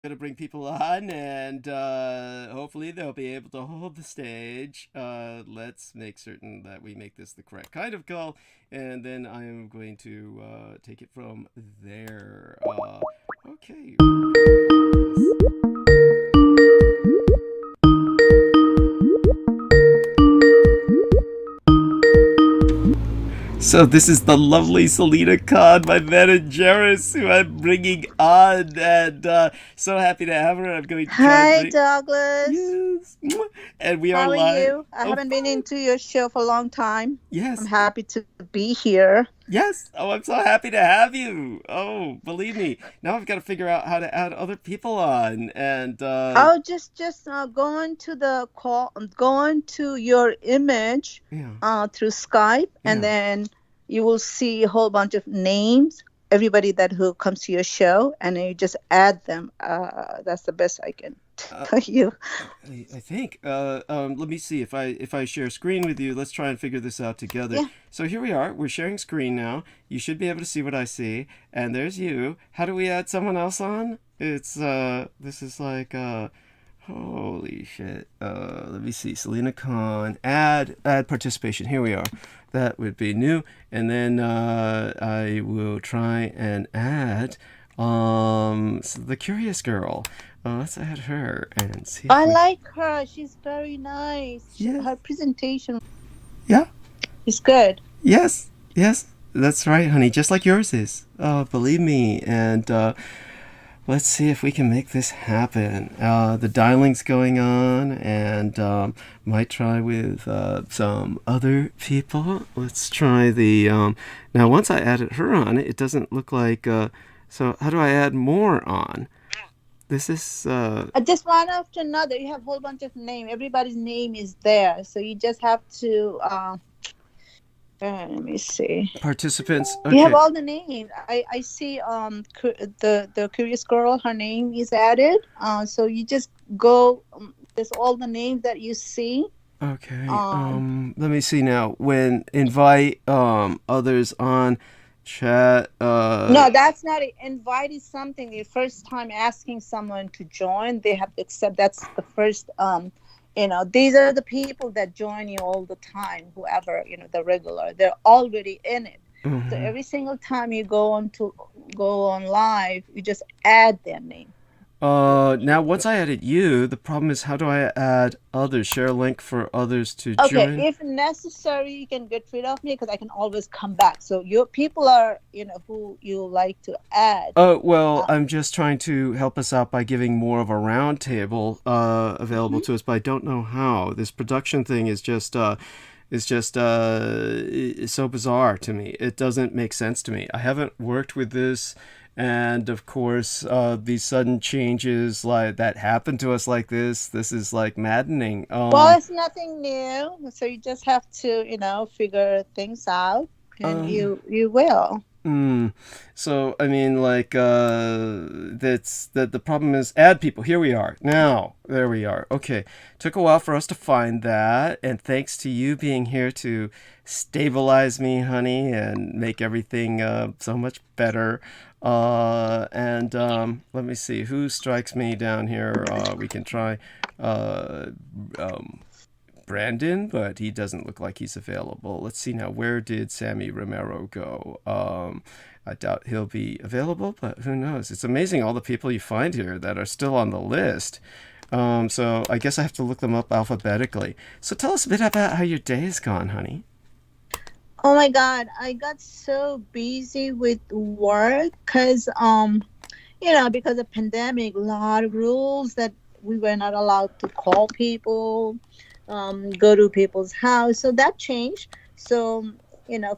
Gonna bring people on, and hopefully they'll be able to hold the stage. Let's make certain that we make this the correct kind of call, and then I am going to take it from there. Okay, we're gonna call this. So this is the lovely Selena Khan, my manageress, who I'm bringing on, and so happy to have her. I'm going to try and Hi, bring. Douglas. Yes. And we are How are live. you? I Oh, haven't been fine. into your show for a long time. I'm Yes. happy to be here. Yes. Oh, I'm so happy to have you. Oh, believe me. Now I've got to figure out how to add other people on. And, Oh, just go into the call, go into your image yeah. through Skype, and Yeah. then you will see a whole bunch of names. Everybody that who comes to your show, and then you just add them. That's the best I can Uh, tell you. I think. Let me see if I share screen with you. Let's try and figure this out together. Yeah. So here we are. We're sharing screen now. You should be able to see what I see. And there's you. How do we add someone else on? It's This is like holy shit. Let me see. Selena Khan. Add participation. Here we are. That would be new. And then I will try and add the curious girl. Let's add her and see if I we. like her. She's very nice. Yes. Her presentation Yeah. is good. Yes. Yes. That's right, honey. Just like yours is. Believe me. And let's see if we can make this happen. The dialing's going on, and might try with some other people. Let's try the. Now, once I added her on, it doesn't look like. So, how do I add more on? This is Just one after another. You have a whole bunch of name. Everybody's name is there, so you just have to. Let me see. participants. You have Okay. all the names. I see. The curious girl. Her name is added. So you just go. There's all the names that you see. Okay. Um. Let me see now. When invite others on chat. No, that's not it. Invite is something. The first time asking someone to join, they have to accept. That's the first. These are the people that join you all the time. Whoever the regular, they're already in it. So Mhm. every single time you go on live, you just add their name. Now once I added you, the problem is how do I add others? Share a link for others to Okay, join. if necessary, you can get rid of me because I can always come back. So your people are, who you like to add. Oh well, Uh, I'm just trying to help us out by giving more of a round table available mhm. to us, but I don't know how. This production thing is so bizarre to me. It doesn't make sense to me. I haven't worked with this, and of course, these sudden changes like that happen to us like this is like maddening. Well, it's nothing new, so you just have to, figure things out, and Um, you will. Mm. So I mean, like, that's the problem is add people. Here we are now. There we are. Okay, took a while for us to find that, and thanks to you being here to stabilize me, honey, and make everything so much better. And let me see who strikes me down here. We can try. Uh, um, Brandon, but he doesn't look like he's available. Let's see now. Where did Sammy Romero go? I doubt he'll be available, but who knows? It's amazing all the people you find here that are still on the list. So I guess I have to look them up alphabetically. So tell us a bit about how your day has gone, honey. Oh my God, I got so busy with work because of pandemic, a lot of rules that we were not allowed to call people, go to people's house. So that changed. So,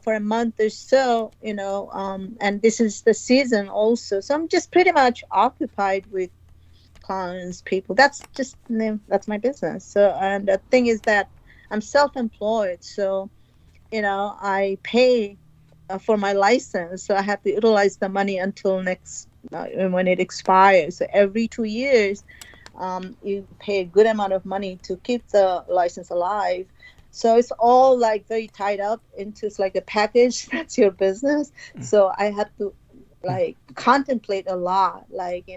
for a month or so, and this is the season also. So I'm just pretty much occupied with clients, people. That's my business. So, and the thing is that I'm self-employed. So, I pay for my license, so I have to utilize the money until next when it expires. So every 2 years, you pay a good amount of money to keep the license alive. So it's all like very tied up into it's like a package. That's your business. So I have to. like contemplate a lot, like,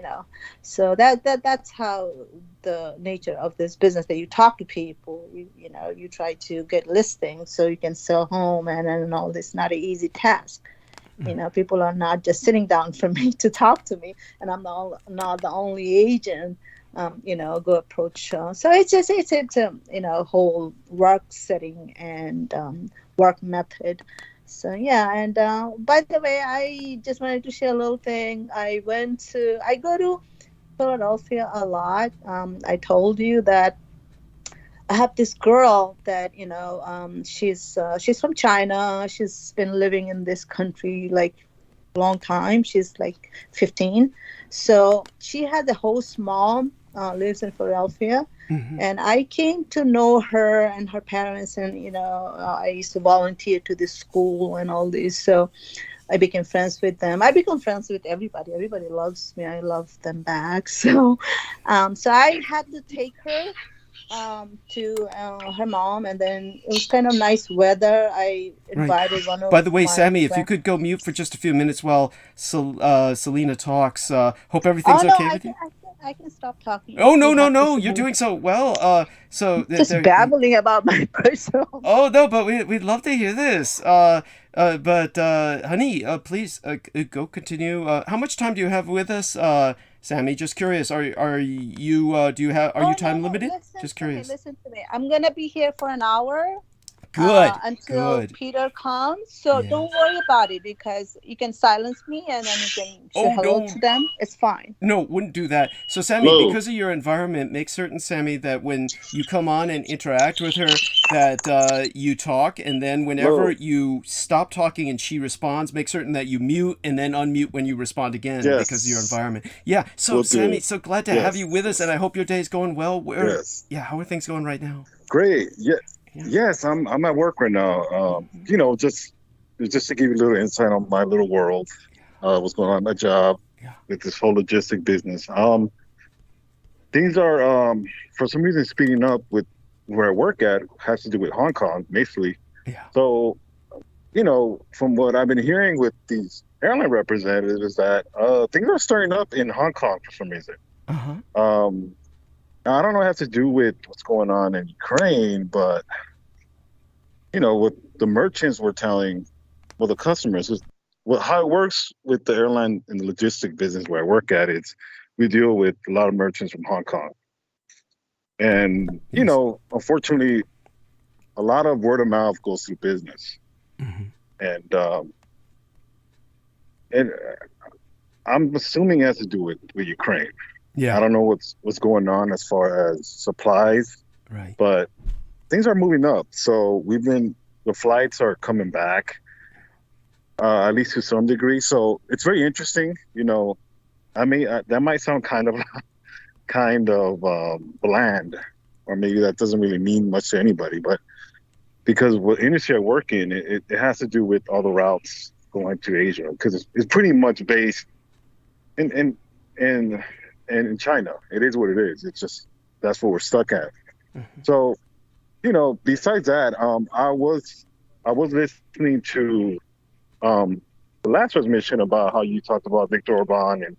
so that's how the nature of this business, that you talk to people, you try to get listings so you can sell home, and all this, not an easy task. People are not just sitting down for me to talk to me, and I'm not the only agent. Go approach. So it's a whole work setting and work method. So yeah, and by the way, I just wanted to share a little thing. I go to Philadelphia a lot. I told you that I have this girl that she's from China. She's been living in this country like a long time. She's like 15, so she has a host mom, lives in Philadelphia, Mm-hmm. and I came to know her and her parents, and I used to volunteer to this school and all this, so I became friends with them. I become friends with everybody. Everybody loves me. I love them back. So I had to take her to her mom, and then it was kind of nice weather. I Right. invited one By of the way, my Sammy, if you friends. could go mute for just a few minutes while Selena talks, hope Oh everything's no, okay with you. I can stop talking if Oh no you no have to no! see You're me. doing so well. So Just there. babbling about my personal. Oh no, but we'd love to hear this. But honey, please go continue. How much time do you have with us, Sammy? Just curious. Are you do you have are you Oh no, time no! limited? Listen Just to me. curious. Listen to me. I'm gonna be here for an hour, Good. until Good. Peter comes. So Yeah. don't worry about it, because you can silence me and then you can say Oh hello no. to them. It's fine. No, wouldn't do that. So, Sammy, Hello. because of your environment, make certain, Sammy, that when you come on and interact with her, that you talk, and then whenever Hello. you stop talking and she responds, make certain that you mute and then unmute when you respond again because of your Yes. environment. Yeah. So, Will do. Sammy, so glad to have Yes. you with us, and Yes. I hope your day's going well. Yes. Yeah, how are things going right now? Great. Yeah. Yeah. Yes. I'm at work right now. Just to give you a little insight on my little world. What's going on in my job Yeah. with this whole logistic business. Things are for some reason speeding up with where I work at. Has to do with Hong Kong, basically. Yeah. So from what I've been hearing with these airline representatives, is that things are starting up in Hong Kong for some reason. Uh huh. Now, I don't know if it has to do with what's going on in Ukraine, but what the merchants were telling, well, the customers is, well, how it works with the airline and the logistic business where I work at. It's we deal with a lot of merchants from Hong Kong, and Yes. unfortunately, a lot of word of mouth goes through business, Mm-hmm. and and I'm assuming it has to do with Ukraine. I Yeah. don't know what's going on as far as supplies, Right. but things are moving up. So the flights are coming back, at least to some degree. So it's very interesting. I mean, that might sound kind of bland, or maybe that doesn't really mean much to anybody. But because what industry I work in, it has to do with all the routes going to Asia, because it's pretty much based in in China. It is what it is. It's just that's what we're stuck at. Mm-hmm. So besides that, I was listening to the last transmission about how you talked about Viktor Orban and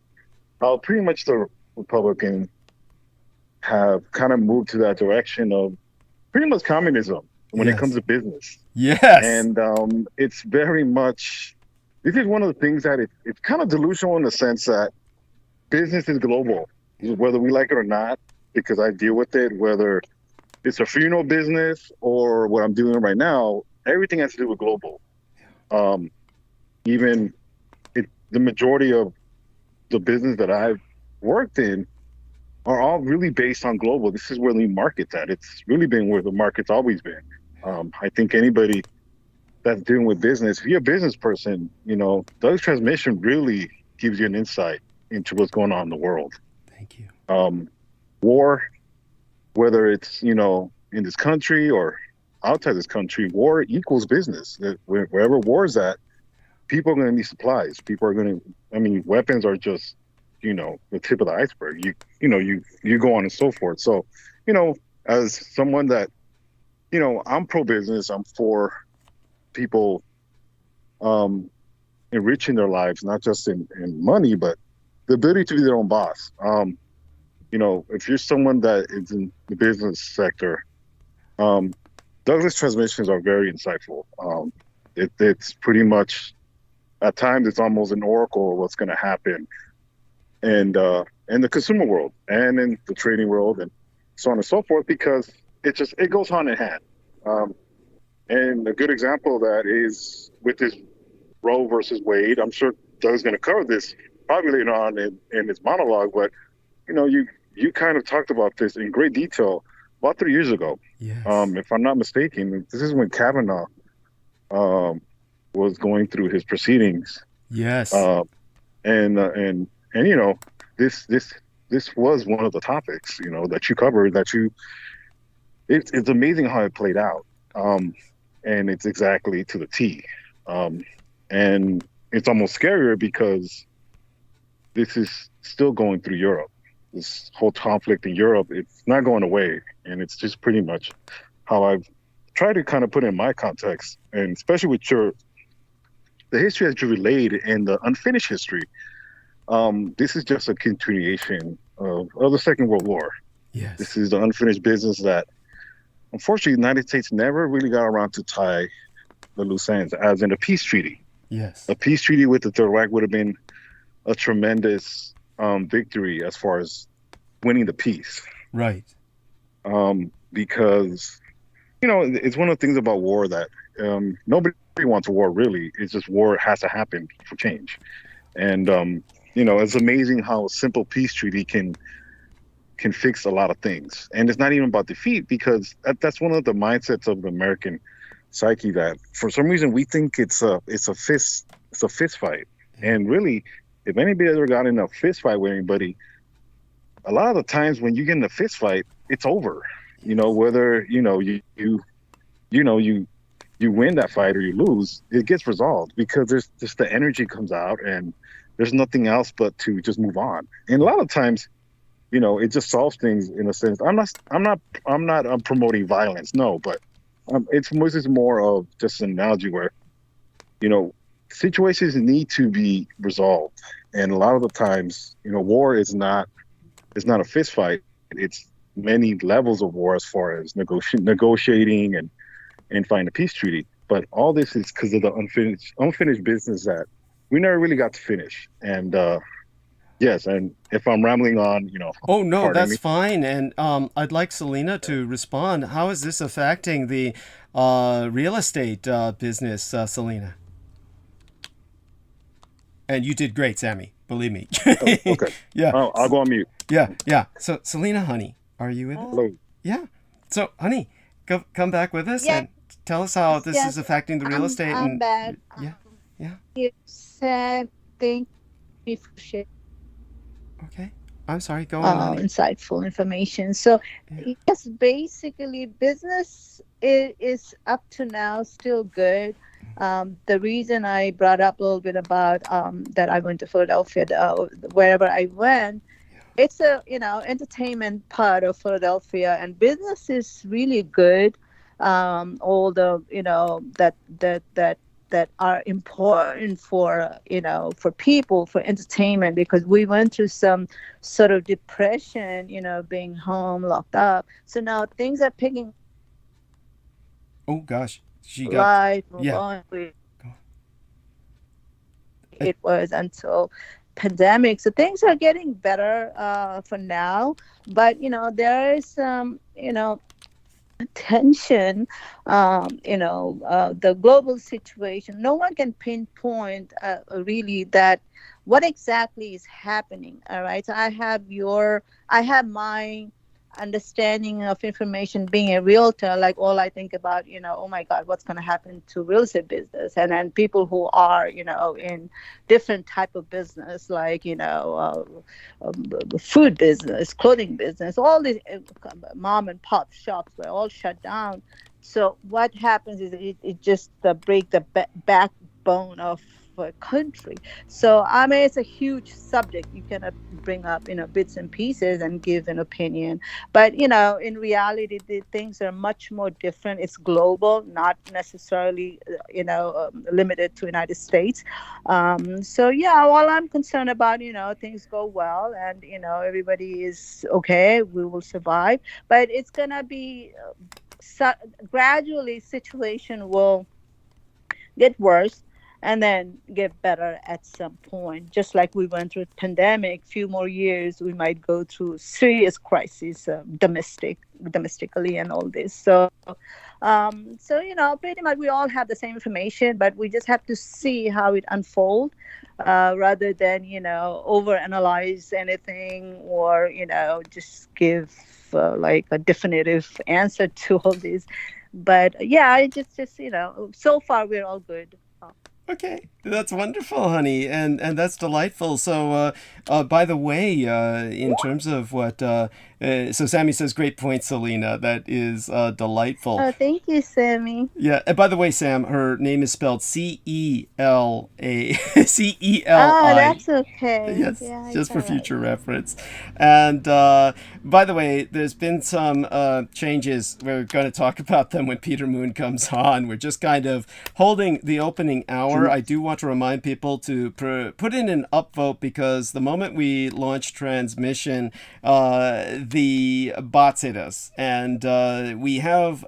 how pretty much the Republicans have kind of moved to that direction of pretty much communism when it comes Yes. to business. Yes. And it's very much, this is one of the things that it's kind of delusional in the sense that business is global, whether we like it or not, because I deal with it, whether it's a funeral business or what I'm doing right now, everything has to do with global. Even the majority of the business that I've worked in are all really based on global. This is where the market's at. It's really been where the market's always been. I think anybody that's dealing with business, if you're a business person, those transmission really gives you an insight into what's going on in the world. Thank you. War, whether it's in this country or outside this country, war equals business. Wherever war is at, people are going to need supplies. People are going to. I mean, weapons are just the tip of the iceberg. You go on and so forth. So, as someone that I'm pro business. I'm for people enriching their lives, not just in money, but the ability to be their own boss. If you're someone that is in the business sector, um, Douglas transmissions are very insightful. It's pretty much at times it's almost an oracle of what's going to happen, and in the consumer world and in the trading world and so on and so forth, because it goes hand in hand. Um, and a good example of that is with this Roe versus Wade. I'm sure Doug's going to cover this probably later on in his monologue, but you kind of talked about this in great detail about 3 years ago. Yes. If I'm not mistaken, this is when Kavanaugh um, was going through his proceedings, Yes. uh, and this was one of the topics that you covered. It's amazing how it played out, and it's exactly to the T, and it's almost scarier because this is still going through Europe. This whole conflict in Europe, it's not going away, and it's just pretty much how I've tried to kind of put it in my context, and especially with the history that you relayed and the unfinished history. This is just a continuation of the Second World War. Yes. This is the unfinished business that, unfortunately, the United States never really got around to tie the loose ends, as in a peace treaty. Yes. A peace treaty with the Third Reich would have been a tremendous victory as far as winning the peace. Right. Because, it's one of the things about war that nobody wants war, really. It's just war has to happen for change. And, it's amazing how a simple peace treaty can fix a lot of things. And it's not even about defeat, because that's one of the mindsets of the American psyche, that for some reason we think it's a fist fight. And really, if anybody ever got in a fist fight with anybody, a lot of the times when you get in a fist fight, it's over. Whether you win that fight or you lose, it gets resolved, because there's just the energy comes out and there's nothing else but to just move on. And a lot of times, it just solves things in a sense. I'm not promoting violence, no, but it's more of just an analogy where, situations need to be resolved. And a lot of the times, war is not a fist fight. It's many levels of war as far as negotiating and finding a peace treaty. But all this is because of the unfinished business that we never really got to finish. And yes, and if I'm rambling on, Oh no, pardon that's me. fine. And I'd like Selena to respond. How is this affecting the real estate business, Selena? And you did great, Sammy. Believe me. Oh, okay. Yeah. I'll go on mute. Yeah. So, Selena, honey, are you with us? Hello. Yeah. So, honey, come back with us Yeah. and tell us how this Yes, is affecting the real estate. I'm And back. yeah. You said thank you for sharing Okay. I'm sorry. Go on, honey. insightful information. So, Yeah. yes, basically, business is up to now still good. The reason I brought up a little bit about that I went to Philadelphia, wherever I went, it's a entertainment part of Philadelphia, and business is really good. All the that are important for for people, for entertainment, because we went through some sort of depression, being home locked up. So now things are picking Oh gosh, she got. life move Yeah. on. Go. It was until pandemic, so things are getting better for now, but there is some tension. The global situation, no one can pinpoint really that what exactly is happening. All right, so I have my understanding of information. Being a realtor, like, all I think about, oh my god, what's going to happen to real estate business, and then people who are in different type of business, like food business, clothing business, all these mom and pop shops were all shut down. So what happens is it just break the backbone of a country. So I mean, it's a huge subject. You cannot bring up, bits and pieces and give an opinion. But in reality, the things are much more different. It's global, not necessarily, limited to United States. So yeah, all I'm concerned about, things go well, and everybody is okay. We will survive, but it's gonna be so, gradually situation will get worse and then get better at some point. Just like we went through pandemic, few more years we might go through serious crises, domestically and all this. So pretty much we all have the same information, but we just have to see how it unfolds, rather than overanalyze anything, or just give like a definitive answer to all this. But yeah, I just so far we're all good. Okay, that's wonderful, honey, and that's delightful. So, by the way, in terms of what, so Sammy says, great point, Selena. That is delightful. Oh, thank you, Sammy. Yeah, and by the way, Sam, her name is spelled Cela Oh, Celi. that's okay. Yes, Yeah, it's just all for right. future reference. And by the way, there's been some changes. We're going to talk about them when Peter Moon comes on. We're just kind of holding the opening hour. I do want to remind people to put in an upvote, because the moment we launch transmission, the bots hit us. And we have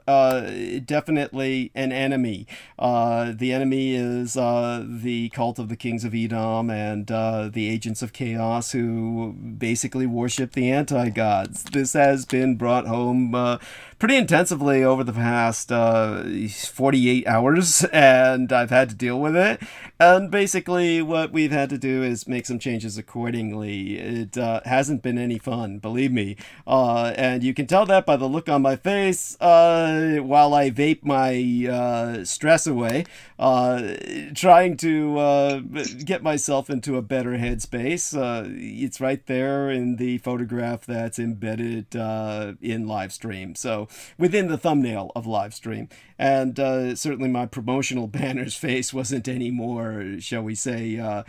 definitely an enemy. The enemy is the cult of the Kings of Edom and the agents of chaos, who basically worship the anti-gods. This has been brought home pretty intensively over the past 48 hours, and I've had to deal with it. And basically what we've had to do is make some changes accordingly. It hasn't been any fun, believe me. And you can tell that by the look on my face while I vape my stress away, trying to get myself into a better headspace. It's right there in the photograph that's embedded in live stream. So within the thumbnail of live stream. And certainly my promotional banner's face wasn't any more, shall we say,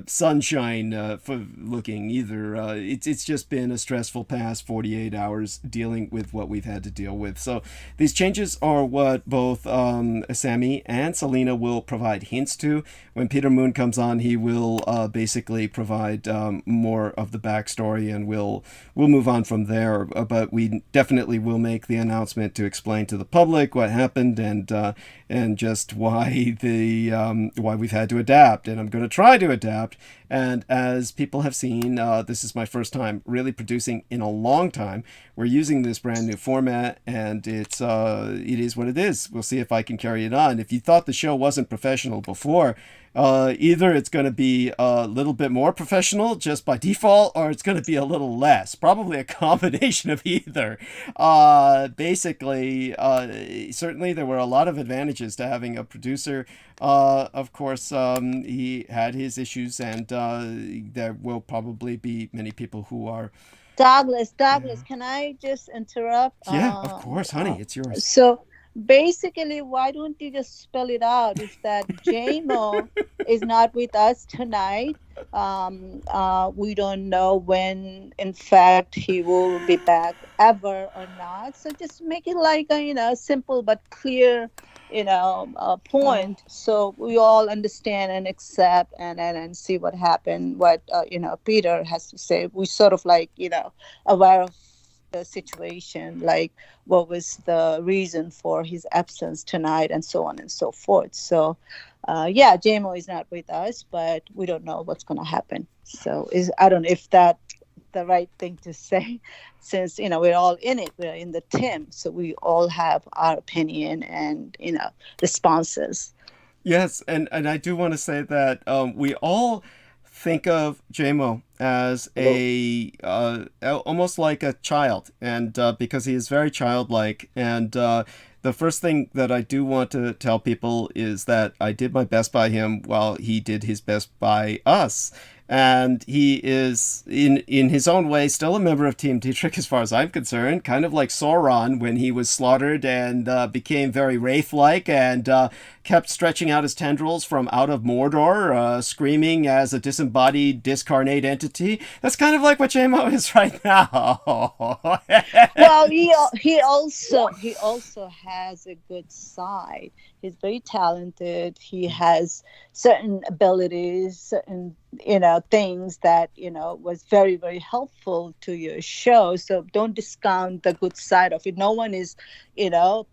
sunshine for looking either. It's just been a stressful past 48 hours dealing with what we've had to deal with. So these changes are what both Sammy and Selena will provide hints to. When Peter Moon comes on, he will basically provide more of the backstory, and we'll move on from there. But we definitely will make the announcement to explain to the public what happened, and just why why we've had to adapt. And I'm going to try to adapt. And as people have seen, this is my first time really producing in a long time. We're using this brand new format, and it is what it is. We'll see if I can carry it on. If you thought the show wasn't professional before, either it's going to be a little bit more professional just by default, or it's going to be a little less. Probably a combination of either. Basically, certainly there were a lot of advantages to having a producer. Of course, he had his issues, and there will probably be many people who are... Douglas, Yeah, can I just interrupt? yeah, of course, honey, it's yours. So basically, why don't you just spell it out? Is that JMO is not with us tonight. We don't know when, in fact, he will be back ever or not. So just make it like a simple but clear point, so we all understand and accept, and see what happened, what Peter has to say. We sort of like aware of the situation, like what was the reason for his absence tonight, and so on and so forth. So yeah, JMO is not with us, but we don't know what's going to happen. So I don't know if that the right thing to say, since we're all in it, we're in the team, so we all have our opinion and responses. Yes, and I do want to say that we all think of JMO as almost like a child, and because he is very childlike. And the first thing that I do want to tell people is that I did my best by him while he did his best by us. And he is, in his own way, still a member of Team Dietrich, as far as I'm concerned. Kind of like Sauron when he was slaughtered and became very wraith-like and kept stretching out his tendrils from out of Mordor, screaming as a disembodied, discarnate entity. That's kind of like what JMO is right now. Well, he also has a good side. He's very talented. He has certain abilities, certain things that was very, very helpful to your show. So don't discount the good side of it. No one is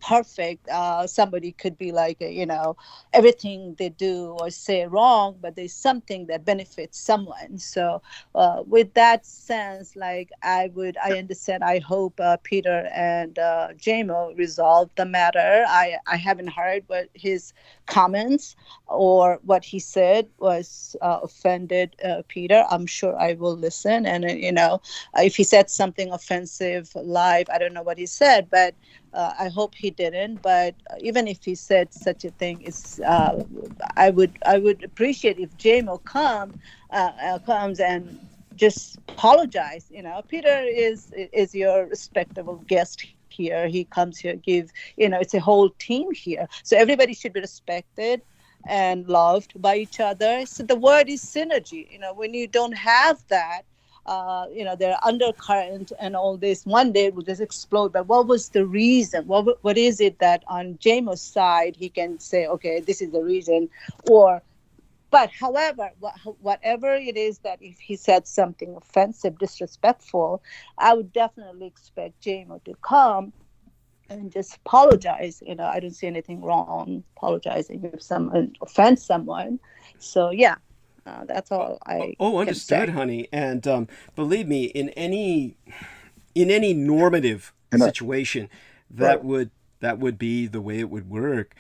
perfect. Somebody could be like everything they do or say wrong, but there's something that benefits someone. So with that sense, like I understand, I hope Peter and JMO resolve the matter. I haven't heard what his comments or what he said was offended Peter. I'm sure I will listen, and if he said something offensive live, I don't know what he said, but I hope he didn't. But even if he said such a thing, I would appreciate if JMO comes and just apologize. Peter is your respectable guest here. He comes here, it's a whole team here, so everybody should be respected and loved by each other. So the word is synergy. When you don't have that, there are undercurrent and all this, one day it will just explode. But what was the reason? What is it that on JMO's side he can say, okay, this is the reason? But however, whatever it is, that if he said something offensive, disrespectful, I would definitely expect JMO to come and just apologize. I don't see anything wrong apologizing if someone offends someone. So yeah, that's all I understood, can say. Honey. And believe me, in any normative situation, that would be the way it would work.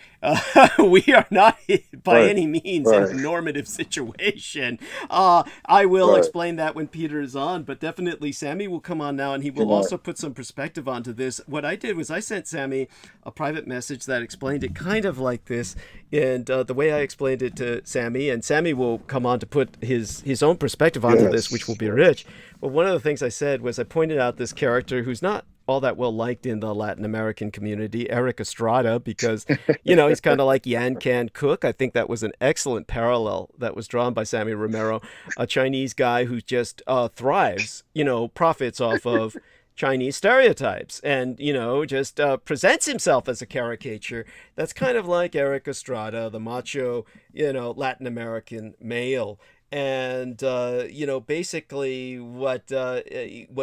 We are not by any means in a normative situation. I will explain that when Peter is on, but definitely Sammy will come on now, and he will also put some perspective onto this. What I did was I sent Sammy a private message that explained it kind of like this, and the way I explained it to Sammy, and Sammy will come on to put his own perspective onto this, which will be rich. But one of the things I said was I pointed out this character who's not all that well liked in the Latin American community, Eric Estrada, because, he's kind of like Yan Can Cook. I think that was an excellent parallel that was drawn by Sammy Romero, a Chinese guy who just thrives, profits off of Chinese stereotypes and, just presents himself as a caricature. That's kind of like Eric Estrada, the macho, Latin American male. And, basically what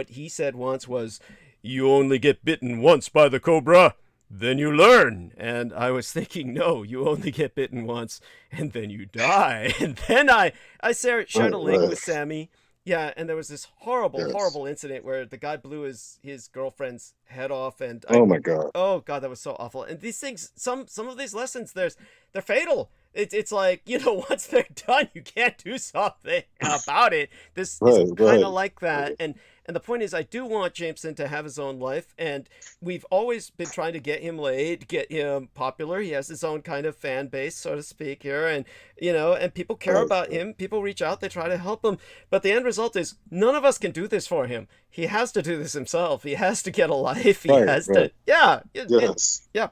he said once was, "You only get bitten once by the cobra, then you learn." And I was thinking, no, you only get bitten once, and then you die. And then I shared a link with Sammy. Yeah, and there was this horrible incident where the guy blew his girlfriend's head off, and oh my god, that was so awful. And these things, some of these lessons, they're fatal. It's like, once they're done, you can't do something about it. This is kind of like that. And the point is, I do want Jameson to have his own life, and we've always been trying to get him laid, get him popular. He has his own kind of fan base, so to speak, here, and and people care about him. People reach out, they try to help him, but the end result is none of us can do this for him. He has to do this himself. He has to get a life. He has to,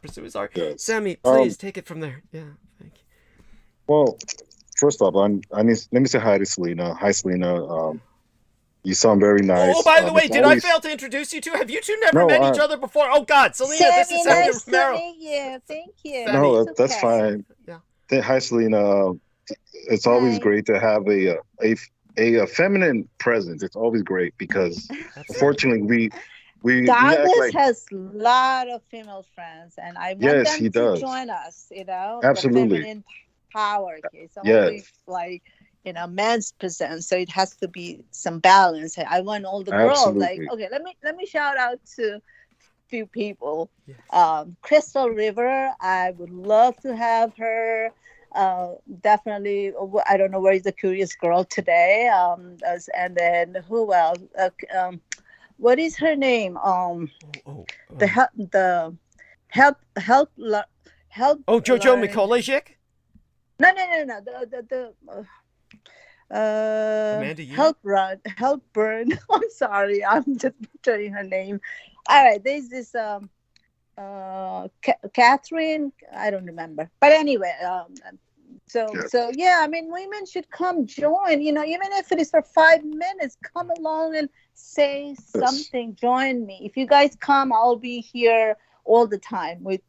pursue his art. Yes. Sammy, please take it from there. Yeah, thank you. Well, first off, let me say hi to Selena. Hi, Selena. You sound very nice. Oh, by the way, did I fail to introduce you two? Have you two never met each other before? Oh, God, Selena, this is Sammy Romero. To meet you. Thank you. No, that's fine. Yeah. Hi, Selena. It's always great to have a feminine presence. It's always great because, unfortunately, Douglas has a lot of female friends, and I want them to join us. Absolutely. The feminine power. It's always like. Men's presence, so it has to be some balance. I want all the girls. Absolutely. Like, okay, let me shout out to a few people. Yes. Crystal River, I would love to have her. Definitely, I don't know where is the curious girl today. And then who else? What is her name? The help. Oh, Jojo Mikolajik? No. Amanda Yu? Helpburn. I'm sorry, I'm just butchering her name. All right, there's this Catherine. I don't remember, but anyway, so yeah. I mean, women should come join. You know, even if it is for 5 minutes, come along and say something. Join me. If you guys come, I'll be here all the time with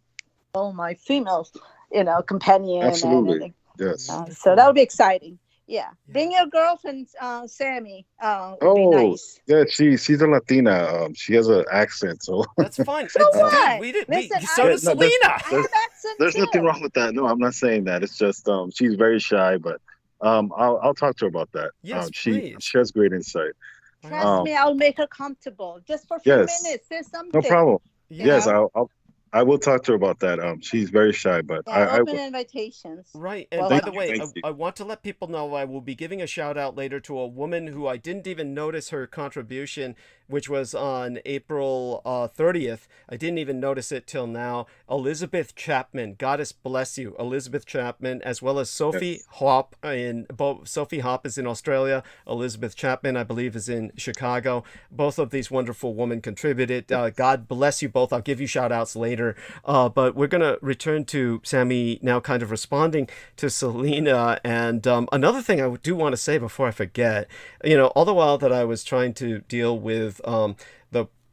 all my females. You know, companion. Absolutely. Yes. So that'll be exciting. Yeah. Bring your girlfriend, Sammy. Would be nice. Yeah, she's a Latina. She has an accent, so that's fine. So what? Listen, so does Selena. There's nothing wrong with that. No, I'm not saying that. It's just she's very shy, but I'll talk to her about that. Yes, she please. has great insight. Trust me, I'll make her comfortable just for a few minutes. Say something. No problem. Yes, know? I will talk to her about that. She's very shy, but I open invitations. Right. And by the way, I want to let people know I will be giving a shout out later to a woman who I didn't even notice her contribution, which was on April 30th. I didn't even notice it till now. Elizabeth Chapman. Goddess bless you. Elizabeth Chapman, as well as Sophie Hop. Sophie Hop is in Australia. Elizabeth Chapman, I believe, is in Chicago. Both of these wonderful women contributed. God bless you both. I'll give you shout outs later. But we're going to return to Sammy now kind of responding to Selena. And another thing I do want to say before I forget, you know, all the while that I was trying to deal with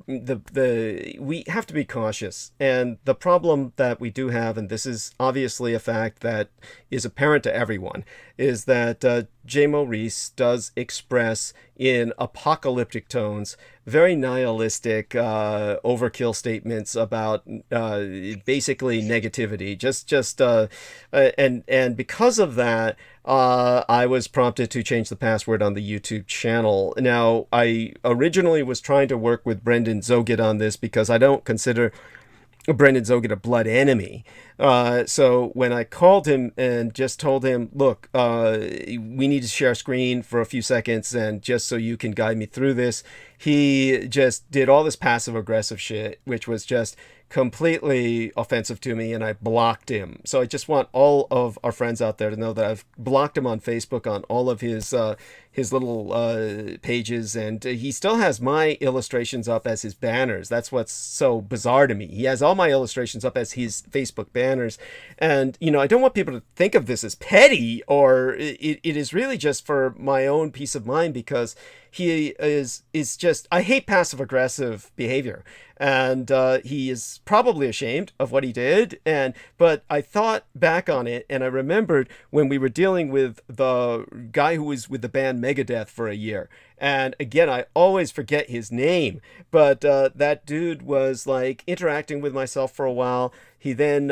we have to be cautious. And the problem that we do have, and this is obviously a fact that is apparent to everyone, is that J. Maurice does express in apocalyptic tones very nihilistic overkill statements about basically negativity. And because of that, I was prompted to change the password on the YouTube channel. Now, I originally was trying to work with Brendan Zogid on this because I don't consider Brendan Zogid a blood enemy. So when I called him and just told him, look, we need to share screen for a few seconds and just so you can guide me through this, he just did all this passive aggressive shit, which was just completely offensive to me, and I blocked him. So I just want all of our friends out there to know that I've blocked him on Facebook on all of his little pages, and he still has my illustrations up as his banners. That's what's so bizarre to me. He has all my illustrations up as his Facebook banners, and you know, I don't want people to think of this as petty, or it is really just for my own peace of mind, because he is just, I hate passive aggressive behavior. And he is probably ashamed of what he did. But I thought back on it, and I remembered when we were dealing with the guy who was with the band Megadeth for a year. And again, I always forget his name, but that dude was like interacting with myself for a while. He then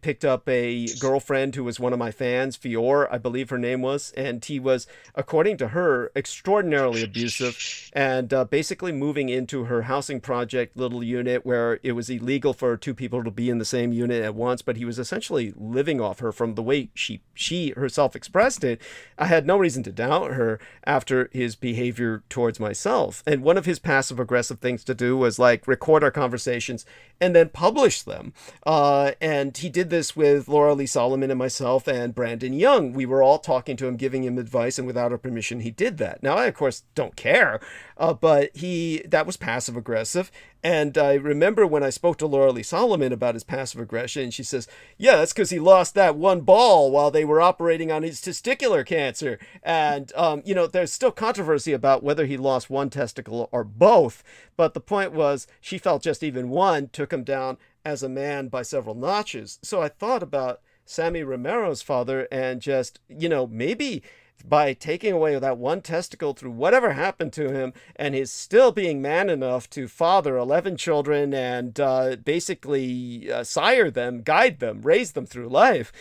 picked up a girlfriend who was one of my fans, Fior, I believe her name was, and he was, according to her, extraordinarily abusive, and basically moving into her housing project little unit where it was illegal for two people to be in the same unit at once, but he was essentially living off her from the way she herself expressed it. I had no reason to doubt her after his behavior towards myself. And one of his passive aggressive things to do was like record our conversations and then publish them. And he did this with Laura Lee Solomon and myself and Brandon Young. We were all talking to him, giving him advice, and without our permission, he did that. Now, I, of course, don't care, but that was passive aggressive. And I remember when I spoke to Laura Lee Solomon about his passive aggression, she says, yeah, that's because he lost that one ball while they were operating on his testicular cancer. And, you know, there's still controversy about whether he lost one testicle or both. But the point was, she felt just even one took him down as a man by several notches. So I thought about Sammy Romero's father and just, you know, maybe by taking away that one testicle through whatever happened to him, and his still being man enough to father 11 children and basically sire them, guide them, raise them through life.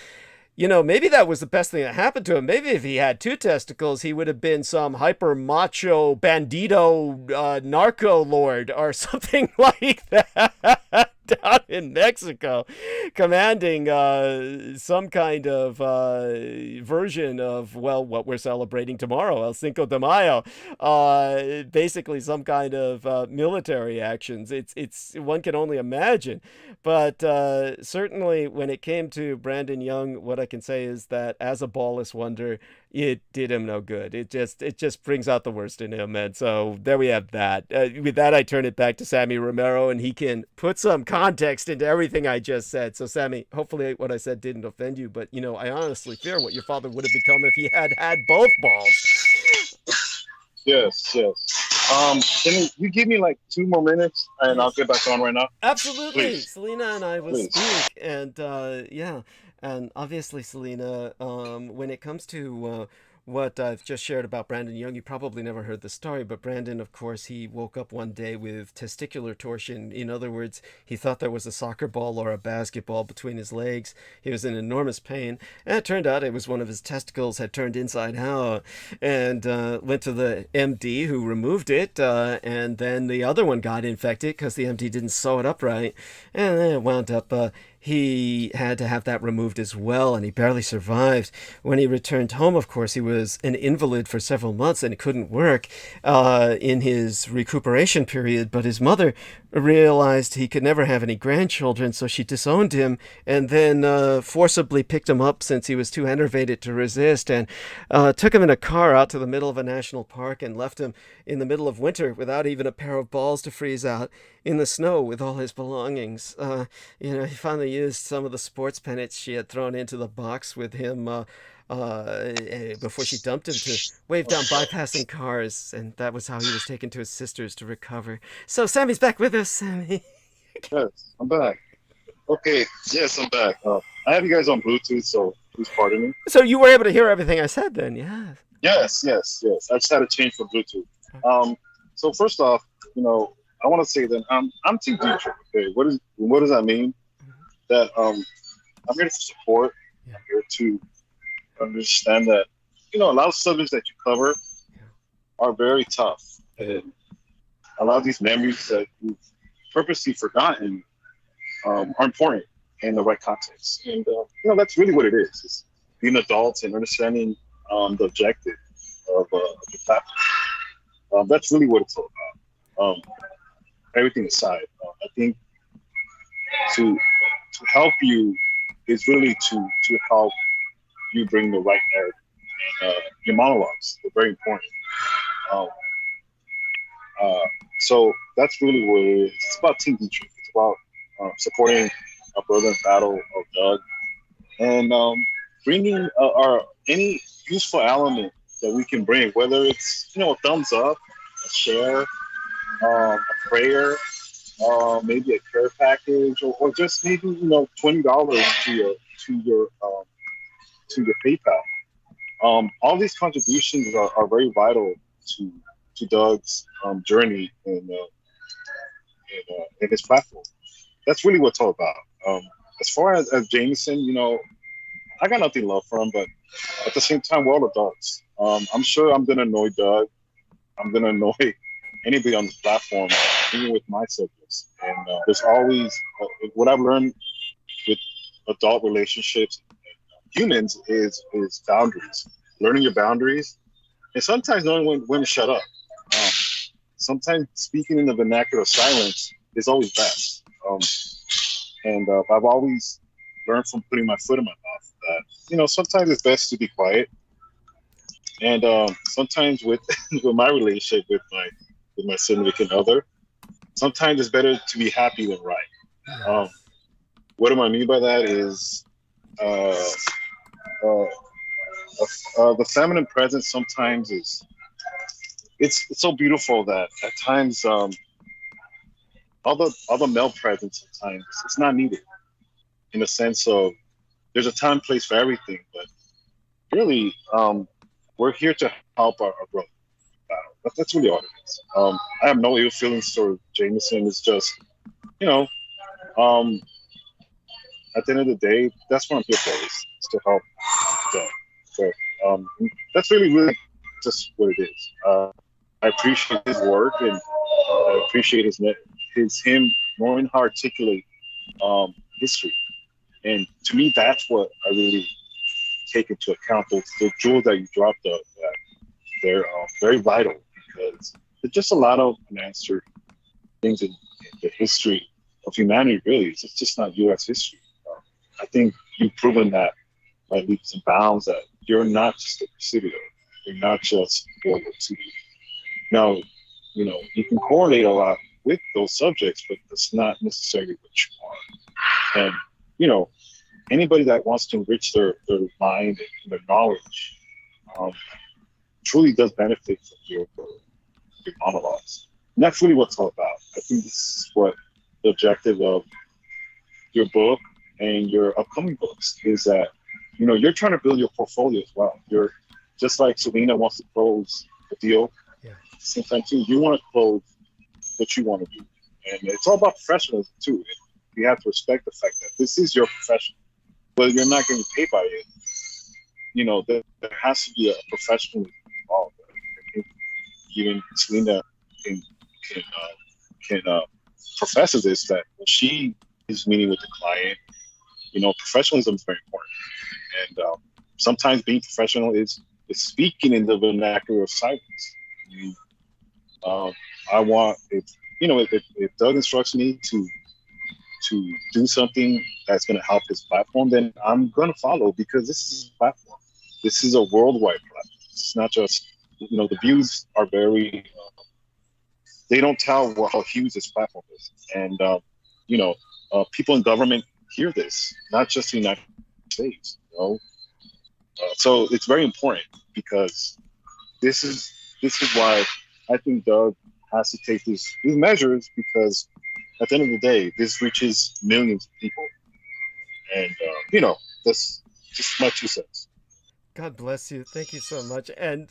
You know, maybe that was the best thing that happened to him. Maybe if he had two testicles, he would have been some hyper macho bandito narco lord or something like that down in Mexico, commanding some kind of version of, well, what we're celebrating tomorrow, El Cinco de Mayo. Basically, some kind of military actions. It's one can only imagine. But certainly, when it came to Brandon Young, what I can say is that as a ballless wonder, it did him no good. It just brings out the worst in him, and so there we have that. With that, I turn it back to Sammy Romero, and he can put some context into everything I just said. So, Sammy, hopefully, what I said didn't offend you, but I honestly fear what your father would have become if he had had both balls. Yes, yes. Can you give me like 2 more minutes and I'll get back on right now? Absolutely. Please, Selena and I will please. speak. And yeah, and obviously, Selena, when it comes to what I've just shared about Brandon Young, you probably never heard the story, but Brandon, of course, he woke up one day with testicular torsion. In other words, he thought there was a soccer ball or a basketball between his legs. He was in enormous pain, and it turned out it was one of his testicles had turned inside out, and went to the MD who removed it, and then the other one got infected because the MD didn't sew it up right, and then it wound up he had to have that removed as well, and he barely survived. When he returned home, of course, he was an invalid for several months and couldn't work in his recuperation period. But his mother realized he could never have any grandchildren, so she disowned him and then forcibly picked him up since he was too enervated to resist, and took him in a car out to the middle of a national park and left him in the middle of winter without even a pair of balls to freeze out in the snow with all his belongings. He finally used some of the sports pennants she had thrown into the box with him before she dumped him to wave down bypassing cars, and that was how he was taken to his sister's to recover. So Sammy's back with us, Sammy. Yes, I'm back. Okay, yes, I'm back. I have you guys on Bluetooth, so please pardon me. So you were able to hear everything I said then, yeah. Yes, yes, yes. I just had to change for Bluetooth. So first off, I want to say that I'm Team Dietrich. Okay, what does that mean? That I'm here to support. I'm here to understand that a lot of subjects that you cover are very tough, and a lot of these memories that you've purposely forgotten are important in the right context. And that's really what it is. It's being adults and understanding the objective of the platform. That's really what it's all about. Everything aside, I think to help you is really to help you bring the right narrative. Your monologues are very important. So that's really what it is. It's about Team Dietrich. It's about supporting a brother in battle of Doug, and bringing our any useful element that we can bring, whether it's a thumbs up, a share, a prayer, maybe a care package, or just maybe $20 to your PayPal. All these contributions are very vital to Doug's journey in his platform. That's really what it's all about. As far as Jameson, I got nothing love for him, but at the same time, we're all adults. I'm sure I'm gonna annoy Doug. I'm gonna annoy anybody on this platform, even with my subjects. And there's always what I've learned with adult relationships, humans, is boundaries. Learning your boundaries, and sometimes knowing when to shut up. Sometimes speaking in the vernacular of silence is always best. And I've always learned from putting my foot in my mouth that sometimes it's best to be quiet. And sometimes with with my relationship with my significant other, sometimes it's better to be happy than right. What do I mean by that is the feminine presence sometimes is it's so beautiful that at times all the male presence at times it's not needed, in the sense of there's a time and place for everything, but really we're here to help our brother battle. That's really all it is. I have no ill feelings toward Jameson. It's just at the end of the day, that's what I'm here for, is to help them. So that's really just what it is. I appreciate his work, and I appreciate him knowing how to articulate history. And to me, that's what I really take into account. Those the jewels that you dropped, that they're very vital because there's just a lot of unanswered things in the history of humanity. Really, it's just not U.S. history. I think you've proven that by leaps and bounds that you're not just a recipient. You're not just World War II. Now, you can correlate a lot with those subjects, but that's not necessarily what you are. And, anybody that wants to enrich their mind and their knowledge truly does benefit from your monologues. And that's really what it's all about. I think this is what the objective of your book and your upcoming books is that, you're trying to build your portfolio as well. You're just like Selena wants to close a deal. Yeah. Same time too, you want to close what you want to do. And it's all about professionalism too. You have to respect the fact that this is your profession. But you're not getting paid by it. There has to be a professionalism involved. I think even Selena can profess this, that when she is meeting with the client, professionalism is very important. And sometimes being professional is speaking in the vernacular of silence. I want if Doug instructs me to do something that's going to help his platform, then I'm going to follow because this is a platform. This is a worldwide platform. It's not just, the views are very, they don't tell how huge this platform is. And, people in government hear this, not just the United States, so it's very important because this is why I think Doug has to take these measures, because at the end of the day, this reaches millions of people. And, that's just my 2 cents. God bless you. Thank you so much. And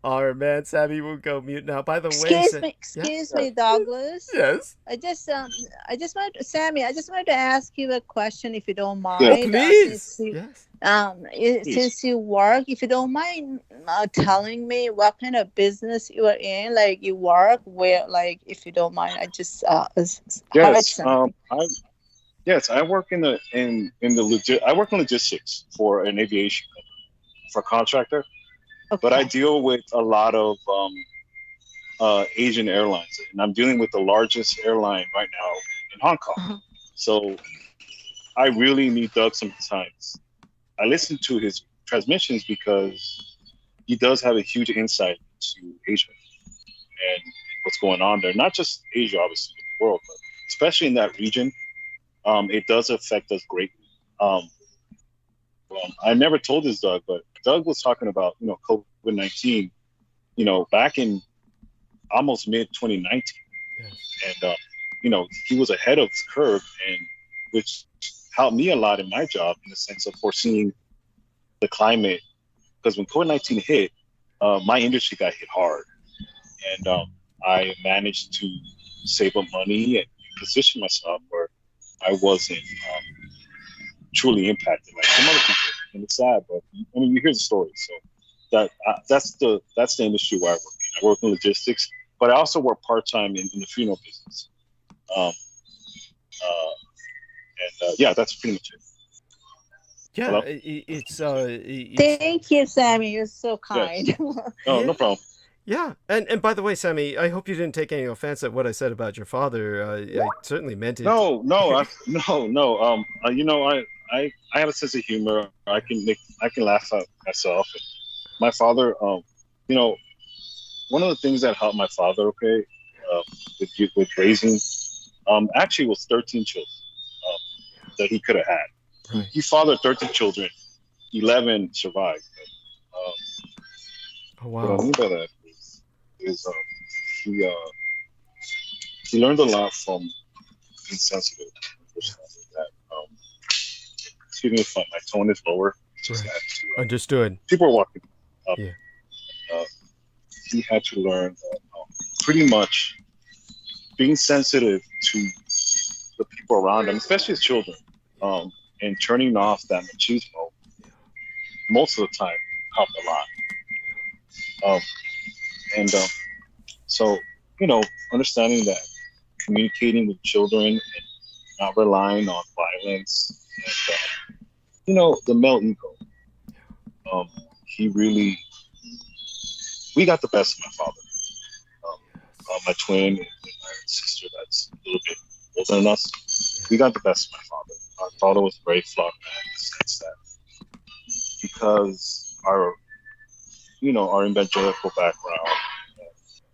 our man Sammy will go mute now. By the way, Excuse me, Douglas. Yes. I just wanted Sammy. I just wanted to ask you a question, if you don't mind. Yeah, please. Yes. Since you work, if you don't mind telling me what kind of business you are in, like you work where, like, if you don't mind, I just yes. I work I work in logistics for an aviation company, for a contractor. Okay. But I deal with a lot of Asian airlines, and I'm dealing with the largest airline right now in Hong Kong. Uh-huh. So I really need Doug sometimes. I listen to his transmissions because he does have a huge insight into Asia and what's going on there. Not just Asia, obviously, the world, but especially in that region. It does affect us greatly. I never told this, Doug, but Doug was talking about, COVID-19, back in almost mid-2019. Yes. And, he was ahead of his curve, and which helped me a lot in my job in the sense of foreseeing the climate. Because when COVID-19 hit, my industry got hit hard. And I managed to save up money and position myself where I wasn't truly impacted like some other people. And it's sad, but you hear the story. So that's the industry where I work in. I work in logistics, but I also work part-time in the funeral business. That's pretty much it. Yeah, it's Thank you, Sammy. You're so kind. Yes. No problem. Yeah, and by the way, Sammy, I hope you didn't take any offense at what I said about your father. I certainly meant it. No. I have a sense of humor. I can laugh at myself. My father, one of the things that helped my father, with raising, actually was 13 children that he could have had. Right. He fathered 13 children, 11 survived. Oh wow! What I mean by that is he learned a lot from being sensitive. That excuse me if my tone is lower. Right. Understood. People are walking up. Yeah. He had to learn that pretty much being sensitive to the people around him, especially his children, and turning off that machismo most of the time helped a lot. So, understanding that communicating with children and not relying on violence, and the male ego. Um, he really, we got the best of my father. Um, my twin and my sister that's a little bit older than us, we got the best of my father. My father was a very flawed man in the sense that because our evangelical background,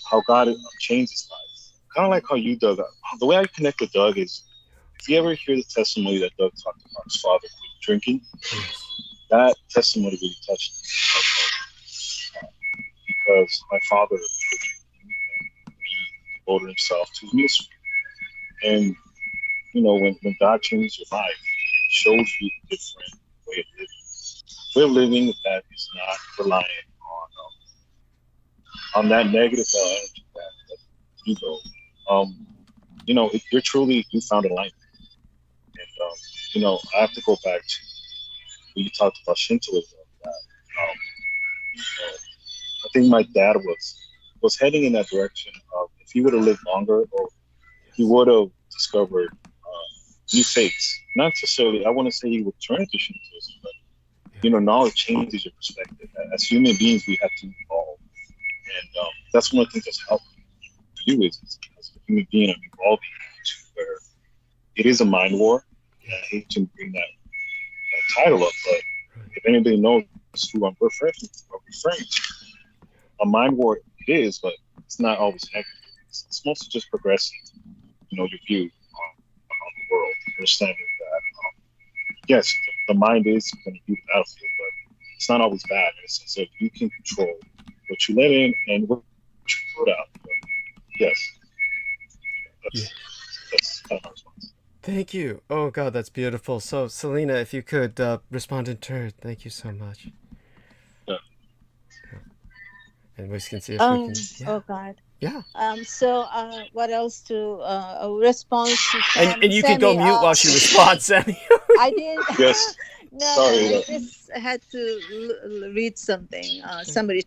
how God changed his life. Kind of like how you, Doug. The way I connect with Doug is if you ever hear the testimony that Doug talked about his father quit drinking, Yes. that testimony really touched me. Because my father devoted himself to his ministry. And, when God changes your life, it shows you a different way of living. Way of living that is not reliant on that negative energy that ego. You're truly, you found alignment. And, I have to go back to when you talked about Shintoism. That, I think my dad was heading in that direction of if he would have lived longer, or he would have discovered new faiths. Not necessarily, I want to say he would turn to Shintoism, but knowledge changes your perspective. As human beings, we have to evolve, and that's one of the things that's helped you is as a human being, I'm evolving to where it is a mind war. And I hate to bring that title up, but if anybody knows who I'm referring to, a mind war it is, but it's not always negative. It's mostly just progressing, your view on the world, understanding that yes, the mind is going to be the battlefield, but it's not always bad in the sense that you can control what you let in and what you put out. But yes, Yeah. that's kind of my response. Thank you. Oh God, that's beautiful. So Selena, if you could respond in turn, thank you so much. Yeah. And we can see if we can. Yeah. Oh God. Yeah. So what else to a response to And you can go Sammy? mute while she responds, Sammy. I didn't. Yes. No, Sorry. I just had to read something. Somebody,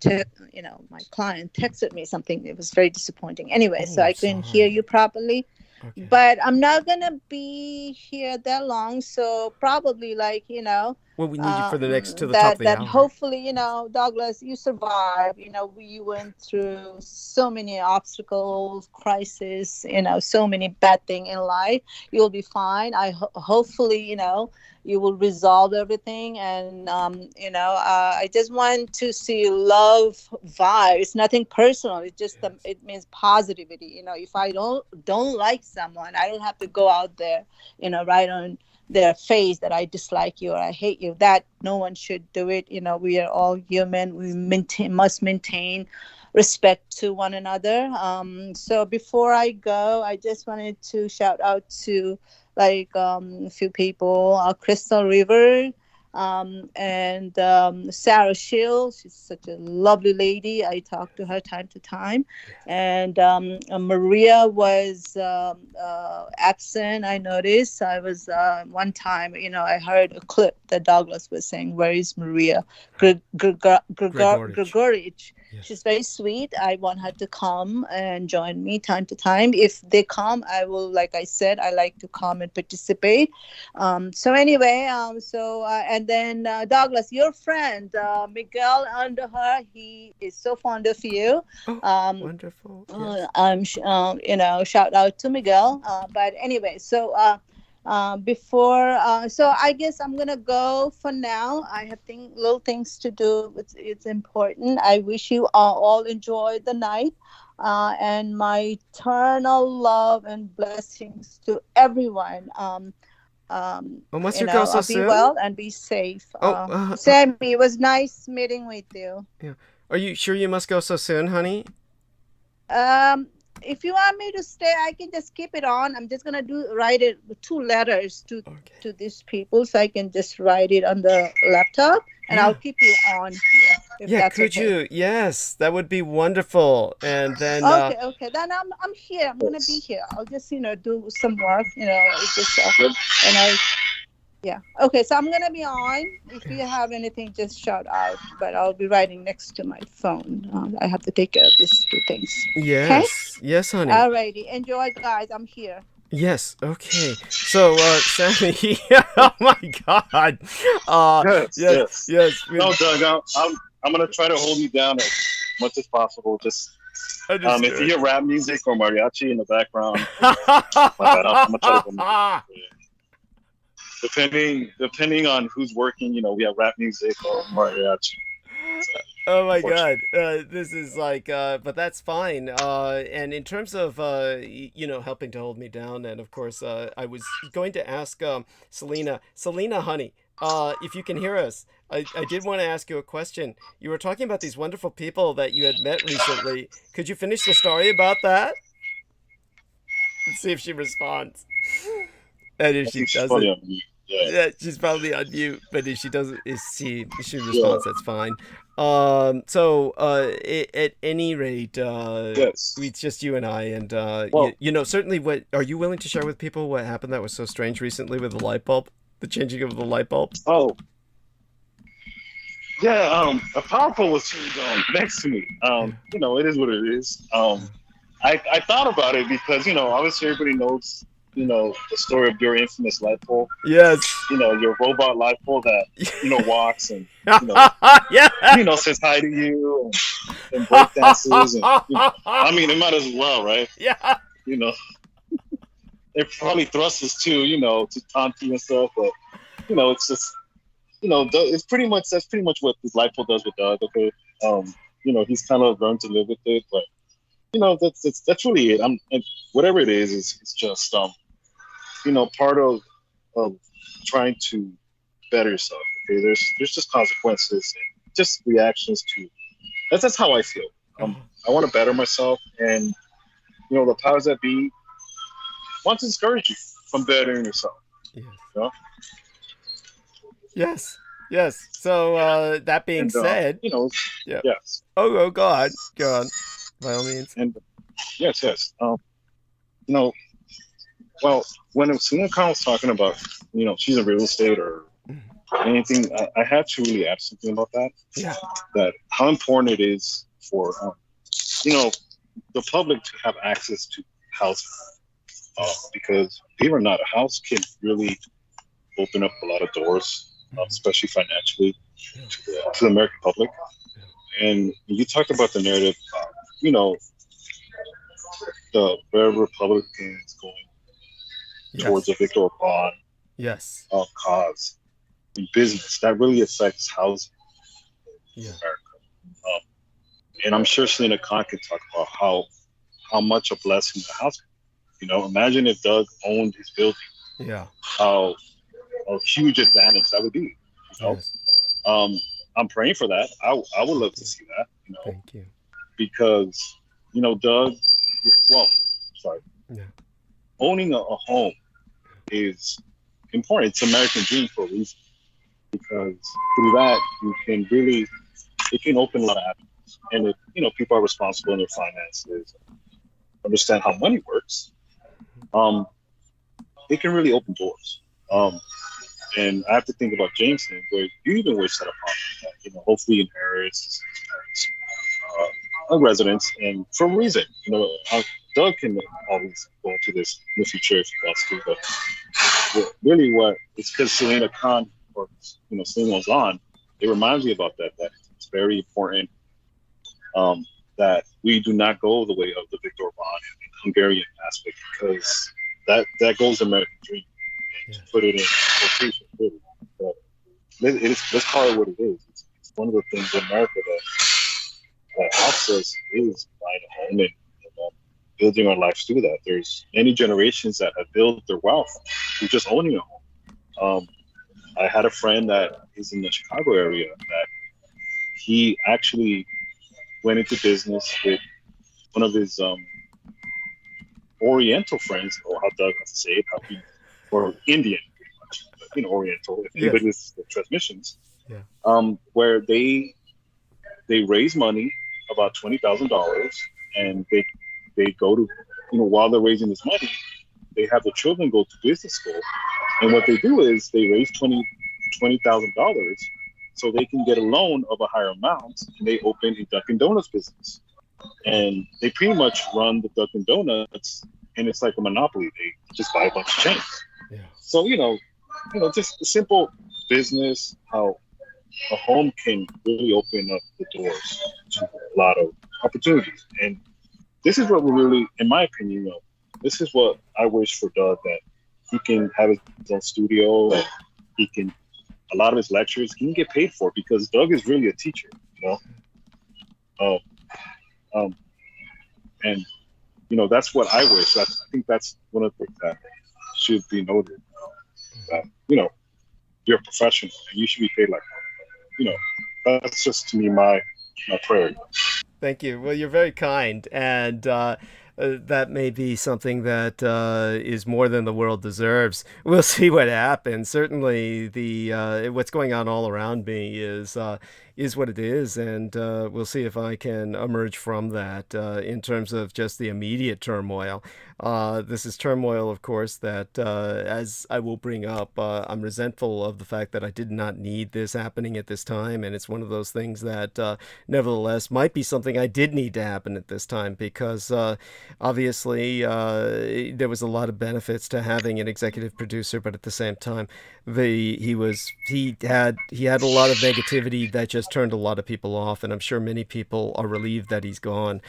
my client texted me something. It was very disappointing. Anyway, so Oh, I couldn't hear you properly. Okay. But I'm not gonna be here that long, so probably well, we need you for the next to the top that of the that hour. hopefully Douglas, you survive. We went through so many obstacles, crisis, so many bad things in life. You'll be fine. Hopefully you will resolve everything, and I just want to see love vibe. It's nothing personal. It's just it means positivity. If I don't like someone, I don't have to go out there right on their face that I dislike you or I hate you. That no one should do it. We are all human. We must maintain respect to one another. So before I go, I just wanted to shout out to a few people, Crystal River, and Sarah Shields. She's such a lovely lady. I talk to her time to time. And Maria was absent. I noticed. I was one time, I heard a clip that Douglas was saying, "Where is Maria Gregorich?" Yes. She's very sweet. I want her to come and join me time to time. If they come, I will, like I said, I like to come and participate. So anyway, and then Douglas, your friend, Miguel Underher, he is so fond of you. Oh, wonderful. Yes. Shout out to Miguel. But anyway, so so I guess I'm gonna go for now. I have little things to do. It's important. I wish you all enjoy the night, and my eternal love and blessings to everyone. Be well and be safe. Sammy, it was nice meeting with you. Yeah. Are you sure you must go so soon, honey? If you want me to stay, I can just keep it on. I'm just gonna write it with 2 letters to these people, so I can just write it on the laptop, and I'll keep you on here. If that's could okay. you? Yes, that would be wonderful. And then okay. Then I'm here. I'm gonna be here. I'll just do some work. It's just and I. Yeah. Okay. So I'm gonna be on. If you have anything, just shout out. But I'll be writing next to my phone. I have to take care of these 2 things. Yes. Okay? Yes, honey. Alrighty. Enjoy, guys. I'm here. Yes. Okay. So, Sammy. Oh my God. Yes, Yes. yes. Yes. No, Doug, I'm gonna try to hold you down as much as possible. Just if you Understood. hear rap music or mariachi in the background, my bad. I'm gonna try to hold you. Depending on who's working, we have rap music or mariachi. So, Oh my unfortunately. God. This is like, but that's fine. And in terms of, helping to hold me down, and of course, I was going to ask Selena, honey, if you can hear us, I did want to ask you a question. You were talking about these wonderful people that you had met recently. Could you finish the story about that? Let's see if she responds. And if I she think she's probably doesn't, on mute. Yeah, yeah, she's probably on mute. But if she doesn't, if she yeah, responds, that's fine. So at any rate, yes. it's just you and I, and Well, certainly. What are you willing to share with people? What happened that was so strange recently with the light bulb, the changing of the light bulb? oh, yeah. A powerful was next to me. Yeah. It is what it is. I thought about it because obviously everybody knows the story of your infamous light pole. Yes. Your robot light pole that walks and Yeah. says hi to you and break dances and I mean it might as well, right? Yeah. You know, it probably thrusts us too, to taunt you and stuff, but it's just it's pretty much that's pretty much what this light pole does with Doug. Okay, he's kind of learned to live with it, but that's really it. And whatever it is it's just part of trying to better yourself. Okay, there's just consequences and just reactions to that's how I feel. I want to better myself, and the powers that be want to discourage you from bettering yourself. Yes. You know? Yes. Yes. So that being And said, yeah. yes, Oh, go on. Go on. By all means. and yes. Well, when someone was talking about, she's in real estate or anything, I had to really add something about that. Yeah. That how important it is for, the public to have access to housing, because believe it or not, a house can really open up a lot of doors, especially financially, to the American public. And you talked about the narrative, the where Republicans going towards a Victor Orban Yes. cause in business that really affects housing in America. And I'm sure Selena Khan can talk about how much a blessing the house. Imagine if Doug owned his building. Yeah. How a huge advantage that would be. Yes. I'm praying for that. I would love to see that. Thank you. Because Doug. Well, sorry. Yeah. Owning a home is important. It's an American dream for a reason. Because through that it can open a lot of avenues. And if people are responsible in their finances, understand how money works, it can really open doors. And I have to think about Jameson, where you even wish that upon hopefully inherits a residence, and for a reason. Doug can always go into this in the future if he wants to, but really what it's because Selena Khan or Selena was on, it reminds me about that it's very important that we do not go the way of the Viktor Orban and Hungarian aspect, because that goes the American dream. And to put it in quotation, really. But let's call it what it is. It's one of the things in America that helps us is buying a home and building our lives through that. There's many generations that have built their wealth through just owning a home. I had a friend that is in the Chicago area that he actually went into business with one of his Oriental friends, or how Doug has to say it, or Indian, pretty much, but, Oriental, if anybody listens to the transmissions, where they raise money, about $20,000, and they go to, while they're raising this money, they have the children go to business school, and what they do is they raise $20,000 so they can get a loan of a higher amount, and they open a Dunkin' Donuts business, and they pretty much run the Dunkin' Donuts and it's like a monopoly. They just buy a bunch of chains. Yeah. So just a simple business, how a home can really open up the doors to a lot of opportunities. And this is what we're really, in my opinion, this is what I wish for Doug, that he can have his own studio, and he can, a lot of his lectures, he can get paid for, because Doug is really a teacher, and that's what I wish. I think that's one of the things that should be noted. That you're a professional and you should be paid like that. That's just, to me, my prayer. Thank you. Well, you're very kind, and that may be something that is more than the world deserves. We'll see what happens. Certainly, the what's going on all around me is what it is, and we'll see if I can emerge from that in terms of just the immediate turmoil. This is turmoil, of course, that, as I will bring up, I'm resentful of the fact that I did not need this happening at this time, and it's one of those things that, nevertheless, might be something I did need to happen at this time, because obviously there was a lot of benefits to having an executive producer, but at the same time, he had a lot of negativity that just turned a lot of people off, and I'm sure many people are relieved that he's gone.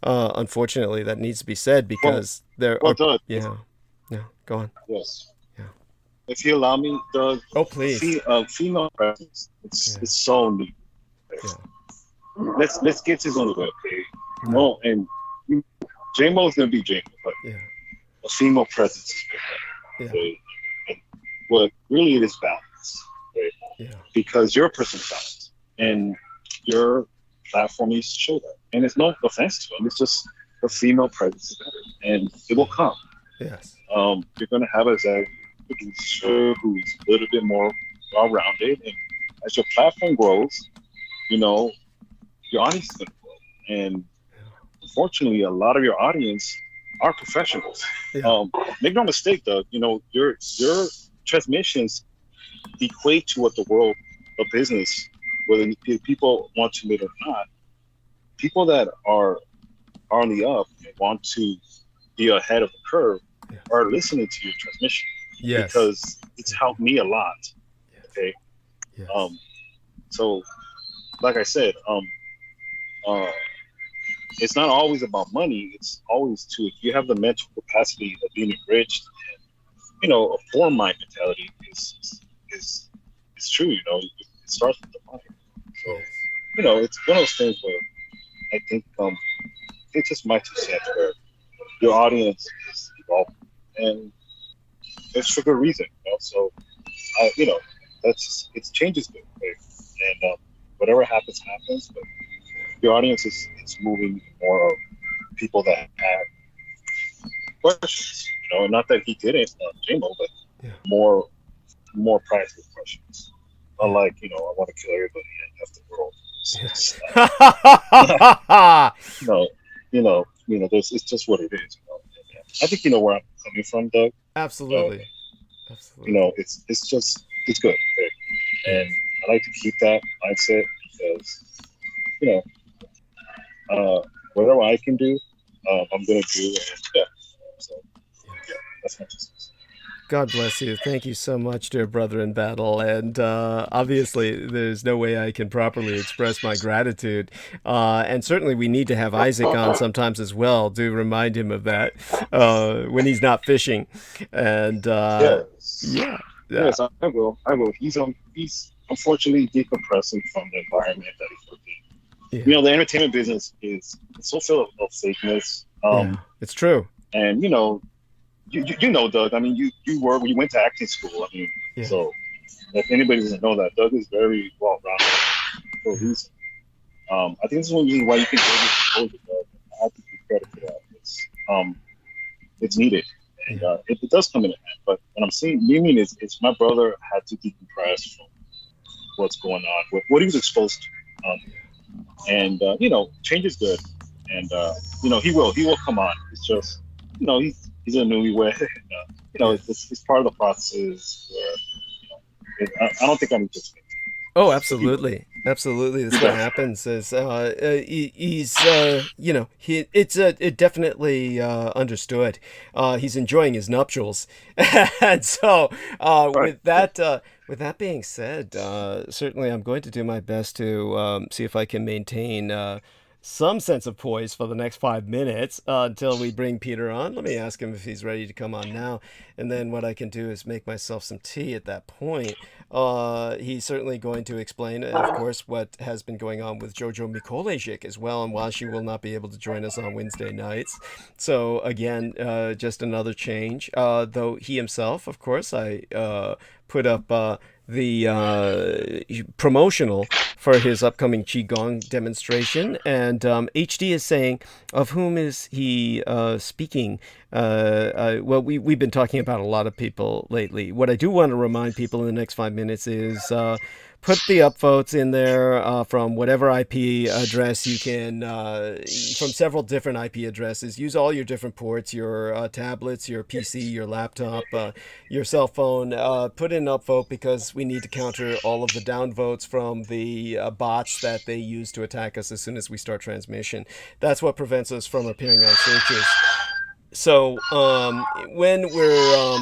Unfortunately, that needs to be said, because Doug, yeah, go on. Yes. Yeah. If you allow me, Doug. Oh, please. Female presence. It's so neat. Yeah. Let's get this on the web page. No, and J-Mo is gonna be J-Mo, but a female presence is good. Yeah. Right? And what really it is balance, right? Yeah. Because you're a person of balance, and your platform needs to show that. And it's no offense to them. It's just a female presence is better, and it will come. Yes. You're gonna have a producer who's a little bit more well-rounded, and as your platform grows, your audience is gonna grow. And unfortunately, a lot of your audience are professionals. Yeah. Make no mistake, Doug. Your transmissions equate to what the world of business, whether people want to admit or not, people that are on the up and want to be ahead of the curve are listening to your transmission. Yes. Because it's helped me a lot. Yes. Okay. Yes. So, like I said, it's not always about money. It's always if you have the mental capacity of being enriched, and a form mind mentality is true. It starts with the mind. So, it's one of those things where I think it's just my 2 cents, where your audience is evolving, and it's for good reason. So, it changes good, right? And whatever happens, but your audience is moving more of people that have questions. Not that he didn't, J-Mo, but more practical questions. Unlike, I want to kill everybody and have the world. Yes. It's just what it is. I think you know where I'm coming from, Doug. Absolutely. Absolutely. It's good, right? And I like to keep that mindset, because whatever I can do, I'm gonna do, and so that's my 2 cents. God bless you. Thank you so much, dear brother in battle. And obviously, there's no way I can properly express my gratitude. And certainly, we need to have Isaac on sometimes as well. Do remind him of that when he's not fishing. And yes, I will. He's unfortunately decompressing from the environment that he's working. Yeah. The entertainment business is so full of fakeness. It's true. And Doug. I mean, you went to acting school. I mean, so if anybody doesn't know that, Doug is very well rounded for a reason. I think this is one reason why you can build this exposure, Doug. I have to give credit for that. It's needed, and it does come in a hand. But what I'm saying, meaning is my brother had to decompress from what's going on with what he was exposed to. And change is good, and he will come on. It's just he's a newlywed. It's part of the process. Where I don't think I need to explain. Oh, absolutely. Absolutely, that's what happens. Is he's it definitely understood. He's enjoying his nuptials, and so Right. with that being said, certainly I'm going to do my best to see if I can maintain some sense of poise for the next 5 minutes until we bring Peter on. Let me ask him if he's ready to come on now, and then what I can do is make myself some tea at that point. He's certainly going to explain, of course, what has been going on with Jojo Mikołajczyk as well, and why she will not be able to join us on Wednesday nights. So again, just another change. Though he himself, of course, I put up the promotional for his upcoming qigong demonstration, and HD is saying, of whom is he speaking? Well, we've been talking about a lot of people lately. What I do want to remind people in the next 5 minutes is put the upvotes in there from whatever IP address you can, from several different IP addresses. Use all your different ports, your tablets, your PC, your laptop, your cell phone. Put in an upvote because we need to counter all of the downvotes from the bots that they use to attack us as soon as we start transmission. That's what prevents us from appearing on searches. So when we're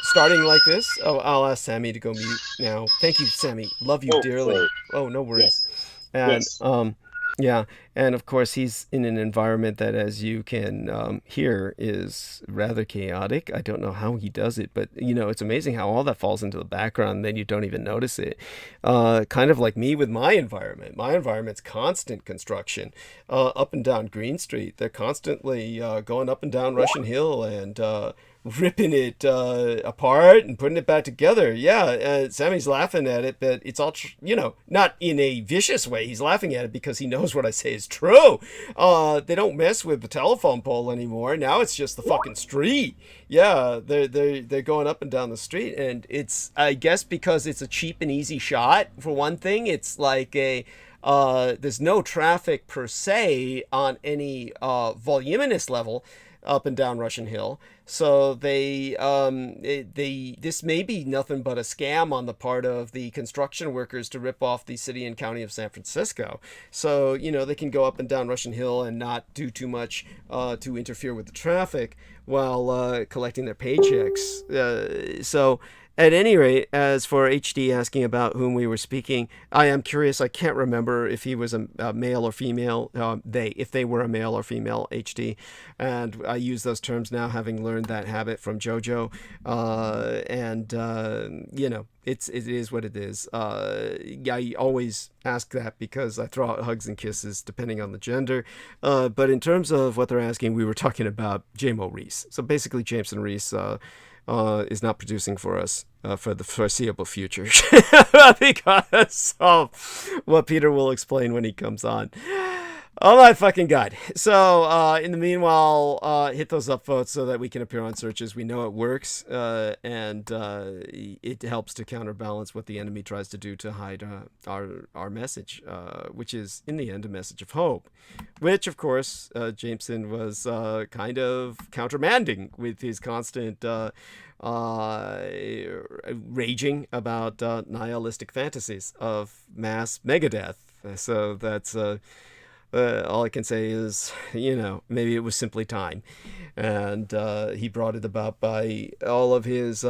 starting like this, I'll ask Sammy to go mute now. Thank you, Sammy. Love you Oh, dearly. sorry. Oh, no worries. Yes. And Yes. yeah, and of course he's in an environment that, as you can hear, is rather chaotic. I don't know how he does it, but it's amazing how all that falls into the background, and then you don't even notice it. Kind of like me with my environment. My environment's constant construction, up and down Green Street. They're constantly going up and down Russian Hill and ripping it apart and putting it back together. Yeah, Sammy's laughing at it, but it's all, not in a vicious way. He's laughing at it because he knows what I say is true. They don't mess with the telephone pole anymore. Now it's just the fucking street. Yeah, they're going up and down the street, and it's, I guess, because it's a cheap and easy shot. For one thing, it's like there's no traffic per se on any voluminous level up and down Russian Hill. So this may be nothing but a scam on the part of the construction workers to rip off the city and county of San Francisco. So, they can go up and down Russian Hill and not do too much to interfere with the traffic while collecting their paychecks. So at any rate, as for HD asking about whom we were speaking, I am curious. I can't remember if he was a male or female. If they were a male or female, HD, and I use those terms now, having learned that habit from JoJo. It is what it is. I always ask that because I throw out hugs and kisses depending on the gender. But in terms of what they're asking, we were talking about JMO Reese. So basically, Jameson Reese is not producing for us for the foreseeable future because of what Peter will explain when he comes on. Oh my fucking god. So in the meanwhile, hit those upvotes so that we can appear on searches. We know it works, and it helps to counterbalance what the enemy tries to do to hide our message, which is in the end a message of hope, which of course Jameson was kind of countermanding with his constant raging about nihilistic fantasies of mass megadeath. So that's all I can say is, maybe it was simply time. And he brought it about by all of his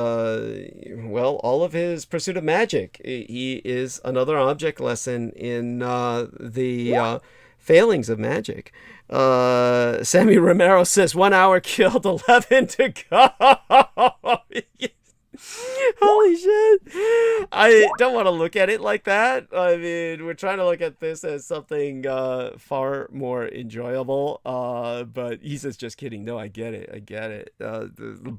pursuit of magic. He is another object lesson in the failings of magic. Sammy Romero says 1 hour killed, 11 to go. Holy shit. I don't want to look at it like that. I mean, we're trying to look at this as something far more enjoyable. But he says, just kidding. No, I get it.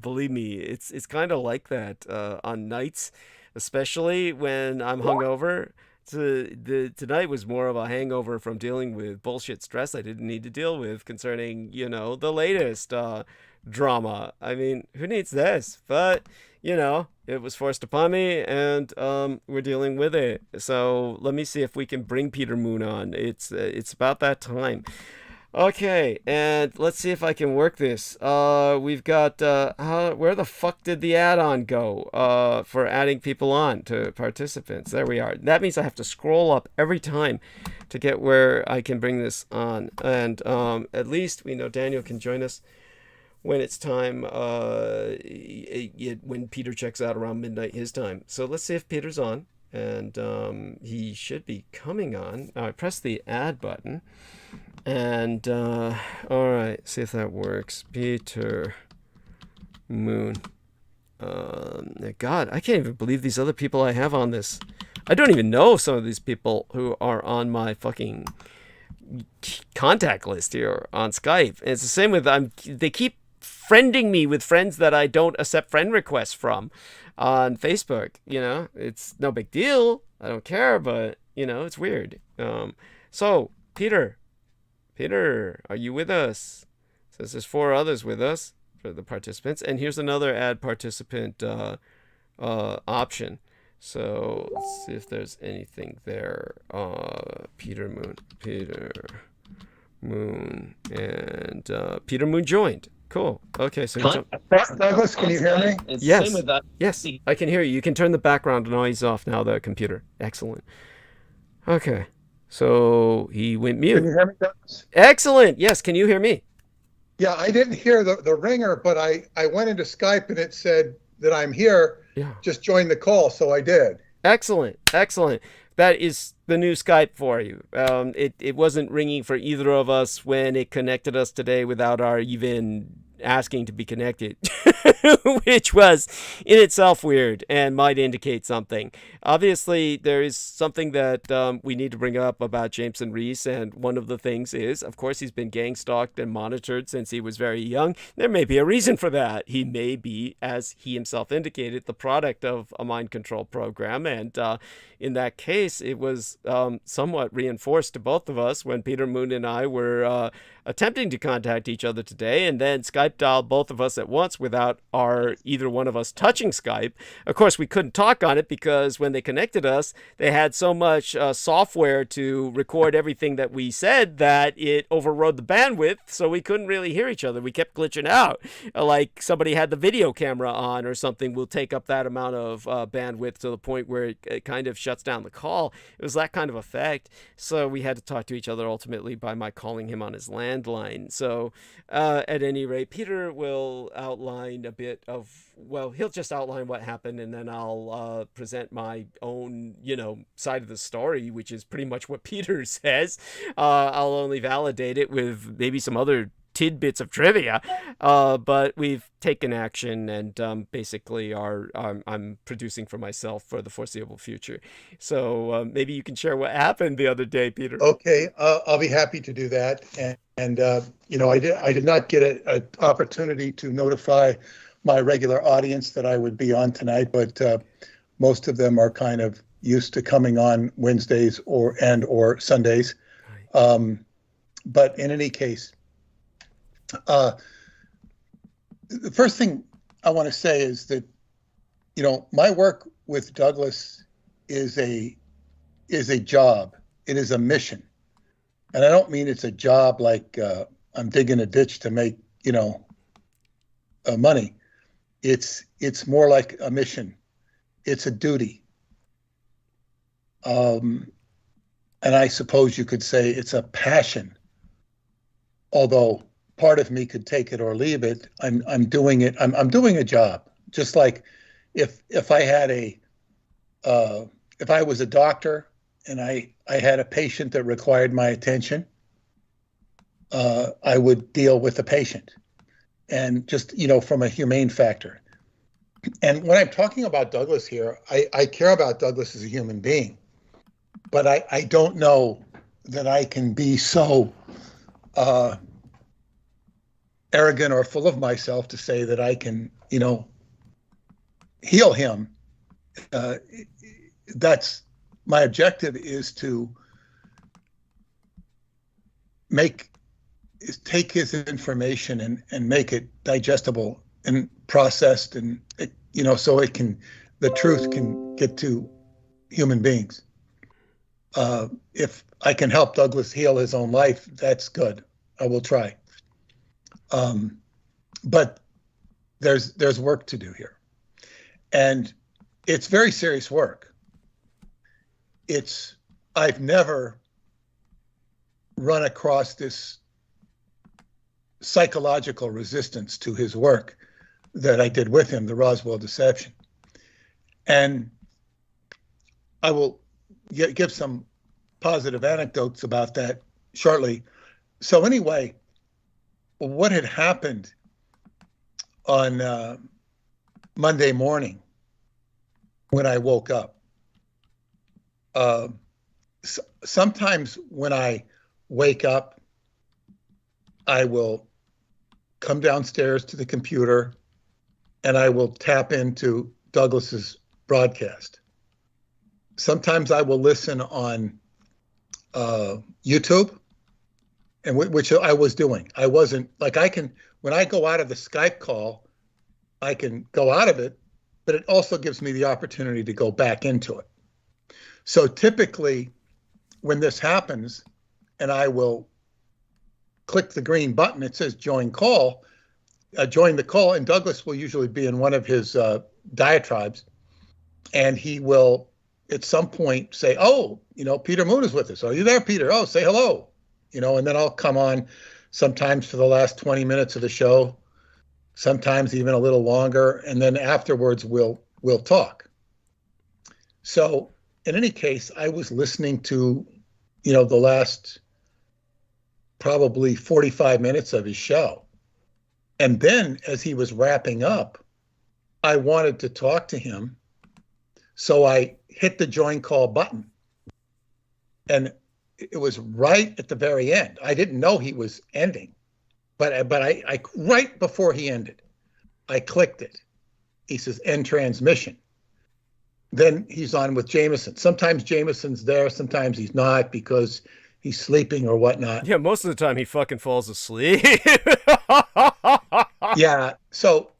Believe me, it's kind of like that on nights, especially when I'm hungover. Tonight was more of a hangover from dealing with bullshit stress I didn't need to deal with concerning, the latest drama. I mean, who needs this? But it was forced upon me, and we're dealing with it. So let me see if we can bring Peter Moon on. It's about that time. Okay, and let's see if I can work this. We've got where the fuck did the add-on go? For adding people on to participants. There we are. That means I have to scroll up every time to get where I can bring this on. And at least we know Daniel can join us when it's time. When Peter checks out around midnight his time. So let's see if Peter's on, and he should be coming on. I press the add button. And all right, see if that works. Peter Moon. God, I can't even believe these other people I have on this. I don't even know some of these people who are on my fucking contact list here on Skype. And it's the same with they keep friending me with friends that I don't accept friend requests from on Facebook. You know, it's no big deal. I don't care, but you know, it's weird. So Peter, are you with us? Says there's 4 others with us for the participants. And here's another add participant option. So let's see if there's anything there. Peter Moon. And Peter Moon joined. Cool. Okay, so Douglas, can you hear me? Yes. Yes, I can hear you. You can turn the background noise off now, the computer. Excellent. Okay. So he went mute. Can you hear me, Douglas? Excellent. Yes. Can you hear me? Yeah, I didn't hear the ringer, but I went into Skype and it said that I'm here. Yeah. Just join the call, so I did. Excellent. That is the new Skype for you. It wasn't ringing for either of us when it connected us today without our even asking to be connected, which was in itself weird and might indicate something. Obviously, there is something that we need to bring up about Jameson Reese, and one of the things is, of course, he's been gang stalked and monitored since he was very young. There may be a reason for that. He may be, as he himself indicated, the product of a mind control program, and in that case, it was somewhat reinforced to both of us when Peter Moon and I were attempting to contact each other today, and then Skype dialed both of us at once without either one of us touching Skype. Of course, we couldn't talk on it because when they connected us, they had so much software to record everything that we said that it overrode the bandwidth, so we couldn't really hear each other. We kept glitching out, like somebody had the video camera on or something will take up that amount of bandwidth to the point where it kind of shuts down the call. It was that kind of effect, so we had to talk to each other ultimately by my calling him on his landline. So at any rate, Peter will outline a bit of, well, he'll just outline what happened, and then I'll present my own, side of the story, which is pretty much what Peter says. I'll only validate it with maybe some other tidbits of trivia, but we've taken action, and basically I'm producing for myself for the foreseeable future. So maybe you can share what happened the other day, Peter. Okay, I'll be happy to do that. And I did not get an opportunity to notify my regular audience that I would be on tonight, but most of them are kind of used to coming on Wednesdays or Sundays. Right. But in any case, the first thing I want to say is that, my work with Douglas is a job. It is a mission. And I don't mean it's a job like I'm digging a ditch to make, money. It's more like a mission. It's a duty. And I suppose you could say it's a passion. Although part of me could take it or leave it. I'm doing it. I'm doing a job. Just like if I had if I was a doctor and I had a patient that required my attention, I would deal with the patient, and just from a humane factor. And when I'm talking about Douglas here, I care about Douglas as a human being, but I don't know that I can be so arrogant or full of myself to say that I can, heal him. That's my objective, is to take his information and make it digestible and processed, and so the truth can get to human beings. If I can help Douglas heal his own life, that's good. I will try. But there's work to do here. And it's very serious work. I've never run across this psychological resistance to his work that I did with him, the Roswell deception. And I will give some positive anecdotes about that shortly. So anyway, what had happened on Monday morning when I woke up, sometimes when I wake up, I will come downstairs to the computer and I will tap into Douglas's broadcast. Sometimes I will listen on YouTube, and which I was doing. I wasn't like when I go out of the Skype call, I can go out of it, but it also gives me the opportunity to go back into it. So typically when this happens and I will click the green button, it says join call, join the call, and Douglas will usually be in one of his diatribes, and he will at some point say, oh, Peter Moon is with us. Are you there, Peter? Oh, say hello. And then I'll come on sometimes for the last 20 minutes of the show, sometimes even a little longer, and then afterwards we'll talk. So in any case, I was listening to, the last probably 45 minutes of his show. And then as he was wrapping up, I wanted to talk to him. So I hit the join call button. And it was right at the very end. I didn't know he was ending, but I right before he ended, I clicked it. He says end transmission. Then he's on with Jameson. Sometimes Jameson's there, sometimes he's not because he's sleeping or whatnot. Yeah, most of the time he fucking falls asleep. Yeah. So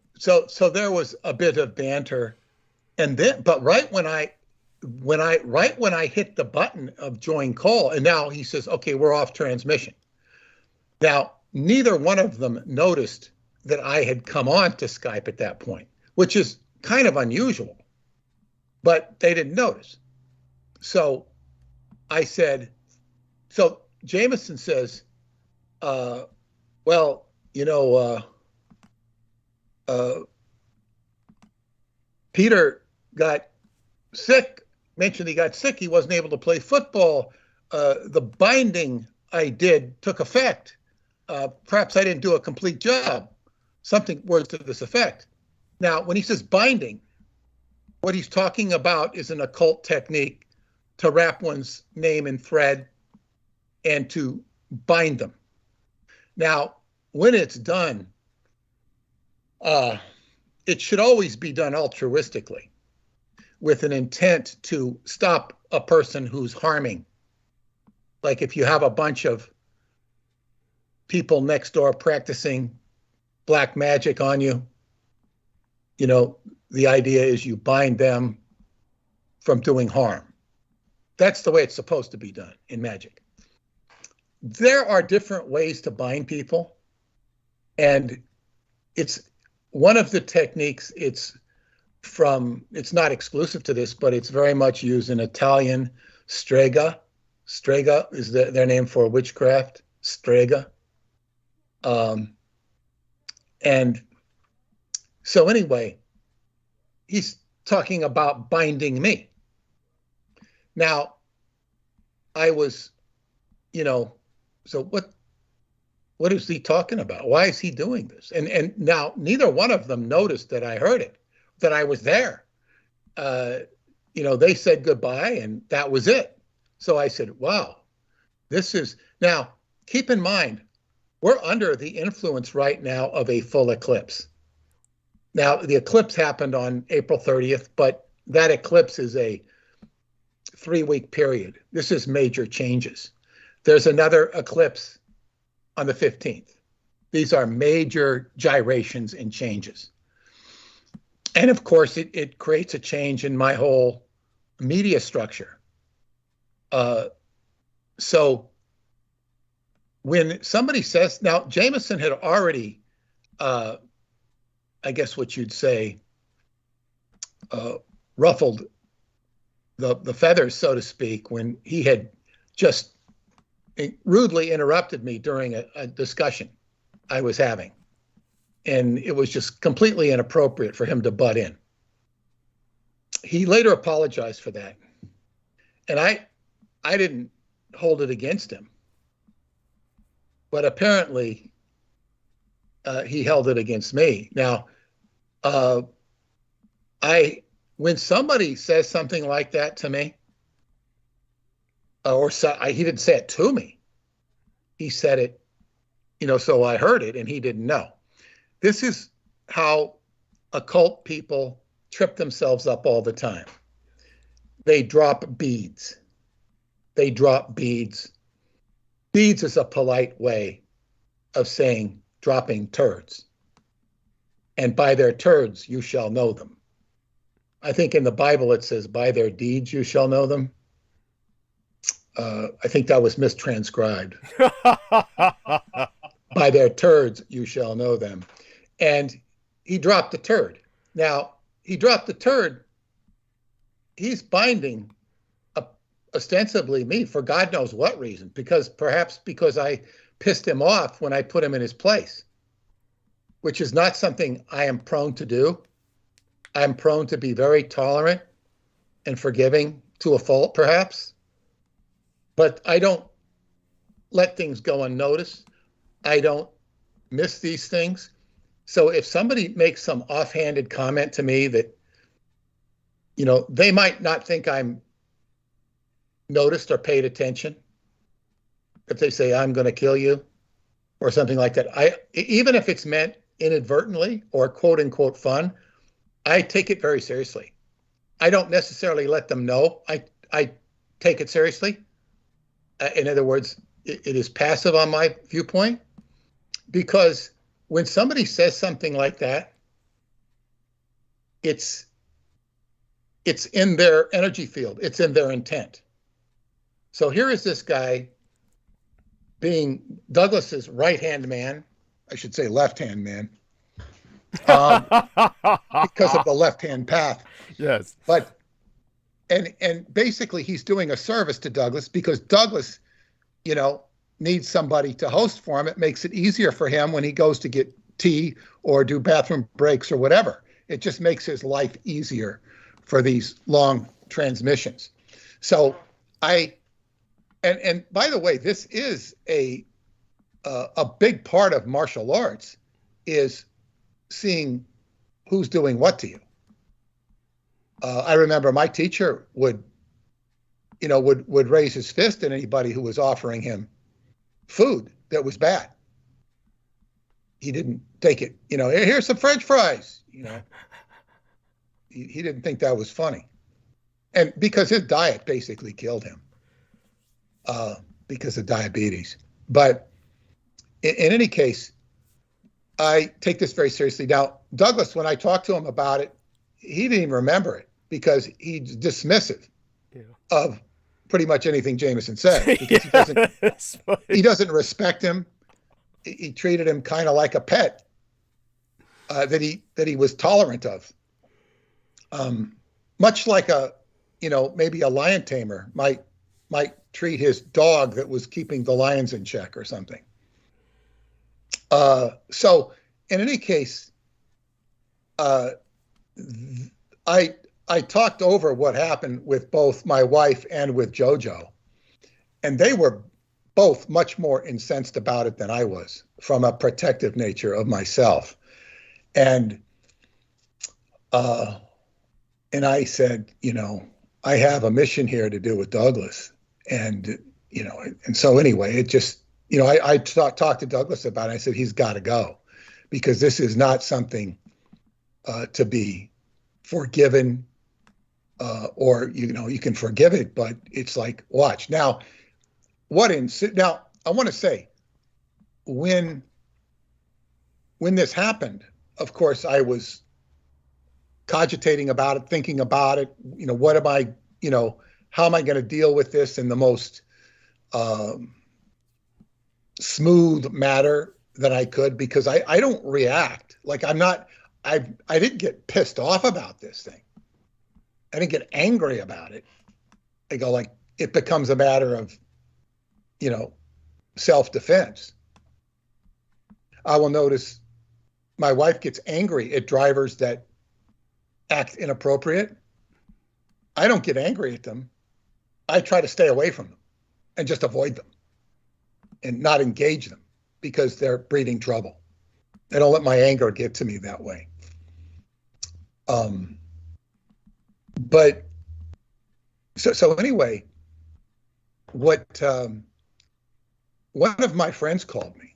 there was a bit of banter, and then, but right when I hit the button of join call, and now he says, okay, we're off transmission. Now, neither one of them noticed that I had come on to Skype at that point, which is kind of unusual, but they didn't notice. So I said, so Jameson says, well, Peter got sick, mentioned he got sick. He wasn't able to play football. The binding I did took effect. Perhaps I didn't do a complete job. Something words to this effect. Now, when he says binding, what he's talking about is an occult technique to wrap one's name in thread and to bind them. Now, when it's done, it should always be done altruistically with an intent to stop a person who's harming. Like if you have a bunch of people next door practicing black magic on you, the idea is you bind them from doing harm. That's the way it's supposed to be done in magic. There are different ways to bind people, and it's one of the techniques. It's not exclusive to this, but it's very much used in Italian. Strega is their name for witchcraft. Strega. And so anyway, he's talking about binding me. Now, I was, so what is he talking about? Why is he doing this? And now neither one of them noticed that I heard it, that I was there. They said goodbye and that was it. So I said, wow, now keep in mind, we're under the influence right now of a full eclipse. Now, the eclipse happened on April 30th, but that eclipse is a 3-week period. This is major changes. There's another eclipse on the 15th. These are major gyrations and changes. And of course, it creates a change in my whole media structure. So when somebody says, now Jameson had already, I guess what you'd say, ruffled the feathers, so to speak, when he had just rudely interrupted me during a discussion I was having. And it was just completely inappropriate for him to butt in. He later apologized for that. And I didn't hold it against him. But apparently, he held it against me. Now, when somebody says something like that to me, he didn't say it to me. He said it, so I heard it and he didn't know. This is how occult people trip themselves up all the time. They drop beads. They drop beads. Beads is a polite way of saying dropping turds. And by their turds you shall know them. I think in the Bible it says, by their deeds you shall know them. I think that was mistranscribed. By their turds you shall know them. And he dropped the turd. Now, he dropped the turd. He's binding ostensibly me for God knows what reason, perhaps because I pissed him off when I put him in his place, which is not something I am prone to do. I'm prone to be very tolerant and forgiving to a fault, perhaps, but I don't let things go unnoticed. I don't miss these things. So if somebody makes some offhanded comment to me that, they might not think I'm noticed or paid attention. If they say, I'm going to kill you or something like that, even if it's meant inadvertently or quote unquote fun, I take it very seriously. I don't necessarily let them know I take it seriously. In other words, it is passive on my viewpoint, because when somebody says something like that, it's in their energy field. It's in their intent. So here is this guy being Douglas's right-hand man, I should say left-hand man, because of the left-hand path. Yes. But and basically he's doing a service to Douglas, because Douglas, needs somebody to host for him. It makes it easier for him when he goes to get tea or do bathroom breaks or whatever. It just makes his life easier for these long transmissions. So and by the way, this is a big part of martial arts, is seeing who's doing what to you. I remember my teacher would raise his fist at anybody who was offering him food that was bad. He didn't take it, here's some French fries, He didn't think that was funny. And because his diet basically killed him, because of diabetes. But in any case, I take this very seriously. Now, Douglas, when I talked to him about it, he didn't even remember it, because he's dismissive of pretty much anything Jameson said, because he doesn't respect him. He treated him kind of like a pet that he was tolerant of. Much like maybe a lion tamer might treat his dog that was keeping the lions in check or something. So in any case, I talked over what happened with both my wife and with JoJo, and they were both much more incensed about it than I was, from a protective nature of myself. And I said, I have a mission here to do with Douglas. And, and so anyway, it just, I talked to Douglas about it. I said, he's got to go, because this is not something to be forgiven, or, you can forgive it, but it's like, watch. Now, now I want to say, when this happened, of course, I was cogitating about it, thinking about it, what am I, how am I going to deal with this in the most smooth matter than I could, because I don't react. Like I didn't get pissed off about this thing. I didn't get angry about it. I go like, it becomes a matter of, self-defense. I will notice my wife gets angry at drivers that act inappropriate. I don't get angry at them. I try to stay away from them and just avoid them and not engage them, because they're breeding trouble. I don't let my anger get to me that way. But so anyway, one of my friends called me,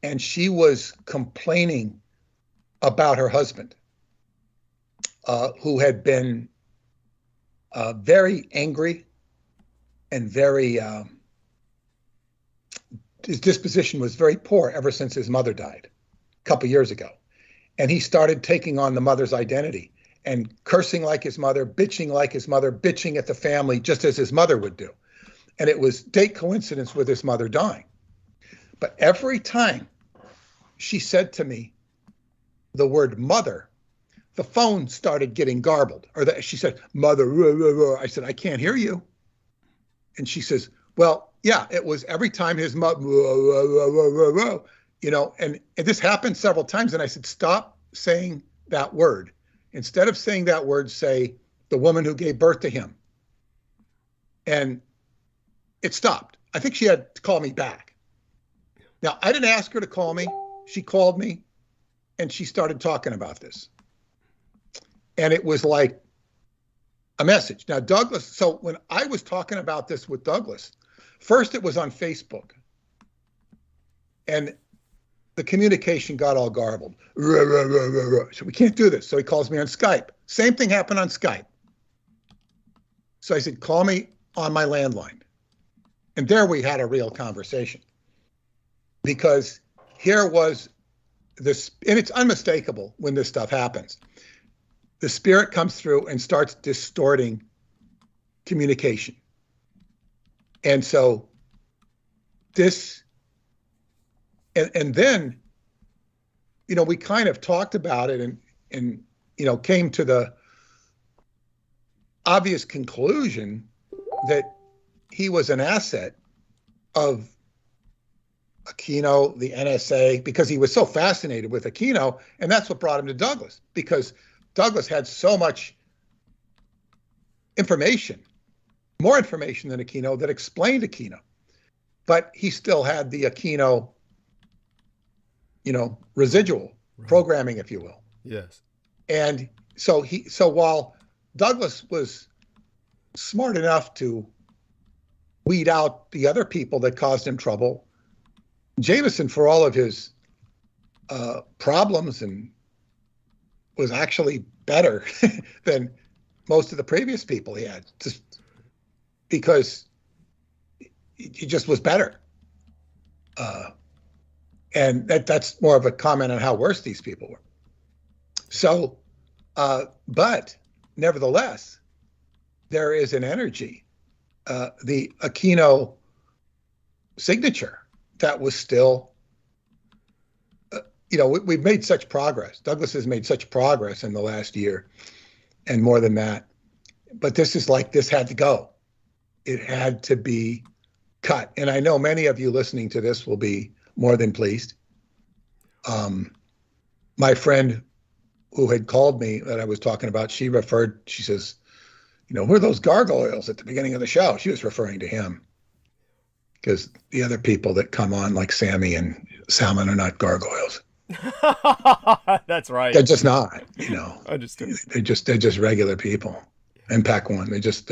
and she was complaining about her husband, who had been very angry and very, his disposition was very poor ever since his mother died a couple years ago. And he started taking on the mother's identity and cursing like his mother, bitching at the family, just as his mother would do. And it was date coincidence with his mother dying. But every time she said to me the word mother, the phone started getting garbled. She said, mother. I said, I can't hear you. And she says, well, yeah, it was every time his mother, and this happened several times. And I said, stop saying that word. Instead of saying that word, say the woman who gave birth to him. And it stopped. I think she had to call me back. Now, I didn't ask her to call me. She called me, and she started talking about this. And it was like a message. Now, Douglas, so when I was talking about this with Douglas, first it was on Facebook. And the communication got all garbled. So we can't do this. So he calls me on Skype. Same thing happened on Skype. So I said, call me on my landline. And there we had a real conversation. Because here was this, and it's unmistakable when this stuff happens. The spirit comes through and starts distorting communication. And so this, and then, we kind of talked about it and came to the obvious conclusion that he was an asset of Aquino, the NSA, because he was so fascinated with Aquino, and that's what brought him to Douglas, because Douglas had so much information, more information than Aquino, that explained Aquino, but he still had the Aquino, residual programming, if you will. Yes. And so while Douglas was smart enough to weed out the other people that caused him trouble, Jameson, for all of his problems, and was actually better than most of the previous people he had, just because he just was better. And that's more of a comment on how worse these people were. So, but nevertheless, there is an energy, the Aquino signature, that was still, we've made such progress. Douglas has made such progress in the last year and more than that. But this is like, this had to go. It had to be cut. And I know many of you listening to this will be more than pleased. My friend who had called me that I was talking about, she says, who are those gargoyles at the beginning of the show? She was referring to him, because the other people that come on, like Sammy and Salmon, are not gargoyles. That's right. They're just not, Understood. They're just regular people. And Pac One, they're just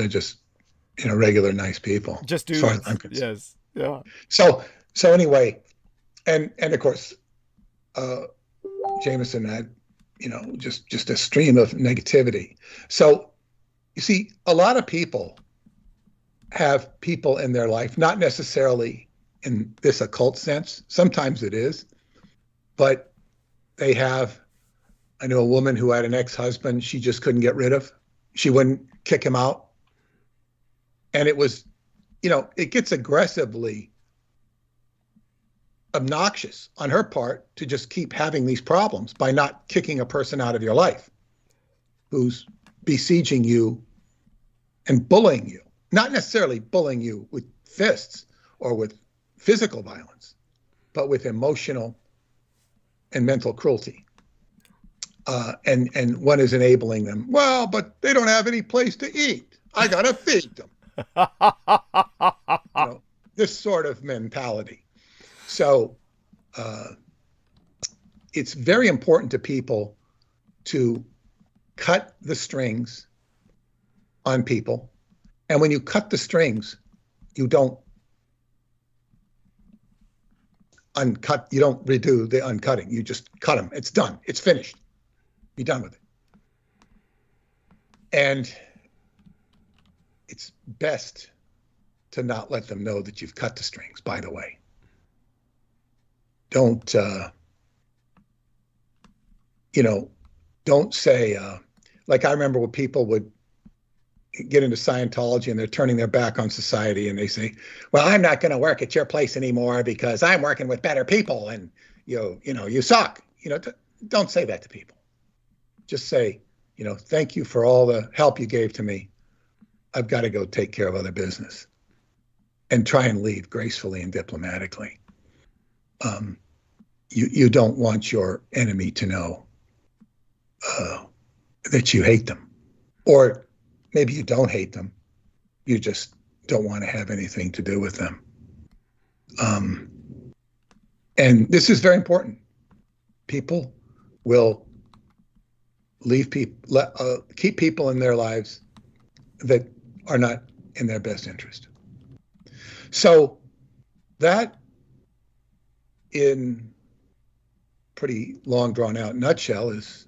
regular nice people. Just as dudes. far as I'm concerned. Yes. Yeah. So anyway, and of course, Jameson had, just a stream of negativity. So you see, a lot of people have people in their life, not necessarily in this occult sense. Sometimes it is, but they have, I know a woman who had an ex-husband she just couldn't get rid of. She wouldn't kick him out. And it was, it gets aggressively obnoxious on her part to just keep having these problems by not kicking a person out of your life who's besieging you and bullying you, not necessarily bullying you with fists or with physical violence, but with emotional and mental cruelty. And one is enabling them. Well, but they don't have any place to eat. I gotta feed them. This sort of mentality. So it's very important to people to cut the strings on people. And when you cut the strings, you don't uncut, you don't redo the uncutting. You just cut them. It's done. It's finished. Be done with it. And it's best to not let them know that you've cut the strings, by the way. Don't, don't say, like I remember when people would get into Scientology and they're turning their back on society and they say, well, I'm not going to work at your place anymore because I'm working with better people and you suck. Don't say that to people. Just say, thank you for all the help you gave to me. I've got to go take care of other business, and try and leave gracefully and diplomatically. You don't want your enemy to know that you hate them, or maybe you don't hate them. You just don't want to have anything to do with them. And this is very important. People will keep people in their lives that are not in their best interest. So that, in pretty long drawn out nutshell, is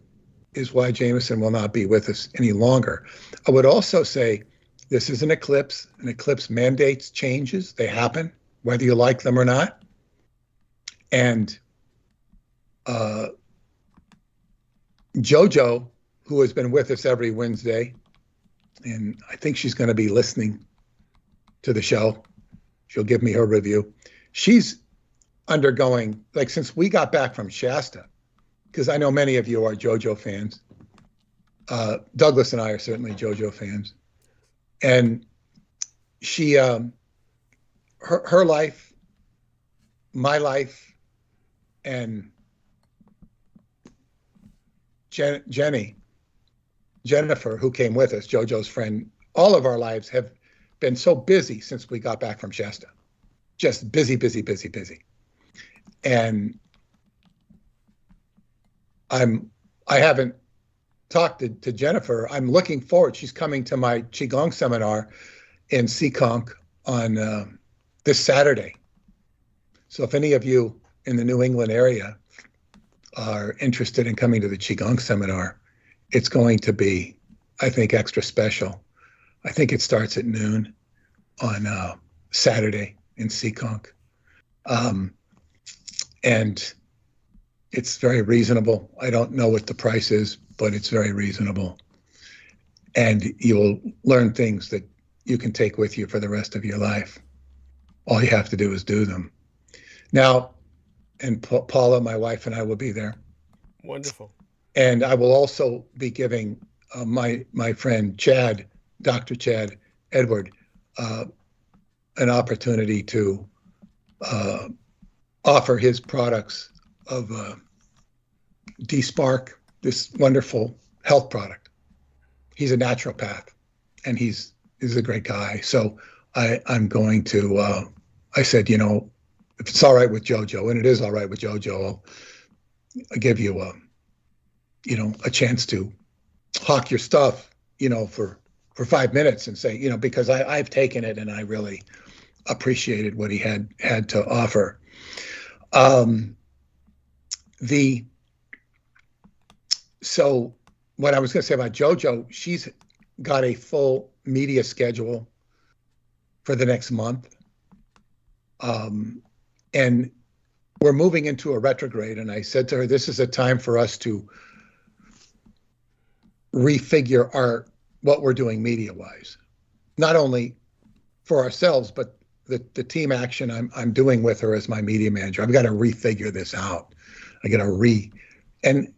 why Jameson will not be with us any longer. I would also say this is an eclipse. An eclipse mandates changes. They happen, whether you like them or not. And JoJo, who has been with us every Wednesday, and I think she's going to be listening to the show. She'll give me her review. She's undergoing, like, since we got back from Shasta, because I know many of you are JoJo fans. Douglas and I are certainly JoJo fans. And she, her life, my life, and Jennifer, who came with us, JoJo's friend, all of our lives have been so busy since we got back from Shasta. Just busy, busy, busy, busy. And I haven't talked to Jennifer. I'm looking forward. She's coming to my Qigong seminar in CINCO on this Saturday. So if any of you in the New England area are interested in coming to the Qigong seminar, it's going to be, I think, extra special. I think it starts at noon on Saturday in CINCO. And it's very reasonable. I don't know what the price is, but it's very reasonable. And you will learn things that you can take with you for the rest of your life. All you have to do is do them. Now, and Paula, my wife, and I will be there. Wonderful. And I will also be giving my friend Chad, Dr. Chad Edward, an opportunity to offer his products of D-Spark, this wonderful health product. He's a naturopath, and he's a great guy. So I'm going to, I said, if it's all right with JoJo, and it is all right with JoJo, I'll give you a chance to hawk your stuff, for 5 minutes and say, because I've taken it and I really appreciated what he had to offer. So what I was going to say about JoJo, she's got a full media schedule for the next month. And we're moving into a retrograde. And I said to her, this is a time for us to refigure what we're doing media-wise, not only for ourselves, but the team action I'm doing with her as my media manager. I've got to refigure this out. I got to and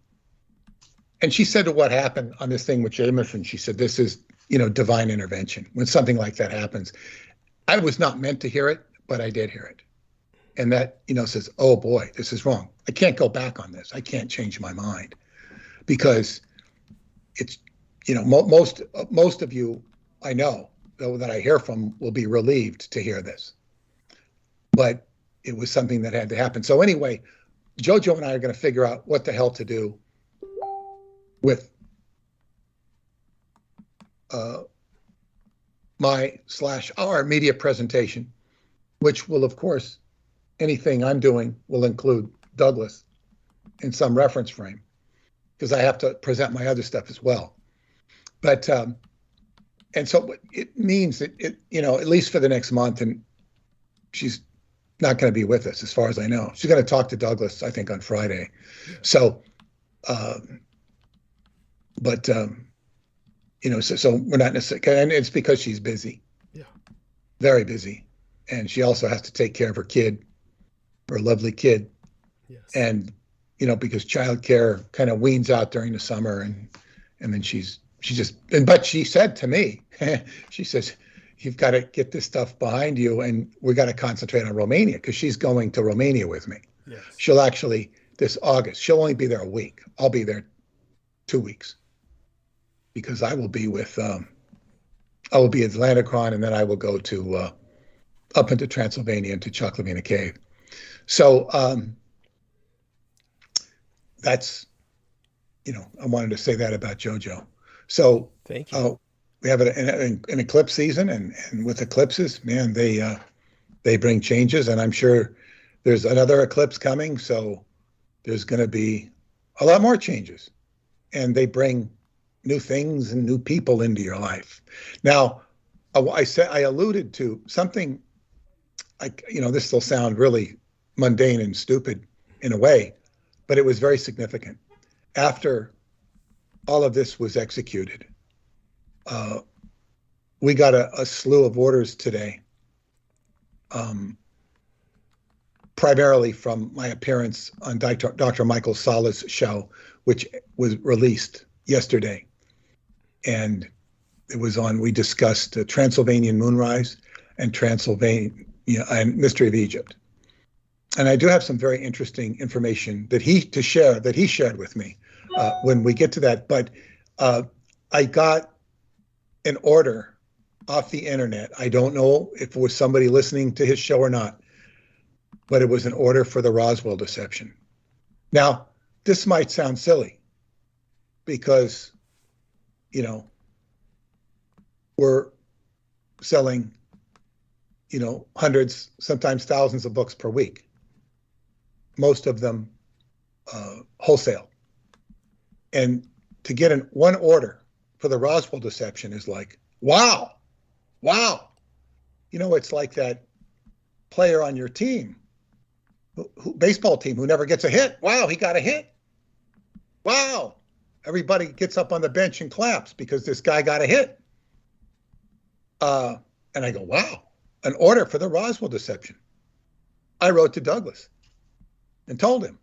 she said to what happened on this thing with Jameson, she said, this is, divine intervention. When something like that happens, I was not meant to hear it, but I did hear it. And that, says, oh boy, this is wrong. I can't go back on this. I can't change my mind because it's, most of you I know that I hear from will be relieved to hear this, but it was something that had to happen. So anyway, JoJo and I are going to figure out what the hell to do with our media presentation, which will, of course, anything I'm doing will include Douglas in some reference frame because I have to present my other stuff as well. But and so it means that at least for the next month, and she's not going to be with us as far as I know. She's going to talk to Douglas, I think, on Friday. Yeah. So, so we're not necessarily, and it's because she's busy. Yeah. Very busy. And she also has to take care of her kid, her lovely kid. Yes. And, because childcare kind of weans out during the summer and then but she said to me, she says, you've got to get this stuff behind you and we got to concentrate on Romania because she's going to Romania with me. Yes. She'll actually, this August, she'll only be there a week. I'll be there 2 weeks because I will be with, I will be at Atlanticron and then I will go to, up into Transylvania into Choclavina Cave. So that's, I wanted to say that about JoJo. So thank you. We have an eclipse season, and with eclipses, man, they bring changes, and I'm sure there's another eclipse coming, so there's going to be a lot more changes, and they bring new things and new people into your life. Now, I alluded to something. This will sound really mundane and stupid in a way, but it was very significant. After all of this was executed, we got a slew of orders today, primarily from my appearance on Dr. Michael Sala's show, which was released yesterday. And it was we discussed Transylvanian Moonrise and Transylvania and Mystery of Egypt. And I do have some very interesting information that he shared with me when we get to that. But I got an order off the internet. I don't know if it was somebody listening to his show or not, but it was an order for the Roswell deception. Now, this might sound silly because, we're selling, hundreds, sometimes thousands of books per week, most of them wholesale. And to get one order for the Roswell deception is like, wow. It's like that player on your team, baseball team, who never gets a hit. Wow, he got a hit. Wow. Everybody gets up on the bench and claps because this guy got a hit. And I go, wow, an order for the Roswell deception. I wrote to Douglas and told him,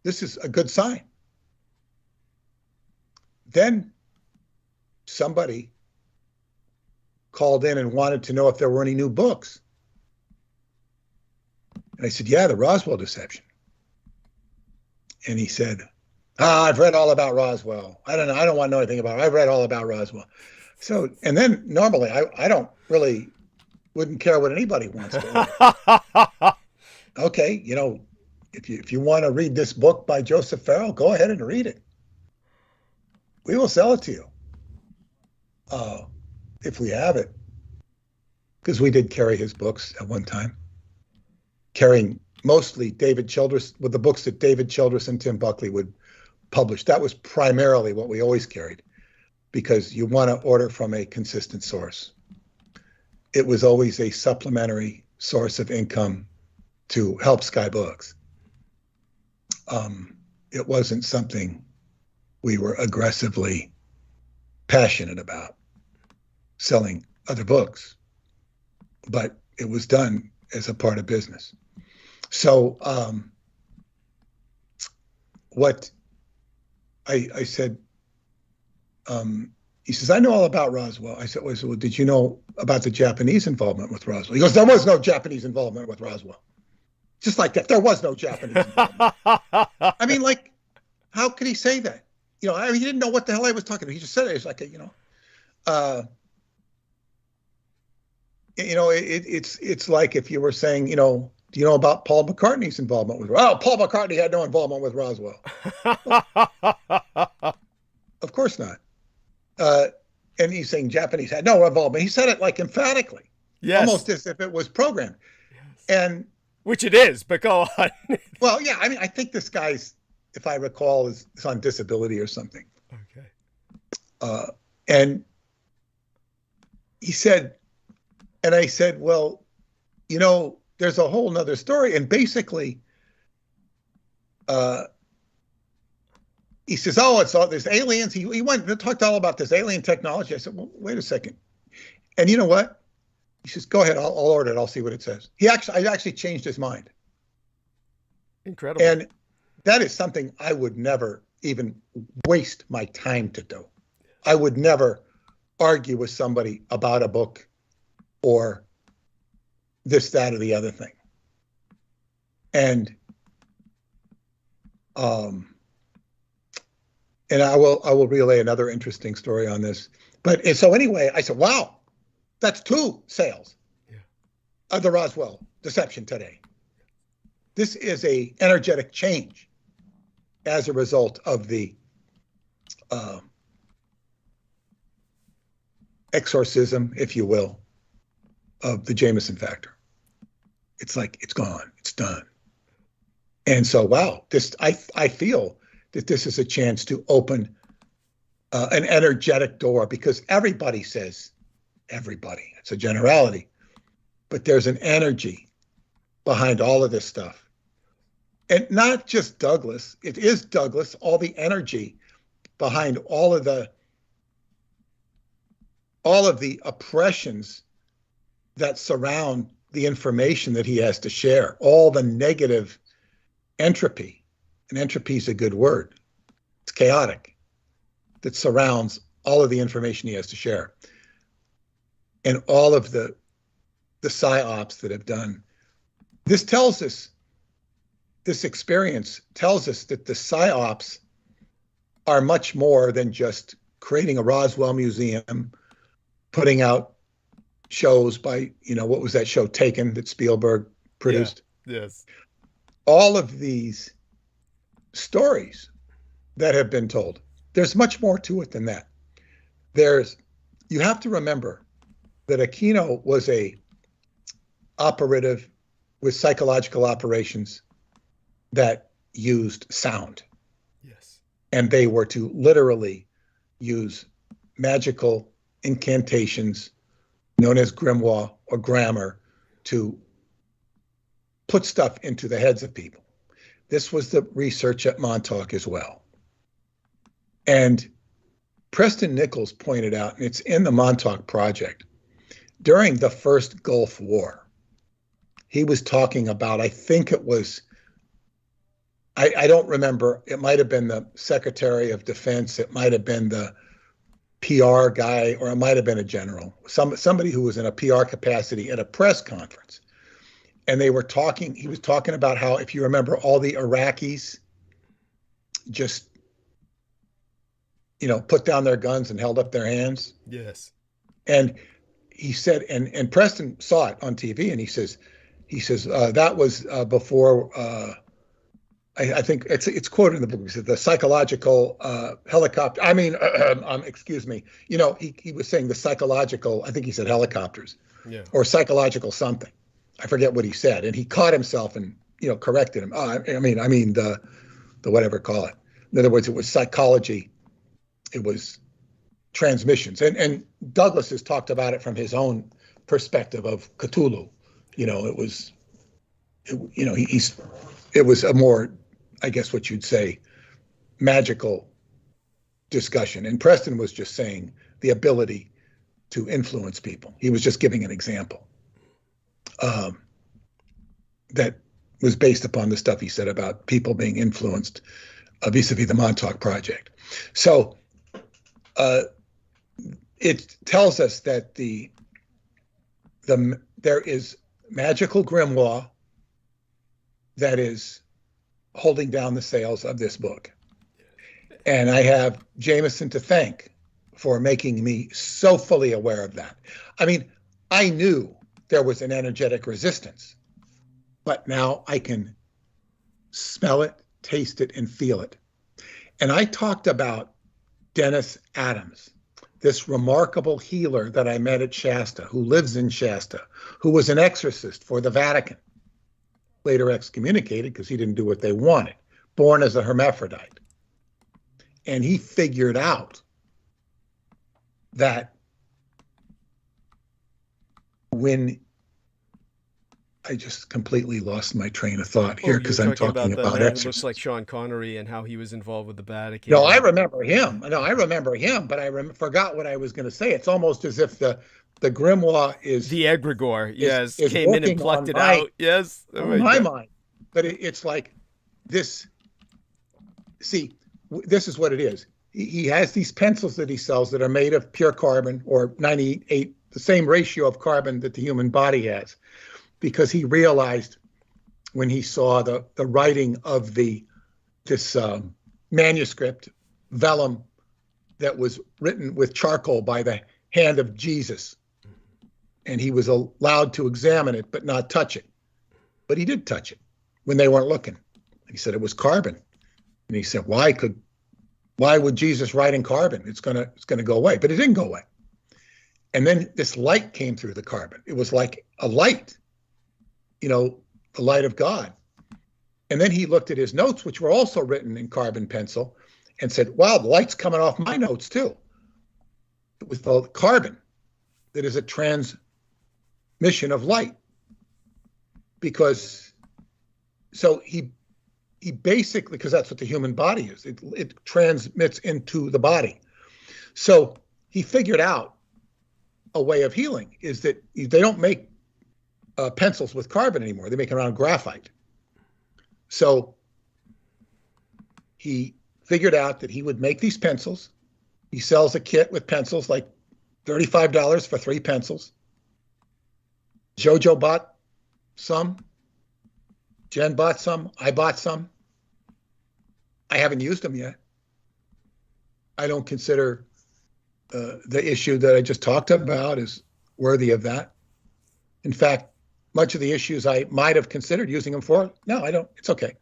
this is a good sign. Then somebody called in and wanted to know if there were any new books. And I said, yeah, the Roswell deception. And he said, I've read all about Roswell. I don't know. I don't want to know anything about it. I've read all about Roswell. So, and then normally I don't really, wouldn't care what anybody wants to. Okay, if you want to read this book by Joseph Farrell, go ahead and read it. We will sell it to you. If we have it. Because we did carry his books at one time. Carrying mostly David Childress, with the books that David Childress and Tim Buckley would publish. That was primarily what we always carried, because you want to order from a consistent source. It was always a supplementary source of income to help Sky Books. It wasn't something we were aggressively passionate about, selling other books, but it was done as a part of business. So what I said, he says, I know all about Roswell. I said, well, did you know about the Japanese involvement with Roswell? He goes, there was no Japanese involvement with Roswell. Just like that, there was no Japanese involvement. I mean, like, how could he say that? You know, I mean, he didn't know what the hell I was talking about. He just said it. It's like, it's like if you were saying, do you know about Paul McCartney's involvement with? Oh, Paul McCartney had no involvement with Roswell. Of course not. And he's saying Japanese had no involvement. He said it like emphatically, almost as if it was programmed. Yes. And which it is, but go on. Well, yeah, I mean, I think this guy's, if I recall, is on disability or something. Okay. And he said, and I said, well, there's a whole nother story. And basically, he says, oh, it's all there's aliens. He went and talked all about this alien technology. I said, well, wait a second. And you know what? He says, go ahead, I'll order it. I'll see what it says. I actually changed his mind. Incredible. And that is something I would never even waste my time to do. I would never argue with somebody about a book or this, that, or the other thing. And I will relay another interesting story on this. But so anyway, I said, wow, that's 2 sales of the Roswell deception today. This is a energetic change as a result of the exorcism, if you will, of the Jameson factor. It's like, it's gone, it's done. And so, wow, I feel that this is a chance to open an energetic door, because everybody says, everybody, it's a generality, but there's an energy behind all of this stuff. And not just Douglas, it is Douglas, all the energy behind all of the oppressions that surround the information that he has to share, all the negative entropy, and entropy is a good word, it's chaotic, that surrounds all of the information he has to share. And all of the psyops that have done. This tells us, this experience tells us that the psyops are much more than just creating a Roswell museum, putting out shows by, what was that show, Taken, that Spielberg produced? Yeah. Yes. All of these stories that have been told, there's much more to it than that. You have to remember that Aquino was a operative with psychological operations that used sound. Yes. And they were to literally use magical incantations known as grimoire or grammar to put stuff into the heads of people. This was the research at Montauk as well. And Preston Nichols pointed out, and it's in the Montauk Project, during the first Gulf War, he was talking about, I think it was, I don't remember, it might have been the Secretary of Defense, it might have been the PR guy, or it might have been a general, somebody who was in a PR capacity at a press conference. And he was talking about how, if you remember, all the Iraqis just, put down their guns and held up their hands. Yes. And he said, and Preston saw it on TV, and he says that was before, I think it's quoted in the book. He said the psychological helicopter. I mean, excuse me. He was saying the psychological. I think he said helicopters, or psychological something. I forget what he said, and he caught himself and corrected him. I mean the whatever call it. In other words, it was psychology. It was transmissions, and Douglas has talked about it from his own perspective of Cthulhu. It was a more, I guess what you'd say, magical discussion. And Preston was just saying the ability to influence people. He was just giving an example. that was based upon the stuff he said about people being influenced vis-a-vis the Montauk Project. So it tells us that there is magical grimoire that is holding down the sales of this book. And I have Jameson to thank for making me so fully aware of that. I mean, I knew there was an energetic resistance, but now I can smell it, taste it, and feel it. And I talked about Dennis Adams, this remarkable healer that I met at Shasta, who lives in Shasta, who was an exorcist for the Vatican, later excommunicated because he didn't do what they wanted, born as a hermaphrodite. And he figured out that when I just completely lost my train of thought here because I'm talking about exorcism. Looks like Sean Connery and how he was involved with the Vatican. No, I remember him. No, I remember him, but I forgot what I was going to say. It's almost as if the grimoire is the egregore. Yes, is came in and plucked it out. Yes, in my mind. But it's like this. See, this is what it is. He has these pencils that he sells that are made of pure carbon, or 98, the same ratio of carbon that the human body has, because he realized when he saw the writing of this manuscript, vellum, that was written with charcoal by the hand of Jesus, and he was allowed to examine it but not touch it. But he did touch it when they weren't looking. He said it was carbon, and he said, why would Jesus write in carbon? It's gonna go away. But it didn't go away. And then this light came through the carbon. It was like a light, the light of God. And then he looked at his notes, which were also written in carbon pencil, and said, wow, the light's coming off my notes too. It was the carbon that is a transmission of light. So he basically, because that's what the human body is, it transmits into the body. So he figured out a way of healing, is that they don't make pencils with carbon anymore. They make it around graphite. So he figured out that he would make these pencils. He sells a kit with pencils, like $35 for 3 pencils. Jojo bought some. Jen bought some. I bought some. I haven't used them yet. I don't consider the issue that I just talked about is worthy of that. In fact, much of the issues I might have considered using them for, no, I don't. It's okay.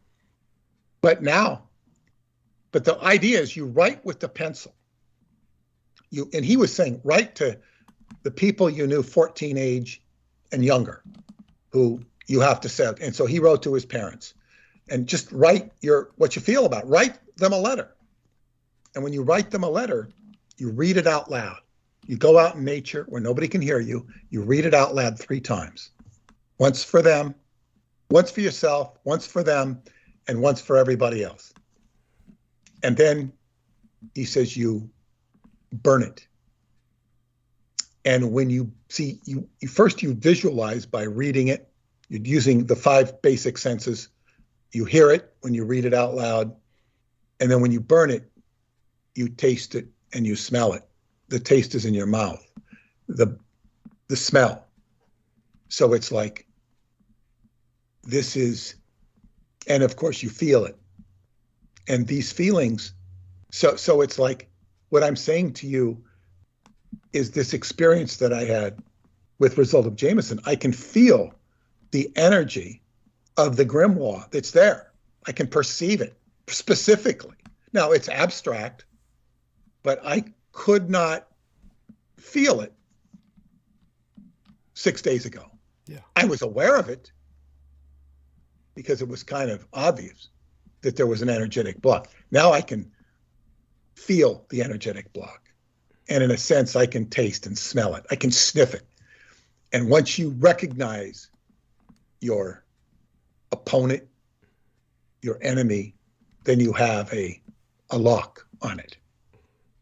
But the idea is you write with the pencil. And he was saying, write to the people you knew 14 age and younger, who you have to say. And so he wrote to his parents, and just write what you feel about. Write them a letter. And when you write them a letter, you read it out loud. You go out in nature where nobody can hear you. You read it out loud 3 times. Once for them, once for yourself, once for them, and once for everybody else. And then he says you burn it. And when you see, you visualize by reading it. You're using the 5 basic senses. You hear it when you read it out loud. And then when you burn it, you taste it and you smell it. The taste is in your mouth, the smell. So it's like, this is, and of course you feel it. And these feelings, so it's like, what I'm saying to you is this experience that I had with Result of Jameson. I can feel the energy of the grimoire that's there. I can perceive it specifically. Now, it's abstract, but I could not feel it 6 days ago. Yeah. I was aware of it because it was kind of obvious that there was an energetic block. Now I can feel the energetic block. And in a sense, I can taste and smell it. I can sniff it. And once you recognize your opponent, your enemy, then you have a lock on it.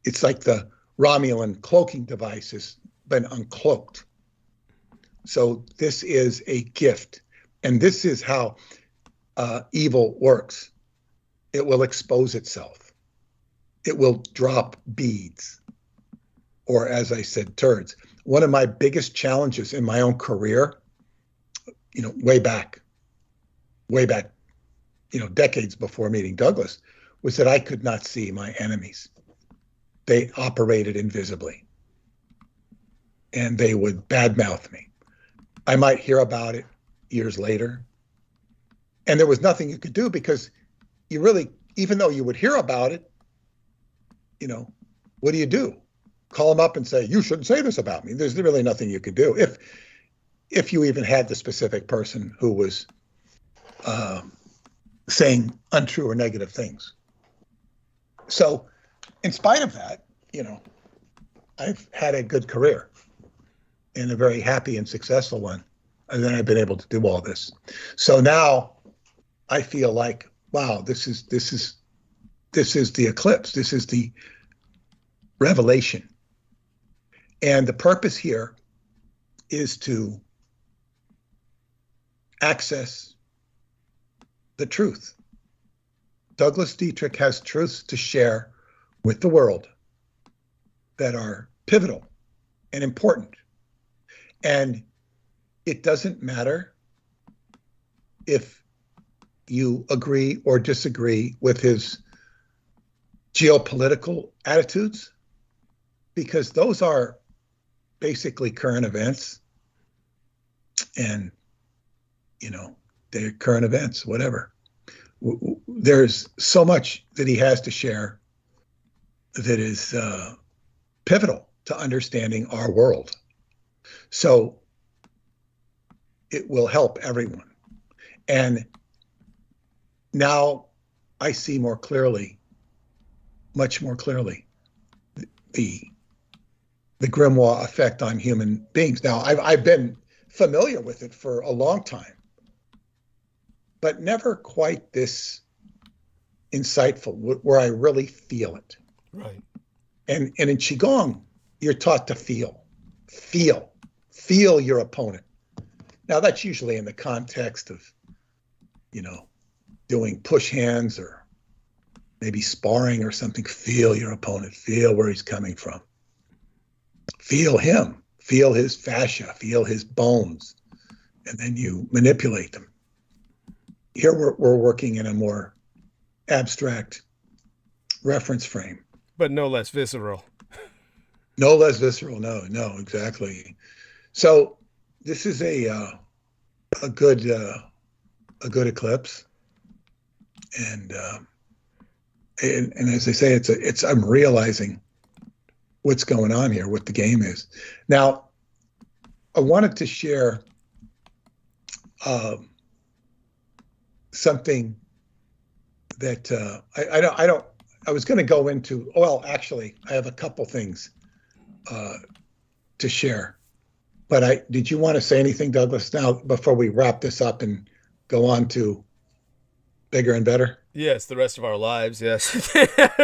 It's like the Romulan cloaking device has been uncloaked. So this is a gift. And this is how evil works. It will expose itself. It will drop beads, or as I said, turds. One of my biggest challenges in my own career, way back, decades before meeting Douglas, was that I could not see my enemies. They operated invisibly, and they would badmouth me. I might hear about it years later, and there was nothing you could do, because you really, even though you would hear about it, what do? Call them up and say, you shouldn't say this about me. There's really nothing you could do if you even had the specific person who was saying untrue or negative things. So in spite of that, I've had a good career and a very happy and successful one. And then I've been able to do all this. So now I feel like, wow, this is the eclipse. This is the revelation. And the purpose here is to access the truth. Douglas Dietrich has truths to share with the world that are pivotal and important. And it doesn't matter if you agree or disagree with his geopolitical attitudes, because those are basically current events. And, they're current events, whatever. There's so much that he has to share that is pivotal to understanding our world. So it will help everyone. And now I see more clearly, much more clearly, the grimoire effect on human beings. Now, I've been familiar with it for a long time, but never quite this insightful, where I really feel it. Right. And in Qigong, you're taught to feel your opponent. Now, that's usually in the context of, doing push hands or maybe sparring or something. Feel your opponent, feel where he's coming from. Feel him, feel his fascia, feel his bones, and then you manipulate them. Here we're working in a more abstract reference frame. But no less visceral. No less visceral, no, exactly. So this is a good eclipse, and as I say, I'm realizing what's going on here, what the game is. Now, I wanted to share something that I was going to go into. Well, actually, I have a couple things to share. But did you want to say anything, Douglas, now before we wrap this up and go on to bigger and better? Yes, the rest of our lives. Yes.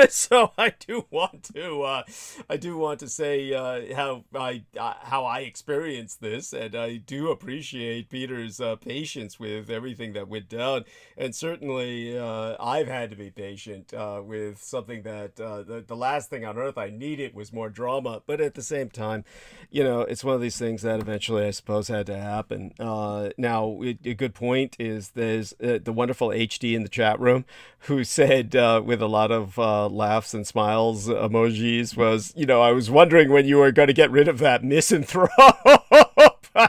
So I do want to say how I experienced this, and I do appreciate Peter's patience with everything that went down, and certainly I've had to be patient with something that the last thing on earth I needed was more drama, but at the same time, it's one of these things that eventually I suppose had to happen. Now, a good point is there's the wonderful HD in the chat room, who said with a lot of laughs and smiles emojis was, I was wondering when you were going to get rid of that misanthrope.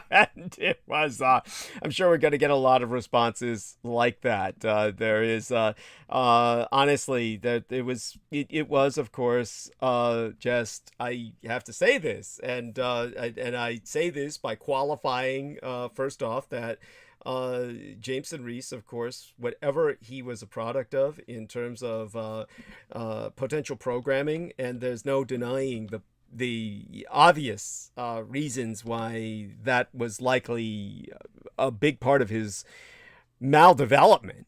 And it was, I'm sure we're going to get a lot of responses like that. There is, honestly, that it was, of course, just, I have to say this, and I say this by qualifying, first off, that Jameson Reese, of course, whatever he was a product of in terms of potential programming, and there's no denying the obvious reasons why that was likely a big part of his maldevelopment.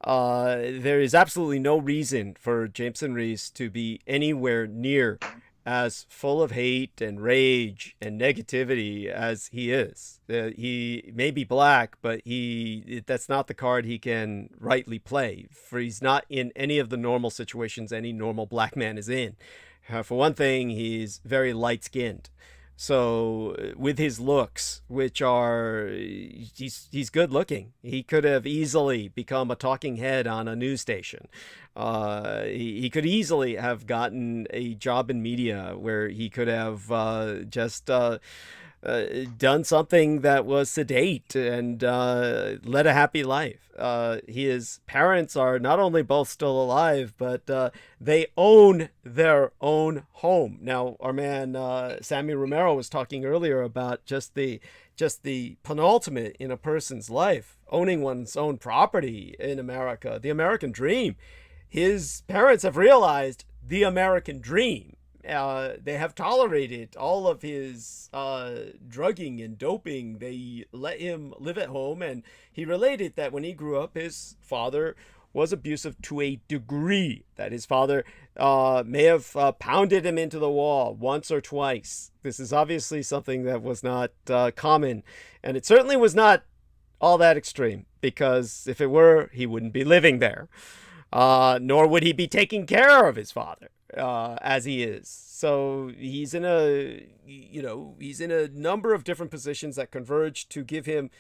There is absolutely no reason for Jameson Reese to be anywhere near as full of hate and rage and negativity as he is. He may be black, but that's not the card he can rightly play, for he's not in any of the normal situations any normal black man is in. For one thing, he's very light-skinned. So with his looks, which are, he's good looking. He could have easily become a talking head on a news station. He could easily have gotten a job in media where he could have just done something that was sedate and led a happy life. His parents are not only both still alive, but they own their own home. Now, our man Sammy Romero was talking earlier about just the penultimate in a person's life, owning one's own property in America, the American dream. His parents have realized the American dream. They have tolerated all of his drugging and doping. They let him live at home, and he related that when he grew up, his father was abusive to a degree, that his father may have pounded him into the wall once or twice. This is obviously something that was not common, and it certainly was not all that extreme, because if it were, he wouldn't be living there, nor would he be taking care of his father as he is. So he's in a number of different positions that converge to give him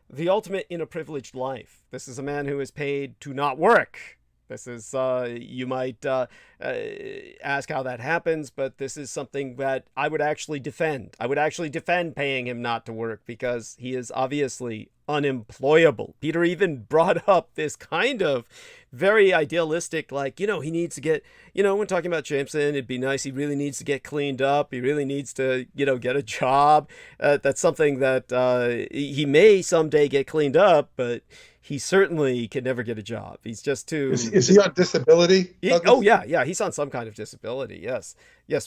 the ultimate in a privileged life. This is a man who is paid to not work. This is, you might ask how that happens, but this is something that I would actually defend. I would actually defend paying him not to work, because he is obviously unemployable. Peter even brought up this kind of very idealistic, like, he needs to get, when talking about Jameson, it'd be nice, he really needs to get cleaned up. He really needs to, get a job. That's something that he may someday get cleaned up, but he certainly can never get a job. He's just too... Is he on disability? Yeah. He's on some kind of disability. Yes,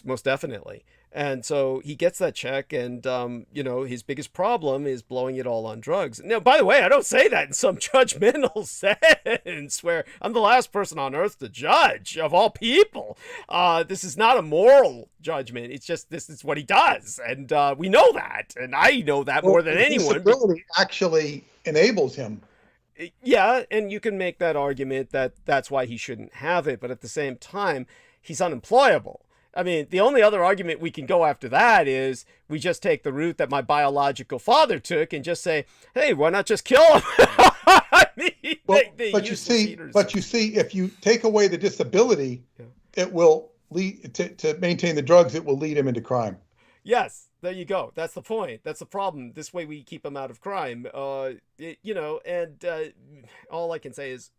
most definitely. And so he gets that check, and, his biggest problem is blowing it all on drugs. Now, by the way, I don't say that in some judgmental sense where I'm the last person on earth to judge, of all people. This is not a moral judgment. It's just, this is what he does. And we know that. And I know that more than anyone. Disability actually enables him. Yeah, and you can make that argument that that's why he shouldn't have it, but at the same time, he's unemployable. I mean, the only other argument we can go after that is we just take the route that my biological father took and just say, hey, why not just kill him? I mean, but you see, if you take away the disability, it will lead to maintain the drugs. It will lead him into crime. Yes, there you go. That's the point. That's the problem. This way we keep him out of crime. All I can say is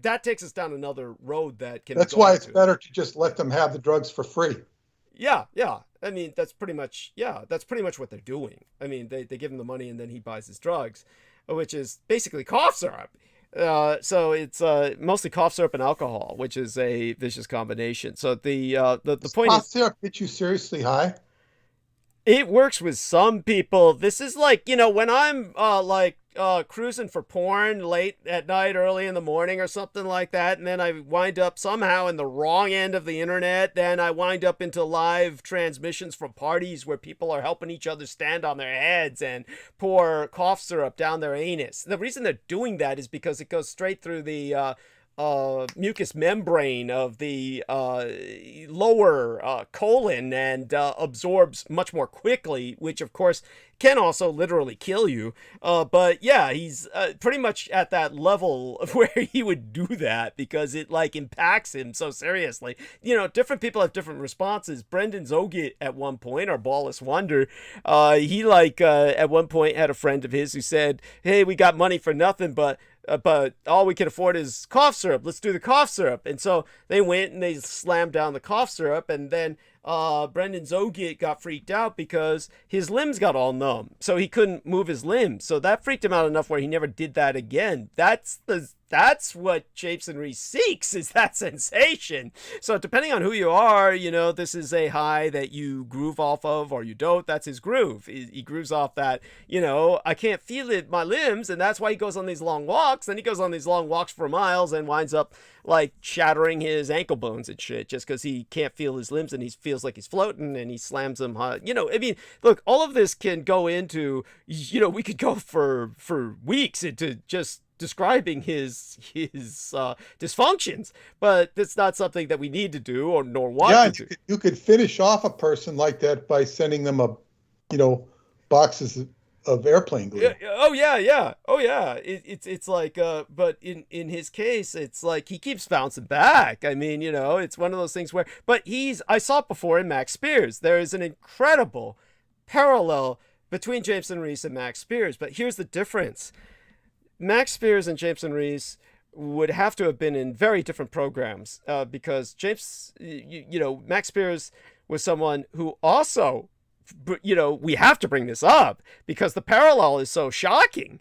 that takes us down another road that can... That's why it's better to just let them have the drugs for free. Yeah. I mean, that's pretty much what they're doing. I mean, they give him the money and then he buys his drugs, which is basically cough syrup. So it's mostly cough syrup and alcohol, which is a vicious combination. So the point is... Cough syrup gets you seriously high? It works with some people. This is like, when I'm cruising for porn late at night, early in the morning or something like that, and then I wind up somehow in the wrong end of the internet, then I wind up into live transmissions from parties where people are helping each other stand on their heads and pour cough syrup down their anus. The reason they're doing that is because it goes straight through the mucous membrane of the lower colon and absorbs much more quickly, which of course can also literally kill you. But yeah, he's pretty much at that level where he would do that because it impacts him so seriously. Different people have different responses. Brendan Zoget at one point, our ballless wonder, he at one point had a friend of his who said, hey, we got money for nothing, but all we can afford is cough syrup. Let's do the cough syrup. And so they went and they slammed down the cough syrup, and then Brendan Zoget got freaked out because his limbs got all numb, so he couldn't move his limbs. So that freaked him out enough where he never did that again. That's that's what Jameson Reese seeks, is that sensation. So depending on who you are, you know, this is a high that you groove off of, or you don't. That's his groove. He grooves off that, you know, I can't feel it, my limbs, and that's why he goes on these long walks. Then he goes on these long walks for miles and winds up like shattering his ankle bones and shit just because he can't feel his limbs and he feels like he's floating and he slams them hard. You know, I mean, look, all of this can go into, you know, we could go for weeks into just describing his dysfunctions, but it's not something that we need to do or nor want to do. You could finish off a person like that by sending them boxes of airplane glue. Oh yeah. It's like, but in his case, it's like he keeps bouncing back. I mean, you know, it's one of those things where, but I saw it before in Max Spears. There is an incredible parallel between Jameson Reese and Max Spears, but here's the difference. Max Spears and Jameson Reese would have to have been in very different programs, because Max Spears was someone who also, you know, we have to bring this up because the parallel is so shocking.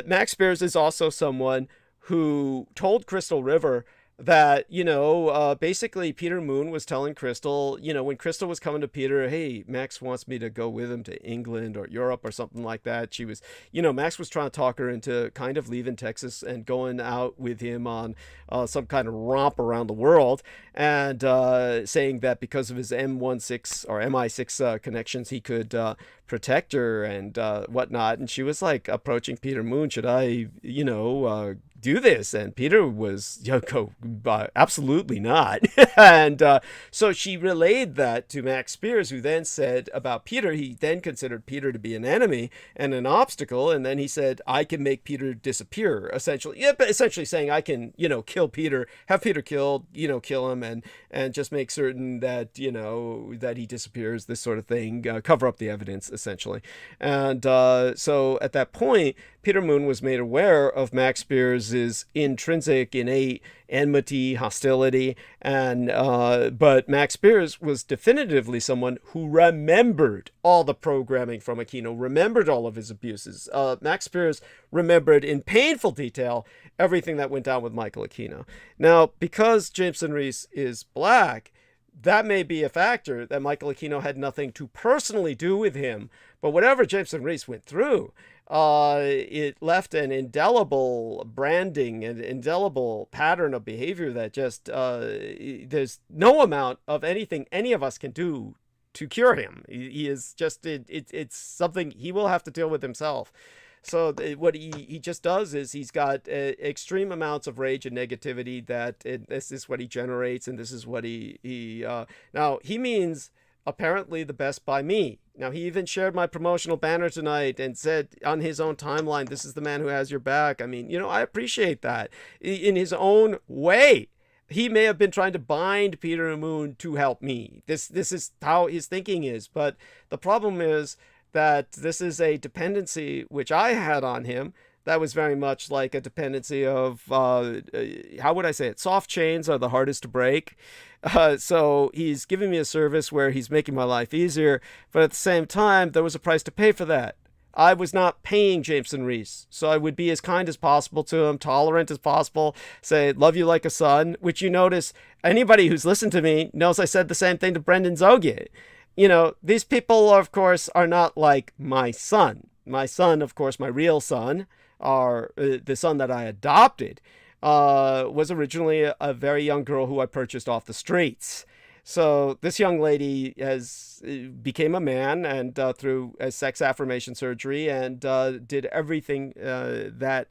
Max Spears is also someone who told Crystal River that, you know, basically Peter Moon was telling Crystal, you know, when Crystal was coming to Peter, hey, Max wants me to go with him to England or Europe or something like that. She was, you know, Max was trying to talk her into kind of leaving Texas and going out with him on some kind of romp around the world, and saying that because of his M16 or MI6 connections, he could protect her and whatnot. And she was like approaching Peter Moon, should I, you know, do this? And Peter was, absolutely not. And so she relayed that to Max Spears, who then said about Peter, he then considered Peter to be an enemy and an obstacle. And then he said, I can make Peter disappear, essentially. Yeah, but essentially saying I can, you know, kill Peter, have Peter killed, you know, kill him and just make certain that, you know, that he disappears, this sort of thing, cover up the evidence, essentially. And so at that point, Peter Moon was made aware of Max Spears' intrinsic, innate enmity, hostility, and but Max Spears was definitively someone who remembered all the programming from Aquino, remembered all of his abuses. Max Spears remembered in painful detail everything that went down with Michael Aquino. Now, because Jameson Reese is black, that may be a factor that Michael Aquino had nothing to personally do with him, but whatever Jameson Reese went through, it left an indelible branding, an indelible pattern of behavior that just, there's no amount of anything any of us can do to cure him. He is just, it's something he will have to deal with himself. So what he just does is he's got extreme amounts of rage and negativity that this is what he generates, and this is what now he means apparently the best by me. Now, he even shared my promotional banner tonight and said on his own timeline, this is the man who has your back. I mean, you know, I appreciate that. In his own way, he may have been trying to bind Peter Moon to help me. This is how his thinking is. But the problem is that this is a dependency which I had on him that was very much like a dependency of, how would I say it? Soft chains are the hardest to break. So he's giving me a service where he's making my life easier, but at the same time, there was a price to pay for that. I was not paying Jameson Reese, so I would be as kind as possible to him, tolerant as possible, say, love you like a son, which you notice, anybody who's listened to me knows I said the same thing to Brendan Zogia. You know, these people, of course, are not like my son. My son, of course, my real son, are the son that I adopted, was originally a very young girl who I purchased off the streets. So this young lady became a man and through a sex affirmation surgery, and did everything that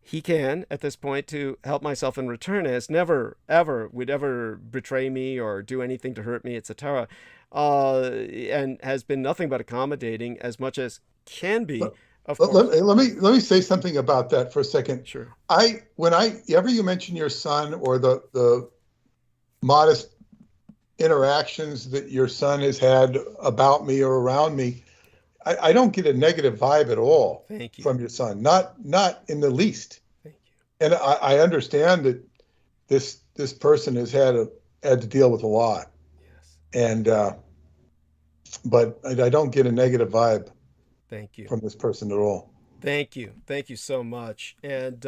he can at this point to help myself in return, as never ever would ever betray me or do anything to hurt me, etc. And has been nothing but accommodating as much as can be. Let me say something about that for a second. Sure. Whenever you mention your son or the modest interactions that your son has had about me or around me, I don't get a negative vibe at all. Thank you. From your son. Not in the least. Thank you. And I understand that this person has had to deal with a lot. Yes. And but I don't get a negative vibe. Thank you. From this person at all. Thank you so much. And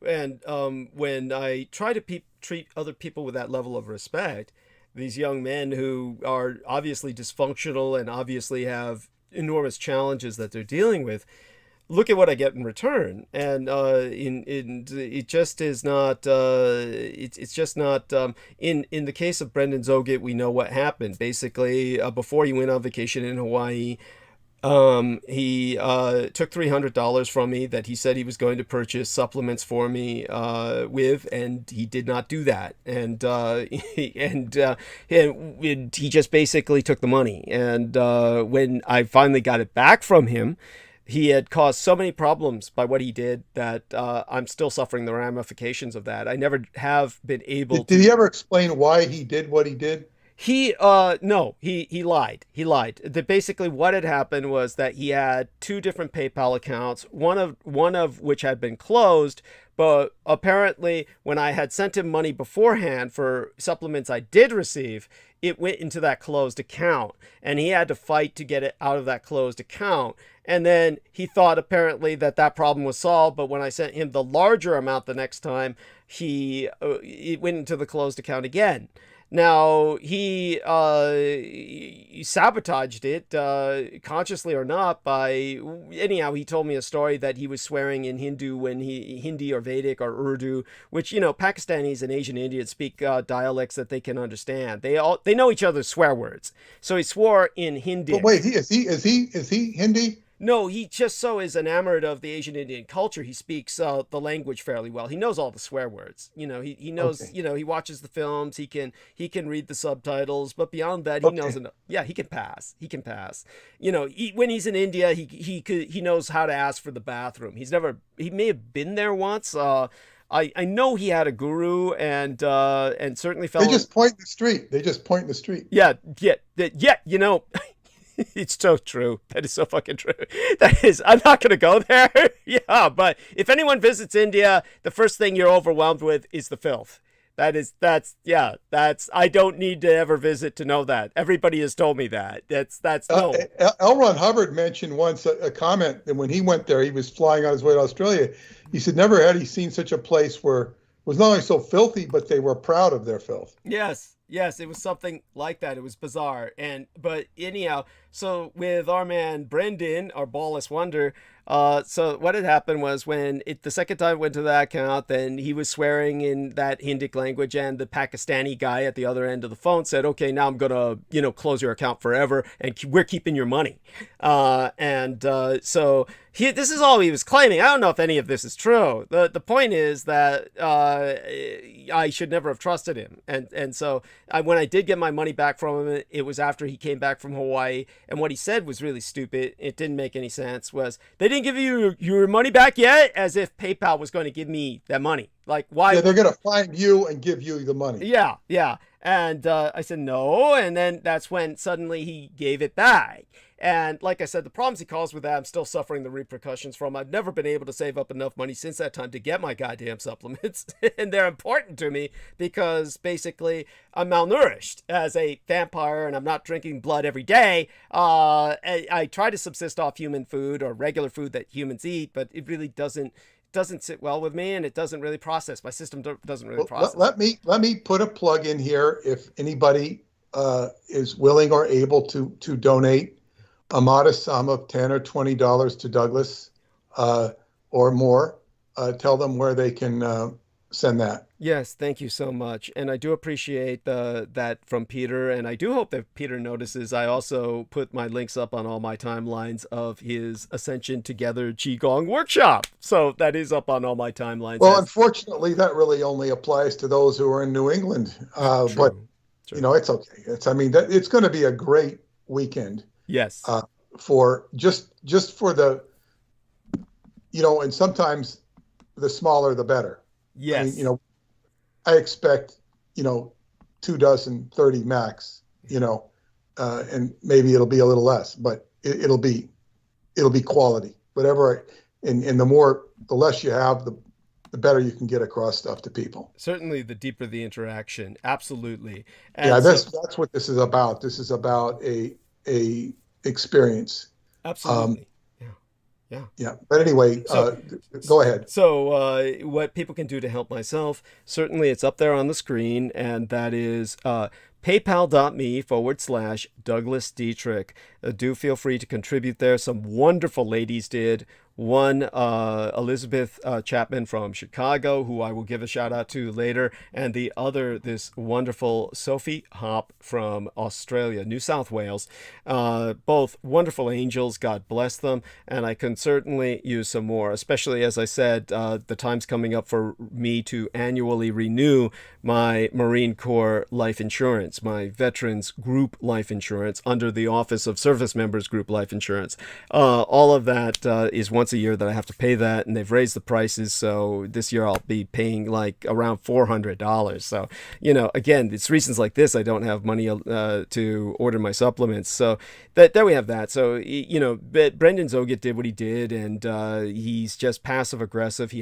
when I try to treat other people with that level of respect, these young men who are obviously dysfunctional and obviously have enormous challenges that they're dealing with, look at what I get in return, and it just is not. It's just not. In the case of Brendan Zoget, we know what happened. Basically, before he went on vacation in Hawaii, he took $300 from me that he said he was going to purchase supplements for me with, and he did not do that. And he just basically took the money. And when I finally got it back from him, he had caused so many problems by what he did that I'm still suffering the ramifications of that. I never have been able to. Did he ever explain why he did what he did? No, he lied. He lied. Basically what had happened was that he had two different PayPal accounts, one of which had been closed, but apparently when I had sent him money beforehand for supplements I did receive, it went into that closed account, and he had to fight to get it out of that closed account. And then he thought apparently that problem was solved, but when I sent him the larger amount the next time, it went into the closed account again. Now, he sabotaged it, consciously or not, anyhow, he told me a story that he was swearing in Hindu Hindi or Vedic or Urdu, which, Pakistanis and Asian Indians speak dialects that they can understand. They know each other's swear words. So he swore in Hindi. But wait, is he Hindi? No, he just so is enamored of the Asian Indian culture. He speaks the language fairly well. He knows all the swear words. He knows. Okay. He watches the films. He can read the subtitles. But beyond that, he knows enough. Yeah, he can pass. When he's in India, he knows how to ask for the bathroom. He may have been there once. I know he had a guru and certainly felt. They just point in the street. Yeah. It's so true. That is so fucking true. I'm not going to go there. Yeah, but if anyone visits India, the first thing you're overwhelmed with is the filth. I don't need to ever visit to know that. Everybody has told me that. No. L. Ron Hubbard mentioned once a comment that when he went there, he was flying on his way to Australia. He said, never had he seen such a place where it was not only so filthy, but they were proud of their filth. Yes, it was something like that. It was bizarre. But anyhow, so with our man Brendan, our ballless wonder, so what had happened was when the second time it went to that account, then he was swearing in that Hindic language, and the Pakistani guy at the other end of the phone said, okay, now I'm going to, close your account forever, and we're keeping your money. So this is all he was claiming. I don't know if any of this is true. The point is that I should never have trusted him. And so when I did get my money back from him, it was after he came back from Hawaii. And what he said was really stupid. It didn't make any sense. They didn't give you your money back yet, as if PayPal was going to give me that money. Like, why? Yeah, they're going to find you and give you the money. Yeah. And I said no, and then that's when suddenly he gave it back. And like I said, the problems he caused with that, I'm still suffering the repercussions from. I've never been able to save up enough money since that time to get my goddamn supplements. And they're important to me because basically I'm malnourished as a vampire, and I'm not drinking blood every day. I try to subsist off human food or regular food that humans eat, but it really doesn't sit well with me, and it doesn't really process. My system doesn't really process. Let me put a plug in here. If anybody is willing or able to donate a modest sum of $10 or $20 to Douglas or more, tell them where they can send that. Yes, thank you so much. And I do appreciate that from Peter. And I do hope that Peter notices I also put my links up on all my timelines of his Ascension Together Qigong workshop. So that is up on all my timelines. Well, unfortunately, that really only applies to those who are in New England. But, it's okay. It's going to be a great weekend. Yes. For just for the, and sometimes the smaller, the better. Yes. I expect, 24, 30 max, and maybe it'll be a little less, but it'll be quality, whatever. And the less you have, the better you can get across stuff to people. Certainly the deeper the interaction. Absolutely. And that's what this is about. This is about a experience. Absolutely. Yeah. Yeah. But anyway, So, go ahead. so what people can do to help myself, certainly it's up there on the screen, and that is paypal.me/Douglas Dietrich. Do feel free to contribute there. Some wonderful ladies did. One, Elizabeth Chapman from Chicago, who I will give a shout out to later, and the other, this wonderful Sophie Hop from Australia, New South Wales. Both wonderful angels, God bless them, and I can certainly use some more, especially as I said, the time's coming up for me to annually renew my Marine Corps life insurance, my veterans group life insurance under the Office of Service Members Group Life Insurance. All of that is once a year that I have to pay that, and they've raised the prices, so this year I'll be paying like around $400. So, again, it's reasons like this I don't have money to order my supplements. So there we have that. So, Brendan Zoget did what he did, and he's just passive aggressive.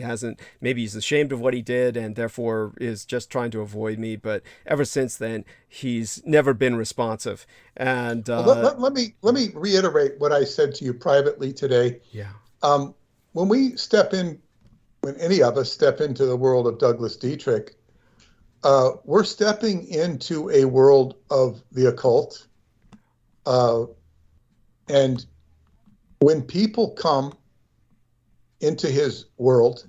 Maybe he's ashamed of what he did and therefore is just trying to avoid me. But ever since then, he's never been responsive. And let me reiterate what I said to you privately today. Yeah. When any of us step into the world of Douglas Dietrich, we're stepping into a world of the occult. And when people come into his world,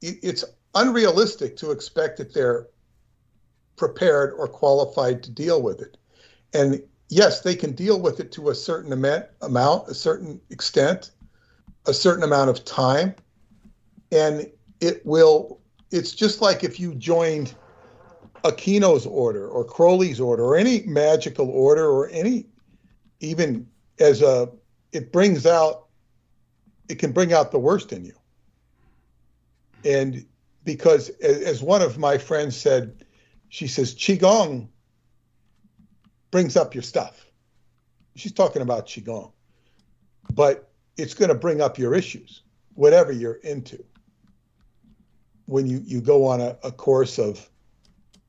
it's unrealistic to expect that they're prepared or qualified to deal with it. And yes, they can deal with it to a certain amount, a certain extent, a certain amount of time. And it's just like if you joined Aquino's order or Crowley's order or any magical order or any, even it can bring out the worst in you. And because as one of my friends said, she says, Qigong brings up your stuff. She's talking about Qigong, but it's going to bring up your issues, whatever you're into. When you go on a course of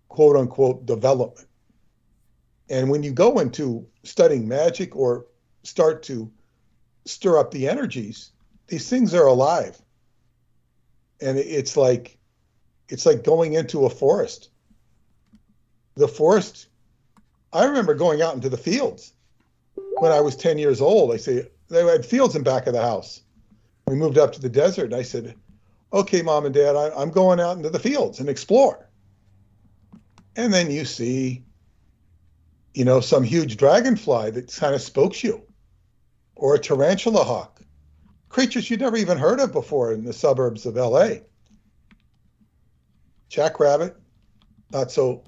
quote unquote development. And when you go into studying magic or start to stir up the energies, these things are alive. And it's like going into a forest. The forest, I remember going out into the fields when I was 10 years old. They had fields in back of the house. We moved up to the desert, and I said, okay, Mom and Dad, I'm going out into the fields and explore. And then you see, some huge dragonfly that kind of spooks you, or a tarantula hawk, creatures you'd never even heard of before in the suburbs of LA. Jackrabbit, not so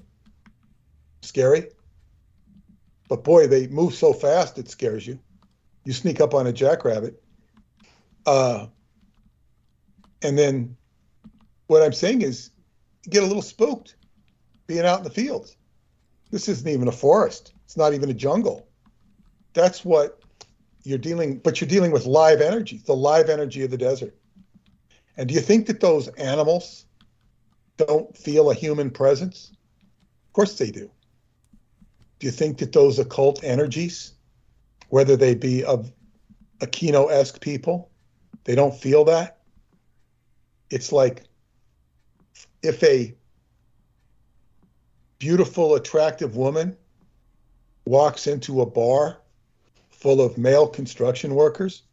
scary. But boy, they move so fast, it scares you. You sneak up on a jackrabbit. And then what I'm saying is you get a little spooked being out in the fields. This isn't even a forest. It's not even a jungle. That's what you're dealing with live energy, the live energy of the desert. And do you think that those animals don't feel a human presence? Of course they do. Do you think that those occult energies, whether they be of Aquino-esque people, they don't feel that? It's like if a beautiful, attractive woman walks into a bar full of male construction workers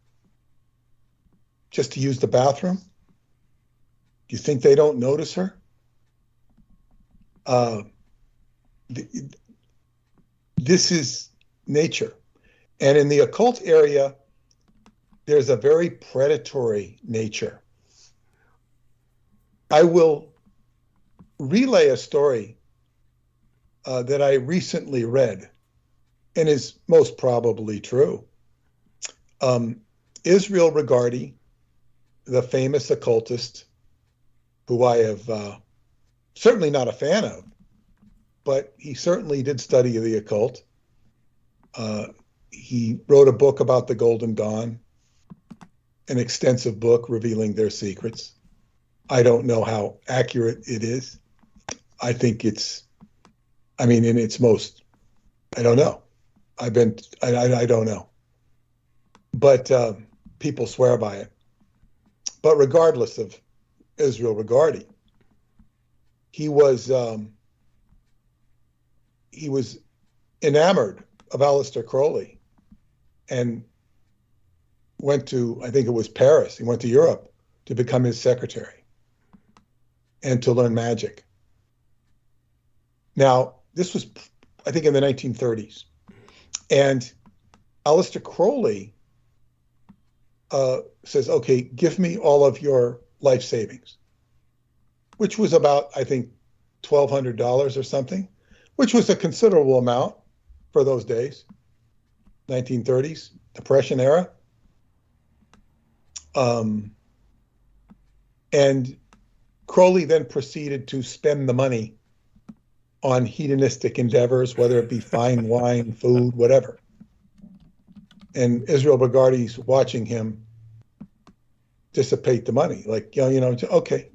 just to use the bathroom, do you think they don't notice her? This is nature. And in the occult area, there's a very predatory nature. I will relay a story that I recently read and is most probably true. Israel Regardie, the famous occultist, who I have certainly not a fan of, but he certainly did study the occult. He wrote a book about the Golden Dawn, an extensive book revealing their secrets. I don't know how accurate it is. I think in its most, I don't know. I don't know, but people swear by it. But regardless of Israel Regardie, he was enamored of Aleister Crowley and went to, I think it was Paris. He went to Europe to become his secretary and to learn magic. Now, this was, I think, in the 1930s. And Aleister Crowley says, okay, give me all of your life savings, which was about, I think, $1,200 or something, which was a considerable amount for those days, 1930s, Depression era. And Crowley then proceeded to spend the money on hedonistic endeavors, whether it be fine wine, food, whatever. And Israel Regardie's watching him dissipate the money, like, okay.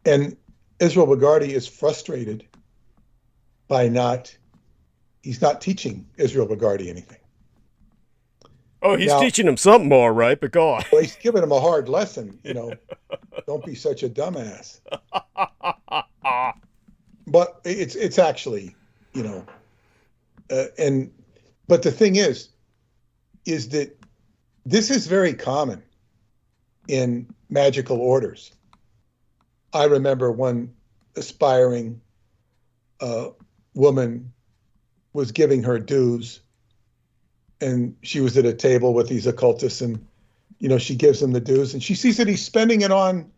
And Israel Regardie is frustrated by he's not teaching Israel Regardie anything. Oh, he's teaching him something more, right? But go on. Well, he's giving him a hard lesson, don't be such a dumbass. But it's actually, but the thing is that this is very common in magical orders. I remember one aspiring woman was giving her dues, and she was at a table with these occultists, and she gives him the dues, and she sees that he's spending it on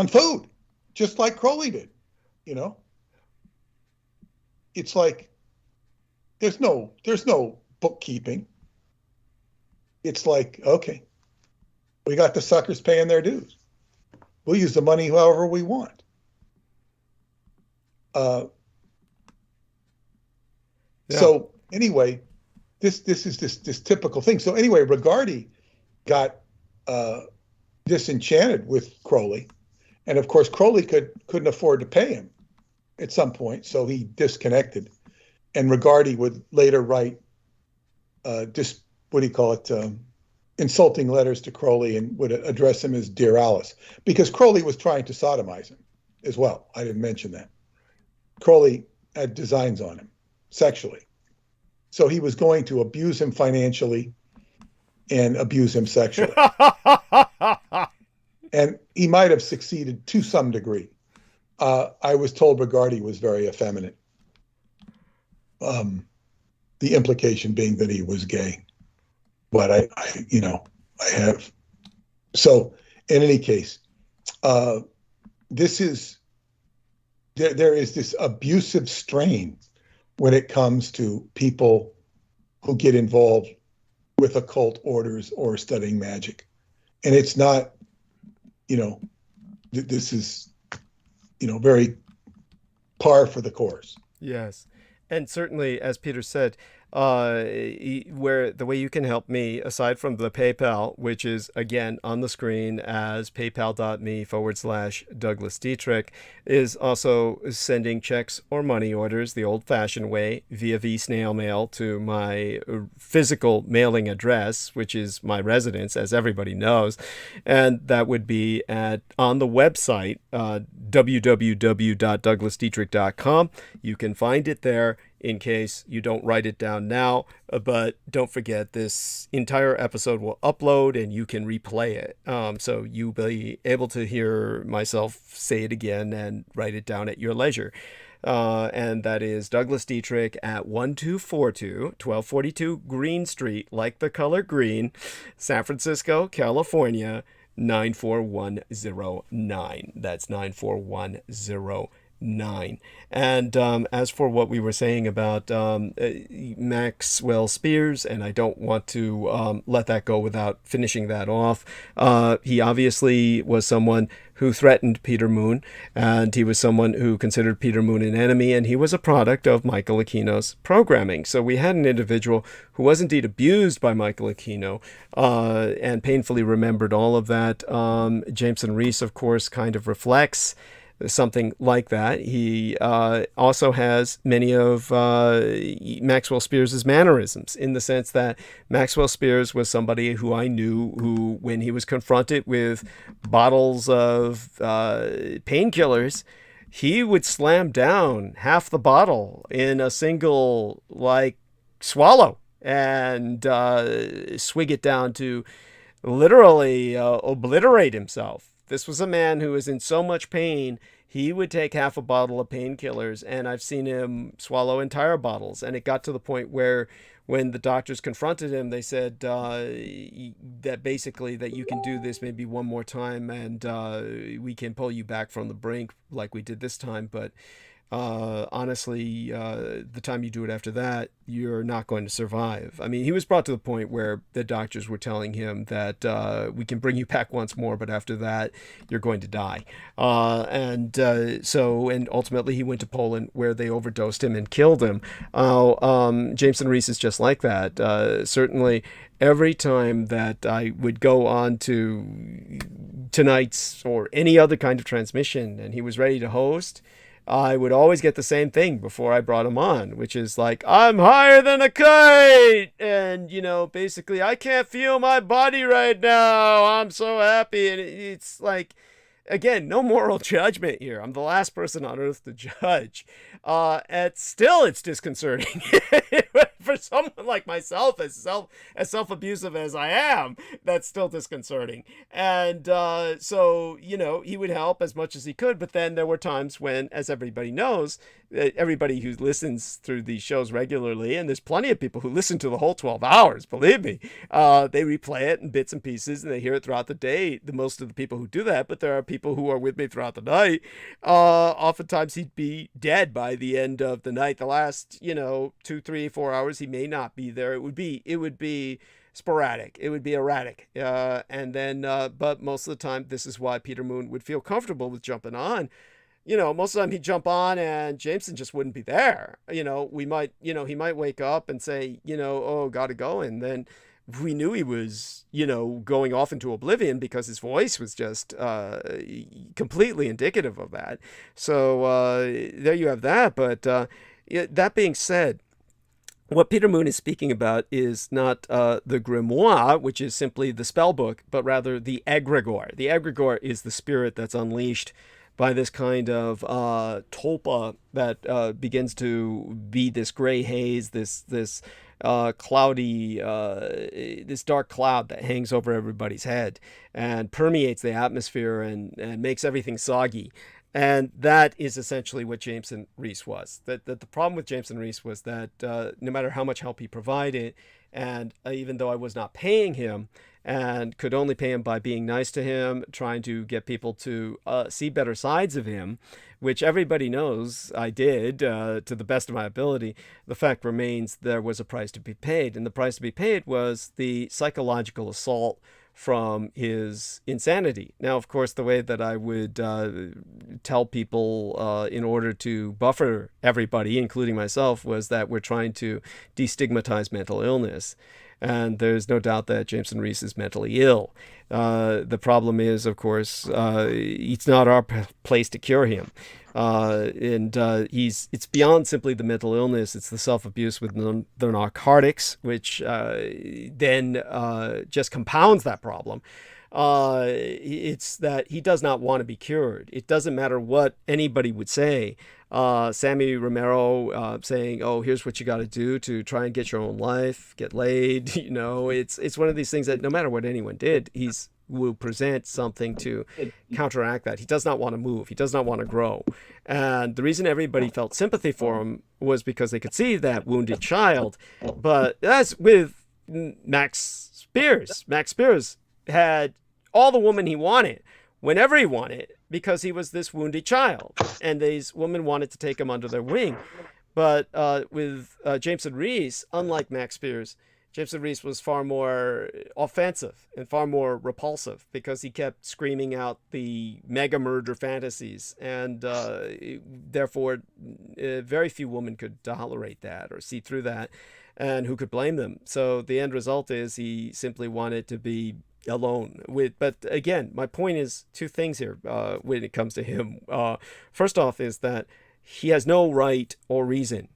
food, just like Crowley did. It's like there's no bookkeeping. It's like, okay, we got the suckers paying their dues. We'll use the money however we want. So anyway, this is this typical thing. So anyway, Regardie got disenchanted with Crowley, and of course Crowley couldn't afford to pay him at some point, so he disconnected. And Regardie would later write insulting letters to Crowley, and would address him as Dear Alice, because Crowley was trying to sodomize him as well. I didn't mention that. Crowley had designs on him sexually. So he was going to abuse him financially and abuse him sexually. And he might have succeeded to some degree. I was told Regardie was very effeminate. The implication being that he was gay. But I have. So in any case, there is this abusive strain when it comes to people who get involved with occult orders or studying magic. And it's not, this is, very par for the course. Yes. And certainly, as Peter said, where the way you can help me, aside from the PayPal, which is again on the screen as paypal.me/Douglas Dietrich, is also sending checks or money orders the old-fashioned way via snail mail to my physical mailing address, which is my residence, as everybody knows, and that would be on the website www.douglasdietrich.com. You can find it there in case you don't write it down now, but don't forget, this entire episode will upload and you can replay it. So you'll be able to hear myself say it again and write it down at your leisure. And that is Douglas Dietrich at 1242 Green Street, like the color green, San Francisco, California, 94109. That's 94109. And as for what we were saying about Maxwell Spears, and I don't want to let that go without finishing that off, he obviously was someone who threatened Peter Moon, and he was someone who considered Peter Moon an enemy, and he was a product of Michael Aquino's programming. So we had an individual who was indeed abused by Michael Aquino, and painfully remembered all of that. Jameson Reese, of course, kind of reflects something like that. He also has many of Maxwell Spears's mannerisms, in the sense that Maxwell Spears was somebody who I knew who, when he was confronted with bottles of painkillers, he would slam down half the bottle in a single, like, swallow, and swig it down to literally obliterate himself. This was a man who was in so much pain, he would take half a bottle of painkillers, and I've seen him swallow entire bottles. And it got to the point where, when the doctors confronted him, they said that basically that you can do this maybe one more time, and we can pull you back from the brink like we did this time. But honestly, the time you do it after that, you're not going to survive. I mean, he was brought to the point where the doctors were telling him that we can bring you back once more, but after that, you're going to die. And ultimately he went to Poland, where they overdosed him and killed him. Jameson Reese is just like that. Certainly, every time that I would go on to tonight's or any other kind of transmission and he was ready to host, I would always get the same thing before I brought him on, which is like, I'm higher than a kite, and, basically, I can't feel my body right now, I'm so happy. And it's like, again, no moral judgment here. I'm the last person on earth to judge. It's disconcerting for someone like myself, as self-abusive as I am. That's still disconcerting. And he would help as much as he could. But then there were times when, as everybody knows, everybody who listens through these shows regularly, and there's plenty of people who listen to the whole 12 hours, believe me, they replay it in bits and pieces, and they hear it throughout the day. Most of the people who do that, but there are people who are with me throughout the night. Oftentimes he'd be dead by the end of the night. The last 2, 3, 4 hours he may not be there. It would be sporadic. It would be erratic. But most of the time, this is why Peter Moon would feel comfortable with jumping on. Most of the time he'd jump on and Jameson just wouldn't be there. He might wake up and say, oh, gotta go. And then we knew he was, going off into oblivion, because his voice was just completely indicative of that. So there you have that. But that being said, what Peter Moon is speaking about is not the grimoire, which is simply the spell book, but rather the egregore. The egregore is the spirit that's unleashed by this kind of tulpa that begins to be this gray haze, this cloudy, this dark cloud that hangs over everybody's head and permeates the atmosphere and makes everything soggy. And that is essentially what Jameson Reese was. That the problem with Jameson Reese was that no matter how much help he provided, and even though I was not paying him, and could only pay him by being nice to him, trying to get people to see better sides of him, which everybody knows I did to the best of my ability, the fact remains there was a price to be paid. And the price to be paid was the psychological assault from his insanity. Now, of course, the way that I would tell people in order to buffer everybody, including myself, was that we're trying to destigmatize mental illness. And there's no doubt that Jameson Reese is mentally ill. The problem is, of course, it's not our place to cure him. It's beyond simply the mental illness. It's the self-abuse with the narcotics, which then just compounds that problem. It's that he does not want to be cured. It doesn't matter what anybody would say. Sammy Romero saying, oh, here's what you got to do to try and get your own life, get laid. It's one of these things that no matter what anyone did, will present something to counteract that. He does not want to move. He does not want to grow. And the reason everybody felt sympathy for him was because they could see that wounded child. But that's with Max Spears. Max Spears had all the woman he wanted, whenever he wanted, because he was this wounded child. And these women wanted to take him under their wing. But with Jameson Reese, unlike Max Spears, Jameson Reese was far more offensive and far more repulsive, because he kept screaming out the mega murder fantasies. And therefore, very few women could tolerate that or see through that. And who could blame them? So the end result is he simply wanted to be alone with. But again, my point is two things here when it comes to him. First off is that he has no right or reason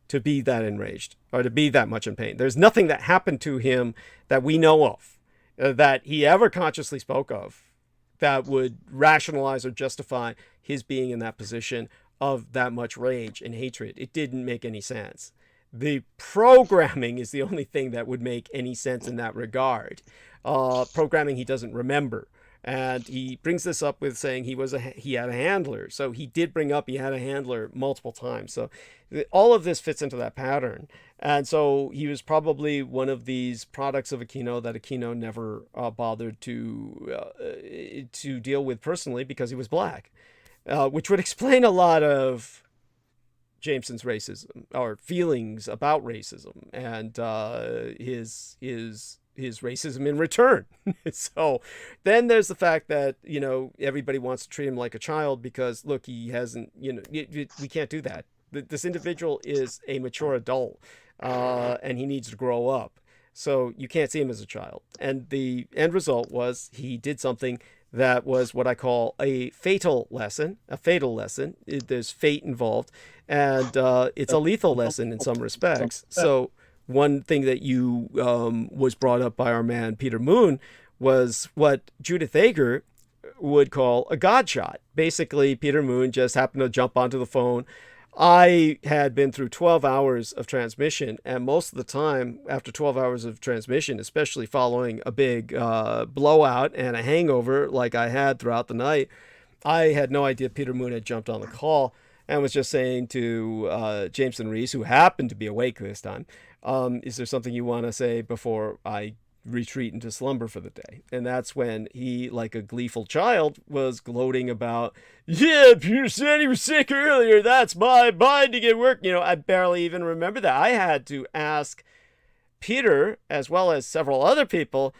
to be that enraged or to be that much in pain. There's nothing that happened to him that we know of that he ever consciously spoke of that would rationalize or justify his being in that position of that much rage and hatred. It didn't make any sense. The programming is the only thing that would make any sense in that regard. Programming he doesn't remember. And he brings this up with saying he had a handler. So he did bring up he had a handler multiple times. So all of this fits into that pattern. And so he was probably one of these products of Aquino that Aquino never bothered to deal with personally because he was black, which would explain a lot of Jameson's racism or feelings about racism and his racism in return. So then there's the fact that, everybody wants to treat him like a child because, look, he hasn't, we can't do that. This individual is a mature adult and he needs to grow up. So you can't see him as a child. And the end result was he did something that was what I call a fatal lesson. There's fate involved, and it's a lethal lesson in some respects. So one thing that was brought up by our man Peter Moon was what Judith Ager would call a God shot. Basically, Peter Moon just happened to jump onto the phone. I had been through 12 hours of transmission, and most of the time after 12 hours of transmission, especially following a big blowout and a hangover like I had throughout the night, I had no idea Peter Moon had jumped on the call and was just saying to Jameson Reese, who happened to be awake this time, is there something you want to say before I retreat into slumber for the day? And that's when he, like a gleeful child, was gloating about, yeah, Peter said he was sick earlier, that's my mind to get work. I barely even remember that. I had to ask Peter, as well as several other people,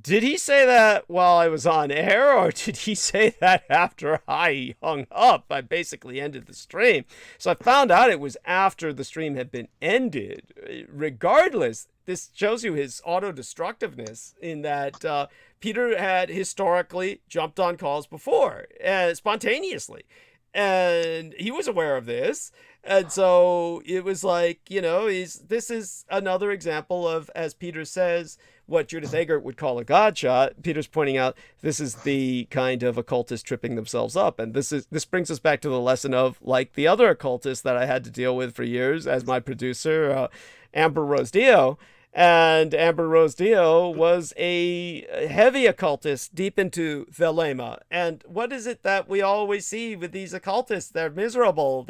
did he say that while I was on air, or did he say that after I hung up? I basically ended the stream. So I found out it was after the stream had been ended. Regardless, this shows you his auto-destructiveness in that Peter had historically jumped on calls before, spontaneously. And he was aware of this. And so it was like, this is another example of, as Peter says, what Judith Ager would call a God shot. Peter's pointing out this is the kind of occultists tripping themselves up. And this brings us back to the lesson of, like the other occultists that I had to deal with for years as my producer, Amber Rose Dio. And Amber Rose Dio was a heavy occultist deep into Thelema. And what is it that we always see with these occultists? They're miserable.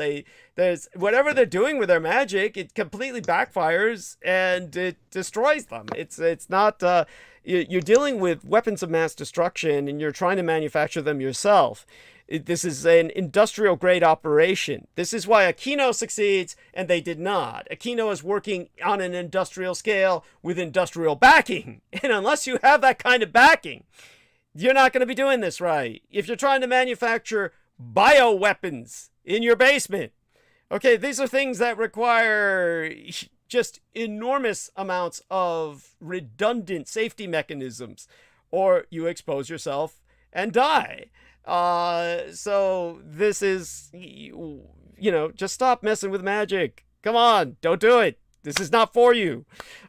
There's whatever they're doing with their magic, it completely backfires and it destroys them. It's not you're dealing with weapons of mass destruction and you're trying to manufacture them yourself. This is an industrial grade operation. This is why Aquino succeeds and they did not. Aquino is working on an industrial scale with industrial backing. And unless you have that kind of backing, you're not going to be doing this right. If you're trying to manufacture bioweapons in your basement, okay, these are things that require just enormous amounts of redundant safety mechanisms, or you expose yourself and die. So this is, just stop messing with magic. Come on, don't do it. This is not for you.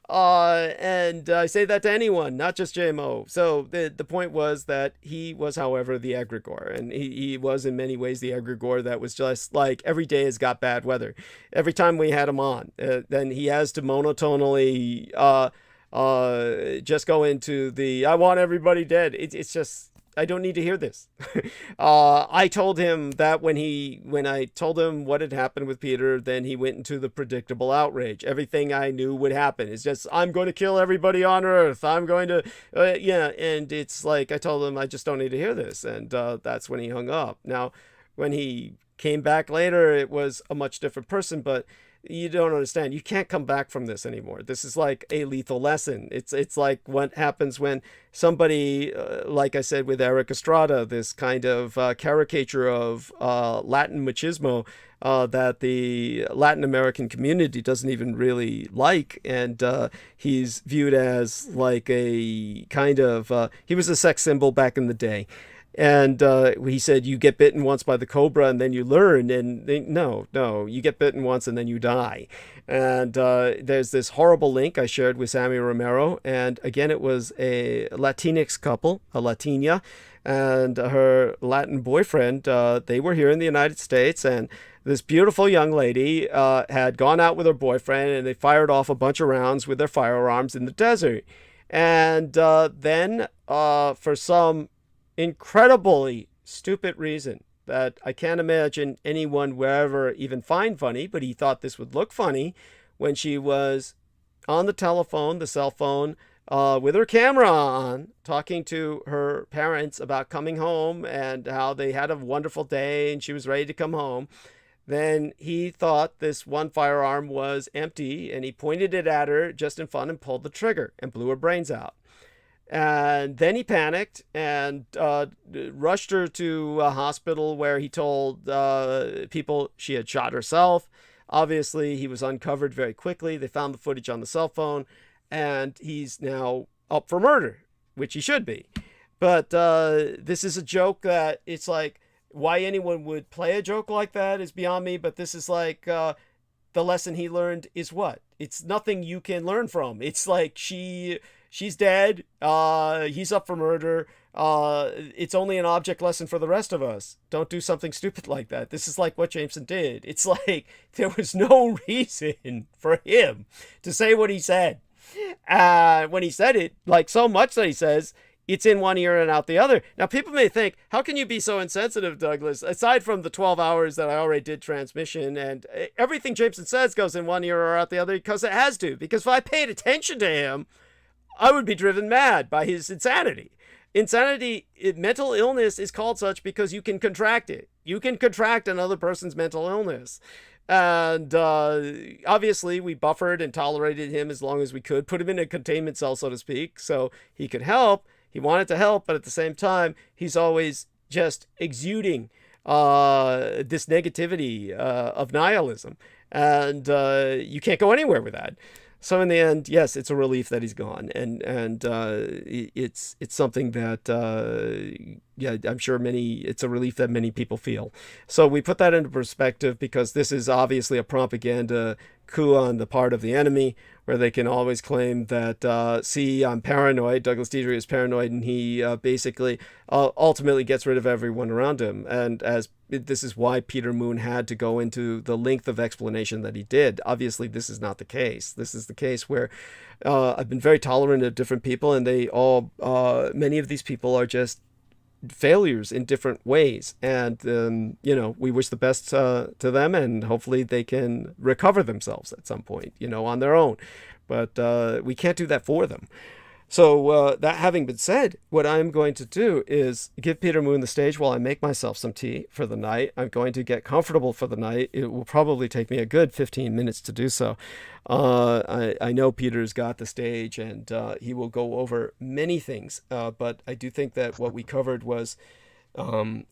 And I say that to anyone, not just JMO. So the point was that he was, however, the egregore. And he was in many ways the egregore that was just like every day has got bad weather. Every time we had him on, then he has to monotonally just go into the, I want everybody dead. It's just, I don't need to hear this. I told him that when I told him what had happened with Peter, then he went into the predictable outrage. Everything I knew would happen. It's just, I'm going to kill everybody on Earth. I'm going to, and it's like, I told him, I just don't need to hear this. And that's when he hung up. Now, when he came back later, it was a much different person, but you don't understand. You can't come back from this anymore. This is like a lethal lesson. It's like what happens when somebody, like I said with Eric Estrada, this kind of caricature of Latin machismo that the Latin American community doesn't even really like, and he's viewed as like a kind of he was a sex symbol back in the day. And he said, you get bitten once by the cobra and then you learn. And no, you get bitten once and then you die. And there's this horrible link I shared with Sammy Romero. And again, it was a Latinx couple, a Latina, and her Latin boyfriend. They were here in the United States. And this beautiful young lady had gone out with her boyfriend, and they fired off a bunch of rounds with their firearms in the desert. And then for some incredibly stupid reason that I can't imagine anyone would ever even find funny, but he thought this would look funny when she was on the telephone, the cell phone, with her camera on, talking to her parents about coming home and how they had a wonderful day and she was ready to come home. Then he thought this one firearm was empty, and he pointed it at her just in fun and pulled the trigger and blew her brains out. And then he panicked and rushed her to a hospital where he told people she had shot herself. Obviously, he was uncovered very quickly. They found the footage on the cell phone, and he's now up for murder, which he should be. But this is a joke that it's like, why anyone would play a joke like that is beyond me. But this is like the lesson he learned is what? It's nothing you can learn from. It's like she's dead. He's up for murder. It's only an object lesson for the rest of us. Don't do something stupid like that. This is like what Jameson did. It's like there was no reason for him to say what he said. When he said it, like so much that he says, it's in one ear and out the other. Now, people may think, how can you be so insensitive, Douglas? Aside from the 12 hours that I already did transmission, and everything Jameson says goes in one ear or out the other because it has to. Because if I paid attention to him, I would be driven mad by his insanity. Mental illness is called such because you can contract it. You can contract another person's mental illness. And obviously, we buffered and tolerated him as long as we could, put him in a containment cell, so to speak, so he could help. He wanted to help, but at the same time, he's always just exuding this negativity of nihilism. And you can't go anywhere with that. So in the end, yes, it's a relief that he's gone, and it's something that I'm sure it's a relief that many people feel. So we put that into perspective because this is obviously a propaganda coup on the part of the enemy, where they can always claim that, see, I'm paranoid. Douglas Dietrich is paranoid, and he basically ultimately gets rid of everyone around him. And this is why Peter Moon had to go into the length of explanation that he did. Obviously, this is not the case. This is the case where I've been very tolerant of different people, and many of these people are just failures in different ways. And, we wish the best to them, and hopefully they can recover themselves at some point, on their own. But we can't do that for them. So that having been said, what I'm going to do is give Peter Moon the stage while I make myself some tea for the night. I'm going to get comfortable for the night. It will probably take me a good 15 minutes to do so. I know Peter's got the stage, and he will go over many things. But I do think that what we covered was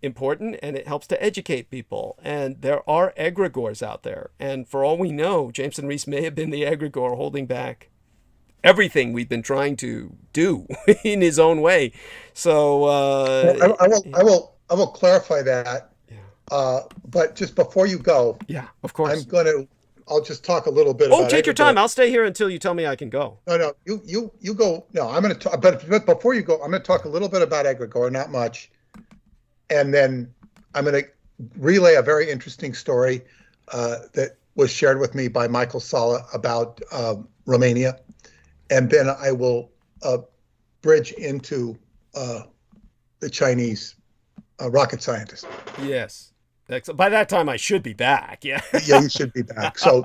important, and it helps to educate people. And there are egregores out there. And for all we know, Jameson Reese may have been the egregore holding back everything we've been trying to do in his own way. So I will clarify that. Yeah. But just before you go, yeah, of course, I'll just talk a little bit about. Oh, take your time. I'll stay here until you tell me I can go. No, you go. No, I'm going to talk. But before you go, I'm going to talk a little bit about egregore, not much, and then I'm going to relay a very interesting story that was shared with me by Michael Sala about Romania. And then I will bridge into the Chinese rocket scientist. Yes. Excellent. By that time, I should be back. Yeah. Yeah, you should be back. So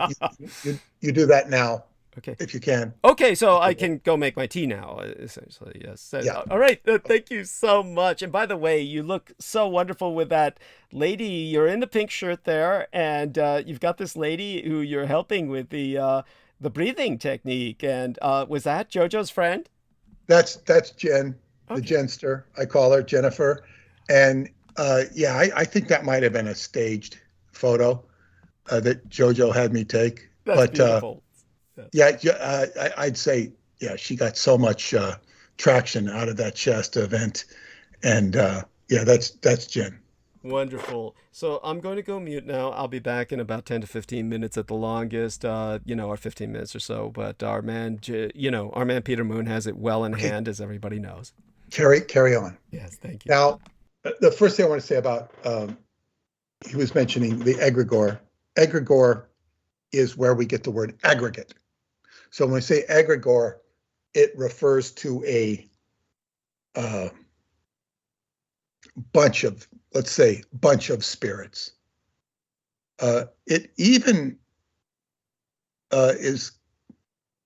you do that now. Okay. if you can. Okay, so I can go make my tea now, essentially. Yes. So, Yeah. all right. Thank you so much. And by the way, you look so wonderful with that lady. You're in the pink shirt there, and you've got this lady who you're helping with the breathing technique. And was that JoJo's friend? That's Jen, the Okay. Jenster. I call her Jennifer. And yeah, I think that might have been a staged photo that JoJo had me take. That's But beautiful. yeah, I'd say, yeah, she got so much traction out of that Shasta event. And yeah, that's Jen. Wonderful. So I'm going to go mute now. I'll be back in about 10 to 15 minutes at the longest, or 15 minutes or so. But our man, our man Peter Moon has it well in hand, as everybody knows. Carry on. Yes, thank you. Now, the first thing I want to say about, he was mentioning the egregore. Egregore is where we get the word aggregate. So when we say egregore, it refers to a bunch of, let's say, bunch of spirits. It even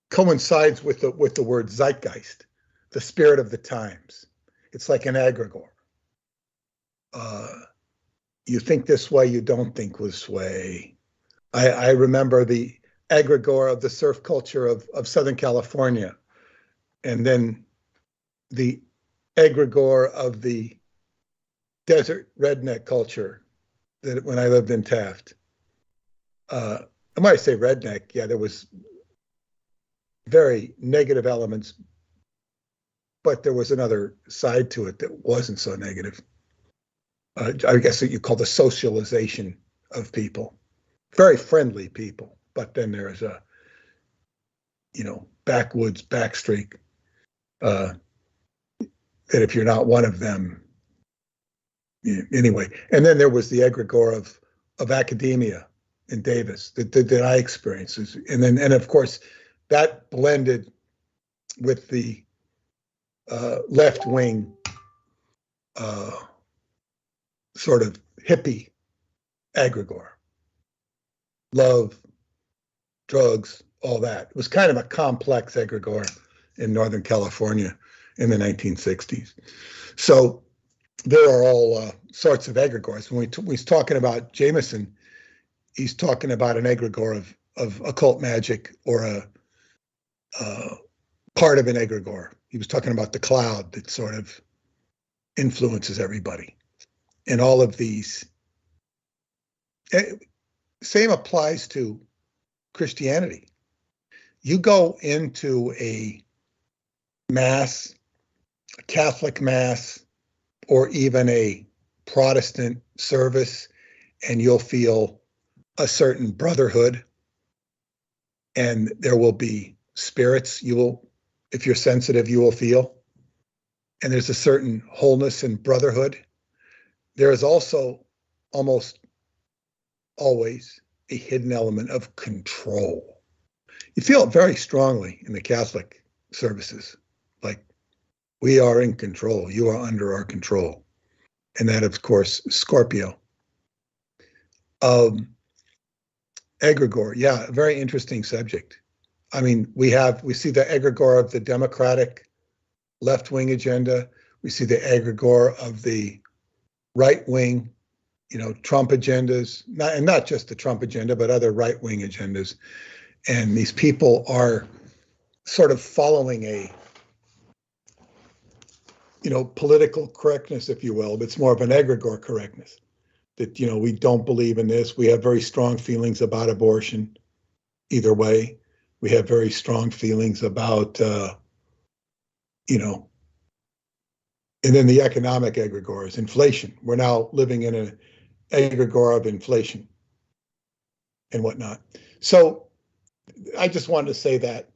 coincides with the word zeitgeist, the spirit of the times. It's like an egregore. You think this way, you don't think this way. I remember the egregore of the surf culture of Southern California, and then the egregore of the desert redneck culture that when I lived in Taft. I might say redneck, yeah, there was very negative elements, but there was another side to it that wasn't so negative. I guess what you call the socialization of people. Very friendly people, but then there's a, backwoods backstreak that if you're not one of them, anyway. And then there was the egregore of academia in Davis that I experienced, and of course that blended with the left wing sort of hippie egregore. Love, drugs, all that. It was kind of a complex egregore in Northern California in the 1960s. So there are all sorts of egregores. When he's talking about Jameson, he's talking about an egregore of occult magic or a part of an egregore. He was talking about the cloud that sort of influences everybody. And all of these, same applies to Christianity. You go into a mass, a Catholic mass, or even a Protestant service, and you'll feel a certain brotherhood, and there will be spirits if you're sensitive, you will feel. And there's a certain wholeness and brotherhood. There is also almost always a hidden element of control. You feel it very strongly in the Catholic services, like we are in control, you are under our control. And that, of course, Scorpio. Egregore, yeah, a very interesting subject. I mean, we see the egregore of the Democratic left-wing agenda. We see the egregore of the right-wing, Trump agendas, not just the Trump agenda, but other right-wing agendas. And these people are sort of following a, political correctness, if you will. It's more of an egregore correctness that, we don't believe in this. We have very strong feelings about abortion. Either way, we have very strong feelings about, and then the economic egregore is inflation. We're now living in an egregore of inflation and whatnot. So I just wanted to say that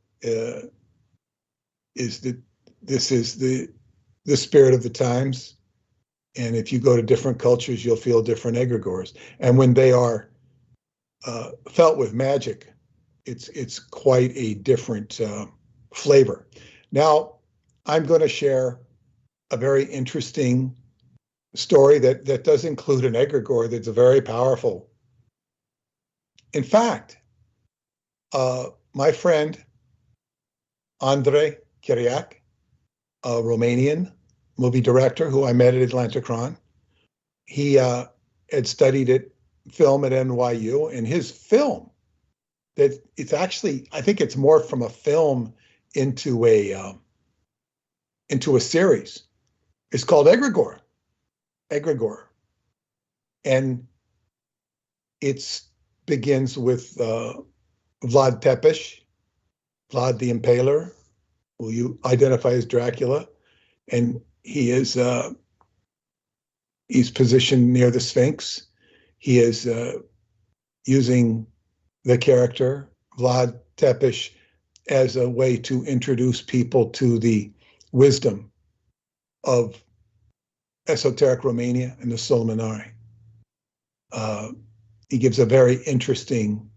this is the spirit of the times. And if you go to different cultures, you'll feel different egregores. And when they are felt with magic, it's quite a different flavor. Now, I'm going to share a very interesting story that does include an egregore that's very powerful. In fact, my friend Andrei Chiriac, a Romanian movie director who I met at Atlanticron. He had studied film at NYU, and his film, that it's actually, I think it's more from a film into a series. It's called Egregore. And it begins with Vlad Tepes, Vlad the Impaler, who you identify as Dracula, and he's positioned near the Sphinx. He is using the character Vlad Tepes as a way to introduce people to the wisdom of esoteric Romania and the Solminari. He gives a very interesting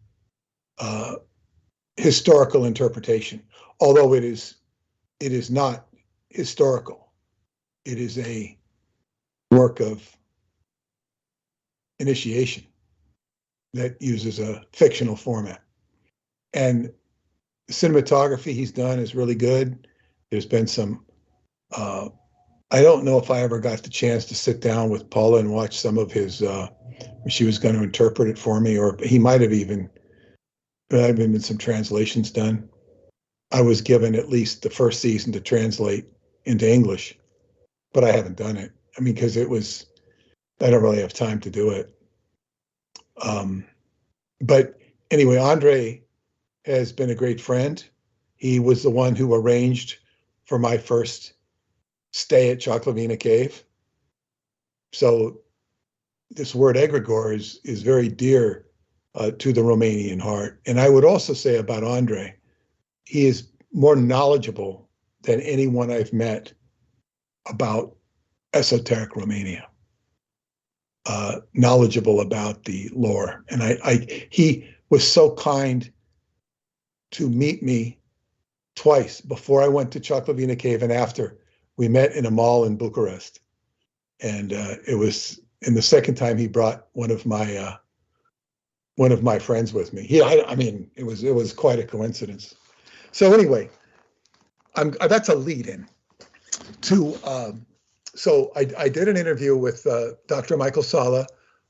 historical interpretation, although it is not historical. It is a work of initiation that uses a fictional format. And the cinematography he's done is really good. There's been some, I don't know if I ever got the chance to sit down with Paula and watch some of his, she was going to interpret it for me, or he might have even, there have been some translations done. I was given at least the first season to translate into English, but I haven't done it. I mean, because I don't really have time to do it. But anyway, Andre has been a great friend. He was the one who arranged for my first stay at Choklavina Cave. So this word egregore is very dear to the Romanian heart. And I would also say about Andre, he is more knowledgeable than anyone I've met about esoteric Romania. Knowledgeable about the lore. And he was so kind to meet me twice, before I went to Choklavina Cave and after. We met in a mall in Bucharest. And the second time he brought one of my friends with me. It was quite a coincidence. So anyway, that's a lead in to, so I did an interview with Dr. Michael Sala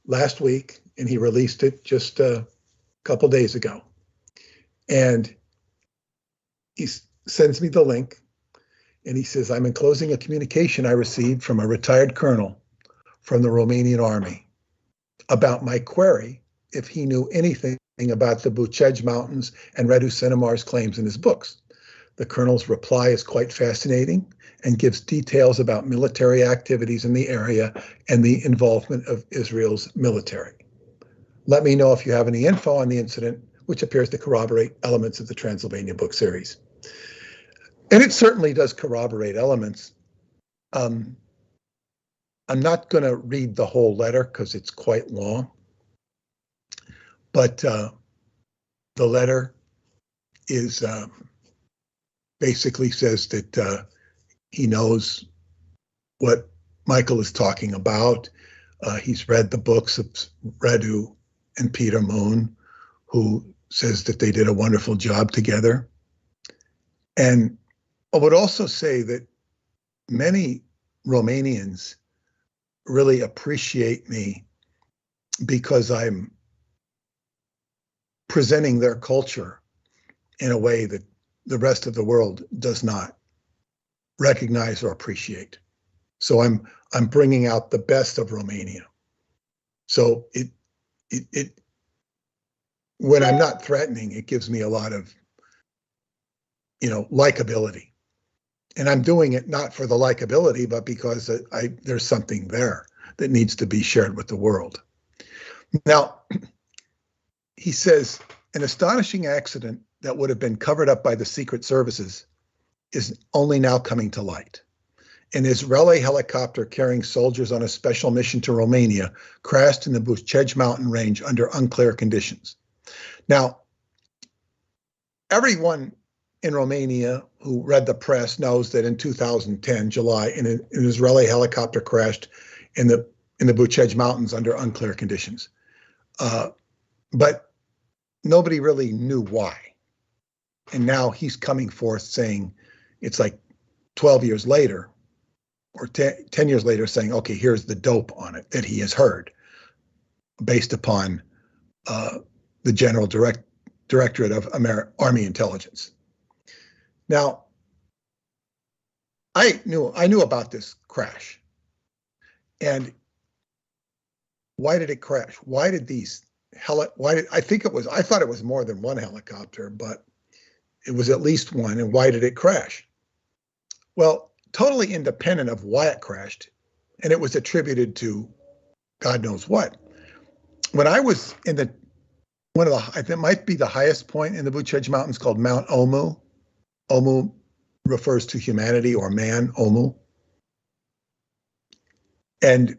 last week, and he released it just a couple days ago. And he sends me the link, and he says, I'm enclosing a communication I received from a retired colonel from the Romanian army about my query if he knew anything about the Bucegi Mountains and Radu Cinomar's claims in his books. The colonel's reply is quite fascinating and gives details about military activities in the area and the involvement of Israel's military. Let me know if you have any info on the incident, which appears to corroborate elements of the Transylvania book series. And it certainly does corroborate elements. I'm not going to read the whole letter because it's quite long, but the letter is basically says that he knows what Michael is talking about. He's read the books of Radu and Peter Moon, who says that they did a wonderful job together. And I would also say that many Romanians really appreciate me because I'm presenting their culture in a way that the rest of the world does not recognize or appreciate. So I'm bringing out the best of Romania. So it when I'm not threatening, it gives me a lot of, likability. And I'm doing it not for the likability, but because there's something there that needs to be shared with the world. Now, he says, an astonishing accident that would have been covered up by the secret services is only now coming to light. An Israeli helicopter carrying soldiers on a special mission to Romania crashed in the Bucegi mountain range under unclear conditions. Now, everyone in Romania who read the press knows that in 2010, July, an Israeli helicopter crashed in the Bucegi mountains under unclear conditions. But nobody really knew why. And now he's coming forth saying, it's like 12 years later or 10 years later saying, okay, here's the dope on it that he has heard based upon the General Directorate of Army Intelligence. Now, I knew about this crash. And why did it crash? Why did I thought it was more than one helicopter, but it was at least one. And why did it crash? Well, totally independent of why it crashed, and it was attributed to God knows what. When I was in I think it might be the highest point in the Buchej Mountains, called Mount Omu. Omu refers to humanity or man, Omu. And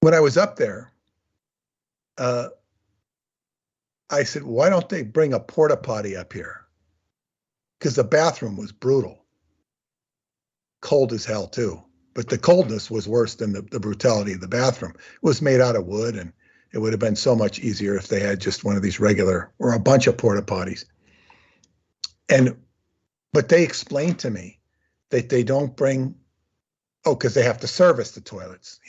when I was up there, I said, why don't they bring a porta potty up here? Because the bathroom was brutal. Cold as hell too. But the coldness was worse than the brutality of the bathroom. It was made out of wood, and it would have been so much easier if they had just one of these regular or a bunch of porta potties. But they explained to me that they don't bring, because they have to service the toilets,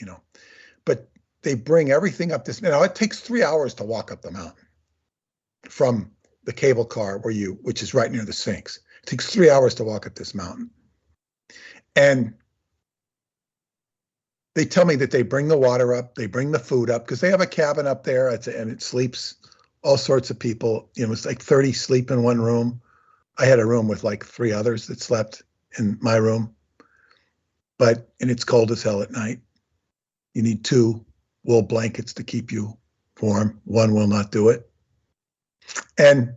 but they bring everything up this. It takes 3 hours to walk up the mountain from the cable car which is right near the Sphinx. It takes 3 hours to walk up this mountain. And they tell me that they bring the water up, they bring the food up, because they have a cabin up there, and it sleeps all sorts of people. It's like 30 sleep in one room. I had a room with like 3 others that slept in my room. And it's cold as hell at night. You need 2 wool blankets to keep you warm. One will not do it. And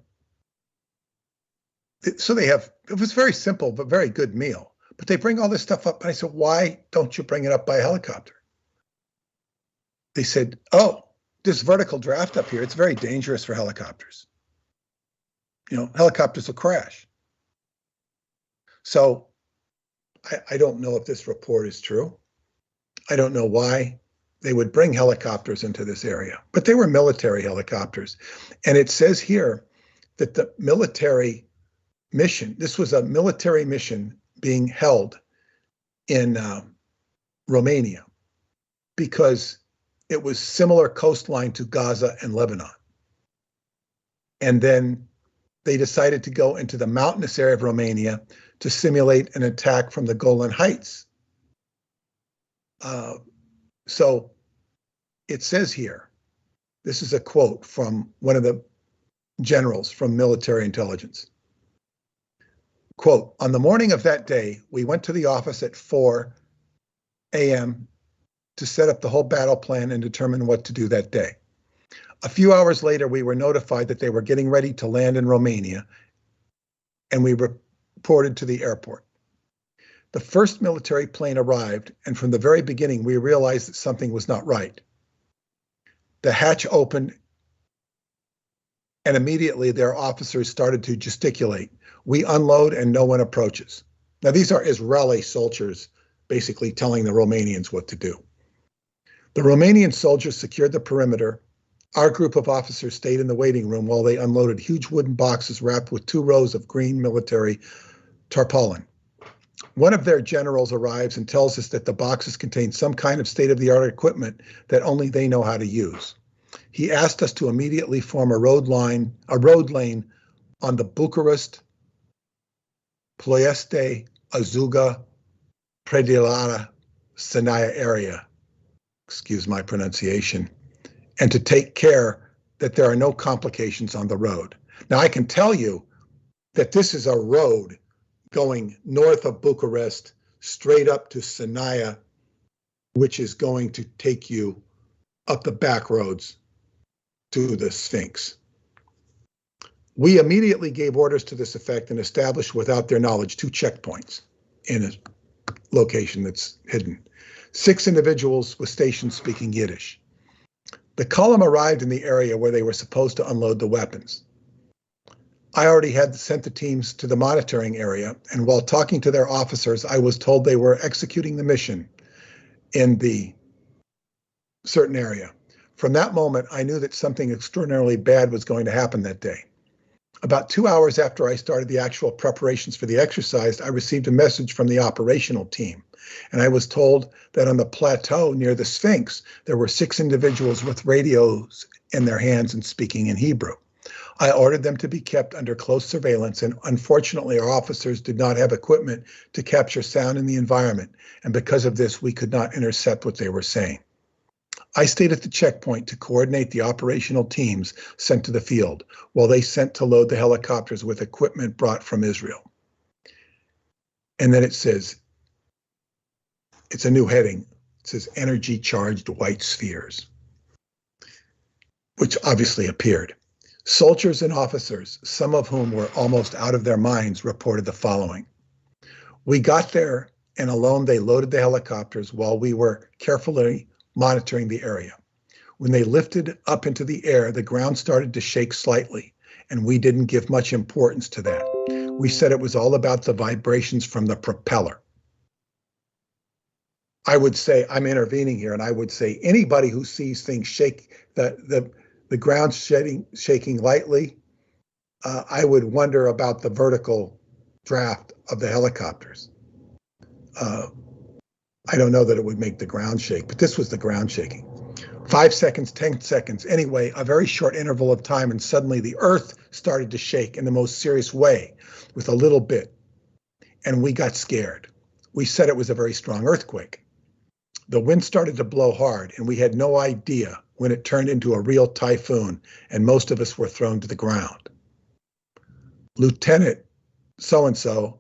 so it was very simple, but very good meal. But they bring all this stuff up. And I said, why don't you bring it up by helicopter? They said, oh, this vertical draft up here, it's very dangerous for helicopters. Helicopters will crash. So I don't know if this report is true. I don't know why they would bring helicopters into this area, but they were military helicopters. And it says here that the military mission, this was a military mission being held in Romania, because it was similar coastline to Gaza and Lebanon. And then they decided to go into the mountainous area of Romania to simulate an attack from the Golan Heights. So it says here, this is a quote from one of the generals from military intelligence. Quote, on the morning of that day, we went to the office at 4 a.m. to set up the whole battle plan and determine what to do that day. A few hours later, we were notified that they were getting ready to land in Romania, and we reported to the airport. The first military plane arrived, and from the very beginning, we realized that something was not right. The hatch opened, and immediately their officers started to gesticulate. We unload and no one approaches. Now, these are Israeli soldiers basically telling the Romanians what to do. The Romanian soldiers secured the perimeter. Our group of officers stayed in the waiting room while they unloaded huge wooden boxes wrapped with 2 rows of green military tarpaulin. One of their generals arrives and tells us that the boxes contain some kind of state-of-the-art equipment that only they know how to use. He asked us to immediately form a road lane on the Bucharest, Ploieste, Azuga, Predelara, Sinaia area. Excuse my pronunciation. And to take care that there are no complications on the road. Now, I can tell you that this is a road going north of Bucharest, straight up to Sinaia, which is going to take you up the back roads to the Sphinx. We immediately gave orders to this effect and established, without their knowledge, 2 checkpoints in a location that's hidden. 6 individuals were stationed speaking Yiddish. The column arrived in the area where they were supposed to unload the weapons. I already had sent the teams to the monitoring area, and while talking to their officers, I was told they were executing the mission in the certain area. From that moment, I knew that something extraordinarily bad was going to happen that day. About 2 hours after I started the actual preparations for the exercise, I received a message from the operational team. And I was told that on the plateau near the Sphinx, there were 6 individuals with radios in their hands and speaking in Hebrew. I ordered them to be kept under close surveillance, and unfortunately, our officers did not have equipment to capture sound in the environment, and because of this, we could not intercept what they were saying. I stayed at the checkpoint to coordinate the operational teams sent to the field, while they sent to load the helicopters with equipment brought from Israel. And then it says, it's a new heading. It says energy-charged white spheres, which obviously appeared. Soldiers and officers, some of whom were almost out of their minds, reported the following. We got there, and alone they loaded the helicopters while we were carefully monitoring the area. When they lifted up into the air, the ground started to shake slightly, and we didn't give much importance to that. We said it was all about the vibrations from the propeller. I would say, I'm intervening here, and I would say anybody who sees things shake, the ground shaking lightly, I would wonder about the vertical draft of the helicopters. I don't know that it would make the ground shake, but this was the ground shaking. 5 seconds, 10 seconds, anyway, a very short interval of time, and suddenly the earth started to shake in the most serious way with a little bit, and we got scared. We said it was a very strong earthquake. The wind started to blow hard, and we had no idea when it turned into a real typhoon, and most of us were thrown to the ground. Lieutenant so-and-so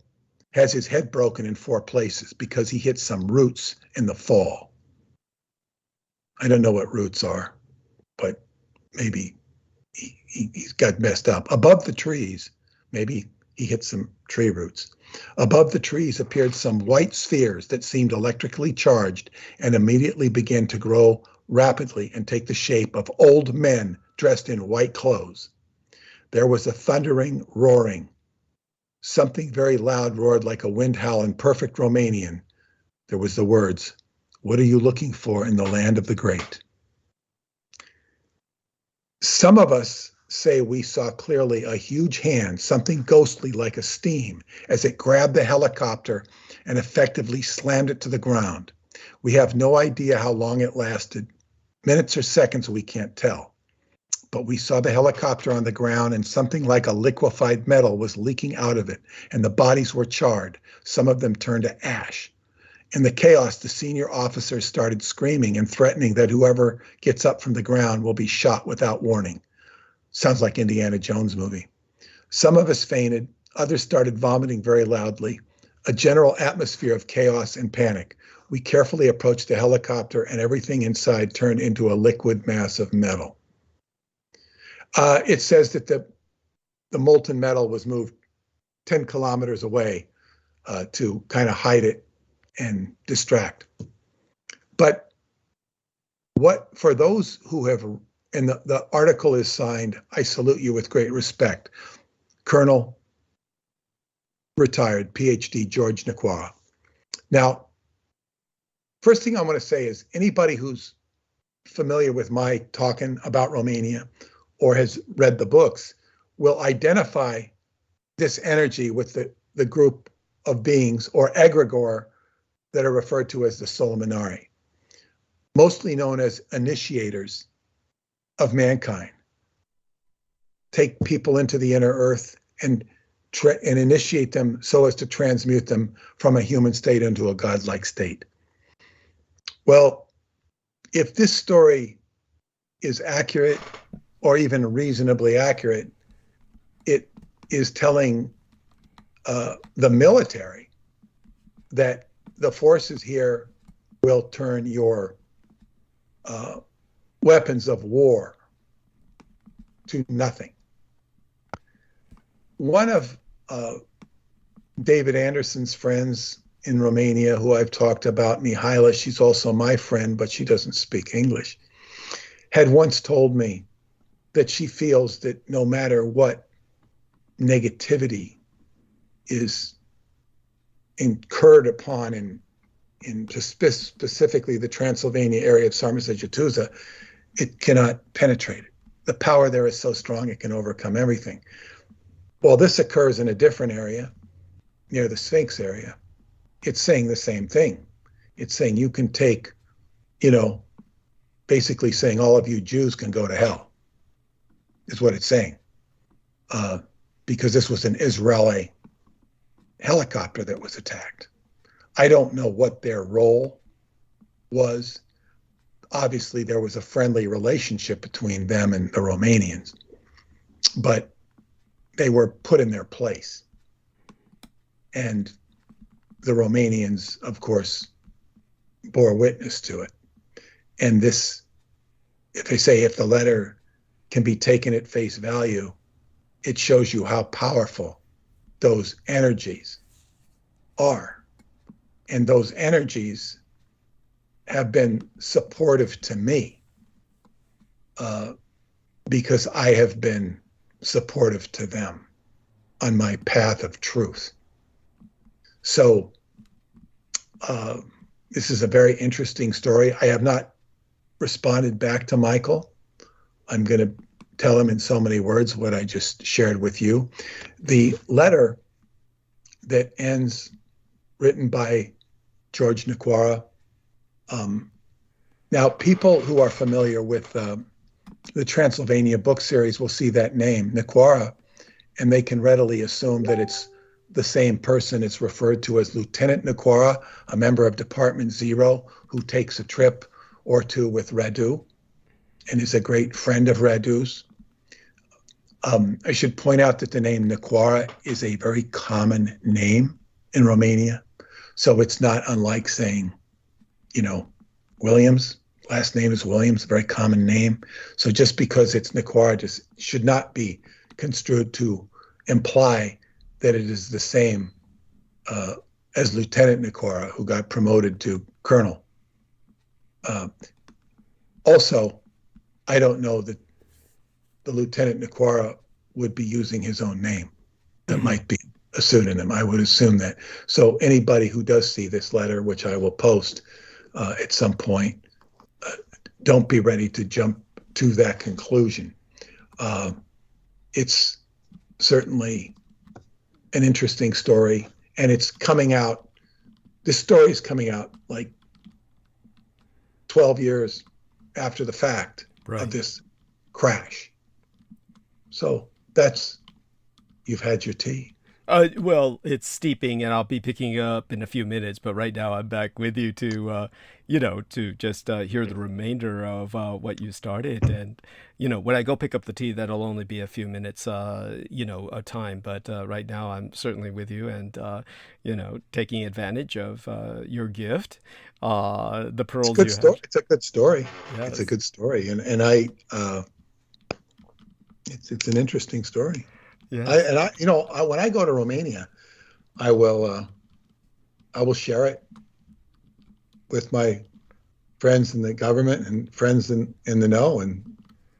has his head broken in 4 places because he hit some roots in the fall. I don't know what roots are, but maybe he's got messed up. Above the trees, maybe he hit some tree roots. Above the trees appeared some white spheres that seemed electrically charged and immediately began to grow rapidly and take the shape of old men dressed in white clothes. There was a thundering roaring. Something very loud roared like a wind howl in perfect Romanian. There was the words, "What are you looking for in the land of the great?" Some of us say we saw clearly a huge hand, something ghostly like a steam, as it grabbed the helicopter and effectively slammed it to the ground. We have no idea how long it lasted. Minutes or seconds, we can't tell. But we saw the helicopter on the ground, and something like a liquefied metal was leaking out of it, and the bodies were charred. Some of them turned to ash. In the chaos, the senior officers started screaming and threatening that whoever gets up from the ground will be shot without warning. Sounds like Indiana Jones movie. Some of us fainted. Others started vomiting very loudly. A general atmosphere of chaos and panic. We carefully approached the helicopter, and everything inside turned into a liquid mass of metal. It says that the molten metal was moved 10 kilometers away to kind of hide it and distract. But what, for those who have, and the article is signed, I salute you with great respect, Colonel, retired, PhD, George Nakwa. Now, first thing I want to say is anybody who's familiar with my talking about Romania or has read the books will identify this energy with the group of beings or egregore that are referred to as the Solomonari, mostly known as initiators of mankind. Take people into the inner earth and initiate them so as to transmute them from a human state into a godlike state. Well, if this story is accurate or even reasonably accurate, it is telling the military that the forces here will turn your weapons of war to nothing. One of David Anderson's friends in Romania, who I've talked about, Mihaila, she's also my friend, but she doesn't speak English, had once told me that she feels that no matter what negativity is incurred upon in specifically the Transylvania area of Sarmisegetusa, it cannot penetrate it. The power there is so strong it can overcome everything. Well, this occurs in a different area, near the Sphinx area. It's saying the same thing. It's saying you can take, basically saying all of you Jews can go to hell, is what it's saying. Because this was an Israeli helicopter that was attacked. I don't know what their role was. Obviously, there was a friendly relationship between them and the Romanians, but they were put in their place. And the Romanians, of course, bore witness to it. And this, if they say if the letter can be taken at face value, it shows you how powerful those energies are. And those energies have been supportive to me because I have been supportive to them on my path of truth. So this is a very interesting story. I have not responded back to Michael. I'm going to tell him in so many words what I just shared with you. The letter that ends, written by George Naquara. Now, people who are familiar with the Transylvania book series will see that name, Naquara, and they can readily assume that it's the same person. It's referred to as Lieutenant Naquara, a member of Department Zero, who takes a trip or two with Radu and is a great friend of Radu's. I should point out that the name Naquara is a very common name in Romania. So it's not unlike saying, Williams. Last name is Williams, a very common name. So just because it's Naquara just should not be construed to imply that it is the same as Lieutenant Naquara, who got promoted to Colonel. Also, I don't know that the Lieutenant Naquara would be using his own name. That might be a pseudonym. I would assume that. So anybody who does see this letter, which I will post at some point, don't be ready to jump to that conclusion. It's certainly an interesting story, and it's coming out. This story is coming out like 12 years after the fact of this crash. So you've had your tea. Well, it's steeping, and I'll be picking up in a few minutes. But right now, I'm back with you to, to just hear the remainder of what you started. And when I go pick up the tea, that'll only be a few minutes, a time. But right now, I'm certainly with you, and taking advantage of your gift, the pearls you have. It's a good story. Yes. It's a good story, and I, it's an interesting story. Yes. When I go to Romania, I will share it with my friends in the government and friends in the know and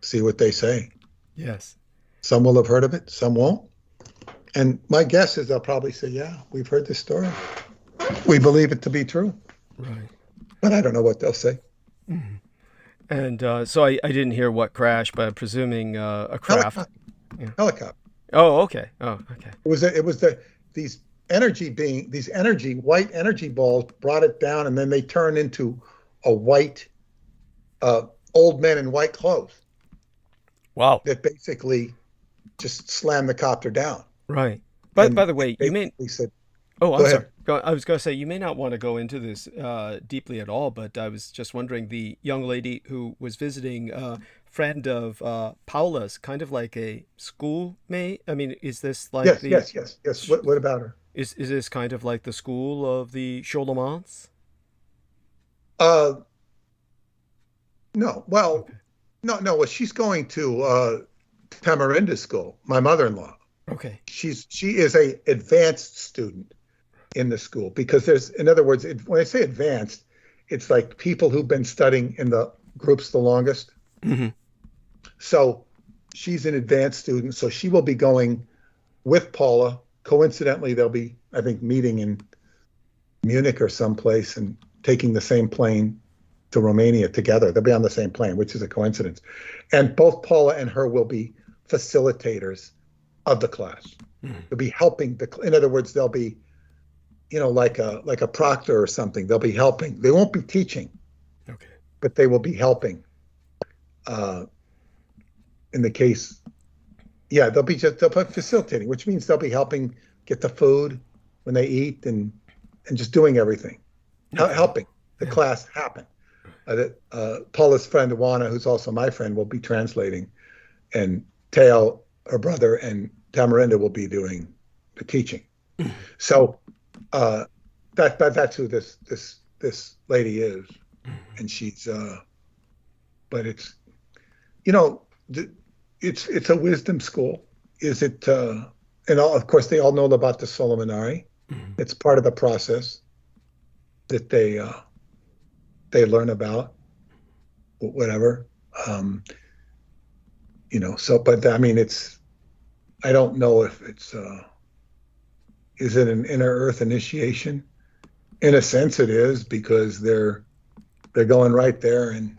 see what they say. Yes. Some will have heard of it, some won't. And my guess is they'll probably say, yeah, we've heard this story. We believe it to be true. Right. But I don't know what they'll say. Mm-hmm. And so I didn't hear what crash, but I'm presuming a craft. Helicopter. Oh, okay. Oh, okay. It was these white energy balls brought it down, and then they turned into a white old men in white clothes. Wow. That basically just slammed the copter down. Right. But by the way, you may said, Oh, I'm Go sorry. I was going to say, you may not want to go into this deeply at all, but I was just wondering, the young lady who was visiting, friend of Paula's, kind of like a schoolmate. I mean, is this like yes. What about her? Is this kind of like the school of the Cholomans? No. Well, Okay. no. Well, she's going to Tamarinda School. My mother-in-law. Okay. She is a advanced student in the school, because in other words, when I say advanced, it's like people who've been studying in the groups the longest. Mm-hmm. So she's an advanced student. So she will be going with Paula. Coincidentally, they'll be, I think, meeting in Munich or someplace and taking the same plane to Romania together. They'll be on the same plane, which is a coincidence. And both Paula and her will be facilitators of the class. They'll be helping in other words, they'll be, like a proctor or something. They'll be helping. They won't be teaching, Okay. but they will be helping. In the case, they'll be facilitating, which means they'll be helping get the food when they eat and just doing everything, helping the class happen. Paula's friend Ioana, who's also my friend, will be translating, and Teo, her brother, and Tamarinda will be doing the teaching. So that's who this lady is, and she's. But it's, it's a wisdom school. Is it? And of course, they all know about the Solomonari. It's part of the process that they learn about, whatever. So, but I mean, I don't know if it's, is it an inner earth initiation? In a sense it is, because they're going right there and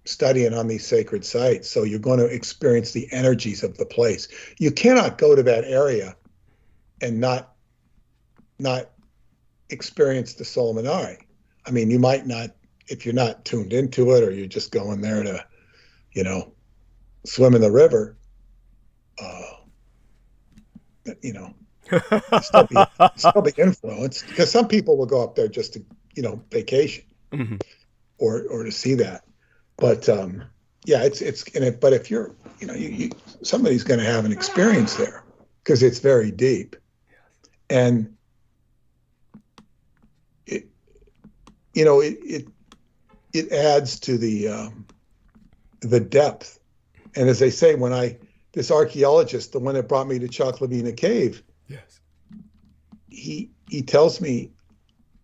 studying on these sacred sites. So you're going to experience the energies of the place. You cannot go to that area and not experience the Solomonari. I mean, you might not, if you're not tuned into it, or you're just going there to, swim in the river, still be influenced, because some people will go up there just to, vacation, or to see that. But but if you're, somebody's going to have an experience there, because it's very deep, and it adds to the depth. And as they say, this archaeologist, the one that brought me to Choclavina Cave, yes, he tells me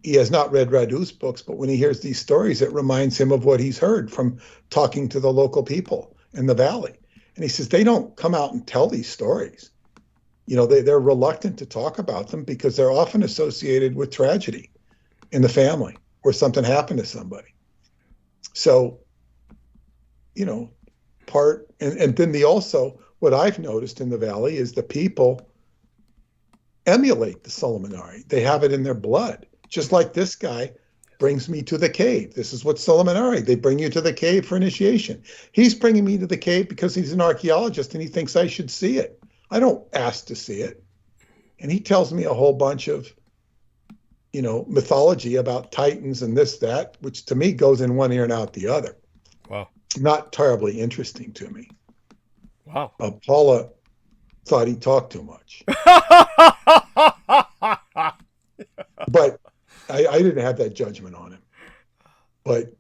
he has not read Radu's books, but when he hears these stories, it reminds him of what he's heard from talking to the local people in the valley. And he says they don't come out and tell these stories. They're reluctant to talk about them because they're often associated with tragedy in the family, or something happened to somebody. So, and then what I've noticed in the valley is the people emulate the Solomonari. They have it in their blood. Just like this guy brings me to the cave. This is what Solomonari, they bring you to the cave for initiation. He's bringing me to the cave because he's an archaeologist and he thinks I should see it. I don't ask to see it. And he tells me a whole bunch of, mythology about Titans and this, that, which to me goes in one ear and out the other. Wow. Not terribly interesting to me. Wow. Paula thought he talked too much. But I didn't have that judgment on him. But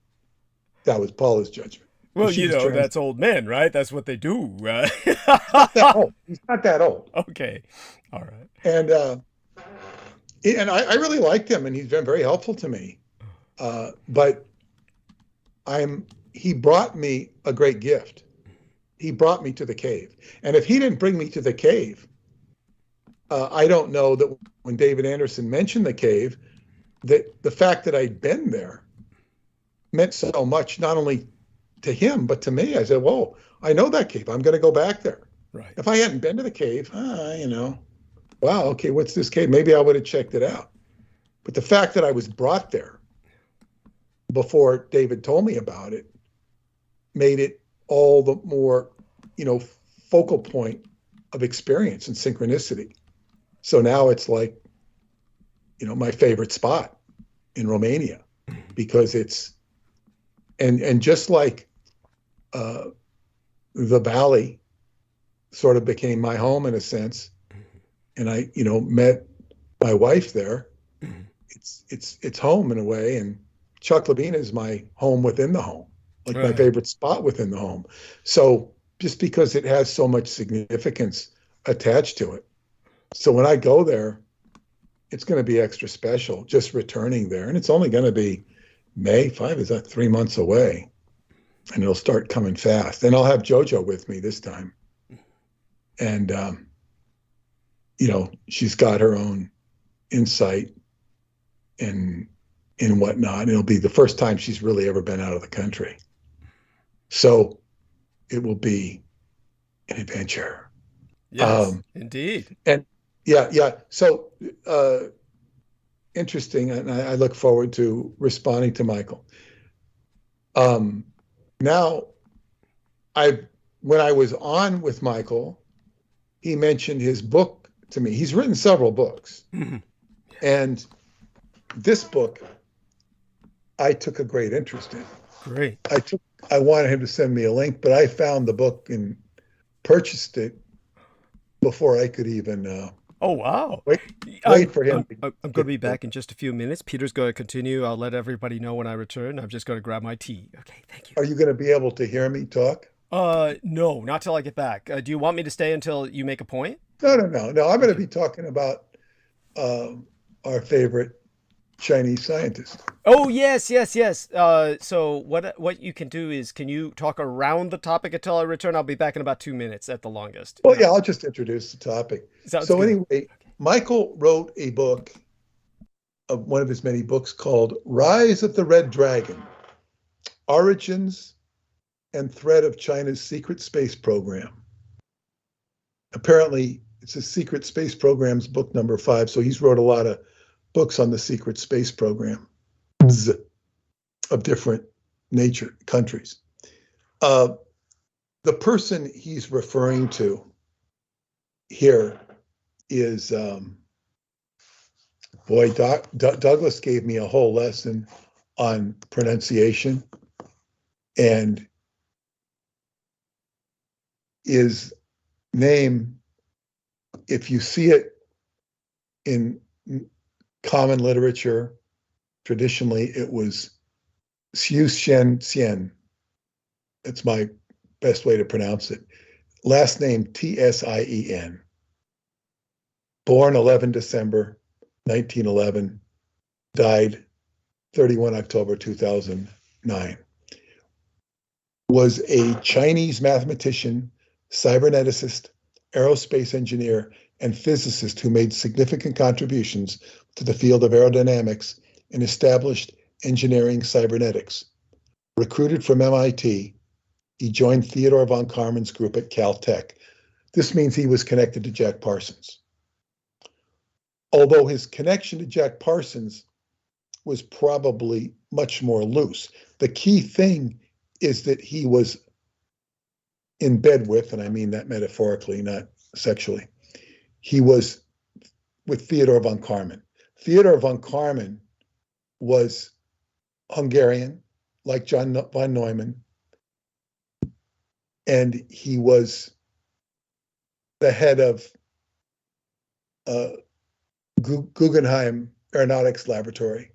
that was Paula's judgment. Well, that's old men, right? That's what they do, right? He's not that old. He's not that old. Okay. All right. And I really liked him, and he's been very helpful to me. But he brought me a great gift. He brought me to the cave. And if he didn't bring me to the cave, I don't know that when David Anderson mentioned the cave, that the fact that I'd been there meant so much, not only to him, but to me. I said, whoa, I know that cave. I'm going to go back there. Right. If I hadn't been to the cave, wow, okay, what's this cave? Maybe I would have checked it out. But the fact that I was brought there before David told me about it made it all the more, focal point of experience and synchronicity. So now it's like, my favorite spot in Romania, because it's, and just like the valley sort of became my home in a sense, and I, met my wife there. It's home in a way, and Choclavina is my home within the home, like my favorite spot within the home. So just because it has so much significance attached to it, so when I go there, it's going to be extra special just returning there, and it's only going to be May 5. Is that 3 months away? And it'll start coming fast. And I'll have JoJo with me this time, and she's got her own insight and whatnot. It'll be the first time she's really ever been out of the country. So it will be an adventure. Yes, indeed. And yeah. So interesting, and I look forward to responding to Michael. Now, when I was on with Michael, he mentioned his book to me. He's written several books, and this book I took a great interest in. Great. I wanted him to send me a link, but I found the book and purchased it before I could even Oh, wow. wait for him. I'm going to be back in just a few minutes. Peter's going to continue. I'll let everybody know when I return. I'm just going to grab my tea. Okay, thank you. Are you going to be able to hear me talk? No, not till I get back. Do you want me to stay until you make a point? No. I'm going to be talking about our favorite Chinese scientist. Oh, yes. So what you can do is, can you talk around the topic until I return? I'll be back in about 2 minutes at the longest. Well, yeah, I'll just introduce the topic. Sounds so good. Anyway, Michael wrote a book, one of his many books, called Rise of the Red Dragon, Origins and Threat of China's Secret Space Program. Apparently, it's a secret space program's book number 5, so he's wrote a lot of books on the secret space program of different countries. The person he's referring to here is, Douglas gave me a whole lesson on pronunciation, and his name, if you see it in common literature, traditionally it was Xiu Shen Xian. That's my best way to pronounce it. Last name Tsien. Born 11 December 1911, died 31 October 2009. Was a Chinese mathematician, cyberneticist, aerospace engineer, and physicist who made significant contributions to the field of aerodynamics and established engineering cybernetics. Recruited from MIT, he joined Theodore von Karman's group at Caltech. This means he was connected to Jack Parsons. Although his connection to Jack Parsons was probably much more loose, the key thing is that he was in bed with, and I mean that metaphorically, not sexually, he was with Theodore von Karman. Theodore von Karman was Hungarian, like John von Neumann, and he was the head of Guggenheim Aeronautics Laboratory,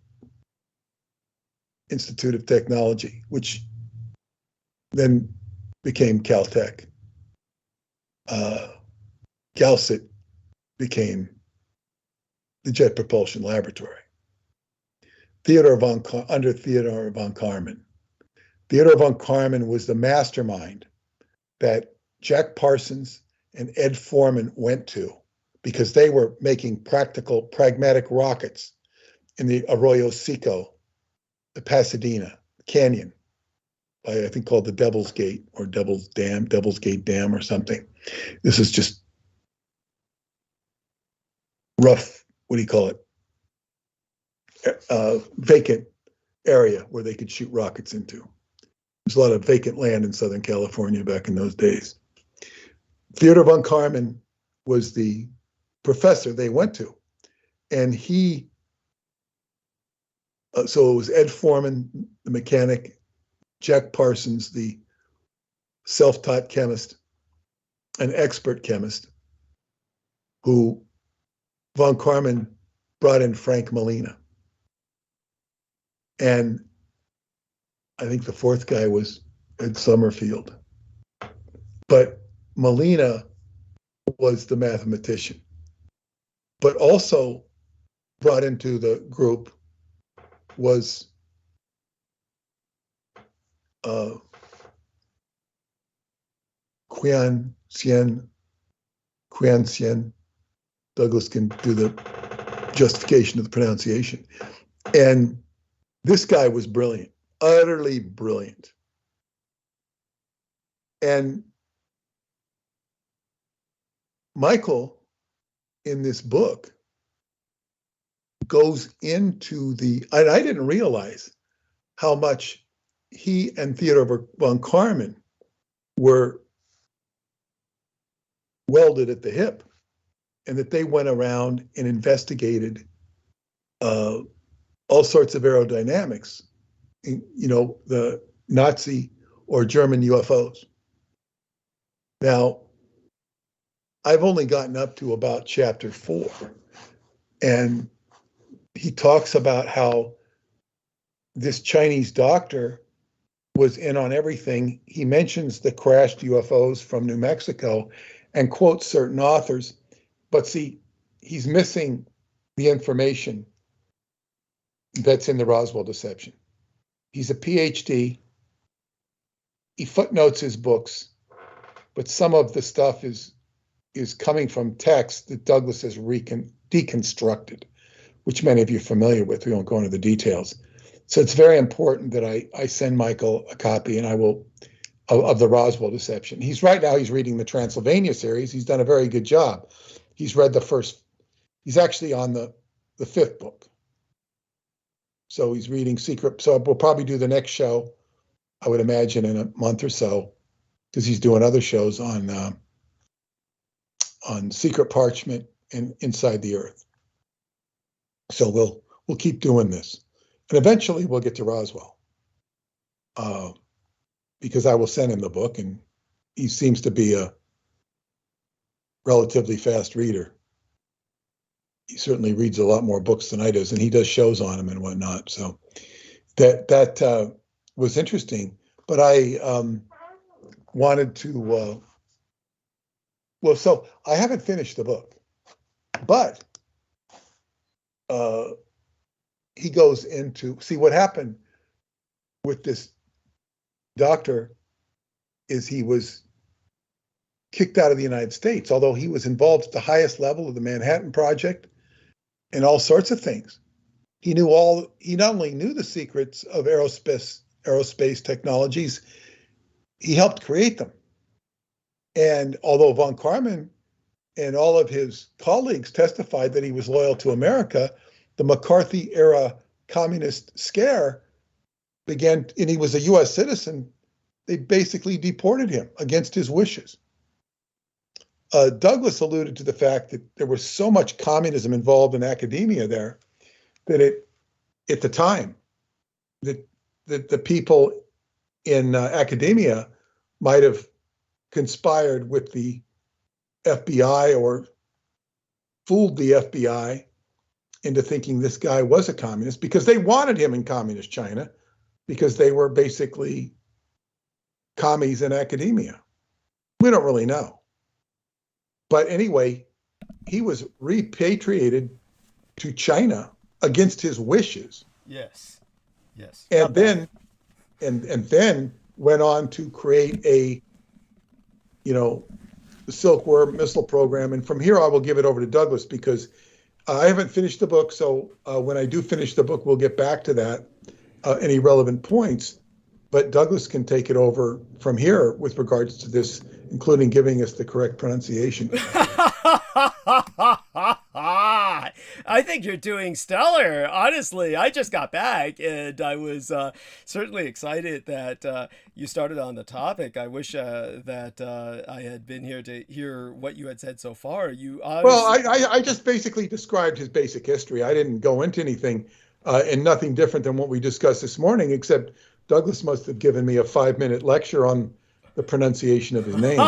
Institute of Technology, which then became Caltech. Galsit became the Jet Propulsion Laboratory. Under Theodore von Karman. Theodore von Karman was the mastermind that Jack Parsons and Ed Foreman went to because they were making practical, pragmatic rockets in the Arroyo Seco, the Pasadena Canyon, I think called the Devil's Gate or Devil's Gate Dam or something. This is just rough, what do you call it? Vacant area where they could shoot rockets into. There's a lot of vacant land in Southern California back in those days. Theodore von Karman was the professor they went to. And so it was Ed Foreman, the mechanic, Jack Parsons, the self-taught chemist, an expert chemist, who von Karman brought in Frank Molina. And I think the fourth guy was Ed Summerfield. But Molina was the mathematician. But also brought into the group was Qian Xian. Douglas can do the justification of the pronunciation. And this guy was brilliant, utterly brilliant. And Michael, in this book, goes into and I didn't realize how much he and Theodore von Karman were welded at the hip, and that they went around and investigated all sorts of aerodynamics, the Nazi or German UFOs. Now, I've only gotten up to about chapter 4, and he talks about how this Chinese doctor was in on everything. He mentions the crashed UFOs from New Mexico and quotes certain authors, but see, he's missing the information that's in the Roswell deception. He's a PhD. He footnotes his books, but some of the stuff is coming from text that Douglas has deconstructed, which many of you are familiar with. We won't go into the details. So it's very important that I send Michael a copy, and I will, of the Roswell deception. He's reading the Transylvania series. He's done a very good job. He's read he's actually on the 5th book. So he's reading Secret. So we'll probably do the next show, I would imagine, in a month or so, because he's doing other shows on Secret Parchment and Inside the Earth. So we'll keep doing this, and eventually we'll get to Roswell, because I will send him the book, and he seems to be a relatively fast reader. He certainly reads a lot more books than I do, and he does shows on them and whatnot. So that was interesting. But I wanted to. So I haven't finished the book, but he goes into what happened with this doctor is he was kicked out of the United States, although he was involved at the highest level of the Manhattan Project and all sorts of things. He not only knew the secrets of aerospace technologies, he helped create them. And although von Karman and all of his colleagues testified that he was loyal to America, the McCarthy era communist scare began, and he was a US citizen. They basically deported him against his wishes. Douglas alluded to the fact that there was so much communism involved in academia there that at the time, that the people in academia might have conspired with the FBI or fooled the FBI into thinking this guy was a communist, because they wanted him in communist China, because they were basically commies in academia. We don't really know. But anyway, he was repatriated to China against his wishes. Yes. And then went on to create the Silkworm missile program. And from here, I will give it over to Douglas, because I haven't finished the book. So when I do finish the book, we'll get back to that, any relevant points. But Douglas can take it over from here with regards to this, including giving us the correct pronunciation. I think you're doing stellar. Honestly, I just got back, and I was certainly excited that you started on the topic. I wish that I had been here to hear what you had said so far. Well, I just basically described his basic history. I didn't go into anything, and nothing different than what we discussed this morning, except Douglas must have given me a 5-minute lecture on the pronunciation of his name.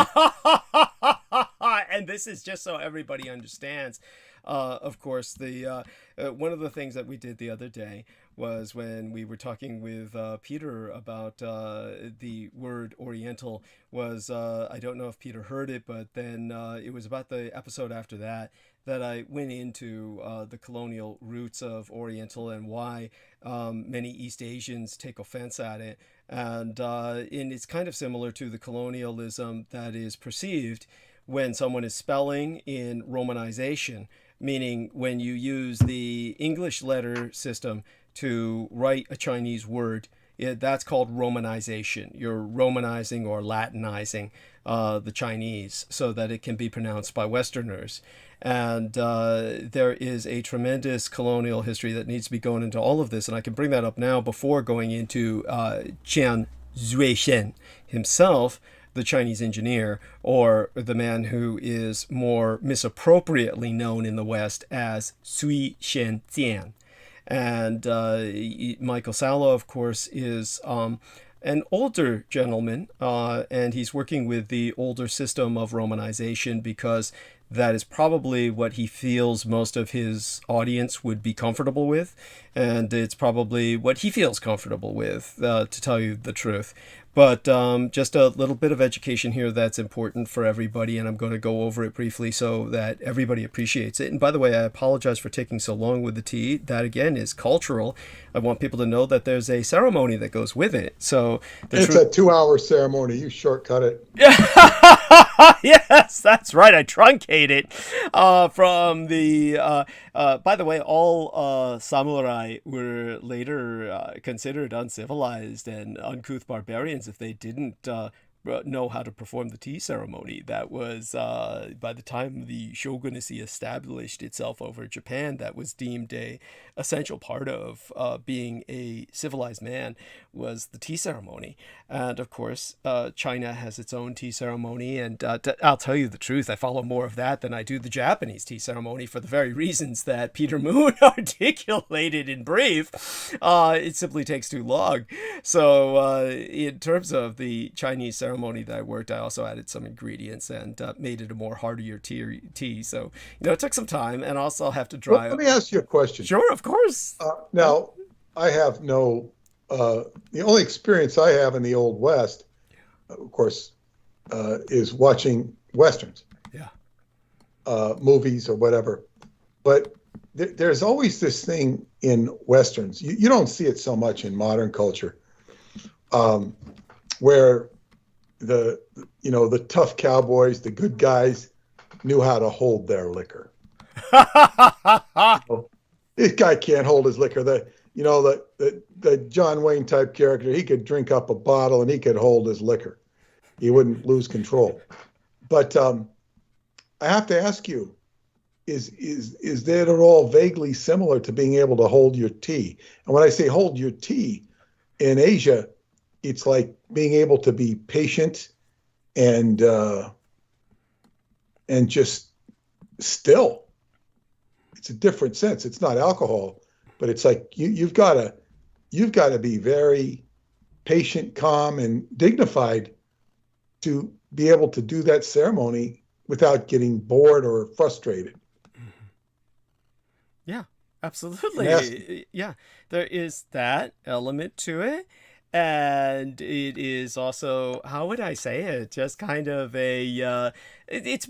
And this is just so everybody understands. Of course, the one of the things that we did the other day was when we were talking with Peter about the word Oriental was, I don't know if Peter heard it, but then it was about the episode after that I went into the colonial roots of Oriental and why many East Asians take offense at it. And it's kind of similar to the colonialism that is perceived when someone is spelling in Romanization, meaning when you use the English letter system to write a Chinese word that's called Romanization. You're Romanizing or Latinizing the Chinese so that it can be pronounced by Westerners. And there is a tremendous colonial history that needs to be going into all of this. And I can bring that up now before going into Jian Zuishen himself, the Chinese engineer, or the man who is more misappropriately known in the West as Sui Shen Tian. And Michael Salo, of course, is an older gentleman, and he's working with the older system of Romanization because that is probably what he feels most of his audience would be comfortable with, and it's probably what he feels comfortable with, to tell you the truth. But just a little bit of education here that's important for everybody, and I'm going to go over it briefly so that everybody appreciates it. And by the way, I apologize for taking so long with the tea. That, again, is cultural. I want people to know that there's a ceremony that goes with it. So it's a 2-hour ceremony. You shortcut it. Yes, that's right. I truncate it from the... by the way, all samurai were later considered uncivilized and uncouth barbarians if they didn't know how to perform the tea ceremony. That was, by the time the shogunacy established itself over Japan, that was deemed a essential part of being a civilized man, was the tea ceremony. And of course, China has its own tea ceremony, and I'll tell you the truth, I follow more of that than I do the Japanese tea ceremony for the very reasons that Peter Moon articulated in brief. It simply takes too long. So in terms of the Chinese ceremony that I worked, I also added some ingredients and made it a more heartier tea. So, it took some time, and also I'll have to dry Let me ask you a question. Sure, of course. Now, I have no, the only experience I have in the Old West, of course, is watching Westerns. Yeah. Movies or whatever. But there's always this thing in Westerns. You don't see it so much in modern culture, where the tough cowboys, the good guys, knew how to hold their liquor. This guy can't hold his liquor. The John Wayne type character, he could drink up a bottle and he could hold his liquor. He wouldn't lose control. But I have to ask you, is that at all vaguely similar to being able to hold your tea? And when I say hold your tea, in Asia, it's like being able to be patient and just still. It's a different sense. It's not alcohol, but it's like you've got to be very patient, calm, and dignified to be able to do that ceremony without getting bored or frustrated. Yeah, absolutely. Yeah, there is that element to it. And it is also, how would I say it? Just kind of it's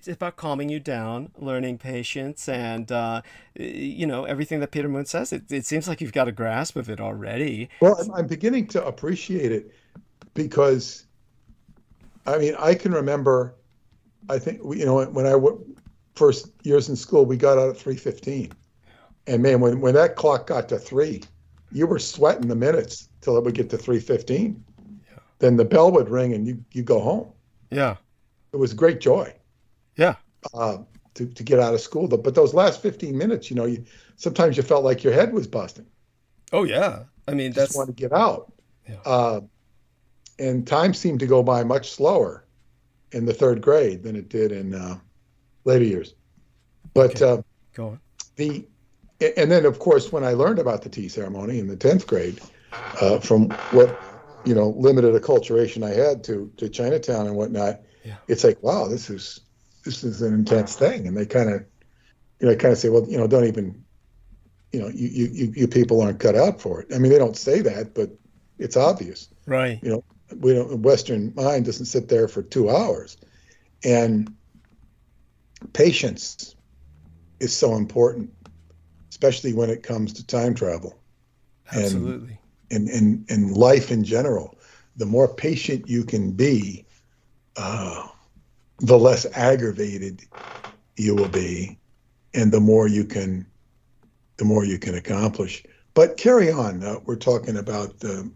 about calming you down, learning patience, and, everything that Peter Moon says. It seems like you've got a grasp of it already. Well, I'm beginning to appreciate it because, I can remember, I think, when I first years in school, we got out at 3:15. And man, when that clock got to 3, you were sweating the minutes till it would get to 3:15. Yeah. Then the bell would ring and you go home. Yeah. It was great joy. Yeah. To get out of school. But those last 15 minutes, sometimes you felt like your head was busting. Oh yeah. You just want to get out. Yeah. And time seemed to go by much slower in the 3rd grade than it did in later years. But okay. Go on. And then, of course, when I learned about the tea ceremony in the 10th grade, from what, limited acculturation I had to Chinatown and whatnot, yeah. It's like, wow, this is an intense thing. And they kind of say, well, don't even, you people aren't cut out for it. They don't say that, but it's obvious. Right. Western mind doesn't sit there for 2 hours. And patience is so important, especially when it comes to time travel. Absolutely. And life in general. The more patient you can be, the less aggravated you will be, and the more you can accomplish. But carry on. We're talking about the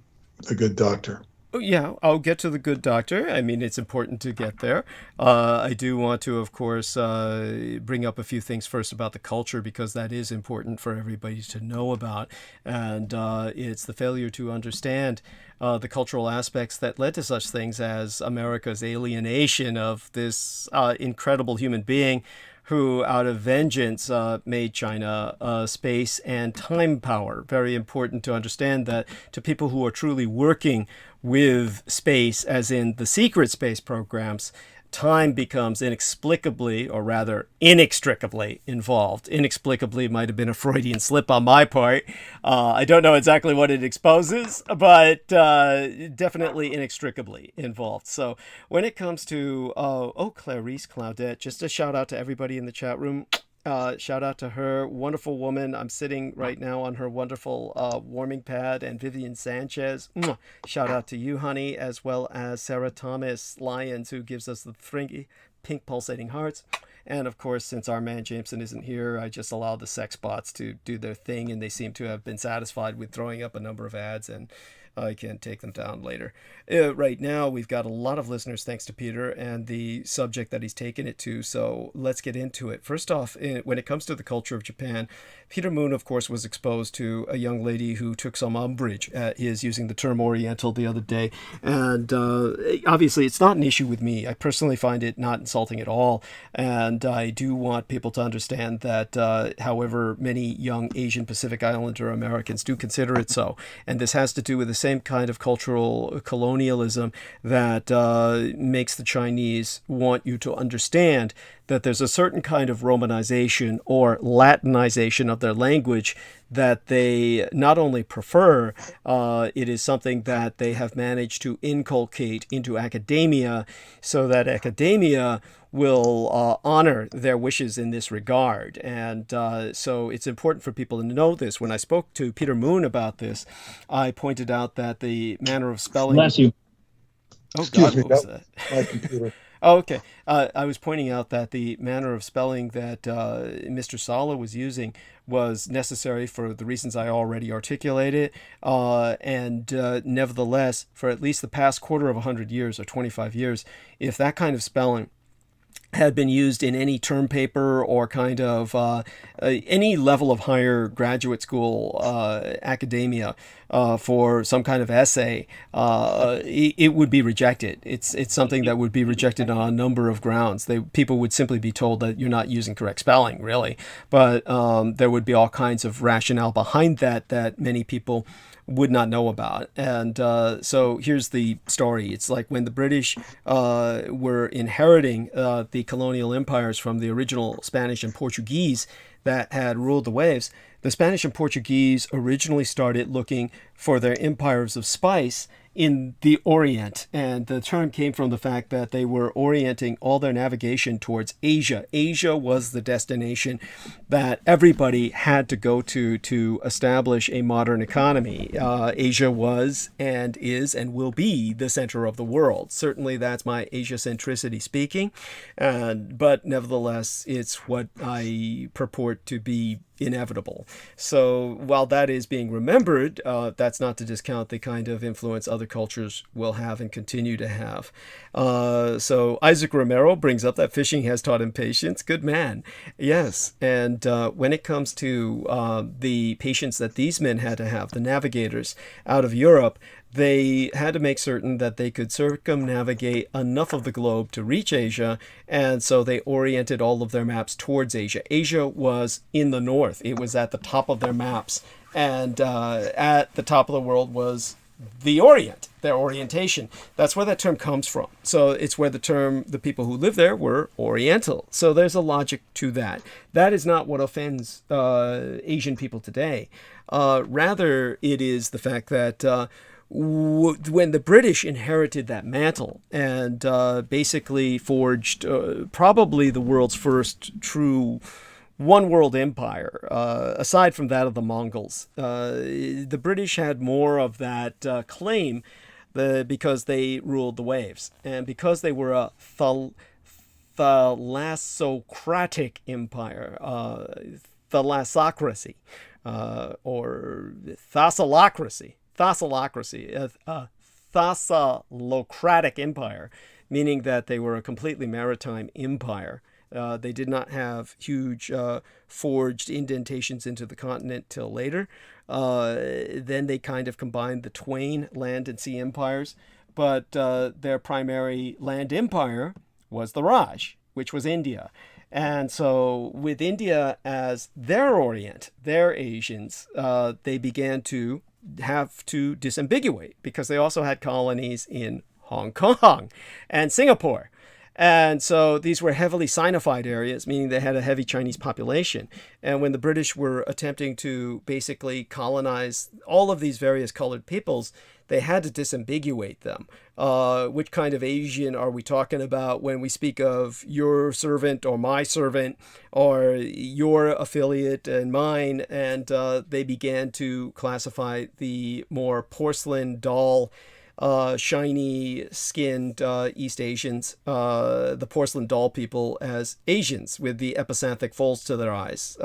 good doctor. Oh, yeah, I'll get to the good doctor. I mean, it's important to get there. I do want to, of course, bring up a few things first about the culture because that is important for everybody to know about. And it's the failure to understand the cultural aspects that led to such things as America's alienation of this incredible human being who, out of vengeance, made China space and time power. Very important to understand that to people who are truly working with space, as in the secret space programs, time becomes inexplicably, or rather inextricably involved. Inexplicably might have been a Freudian slip on my part. I don't know exactly what it exposes, but definitely inextricably involved. So when it comes to, Clarice Claudette, just a shout out to everybody in the chat room. Shout out to her, wonderful woman. I'm sitting right now on her wonderful warming pad, and Vivian Sanchez. Mwah. Shout out to you, honey, as well as Sarah Thomas Lyons, who gives us the pink pulsating hearts. And of course, since our man Jameson isn't here, I just allow the sex bots to do their thing, and they seem to have been satisfied with throwing up a number of ads, and I can take them down later. Right now, we've got a lot of listeners, thanks to Peter and the subject that he's taken it to. So let's get into it. First off, when it comes to the culture of Japan, Peter Moon, of course, was exposed to a young lady who took some umbrage at his using the term Oriental the other day. And obviously, it's not an issue with me. I personally find it not insulting at all. And I do want people to understand that however many young Asian Pacific Islander Americans do consider it so. And this has to do with the same kind of cultural colonialism that makes the Chinese want you to understand that there's a certain kind of Romanization or Latinization of their language that they not only prefer, it is something that they have managed to inculcate into academia so that academia will honor their wishes in this regard. And so it's important for people to know this. When I spoke to Peter Moon about this, I pointed out that the manner of spelling... Bless you. Oh, Excuse God, me, what was that that? was my computer. Oh, okay. I was pointing out that the manner of spelling that Mr. Sala was using was necessary for the reasons I already articulated, and nevertheless, for at least the past quarter of 100 years or 25 years, if that kind of spelling had been used in any term paper or kind of any level of higher graduate school academia for some kind of essay, it would be rejected. It's something that would be rejected on a number of grounds. People would simply be told that you're not using correct spelling, really. But there would be all kinds of rationale behind that many people would not know about. And so here's the story. It's like when the British were inheriting the colonial empires from the original Spanish and Portuguese that had ruled the waves. The Spanish and Portuguese originally started looking for their empires of spice in the Orient, and the term came from the fact that they were orienting all their navigation towards Asia. Asia was the destination that everybody had to go to establish a modern economy. Asia was and is and will be the center of the world. Certainly that's my Asia-centricity speaking, but nevertheless, it's what I purport to be inevitable. So while that is being remembered, that's not to discount the kind of influence other cultures will have and continue to have. So Isaac Romero brings up that fishing has taught him patience. Good man. Yes. And when it comes to the patience that these men had to have, the navigators out of Europe, they had to make certain that they could circumnavigate enough of the globe to reach Asia, and so they oriented all of their maps towards Asia. Asia was in the north. It was at the top of their maps, and at the top of the world was the Orient, their orientation. That's where that term comes from. So it's where the people who live there were Oriental. So there's a logic to that. That is not what offends Asian people today. Rather, it is the fact that when the British inherited that mantle and basically forged probably the world's first true one world empire, aside from that of the Mongols, the British had more of that claim because they ruled the waves and because they were a thalassocratic empire, thalassocracy. or Thessalocracy, a Thessalocratic empire, meaning that they were a completely maritime empire. They did not have huge forged indentations into the continent till later. Then they kind of combined the twain land and sea empires, but their primary land empire was the Raj, which was India. And so with India as their Orient, their Asians, they began to have to disambiguate because they also had colonies in Hong Kong and Singapore. And so these were heavily Sinified areas, meaning they had a heavy Chinese population. And when the British were attempting to basically colonize all of these various colored peoples, they had to disambiguate them. Which kind of Asian are we talking about when we speak of your servant or my servant or your affiliate and mine? And they began to classify the more porcelain doll, shiny skinned East Asians, the porcelain doll people, as Asians with the epicanthic folds to their eyes.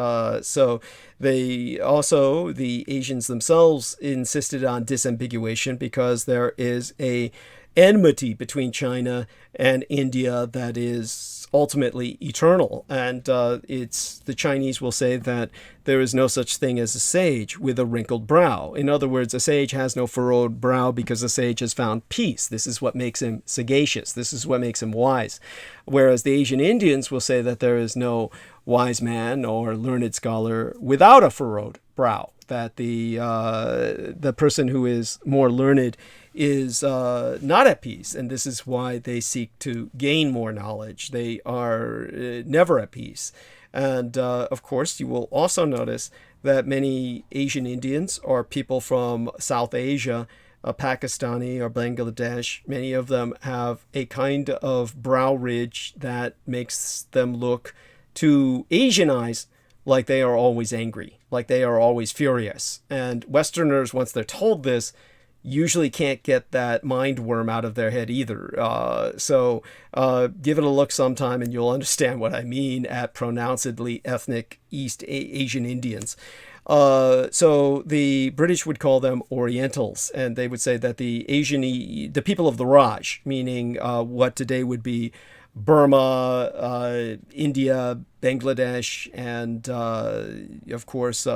So they also, the Asians themselves, insisted on disambiguation because there is a enmity between China and India that is ultimately eternal. And it's the Chinese will say that there is no such thing as a sage with a wrinkled brow. In other words, a sage has no furrowed brow because a sage has found peace. This is what makes him sagacious. This is what makes him wise. Whereas the Asian Indians will say that there is no wise man or learned scholar without a furrowed brow, that the person who is more learned is not at peace, and this is why they seek to gain more knowledge. They are never at peace. And of course, you will also notice that many Asian Indians are people from South Asia, Pakistani or Bangladesh. Many of them have a kind of brow ridge that makes them look, to Asian eyes, like they are always angry, like they are always furious. And Westerners, once they're told this, usually can't get that mind worm out of their head either. So give it a look sometime and you'll understand what I mean at pronouncedly ethnic East Asian Indians. So the British would call them Orientals, and they would say that the people of the Raj, meaning what today would be Burma, India, Bangladesh, and of course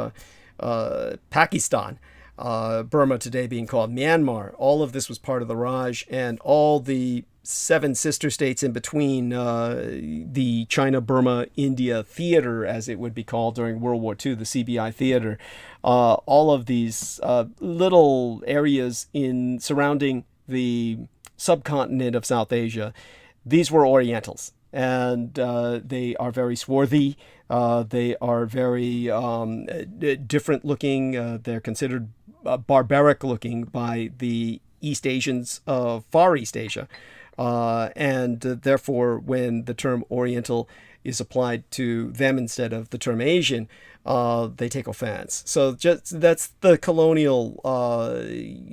Pakistan, Burma today being called Myanmar. All of this was part of the Raj, and all the 7 sister states in between, the China, Burma, India theater, as it would be called during World War II, the CBI theater. All of these little areas surrounding the subcontinent of South Asia, these were Orientals. And they are very swarthy. They are very different looking. They're considered barbaric looking by the East Asians of Far East Asia. And therefore, when the term Oriental is applied to them instead of the term Asian, they take offense. So that's the colonial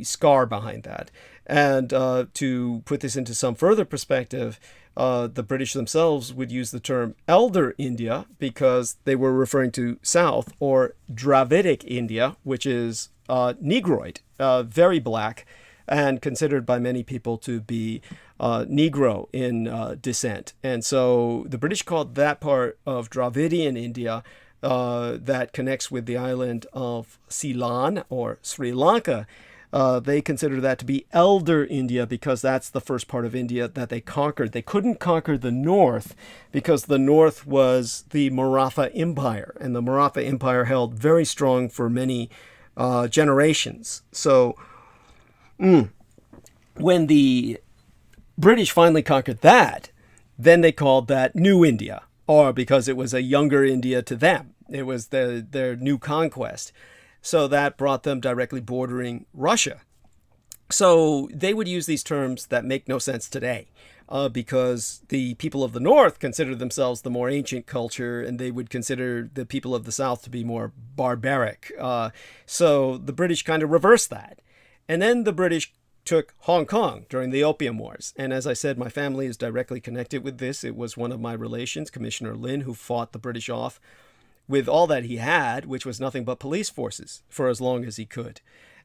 scar behind that. And to put this into some further perspective, the British themselves would use the term Elder India because they were referring to South, or Dravidic India, which is Negroid, very black, and considered by many people to be Negro in descent. And so the British called that part of Dravidian India that connects with the island of Ceylon or Sri Lanka, they consider that to be Elder India because that's the first part of India that they conquered. They couldn't conquer the north because the north was the Maratha Empire, and the Maratha Empire held very strong for many generations. So when the British finally conquered that, then they called that New India, or because it was a younger India to them. It was their new conquest. So that brought them directly bordering Russia. So they would use these terms that make no sense today because the people of the North consider themselves the more ancient culture, and they would consider the people of the South to be more barbaric. So the British kind of reversed that. And then the British took Hong Kong during the Opium Wars. And as I said, my family is directly connected with this. It was one of my relations, Commissioner Lin, who fought the British off with all that he had, which was nothing but police forces, for as long as he could.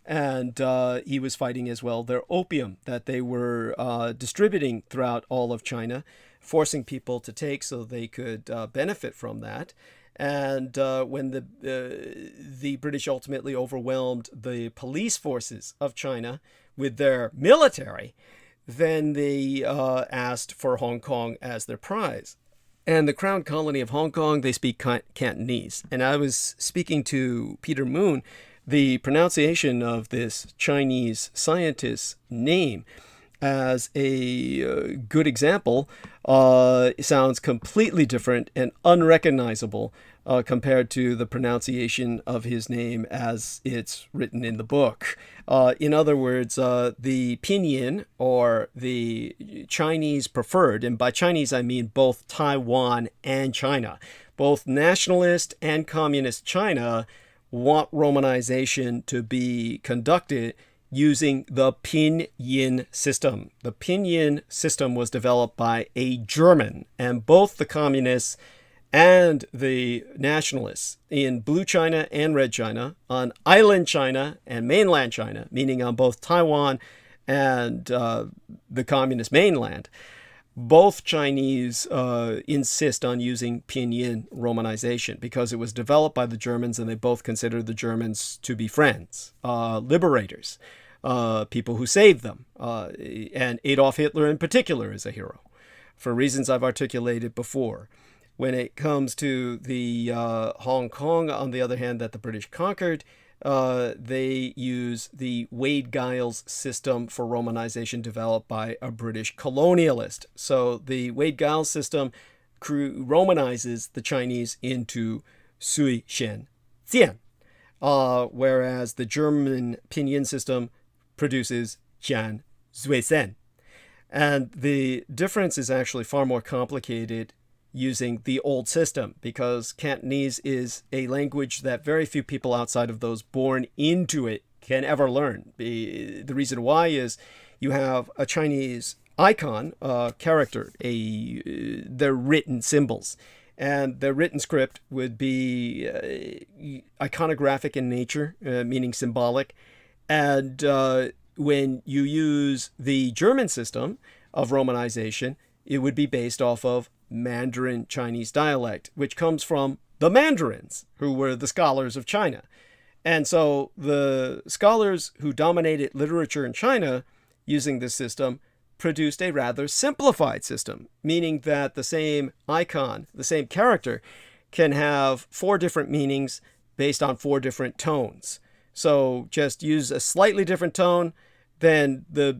And he was fighting as well their opium that they were distributing throughout all of China, forcing people to take so they could benefit from that. And when the British ultimately overwhelmed the police forces of China with their military, then they asked for Hong Kong as their prize. And the Crown Colony of Hong Kong, they speak Cantonese. And I was speaking to Peter Moon. The pronunciation of this Chinese scientist's name as a good example sounds completely different and unrecognizable compared to the pronunciation of his name as it's written in the book. In other words, the pinyin, or the Chinese preferred, and by Chinese I mean both Taiwan and China, both nationalist and communist China want Romanization to be conducted using the pinyin system. The pinyin system was developed by a German, and both the communists and the nationalists in blue China and red China, on island China and mainland China, meaning on both Taiwan and the communist mainland, both Chinese insist on using pinyin romanization because it was developed by the Germans, and they both consider the Germans to be friends, liberators, people who saved them. And Adolf Hitler in particular is a hero, for reasons I've articulated before. When it comes to the Hong Kong, on the other hand, that the British conquered, they use the Wade-Giles system for romanization developed by a British colonialist. So the Wade-Giles system romanizes the Chinese into Sui Shen Jian, whereas the German pinyin system produces Jian Zui Sen. And the difference is actually far more complicated using the old system, because Cantonese is a language that very few people outside of those born into it can ever learn. The reason why is you have a Chinese icon, character, their written symbols, and the written script would be iconographic in nature, meaning symbolic. And when you use the German system of romanization, it would be based off of Mandarin Chinese dialect, which comes from the Mandarins, who were the scholars of China. And so the scholars who dominated literature in China using this system produced a rather simplified system, meaning that the same icon, the same character, can have 4 different meanings based on 4 different tones. So just use a slightly different tone, then the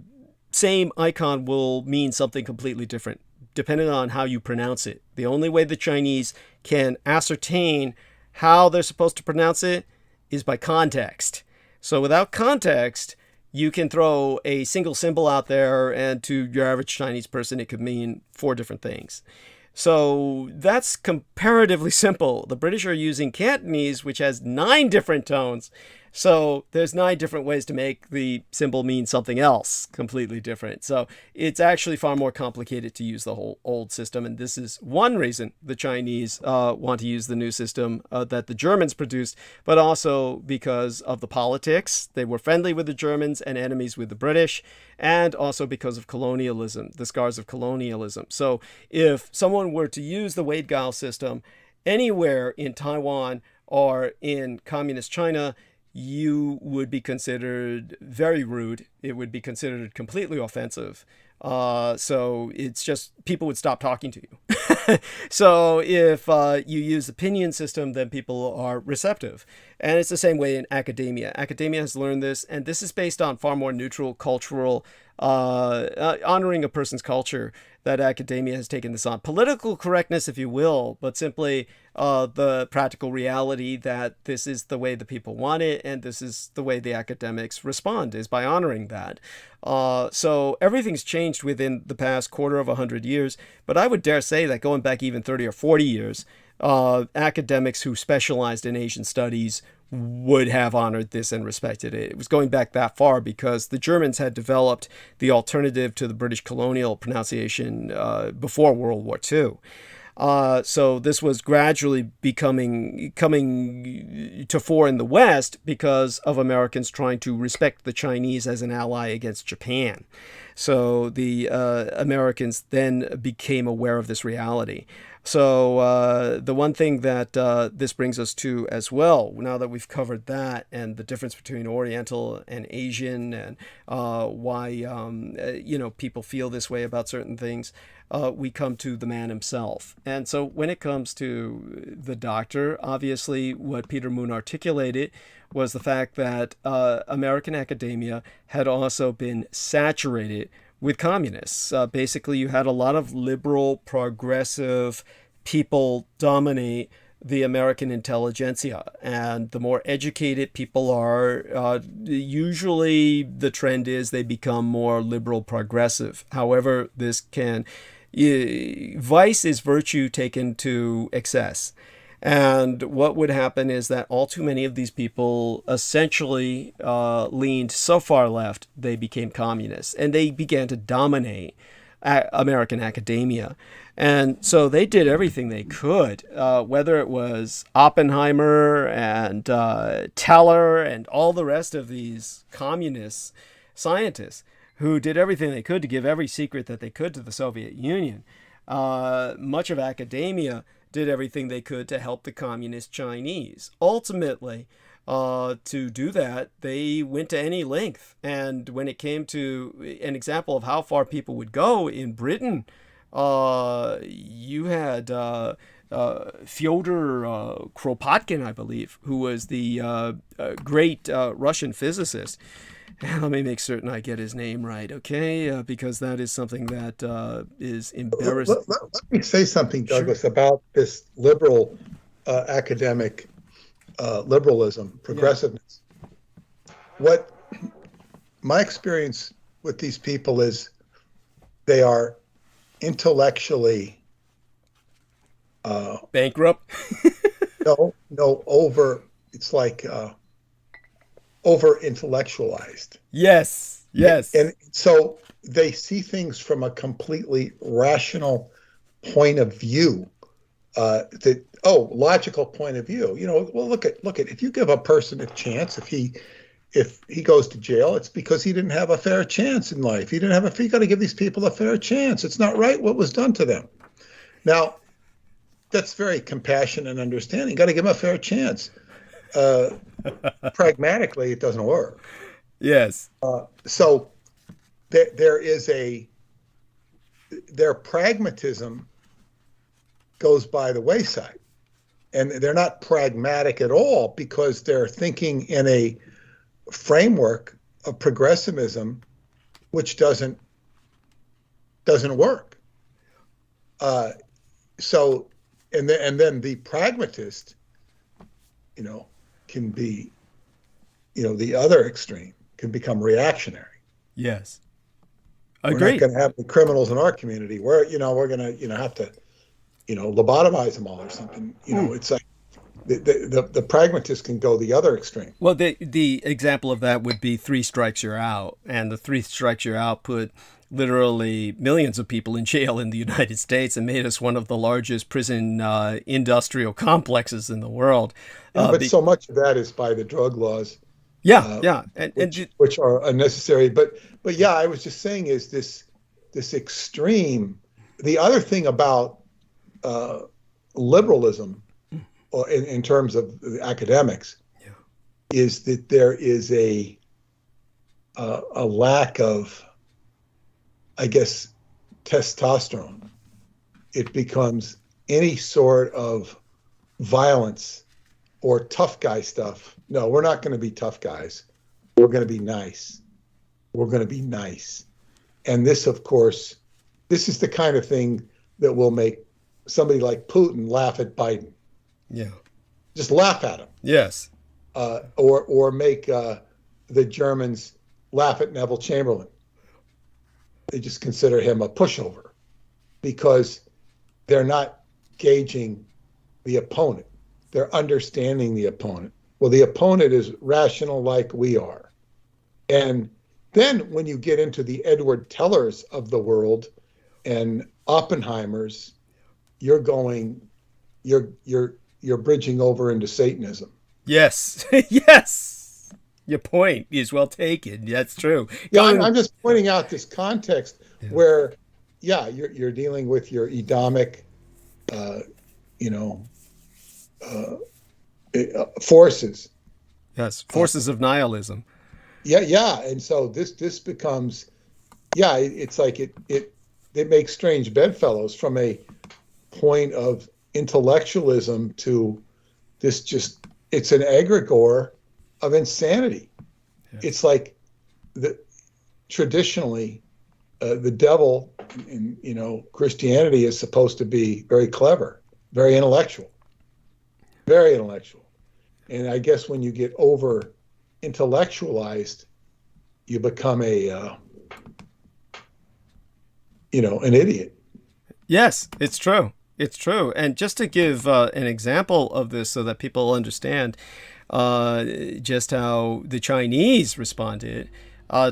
same icon will mean something completely different, depending on how you pronounce it. The only way the Chinese can ascertain how they're supposed to pronounce it is by context. So without context, you can throw a single symbol out there, and to your average Chinese person, it could mean 4 different things. So that's comparatively simple. The British are using Cantonese, which has 9 different tones. So there's 9 different ways to make the symbol mean something else completely different. So it's actually far more complicated to use the whole old system. And this is one reason the Chinese want to use the new system that the Germans produced, but also because of the politics. They were friendly with the Germans and enemies with the British, and also because of colonialism, the scars of colonialism. So if someone were to use the Wade-Giles system anywhere in Taiwan or in communist China, you would be considered very rude. It would be considered completely offensive. So it's just, people would stop talking to you. So if you use the pinyin system, then people are receptive. And it's the same way in academia. Academia has learned this, and this is based on far more neutral cultural, honoring a person's culture, that academia has taken this on. Political correctness, if you will, but simply the practical reality that this is the way the people want it, and this is the way the academics respond, is by honoring that. So everything's changed within the past quarter of 100 years, but I would dare say that going back even 30 or 40 years, academics who specialized in Asian studies would have honored this and respected it. It was going back that far because the Germans had developed the alternative to the British colonial pronunciation before World War II. So this was gradually coming to fore in the West because of Americans trying to respect the Chinese as an ally against Japan. So the Americans then became aware of this reality. So the one thing that this brings us to as well, now that we've covered that and the difference between Oriental and Asian and why people feel this way about certain things, we come to the man himself. And so when it comes to the doctor, obviously what Peter Moon articulated was the fact that American academia had also been saturated with communists. Basically, you had a lot of liberal, progressive people dominate the American intelligentsia. And the more educated people are, usually the trend is they become more liberal, progressive. However, this can... vice is virtue taken to excess. And what would happen is that all too many of these people essentially leaned so far left, they became communists. And they began to dominate American academia. And so they did everything they could, whether it was Oppenheimer and Teller and all the rest of these communist scientists who did everything they could to give every secret that they could to the Soviet Union. Much of academia did everything they could to help the communist Chinese. Ultimately, to do that, they went to any length. And when it came to an example of how far people would go in Britain, you had Fyodor Kropotkin, I believe, who was the great Russian physicist. Let me make certain I get his name right, okay? Because that is something that is embarrassing. Let me say something, Douglas, about this liberal academic liberalism, progressiveness. Yeah. What my experience with these people is they are intellectually bankrupt? It's like over intellectualized. Yes. And so they see things from a completely rational point of view, logical point of view. Well, look at if you give a person a chance, if he goes to jail, it's because he didn't have a fair chance in life. You got to give these people a fair chance. It's not right what was done to them. Now, that's very compassionate and understanding. You got to give them a fair chance. Pragmatically, it doesn't work. Yes. So their pragmatism goes by the wayside, and they're not pragmatic at all because they're thinking in a framework of progressivism, which doesn't work. And then the pragmatist, can be, the other extreme can become reactionary. Yes. We're not going to have the criminals in our community. We're going to, have to, lobotomize them all or something. It's like the pragmatist can go the other extreme. Well, the example of that would be 3 strikes you're out, and the 3 strikes you're out put literally millions of people in jail in the United States and made us one of the largest prison industrial complexes in the world. But so much of that is by the drug laws. Yeah. Which are unnecessary. But yeah, I was just saying is this extreme. The other thing about liberalism, or in terms of the academics, is that there is a lack of, I guess, testosterone. It becomes any sort of violence or tough guy stuff. No, we're not going to be tough guys. We're going to be nice. We're going to be nice. And this, of course, this is the kind of thing that will make somebody like Putin laugh at Biden. Yeah. Just laugh at him. Yes. Or make the Germans laugh at Neville Chamberlain. They just consider him a pushover because they're not gauging the opponent. They're understanding the opponent. Well, the opponent is rational like we are. And then when you get into the Edward Tellers of the world and Oppenheimers you're going, you're bridging over into Satanism. Yes. Yes. Your point is well taken. That's true. Yeah, I'm just pointing out this context Yeah. where, yeah, you're dealing with your Edomic, you know, forces. Yes. Forces of nihilism. Yeah, and so this becomes, yeah, it's like it makes strange bedfellows from a point of intellectualism to this just, it's an egregore of insanity. Yeah. It's like traditionally the devil in Christianity is supposed to be very clever, very intellectual, and I guess when you get over intellectualized, you become an idiot. Yes, it's true. It's true. And just to give an example of this so that people understand just how the Chinese responded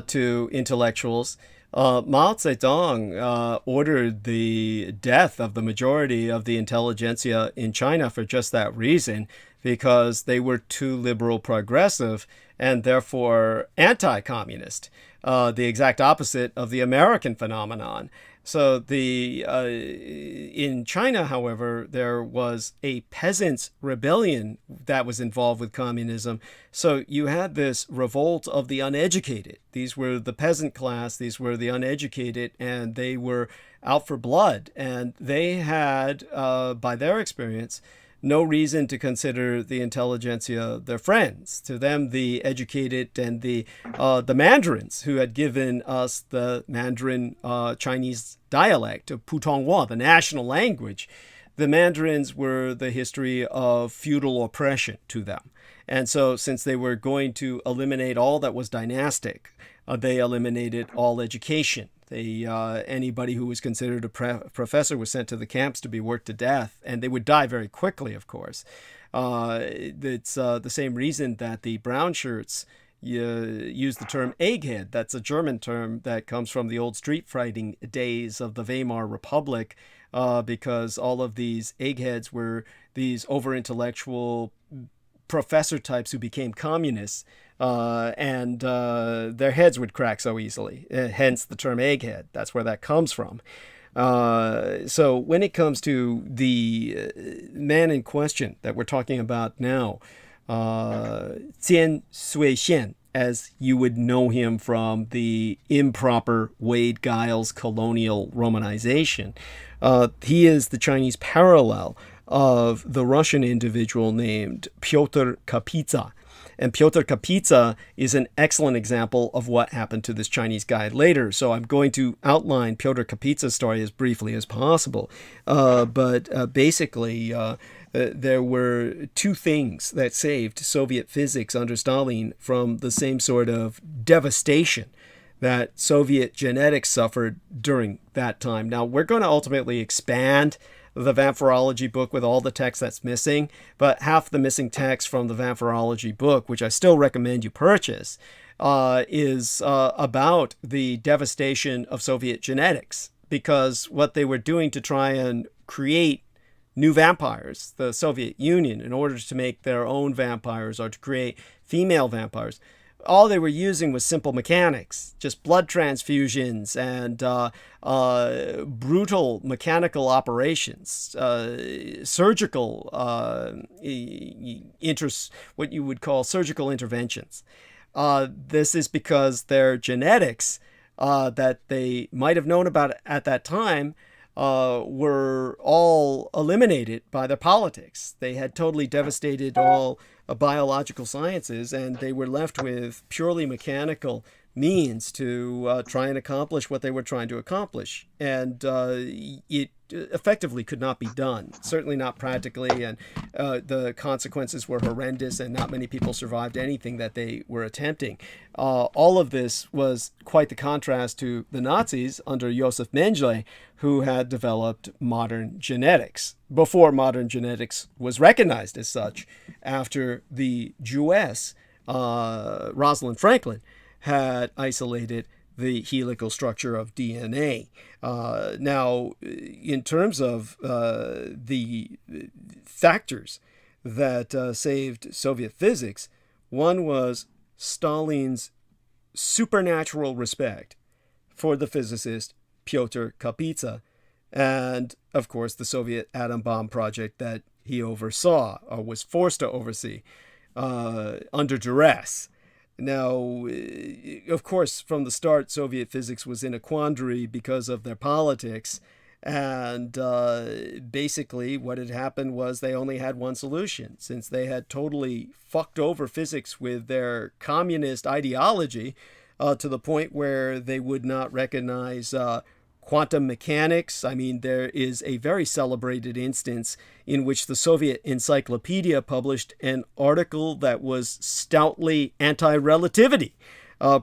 to intellectuals, Mao Zedong ordered the death of the majority of the intelligentsia in China for just that reason, because they were too liberal progressive and therefore anti-communist, the exact opposite of the American phenomenon. So in China, however, there was a peasants' rebellion that was involved with communism. So you had this revolt of the uneducated. These were the peasant class. These were the uneducated, and they were out for blood. And they had, by their experience, no reason to consider the intelligentsia their friends. To them, the educated and the mandarins who had given us the Mandarin Chinese dialect of Putonghua, the national language, the mandarins were the history of feudal oppression to them. And so since they were going to eliminate all that was dynastic, they eliminated all education. Anybody who was considered a professor was sent to the camps to be worked to death, and they would die very quickly, of course. It's the same reason that the brown shirts use the term egghead. That's a German term that comes from the old street fighting days of the Weimar Republic, because all of these eggheads were these over-intellectual professor types who became communists. And their heads would crack so easily, hence the term egghead. That's where that comes from. So when it comes to the man in question that we're talking about now, Jian Suixian, as you would know him from the improper Wade Giles colonial romanization, he is the Chinese parallel of the Russian individual named Pyotr Kapitsa. And Pyotr Kapitsa is an excellent example of what happened to this Chinese guy later. So I'm going to outline Pyotr Kapitsa's story as briefly as possible. But basically, there were two things that saved Soviet physics under Stalin from the same sort of devastation that Soviet genetics suffered during that time. Now, we're going to ultimately expand the Vampirology book with all the text that's missing, but half the missing text from the Vampirology book, which I still recommend you purchase, is about the devastation of Soviet genetics, because what they were doing to try and create new vampires, the Soviet Union, in order to make their own vampires or to create female vampires, all they were using was simple mechanics, just blood transfusions and brutal mechanical operations, surgical, what you would call surgical interventions. This is because their genetics that they might have known about at that time were all eliminated by their politics. They had totally devastated all biological sciences, and they were left with purely mechanical means to try and accomplish what they were trying to accomplish. And it effectively could not be done, certainly not practically, and the consequences were horrendous, and not many people survived anything that they were attempting. All of this was quite the contrast to the Nazis under Josef Mengele, who had developed modern genetics before modern genetics was recognized as such, after the Jewess, Rosalind Franklin, had isolated the helical structure of DNA. Now, in terms of the factors that saved Soviet physics, one was Stalin's supernatural respect for the physicist Pyotr Kapitsa, and, of course, the Soviet atom bomb project that he oversaw, or was forced to oversee, under duress. Now, of course, from the start, Soviet physics was in a quandary because of their politics, and basically what had happened was they only had one solution. Since they had totally fucked over physics with their communist ideology to the point where they would not recognize quantum mechanics. I mean, there is a very celebrated instance in which the Soviet Encyclopedia published an article that was stoutly anti-relativity,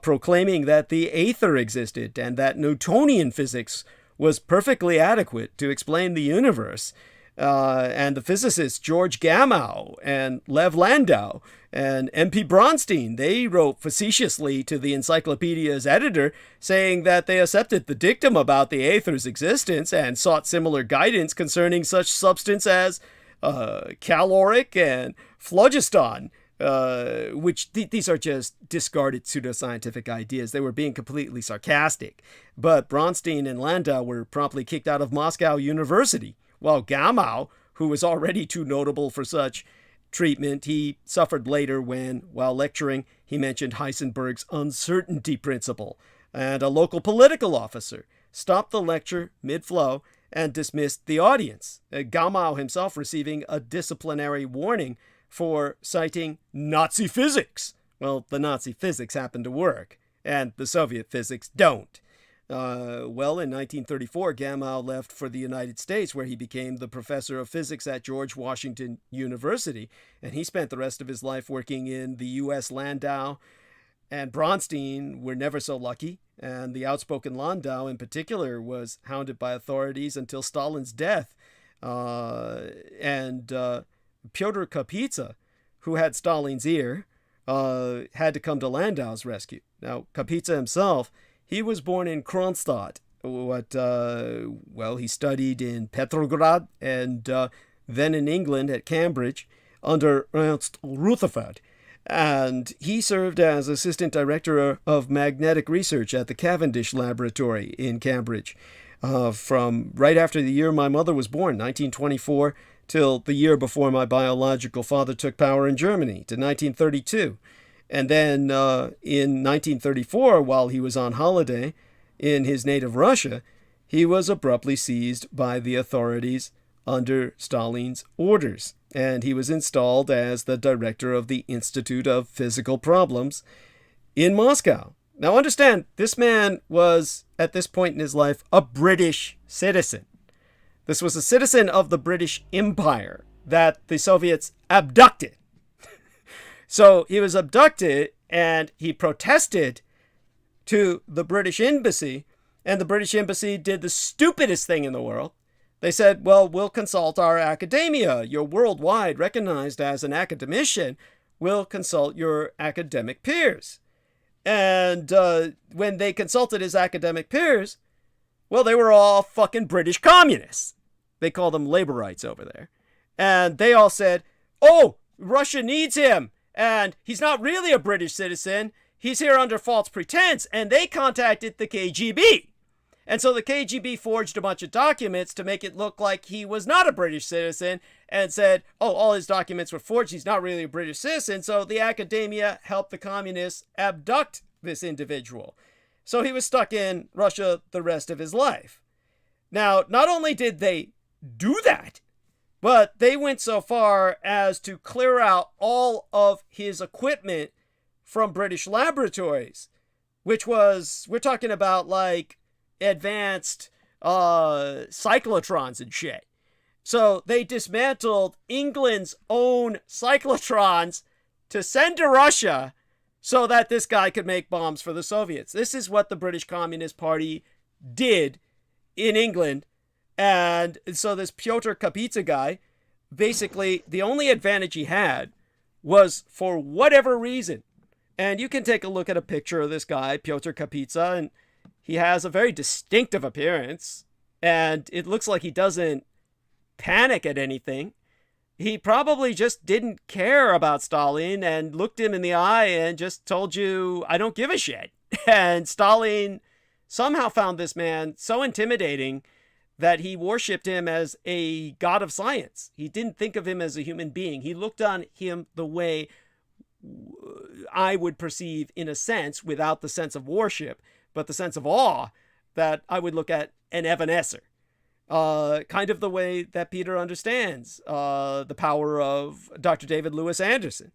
proclaiming that the aether existed and that Newtonian physics was perfectly adequate to explain the universe. And the physicists George Gamow and Lev Landau and M.P. Bronstein, they wrote facetiously to the encyclopedia's editor saying that they accepted the dictum about the aether's existence and sought similar guidance concerning such substance as caloric and phlogiston, which these are just discarded pseudoscientific ideas. They were being completely sarcastic. But Bronstein and Landau were promptly kicked out of Moscow University, while Gamow, who was already too notable for such treatment, he suffered later when, while lecturing, he mentioned Heisenberg's uncertainty principle, and a local political officer stopped the lecture mid-flow and dismissed the audience, Gamow himself receiving a disciplinary warning for citing Nazi physics. Well, the Nazi physics happen to work, and the Soviet physics don't. Well, in 1934, Gamow left for the United States, where he became the professor of physics at George Washington University, and he spent the rest of his life working in the U.S. Landau and Bronstein were never so lucky, and the outspoken Landau in particular was hounded by authorities until Stalin's death. And Pyotr Kapitsa, who had Stalin's ear, had to come to Landau's rescue. Now, Kapitsa himself, he was born in Kronstadt. He studied in Petrograd and then in England at Cambridge under Ernst Rutherford. And he served as assistant director of magnetic research at the Cavendish Laboratory in Cambridge from right after the year my mother was born, 1924, till the year before my biological father took power in Germany, to 1932. And then in 1934, while he was on holiday in his native Russia, he was abruptly seized by the authorities under Stalin's orders, and he was installed as the director of the Institute of Physical Problems in Moscow. Now understand, this man was, at this point in his life, a British citizen. This was a citizen of the British Empire that the Soviets abducted. So he was abducted, and he protested to the British Embassy, and the British Embassy did the stupidest thing in the world. They said, well, we'll consult our academia. You're worldwide recognized as an academician. We'll consult your academic peers. And when they consulted his academic peers, well, they were all fucking British communists. They call them laborites over there. And they all said, oh, Russia needs him. And he's not really a British citizen. He's here under false pretense. And they contacted the KGB. And so the KGB forged a bunch of documents to make it look like he was not a British citizen and said, oh, all his documents were forged. He's not really a British citizen. So the academia helped the communists abduct this individual. So he was stuck in Russia the rest of his life. Now, not only did they do that, but they went so far as to clear out all of his equipment from British laboratories, which was, we're talking about like advanced cyclotrons and shit. So they dismantled England's own cyclotrons to send to Russia so that this guy could make bombs for the Soviets. This is what the British Communist Party did in England. And so this Pyotr Kapitsa guy, basically the only advantage he had was, for whatever reason, and you can take a look at a picture of this guy, Pyotr Kapitsa, and He has a very distinctive appearance, and it looks like he doesn't panic at anything. He probably just didn't care about Stalin and looked him in the eye and just told you, I don't give a shit. And Stalin somehow found this man so intimidating that he worshipped him as a god of science. He didn't think of him as a human being. He looked on him the way I would perceive, in a sense, without the sense of worship, but the sense of awe that I would look at an Ebenezer. Kind of the way that Peter understands the power of Dr. David Lewis Anderson.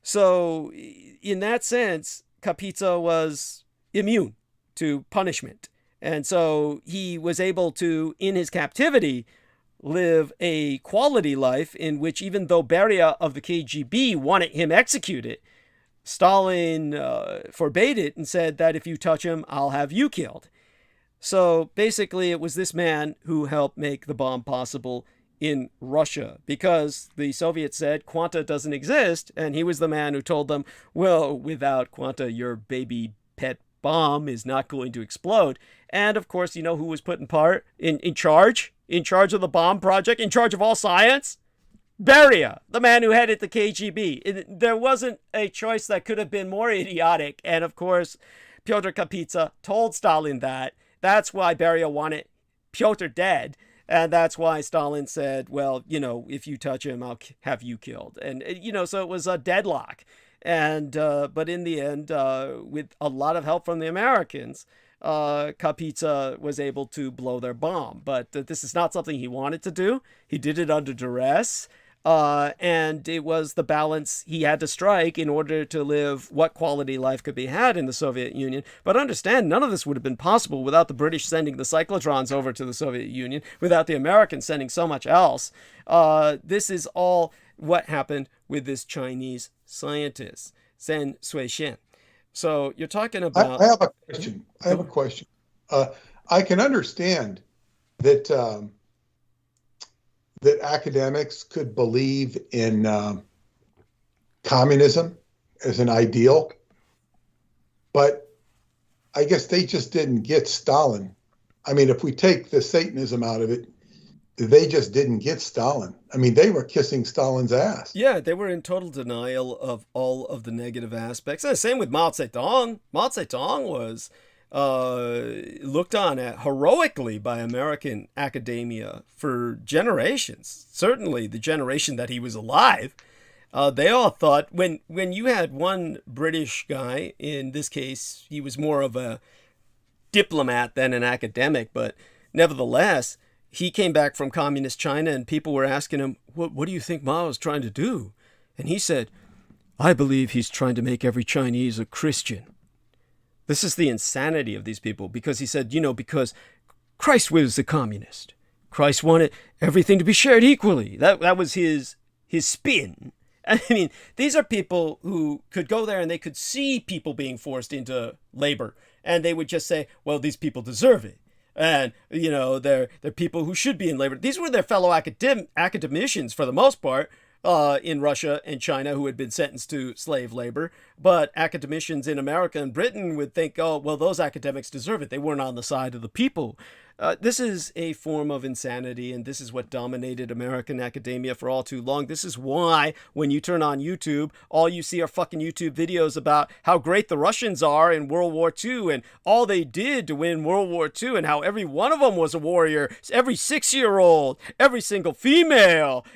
So, in that sense, Kapitsa was immune to punishment. And so he was able to, in his captivity, live a quality life in which, even though Beria of the KGB wanted him executed, Stalin forbade it and said that if you touch him, I'll have you killed. So basically, it was this man who helped make the bomb possible in Russia, because the Soviets said Quanta doesn't exist, and he was the man who told them, well, without Quanta, your baby pet bomb is not going to explode. And of course, you know who was put in charge of the bomb project, in charge of all science? Beria, the man who headed the KGB. There wasn't a choice that could have been more idiotic. And of course, Pyotr Kapitsa told Stalin that. That's why Beria wanted Pyotr dead. And that's why Stalin said, well, you know, if you touch him, I'll have you killed. And, you know, so it was a deadlock. And but in the end, with a lot of help from the Americans, Kapitsa was able to blow their bomb. But this is not something he wanted to do. He did it under duress. And it was the balance he had to strike in order to live what quality life could be had in the Soviet Union. But understand, none of this would have been possible without the British sending the cyclotrons over to the Soviet Union, without the Americans sending so much else. This is all what happened with this Chinese scientist, Zhen Suishen. So you're talking about... I have a question. I can understand that that academics could believe in communism as an ideal, but I guess they just didn't get Stalin. I mean, if we take the Satanism out of it, they just didn't get Stalin. I mean, they were kissing Stalin's ass. Yeah, they were in total denial of all of the negative aspects. And same with Mao Zedong. Mao Zedong was looked on at heroically by American academia for generations. Certainly the generation that he was alive. They all thought, when you had one British guy, in this case, he was more of a diplomat than an academic, but nevertheless, he came back from communist China and people were asking him, what do you think Mao is trying to do? And he said, I believe he's trying to make every Chinese a Christian. This is the insanity of these people, because he said, because Christ was a communist. Christ wanted everything to be shared equally. That was his spin. I mean, these are people who could go there and they could see people being forced into labor, and they would just say, well, these people deserve it. And, they're people who should be in labor. These were their fellow academicians, for the most part, in Russia and China, who had been sentenced to slave labor. But academicians in America and Britain would think, oh, well, those academics deserve it. They weren't on the side of the people. This is a form of insanity, and this is what dominated American academia for all too long. This is why, when you turn on YouTube, all you see are fucking YouTube videos about how great the Russians are in World War II and all they did to win World War II and how every one of them was a warrior. Every 6-year-old, every single female.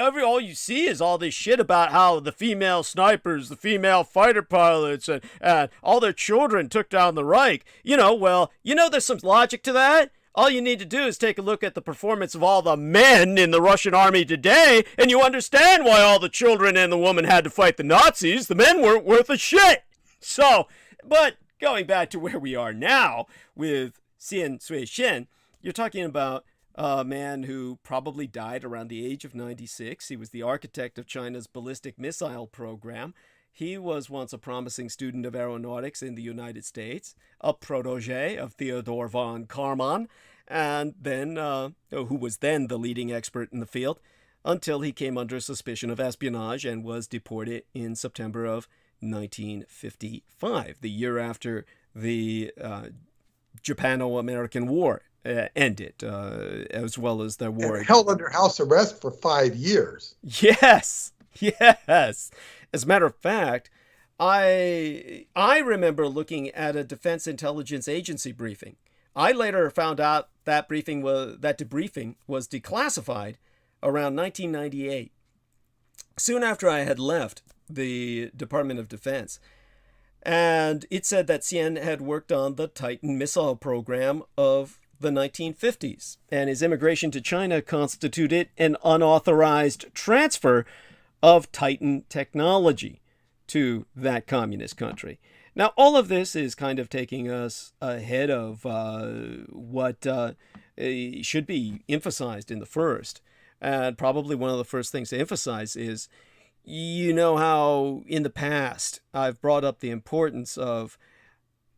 All you see is all this shit about how the female snipers, the female fighter pilots, and all their children took down the Reich. There's some logic to that. All you need to do is take a look at the performance of all the men in the Russian army today, and you understand why all the children and the women had to fight the Nazis. The men weren't worth a shit. So, but going back to where we are now with Zhen Suishen, you're talking about a man who probably died around the age of 96. He was the architect of China's ballistic missile program. He was once a promising student of aeronautics in the United States, a protege of Theodor von Karman, and then who was then the leading expert in the field, until he came under suspicion of espionage and was deported in September of 1955, the year after the Japano-American War ended, as well as their war. And held under house arrest for 5 years. Yes, yes. As a matter of fact, I remember looking at a Defense Intelligence Agency briefing. I later found out that debriefing was declassified around 1998, soon after I had left the Department of Defense. And it said that CN had worked on the Titan missile program of the 1950s, and his immigration to China constituted an unauthorized transfer of Titan technology to that communist country. Now, all of this is kind of taking us ahead of what should be emphasized in the first. And probably one of the first things to emphasize is, you know how in the past I've brought up the importance of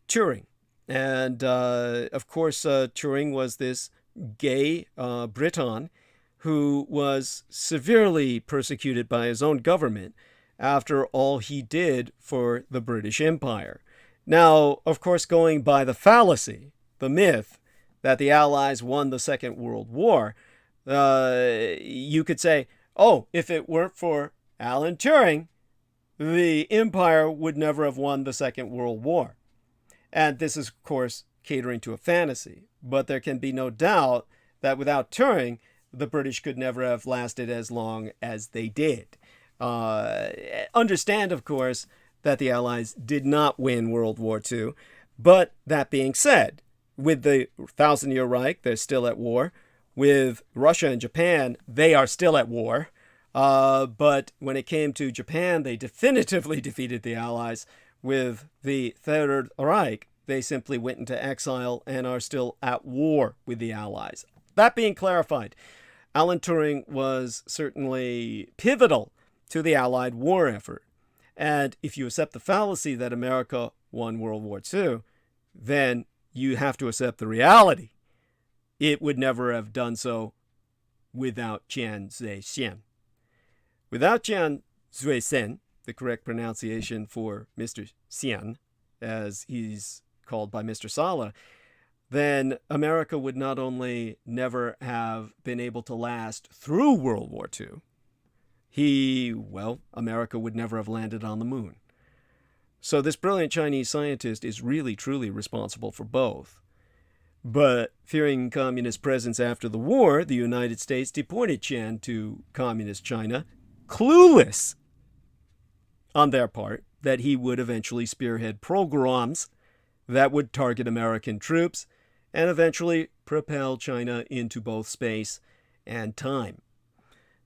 Turing. And of course, Turing was this gay Briton who was severely persecuted by his own government after all he did for the British Empire. Now, of course, going by the fallacy, the myth, that the Allies won the Second World War, you could say, oh, if it weren't for Alan Turing, the Empire would never have won the Second World War. And this is, of course, catering to a fantasy. But there can be no doubt that without Turing, the British could never have lasted as long as they did. Understand, of course, that the Allies did not win World War II. But that being said, with the Thousand-Year Reich, they're still at war. With Russia and Japan, they are still at war. But when it came to Japan, they definitively defeated the Allies. With the Third Reich, they simply went into exile and are still at war with the Allies. That being clarified, Alan Turing was certainly pivotal to the Allied war effort. And if you accept the fallacy that America won World War II, then you have to accept the reality. It would never have done so without Jian Zeishan. Without Jian Zeishan, the correct pronunciation for Mr. Xian, as he's called by Mr. Sala, then America would not only never have been able to last through World War II, America would never have landed on the moon. So this brilliant Chinese scientist is really, truly responsible for both. But fearing communist presence after the war, the United States deported Qian to communist China, clueless on their part that he would eventually spearhead pogroms that would target American troops and eventually propel China into both space and time.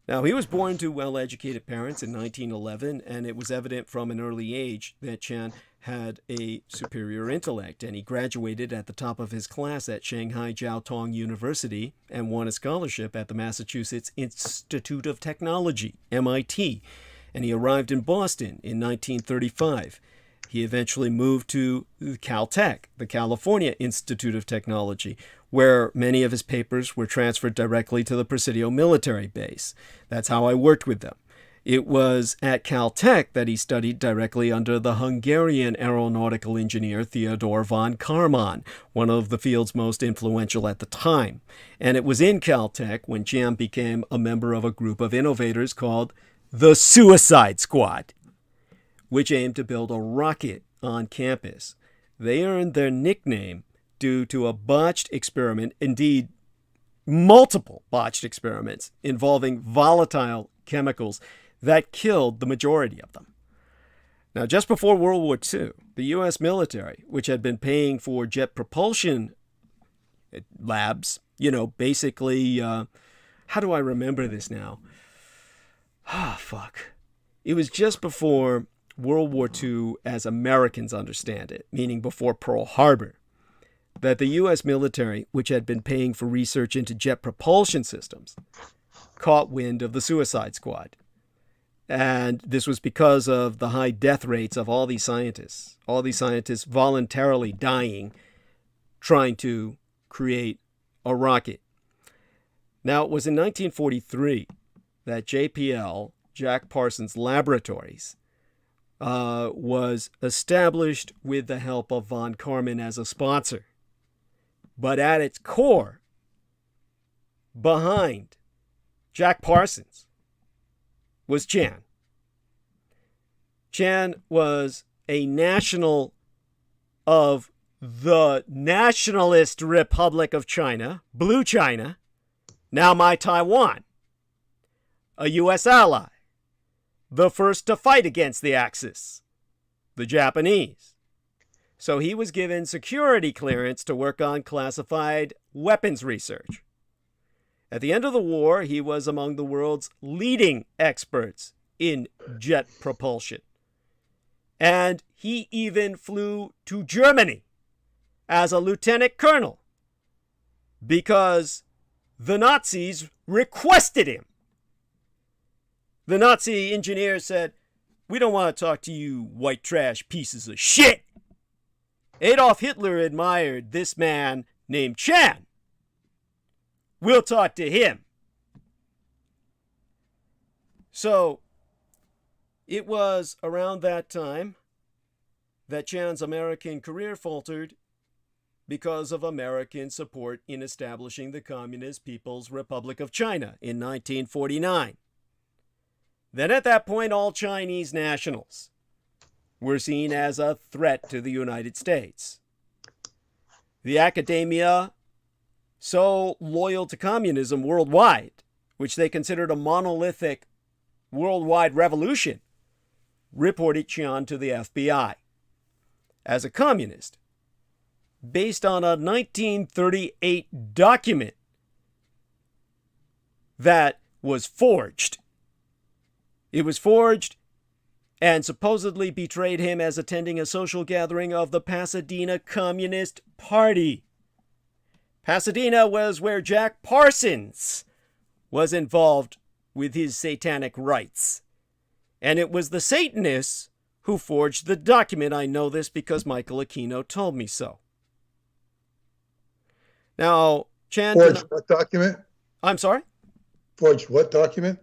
Now, he was born to well-educated parents in 1911, and it was evident from an early age that Qian had a superior intellect, and he graduated at the top of his class at Shanghai Jiao Tong University and won a scholarship at the Massachusetts Institute of Technology, MIT, and he arrived in Boston in 1935. He eventually moved to Caltech, the California Institute of Technology, where many of his papers were transferred directly to the Presidio military base. That's how I worked with them. It was at Caltech that he studied directly under the Hungarian aeronautical engineer Theodor von Karman, one of the field's most influential at the time. And it was in Caltech when Jian became a member of a group of innovators called the Suicide Squad, which aimed to build a rocket on campus. They earned their nickname due to a botched experiment, indeed multiple botched experiments involving volatile chemicals that killed the majority of them. Now, just before World War II, the U.S. military, which had been paying for jet propulsion labs, basically, how do I remember this now? It was just before World War II as Americans understand it, meaning before Pearl Harbor, that the U.S. military, which had been paying for research into jet propulsion systems, caught wind of the Suicide Squad. And this was because of the high death rates of all these scientists voluntarily dying trying to create a rocket. Now, it was in 1943 that JPL, Jack Parsons Laboratories, was established with the help of von Karman as a sponsor. But at its core, behind Jack Parsons, was Chan. Chan was a national of the Nationalist Republic of China, Blue China, now my Taiwan, a U.S. ally, the first to fight against the Axis, the Japanese. So he was given security clearance to work on classified weapons research. At the end of the war, he was among the world's leading experts in jet propulsion. And he even flew to Germany as a lieutenant colonel because the Nazis requested him. The Nazi engineer said, "We don't want to talk to you white trash pieces of shit." Adolf Hitler admired this man named Chan. We'll talk to him. So it was around that time that Chan's American career faltered because of American support in establishing the Communist People's Republic of China in 1949. Then at that point, all Chinese nationals were seen as a threat to the United States. The academia, so loyal to communism worldwide, which they considered a monolithic worldwide revolution, reported Chiang to the FBI as a communist based on a 1938 document that was forged. It was forged and supposedly betrayed him as attending a social gathering of the Pasadena Communist Party. Pasadena was where Jack Parsons was involved with his satanic rites. And it was the Satanists who forged the document. I know this because Michael Aquino told me so. Now, Chan... Forged what document? I'm sorry? Forged what document?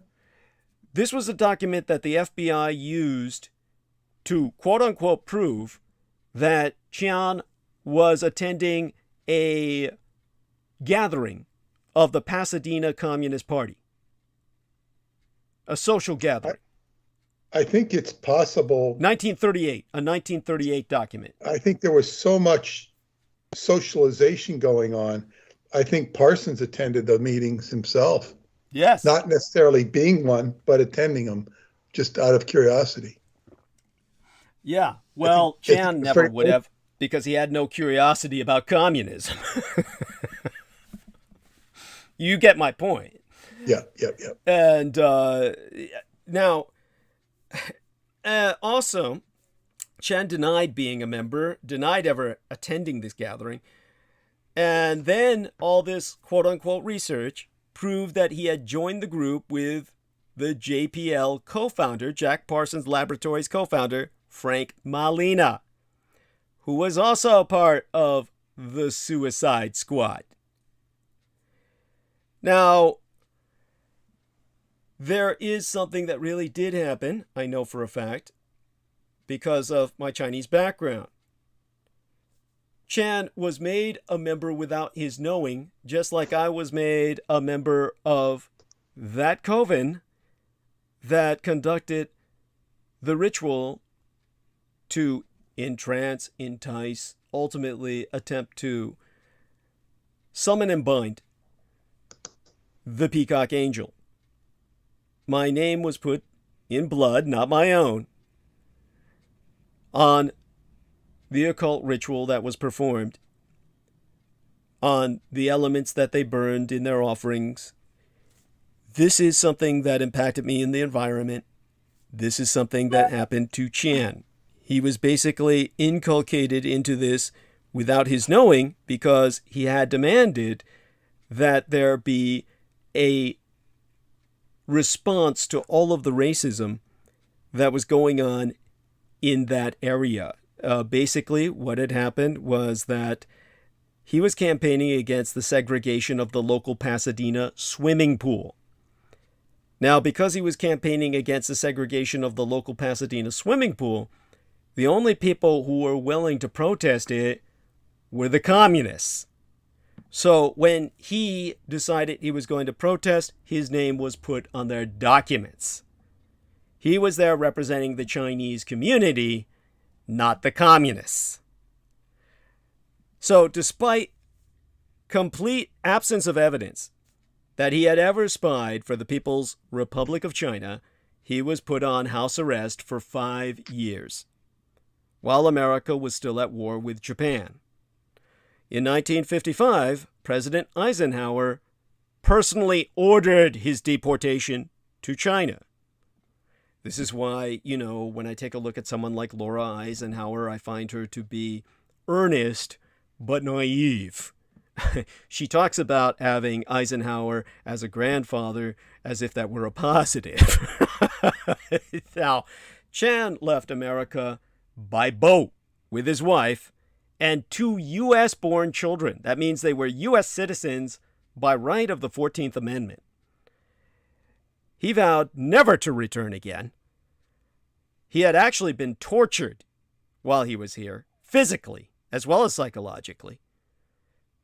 This was a document that the FBI used to quote-unquote prove that Chiang was attending a gathering of the Pasadena Communist Party. A social gathering. I think it's possible. 1938, a 1938 document. I think there was so much socialization going on. I think Parsons attended the meetings himself. Yes. Not necessarily being one, but attending them just out of curiosity. Yeah. Well, Chan never would have, because he had no curiosity about communism. You get my point. Yeah. And now, also, Chan denied being a member, denied ever attending this gathering. And then all this quote-unquote research proved that he had joined the group with the JPL co-founder, Jack Parsons Laboratories co-founder, Frank Malina, who was also part of the Suicide Squad. Now, there is something that really did happen, I know for a fact, because of my Chinese background. Chan was made a member without his knowing, just like I was made a member of that coven that conducted the ritual to entrance, entice, ultimately attempt to summon and bind the Peacock Angel. My name was put in blood, not my own, on the occult ritual that was performed, on the elements that they burned in their offerings. This is something that impacted me in the environment. This is something that happened to Chan. He was basically inculcated into this without his knowing because he had demanded that there be a response to all of the racism that was going on in that area. Basically, what had happened was that he was campaigning against the segregation of the local Pasadena swimming pool. Now, because he was campaigning against the segregation of the local Pasadena swimming pool, the only people who were willing to protest it were the communists. So when he decided he was going to protest, his name was put on their documents. He was there representing the Chinese community, not the communists. So despite complete absence of evidence that he had ever spied for the People's Republic of China, he was put on house arrest for 5 years, while America was still at war with Japan. In 1955, President Eisenhower personally ordered his deportation to China. This is why, when I take a look at someone like Laura Eisenhower, I find her to be earnest but naive. She talks about having Eisenhower as a grandfather as if that were a positive. Now, Chan left America by boat with his wife and 2 U.S.-born children. That means they were U.S. citizens by right of the 14th Amendment. He vowed never to return again. He had actually been tortured while he was here, physically as well as psychologically.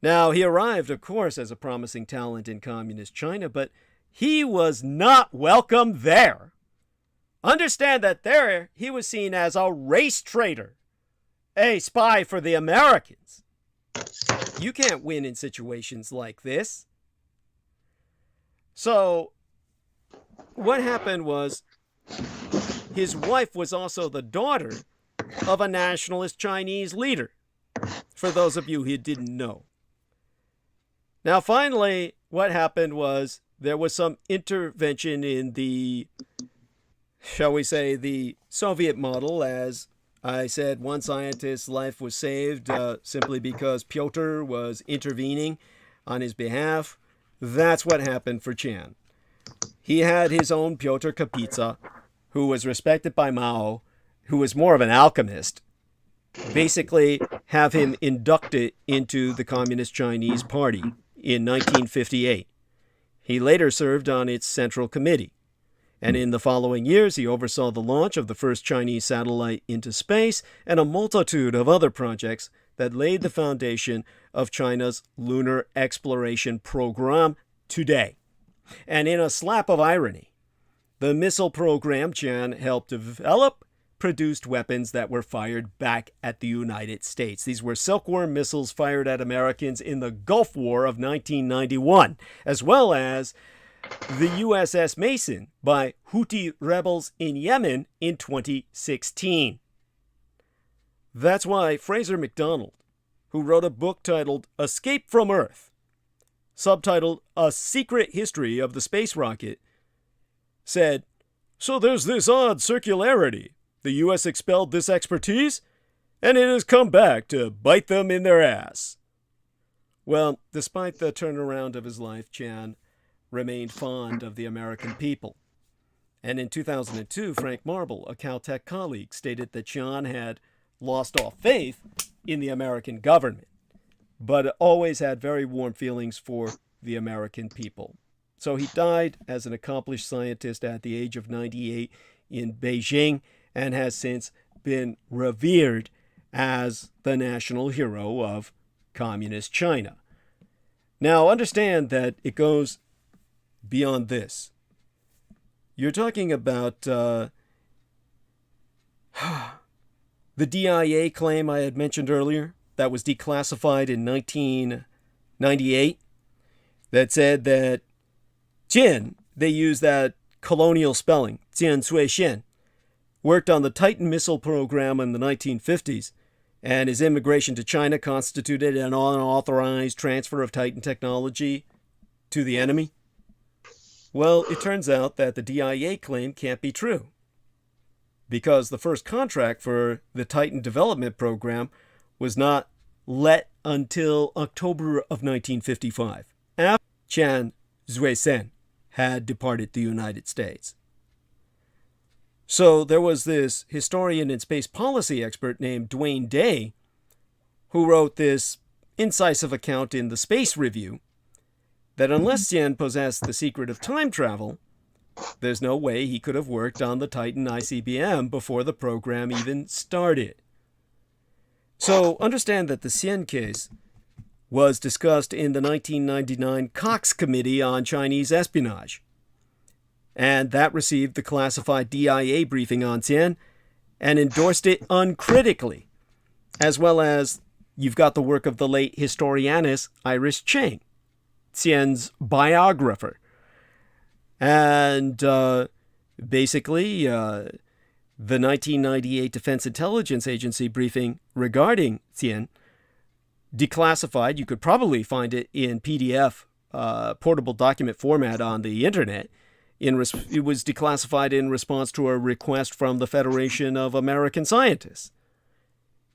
Now, he arrived, of course, as a promising talent in communist China, but he was not welcome there. Understand that there he was seen as a race traitor, a spy for the Americans. You can't win in situations like this. So, what happened was his wife was also the daughter of a nationalist Chinese leader, for those of you who didn't know. Now, finally, what happened was there was some intervention in the, shall we say, the Soviet model. As I said, one scientist's life was saved simply because Pyotr was intervening on his behalf. That's what happened for Chan. He had his own Pyotr Kapitsa, who was respected by Mao, who was more of an alchemist, basically have him inducted into the Communist Chinese Party in 1958. He later served on its Central Committee, and in the following years he oversaw the launch of the first Chinese satellite into space and a multitude of other projects that laid the foundation of China's lunar exploration program today. And in a slap of irony, the missile program Chan helped develop produced weapons that were fired back at the United States. These were Silkworm missiles fired at Americans in the Gulf War of 1991, as well as the USS Mason by Houthi rebels in Yemen in 2016. That's why Fraser McDonald, who wrote a book titled Escape from Earth, subtitled A Secret History of the Space Rocket, said, "So there's this odd circularity. The U.S. expelled this expertise, and it has come back to bite them in their ass." Well, despite the turnaround of his life, Chan remained fond of the American people. And in 2002, Frank Marble, a Caltech colleague, stated that Chan had lost all faith in the American government, but always had very warm feelings for the American people. So he died as an accomplished scientist at the age of 98 in Beijing, and has since been revered as the national hero of communist China. Now, understand that it goes beyond this. You're talking about the DIA claim I had mentioned earlier that was declassified in 1998 that said that Jin, they used that colonial spelling, Jian Cui Xian, worked on the Titan missile program in the 1950s, and his immigration to China constituted an unauthorized transfer of Titan technology to the enemy. Well, it turns out that the DIA claim can't be true, because the first contract for the Titan development program was not let until October of 1955, after Chan Zuisen had departed the United States. So there was this historian and space policy expert named Dwayne Day who wrote this incisive account in the Space Review that unless Xian possessed the secret of time travel, there's no way he could have worked on the Titan ICBM before the program even started. So understand that the Xian case was discussed in the 1999 Cox Committee on Chinese Espionage. And that received the classified DIA briefing on Xian and endorsed it uncritically, as well as you've got the work of the late historianus Iris Cheng, Xian's biographer. And basically, the 1998 Defense Intelligence Agency briefing regarding Xian, declassified, you could probably find it in PDF, portable document format on the internet. It was declassified in response to a request from the Federation of American Scientists.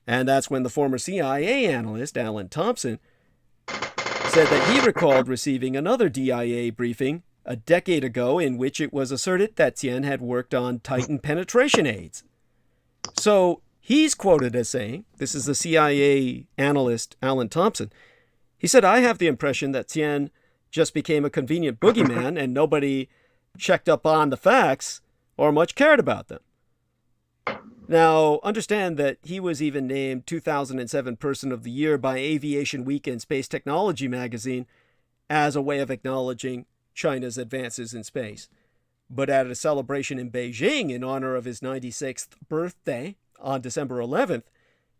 And that's when the former CIA analyst, Alan Thompson, said that he recalled receiving another DIA briefing a decade ago in which it was asserted that Xian had worked on Titan penetration aids. So he's quoted as saying, this is the CIA analyst, Alan Thompson, he said, "I have the impression that Xian just became a convenient boogeyman and nobody checked up on the facts or much cared about them." Now, understand that he was even named 2007 Person of the Year by Aviation Week and Space Technology magazine as a way of acknowledging China's advances in space. But at a celebration in Beijing in honor of his 96th birthday on December 11th,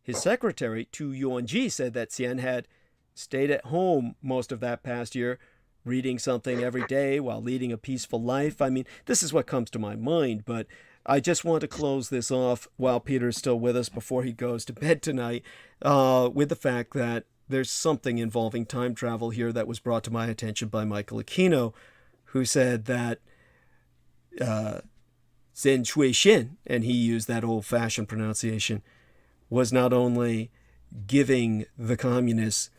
his secretary, Tu Yuanji, said that Xian had stayed at home most of that past year, reading something every day while leading a peaceful life. I mean, this is what comes to my mind, but I just want to close this off while Peter's still with us before he goes to bed tonight with the fact that there's something involving time travel here that was brought to my attention by Michael Aquino, who said that Zhen Chuixin, and he used that old-fashioned pronunciation, was not only giving the communist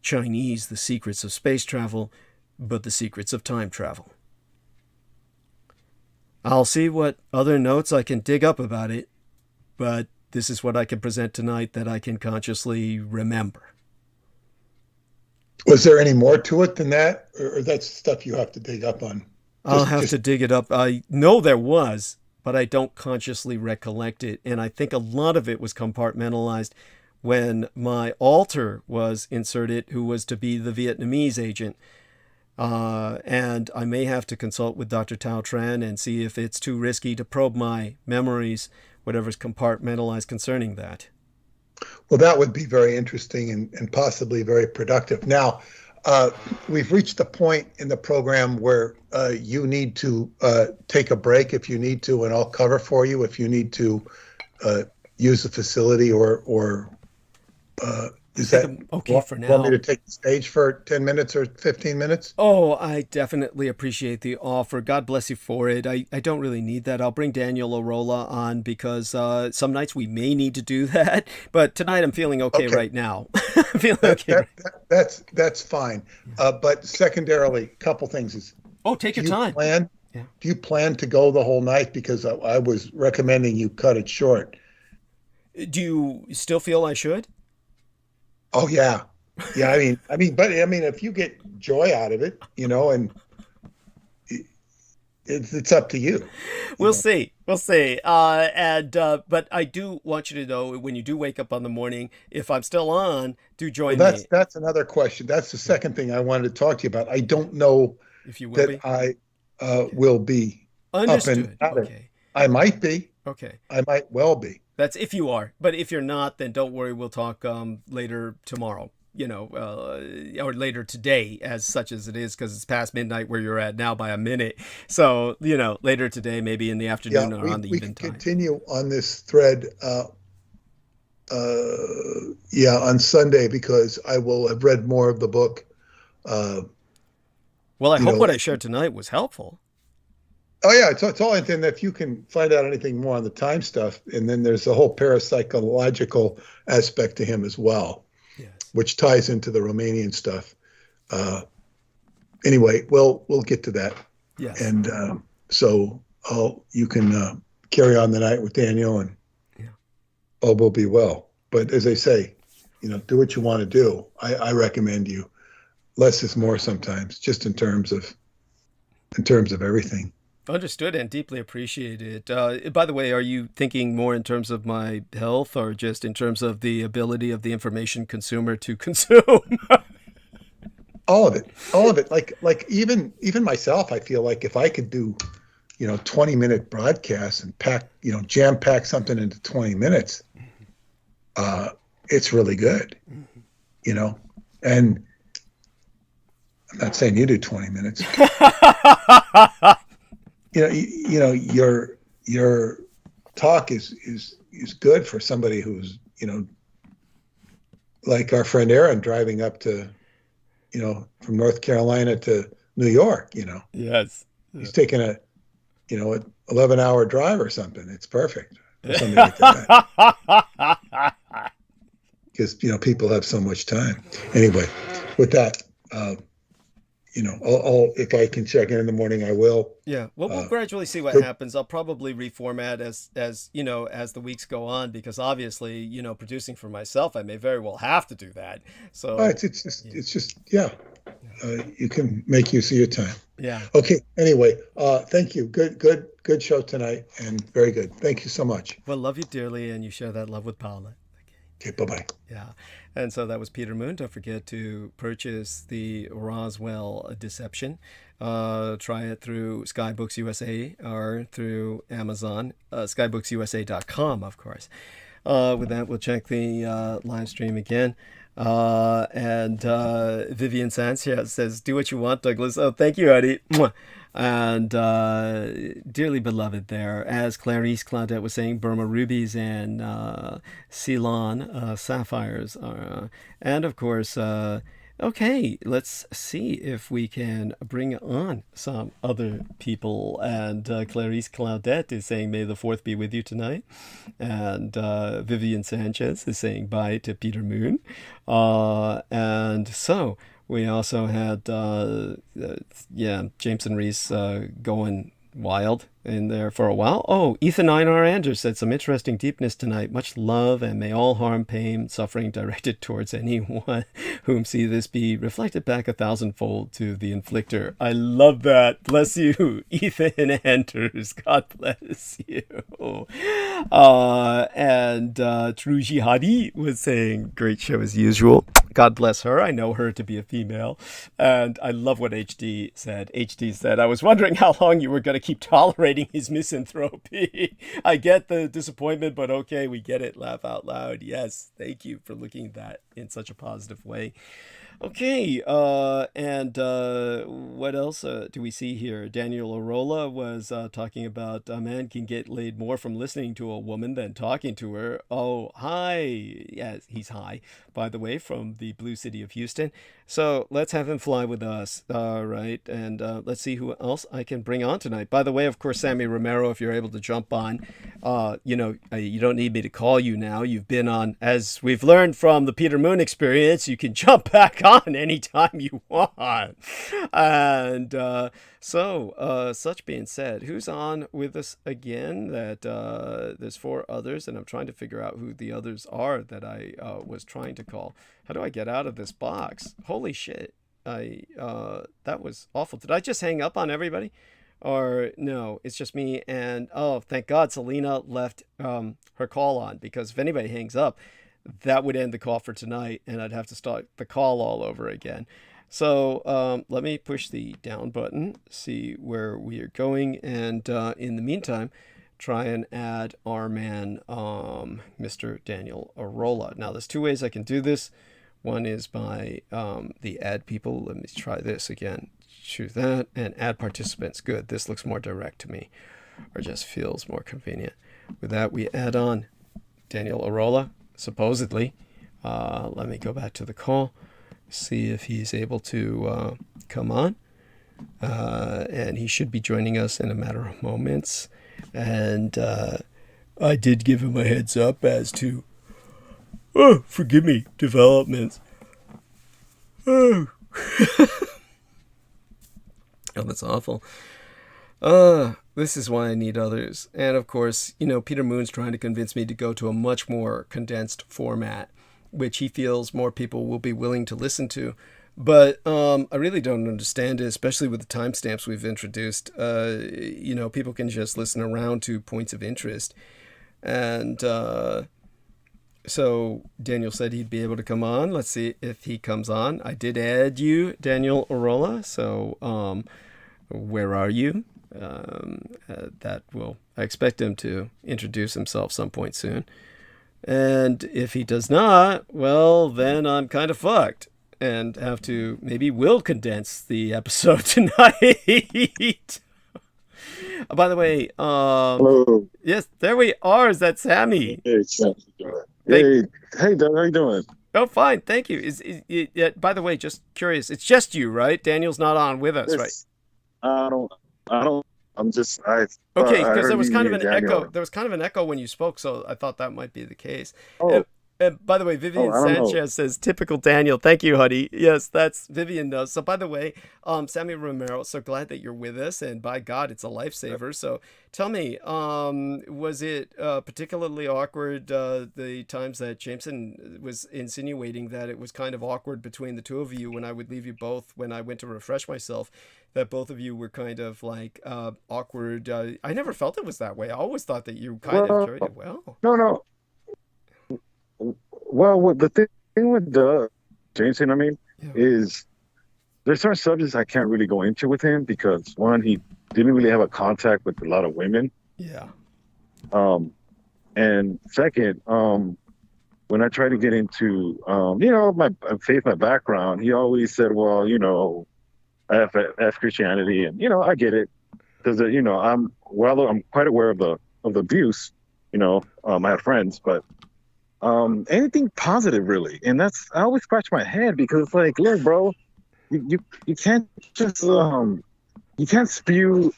Chinese the secrets of space travel, but the secrets of time travel. I'll see what other notes I can dig up about it, but this is what I can present tonight that I can consciously remember. Was there any more to it than that, or that's stuff you have to dig up on? I'll have to dig it up. I know there was, but I don't consciously recollect it, and I think a lot of it was compartmentalized when my alter was inserted, who was to be the Vietnamese agent. And I may have to consult with Dr. Tao Tran and see if it's too risky to probe my memories, whatever's compartmentalized concerning that. Well, that would be very interesting and possibly very productive. Now, we've reached the point in the program where you need to take a break if you need to, and I'll cover for you if you need to use the facility or is that okay for now? Want me to take the stage for 10 minutes or 15 minutes? Oh, I definitely appreciate the offer. God bless you for it. I don't really need that. I'll bring Daniel Arola on because some nights we may need to do that. But tonight I'm feeling okay right now. I'm feeling okay. That's fine. But secondarily, a couple things is. Oh, take your time. Do you plan to go the whole night? Because I was recommending you cut it short. Do you still feel I should? Oh yeah. I mean, if you get joy out of it, and it's up to you. We'll see. But I do want you to know when you do wake up on the morning, if I'm still on, do join me. That's another question. That's the second thing I wanted to talk to you about. I don't know if you will be. I will be. Understood. Up and Okay. I might be. Okay. I might well be. That's if you are. But if you're not, then don't worry. We'll talk later tomorrow, or later today, as such as it is, because it's past midnight where you're at now by a minute. So, later today, maybe in the afternoon or on the even time. We can continue on this thread, on Sunday, because I will have read more of the book. Well, I hope what I shared tonight was helpful. Oh yeah, it's all. And then if you can find out anything more on the time stuff, and then there's a whole parapsychological aspect to him as well, yes, which ties into the Romanian stuff. Anyway, we'll get to that. Yes. And so you can carry on the night with Daniel, and all will be well. But as I say, do what you want to do. I recommend you. Less is more sometimes, just in terms of everything. Understood and deeply appreciated. By the way, are you thinking more in terms of my health or just in terms of the ability of the information consumer to consume? All of it. Like even myself, I feel like if I could do, 20-minute broadcasts and jam pack something into 20 minutes, it's really good, and I'm not saying you do 20 minutes. Your talk is good for somebody who's, like our friend Aaron driving up to, from North Carolina to New York, Yes. He's taking an 11-hour drive or something. It's perfect for something like that. Because, people have so much time. Anyway, with that, if I can check in the morning, I will. Yeah. Well, we'll gradually see what happens. I'll probably reformat as the weeks go on, because obviously, producing for myself, I may very well have to do that. So it's just you can make use of your time. Yeah. Okay. Anyway, thank you. Good show tonight, and very good. Thank you so much. Well, love you dearly, and you share that love with Paula. Okay, bye-bye. Yeah. And so that was Peter Moon. Don't forget to purchase the Roswell Deception. Try it through Skybooks USA or through Amazon, skybooks.usa.com, of course. With that, we'll check the live stream again. And Vivian Sanchez says, "Do what you want, Douglas." Oh, thank you, Eddie. And dearly beloved there, as Clarice Claudette was saying, Burma rubies and Ceylon sapphires. And of course, okay, let's see if we can bring on some other people. And Clarice Claudette is saying, "May the 4th be with you tonight." And Vivian Sanchez is saying bye to Peter Moon. And so we also had, Jameson Reese going wild in there for a while. Oh, Ethan Einar Anders said, "Some interesting deepness tonight. Much love, and may all harm, pain, suffering directed towards anyone whom see this be reflected back 1,000-fold to the inflictor." I love that. Bless you, Ethan Anders. God bless you. And True Jihadi was saying, "Great show as usual." God bless her. I know her to be a female. And I love what HD said. HD said, "I was wondering how long you were going to keep tolerating his misanthropy. I get the disappointment, but okay, we get it. Laugh out loud." Yes, thank you for looking at that in such a positive way. Okay, and what else do we see here? Daniel Arola was talking about a man can get laid more from listening to a woman than talking to her. Oh, hi. Yes, he's high, by the way, from the blue city of Houston. So let's have him fly with us. All right, and let's see who else I can bring on tonight. By the way, of course, Sammy Romero, if you're able to jump on, you don't need me to call you now. You've been on, as we've learned from the Peter Moon experience, you can jump back on anytime you want. And so such being said, who's on with us again? That there's 4 others, and I'm trying to figure out who the others are that I was trying to call. How do I get out of this box? Holy shit. That was awful. Did I just hang up on everybody? Or no, it's just me. And oh, thank God Selena left her call on, because if anybody hangs up, that would end the call for tonight, and I'd have to start the call all over again. So let me push the down button, see where we are going, and in the meantime, try and add our man, Mr. Daniel Arola. Now, there's 2 ways I can do this. One is by the add people. Let me try this again. Choose that and add participants. Good. This looks more direct to me, or just feels more convenient. With that, we add on Daniel Arola, supposedly. Let me go back to the call, see if he's able to come on. And he should be joining us in a matter of moments. And I did give him a heads up as to, forgive me, developments. Oh, that's awful. This is why I need others. And of course, Peter Moon's trying to convince me to go to a much more condensed format, which he feels more people will be willing to listen to. But I really don't understand it, especially with the timestamps we've introduced. People can just listen around to points of interest. And So Daniel said he'd be able to come on. Let's see if he comes on. I did add you, Daniel Arola. So where are you? That will. I expect him to introduce himself some point soon. And if he does not, well, then I'm kind of fucked and have to maybe will condense the episode tonight. By the way, Hello. yes, there we are. Is that Sammy? Hey, Sam. Hey, hey, Doug, how you doing? Oh, fine. Thank you. By the way, just curious. It's just you, right? Daniel's not on with us, right? Yes. I don't. I'm just. Okay, I because there heard was you kind of and an Daniel. echo. There was kind of an echo when you spoke, so I thought that might be the case. Oh, By the way, Vivian I don't know. Sanchez says, typical Daniel. Thank you, honey. Yes, that's Vivian knows. So, by the way, Sammy Romero, so glad that you're with us. And by God, it's a lifesaver. So, tell me, was it particularly awkward the times that Jameson was insinuating that it was kind of awkward between the two of you when I would leave you both when I went to refresh myself? That both of you were kind of like awkward. I never felt it was that way. I always thought that you kind of carried it well. No. Well, the thing with Jameson, Yeah. is there's certain subjects I can't really go into with him because one, he didn't really have a contact with a lot of women. Yeah. And second, when I try to get into, my faith, my background, he always said, well, F Christianity, and I get it because I'm quite aware of the abuse. I have friends, but anything positive really, and I always scratch my head because it's like, look, bro, you can't just you can't spew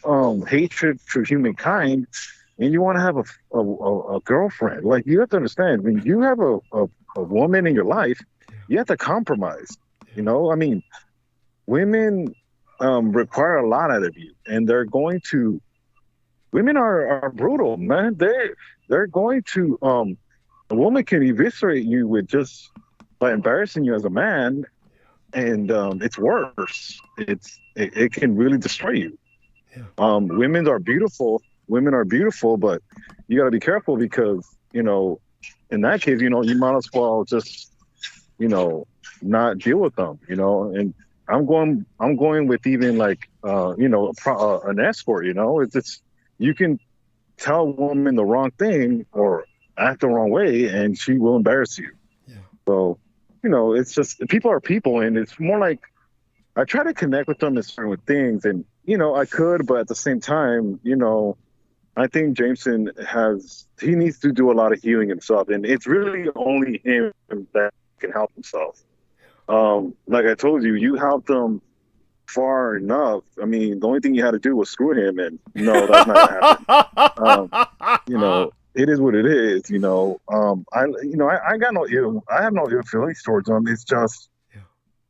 hatred for humankind, and you want to have a girlfriend. Like, you have to understand, when you have a woman in your life, you have to compromise. Women require a lot out of you, and women are brutal, man. They're going to a woman can eviscerate you with just by embarrassing you as a man, and it's worse. It can really destroy you. Yeah. Women are beautiful. Women are beautiful, but you got to be careful because in that case, you might as well just not deal with them. And I'm going with even like an escort. It's you can tell a woman the wrong thing or act the wrong way, and she will embarrass you. Yeah. So, it's just, people are people, and it's more like I try to connect with them in certain things, and I could, but at the same time, I think Jameson he needs to do a lot of healing himself, and it's really only him that can help himself. Like I told you, you helped him far enough. The only thing you had to do was screw him, and no, that's not gonna happen. It is what it is. I have no ill feelings towards him. It's just,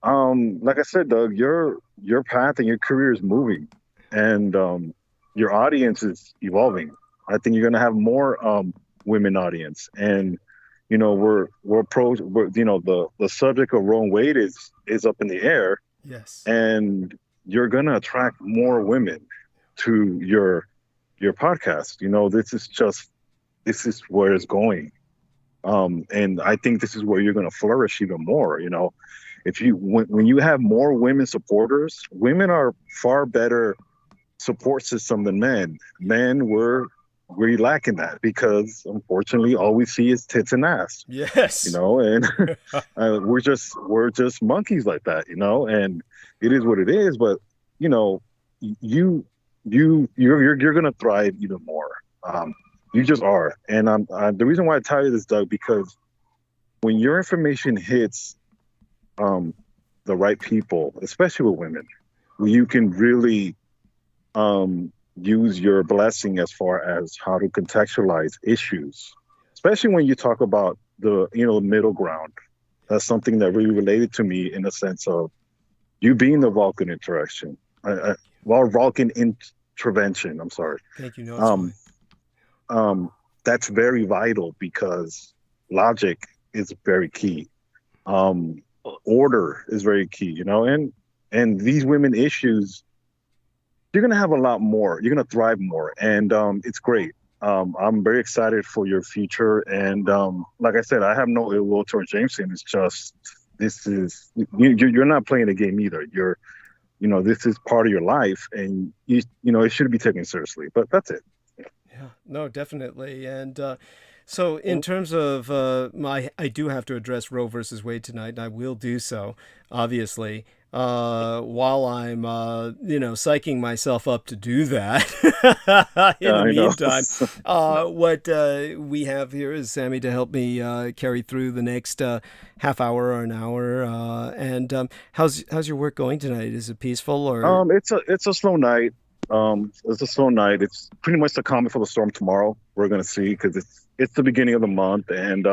like I said, Doug, your path and your career is moving, and your audience is evolving. I think you're gonna have more women audience, and we're the subject of Roe and Wade is up in the air. Yes. And you're gonna attract more women to your podcast. This is where it's going. And I think this is where you're gonna flourish even more. When you have more women supporters, women are far better support system than men. Men we lack in that because unfortunately all we see is tits and ass. Yes. And we're just monkeys like that, and it is what it is. But you're gonna thrive even more. You just are. And the reason why I tell you this, Doug, because when your information hits the right people, especially with women, you can really use your blessing as far as how to contextualize issues, especially when you talk about the middle ground. That's something that really related to me in the sense of you being the Vulcan interaction, Vulcan intervention. I'm sorry. Thank you. No, that's very vital because logic is very key. Order is very key. And these women issues, you're going to have a lot more. You're going to thrive more. And it's great. I'm very excited for your future. And like I said, I have no ill will towards Jameson. It's just you're not playing the game either. This is part of your life, and it should be taken seriously. But that's it. Yeah, no, definitely. And so in terms of I do have to address Roe versus Wade tonight, and I will do so, obviously, while I'm, psyching myself up to do that. In the I know. meantime, what we have here is Sammy to help me carry through the next half hour or an hour. And how's your work going tonight? Is it peaceful or? It's a slow night. It's a slow night. It's pretty much the calming for the storm tomorrow. We're gonna see, because it's the beginning of the month, and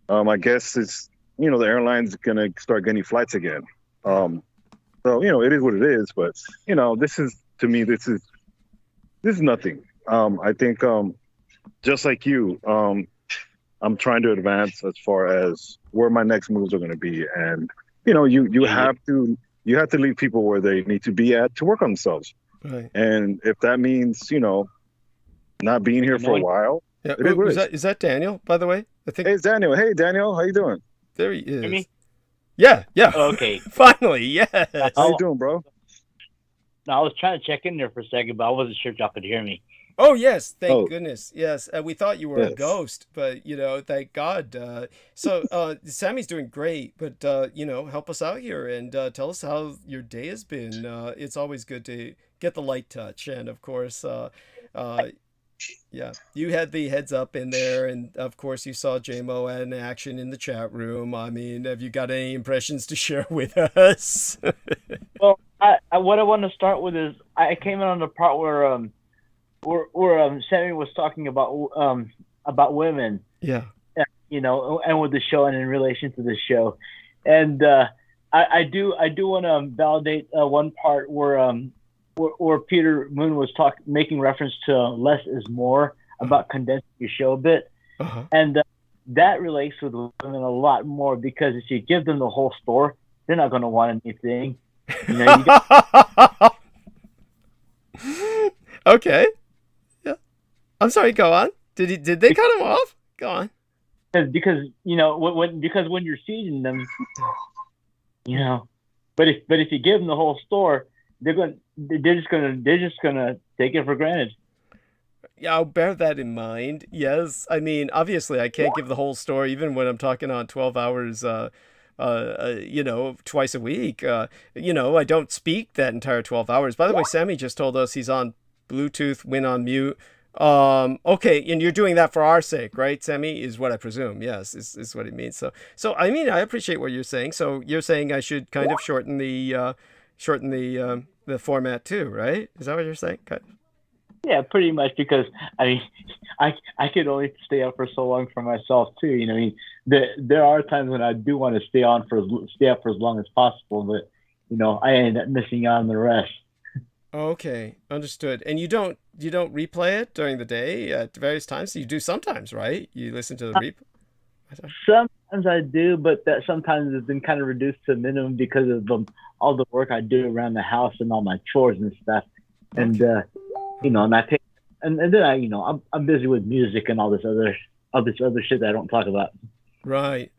I guess it's the airline's gonna start getting flights again. So it is what it is. But this is, to me, this is nothing. I think just like you, I'm trying to advance as far as where my next moves are gonna be, and you have to leave people where they need to be at to work on themselves. Right. And if that means, not being here for a while. Yeah. Is that Daniel, by the way? I think. Hey, it's Daniel. Hey, Daniel. How you doing? There he is. Hear me? Yeah. Oh, okay. Finally, yes. How you doing, bro? No, I was trying to check in there for a second, but I wasn't sure if y'all could hear me. Oh, yes. Thank goodness. Yes. We thought you were a Yes. ghost, but, thank God. So Sammy's doing great, but, help us out here and tell us how your day has been. It's always good to get the light touch. And, of course, yeah, you had the heads up in there. And, of course, you saw JMO in action in the chat room. I mean, have you got any impressions to share with us? Well, what I want to start with is I came in on the part where Sammy was talking about women, Yeah. and with the show and in relation to the show, and I do want to validate one part where Peter Moon was making reference to less is more, about condensing your show a bit, and that relates with women a lot more, because if you give them the whole store, they're not going to want anything. Okay. Yeah. I'm sorry, go on. Did they cut him off? Go on. Because when you're seeding them, but if you give them the whole store, they're just gonna take it for granted. Yeah, I'll bear that in mind. Yes. I mean, obviously I can't give the whole story even when I'm talking on 12 hours twice a week. I don't speak that entire 12 hours. By the way, Sammy just told us he's on Bluetooth, went on mute. Okay, and you're doing that for our sake, right, Sammy? Is what I presume. Yes, is what it means. So I mean, I appreciate what you're saying. So you're saying I should kind of shorten the format too, right? Is that what you're saying? Okay. Yeah, pretty much, because I could only stay up for so long for myself too. There are times when I do want to stay up for as long as possible, but I end up missing out on the rest. Okay, understood. And you don't replay it during the day at various times? You do sometimes, right? You listen to the replay? Sometimes I do, but that sometimes has been kind of reduced to a minimum because of all the work I do around the house and all my chores and stuff. And and I take and then I'm busy with music and all this other shit that I don't talk about. Right.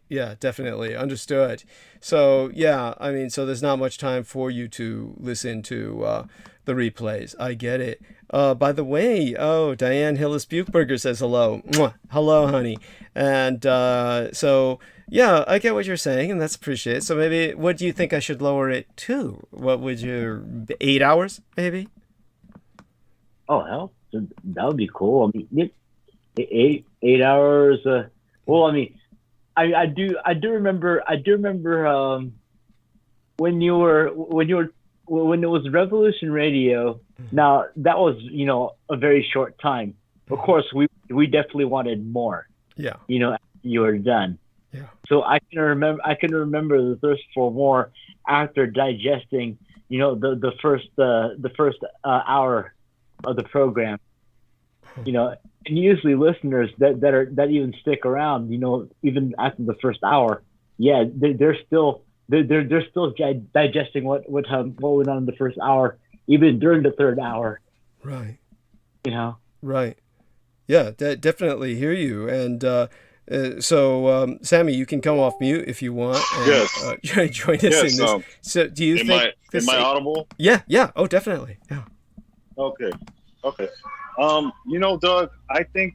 Yeah, definitely. Understood. So, yeah, I mean, so there's not much time for you to listen to the replays. I get it. By the way, Diane Hillis-Buchberger says hello. Mwah. Hello, honey. And so, yeah, I get what you're saying, and that's appreciated. So maybe, what do you think I should lower it to? What would you, 8 hours, maybe? Oh, hell, that would be cool. I mean, 8 hours. Well, I mean, I do remember when it was Revolution Radio. Now that was a very short time. Of course, we definitely wanted more. Yeah. After you were done. Yeah. So I can remember the thirst for more after digesting the first hour of the program. And usually listeners that even stick around, even after the first hour, yeah, they're still digesting what went on in the first hour, even during the third hour. Right. Right. Yeah, definitely hear you. And Sammy, you can come off mute if you want and Yes. join us Yes. in this. So, do you Am think I this? am I audible? Yeah, yeah. Oh, definitely. Yeah. Okay. Okay. Doug, I think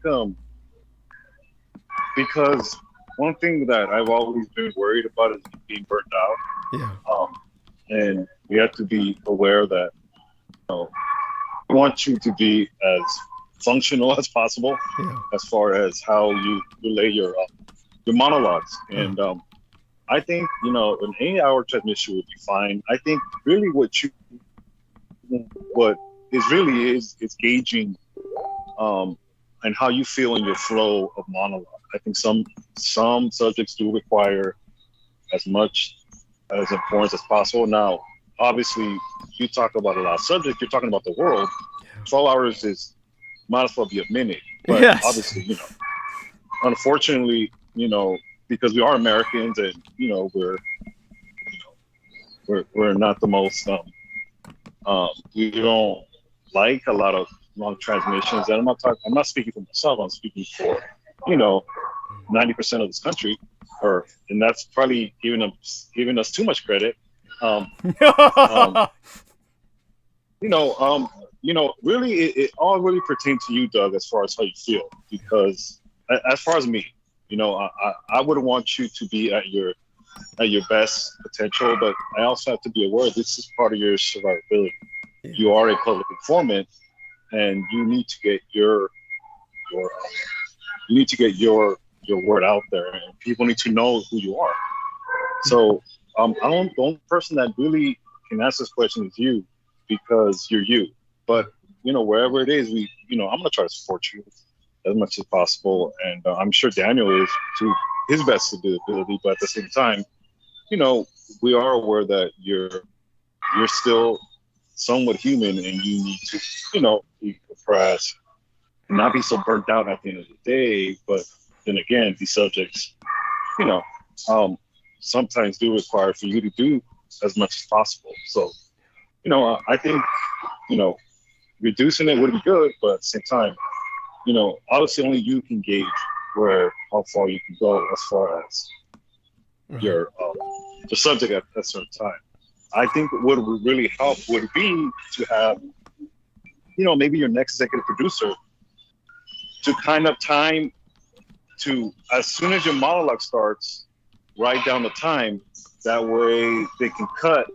because one thing that I've always been worried about is being burnt out. Yeah. And we have to be aware that we want you to be as functional as possible as far as how you relay your monologues. And I think an 8-hour transmission would be fine. I think really what is really is gauging and how you feel in your flow of monologue. I think some subjects do require as much as importance as possible. Now, obviously, you talk about a lot of subjects. You're talking about the world. 12 hours is might as well be a minute. But obviously, unfortunately, because we are Americans and we're not the most we don't like a lot of long transmissions. And I'm not speaking for myself. I'm speaking for 90% of this country, and that's probably giving us too much credit. Really, it all really pertains to you, Doug, as far as how you feel. Because as far as me, I would want you to be at your best potential, but I also have to be aware this is part of your survivability. Yeah. You are a public informant, and you need to get your word out there, and people need to know who you are. So the only person that really can answer this question is you, because you're you. But wherever it is, I'm gonna try to support you as much as possible, and I'm sure Daniel is to his best ability. But at the same time, we are aware that you're still somewhat human, and you need to be compressed, not be so burnt out at the end of the day. But then again, these subjects, sometimes do require for you to do as much as possible. So, I think, reducing it would be good, but at the same time, obviously only you can gauge how far you can go as far as your the subject at a certain time. I think what would really help would be to have, maybe your next executive producer to kind of time to, as soon as your monologue starts, write down the time. That way they can cut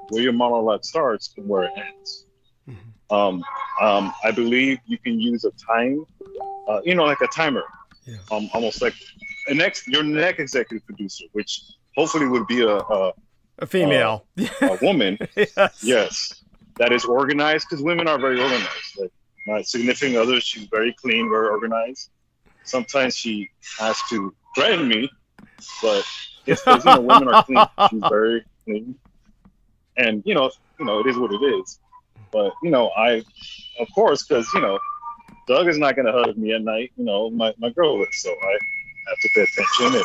where your monologue starts and where it ends. I believe you can use a time, like a timer, almost like your next executive producer, which hopefully would be a female, a woman. Yes, that is organized, because women are very organized. Like my significant other, she's very clean, very organized. Sometimes she has to threaten me, but it's because women are clean. She's very clean, and it is what it is. But I, of course, because Doug is not going to hug me at night. My girl is, so I have to pay attention and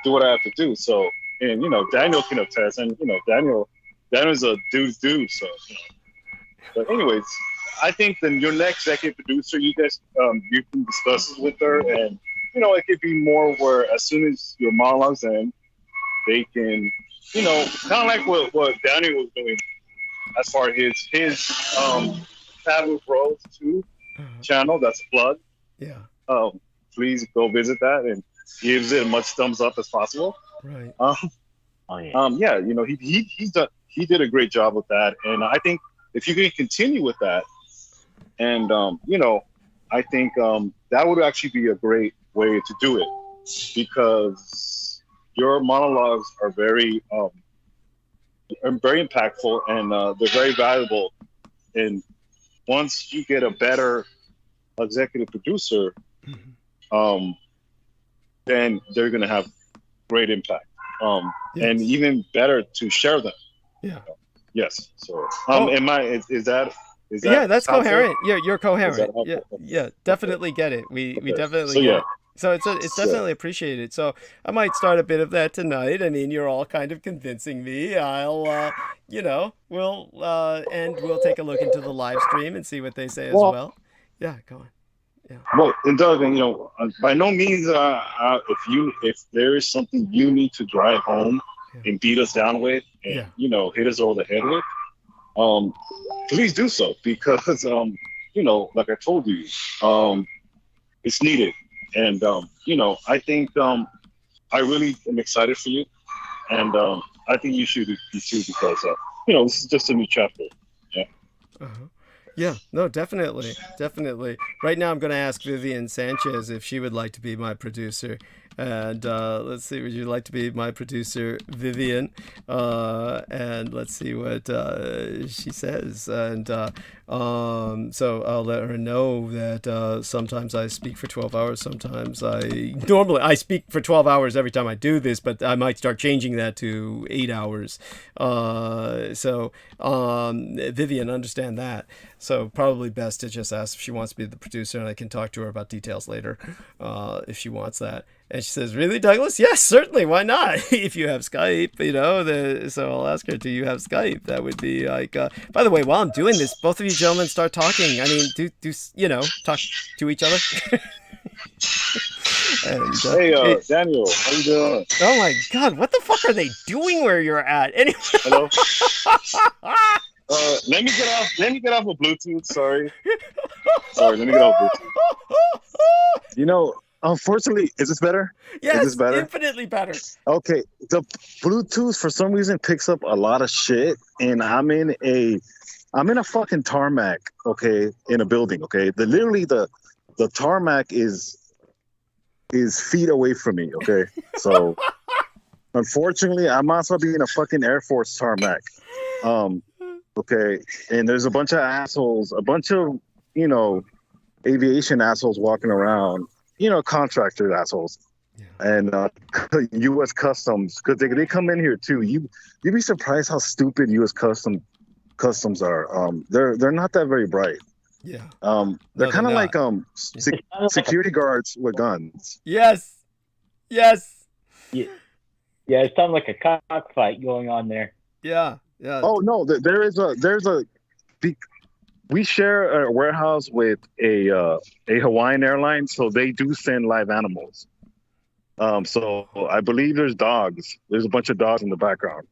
do what I have to do. So, and Daniel can attest, and Daniel's a dude's dude. So, but anyways, I think then your next executive producer, you guys, you can discuss this with her, and it could be more where as soon as your monologues end, they can, kind of like what Daniel was doing as far as his Taboo Bros 2 channel. That's a plug. Yeah. Please go visit that and gives it as much thumbs up as possible. Right. Yeah. He did a great job with that, and I think if you can continue with that, and I think that would actually be a great way to do it, because your monologues are very impactful, and they're very valuable. And once you get a better executive producer, then they're going to have great impact, and even better to share them. Yeah. Yes. So, is that? Yeah, that's coherent. Good? You're coherent. Yeah, definitely get it. We definitely get it. So it's definitely appreciated. So I might start a bit of that tonight. I mean, you're all kind of convincing me. I'll, we'll take a look into the live stream and see what they say as well. Yeah, go on. Yeah. Well, and Doug, and by no means, if there is something you need to drive home and beat us down with, and hit us over the head with, please do so, because like I told you, it's needed, and I think I really am excited for you, and I think you should be too, because this is just a new chapter. Yeah. Uh-huh. Yeah, no, definitely. Right now I'm going to ask Vivian Sanchez if she would like to be my producer. And let's see, would you like to be my producer, Vivian? And let's see what she says. And so I'll let her know that sometimes I speak for 12 hours. Sometimes normally I speak for 12 hours every time I do this, but I might start changing that to 8 hours. So Vivian, understand that. So probably best to just ask if she wants to be the producer, and I can talk to her about details later if she wants that. And she says, "Really, Douglas? Yes, certainly. Why not? If you have Skype, so I'll ask her, do you have Skype? That would be like, by the way, while I'm doing this, both of you gentlemen start talking. I mean, do talk to each other." And, hey, Daniel, how you doing? Oh my God, what the fuck are they doing where you're at? Anyway. Hello. Let me get off of Bluetooth. Sorry, let me get off Bluetooth. Unfortunately, is this better? Yes, is this better? Infinitely better. Okay, the Bluetooth for some reason picks up a lot of shit, and I'm in a fucking tarmac. Okay, in a building. Okay, the tarmac is feet away from me. Okay, so unfortunately, I might as well be in a fucking Air Force tarmac. Okay, and there's a bunch of assholes, a bunch of aviation assholes walking around. Contractor assholes, and U.S. Customs, because they come in here too. You'd be surprised how stupid U.S. Customs are. They're not that very bright. Yeah. They're kind of like security guards with guns. Yes. Yeah, it sounds like a cockfight going on there. Yeah. Oh no, there's a. We share a warehouse with a Hawaiian airline, so they do send live animals. So I believe there's dogs. There's a bunch of dogs in the background.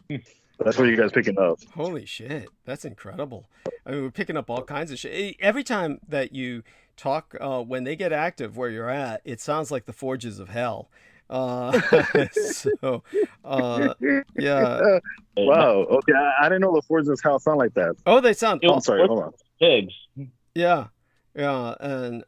That's what you guys picking up. Holy shit, that's incredible. I mean, we're picking up all kinds of shit. Every time that you talk, when they get active where you're at, it sounds like the forges of hell. Yeah. Wow. Okay, I didn't know the forges of hell sound like that. Oh, they sound. I'm sorry. Hold on. Pigs. Yeah, and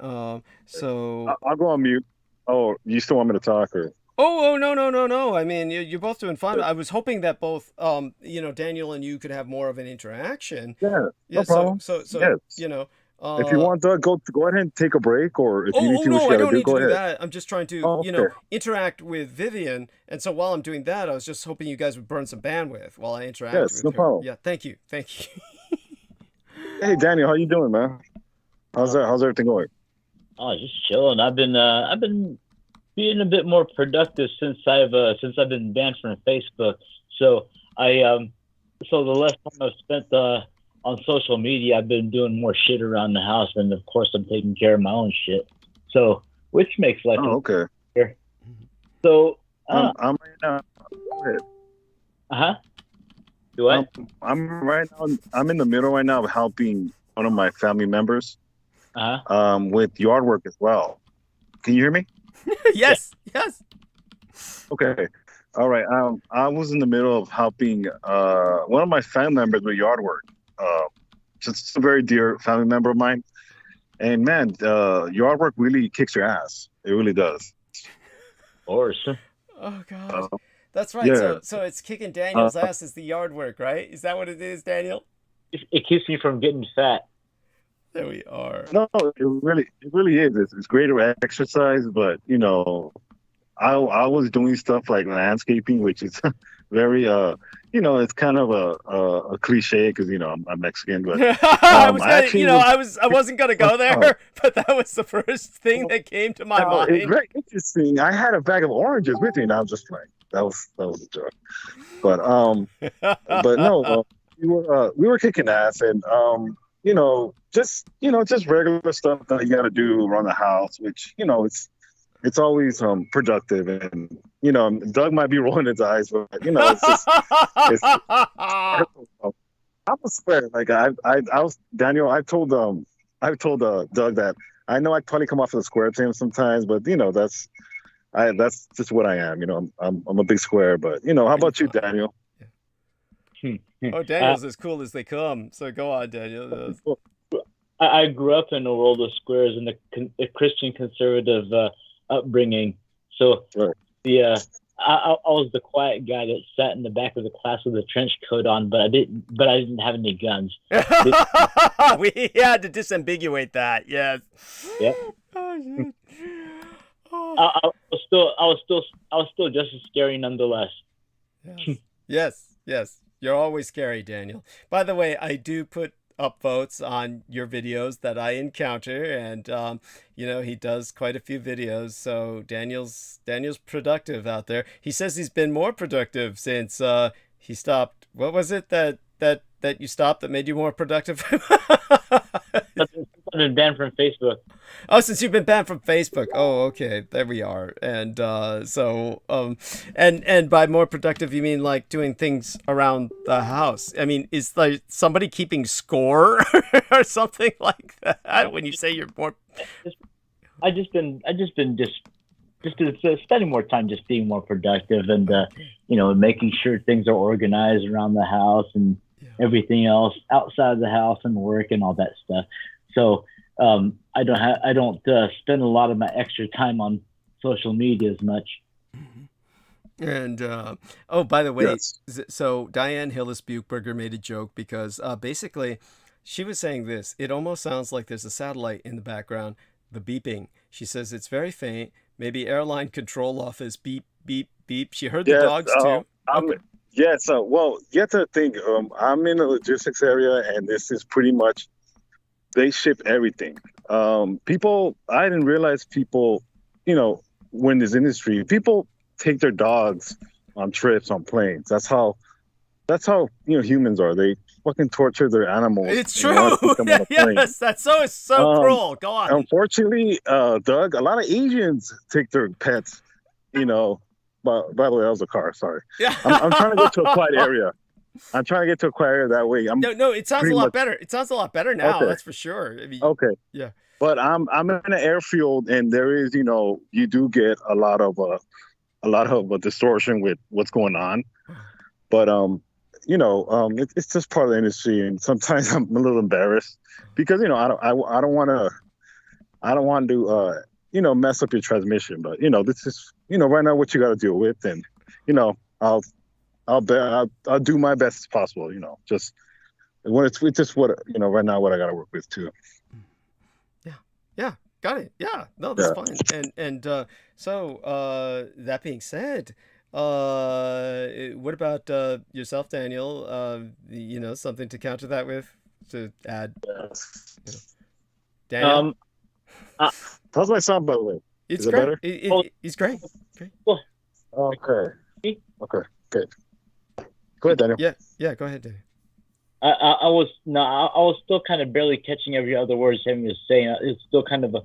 so I'll go on mute. Oh, you still want me to talk, or? Oh, no. I mean, you're both doing fine. I was hoping that both, Daniel and you could have more of an interaction. Yeah, no problem. So yes. If you want to go ahead and take a break, or if you need to, no, I don't need to do ahead. that. I'm just trying to, interact with Vivian. And so while I'm doing that, I was just hoping you guys would burn some bandwidth while I interact with her. Yes, no problem. Yeah, thank you. Hey, Daniel, how you doing, man? How's everything going? Oh, just chilling. I've been being a bit more productive since I've been banned from Facebook. So so the less time I've spent on social media, I've been doing more shit around the house, and of course I'm taking care of my own shit. So which makes life okay. Easier. So I'm right now. Do what? I'm right now. I'm in the middle right now of helping one of my family members with yard work as well. Can you hear me? Yes. Okay. All right. I was in the middle of helping one of my family members with yard work. Just a very dear family member of mine. And man, yard work really kicks your ass. It really does. Of course. Oh God. That's right. Yeah. So it's kicking Daniel's ass is the yard work, right? Is that what it is, Daniel? It keeps me from getting fat. There we are. No, it really is. It's great exercise, but I was doing stuff like landscaping, which is very it's kind of a cliche because I'm Mexican, but I wasn't gonna go there, but that was the first thing that came to my mind. It's very interesting. I had a bag of oranges with me, and I was just like, that was a joke. But no, we were kicking ass, and just regular stuff that you got to do around the house, which it's always productive. And Doug might be rolling his eyes, but it's I swear, like I was Daniel. I told Doug that I know I probably come off as a square to him sometimes, but that's just what I am. I'm a big square, but how about you, Daniel? Oh, Daniel's as cool as they come. So go on, Daniel. I grew up in a world of squares and a Christian conservative upbringing. So right. I was the quiet guy that sat in the back of the class with a trench coat on, but I didn't have any guns. We had to disambiguate that. Yes. Yeah. Oh, shit. I was still just as scary nonetheless. Yes. You're always scary, Daniel. By the way, I do put up votes on your videos that I encounter, and he does quite a few videos. So Daniel's productive out there. He says he's been more productive since he stopped. What was it that you stopped that made you more productive? I've been banned from Facebook. Oh, since you've been banned from Facebook. Oh, okay. There we are. And and by more productive, you mean like doing things around the house? I mean, is like somebody keeping score or something like that when you say you're more? I just been spending more time just being more productive and making sure things are organized around the house and everything else outside of the house and work and all that stuff. So I don't spend a lot of my extra time on social media as much. And by the way, yes. So Diane Hillis Buchberger made a joke because basically she was saying this. It almost sounds like there's a satellite in the background, the beeping. She says it's very faint, maybe airline control office beep beep beep. She heard the dogs too. Yes. Well, you have to think. I'm in the logistics area, and this is pretty much they ship everything. I didn't realize people, when this industry, people take their dogs on trips on planes. That's how humans are. They fucking torture their animals. It's true. Yes, that's so cruel. Go on. Unfortunately, Doug, a lot of Asians take their pets. But by the way, that was a car. Sorry. Yeah. I'm trying to get to a quiet area. that way. No, it sounds a lot better. It sounds a lot better now. Okay. That's for sure. I mean, okay. Yeah. But I'm in an airfield, and there is, you do get a lot of distortion with what's going on. But it's just part of the industry, and sometimes I'm a little embarrassed because I don't want to mess up your transmission. But this is right now what you got to deal with, and I'll do my best as possible. Just when it's just what right now what I got to work with too. Yeah, got it. Yeah, no, that's fine. And so that being said, what about yourself, Daniel? Something to counter that with, to add? Daniel? How's my sound, by the way? It's Is great. It better? He's great. Okay. Good. Go ahead, Daniel. Yeah. Go ahead, Daniel. I was still kind of barely catching every other word Sammy was saying. It was still kind of a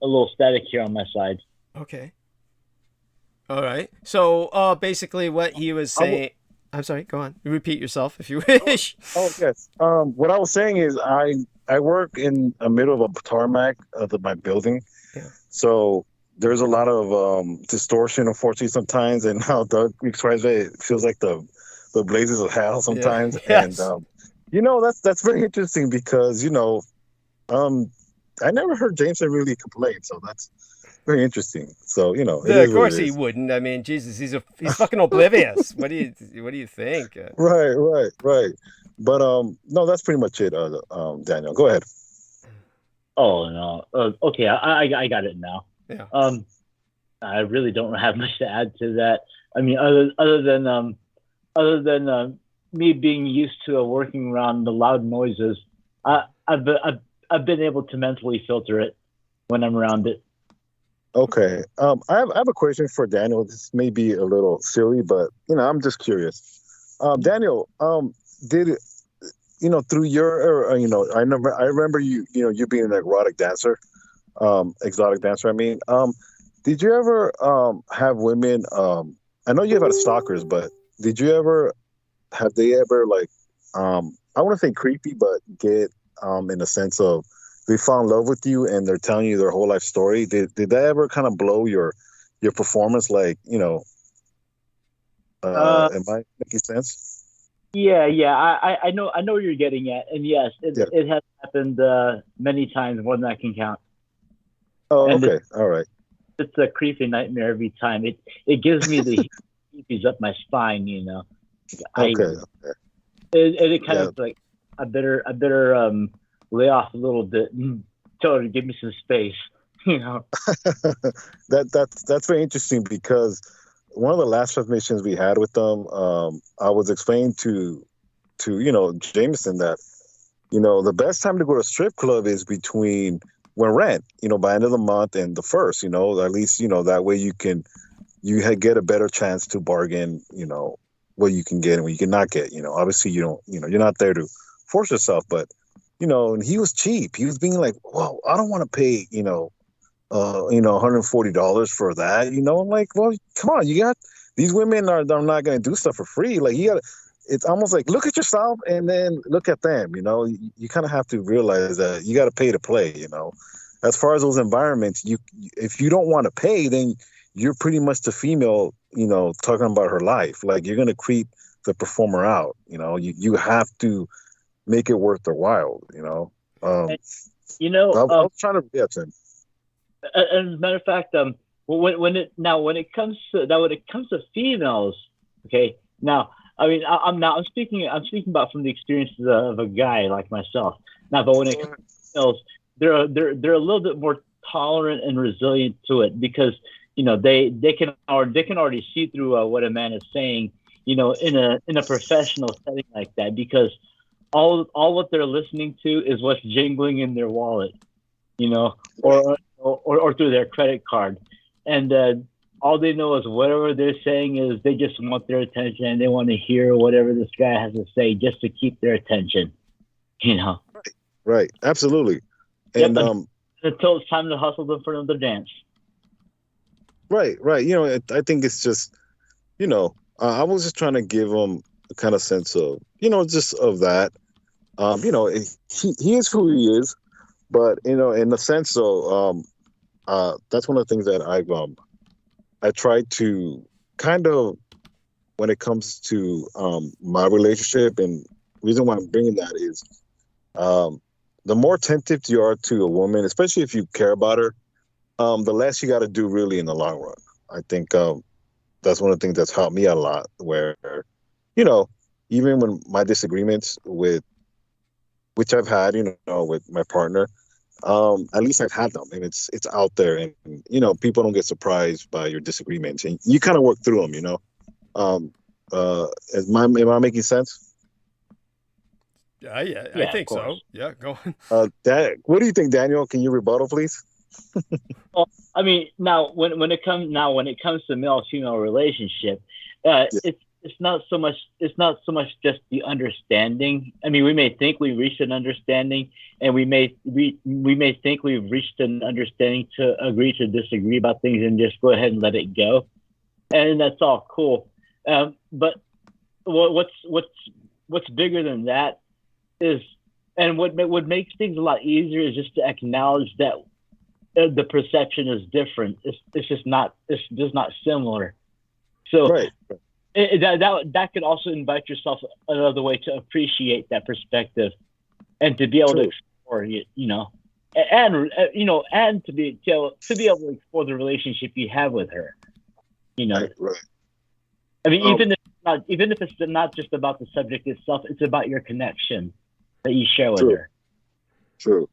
little static here on my side. Okay. All right. So basically, what he was saying. I'm sorry. Go on. Repeat yourself if you wish. Oh yes. What I was saying is I work in the middle of a tarmac of my building, so there's a lot of distortion, unfortunately, sometimes, and how Doug describes it feels like the blazes of hell sometimes. Yeah. Yes. And that's very interesting because I never heard Jameson really complain, so that's very interesting. So of course he wouldn't. I mean, Jesus, he's fucking oblivious. What do you think? Right. But no, that's pretty much it. Daniel, go ahead. Oh no. Okay, I got it now. Yeah. I really don't have much to add to that. I mean, other than me being used to working around the loud noises, I've been able to mentally filter it when I'm around it. Okay. I have a question for Daniel. This may be a little silly, but I'm just curious. Daniel, through your, I remember you being an erotic dancer, exotic dancer. I mean, did you ever have women? I know you've had stalkers, but did you ever have they ever like, I want to say creepy, but get in a sense of they fall in love with you and they're telling you their whole life story? Did that ever kind of blow your performance? Like, am I making sense? Yeah, I know where you're getting at, and yes, Yeah. it has happened many times, more than I can count. Oh, And okay, all right. it's a creepy nightmare every time. It gives me the heepies up my spine, Okay. It kind Yeah. of like I better lay off a little bit and tell her to give me some space, That's very interesting because one of the last transmissions we had with them, I was explaining to Jameson that the best time to go to a strip club is between when rent, by end of the month and the first, at least that way get a better chance to bargain, what you can get and what you cannot get. Obviously you don't, you're not there to force yourself, but and he was cheap. He was being like, well, I don't want to pay, $140 for that. I'm like, well, come on, you got these women are not going to do stuff for free. Like it's almost like look at yourself and then look at them. You kind of have to realize that you got to pay to play. As far as those environments, if you don't want to pay, then you're pretty much the female, talking about her life. Like you're going to creep the performer out. You have to make it worth their while. I was trying to Tim. As a matter of fact, when it comes to females, okay. Now, I mean, I'm speaking about from the experiences of a guy like myself. Now, but when it comes to females, they're a little bit more tolerant and resilient to it because they can already see through what a man is saying, in a professional setting like that, because all what they're listening to is what's jingling in their wallet, or through their credit card, and all they know is whatever they're saying is they just want their attention and they want to hear whatever this guy has to say just to keep their attention, Right. Absolutely. And until it's time to hustle them for another dance. Right. I think it's just, I was just trying to give them a kind of sense of, just of that. He is who he is, but in the sense of, that's one of the things that I try to kind of, when it comes to my relationship, and reason why I'm bringing that is, the more attentive you are to a woman, especially if you care about her, the less you got to do really in the long run. I think that's one of the things that's helped me a lot. Where, even when my disagreements which I've had, with my partner, at least I've had them, and it's out there, and people don't get surprised by your disagreements, and you kind of work through them. Am I making sense? Yeah, I think so. Yeah, go on. What do you think, Daniel? Can you rebuttal, please? Well, I mean, now when it comes to male-female relationship, it's not so much just the understanding. I mean, we may think we've reached an understanding, and we may think we've reached an understanding to agree to disagree about things and just go ahead and let it go, and that's all cool. But what's bigger than that is, and what makes things a lot easier is just to acknowledge that the perception is different. It's just not similar. So right. That could also invite yourself another way to appreciate that perspective, and to be able to explore it, and to be able to explore the relationship you have with her, Right. I mean, even if it's not just about the subject itself, it's about your connection that you share with her. True.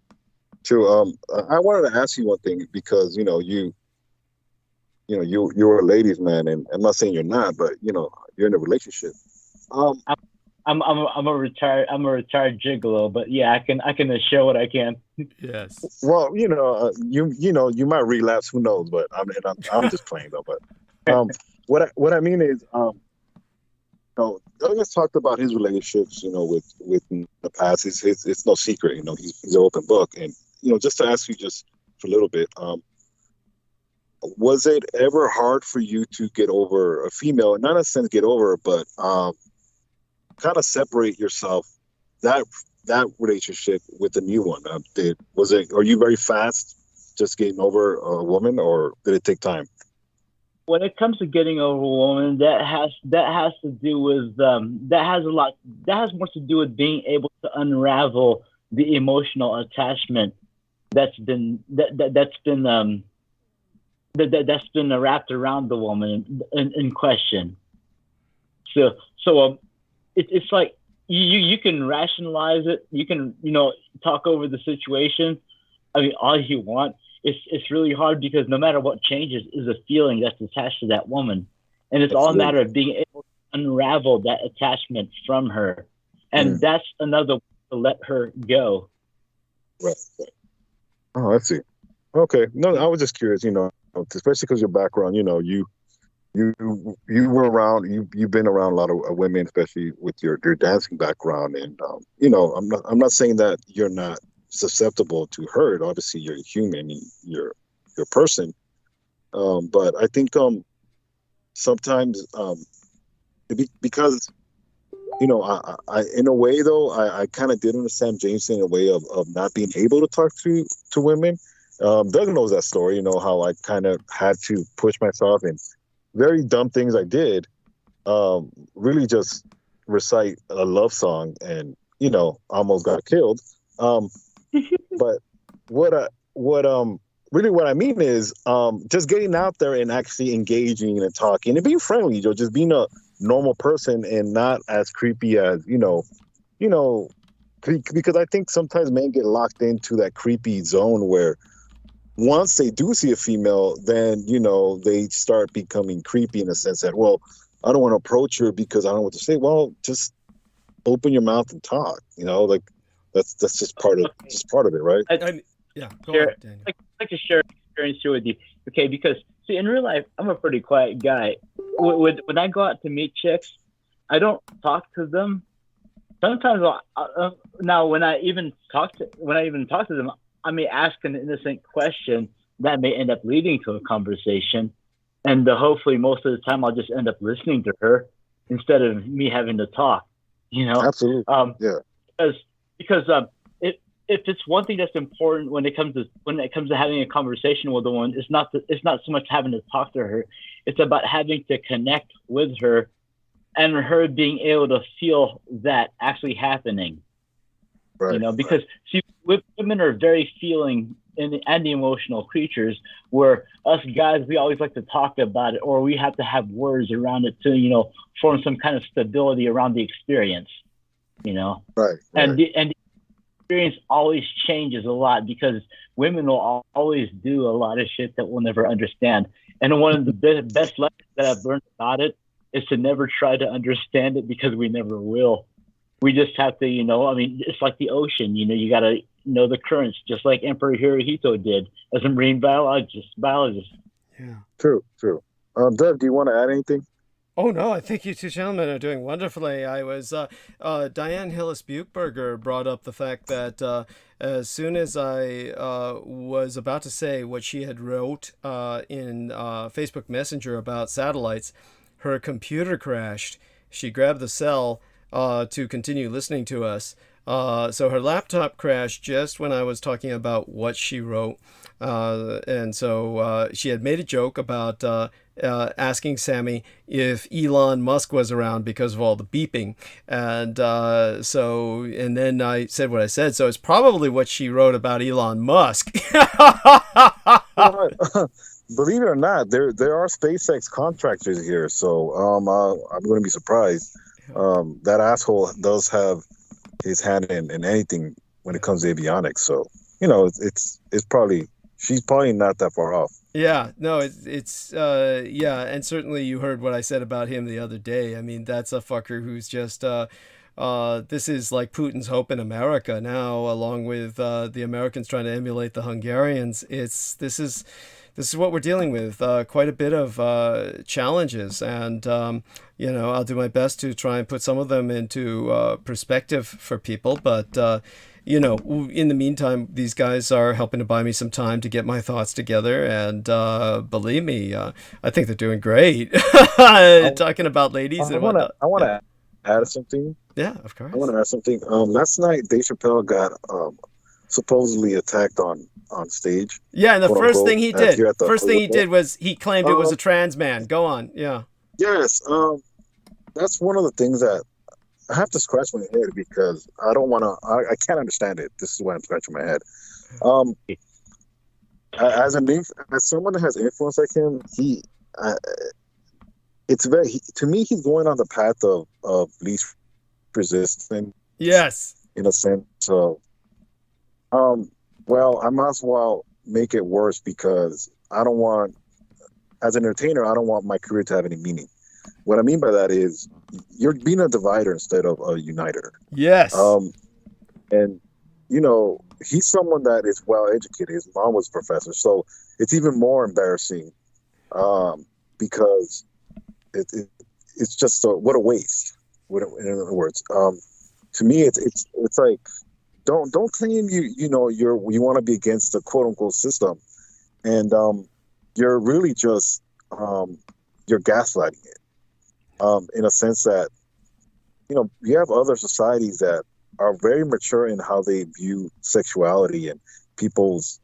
I wanted to ask you one thing, because you're a ladies' man, and I'm not saying you're not, but you're in a relationship. I'm a retired gigolo, but yeah, I can show what I can. Yes. Well, you might relapse. Who knows? But I'm just playing though. But what I mean is, Doug has talked about his relationships, with the past. It's no secret, he's an open book. And, just to ask you just for a little bit, was it ever hard for you to get over a female? Not in a sense get over, but kind of separate yourself, that relationship with the new one? Are you very fast just getting over a woman, or did it take time? When it comes to getting over a woman, that has to do with that has more to do with being able to unravel the emotional attachment that's been wrapped around the woman in question. So it's like you can rationalize it, you can talk over the situation. I mean, all you want. It's really hard because no matter what changes is a feeling that's attached to that woman. And it's all a matter of being able to unravel that attachment from her. And that's another way to let her go. Right. Oh, I see. Okay. No, I was just curious, especially because your background, you were around, you've been around a lot of women, especially with your dancing background. And, I'm not saying that you're not susceptible to hurt. Obviously you're human, you're a person, but I think sometimes because I in a way though I kind of did understand James in a way of not being able to talk to women. Doug knows that story, how I kind of had to push myself, and very dumb things I did, really just recite a love song and almost got killed. But what I mean is just getting out there and actually engaging and talking and being friendly, just being a normal person and not as creepy as because I think sometimes men get locked into that creepy zone where once they do see a female, then they start becoming creepy in a sense that, well, I don't want to approach her because I don't know what to say. Well, just open your mouth and talk. Like that's just part of it, right? Yeah, go ahead, Daniel. I'd like to share an experience here with you, okay? Because see, in real life, I'm a pretty quiet guy. When I go out to meet chicks, I don't talk to them. Sometimes, now when I even talk to them, I may ask an innocent question that may end up leading to a conversation, and hopefully, most of the time, I'll just end up listening to her instead of me having to talk. Absolutely. Yeah. Because if it's one thing that's important when it comes to having a conversation with a woman, it's not so much having to talk to her. It's about having to connect with her and her being able to feel that actually happening. Right. Because see, women are very feeling and emotional creatures, where us guys, we always like to talk about it, or we have to have words around it to form some kind of stability around the experience. Right. And the experience always changes a lot because women will always do a lot of shit that we'll never understand. And one of the best lessons that I've learned about it is to never try to understand it, because we never will. We just have to, it's like the ocean, you got to know the currents, just like Emperor Hirohito did as a marine biologist. Yeah. True. Doug, do you want to add anything? Oh, no, I think you two gentlemen are doing wonderfully. I was, Diane Hillis-Buchberger brought up the fact that as soon as I was about to say what she had wrote in Facebook Messenger about satellites, her computer crashed. She grabbed the cell to continue listening to us. So her laptop crashed just when I was talking about what she wrote. And so she had made a joke about asking Sammy if Elon Musk was around because of all the beeping. And and then I said what I said. So it's probably what she wrote about Elon Musk. Believe it or not, there are SpaceX contractors here. So I'm going to be surprised. That asshole does have his hand in anything when it comes to avionics. So, it's probably, she's probably not that far off. Yeah, no, it's and certainly you heard what I said about him the other day. I mean, that's a fucker who's just, this is like Putin's hope in America now, along with the Americans trying to emulate the Hungarians. This this is what we're dealing with. Quite a bit of challenges, and I'll do my best to try and put some of them into perspective for people. But in the meantime, these guys are helping to buy me some time to get my thoughts together, and believe me, I think they're doing great. Talking about ladies and whatnot. I want to add something. Yeah, of course. I want to add something. Last night, Dave Chappelle got supposedly attacked on stage. Yeah, and the first thing he did was he claimed it was a trans man. Go on. Yeah. Yes. That's one of the things that I have to scratch my head because I don't want to. I can't understand it. This is why I'm scratching my head. As someone that has influence like him, to me he's going on the path of least resistance. Yes. In a sense of, well, I might as well make it worse because I don't want, as an entertainer, I don't want my career to have any meaning. What I mean by that is you're being a divider instead of a uniter. Yes. And he's someone that is well educated. His mom was a professor, so it's even more embarrassing because it's just what a waste. In other words, to me, it's like don't claim you want to be against the quote unquote system, and you're really just you're gaslighting it. In a sense that, you have other societies that are very mature in how they view sexuality and people's,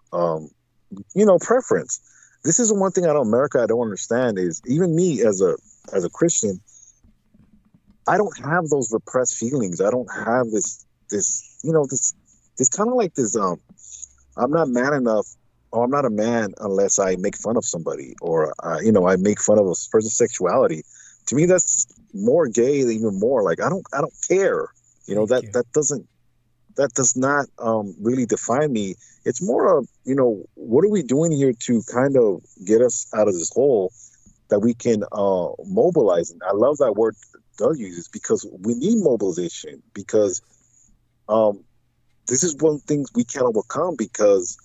preference. This is one thing out of America I don't understand is even me as a Christian, I don't have those repressed feelings. I don't have this kind of like this, I'm not man enough, or I'm not a man unless I make fun of somebody or, I make fun of a person's sexuality. To me, that's more gay, even more. Like I don't care. That does not really define me. It's more of what are we doing here to kind of get us out of this hole that we can mobilize. And I love that word Doug uses because we need mobilization because this is one thing we can't overcome because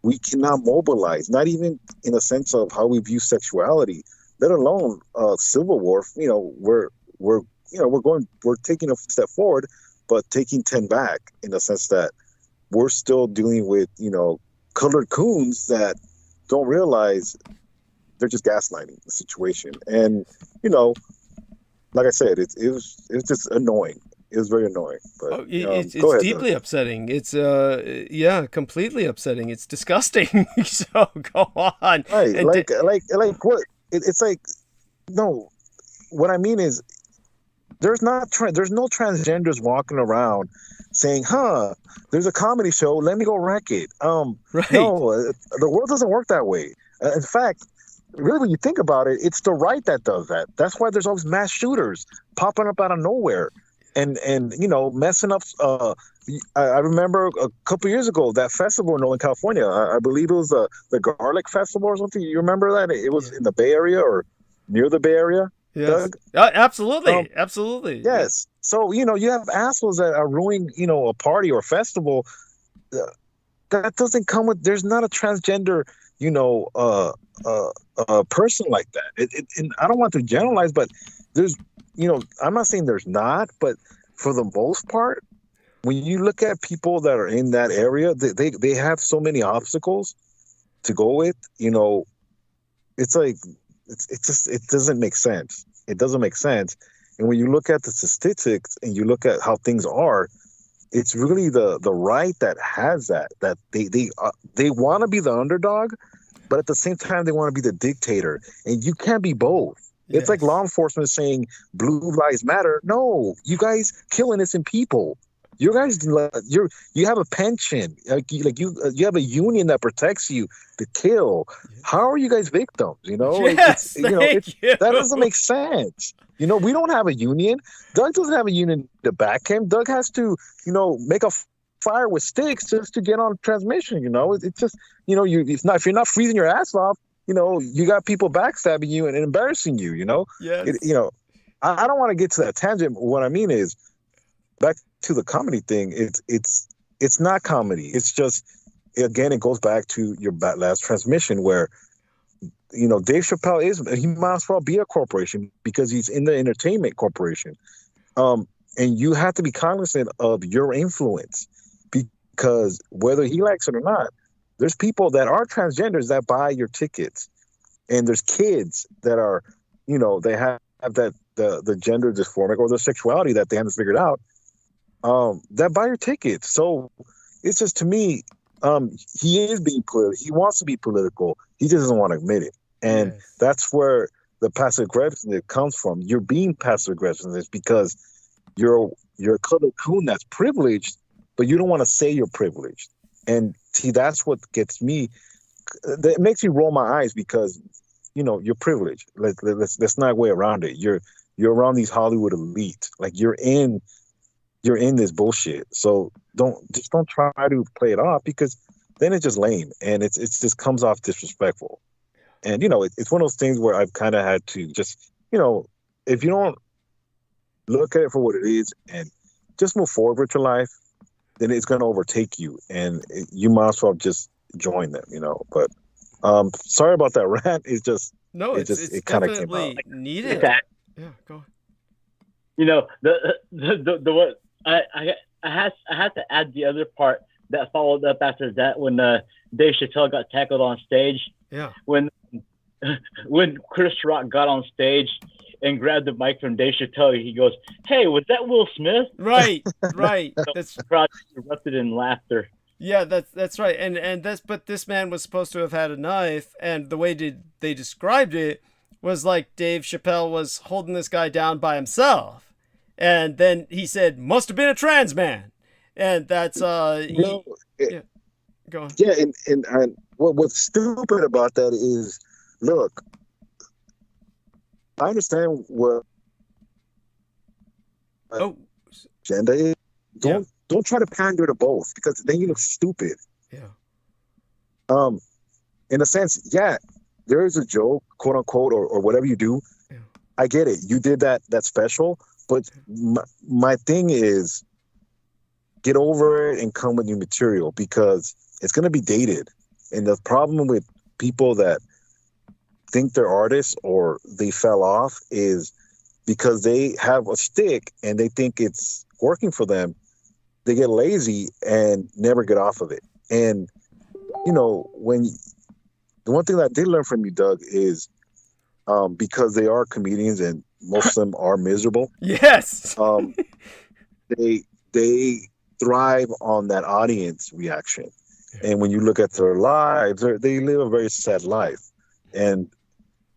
we cannot mobilize, not even in a sense of how we view sexuality. Let alone Civil War, we're taking a step forward, but taking 10 back in the sense that we're still dealing with, colored coons that don't realize they're just gaslighting the situation. And, like I said, it was just annoying. It was very annoying. But it's go ahead, deeply upsetting. It's completely upsetting. It's disgusting. So go on. Right, like what? It's like, no, what I mean is there's no transgenders walking around saying, there's a comedy show, let me go wreck it. Right. No, the world doesn't work that way. In fact, really, when you think about it, it's the right that does that. That's why there's always mass shooters popping up out of nowhere and messing up. I remember a couple years ago, that festival in Northern California, I believe it was the Garlic Festival or something. You remember that? It was in the Bay Area or near the Bay Area, yes. Doug? Absolutely. Absolutely. Yes. So, you have assholes that are ruining, a party or festival. That doesn't come with, there's not a transgender, person like that. And I don't want to generalize, but there's, I'm not saying there's not, but for the most part, when you look at people that are in that area, they have so many obstacles to go with, it's like, it doesn't make sense. It doesn't make sense. And when you look at the statistics and you look at how things are, it's really the right that has that they want to be the underdog, but at the same time, they want to be the dictator. And you can't be both. It's like law enforcement saying blue lives matter. No, you guys kill innocent people. You guys, you have a pension, you have a union that protects you to kill. How are you guys victims? Yes, that doesn't make sense. We don't have a union. Doug doesn't have a union to back him. Doug has to, make a fire with sticks just to get on transmission. It's just, if you're not freezing your ass off, you got people backstabbing you and embarrassing you. Yes. I don't want to get to that tangent. What I mean is, back to the comedy thing, it's not comedy. It's just, again, it goes back to your last transmission where Dave Chappelle he might as well be a corporation because he's in the entertainment corporation. And you have to be cognizant of your influence, because whether he likes it or not, there's people that are transgenders that buy your tickets, and there's kids that are, they have that the gender dysphoric or the sexuality that they haven't figured out, that buy your tickets. So it's just, to me, he is being political. He wants to be political. He just doesn't want to admit it. And that's where the passive aggressiveness comes from. You're being passive aggressive because you're a colored coon that's privileged, but you don't want to say you're privileged. And see, that's what gets me. That makes me roll my eyes because, you're privileged. Let's not way around it. You're around these Hollywood elite. Like you're in this bullshit. So don't try to play it off, because then it's just lame and it's just comes off disrespectful. And it's one of those things where I've kind of had to just, if you don't look at it for what it is and just move forward with your life, then it's going to overtake you, and you might as well just join them, But sorry about that rant. It's just it kind of came out. Needed. Yeah, go. The what I had to add the other part that followed up after that when Dave Chappelle got tackled on stage. Yeah. When Chris Rock got on stage and grabbed the mic from Dave Chappelle, he goes, "Hey, was that Will Smith?" Right. That's the crowd erupted in laughter. Yeah, that's right. But this man was supposed to have had a knife, and the way they described it was like Dave Chappelle was holding this guy down by himself, and then he said, "Must have been a trans man," and that's yeah. Go on. Yeah, and what's stupid about that is, look, I understand what gender is. Don't try to pander to both, because then you look stupid. Yeah. In a sense, there is a joke, quote unquote, or whatever you do. Yeah. I get it. You did that special, but my thing is, get over it and come with new material, because it's going to be dated. And the problem with people that think they're artists or they fell off is because they have a stick and they think it's working for them. They get lazy and never get off of it. And, when the one thing that I did learn from you, Doug, is because they are comedians and most of them are miserable. Yes. They thrive on that audience reaction. And when you look at their lives, they live a very sad life. And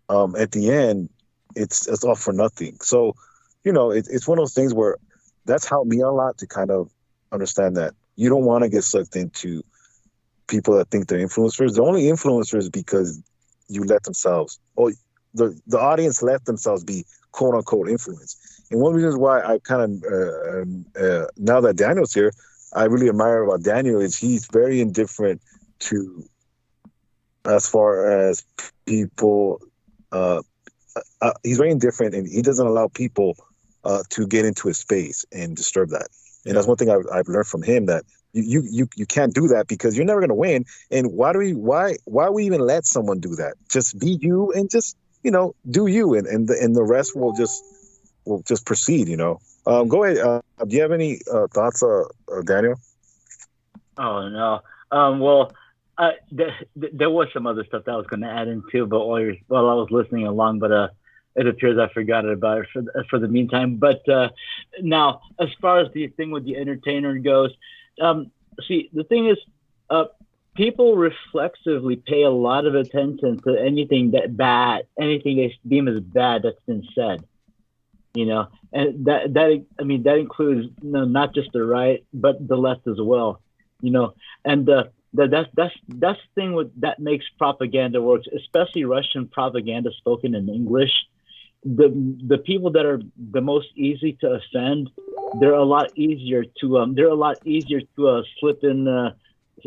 at the end, it's all for nothing. So, it's one of those things where that's helped me a lot to kind of understand that you don't want to get sucked into people that think they're influencers. They're only influencers because you let themselves, or the audience let themselves be quote unquote influenced. And one of the reasons why I kind of, now that Daniel's here, I really admire about Daniel is he's very indifferent to, as far as people, he's very indifferent, and he doesn't allow people to get into his space and disturb that. And that's one thing I've learned from him, that you can't do that, because you're never going to win. And why we even let someone do that? Just be you and just, do you, and the rest will just proceed, Go ahead. Do you have any thoughts, Daniel? Oh, no. Well, there was some other stuff that I was going to add in too, but while I was listening along, but it appears I forgot about it for the meantime. But now, as far as the thing with the entertainer goes, see, the thing is, people reflexively pay a lot of attention to anything anything they deem as bad that's been said. And that includes not just the right, but the left as well. And that's the thing that makes propaganda works, especially Russian propaganda spoken in English. The people that are the most easy to offend, they're a lot easier to slip in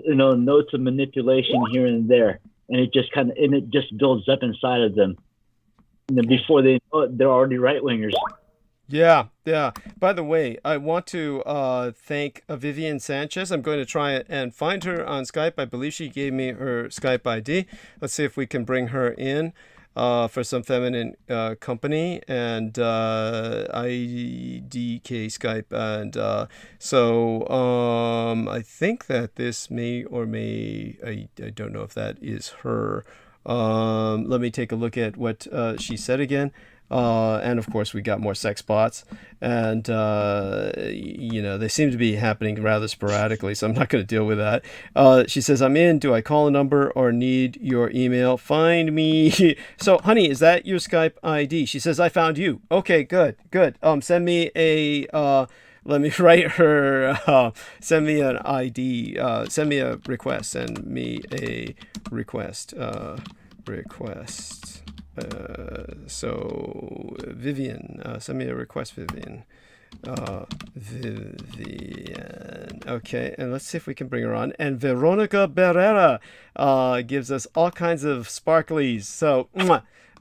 notes of manipulation here and there, and it just builds up inside of them. And then before they know it, they're already right wingers. Yeah, yeah. By the way, I want to thank Vivian Sanchez. I'm going to try and find her on Skype. I believe she gave me her Skype ID. Let's see if we can bring her in for some feminine company and IDK Skype. And I think that this may or may, I don't know if that is her. Let me take a look at what she said again. And of course, we got more sex bots, and they seem to be happening rather sporadically, so I'm not going to deal with that. She says, "I'm in. Do I call a number or need your email? Find me." So, honey, is that your Skype ID? She says, "I found you." Okay, good, good. Send me a. Let me write her. Send me an ID. Send me a request. Send me a request. Request. So Vivian, send me a request, Vivian. Vivian. Okay, and let's see if we can bring her on. And Veronica Barrera gives us all kinds of sparklies. So,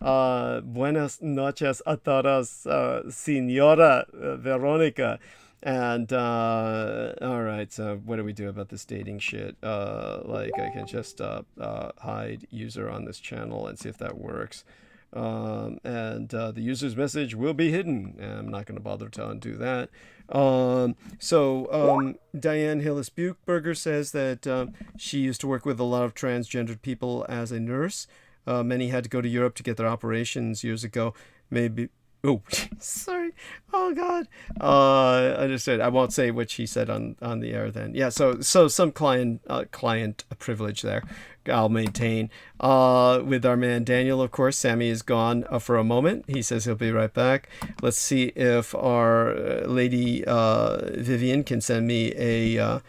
buenas noches a todas, Senora Veronica. And all right, so what do we do about this dating shit? I can just hide user on this channel and see if that works. The user's message will be hidden. I'm not going to bother to undo that. Diane Hillis Buchberger says that she used to work with a lot of transgendered people as a nurse. Many had to go to Europe to get their operations years ago. Maybe. Oh, sorry. Oh God. I just said I won't say what she said on the air. Then, yeah. So some client privilege there. I'll maintain. With our man Daniel, of course, Sammy is gone for a moment. He says he'll be right back. Let's see if our lady Vivian can send me a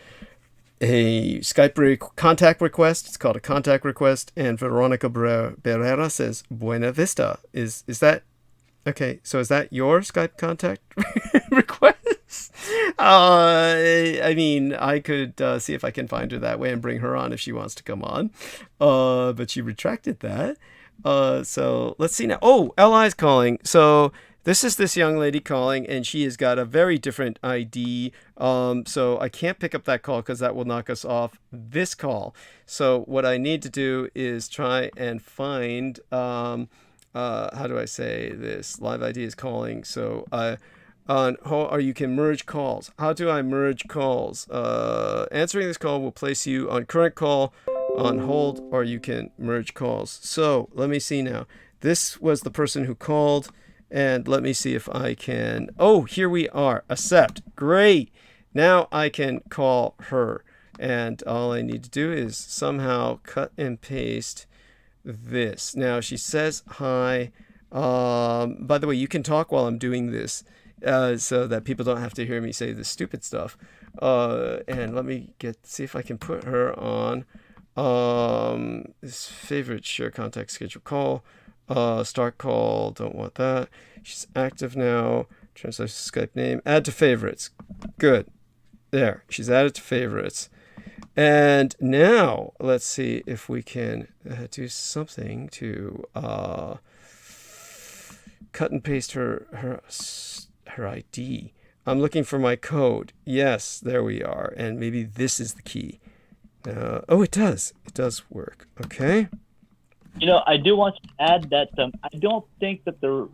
Skype contact request. It's called a contact request. And Veronica Barrera says Buena Vista. Is that? Okay, so is that your Skype contact request? I mean, I could see if I can find her that way and bring her on if she wants to come on. But she retracted that. So let's see now. Oh, LI's calling. So this is this young lady calling, and she has got a very different ID. So I can't pick up that call because that will knock us off this call. So what I need to do is try and find... how do I say this? Live ID is calling. So you can merge calls. How do I merge calls? Answering this call will place you on current call, on hold, or you can merge calls. So let me see now. This was the person who called, and let me see if I can. Oh, here we are. Accept. Great. Now I can call her, and all I need to do is somehow cut and paste this. Now she says hi. By the way, you can talk while I'm doing this, so that people don't have to hear me say this stupid stuff. And let me see if I can put her on this favorite share contact schedule call. Start call. Don't want that. She's active now. Translate Skype name. Add to favorites. Good. There. She's added to favorites. And now let's see if we can do something to cut and paste her ID. I'm looking for my code. Yes, there we are. And maybe this is the key. Oh, it does. It does work. Okay. I do want to add that I don't think that the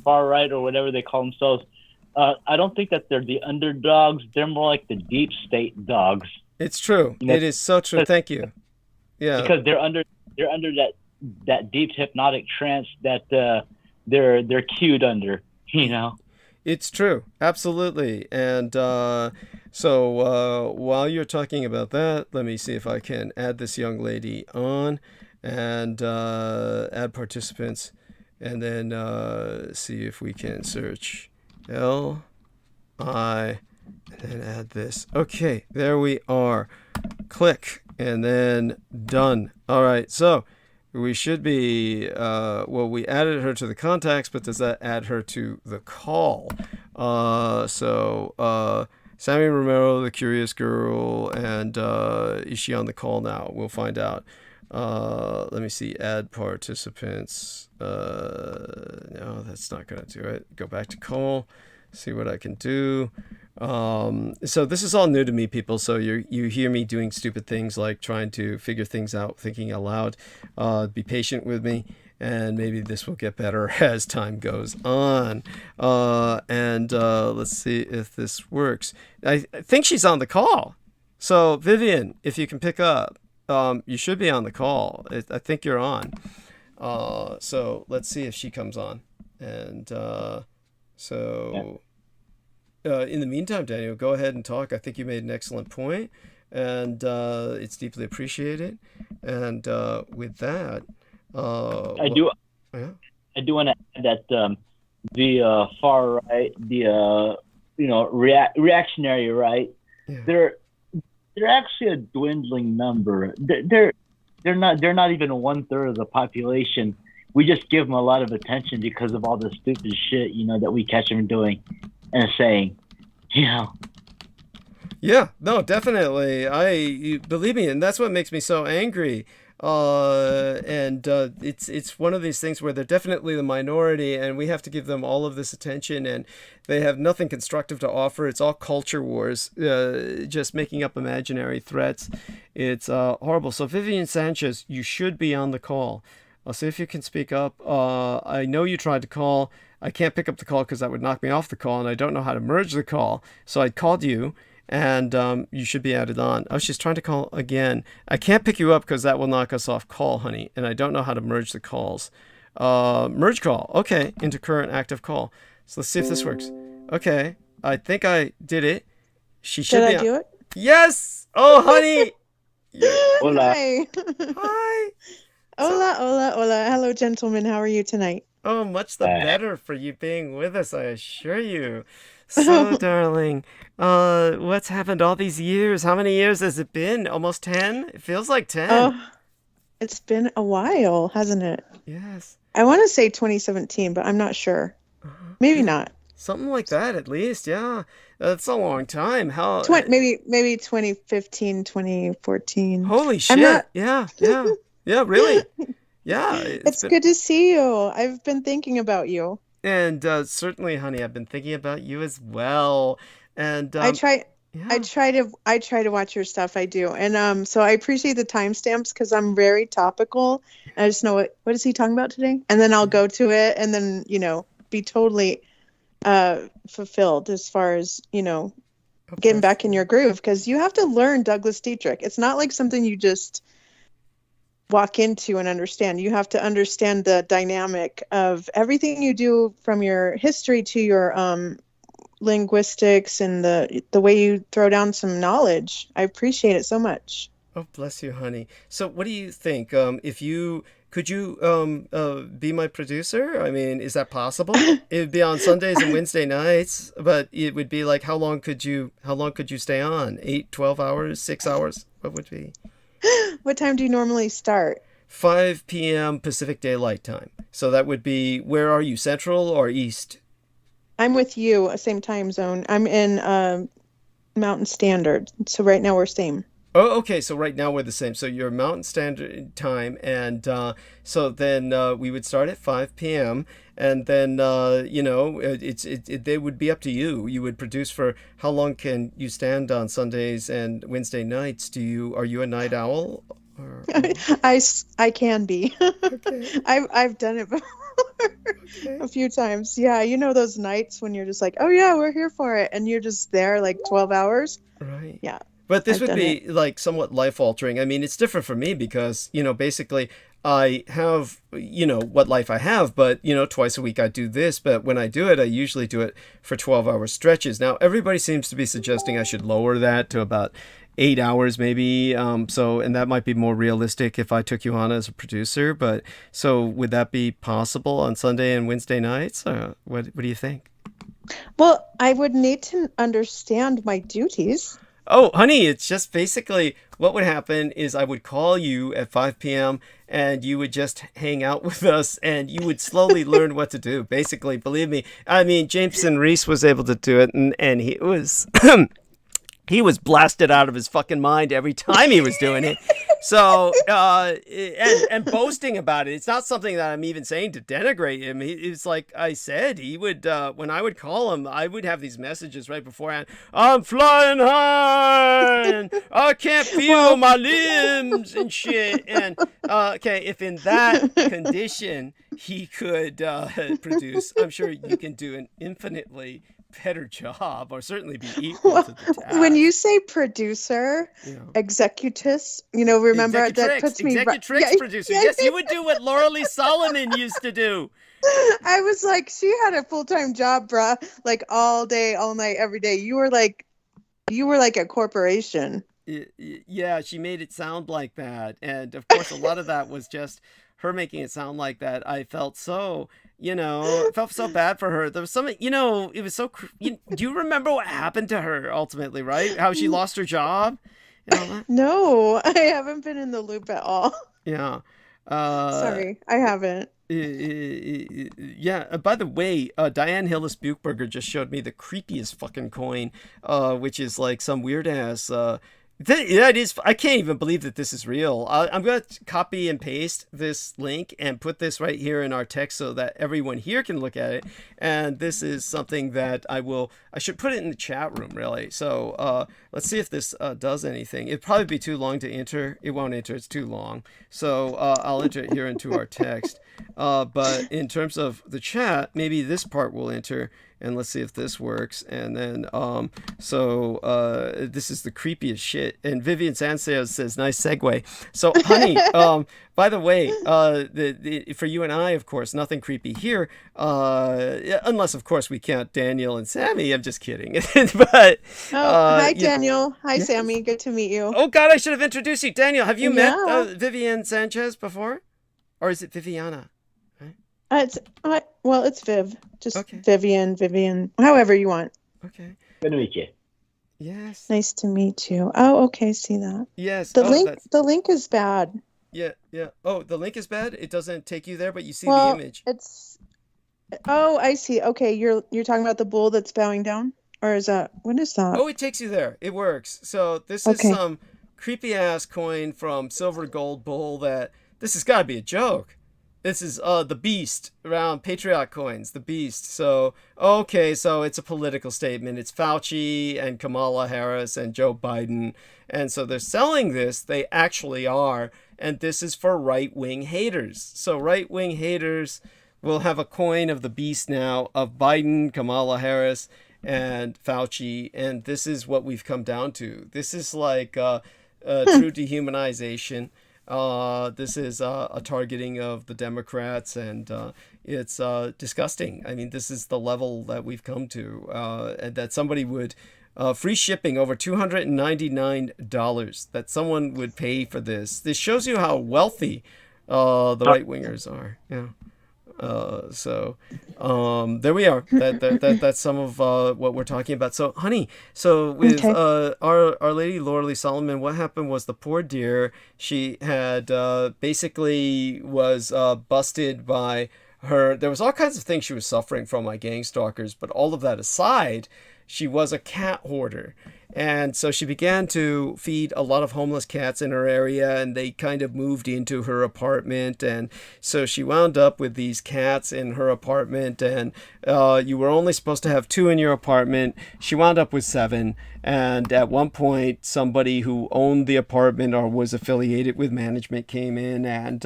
far right, or whatever they call themselves, I don't think that they're the underdogs. They're more like the deep state dogs. It's true. It is so true. Thank you. Yeah. Because they're under that deep hypnotic trance that they're cued under. It's true. Absolutely. And so while you're talking about that, let me see if I can add this young lady on and add participants, and then see if we can search L-I. And then add this. Okay, there we are. Click, and then done. All right, so we should be, we added her to the contacts, but does that add her to the call? Sammy Romero, the curious girl, and is she on the call now? We'll find out. Let me see. Add participants. No, that's not going to do it. Go back to Cole. See what I can do. So this is all new to me, people. So you hear me doing stupid things like trying to figure things out, thinking out loud. Be patient with me, and maybe this will get better as time goes on. And let's see if this works. I think she's on the call. So Vivian, if you can pick up, you should be on the call. I think you're on. So let's see if she comes on. And in the meantime, Daniel, go ahead and talk. I think you made an excellent point, and it's deeply appreciated. And with that, I do want to add that the far right, the reactionary right, yeah. they're actually a dwindling number. They're not even 1/3 of the population. We just give them a lot of attention because of all the stupid shit that we catch them doing and saying, Yeah, no, definitely. I believe me, and that's what makes me so angry. It's one of these things where they're definitely the minority, and we have to give them all of this attention, and they have nothing constructive to offer. It's all culture wars, just making up imaginary threats. It's horrible. So Vivian Sanchez, you should be on the call. I'll see if you can speak up. I know you tried to call. I can't pick up the call because that would knock me off the call, and I don't know how to merge the call. So I called you, and you should be added on. Oh, she's trying to call again. I can't pick you up because that will knock us off call, honey, and I don't know how to merge the calls. Merge call. Okay, into current active call. So let's see if this works. Okay, I think I did it. She should Did be I do it? Yes! Oh, honey! Hola. Hi. Hi! Hola, hola, hola. Hello, gentlemen. How are you tonight? Oh, much the better for you being with us, I assure you. So, darling, what's happened all these years? How many years has it been? Almost 10? It feels like 10. Oh, it's been a while, hasn't it? Yes. I want to say 2017, but I'm not sure. Maybe not. Something like that, at least, yeah. That's a long time. How? Maybe 2015, 2014. Holy shit. Yeah. Yeah, really. Yeah. It's good to see you. I've been thinking about you. And certainly, honey, I've been thinking about you as well. And I try to watch your stuff. I do. And so I appreciate the timestamps because I'm very topical. I just know what is he talking about today? And then I'll go to it and then, be totally fulfilled as far as, getting back in your groove, because you have to learn Douglas Dietrich. It's not like something you just walk into and understand. You have to understand the dynamic of everything you do, from your history to your linguistics and the way you throw down some knowledge. I appreciate it so much. Oh, bless you, honey. So what do you think? Could you be my producer? I mean, is that possible? It would be on Sundays and Wednesday nights, but it would be like, how long could you stay on? 8, 12 hours, 6 hours? What would be? What time do you normally start? 5 p.m. Pacific Daylight Time. So that would be, where are you, Central or East? I'm with you, same time zone. I'm in Mountain Standard. So right now we're same. Oh, okay. So right now we're the same. So you're Mountain Standard Time, and so then we would start at 5 p.m. and then they would be up to you. You would produce for how long can you stand on Sundays and Wednesday nights? Are you a night owl? Or... I can be. Okay. I've done it before. Okay. A few times. Yeah, those nights when you're just like, oh yeah, we're here for it, and you're just there like 12 hours. Right. Yeah. But this I've would be like somewhat life altering. I mean, it's different for me because, basically I have, what life I have, but, twice a week I do this. But when I do it, I usually do it for 12-hour stretches. Now, everybody seems to be suggesting I should lower that to about 8 hours maybe. And that might be more realistic if I took you on as a producer. But so would that be possible on Sunday and Wednesday nights? What do you think? Well, I would need to understand my duties. Oh, honey, it's just basically what would happen is I would call you at 5 p.m. and you would just hang out with us and you would slowly learn what to do. Basically, believe me. I mean, Jameson Reese was able to do it and he was he was blasted out of his fucking mind every time he was doing it. So, and boasting about it. It's not something that I'm even saying to denigrate him. It's like I said, he would, when I would call him, I would have these messages right beforehand. I'm flying high and I can't feel my limbs and shit. And, okay, if in that condition he could produce, I'm sure you can do an infinitely better job, or certainly be equal to the task. When you say producer, executus, remember that puts me right. Executrix producer. Yes, you would do what Laura Lee Solomon used to do. I was like, she had a full-time job, bruh, like all day, all night, every day. You were like a corporation. Yeah, she made it sound like that, and of course, a lot of that was just her making it sound like that. I felt so. Felt so bad for her. There was something, it was so. Do you remember what happened to her ultimately? Right? How she lost her job? And all that? No, I haven't been in the loop at all. Yeah. Sorry, I haven't. Yeah. By the way, Diane Hillis Buchberger just showed me the creepiest fucking coin, which is like some weird ass. That is, I can't even believe that this is real. I'm going to copy and paste this link and put this right here in our text so that everyone here can look at it. And this is something that I should put it in the chat room, really. So let's see if this does anything. It'd probably be too long to enter. It won't enter. It's too long. So I'll enter it here into our text. But in terms of the chat, maybe this part will enter. And let's see if this works. And then, this is the creepiest shit. And Vivian Sanseo says, nice segue. So, honey, by the way, for you and I, of course, nothing creepy here. Unless, of course, we count Daniel and Sammy. I'm just kidding. But hi, Daniel. Hi, Sammy. Good to meet you. Oh, God, I should have introduced you. Daniel, have you met Vivian Sanchez before? Or is it Viviana? It's Viv. Just okay. Vivian, however you want. Okay. Good to meet you. Yes. Nice to meet you. Oh, okay. See that? Yes. The link is bad. Yeah. Oh, the link is bad. It doesn't take you there, but you see the image. Oh, I see. Okay, you're talking about the bull that's bowing down, or what is that? Oh, it takes you there. It works. So this is some creepy ass coin from Silver Gold Bull. This has got to be a joke. This is the Beast around Patriot coins, the Beast. So, okay, so it's a political statement. It's Fauci and Kamala Harris and Joe Biden. And so they're selling this. They actually are. And this is for right-wing haters. So right-wing haters will have a coin of the Beast now of Biden, Kamala Harris, and Fauci. And this is what we've come down to. This is like true dehumanization. This is a targeting of the Democrats, and it's disgusting. I mean, this is the level that we've come to, and that somebody would free shipping over $299 that someone would pay for this. This shows you how wealthy the right wingers are. Yeah. There we are. That's some of what we're talking about. So, honey, with Our Lady Laura Lee Solomon, what happened was the poor dear, she had basically was busted by her. There was all kinds of things she was suffering from, like gang stalkers, but all of that aside, she was a cat hoarder. And so she began to feed a lot of homeless cats in her area, and they kind of moved into her apartment. And so she wound up with these cats in her apartment, and you were only supposed to have 2 in your apartment. She wound up with 7. And at one point, somebody who owned the apartment or was affiliated with management came in and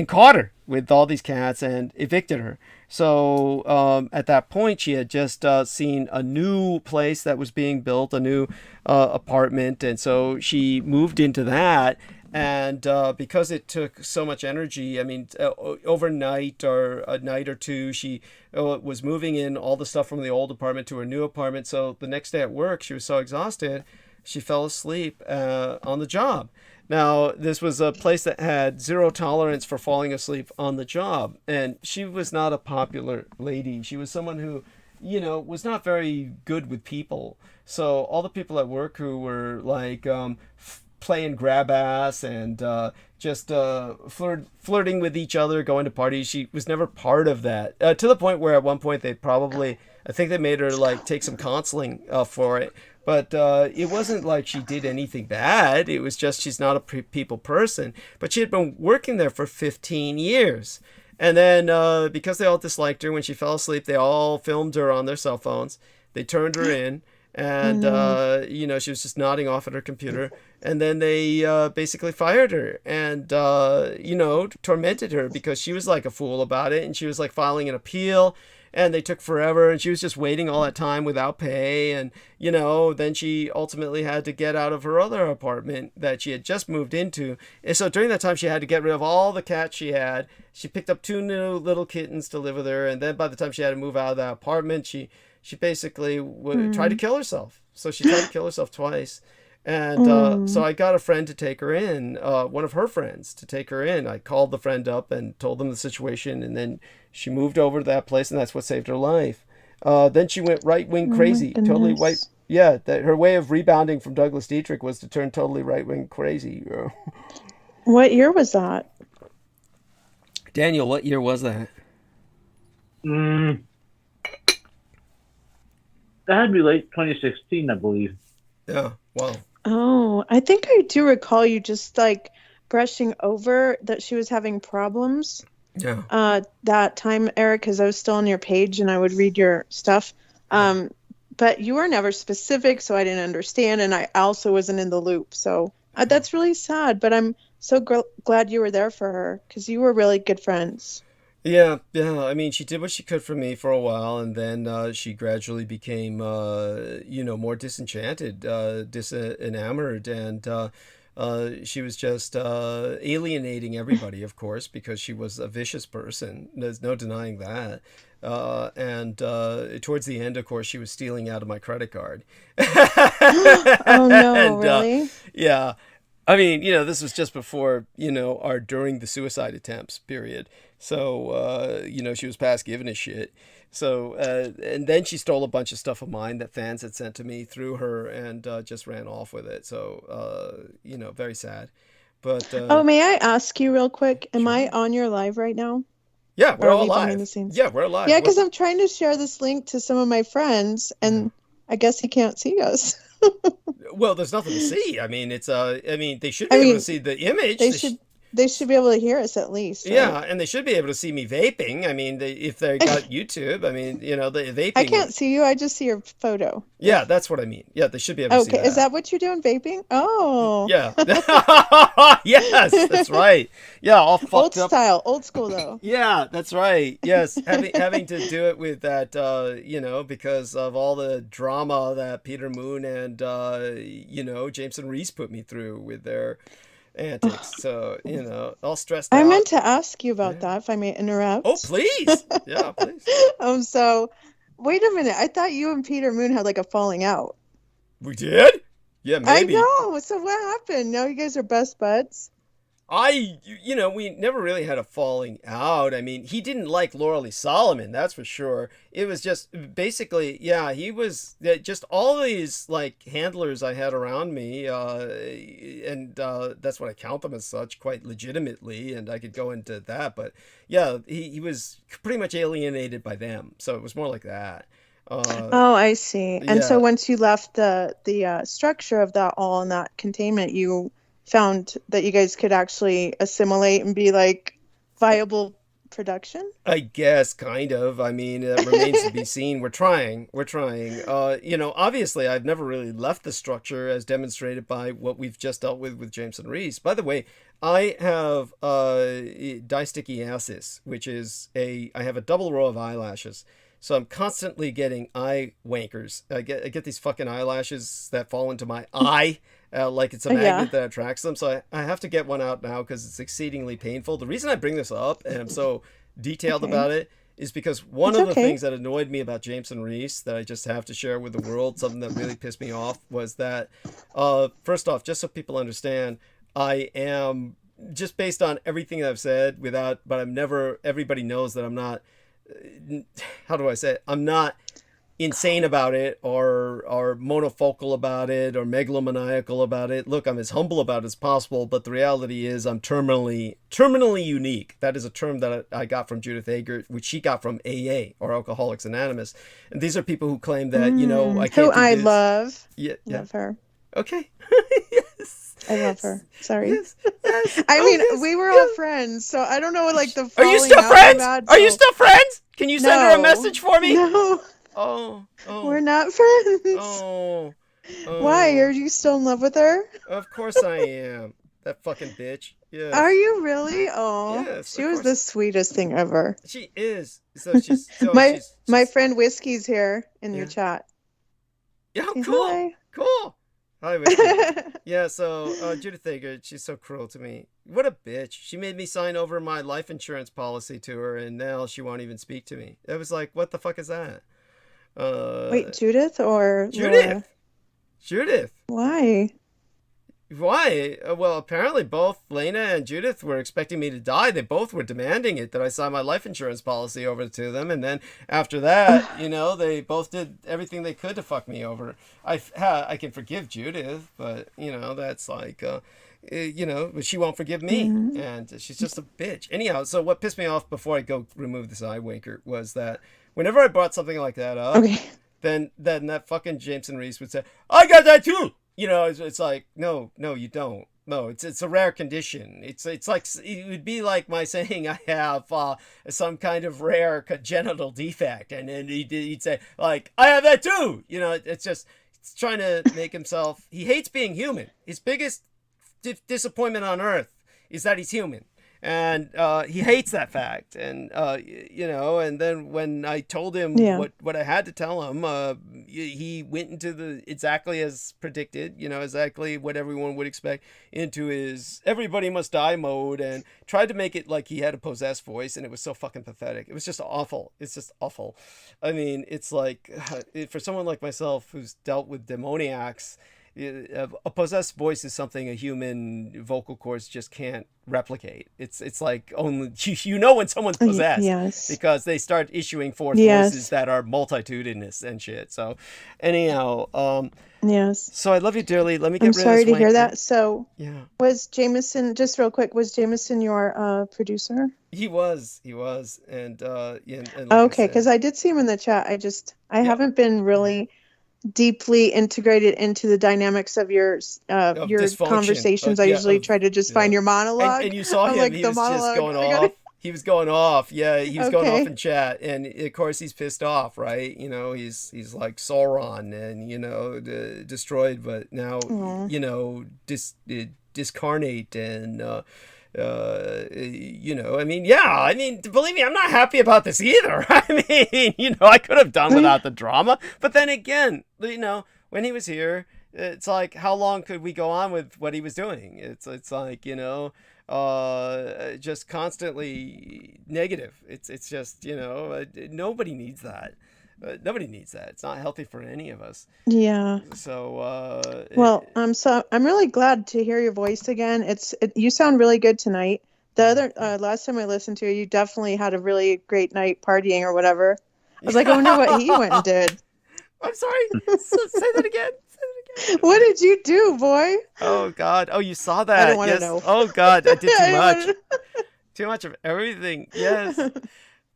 caught her with all these cats and evicted her. So at that point, she had just seen a new place that was being built, a new apartment. And so she moved into that. And because it took so much energy, I mean, overnight or a night or two, she was moving in all the stuff from the old apartment to her new apartment. So the next day at work, she was so exhausted, she fell asleep on the job. Now, this was a place that had 0 tolerance for falling asleep on the job. And she was not a popular lady. She was someone who, was not very good with people. So all the people at work who were like playing grab ass and just flirting with each other, going to parties. She was never part of that. To the point where at one point I think they made her like take some counseling for it. But it wasn't like she did anything bad. It was just she's not a people person. But she had been working there for 15 years. And then because they all disliked her, when she fell asleep, they all filmed her on their cell phones. They turned her in. And, she was just nodding off at her computer. And then they basically fired her and, tormented her because she was like a fool about it. And she was like filing an appeal. And they took forever, and she was just waiting all that time without pay. And, then she ultimately had to get out of her other apartment that she had just moved into. And so during that time, she had to get rid of all the cats she had. She picked up 2 new little kittens to live with her. And then by the time she had to move out of that apartment, she basically tried to kill herself. So she tried to kill herself twice. And so I got a friend to take her in, one of her friends to take her in. I called the friend up and told them the situation, and then she moved over to that place, and that's what saved her life. Then she went right-wing crazy, totally white. Yeah, her way of rebounding from Douglas Dietrich was to turn totally right-wing crazy. What year was that? Daniel, what year was that? That had to be late 2016, I believe. Yeah, wow. Oh, I think I do recall you just like brushing over that she was having problems. Yeah. That time, Eric, because I was still on your page and I would read your stuff. But you were never specific, so I didn't understand, and I also wasn't in the loop. So that's really sad, but I'm so glad you were there for her because you were really good friends. Yeah. I mean, she did what she could for me for a while, and then she gradually became, more disenchanted, disenamored, and she was just alienating everybody, of course, because she was a vicious person. There's no denying that. And towards the end, of course, she was stealing out of my credit card. Oh, no, and, really? Yeah. I mean, this was just before, our during the suicide attempts period. So, she was past giving a shit. So, and then she stole a bunch of stuff of mine that fans had sent to me through her and just ran off with it. So, very sad. But may I ask you real quick? Am Sure. I on your live right now? Yeah, we're Or are all we behind live. the scenes? Yeah, we're live. Yeah, because I'm trying to share this link to some of my friends, and I guess he can't see us. Well, there's nothing to see. I mean, it's they should be able to see the image. They should be able to hear us at least. Right? Yeah, and they should be able to see me vaping. I mean, if they got YouTube, I mean, the vaping. I can't see you. I just see your photo. Yeah, that's what I mean. Yeah, they should be able to see that. Okay, is that what you're doing, vaping? Oh. Yeah. Yes, that's right. Yeah, all fucked old up. style, old school though. Yeah, that's right. Yes, having to do it with that, because of all the drama that Peter Moon and Jameson Reese put me through with their antics. So, all stressed out. I meant to ask you about that, if I may interrupt. Oh, please. Yeah, please. So, wait a minute. I thought you and Peter Moon had like a falling out. We did? Yeah, maybe. I know. So what happened? Now you guys are best buds? We never really had a falling out. I mean, he didn't like Laura Lee Solomon, that's for sure. It was just basically, he was just all these like handlers I had around me, and that's what I count them as such, quite legitimately, and I could go into that. But yeah, he was pretty much alienated by them, so it was more like that. I see. And so once you left the structure of that all in that containment, you found that you guys could actually assimilate and be like viable production? I guess, kind of. I mean, it remains to be seen. We're trying. Obviously, I've never really left the structure as demonstrated by what we've just dealt with Jameson Reese. By the way, I have distichiasis, which is I have a double row of eyelashes. So I'm constantly getting eye wankers. I get these fucking eyelashes that fall into my eye, like it's a magnet that attracts them. So I have to get one out now because it's exceedingly painful. The reason I bring this up, and I'm so detailed about it, is because one of the things that annoyed me about Jameson Reese that I just have to share with the world, something that really pissed me off, was that, first off, just so people understand, I am, just based on everything that I've said, but I'm never, everybody knows that I'm not, how do I say it? I'm not insane about it or monofocal about it or megalomaniacal about it. Look, I'm as humble about it as possible, but the reality is I'm terminally unique. That is a term that I got from Judith Ager, which she got from AA, or Alcoholics Anonymous. And these are people who claim that, you know, I can't who do I this. love. Yeah. Love her. Okay. Yes. I love her. Sorry. Yes. Yes. I Oh, mean, yes. we were Yeah. all friends, so I don't know what like the Are you falling still out friends? we've had, Are you so- still friends? Can you send her a No. message for me? No, Oh. we're not friends. Oh. Why? Are you still in love with her? Of course I am. That fucking bitch. Yes. Are you really? Oh, Yes, she of was course. the sweetest thing ever. She is. So she's. So my she's, my friend Whiskey's here in your Yeah. chat. Yeah. Say Cool. hi. Cool. Hi, Whiskey. Yeah. So Judith Ager, she's so cruel to me. What a bitch. She made me sign over my life insurance policy to her, and now she won't even speak to me. It was like, what the fuck is that? Wait, Judith or Judith. Laura? Judith. Why? Why? Well, apparently both Lena and Judith were expecting me to die. They both were demanding it, that I sign my life insurance policy over to them. And then after that, you know, they both did everything they could to fuck me over. I can forgive Judith, but, you know, that's like, you know, but she won't forgive me. And she's just a bitch. Anyhow, so what pissed me off before I go remove this eye winker was that whenever I brought something like that up, Okay. then that fucking Jameson Reese would say, I got that too. You know, it's like, no, you don't. No, it's a rare condition. It's like, it would be like my saying I have some kind of rare congenital defect, and then he'd say like, I have that too. You know, it's trying to make himself. He hates being human. His biggest disappointment on earth is that he's human. And he hates that fact. And, you know, and then when I told him what I had to tell him, he went into the exactly as predicted, you know, exactly what everyone would expect, into his everybody must die mode, and tried to make it like he had a possessed voice. And it was so fucking pathetic. It was just awful. It's just awful. I mean, it's like for someone like myself who's dealt with demoniacs, a possessed voice is something a human vocal cords just can't replicate. It's like only you know when someone's possessed, Yes. because they start issuing forth Yes. voices that are multitudinous and shit. So anyhow, Yes. so I love you dearly. Let me get I'm rid of sorry this to hear wanker. that. So Yeah, was Jameson, just real quick, was Jameson your producer? he was, and like I Okay, said, because I did see him in the chat. I haven't been really deeply integrated into the dynamics of your dysfunction. conversations. I usually try to just find your monologue. And you saw I'm him, like, he the was just monologue, going I gotta- off. He was going off. Yeah, he was going Okay. off in chat. And of course he's pissed off, right? You know, he's like Sauron and, you know, destroyed, but now, Aw. you know, discarnate and, you know, I mean, believe me, I'm not happy about this either. I mean, you know, I could have done without the drama, but then again, you know, when he was here, it's like, how long could we go on with what he was doing? It's like, you know, just constantly negative. It's just, you know, nobody needs that. Nobody needs that. It's not healthy for any of us. Yeah. So, Well, I'm really glad to hear your voice again. You sound really good tonight. The other last time I listened to you, you definitely had a really great night partying or whatever. I was like, I wonder what he went and did. I'm sorry. Say that again. What did you do, boy? Oh God! Oh, you saw that? I don't want to Yes. know. Oh God! I did I too don't much. wanna- Too much of everything. Yes.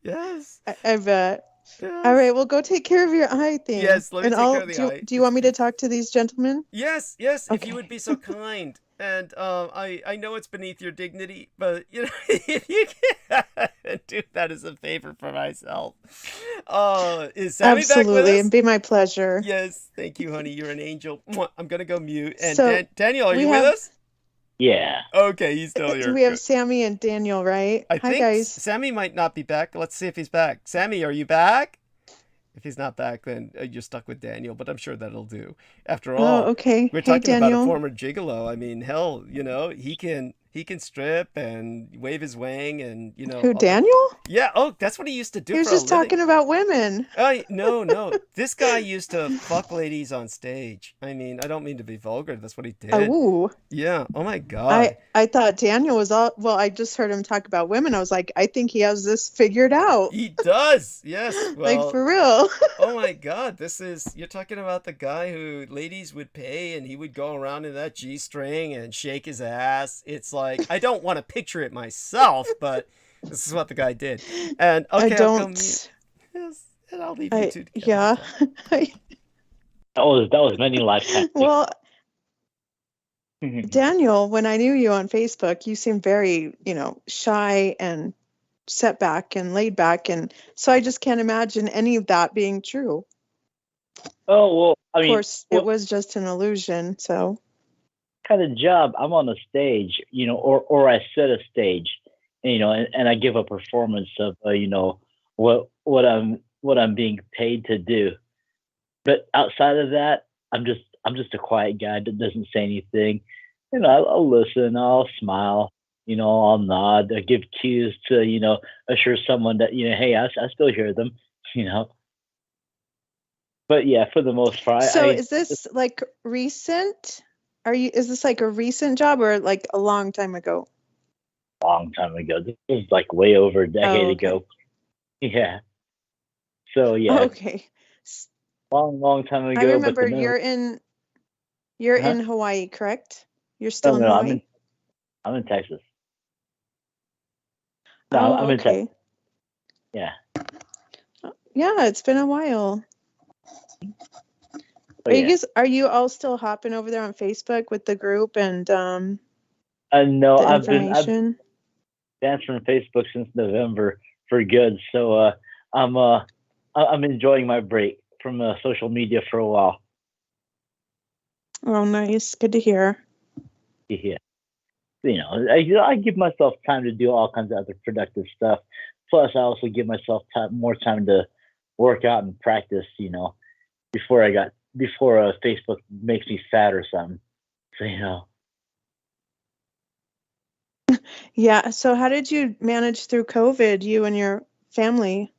Yes. I bet. Yes. All right, well, go take care of your eye thing. Yes, let me And take care of the eye. Do you want me to talk to these gentlemen? Yes. Yes. If Okay. you would be so kind. And I know it's beneath your dignity, but you know, if you can do that as a favor for myself. Is Sammy back with Absolutely, us? it'd be my pleasure. Yes. Thank you, honey. You're an angel. Mwah. I'm gonna go mute. And So, Daniel, are we you have- with us? Yeah. Okay, he's still here. We have Sammy and Daniel, right? I Hi, think guys. Sammy might not be back. Let's see if he's back. Sammy, are you back? If he's not back, then you're stuck with Daniel, but I'm sure that'll do. After all, Oh, okay. we're Hey, talking about a Daniel. former gigolo. I mean, hell, you know, he can He can strip and wave his wang and Who, all that. Daniel? Yeah. Oh, that's what he used to do He was for a just living. talking about women. No. This guy used to fuck ladies on stage. I mean, I don't mean to be vulgar. That's what he did. Oh, Yeah. Oh my God. I thought Daniel was all, well, I just heard him talk about women. I was like, I think he has this figured out. He does. Yes. Like, Well, for real. oh my God. You're talking about the guy who ladies would pay and he would go around in that G-string and shake his ass. It's like, I don't want to picture it myself, but this is what the guy did. And I okay, I'll come don't. yes, and I'll leave you two together. Yeah. That was many lifetimes. Well, Daniel, when I knew you on Facebook, you seemed very, shy and set back and laid back. And so I just can't imagine any of that being true. Oh, well, I mean, Of course, it was just an illusion. So, kind of job, I'm on a stage, or I set a stage, and I give a performance of, what I'm being paid to do. But outside of that, I'm just a quiet guy that doesn't say anything. I'll listen, I'll smile, I'll nod, I give cues to, assure someone that, hey, I still hear them, But yeah, for the most part, so is this like recent? Is this like a recent job or like a long time ago? Long time ago. This was like way over a decade okay. ago. Yeah. So yeah. Okay. Long time ago. I remember but you're in Hawaii, correct? You're still in No, Hawaii? I'm in Texas. No, I'm in okay. Texas. Yeah. Yeah, it's been a while. Are you all still hopping over there on Facebook with the group and no, the I've information? banned from Facebook since November for good. So I'm enjoying my break from social media for a while. Oh, nice. Good to hear. Yeah. I give myself time to do all kinds of other productive stuff. Plus, I also give myself more time to work out and practice. Before Facebook makes me fat or something. So Yeah. So how did you manage through COVID, you and your family?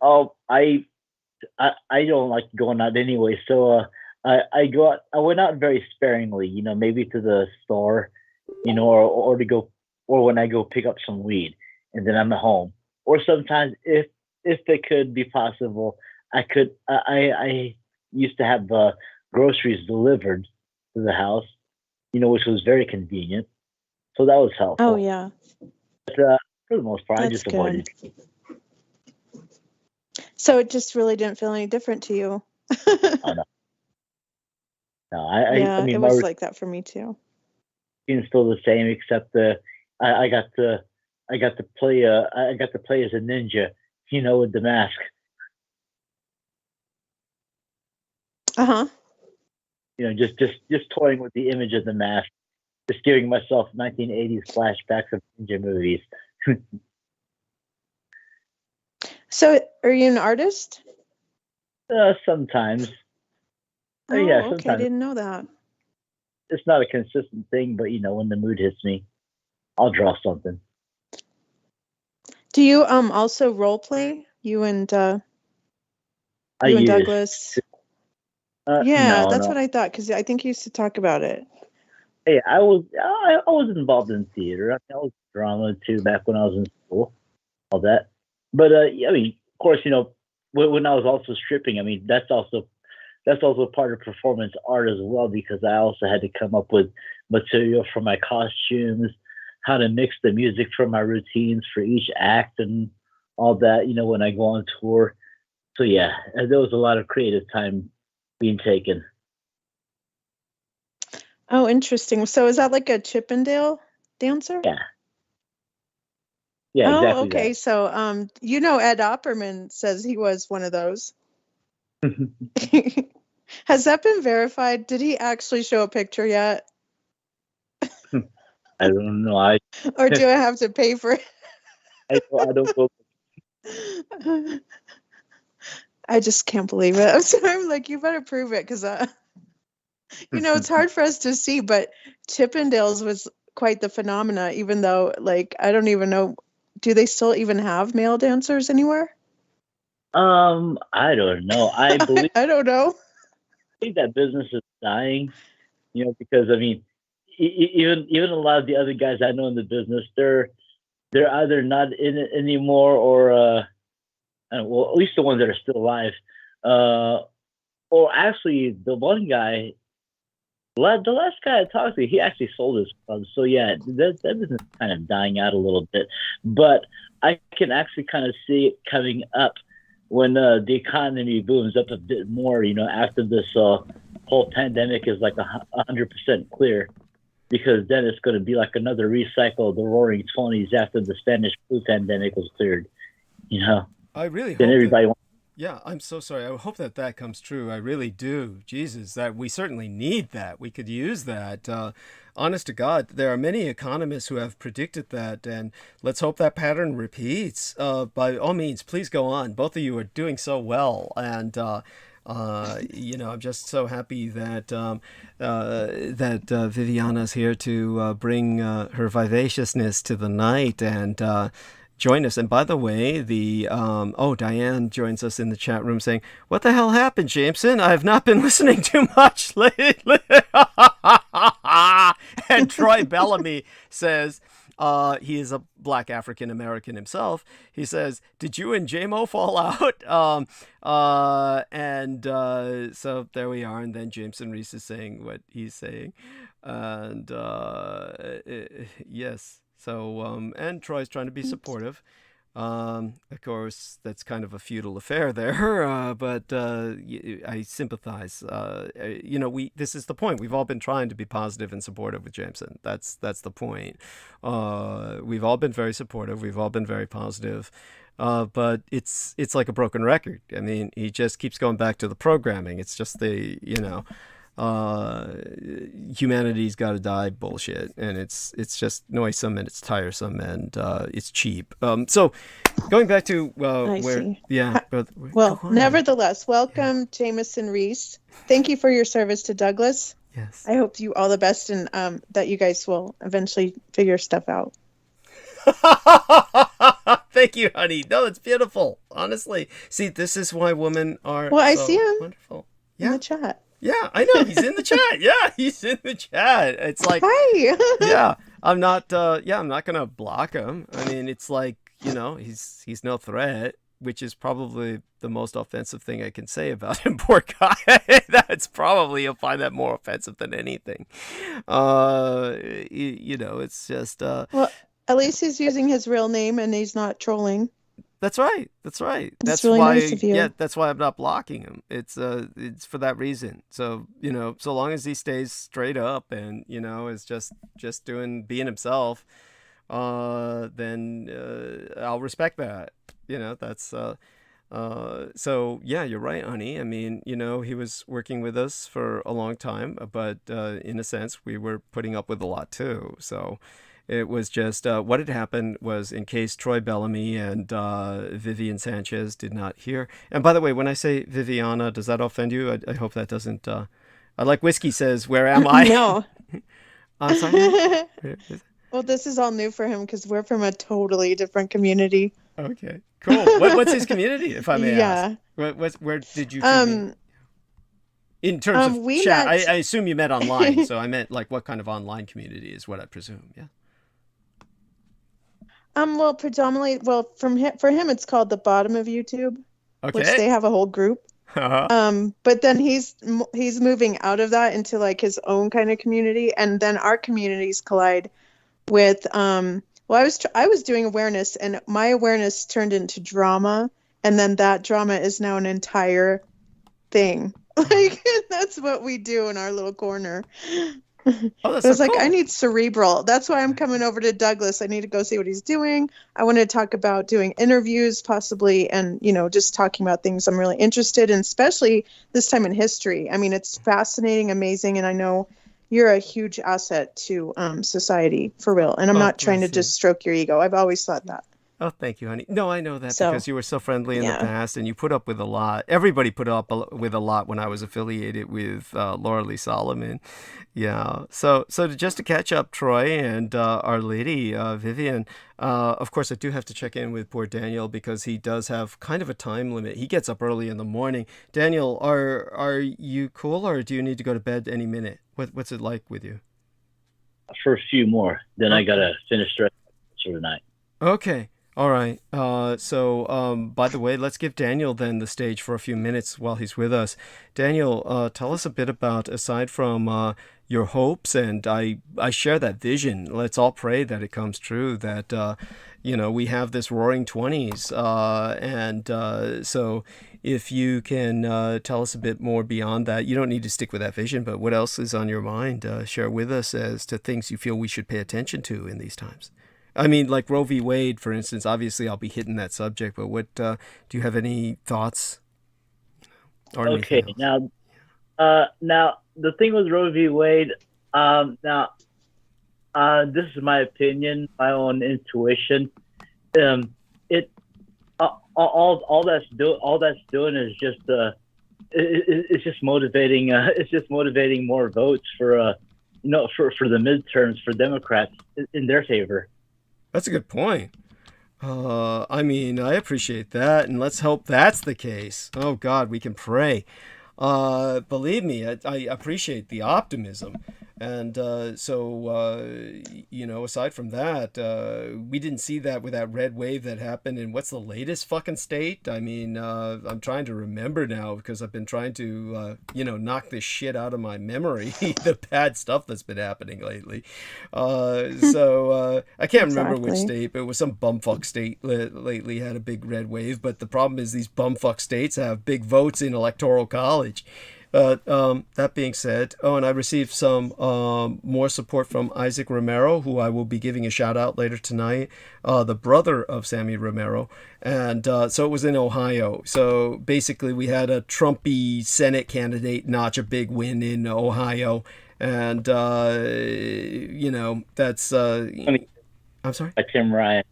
Oh, I don't like going out anyway. So I go out. I went out very sparingly. Maybe to the store, or to go, or when I go pick up some weed, and then I'm at home. Or sometimes, if it could be possible, I used to have groceries delivered to the house, which was very convenient. So that was helpful. Oh yeah. But, for the most part, I just avoided. So it just really didn't feel any different to you. Oh, no. No, I mean, it was like that for me too. It's still the same, except I got to play as a ninja, with the mask. Uh-huh. Just toying with the image of the mask, just giving myself 1980s flashbacks of ninja movies. So, are you an artist? Sometimes. Oh, Yeah, okay. sometimes. I didn't know that. It's not a consistent thing, but when the mood hits me, I'll draw something. Do you also role play? You and Douglas? Yeah, that's what I thought, because I think you used to talk about it. Hey, I was involved in theater. I was drama too back when I was in school, all that. But I mean, of course, when I was also stripping, I mean, that's also part of performance art as well, because I also had to come up with material for my costumes, how to mix the music for my routines for each act and all that, when I go on tour. So yeah, there was a lot of creative time being taken. Oh, interesting. So is that like a Chippendale dancer? Yeah. Yeah, exactly. Oh, okay. That. So Ed Opperman says he was one of those. Has that been verified? Did he actually show a picture yet? I don't know. Or do I have to pay for it? I don't go. I just can't believe it. So I'm like, you better prove it, because it's hard for us to see. But Chippendales quite the phenomena, even though, like, I don't even know, do they still even have male dancers anywhere? I don't know. I believe I don't know. that business is dying, because I mean, even a lot of the other guys I know in the business, they're either not in it anymore, or well, at least the ones that are still alive, or actually the one guy, the last guy I talked to, he actually sold his club. So yeah, that business is kind of dying out a little bit, but I can actually kind of see it coming up when the economy booms up a bit more, after this whole pandemic is like 100% clear, because then it's going to be like another recycle of the Roaring '20s after the Spanish flu pandemic was cleared. I really Then hope everybody. yeah, I'm so sorry. I hope that comes true. I really do. Jesus, that we certainly need that. We could use that. Honest to God, there are many economists who have predicted that, and let's hope that pattern repeats. By all means, please go on. Both of you are doing so well, and I'm just so happy that Viviana's here to bring her vivaciousness to the night and join us. And by the way, Diane joins us in the chat room saying, "What the hell happened, Jameson? I have not been listening too much lately." And Troy Bellamy says, he is a black African American himself. He says, "Did you and JMO fall out?" So there we are. And then Jameson Reese is saying what he's saying. And yes. So, and Troy's trying to be supportive. Of course, that's kind of a feudal affair there, but I sympathize. This is the point. We've all been trying to be positive and supportive with Jameson. That's the point. We've all been very supportive. We've all been very positive. But it's like a broken record. I mean, he just keeps going back to the programming. It's just humanity's got to die bullshit, and it's just noisome, and it's tiresome, and it's cheap. So going back to nevertheless, welcome, Jameson Reese. Thank you for your service to Douglas. Yes, I hope you all the best, and that you guys will eventually figure stuff out. Thank you, honey. No, it's beautiful, honestly. See, this is why women are I see him wonderful. In the chat. Yeah, I know. He's in the chat. Yeah, he's in the chat. It's like, hi. Yeah, I'm not going to block him. I mean, it's like, he's no threat, which is probably the most offensive thing I can say about him. Poor guy. That's probably, you'll find that more offensive than anything. It's just... well, at least he's using his real name and he's not trolling. That's right. That's really why. Nice of you. Yeah, that's why I'm not blocking him. It's for that reason. So so long as he stays straight up and is just being himself, then I'll respect that. That's so yeah, you're right, honey. I mean, he was working with us for a long time, but in a sense, we were putting up with a lot too. So. It was just what had happened was, in case Troy Bellamy and Vivian Sanchez did not hear. And by the way, when I say Viviana, does that offend you? I hope that doesn't. I like Whiskey says, "Where am I?" No. I'm sorry. Well, this is all new for him because we're from a totally different community. Okay, cool. What's his community, if I may ask? Where did you? In terms of chat, I assume you met online. So I meant like what kind of online community is what I presume. Yeah. Well, predominantly, for him, it's called the bottom of YouTube, which they have a whole group. But then he's moving out of that into like his own kind of community, and then our communities collide with. I was doing awareness, and my awareness turned into drama, and then that drama is now an entire thing. Like that's what we do in our little corner. Oh, that's so so cool. I need cerebral. That's why I'm coming over to Douglas. I need to go see what he's doing. I want to talk about doing interviews possibly, and just talking about things I'm really interested in, especially this time in history. I mean, it's fascinating, amazing, and I know you're a huge asset to society for real. And I'm not trying to just stroke your ego. I've always thought that. Oh, thank you, honey. No, I know that So, because you were so friendly in the yeah. past, and you put up with a lot. Everybody put up with a lot when I was affiliated with Laura Lee Solomon. Yeah. So just to catch up, Troy and Our Lady Vivian. Of course, I do have to check in with poor Daniel because he does have kind of a time limit. He gets up early in the morning. Daniel, are you cool, or do you need to go to bed any minute? What's it like with you? For a few more, then I Okay. gotta finish the rest of the night. Okay. All right. By the way, let's give Daniel then the stage for a few minutes while he's with us. Daniel, tell us a bit about, aside from your hopes, and I share that vision. Let's all pray that it comes true, that, we have this roaring 20s. So if you can tell us a bit more beyond that, you don't need to stick with that vision, but what else is on your mind? Share with us as to things you feel we should pay attention to in these times. I mean, like Roe v. Wade, for instance. Obviously, I'll be hitting that subject, but what do you have any thoughts? Or Okay, anything else? now the thing with Roe v. Wade. Now, this is my opinion, my own intuition. It all that's doing is just it's just motivating. It's just motivating more votes for the midterms for Democrats in their favor. That's a good point. I mean, I appreciate that, and let's hope that's the case. Oh, God, we can pray. Believe me, I appreciate the optimism. And aside from that, we didn't see that with that red wave that happened in what's the latest fucking state? I mean, I'm trying to remember now because I've been trying to, knock this shit out of my memory, the bad stuff that's been happening lately. I can't remember which Exactly. state, but it was some bumfuck state lately had a big red wave. But the problem is these bumfuck states have big votes in electoral college. But that being said, and I received some more support from Isaac Romero, who I will be giving a shout out later tonight, the brother of Sammy Romero. And so it was in Ohio. So basically we had a Trumpy Senate candidate notch a big win in Ohio. And, that's... I'm sorry? Tim Ryan.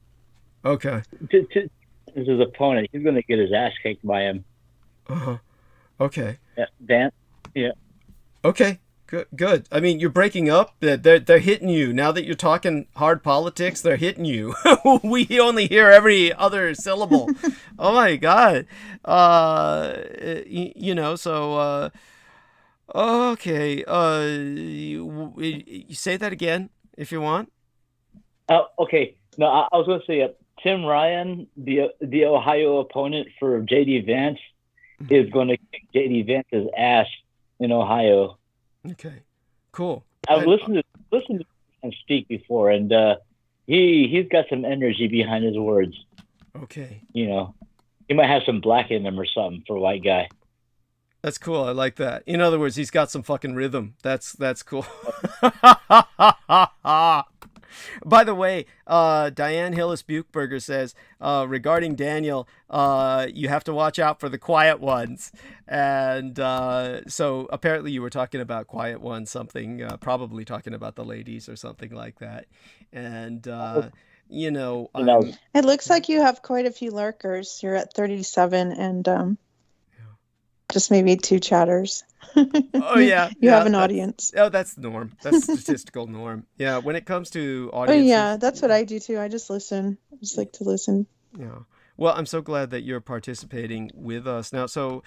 Okay. His opponent, he's going to get his ass kicked by him. Uh-huh. Okay. Yeah, Vance. Yeah. Okay. Good. I mean, you're breaking up. They're hitting you now that you're talking hard politics. They're hitting you. We only hear every other syllable. Oh my God. So. Okay. You say that again if you want. Okay. No, I was going to say Tim Ryan, the Ohio opponent for J.D. Vance, is going to kick J.D. Vance's ass in Ohio. Okay, cool. I've listened to him speak before, and he's got some energy behind his words. Okay. He might have some black in him or something for a white guy. That's cool. I like that. In other words, he's got some fucking rhythm. That's cool. By the way, Diane Hillis Buchberger says, regarding Daniel, you have to watch out for the quiet ones. And so apparently you were talking about quiet ones, something, probably talking about the ladies or something like that. And, It looks like you have quite a few lurkers. You're at 37 and just maybe 2 chatters. Oh, yeah. You have an audience. Oh, that's the norm. That's statistical norm. Yeah, when it comes to Oh, audiences. yeah, that's what I do too. I just listen. I just like to listen. Yeah. Well, I'm so glad that you're participating with us now. So,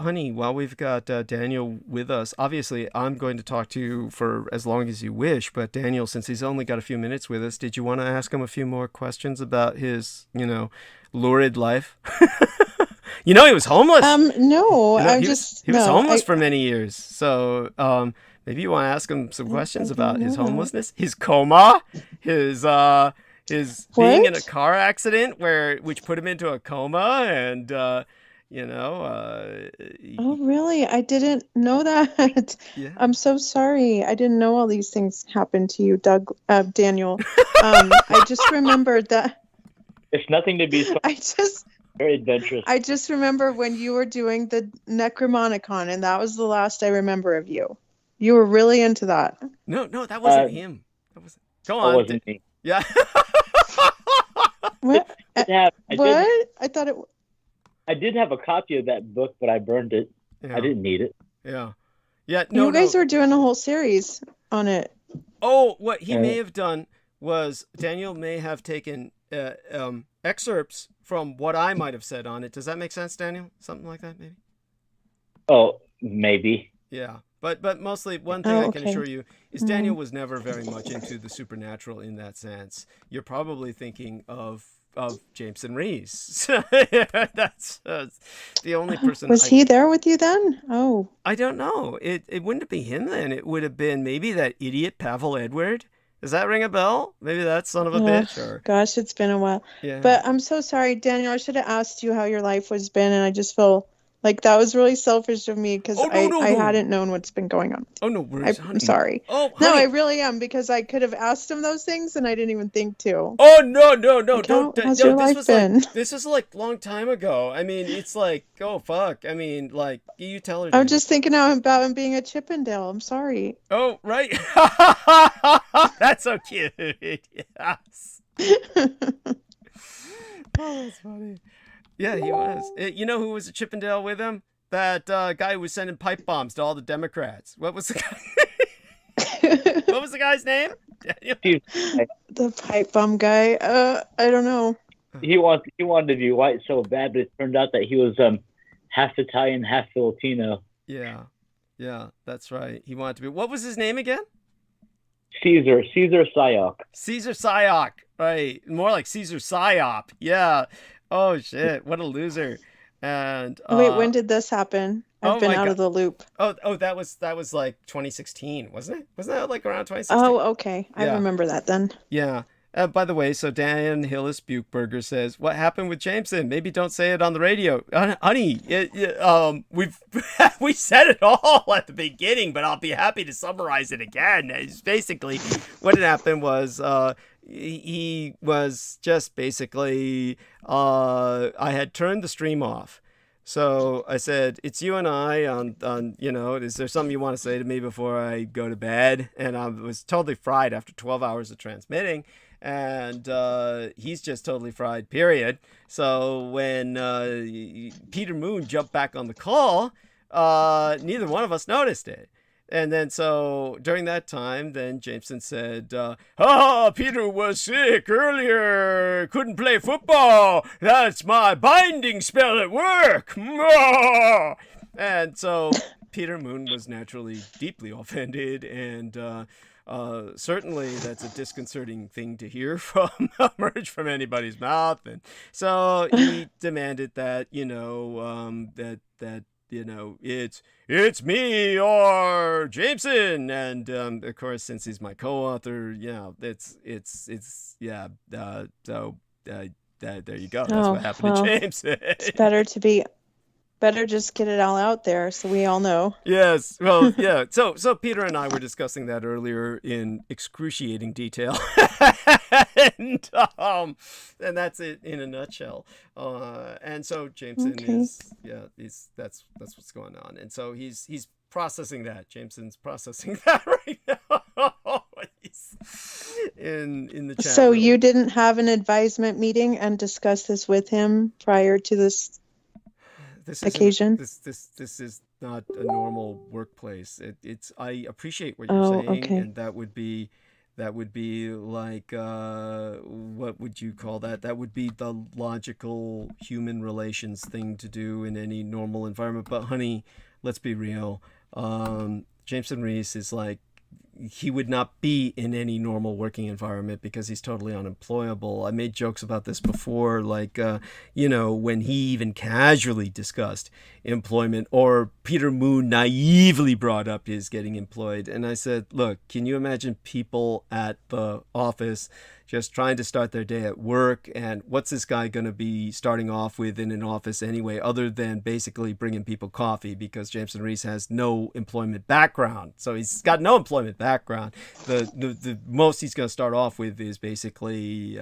honey, while we've got Daniel with us, obviously I'm going to talk to you for as long as you wish. But Daniel, since he's only got a few minutes with us, did you want to ask him a few more questions about his, lurid life? He was homeless. No, He was homeless for many years. So, maybe you want to ask him some questions about his homelessness, his coma, his being in a car accident which put him into a coma, and Oh, really? I didn't know that. Yeah. I'm so sorry. I didn't know all these things happened to you, Daniel. I just remembered that. It's nothing to be very adventurous. I just remember when you were doing the Necromonicon, and that was the last I remember of you. You were really into that. No, that wasn't him. Go on. That wasn't me. Yeah. What? I did have, I did, What? I thought it. I did have a copy of that book, but I burned it. Yeah. I didn't need it. Yeah. Yeah. No, You guys no. were doing a whole series on it. Oh, what he may have done was Daniel may have taken excerpts from what I might have said on it. Does that make sense, Daniel? Something like that, maybe? Oh, maybe. Yeah. But mostly one thing I can assure you is Daniel was never very much into the supernatural in that sense. You're probably thinking of Jameson Reese. That's the only person. Was he there with you then? Oh, I don't know. It wouldn't be him then. It would have been maybe that idiot Pavel Edward. Does that ring a bell? Maybe that son of a bitch. Or gosh, it's been a while. yeah. But I'm so sorry, Daniel. I should have asked you how your life has been, and I just feel like that was really selfish of me because I hadn't known what's been going on. Oh no, I'm sorry. Oh, honey. No, I really am because I could have asked him those things and I didn't even think to. Oh no, Like, how's your life been? This was like long time ago. I mean, it's like, oh fuck. I mean, like you tell her. I'm just thinking now about him being a Chippendale. I'm sorry. Oh right. That's so cute. Yes. Oh, that's funny. Yeah, he was. You know who was a Chippendale with him? That guy who was sending pipe bombs to all the Democrats. What was the guy? What was the guy's name? The pipe bomb guy. I don't know. He wanted to be white so bad, but it turned out that he was half Italian, half Filipino. Yeah, that's right. He wanted to be. What was his name again? Caesar Sayok. Caesar Sayok. Right, more like Caesar Psyop. Yeah. Oh shit! What a loser. And wait, when did this happen? I've been out of the loop. Oh, that was like 2016, wasn't it? Wasn't that like around 2016? Oh, okay. I remember that then. Yeah. By the way, so Dan Hillis Buchberger says, "What happened with Jameson? Maybe don't say it on the radio, honey. We said it all at the beginning, but I'll be happy to summarize it again. It's basically what had happened was he was just basically I had turned the stream off." So I said, "It's you and I on is there something you want to say to me before I go to bed?" And I was totally fried after 12 hours of transmitting. And he's just totally fried, period. So when Peter Moon jumped back on the call, neither one of us noticed it. And then so during that time, then Jameson said, Peter was sick earlier, couldn't play football. That's my binding spell at work. And so Peter Moon was naturally deeply offended, and certainly that's a disconcerting thing to hear emerge from anybody's mouth. And so he demanded that, it's me or Jameson. And of course, since he's my co-author, there you go. That's what happened to Jameson. It's better just get it all out there so we all know. Yes. Well, yeah. So Peter and I were discussing that earlier in excruciating detail. and that's it in a nutshell. And so Jameson that's what's going on. And so he's processing that. Jameson's processing that right now. He's in the chat. So room. you didn't have an advisement meeting and discuss this with him prior to this occasion? This is not a normal workplace. I appreciate what you're saying, okay. And that would be like what would you call that? That would be the logical human relations thing to do in any normal environment. But honey, let's be real. Jameson Reese is like, he would not be in any normal working environment because he's totally unemployable. I made jokes about this before, like, when he even casually discussed employment, or Peter Moon naively brought up his getting employed. And I said, look, can you imagine people at the office just trying to start their day at work? And what's this guy going to be starting off with in an office anyway, other than basically bringing people coffee? Because Jameson Reese has no employment background. So he's got no employment background. The most he's going to start off with is basically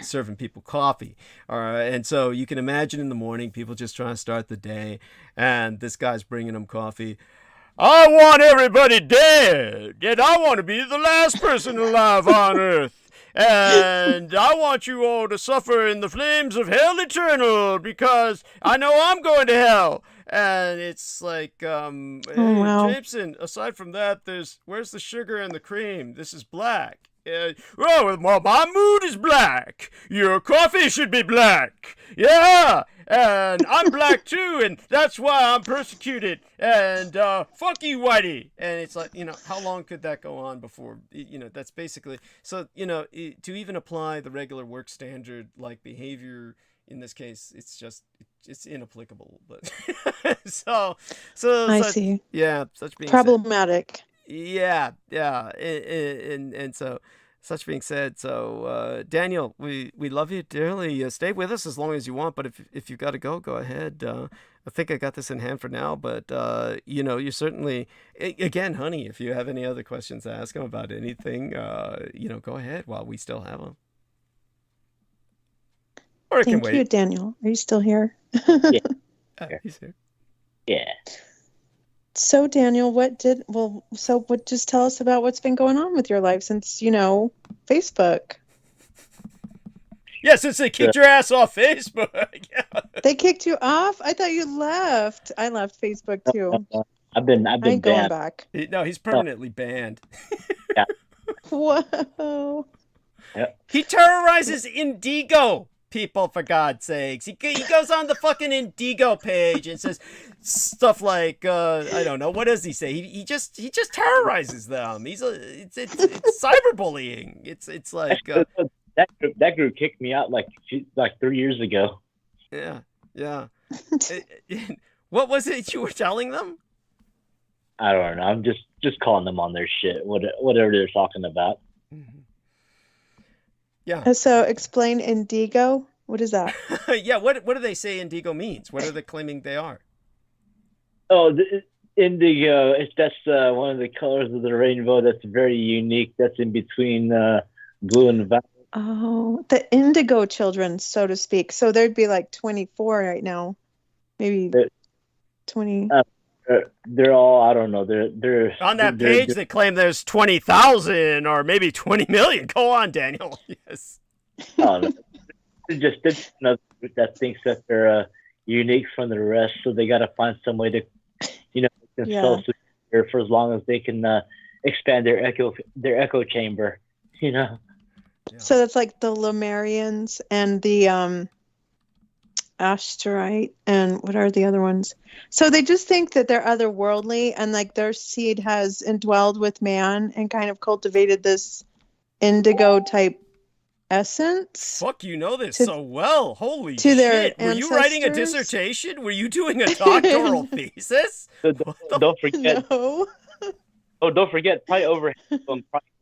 serving people coffee. And so you can imagine in the morning, people just trying to start the day, and this guy's bringing them coffee. I want everybody dead, and I want to be the last person alive on Earth. and I want you all to suffer in the flames of hell eternal because I know I'm going to hell. And it's like, hey, wow. Jameson, aside from that, where's the sugar and the cream? This is black. Well, my mood is black. Your coffee should be black. Yeah, and I'm black too, and that's why I'm persecuted. And fuck you, Whitey. And it's like, how long could that go on before, that's basically, so, to even apply the regular work standard like behavior in this case, it's inapplicable. But so I see. Yeah, such being problematic. Yeah, and so, such being said, so Daniel, we love you dearly. Stay with us as long as you want, but if you got to go ahead. I think I got this in hand for now, but you certainly, again, honey, if you have any other questions to ask him about anything, go ahead while we still have them. Or it can wait. Thank you, Daniel. Are you still here? Yeah. He's here. Yeah. So Daniel, just tell us about what's been going on with your life since, Facebook. Yeah, since they kicked your ass off Facebook. Yeah. They kicked you off? I thought you left. I left Facebook too. I've been I ain't banned. going back. No, he's permanently banned. Yeah. Whoa. Yep. He terrorizes Indigo people, for God's sakes. He goes on the fucking Indigo page and says stuff like, I don't know, what does he say? He just terrorizes them. It's cyberbullying. It's like that group kicked me out like 3 years ago. Yeah. What was it you were telling them? I don't know. I'm just calling them on their shit, whatever they're talking about. Mm-hmm. Yeah. So explain Indigo. What is that? Yeah. What do they say Indigo means? What are they claiming they are? Oh, indigo. That's one of the colors of the rainbow. That's very unique. That's in between blue and violet. Oh, the indigo children, so to speak. So there'd be like 24 right now, maybe 20. They're all, I don't know. They're on that page. They claim there's 20,000 or maybe 20 million. Go on, Daniel. Yes. It's another group that thinks that they're unique from the rest, so they got to find some way to, self-secure for as long as they can expand their echo chamber. Yeah. So that's like the Lemurians and the Asterite, and what are the other ones? So they just think that they're otherworldly, and like their seed has indwelled with man and kind of cultivated this indigo type essence. Fuck, you know this so well. Holy to their shit. Were you writing a ancestors? dissertation? Were you doing a doctoral thesis? Don't forget. No. Oh, don't forget. Probably over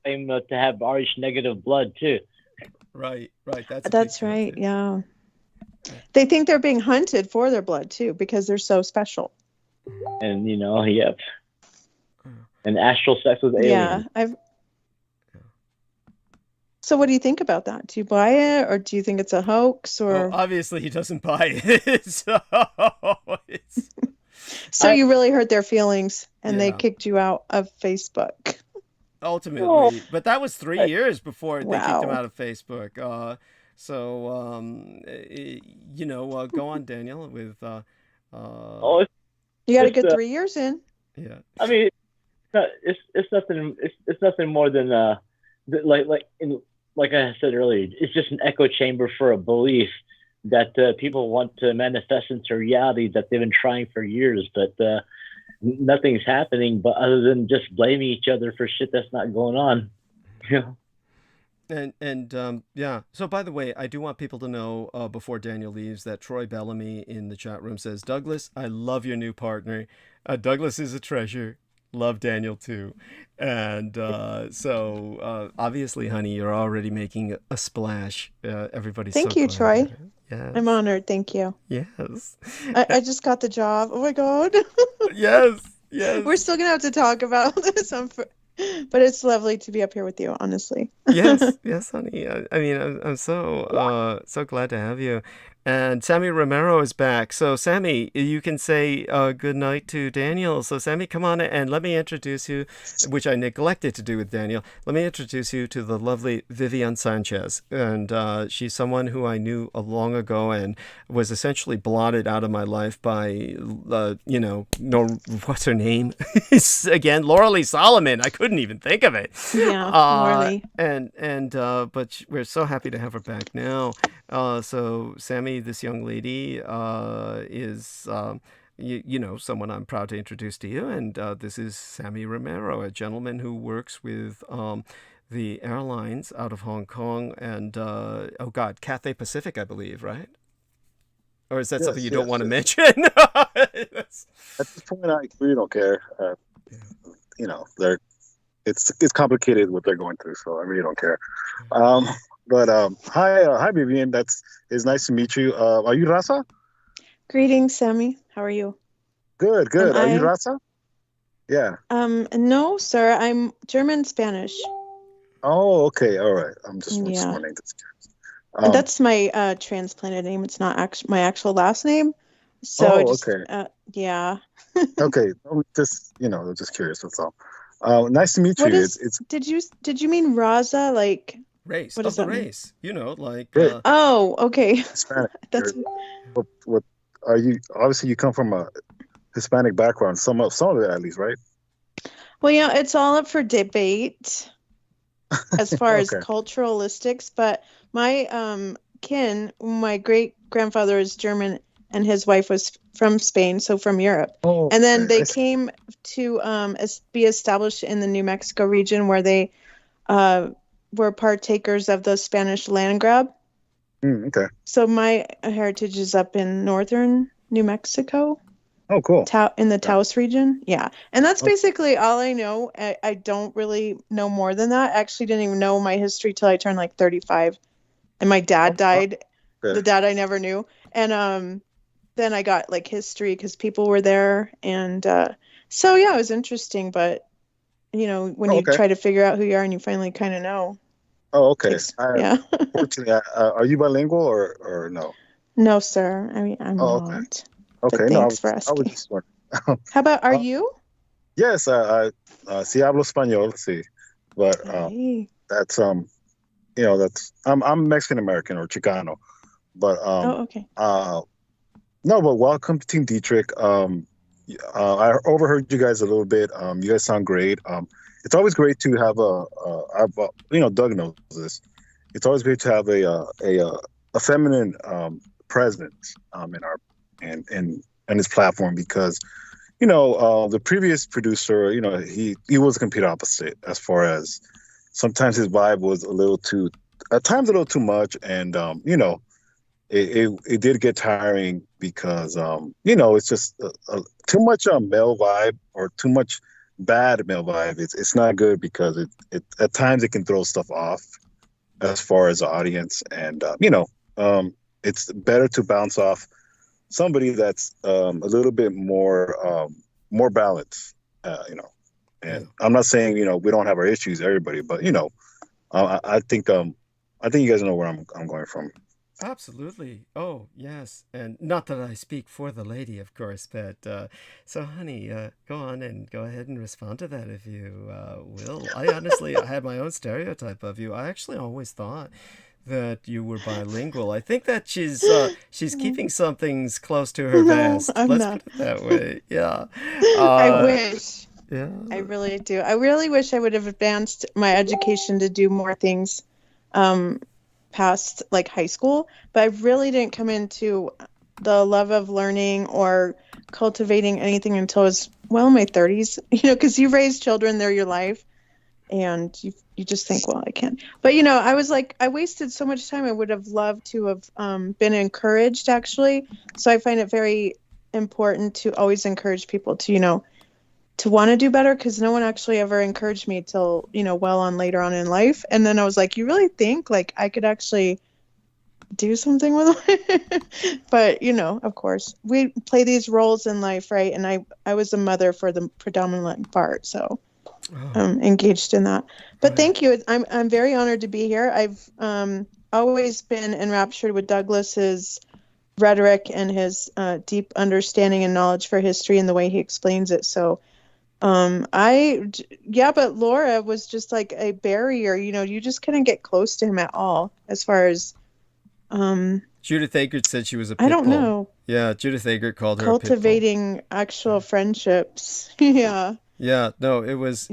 claim to have Irish negative blood too. Right. That's right. Yeah. They think they're being hunted for their blood too because they're so special. And yep. And astral sex with aliens. Yeah, So what do you think about that? Do you buy it, or do you think it's a hoax? Or well, obviously he doesn't buy it. So you really hurt their feelings, and they kicked you out of Facebook. Ultimately, but that was 3 years before they kicked him out of Facebook. Go on, Daniel. With you got a good 3 years in. Yeah. I mean, it's nothing. It's nothing more than like I said earlier. It's just an echo chamber for a belief that people want to manifest into reality that they've been trying for years, but nothing's happening. But other than just blaming each other for shit that's not going on. So by the way, I do want people to know before Daniel leaves that Troy Bellamy in the chat room says, Douglas, I love your new partner. Douglas is a treasure. Love Daniel too. And obviously, honey, you're already making a splash. Everybody's Thank so you, glad. Troy. Yes. I'm honored. Thank you. Yes. I just got the job. Oh my God. Yes. We're still gonna have to talk about this, but it's lovely to be up here with you. Honestly. Yes, honey. I mean, I'm so glad to have you. And Sammy Romero is back. So, Sammy, you can say good night to Daniel. So, Sammy, come on and let me introduce you, which I neglected to do with Daniel. Let me introduce you to the lovely Vivian Sanchez. And she's someone who I knew long ago and was essentially blotted out of my life by, no, what's her name? Again, Laura Lee Solomon. I couldn't even think of it. Yeah, Morley. But we're so happy to have her back now. So Sammy, this young lady is, someone I'm proud to introduce to you. And this is Sammy Romero, a gentleman who works with the airlines out of Hong Kong and, Cathay Pacific, I believe, right? Or is that something you don't want to mention? At this point, I really don't care. It's complicated what they're going through, so I really don't care. Hi, Vivian. It's nice to meet you. Are you Raza? Greetings, Sammy. How are you? Good. Are you Raza? Yeah. No, sir. I'm German Spanish. Oh, okay. All right. I'm just wondering. That's my transplanted name. It's not my actual last name. So okay. Yeah. Okay. Just curious. That's all. Nice to meet you. Did you mean Raza, like race? What is the that mean? race? Like. Oh, okay. Hispanic. That's what are you? Obviously, you come from a Hispanic background. Some of it, at least, right? Well, yeah, it's all up for debate as far as Okay. culturalistics. But my my great grandfather is German, and his wife was from Spain, so from Europe. Oh, and then they I see. came to be established in the New Mexico region, where they were partakers of the Spanish land grab. Okay. So my heritage is up in northern New Mexico. Oh, cool. In the Taos region. Yeah. And that's basically all I know. I don't really know more than that. I actually didn't even know my history till I turned like 35. And my dad died. Okay. The dad I never knew. And then I got like history because people were there. And so, yeah, it was interesting. But, when you try to figure out who you are and you finally kind of know. Oh, okay. Yeah. Fortunately, are you bilingual or no? No, sir. I mean, I'm okay. not. Okay, But no, thanks for I was asking. just wondering. How about, are you? Yes, sí hablo español, sí, but Hey. that's I'm Mexican American or Chicano, but Okay. no, but welcome to Team Dietrich. I overheard you guys a little bit. You guys sound great. It's always great to have Doug knows this. It's always great to have a feminine presence in our and his platform, because the previous producer, he was the complete opposite, as far as sometimes his vibe was at times a little too much, and it did get tiring because it's just too much male vibe, or too much bad male vibe. It's not good, because it at times it can throw stuff off as far as the audience, and it's better to bounce off somebody that's a little bit more balanced, And I'm not saying we don't have our issues, everybody, but I think you guys know where I'm going from. Absolutely. Oh, yes. And not that I speak for the lady, of course, but so, honey, go on and go ahead and respond to that if you will. I had my own stereotype of you. I actually always thought that you were bilingual. I think that she's keeping some things close to her vest. Let's put it that way. Yeah. I wish. Yeah. I really do. I really wish I would have advanced my education to do more things past like high school, but I really didn't come into the love of learning or cultivating anything until I was in my 30s, because you raise children, they're your life, and you just think, well, I can't. But I was like, I wasted so much time. I would have loved to have been encouraged, actually. So I find it very important to always encourage people to to want to do better, because no one actually ever encouraged me till well on later on in life. And then I was like, you really think like I could actually do something with it? But of course we play these roles in life, right? And I was a mother for the predominant part, so engaged in that. But thank you. I'm very honored to be here. I've always been enraptured with Douglas's rhetoric and his deep understanding and knowledge for history and the way he explains it. So, but Laura was just like a barrier. You just couldn't get close to him at all. As far as, Judith Eggert said she was a I pit don't bull. know, Yeah, Judith Eggert called her a pit bull. cultivating actual friendships. Yeah. Yeah, no, it was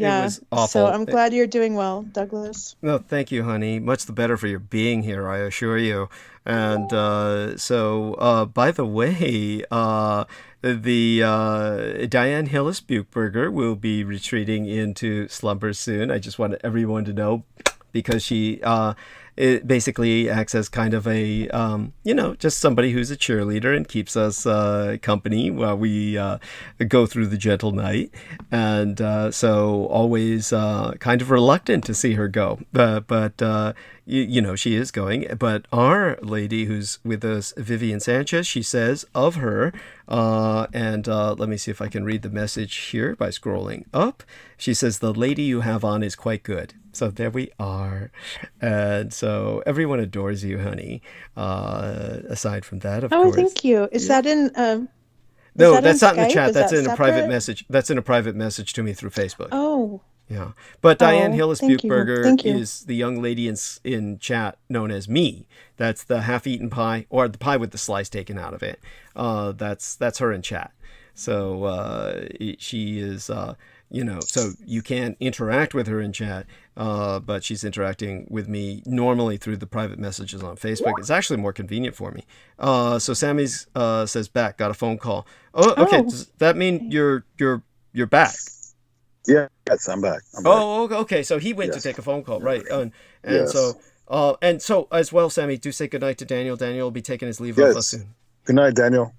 awful. So I'm glad you're doing well, Douglas. No, thank you, honey. Much the better for your being here, I assure you. And by the way, the Diane Hillis Buchberger will be retreating into slumber soon. I just want everyone to know, because she it basically acts as kind of a just somebody who's a cheerleader and keeps us company while we go through the gentle night, and so always kind of reluctant to see her go, but she is going. But our lady who's with us, Vivian Sanchez, she says of her, and let me see if I can read the message here by scrolling up. She says, the lady you have on is quite good. So there we are. And so everyone adores you, honey. Aside from that, of course. Oh, thank you. Is that in... No, that's not in the Skype? chat. Is That's that in a separate? private message. That's in a private message to me through Facebook. Oh. Yeah. But Diane Oh, Hillis thank you. Buchberger Thank you. is the young lady in chat known as me. That's the half-eaten pie, or the pie with the slice taken out of it. That's her in chat. So she is, so you can't interact with her in chat, but she's interacting with me normally through the private messages on Facebook. It's actually more convenient for me. So Sammy's says back, got a phone call. Oh, okay. Oh. Does that mean you're back? Yes, I'm back. Oh, okay. So he went to Yes. take a phone call, right? And Yes. so as well, Sammy, do say goodnight to Daniel. Daniel will be taking his leave of us Yes. soon. Good night, Daniel.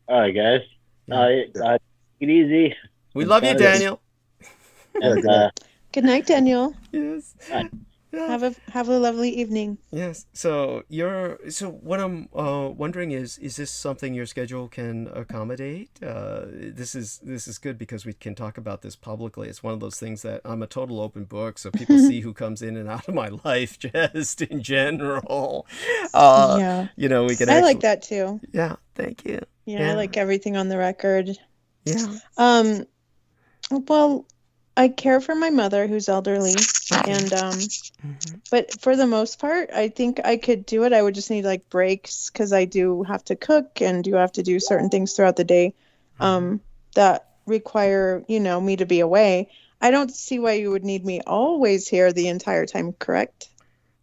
All right, guys. Take it easy. We love you, Yes. Daniel. Yeah, And, good night. Good night, Daniel. Yes. Bye. Yeah. Have a lovely evening. Yes. So what I'm wondering is this something your schedule can accommodate? This is good because we can talk about this publicly. It's one of those things that I'm a total open book, so people see who comes in and out of my life just in general. Yeah. We can. I like that too. Yeah. Thank you. Yeah, I like everything on the record. Yeah. Well, I care for my mother who's elderly, and but for the most part, I think I could do it. I would just need like breaks because I do have to cook and do have to do certain things throughout the day that require, me to be away. I don't see why you would need me always here the entire time, correct?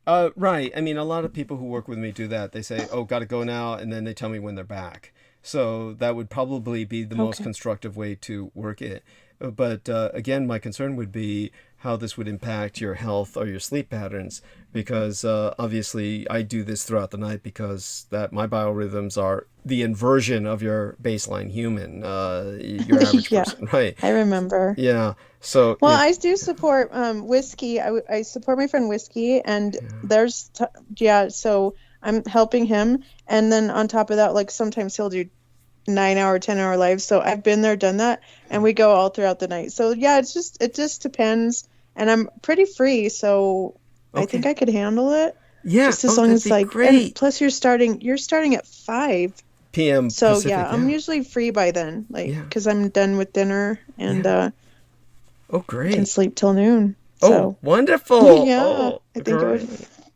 Right. I mean, a lot of people who work with me do that. They say, "Oh, got to go now," and then they tell me when they're back. So that would probably be the most constructive way to work it. But again, my concern would be how this would impact your health or your sleep patterns, because obviously I do this throughout the night because my biorhythms are the inversion of your baseline human, your average person, right? I remember. Yeah. So I do support Whiskey. I support my friend Whiskey, and so I'm helping him, and then on top of that, like sometimes he'll do 9-hour, 10-hour lives. So I've been there, done that, and we go all throughout the night. So yeah, it just depends, and I'm pretty free, so I think I could handle it. Yeah, just as long as great. And plus you're starting at 5 p.m. So Pacific, yeah, I'm usually free by then, because I'm done with dinner and great, can sleep till noon. Oh, so. wonderful! Yeah, oh, I think great.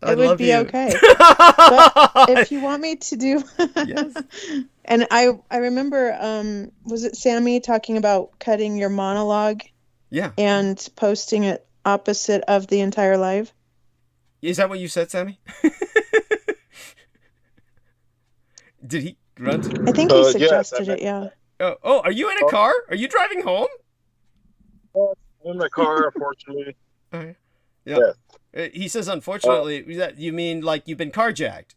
it would be okay. But if you want me to do, yes. And I remember, was it Sammy talking about cutting your monologue? Yeah. And posting it opposite of the entire live? Is that what you said, Sammy? Did he run? I think he suggested it. Yeah. Oh, are you in a car? Are you driving home? I'm in my car, unfortunately. Yeah. He says, unfortunately, you mean like you've been carjacked?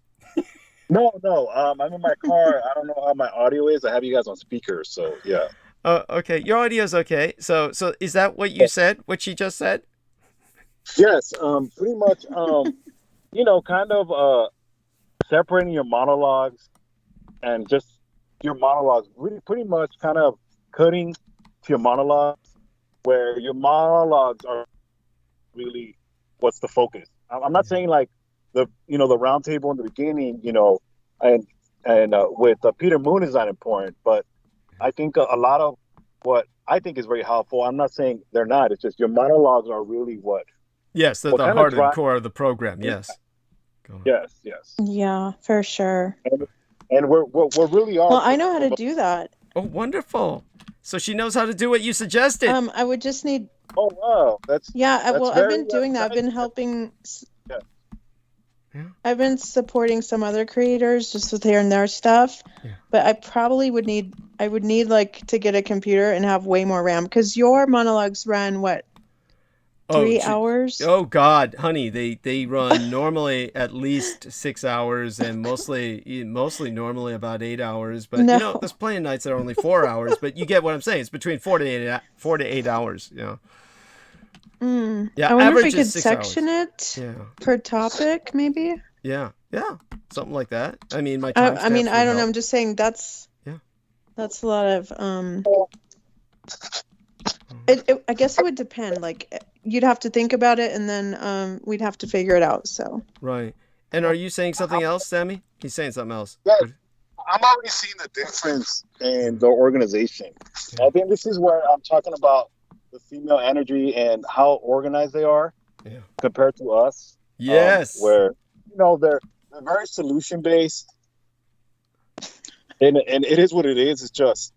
No. I'm in my car. I don't know how my audio is. I have you guys on speaker, so yeah. Okay. Your audio's okay. So is that what you said? What she just said? Yes. Pretty much. Kind of separating your monologues and just your monologues. Really, pretty much, kind of cutting to your monologues, where your monologues are really what's the focus. I'm not saying like the round table in the beginning, and and with Peter Moon is not important, but I think a lot of what I think is very helpful. I'm not saying they're not. It's just your monologues are really Yes, they're what the kind of heart and drive. core of the program. Yes. Go on. Yes, yes, Yeah, for sure. and we're really are. Well, I know how to do that. Oh, wonderful. So she knows how to do what you suggested. I would just need. Oh wow, that's Well, I've very been doing that. I've been nice. helping. Yeah. Yeah. I've been supporting some other creators just with here and there stuff. Yeah. But I probably would need. I would need like to get a computer and have way more RAM because your monologues run what 3 hours. Oh God, honey, they run normally at least 6 hours and mostly normally about 8 hours. But No. you know, there's plenty of nights that are only 4 hours. But you get what I'm saying. It's between 4 to 8 hours. You know. Yeah, I wonder if average we is could 6 section hours. it Yeah. per topic, maybe. Yeah, something like that. I mean, my I mean, timestamps I would don't know. help. I'm just saying that's a lot of I guess it would depend. Like you'd have to think about it, and then we'd have to figure it out. So Right. And are you saying something else, Sammy? He's saying something else. Yeah, I'm already seeing the difference in the organization. I think this is where I'm talking about the female energy and how organized they are compared to us. Yes. Where they're very solution based, and it is what it is. It's just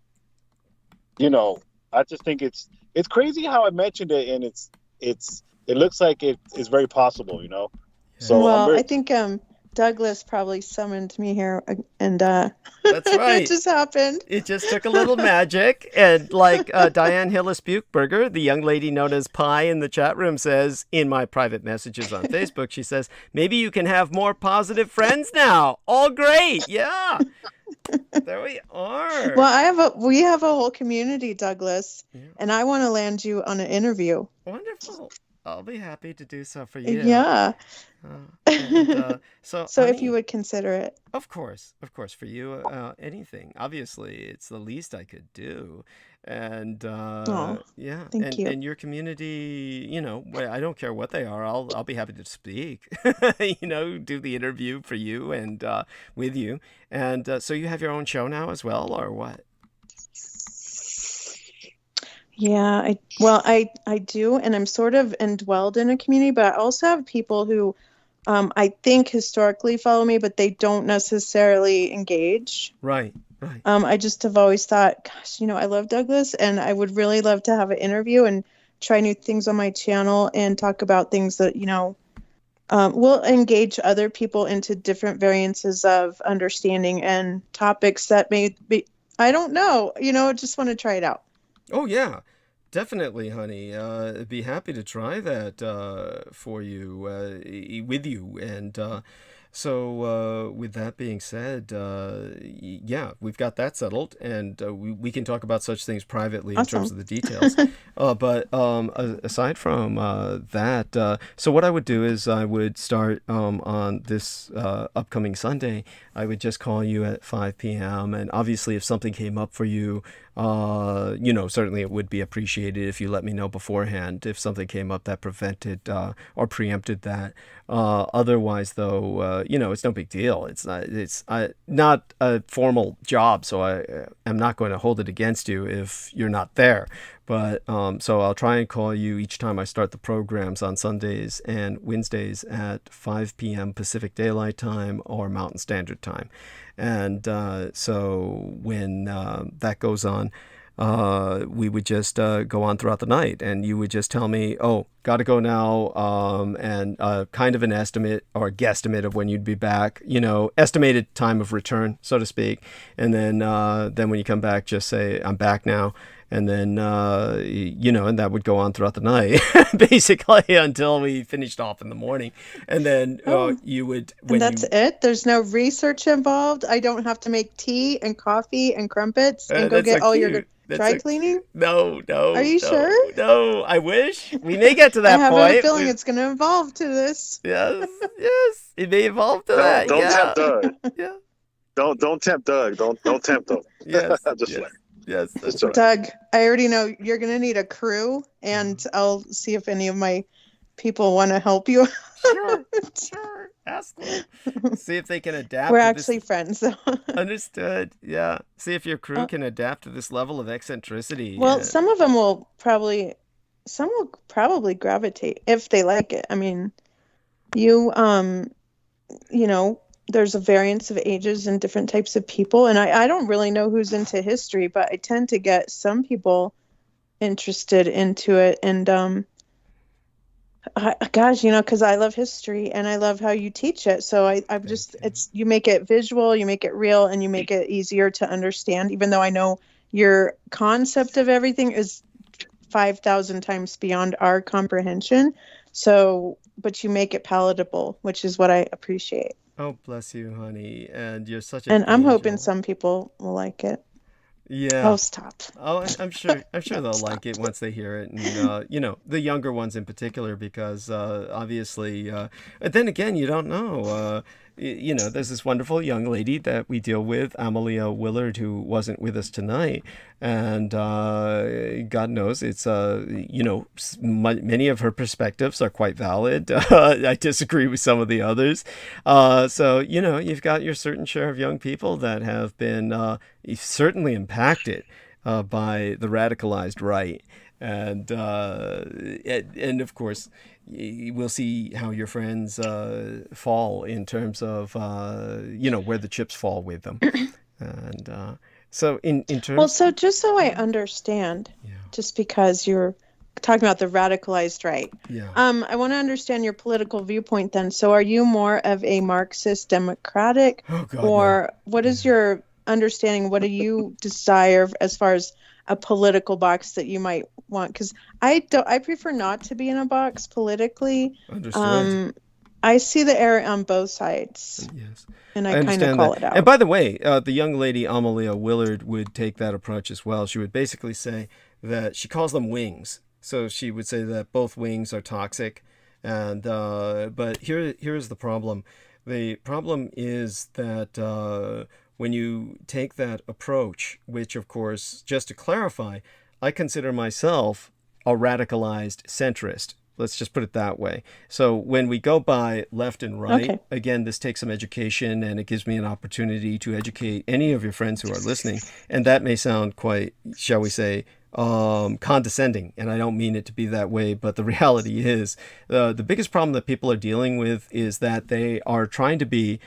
I just think it's crazy how I mentioned it, and it looks like it is very possible. So well, I think Douglas probably summoned me here, and That's right. it just happened. It just took a little magic. And like Diane Hillis-Buchberger, the young lady known as Pi in the chat room, says in my private messages on Facebook, she says, maybe you can have more positive friends now. All great. Yeah. There we are. Well, we have a whole community, Douglas, and I want to land you on an interview. Wonderful. I'll be happy to do so for you. Yeah. So So honey, if you would consider it. Of course, for you, anything. Obviously, it's the least I could do, and yeah, thank you. And your community, I don't care what they are. I'll be happy to speak. Do the interview for you and with you, and so you have your own show now as well, or what? Yeah, I do, and I'm sort of indwelled in a community, but I also have people who I think historically follow me, but they don't necessarily engage. Right. I just have always thought, gosh, I love Douglas, and I would really love to have an interview and try new things on my channel and talk about things that, will engage other people into different variances of understanding and topics that may be, I don't know, just want to try it out. Oh, yeah, definitely, honey. I'd be happy to try that for you, with you. And so with that being said, yeah, we've got that settled. And we can talk about such things privately in terms of the details. But aside from that, so what I would do is I would start on this upcoming Sunday. I would just call you at 5 p.m. And obviously, if something came up for you, certainly it would be appreciated if you let me know beforehand if something came up that prevented or preempted that. Otherwise, though, it's no big deal. It's not a formal job, so I am not going to hold it against you if you're not there. But so I'll try and call you each time I start the programs on Sundays and Wednesdays at 5 p.m. Pacific Daylight Time or Mountain Standard Time. And so when that goes on, we would just go on throughout the night, and you would just tell me, oh, gotta go now, and kind of an estimate or guesstimate of when you'd be back, estimated time of return, so to speak. And then when you come back, just say, I'm back now. And then, and that would go on throughout the night, basically, until we finished off in the morning. And then you would... And that's it? There's no research involved? I don't have to make tea and coffee and crumpets and go get all your dry cleaning? No. Are you sure? No, I wish. We may get to that point. I have a feeling it's going to evolve to this. Yes. It may evolve to that. Don't tempt Doug. Yeah. Don't tempt Doug. Don't tempt him. Yes. Yes. Yes. Doug, I already know you're going to need a crew, and I'll see if any of my people want to help you. Sure. Ask them. See if they can adapt We're to actually this. friends, though. Understood. Yeah. See if your crew Uh, can adapt to this level of eccentricity. well, some will probably gravitate if they like it. I mean, you, you know, there's a variance of ages and different types of people, and I don't really know who's into history, but I tend to get some people interested into it, and gosh, because I love history and I love how you teach it. So I'm just, it's, you make it visual, you make it real, and you make it easier to understand, even though I know your concept of everything is 5,000 times beyond our comprehension. So, but you make it palatable, which is what I appreciate. Oh, bless you, honey. And you're such an And I'm hoping angel. some people will like it. Yeah. Oh, stop. Oh, I'm sure. I'm sure they'll like it once they hear it, and the younger ones in particular, because obviously. Then again, you don't know. There's this wonderful young lady that we deal with, Amelia Willard, who wasn't with us tonight, and God knows it's many of her perspectives are quite valid. I disagree with some of the others. So you've got your certain share of young people that have been certainly impacted by the radicalized right, and of course we'll see how your friends fall in terms of where the chips fall with them, and so in terms. Well, so just so I understand, just because you're talking about the radicalized right, I want to understand your political viewpoint then. So are you more of a Marxist democratic, or what is your understanding? What do you desire as far as a political box that you might want? Because I prefer not to be in a box politically. Understood. I see the error on both sides. Yes. And I kind of call it out. And by the way, the young lady Amelia Willard would take that approach as well. She would basically say that she calls them wings. So she would say that both wings are toxic, and but here's the problem. The problem is that when you take that approach, which of course, just to clarify, I consider myself a radicalized centrist. Let's just put it that way. So when we go by left and right, again, this takes some education, and it gives me an opportunity to educate any of your friends who are listening. And that may sound quite, shall we say, condescending, and I don't mean it to be that way, but the reality is the biggest problem that people are dealing with is that they are trying to be,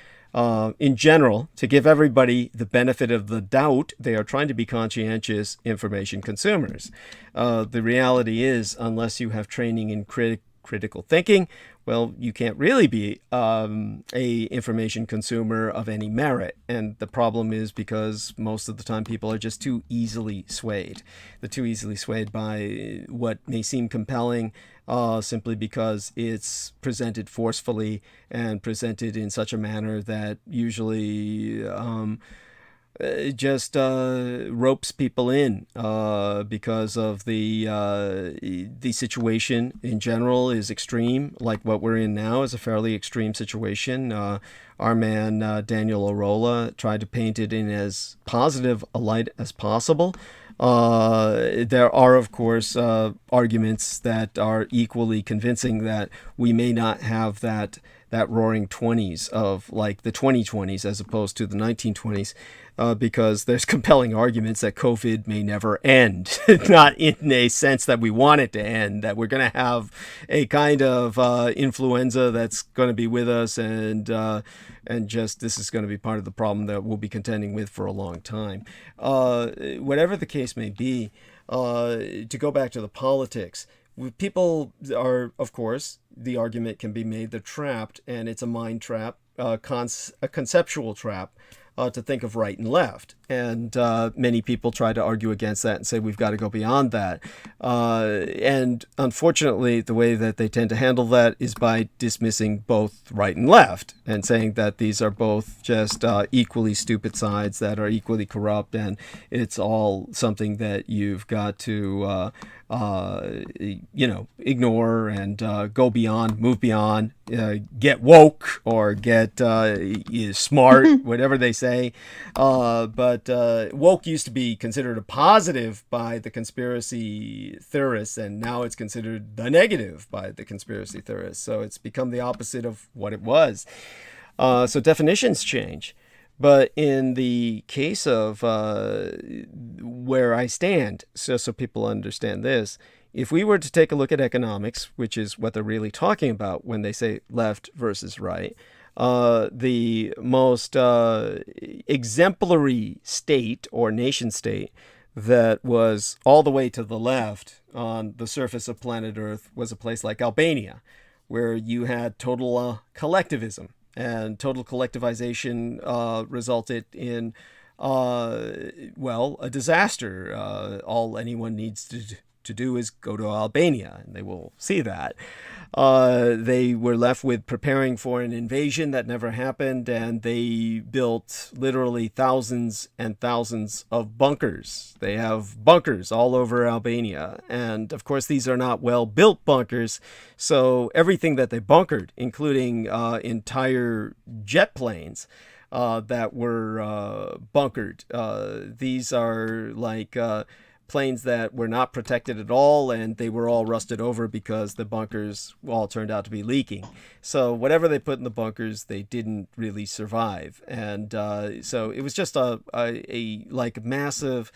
in general, to give everybody the benefit of the doubt, they are trying to be conscientious information consumers. The reality is, unless you have training in critical thinking, well, you can't really be a information consumer of any merit. And the problem is because most of the time people are just too easily swayed. They're too easily swayed by what may seem compelling, simply because it's presented forcefully and presented in such a manner that usually just ropes people in because of the situation in general is extreme. Like what we're in now is a fairly extreme situation. Our man Daniel Arola tried to paint it in as positive a light as possible. There are, of course, arguments that are equally convincing that we may not have that roaring 20s of like the 2020s as opposed to the 1920s, because there's compelling arguments that COVID may never end, not in a sense that we want it to end, that we're going to have a kind of influenza that's going to be with us, and just this is going to be part of the problem that we'll be contending with for a long time. Whatever the case may be, to go back to the politics, people are, of course, the argument can be made, they're trapped, and it's a mind trap, a conceptual trap, to think of right and left. And many people try to argue against that and say we've got to go beyond that. And unfortunately, the way that they tend to handle that is by dismissing both right and left and saying that these are both just equally stupid sides that are equally corrupt, and it's all something that you've got to ignore and go beyond, move beyond, get woke or get smart, whatever they say. But woke used to be considered a positive by the conspiracy theorists, and now it's considered the negative by the conspiracy theorists. So it's become the opposite of what it was. So definitions change. But in the case of where I stand, so people understand this, if we were to take a look at economics, which is what they're really talking about when they say left versus right, the most exemplary state or nation state that was all the way to the left on the surface of planet Earth was a place like Albania, where you had total collectivism. And total collectivization resulted in, a disaster. All anyone needs to do is go to Albania, and they will see that. They were left with preparing for an invasion that never happened, and they built literally thousands and thousands of bunkers. They have bunkers all over Albania, and of course these are not well-built bunkers, so everything that they bunkered, including entire jet planes that were bunkered, these are like planes that were not protected at all, and they were all rusted over because the bunkers all turned out to be leaking. So whatever they put in the bunkers, they didn't really survive. And so it was just a massive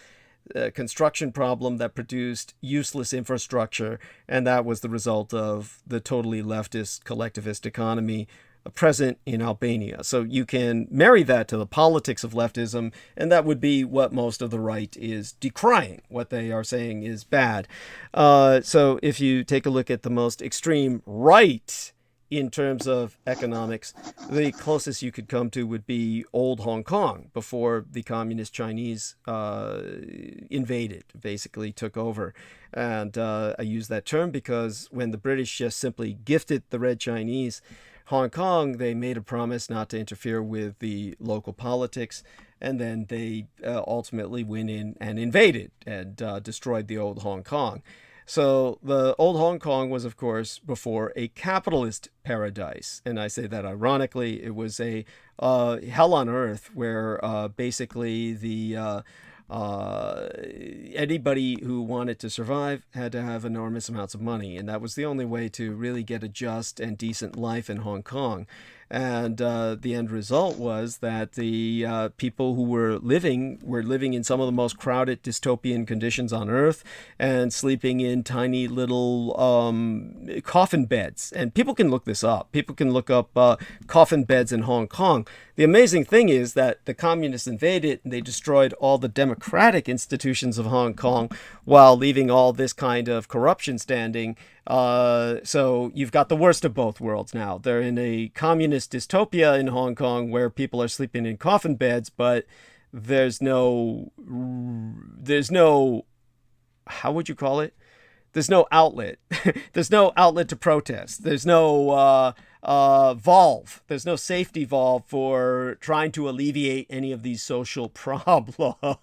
construction problem that produced useless infrastructure, and that was the result of the totally leftist collectivist economy present in Albania. So you can marry that to the politics of leftism, and that would be what most of the right is decrying. What they are saying is bad. So if you take a look at the most extreme right in terms of economics, the closest you could come to would be old Hong Kong before the communist Chinese invaded, basically took over. And I use that term because when the British just simply gifted the Red Chinese Hong Kong, they made a promise not to interfere with the local politics, and then they ultimately went in and invaded and destroyed the old Hong Kong. So the old Hong Kong was, of course, before a capitalist paradise, and I say that ironically. It was a hell on earth where basically the anybody who wanted to survive had to have enormous amounts of money, and that was the only way to really get a just and decent life in Hong Kong. And the end result was that the people who were living in some of the most crowded dystopian conditions on Earth and sleeping in tiny little coffin beds. And people can look this up. People can look up coffin beds in Hong Kong. The amazing thing is that the communists invaded and they destroyed all the democratic institutions of Hong Kong while leaving all this kind of corruption standing. So you've got the worst of both worlds now. They're in a communist dystopia in Hong Kong where people are sleeping in coffin beds, but there's no, how would you call it? There's no outlet. There's no outlet to protest. There's no valve. There's no safety valve for trying to alleviate any of these social problems.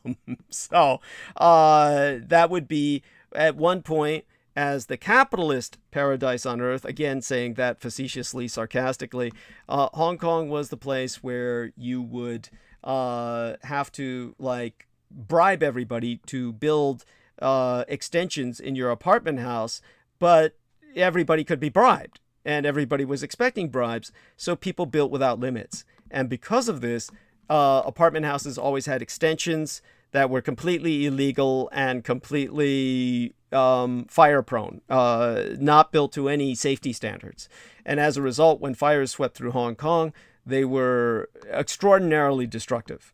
So that would be at one point as the capitalist paradise on Earth, again saying that facetiously, sarcastically. Hong Kong was the place where you would have to bribe everybody to build extensions in your apartment house, but everybody could be bribed and everybody was expecting bribes, so people built without limits. And because of this, apartment houses always had extensions that were completely illegal and completely fire prone, not built to any safety standards. And as a result, when fires swept through Hong Kong, they were extraordinarily destructive.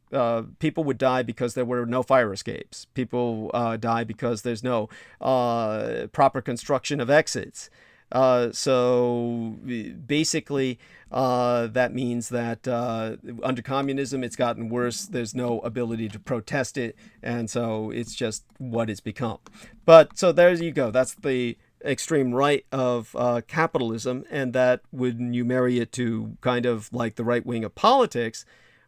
People would die because there were no fire escapes. People die because there's no proper construction of exits. So basically, that means that under communism, it's gotten worse. There's no ability to protest it. And so it's just what it's become. But so there you go. That's the extreme right of capitalism. And that when you marry it to kind of like the right wing of politics,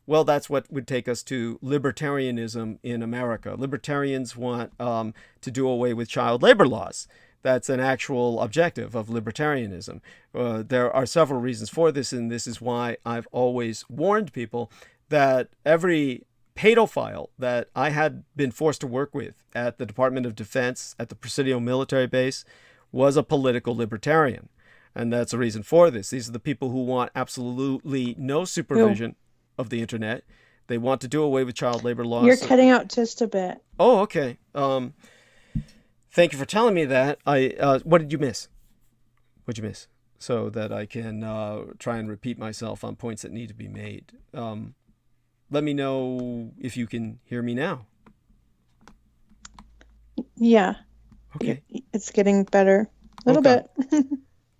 Well, that's what would take us to libertarianism in America. Libertarians want to do away with child labor laws. That's an actual objective of libertarianism. There are several reasons for this, and this is why I've always warned people that every pedophile that I had been forced to work with at the Department of Defense, at the Presidio military base, was a political libertarian. And that's a reason for this. These are the people who want absolutely no supervision of the internet. They want to do away with child labor laws. You're cutting out just a bit. Oh, okay. Thank you for telling me that. What did you miss? What'd you miss? So that I can try and repeat myself on points that need to be made. Let me know if you can hear me now. Yeah. Okay. It's getting better. A little bit.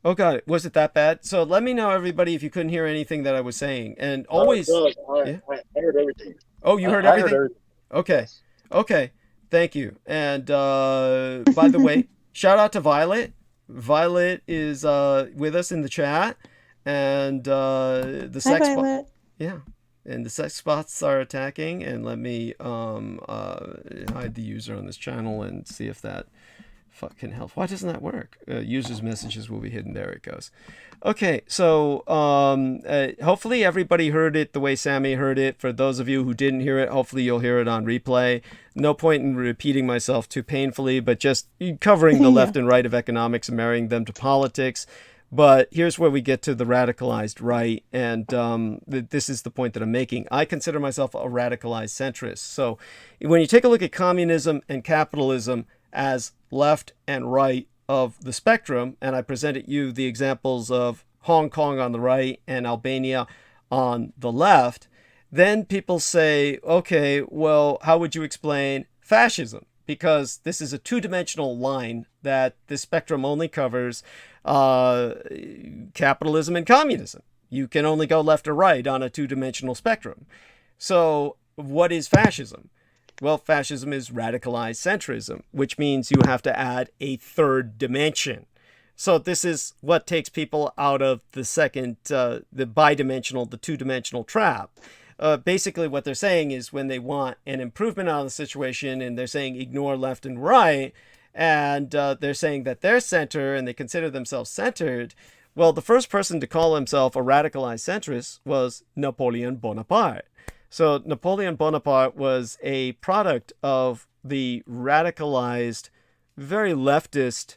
Oh, got it. Was it that bad? So let me know, everybody, if you couldn't hear anything that I was saying. And always... I heard everything. Oh, you heard everything? Okay. Okay. Thank you. And by the way, shout out to Violet. Violet is with us in the chat. And the Hi, Violet. Yeah. And the sex bots are attacking. And let me hide the user on this channel and see if that fucking help. Why doesn't that work? Users' messages will be hidden. There it goes. Okay, so hopefully everybody heard it the way Sammy heard it. For those of you who didn't hear it, hopefully you'll hear it on replay. No point in repeating myself too painfully, but just covering the left and right of economics and marrying them to politics. But here's where we get to the radicalized right, and this is the point that I'm making. I consider myself a radicalized centrist. So when you take a look at communism and capitalism as left and right of the spectrum, and I presented you the examples of Hong Kong on the right and Albania on the left, then people say, okay, well, how would you explain fascism? Because this is a two-dimensional line that the spectrum only covers capitalism and communism. You can only go left or right on a two-dimensional spectrum. So what is fascism? Well, fascism is radicalized centrism, which means you have to add a third dimension. So this is what takes people out of the second, the bidimensional, the two-dimensional trap. Basically what they're saying is when they want an improvement on the situation and they're saying ignore left and right, and they're saying that they're center and they consider themselves centered, well, the first person to call himself a radicalized centrist was Napoleon Bonaparte. So Napoleon Bonaparte was a product of the radicalized, very leftist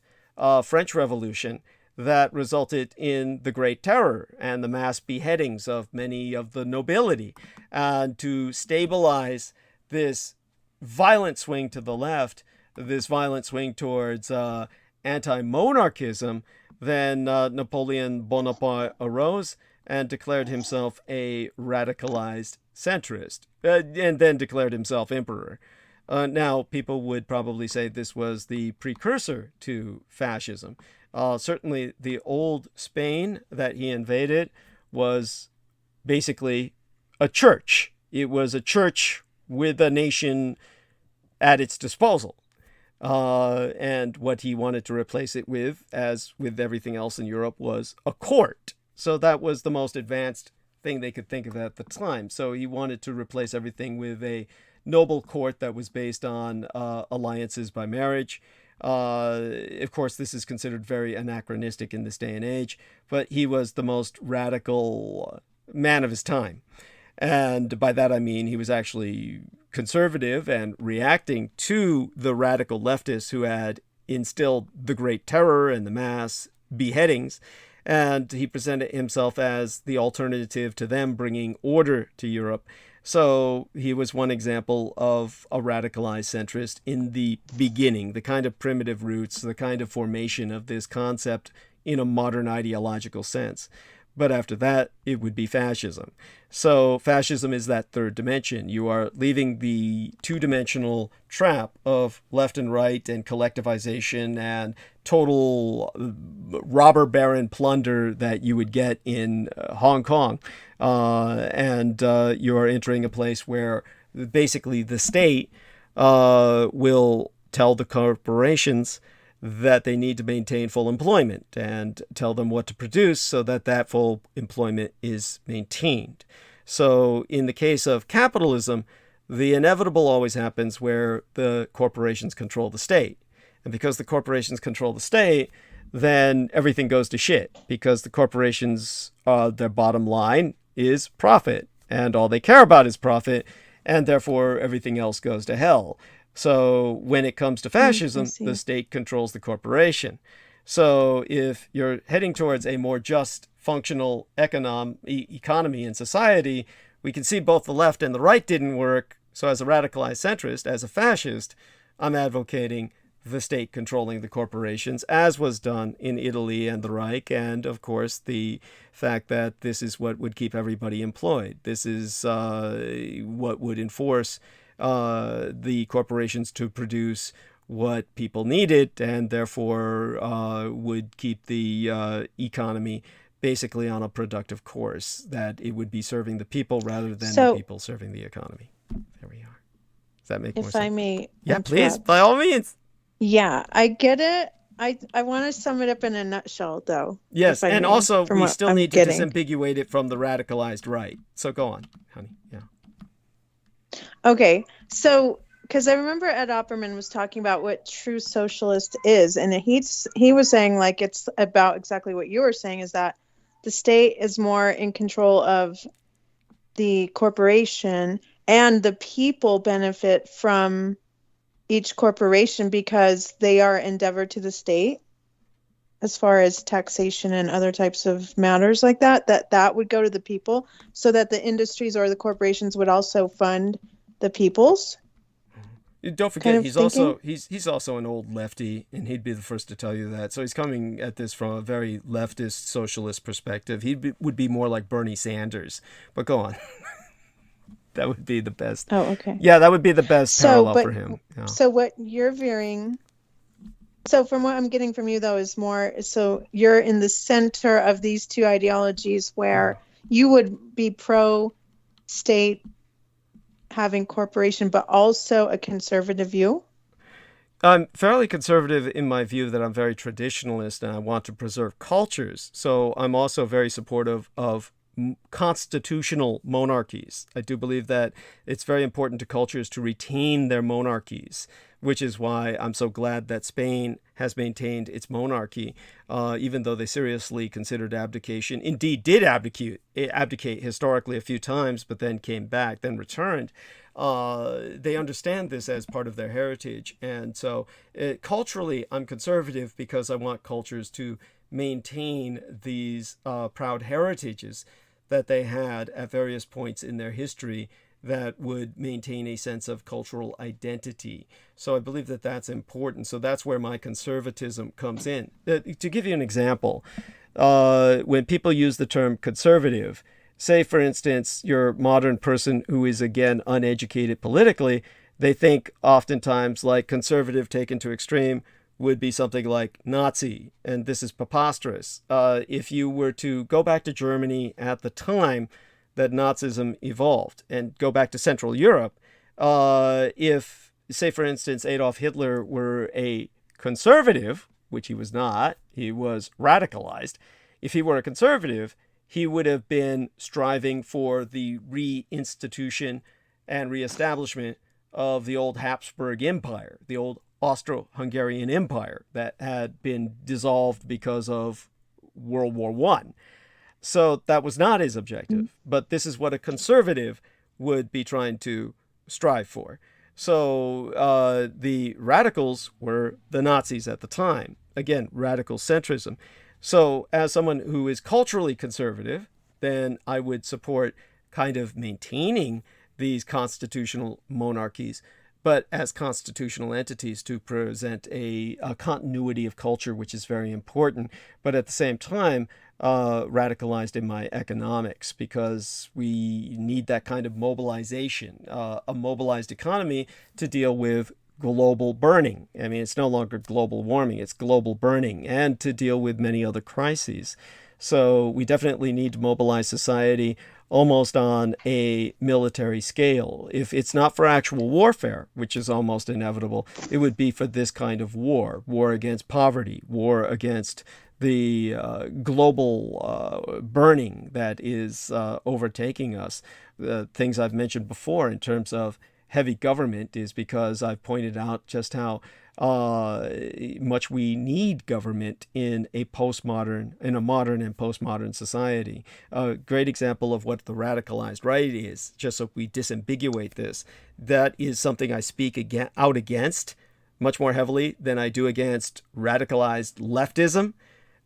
French Revolution that resulted in the Great Terror and the mass beheadings of many of the nobility. And to stabilize this violent swing to the left, this violent swing towards anti-monarchism, then Napoleon Bonaparte arose and declared himself a radicalized centrist, and then declared himself emperor. Now, people would probably say this was the precursor to fascism. Certainly, the old Spain that he invaded was basically a church. It was a church with a nation at its disposal. And what he wanted to replace it with, as with everything else in Europe, was a court. So that was the most advanced thing they could think of at the time. So he wanted to replace everything with a noble court that was based on alliances by marriage. Of course, this is considered very anachronistic in this day and age, but he was the most radical man of his time. And by that I mean he was actually conservative and reacting to the radical leftists who had instilled the Great Terror and the mass beheadings. And he presented himself as the alternative to them, bringing order to Europe. So he was one example of a radicalized centrist in the beginning, the kind of primitive roots, the kind of formation of this concept in a modern ideological sense. But after that, it would be fascism. So fascism is that third dimension. You are leaving the two-dimensional trap of left and right and collectivization and total robber baron plunder that you would get in Hong Kong. And you are entering a place where basically the state will tell the corporations that they need to maintain full employment and tell them what to produce so that that full employment is maintained. So in the case of capitalism, the inevitable always happens where the corporations control the state. And because the corporations control the state, then everything goes to shit, because the corporations, their bottom line is profit, and all they care about is profit, and therefore everything else goes to hell. So when it comes to fascism, the state controls the corporation. So if you're heading towards a more just, functional economy and society, we can see both the left and the right didn't work. So as a radicalized centrist, as a fascist, I'm advocating the state controlling the corporations, as was done in Italy and the Reich, and of course the fact that this is what would keep everybody employed. This is what would enforce the corporations to produce what people needed, and therefore would keep the economy basically on a productive course, that it would be serving the people rather than the people serving the economy. There we are. Does that make more sense? If I may Yeah, please, by all means. Yeah, I get it. I want to sum it up in a nutshell, though. Yes, and also we still need to disambiguate it from the radicalized right. So go on, honey. Yeah. Okay, so because I remember Ed Opperman was talking about what true socialist is, and he was saying like it's about exactly what you were saying, is that the state is more in control of the corporation, and the people benefit from each corporation because they are endeavored to the state as far as taxation and other types of matters like that would go to the people, so that the industries or the corporations would also fund the people's. Don't forget, he's also an old lefty, and he'd be the first to tell you that. So he's coming at this from a very leftist socialist perspective. Would be more like Bernie Sanders. But go on. That would be the best. Oh, okay. Yeah, that would be the best parallel for him. Yeah. So what you're veering. So from what I'm getting from you, though, is more. So you're in the center of these two ideologies, where you would be pro-state having corporation, but also a conservative view. I'm fairly conservative in my view that I'm very traditionalist and I want to preserve cultures. So I'm also very supportive of constitutional monarchies. I do believe that it's very important to cultures to retain their monarchies, which is why I'm so glad that Spain has maintained its monarchy, even though they seriously considered abdication. Indeed, did abdicate historically a few times, but then came back, then returned. They understand this as part of their heritage. And so culturally, I'm conservative because I want cultures to maintain these proud heritages that they had at various points in their history that would maintain a sense of cultural identity. So I believe that that's important. So that's where my conservatism comes in. To give you an example, when people use the term conservative, say, for instance, your modern person who is, again, uneducated politically, they think oftentimes like conservative taken to extreme would be something like Nazi, and this is preposterous. If you were to go back to Germany at the time that Nazism evolved and go back to Central Europe, if, say, for instance, Adolf Hitler were a conservative, which he was not, he was radicalized. If he were a conservative, he would have been striving for the reinstitution and reestablishment of the old Habsburg Empire, the old Austro-Hungarian Empire that had been dissolved because of World War I. So that was not his objective, but this is what a conservative would be trying to strive for. So the radicals were the Nazis at the time. Again, radical centrism. So as someone who is culturally conservative, then I would support kind of maintaining these constitutional monarchies, but as constitutional entities to present a continuity of culture, which is very important, but at the same time, radicalized in my economics, because we need that kind of mobilization, a mobilized economy to deal with global burning. I mean, it's no longer global warming, it's global burning, and to deal with many other crises. So we definitely need to mobilize society almost on a military scale. If it's not for actual warfare, which is almost inevitable, it would be for this kind of war against poverty, war against the global burning that is overtaking us. The things I've mentioned before in terms of heavy government is because I've pointed out just how much we need government in a modern and postmodern society. A great example of what the radicalized right is, just so we disambiguate this, that is something I speak out against much more heavily than I do against radicalized leftism,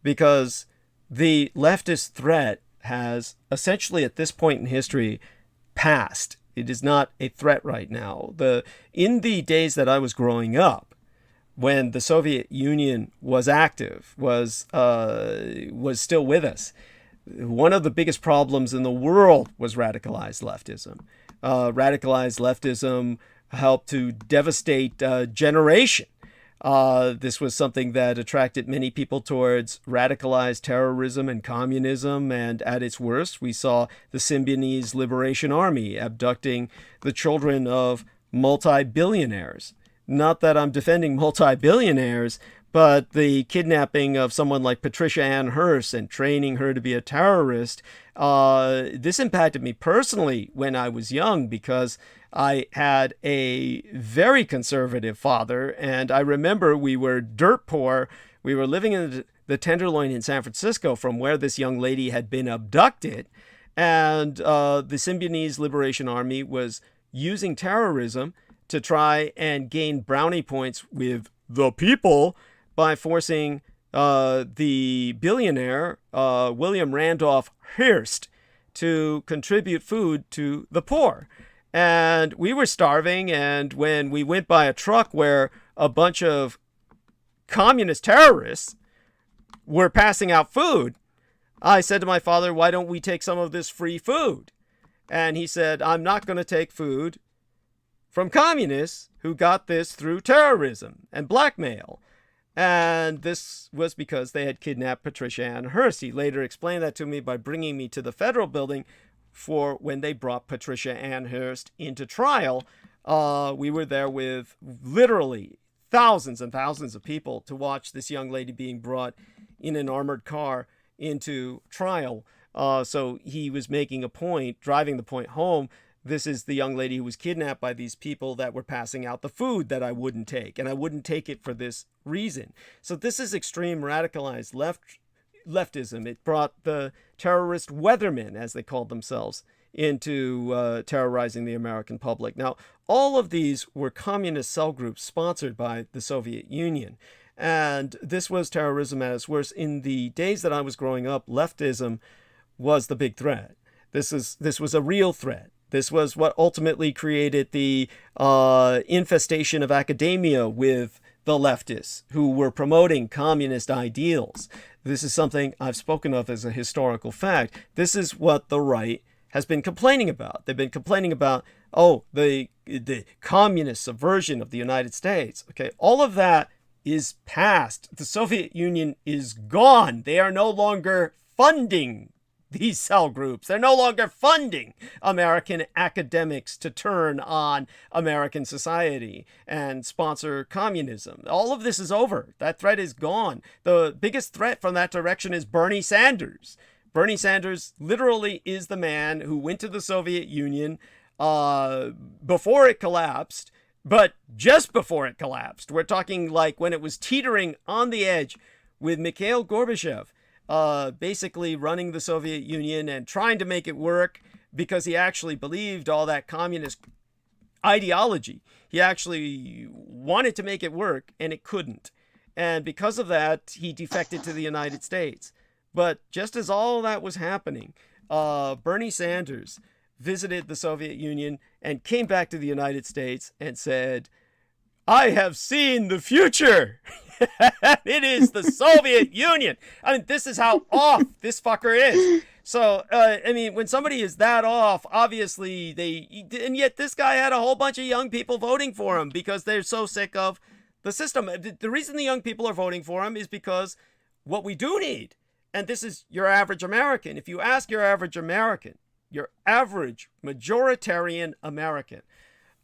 because the leftist threat has essentially at this point in history passed. It is not a threat right now. In the days that I was growing up, when the Soviet Union was active, was still with us, one of the biggest problems in the world was radicalized leftism. Radicalized leftism helped to devastate a generation. This was something that attracted many people towards radicalized terrorism and communism, and at its worst, we saw the Symbionese Liberation Army abducting the children of multi-billionaires. Not that I'm defending multi-billionaires, but the kidnapping of someone like Patricia Ann Hearst and training her to be a terrorist, this impacted me personally when I was young, because I had a very conservative father, and I remember we were dirt poor. We were living in the Tenderloin in San Francisco, from where this young lady had been abducted, and the Symbionese Liberation Army was using terrorism to try and gain brownie points with the people by forcing the billionaire William Randolph Hearst to contribute food to the poor. And we were starving, and when we went by a truck where a bunch of communist terrorists were passing out food, I said to my father, why don't we take some of this free food? And he said, I'm not going to take food from communists who got this through terrorism and blackmail. And this was because they had kidnapped Patricia Ann Hearst. He later explained that to me by bringing me to the federal building for when they brought Patricia Ann Hearst into trial. We were there with literally thousands and thousands of people to watch this young lady being brought in an armored car into trial. So he was making a point, driving the point home. This is the young lady who was kidnapped by these people that were passing out the food that I wouldn't take, and I wouldn't take it for this reason. So this is extreme radicalized leftism. It brought the terrorist weathermen, as they called themselves, into terrorizing the American public. Now, all of these were communist cell groups sponsored by the Soviet Union, and this was terrorism at its worst. In the days that I was growing up, leftism was the big threat. This was a real threat. This was what ultimately created the infestation of academia with the leftists who were promoting communist ideals. This is something I've spoken of as a historical fact. This is what the right has been complaining about. They've been complaining about, the communist subversion of the United States. Okay, all of that is past. The Soviet Union is gone. They are no longer funding these cell groups. They're no longer funding American academics to turn on American society and sponsor communism. All of this is over. That threat is gone. The biggest threat from that direction is Bernie Sanders. Bernie Sanders literally is the man who went to the Soviet Union before it collapsed, but just before it collapsed. We're talking like when it was teetering on the edge with Mikhail Gorbachev. Basically running the Soviet Union and trying to make it work because he actually believed all that communist ideology. He actually wanted to make it work, and it couldn't. And because of that, he defected to the United States. But just as all that was happening, Bernie Sanders visited the Soviet Union and came back to the United States and said, I have seen the future. It is the Soviet Union. I mean, this is how off this fucker is. So, when somebody is that off, obviously and yet this guy had a whole bunch of young people voting for him because they're so sick of the system. The reason the young people are voting for him is because what we do need, and this is your average American. If you ask your average American, your average majoritarian American,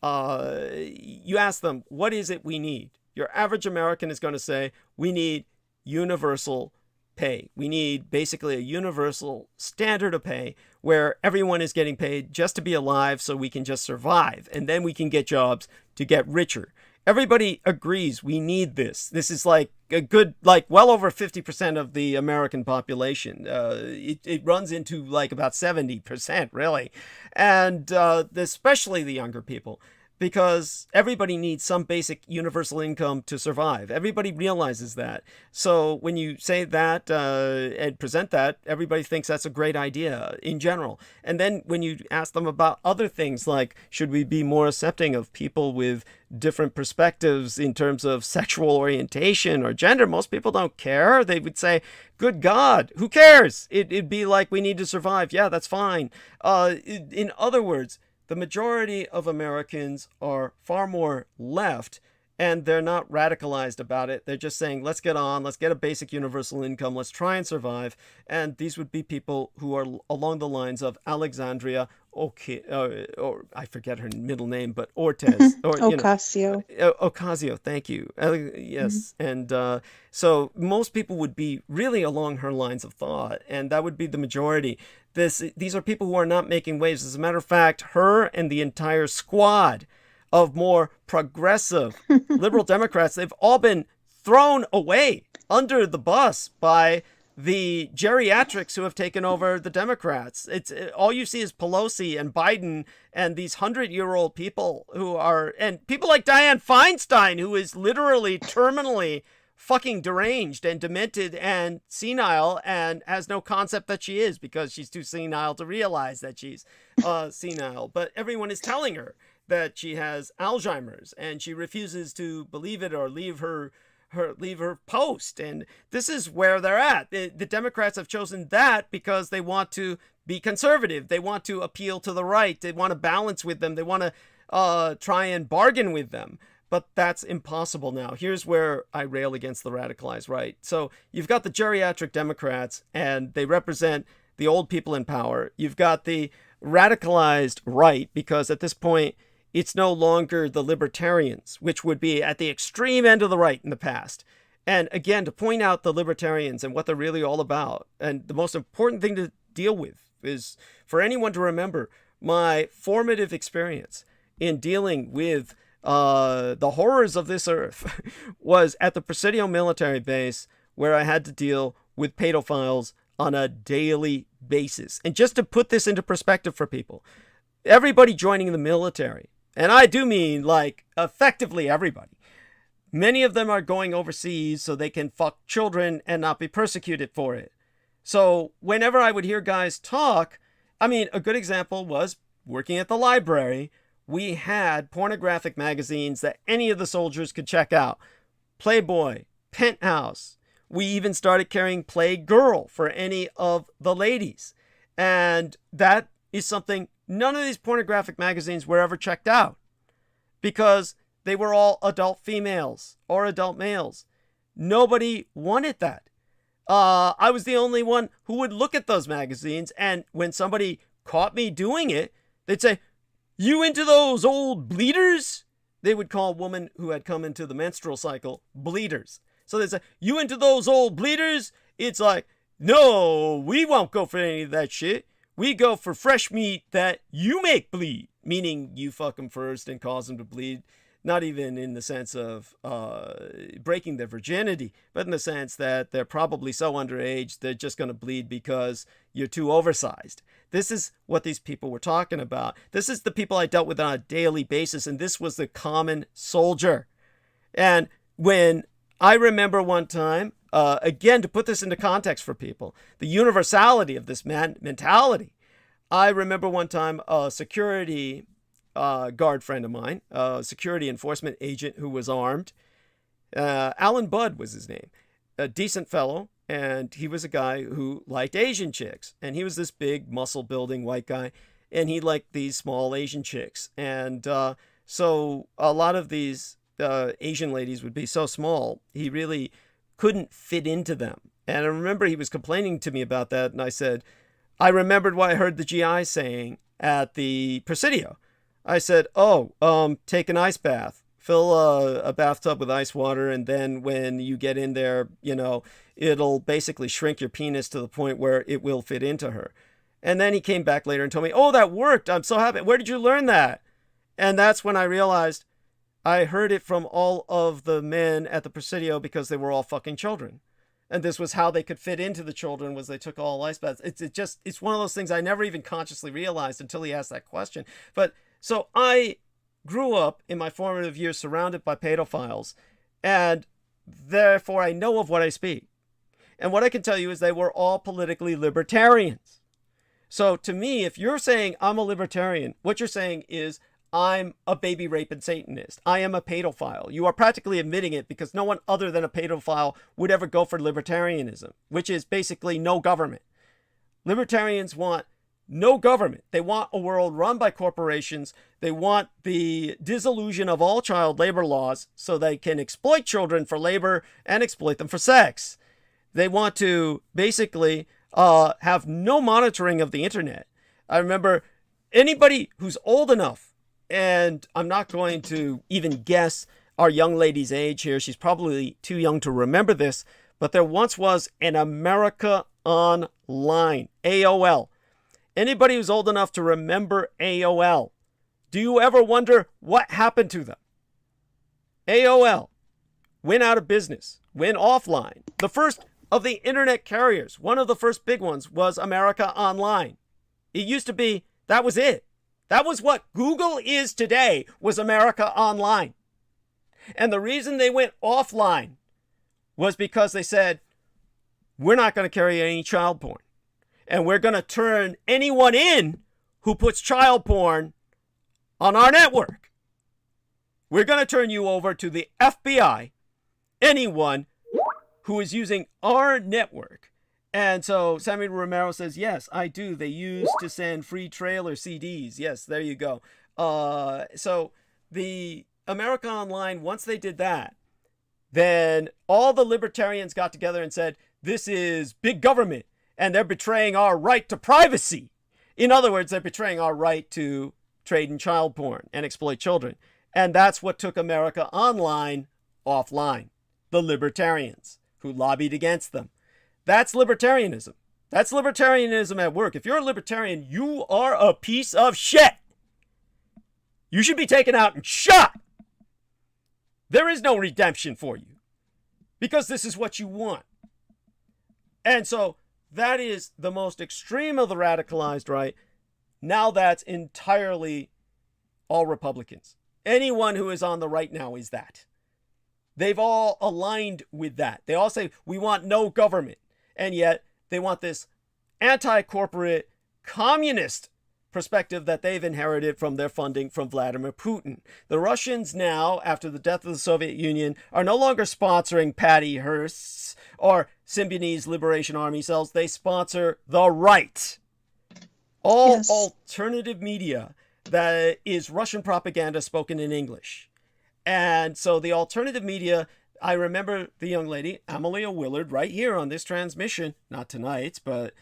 you ask them, what is it we need? Your average American is going to say, we need universal pay. We need basically a universal standard of pay where everyone is getting paid just to be alive so we can just survive. And then we can get jobs to get richer. Everybody agrees we need this. This is like a good, like well over 50% of the American population. It runs into like about 70%, really. And especially the younger people, because everybody needs some basic universal income to survive. Everybody realizes that. So when you say that and present that, everybody thinks that's a great idea in general. And then when you ask them about other things like, should we be more accepting of people with different perspectives in terms of sexual orientation or gender, most people don't care. They would say, good God, who cares? It'd be like, we need to survive. Yeah, that's fine. In other words, the majority of Americans are far more left, and they're not radicalized about it. They're just saying, let's get on, let's get a basic universal income, let's try and survive. And these would be people who are along the lines of Alexandria, or I forget her middle name, but Ortiz. Or, Ocasio. Ocasio, thank you. Yes. And so most people would be really along her lines of thought, and that would be the majority. These are people who are not making waves. As a matter of fact, her and the entire squad of more progressive liberal Democrats, they've all been thrown away under the bus by the geriatrics who have taken over the Democrats. All you see is Pelosi and Biden and these 100-year-old people who are, and people like Dianne Feinstein, who is literally terminally fucking deranged and demented and senile and has no concept that she is because she's too senile to realize that she's senile. But everyone is telling her that she has Alzheimer's and she refuses to believe it or leave her post. And this is where they're at. The Democrats have chosen that because they want to be conservative. They want to appeal to the right. They want to balance with them. They want to try and bargain with them. But that's impossible now. Here's where I rail against the radicalized right. So you've got the geriatric Democrats, and they represent the old people in power. You've got the radicalized right, because at this point, it's no longer the libertarians, which would be at the extreme end of the right in the past. And again, to point out the libertarians and what they're really all about. And the most important thing to deal with is for anyone to remember my formative experience in dealing with the horrors of this earth was at the Presidio military base, where I had to deal with pedophiles on a daily basis. And just to put this into perspective for people, everybody joining the military, and I do mean like effectively everybody, many of them are going overseas so they can fuck children and not be persecuted for it. So whenever I would hear guys talk, I mean, a good example was working at the library. We had pornographic magazines that any of the soldiers could check out. Playboy, Penthouse. We even started carrying Playgirl for any of the ladies. And that is something none of these pornographic magazines were ever checked out, because they were all adult females or adult males. Nobody wanted that. I was the only one who would look at those magazines, and when somebody caught me doing it, they'd say, "You into those old bleeders?" They would call a woman who had come into the menstrual cycle bleeders. So they'd say, "You into those old bleeders?" It's like, no, we won't go for any of that shit. We go for fresh meat that you make bleed, meaning you fuck them first and cause them to bleed. Not even in the sense of breaking their virginity, but in the sense that they're probably so underage they're just going to bleed because you're too oversized. This is what these people were talking about. This is the people I dealt with on a daily basis, and this was the common soldier. And when I remember one time, again, to put this into context for people, the universality of this mentality, I remember one time a security guard friend of mine, a security enforcement agent who was armed. Alan Budd was his name. A decent fellow, and he was a guy who liked Asian chicks. And he was this big, muscle-building white guy, and he liked these small Asian chicks. And so a lot of these Asian ladies would be so small, he really couldn't fit into them. And I remember he was complaining to me about that, and I said, I remembered what I heard the GI saying at the Presidio. I said, take an ice bath, fill a bathtub with ice water, and then when you get in there, it'll basically shrink your penis to the point where it will fit into her. And then he came back later and told me, oh, that worked. I'm so happy. Where did you learn that? And that's when I realized I heard it from all of the men at the Presidio because they were all fucking children. And this was how they could fit into the children, was they took all ice baths. It's one of those things I never even consciously realized until he asked that question. But so I grew up in my formative years surrounded by pedophiles, and therefore I know of what I speak. And what I can tell you is they were all politically libertarians. So to me, if you're saying I'm a libertarian, what you're saying is I'm a baby raping Satanist. I am a pedophile. You are practically admitting it, because no one other than a pedophile would ever go for libertarianism, which is basically no government. Libertarians want no government. They want a world run by corporations. They want the dissolution of all child labor laws so they can exploit children for labor and exploit them for sex. They want to basically have no monitoring of the internet. I remember anybody who's old enough, and I'm not going to even guess our young lady's age here. She's probably too young to remember this, but there once was an America Online, AOL. Anybody who's old enough to remember AOL, do you ever wonder what happened to them? AOL went out of business, went offline. The first of the internet carriers, one of the first big ones, was America Online. It used to be, that was it. That was what Google is today, was America Online. And the reason they went offline was because they said, we're not going to carry any child porn. And we're going to turn anyone in who puts child porn on our network. We're going to turn you over to the FBI, anyone who is using our network. And so Samuel Romero says, yes, I do. They used to send free trailer CDs. Yes, there you go. So the America Online, once they did that, then all the libertarians got together and said, this is big government, and they're betraying our right to privacy. In other words, they're betraying our right to trade in child porn and exploit children. And that's what took America Online offline. The libertarians who lobbied against them. That's libertarianism. That's libertarianism at work. If you're a libertarian, you are a piece of shit. You should be taken out and shot. There is no redemption for you, because this is what you want. And so that is the most extreme of the radicalized right. Now that's entirely all Republicans. Anyone who is on the right now is that. They've all aligned with that. They all say, we want no government. And yet they want this anti-corporate communist perspective that they've inherited from their funding from Vladimir Putin. The Russians now, after the death of the Soviet Union, are no longer sponsoring Patty Hearst's or Symbionese Liberation Army cells. They sponsor the right. All alternative media that is Russian propaganda spoken in English. And so the alternative media, I remember the young lady, Amalia Willard, right here on this transmission, not tonight, but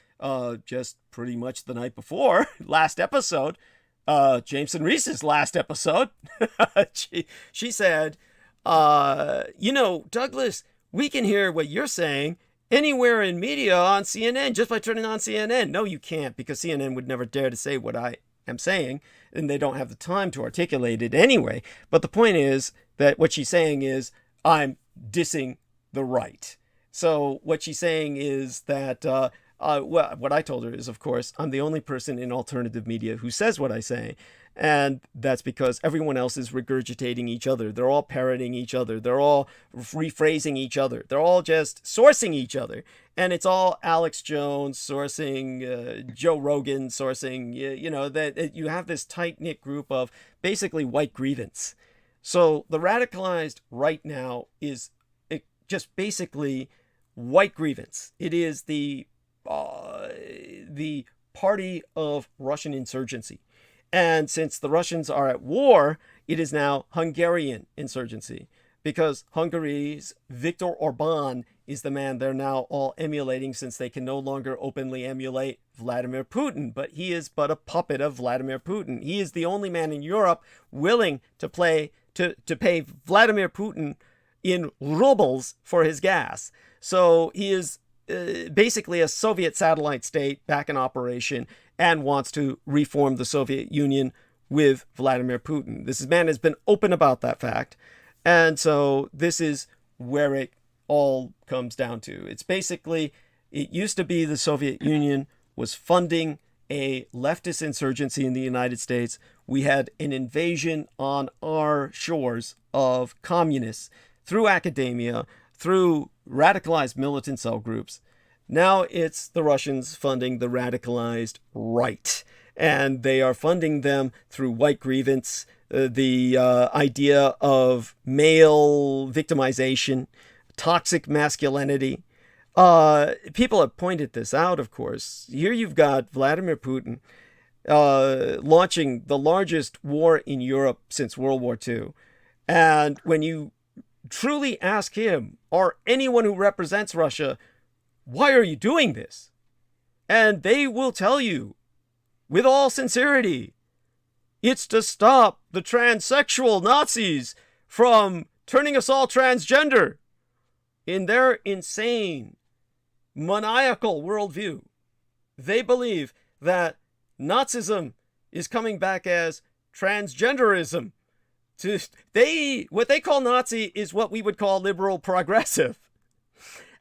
just pretty much the night before, last episode, Jameson Reese's last episode, she said, Douglas, we can hear what you're saying anywhere in media on CNN just by turning on CNN. No, you can't, because CNN would never dare to say what I am saying, and they don't have the time to articulate it anyway. But the point is that what she's saying is, I'm dissing the right. So what she's saying is that, what I told her is, of course, I'm the only person in alternative media who says what I say. And that's because everyone else is regurgitating each other. They're all parroting each other. They're all rephrasing each other. They're all just sourcing each other. And it's all Alex Jones sourcing, Joe Rogan sourcing, that you have this tight-knit group of basically white grievance. So the radicalized right now is just basically white grievance. It is the party of Russian insurgency. And since the Russians are at war, it is now Hungarian insurgency, because Hungary's Viktor Orban is the man they're now all emulating, since they can no longer openly emulate Vladimir Putin. But he is but a puppet of Vladimir Putin. He is the only man in Europe willing to play to pay Vladimir Putin in rubles for his gas. So he is basically a Soviet satellite state back in operation and wants to reform the Soviet Union with Vladimir Putin. This man has been open about that fact. And so this is where it all comes down to. It's basically, it used to be the Soviet Union was funding a leftist insurgency in the United States. We had an invasion on our shores of communists through academia, through radicalized militant cell groups. Now it's the Russians funding the radicalized right. And they are funding them through white grievance, the idea of male victimization, toxic masculinity. People have pointed this out, of course. Here you've got Vladimir Putin launching the largest war in Europe since World War II. And when you truly ask him or anyone who represents Russia, why are you doing this? And they will tell you, with all sincerity, it's to stop the transsexual Nazis from turning us all transgender. In their insane, maniacal worldview, they believe that Nazism is coming back as transgenderism. What they call Nazi is what we would call liberal progressive.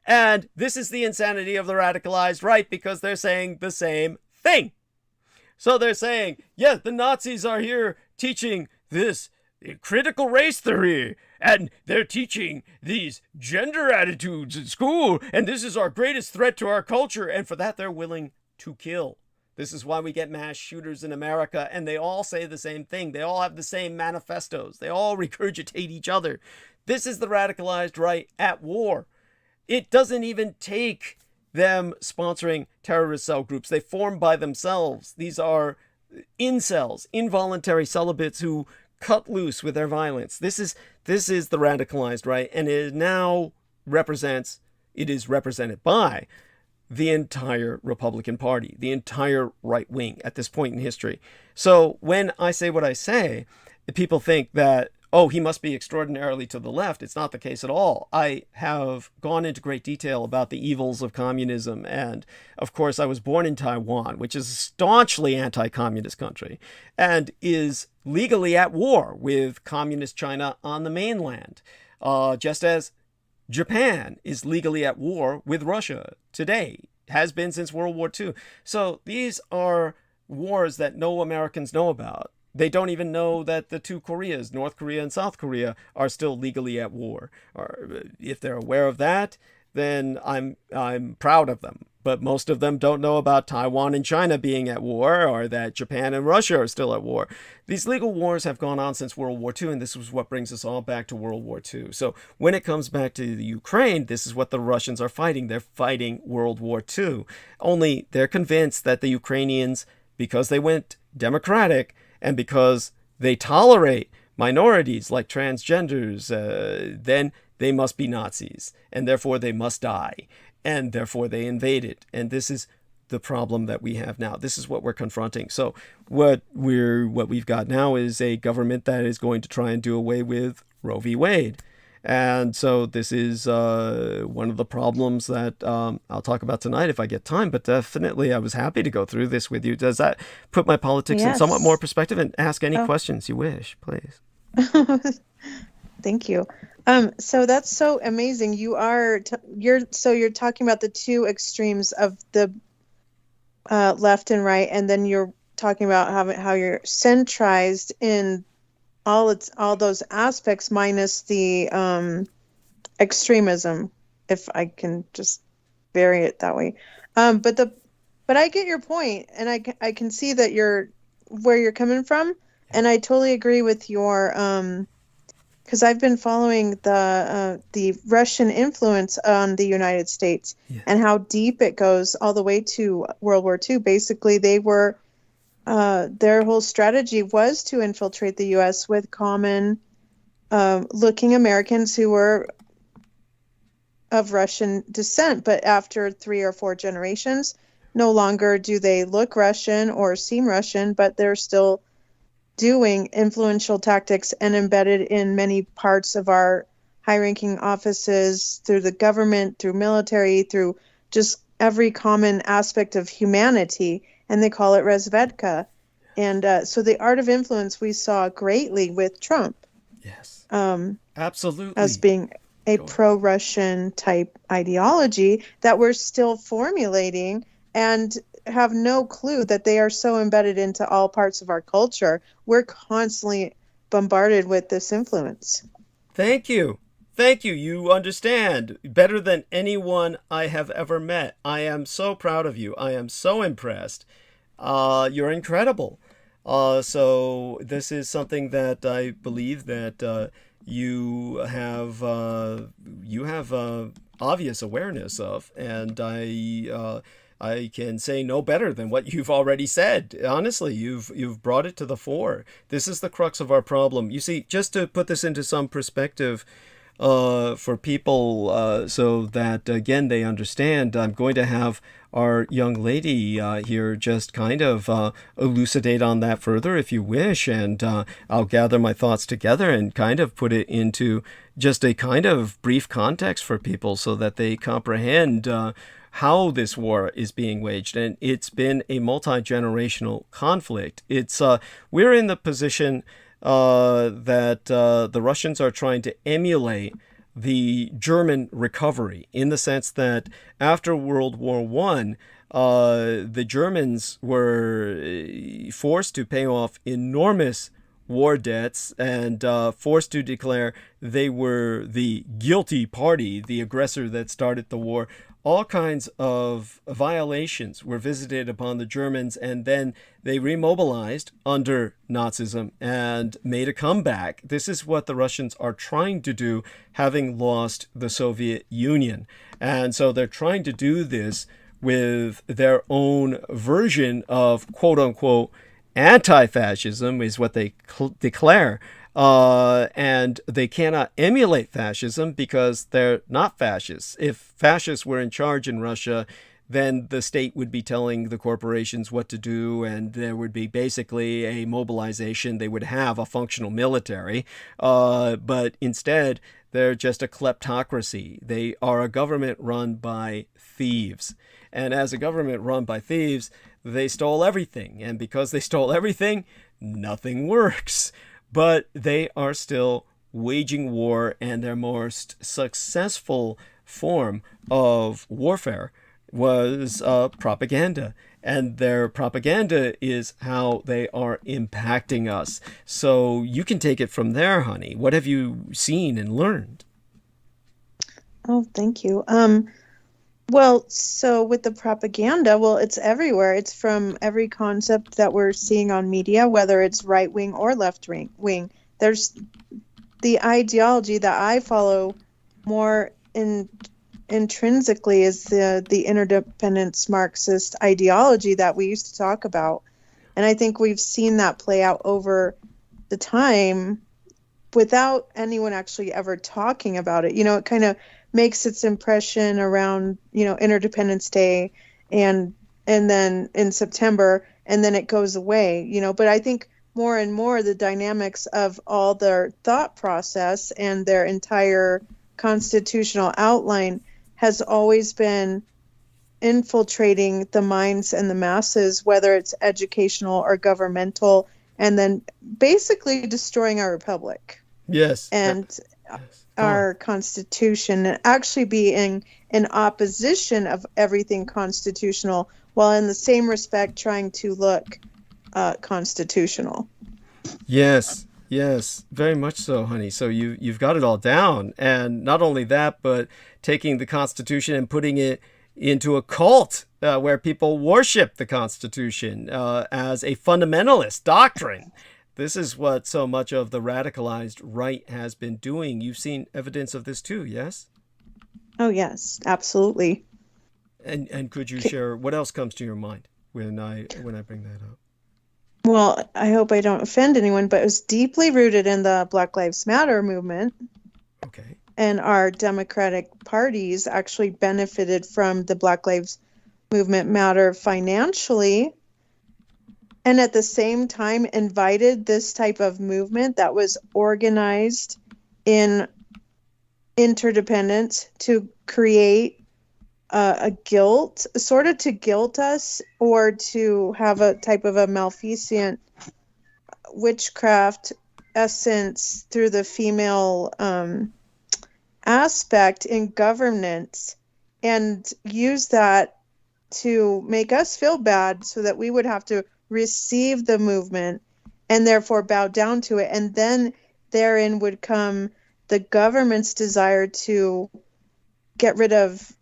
And this is the insanity of the radicalized right, because they're saying the same thing. So they're saying, yes, the Nazis are here teaching this critical race theory, and they're teaching these gender attitudes in school, and this is our greatest threat to our culture, and for that they're willing to kill. This is why we get mass shooters in America, and they all say the same thing. They all have the same manifestos. They all regurgitate each other. This is the radicalized right at war. It doesn't even take them sponsoring terrorist cell groups. They form by themselves. These are incels, involuntary celibates who cut loose with their violence. This is the radicalized right, and it is represented by the entire Republican Party, the entire right wing at this point in history. So when I say what I say, people think that, oh, he must be extraordinarily to the left. It's not the case at all. I have gone into great detail about the evils of communism. And of course, I was born in Taiwan, which is a staunchly anti-communist country and is legally at war with communist China on the mainland, just as Japan is legally at war with Russia today, has been since World War II. So these are wars that no Americans know about. They don't even know that the two Koreas, North Korea and South Korea, are still legally at war. Or if they're aware of that, then I'm proud of them. But most of them don't know about Taiwan and China being at war, or that Japan and Russia are still at war. These legal wars have gone on since World War II, and this was what brings us all back to World War II. So when it comes back to the Ukraine, this is what the Russians are fighting. They're fighting World War II. Only they're convinced that the Ukrainians, because they went democratic, and because they tolerate minorities like transgenders, then they must be Nazis, and therefore they must die, and therefore they invaded. And this is the problem that we have now. This is what we're confronting. So what we've got now is a government that is going to try and do away with Roe v. Wade. And so this is one of the problems that I'll talk about tonight if I get time. But definitely, I was happy to go through this with you. Does that put my politics in somewhat more perspective? And ask any questions you wish, please. Thank you. So that's so amazing. You're talking about the two extremes of the left and right, and then you're talking about how you're centralized in all those aspects minus the extremism, if I can just vary it that way. But I get your point, and I can see that where you're coming from, and I totally agree with your because I've been following the Russian influence on the United States and how deep it goes all the way to World War II. Basically, they were their whole strategy was to infiltrate the U.S. with common looking Americans who were of Russian descent. But after 3 or 4 generations, no longer do they look Russian or seem Russian, but they're still doing influential tactics and embedded in many parts of our high-ranking offices, through the government, through military, through just every common aspect of humanity, and they call it Resvedka. And so the art of influence we saw greatly with Trump. Yes. Um, Absolutely. as being a pro-Russian type ideology that we're still formulating and have no clue that they are so embedded into all parts of our culture. We're constantly bombarded with this influence. Thank you. Thank you. You understand better than anyone I have ever met. I am so proud of you. I am so impressed. You're incredible. So this is something that I believe that you have obvious awareness of, and I can say no better than what you've already said. Honestly, you've brought it to the fore. This is the crux of our problem. You see, just to put this into some perspective, for people, so that again they understand, I'm going to have our young lady here just kind of elucidate on that further if you wish, and I'll gather my thoughts together and kind of put it into just a kind of brief context for people so that they comprehend how this war is being waged. And it's been a multi-generational conflict. It's we're in the position that the Russians are trying to emulate the German recovery, in the sense that after World War I, the Germans were forced to pay off enormous war debts and forced to declare they were the guilty party, the aggressor that started the war. All kinds of violations were visited upon the Germans, and then they remobilized under Nazism and made a comeback. This is what the Russians are trying to do, having lost the Soviet Union. And so they're trying to do this with their own version of quote-unquote anti-fascism, is what they declare. And they cannot emulate fascism because they're not fascists. If fascists were in charge in Russia, then the state would be telling the corporations what to do, and there would be basically a mobilization. They would have a functional military, but instead they're just a kleptocracy. They are a government run by thieves. And as a government run by thieves, they stole everything. And because they stole everything, nothing works. But they are still waging war, and their most successful form of warfare was propaganda. And their propaganda is how they are impacting us. So you can take it from there, honey. What have you seen and learned? Oh, thank you. Well, so with the propaganda, well, it's everywhere. It's from every concept that we're seeing on media, whether it's right wing or left wing. There's the ideology that I follow more intrinsically is the interdependence Marxist ideology that we used to talk about. And I think we've seen that play out over the time without anyone actually ever talking about it. You know, it kind of makes its impression around, Interdependence Day and then in September, and then it goes away, but I think more and more the dynamics of all their thought process and their entire constitutional outline has always been infiltrating the minds and the masses, whether it's educational or governmental, and then basically destroying our republic. Yes. And our Constitution, and actually being in opposition of everything constitutional, while in the same respect trying to look constitutional. Yes, very much so, honey. So you've got it all down. And not only that, but taking the Constitution and putting it into a cult where people worship the Constitution as a fundamentalist doctrine. This is what so much of the radicalized right has been doing. You've seen evidence of this too, yes? Oh, yes, absolutely. And could you share what else comes to your mind when I bring that up? Well, I hope I don't offend anyone, but it was deeply rooted in the Black Lives Matter movement. Okay. And our Democratic parties actually benefited from the Black Lives Movement matter financially. and at the same time invited this type of movement that was organized in interdependence to create a guilt, sort of to guilt us, or to have a type of a maleficent witchcraft essence through the female aspect in governance, and use that to make us feel bad so that we would have to receive the movement and therefore bow down to it. And then therein would come the government's desire to get rid of,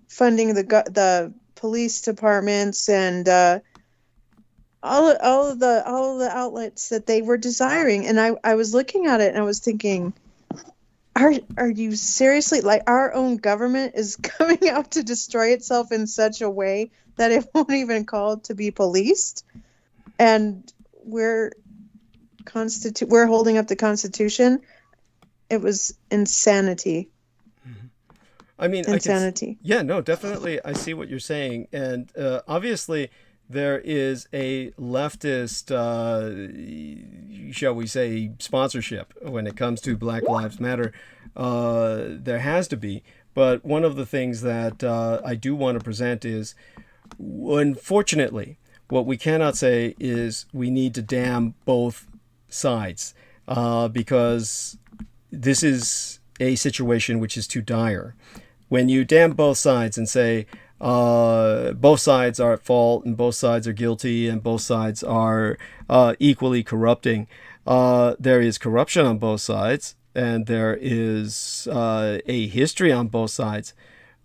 funding the police departments and all of the outlets that they were desiring. And I was looking at it and I was thinking, are you seriously, like, our own government is coming out to destroy itself in such a way that it won't even call to be policed? And we're holding up the Constitution. It was insanity. I mean, insanity. No, definitely. I see what you're saying. And obviously, there is a leftist, shall we say, sponsorship when it comes to Black Lives Matter. There has to be. But one of the things that I do want to present is, unfortunately, what we cannot say is we need to damn both sides, because this is a situation which is too dire. When you damn both sides and say both sides are at fault and both sides are guilty and both sides are equally corrupting, there is corruption on both sides, and there is a history on both sides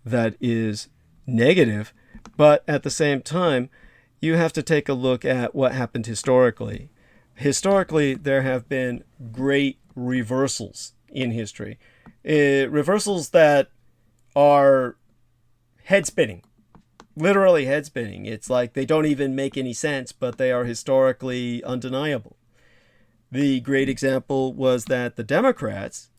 that is negative. But at the same time, you have to take a look at what happened historically. Historically, there have been great reversals in history. Reversals that are head-spinning. Literally head-spinning. It's like they don't even make any sense, but they are historically undeniable. The great example was that the Democrats,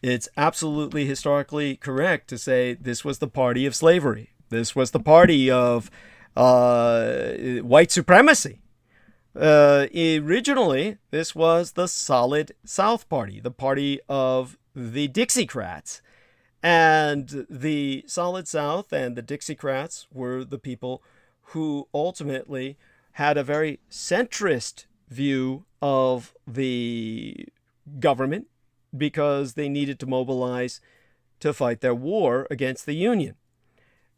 it's absolutely historically correct to say this was the party of slavery. This was the party of white supremacy. Originally, this was the Solid South Party, the party of the Dixiecrats. And the Solid South and the Dixiecrats were the people who ultimately had a very centrist view of the government because they needed to mobilize to fight their war against the Union.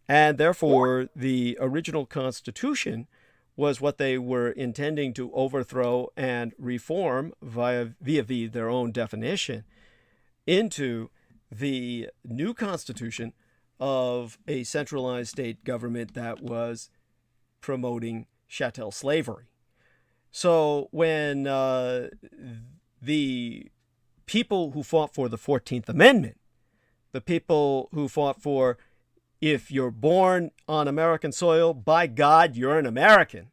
And therefore, the original Constitution was what they were intending to overthrow and reform via their own definition into the new Constitution of a centralized state government that was promoting chattel slavery. So when the people who fought for the 14th Amendment, the people who fought for, if you're born on American soil, by God, you're an American,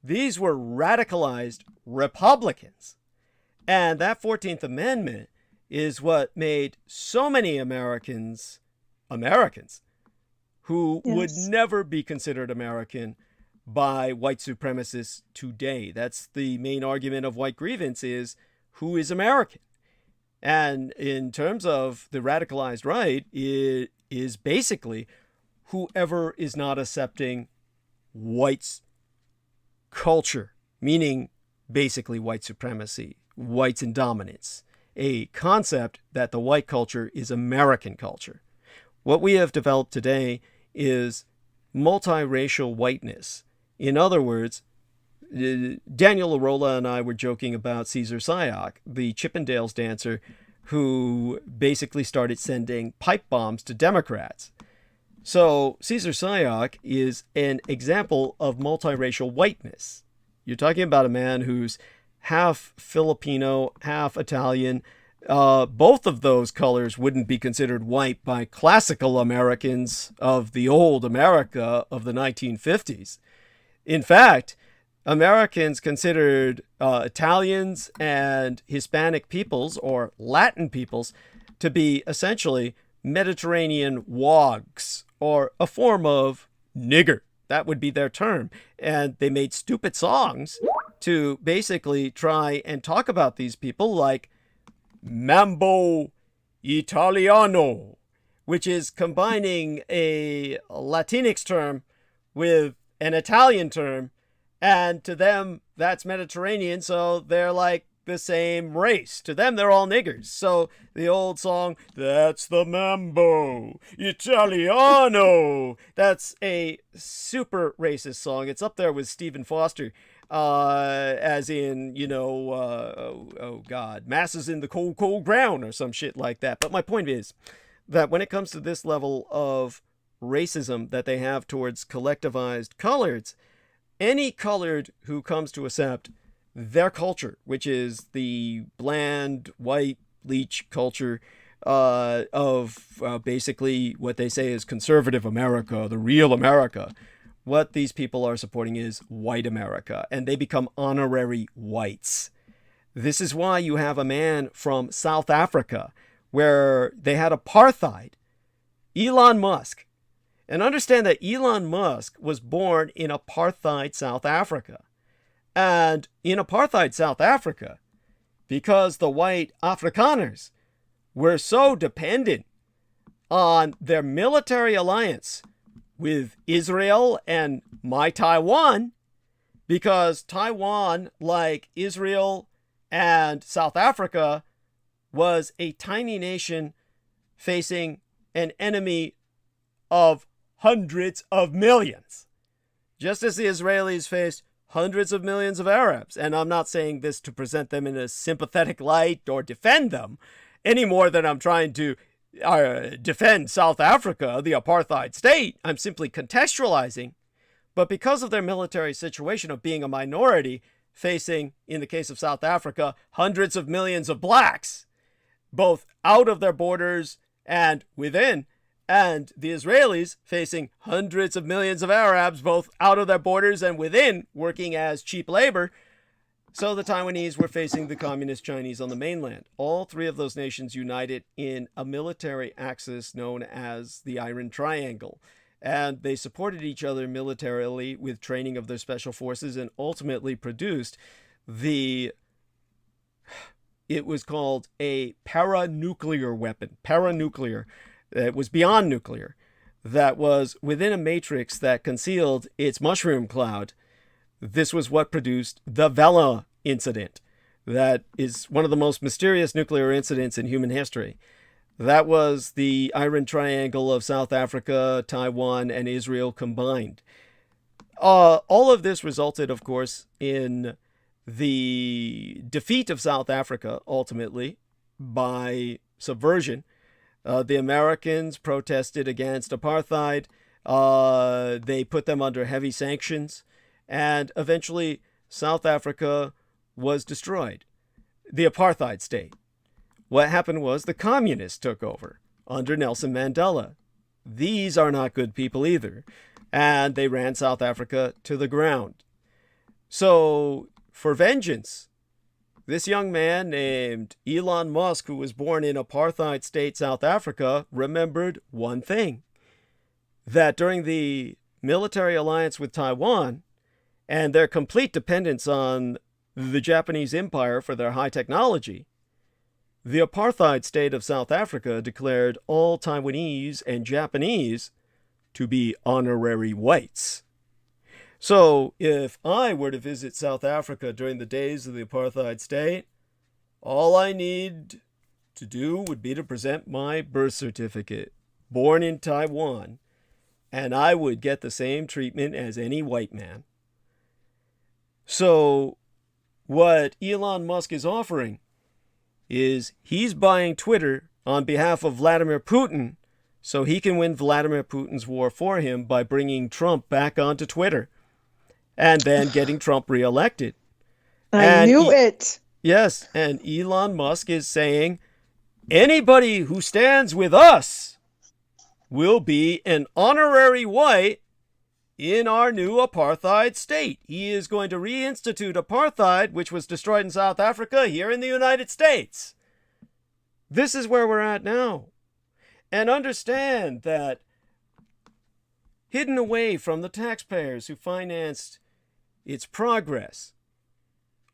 these were radicalized Republicans. And that 14th Amendment is what made so many Americans who would never be considered American by white supremacists today. That's the main argument of white grievance, is who is American? And in terms of the radicalized right, it is basically whoever is not accepting whites' culture, meaning basically white supremacy, whites in dominance, a concept that the white culture is American culture. What we have developed today is multiracial whiteness. In other words, Daniel Arola and I were joking about Caesar Sayoc, the Chippendales dancer who basically started sending pipe bombs to Democrats. So Caesar Sayoc is an example of multiracial whiteness. You're talking about a man who's half Filipino, half Italian. Both of those colors wouldn't be considered white by classical Americans of the old America of the 1950s. In fact, Americans considered Italians and Hispanic peoples, or Latin peoples, to be essentially Mediterranean wogs, or a form of nigger. That would be their term. And they made stupid songs to basically try and talk about these people, like Mambo Italiano, which is combining a Latinx term with an Italian term. And to them, that's Mediterranean, so they're like the same race. To them, they're all niggers. So the old song, that's the Mambo Italiano, that's a super racist song. It's up there with Stephen Foster, as in, oh God, masses in the cold, cold ground or some shit like that. But my point is that when it comes to this level of racism that they have towards collectivized coloreds, any colored who comes to accept their culture, which is the bland, white, leech culture of basically what they say is conservative America, the real America, what these people are supporting is white America, and they become honorary whites. This is why you have a man from South Africa, where they had apartheid, Elon Musk. And understand that Elon Musk was born in apartheid South Africa. And in apartheid South Africa, because the white Afrikaners were so dependent on their military alliance with Israel and my Taiwan, because Taiwan, like Israel and South Africa, was a tiny nation facing an enemy of hundreds of millions, just as the Israelis faced hundreds of millions of Arabs. And I'm not saying this to present them in a sympathetic light or defend them any more than I'm trying to defend South Africa, the apartheid state. I'm simply contextualizing. But because of their military situation of being a minority, facing, in the case of South Africa, hundreds of millions of blacks, both out of their borders and within, and the Israelis facing hundreds of millions of Arabs, both out of their borders and within, working as cheap labor. So the Taiwanese were facing the communist Chinese on the mainland. All three of those nations united in a military axis known as the Iron Triangle. And they supported each other militarily with training of their special forces, and ultimately produced it was called a paranuclear weapon. Paranuclear. It was beyond nuclear, that was within a matrix that concealed its mushroom cloud. This was what produced the Vela incident. That is one of the most mysterious nuclear incidents in human history. That was the Iron Triangle of South Africa, Taiwan, and Israel combined. All of this resulted, of course, in the defeat of South Africa, ultimately, by subversion. The Americans protested against apartheid. They put them under heavy sanctions. And eventually, South Africa was destroyed. The apartheid state. What happened was the communists took over under Nelson Mandela. These are not good people either. And they ran South Africa to the ground. So, for vengeance, this young man named Elon Musk, who was born in apartheid state South Africa, remembered one thing. That during the military alliance with Taiwan and their complete dependence on the Japanese Empire for their high technology, the apartheid state of South Africa declared all Taiwanese and Japanese to be honorary whites. So, if I were to visit South Africa during the days of the apartheid state, all I need to do would be to present my birth certificate, born in Taiwan, and I would get the same treatment as any white man. So, what Elon Musk is offering is he's buying Twitter on behalf of Vladimir Putin so he can win Vladimir Putin's war for him by bringing Trump back onto Twitter. And then getting Trump reelected. I knew it. Yes, and Elon Musk is saying anybody who stands with us will be an honorary white in our new apartheid state. He is going to reinstitute apartheid, which was destroyed in South Africa, here in the United States. This is where we're at now. And understand that hidden away from the taxpayers who financed its progress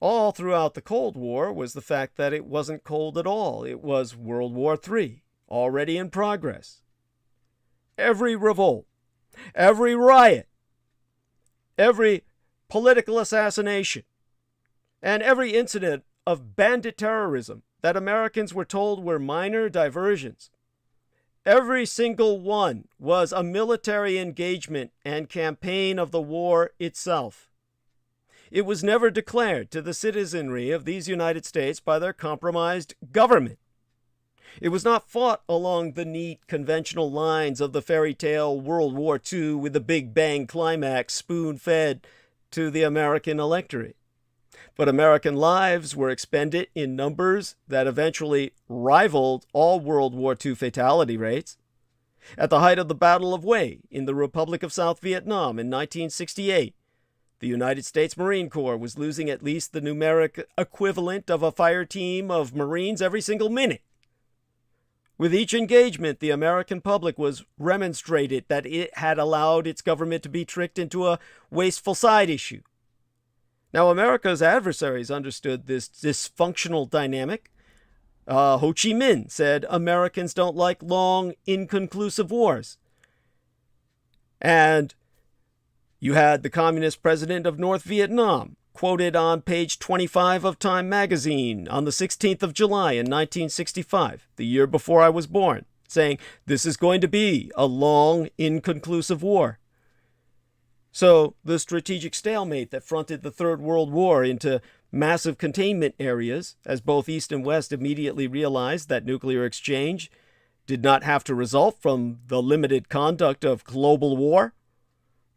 all throughout the Cold War was the fact that it wasn't cold at all. It was World War III, already in progress. Every revolt, every riot, every political assassination, and every incident of bandit terrorism that Americans were told were minor diversions, every single one was a military engagement and campaign of the war itself. It was never declared to the citizenry of these United States by their compromised government. It was not fought along the neat conventional lines of the fairy tale World War II with the Big Bang climax spoon-fed to the American electorate. But American lives were expended in numbers that eventually rivaled all World War II fatality rates. At the height of the Battle of Hue in the Republic of South Vietnam in 1968, the United States Marine Corps was losing at least the numeric equivalent of a fire team of Marines every single minute. With each engagement, the American public was remonstrated that it had allowed its government to be tricked into a wasteful side issue. Now, America's adversaries understood this dysfunctional dynamic. Ho Chi Minh said Americans don't like long, inconclusive wars. And you had the communist president of North Vietnam, quoted on page 25 of Time magazine on the 16th of July in 1965, the year before I was born, saying, "This is going to be a long, inconclusive war." So the strategic stalemate that fronted the Third World War into massive containment areas, as both East and West immediately realized that nuclear exchange did not have to result from the limited conduct of global war.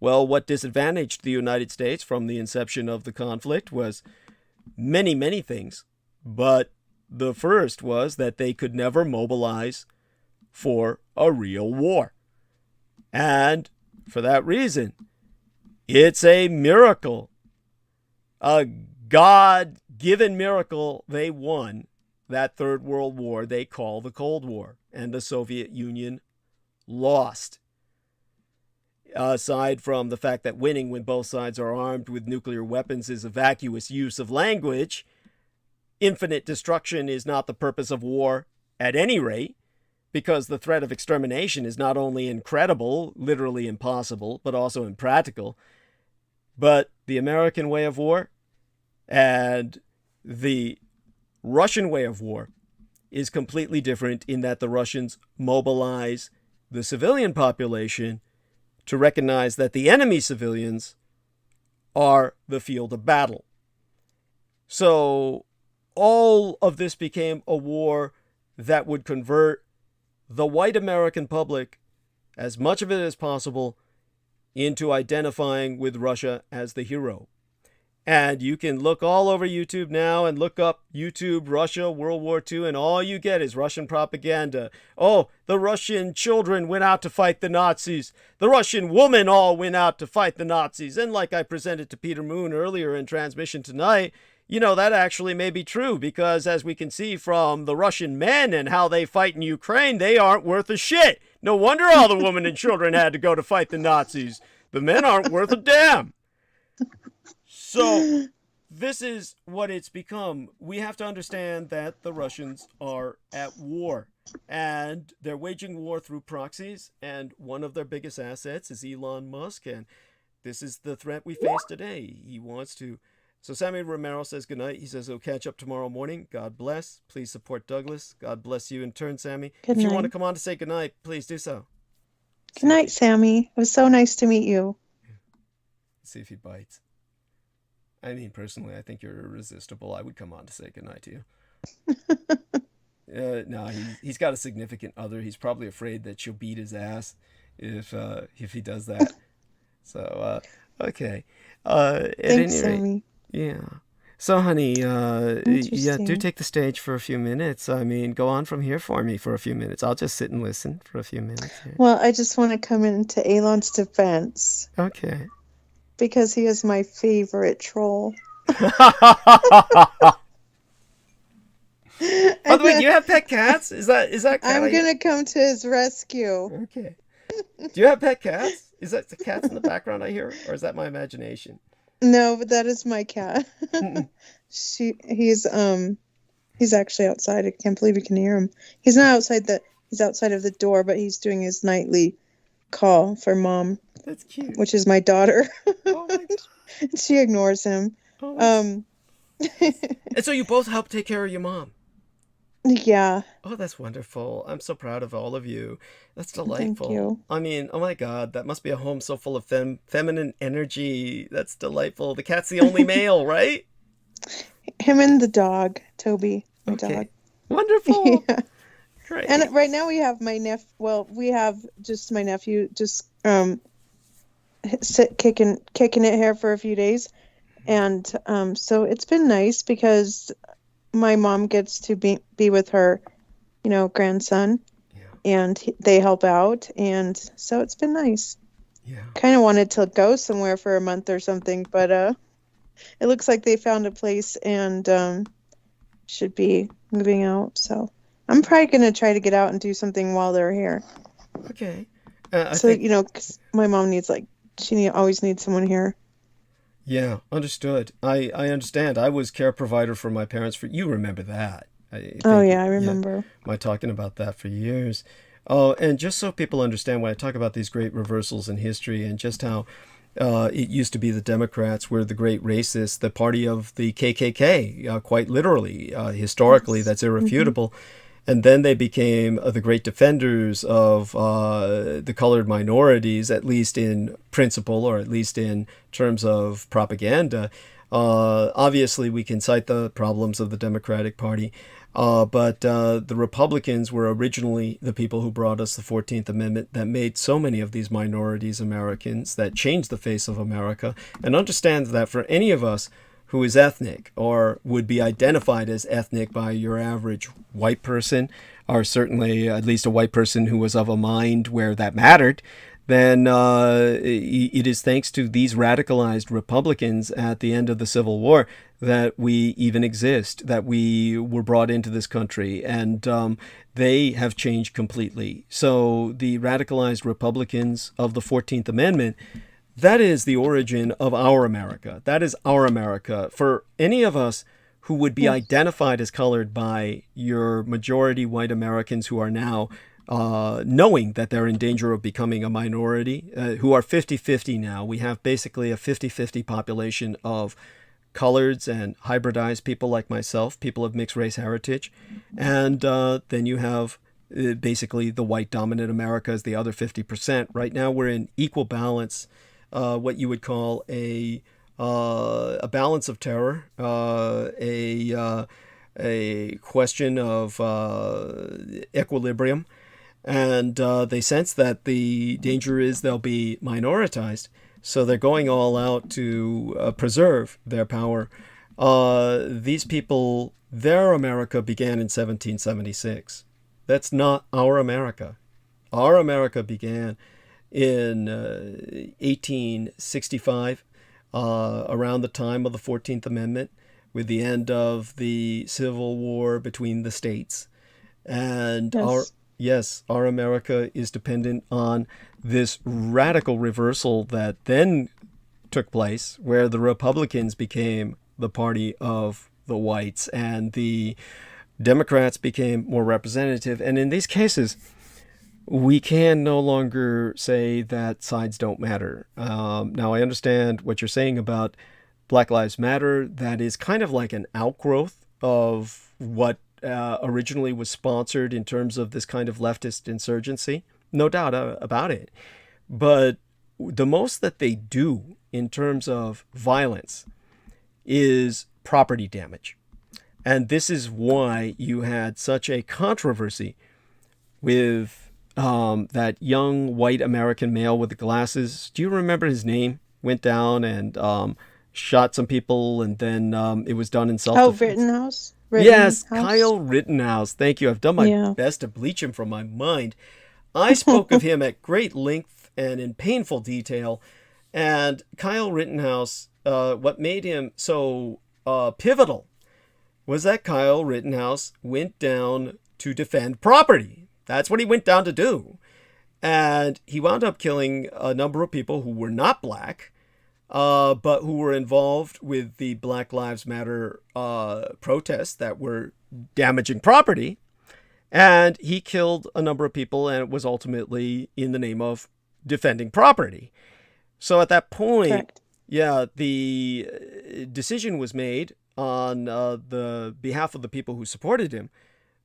Well, what disadvantaged the United States from the inception of the conflict was many, many things. But the first was that they could never mobilize for a real war. And for that reason, it's a miracle, a God-given miracle they won that Third World War they call the Cold War, and the Soviet Union lost. Aside from the fact that winning when both sides are armed with nuclear weapons is a vacuous use of language, infinite destruction is not the purpose of war at any rate, because the threat of extermination is not only incredible, literally impossible, but also impractical. But the American way of war and the Russian way of war is completely different in that the Russians mobilize the civilian population to recognize that the enemy civilians are the field of battle. So all of this became a war that would convert the white American public, as much of it as possible, into identifying with Russia as the hero. And you can look all over YouTube now and look up YouTube Russia World War II, and all you get is Russian propaganda. Oh, the Russian children went out to fight the Nazis. The Russian women all went out to fight the Nazis. And like I presented to Peter Moon earlier in transmission tonight, you know, that actually may be true, because as we can see from the Russian men and how they fight in Ukraine, they aren't worth a shit. No wonder all the women and children had to go to fight the Nazis. The men aren't worth a damn. So this is what it's become. We have to understand that the Russians are at war, and they're waging war through proxies, and one of their biggest assets is Elon Musk, and this is the threat we face today. He wants to... So Sammy Romero says goodnight. He says he'll catch up tomorrow morning. God bless. Please support Douglas. God bless you in turn, Sammy. Good if you night. want to come on to say goodnight, please do so. Good night, Sammy. It was so nice to meet you. See if he bites. I mean, personally, I think you're irresistible. I would come on to say goodnight to you. No, he's got a significant other. He's probably afraid that she'll beat his ass if he does that. So, okay. At Thanks, any rate, Sammy. yeah. So, honey, yeah, do Interesting. take the stage for a few minutes. I mean, go on from here for me for a few minutes. I'll just sit and listen for a few minutes here. Well, I just want to come into Elon's defense Okay. because he is my favorite troll. By the way, do you have pet cats? Is that I'm kinda- gonna come to his rescue. Okay. Do you have pet cats? Is that the cats in the background I hear, or is that my imagination? No, but that is my cat. He's actually outside. I can't believe you can hear him. He's not outside he's outside of the door, but he's doing his nightly call for mom. That's cute. Which is my daughter. Oh my She ignores him. Oh, and so you both help take care of your mom. Yeah. Oh, that's wonderful. I'm so proud of all of you. That's delightful. Thank you. I mean, oh my God, that must be a home so full of feminine energy. That's delightful. The cat's the only male, right? Him and the dog, Toby, my dog. Wonderful. Yeah. Great. And right now we have we have just my nephew just kicking it here for a few days. And so it's been nice because my mom gets to be with her, grandson, and they help out, and so it's been nice. Yeah. Kind of wanted to go somewhere for a month or something, but it looks like they found a place and should be moving out. So I'm probably gonna try to get out and do something while they're here. Okay. So 'cause my mom needs always needs someone here. Yeah, understood. I understand. I was care provider for my parents you remember that. I remember. My talking about that for years. Oh, and just so people understand when I talk about these great reversals in history and just how it used to be the Democrats were the great racists, the party of the KKK, quite literally, historically, that's irrefutable. Mm-hmm. And then they became the great defenders of the colored minorities, at least in principle or at least in terms of propaganda. Obviously, we can cite the problems of the Democratic Party, but the Republicans were originally the people who brought us the 14th Amendment that made so many of these minorities Americans, that changed the face of America, and understands that for any of us who is ethnic or would be identified as ethnic by your average white person, or certainly at least a white person who was of a mind where that mattered, then it is thanks to these radicalized Republicans at the end of the Civil War that we even exist, that we were brought into this country, and they have changed completely. So the radicalized Republicans of the 14th Amendment, that is the origin of our America. That is our America. For any of us who would be identified as colored by your majority white Americans who are now knowing that they're in danger of becoming a minority, who are 50-50 now. We have basically a 50-50 population of coloreds and hybridized people like myself, people of mixed race heritage. And then you have basically the white dominant America as the other 50%. Right now we're in equal balance, what you would call a balance of terror, a question of equilibrium. And they sense that the danger is they'll be minoritized. So they're going all out to preserve their power. These people, their America began in 1776. That's not our America. Our America began in 1865, around the time of the 14th Amendment, with the end of the Civil War between the states. And our America is dependent on this radical reversal that then took place, where the Republicans became the party of the whites and the Democrats became more representative. And in these cases, we can no longer say that sides don't matter. Now, I understand what you're saying about Black Lives Matter. That is kind of like an outgrowth of what originally was sponsored in terms of this kind of leftist insurgency. No doubt about it. But the most that they do in terms of violence is property damage. And this is why you had such a controversy with that young white American male with the glasses. Do you remember his name? Went down and shot some people, and then it was done in self-defense. Oh, Rittenhouse? Yes, Kyle Rittenhouse. Thank you. I've done my best to bleach him from my mind. I spoke of him at great length and in painful detail. And Kyle Rittenhouse, what made him so pivotal was that Kyle Rittenhouse went down to defend property. That's what he went down to do. And he wound up killing a number of people who were not black, but who were involved with the Black Lives Matter protests that were damaging property. And he killed a number of people, and it was ultimately in the name of defending property. So at that point, Correct. yeah, the decision was made on the behalf of the people who supported him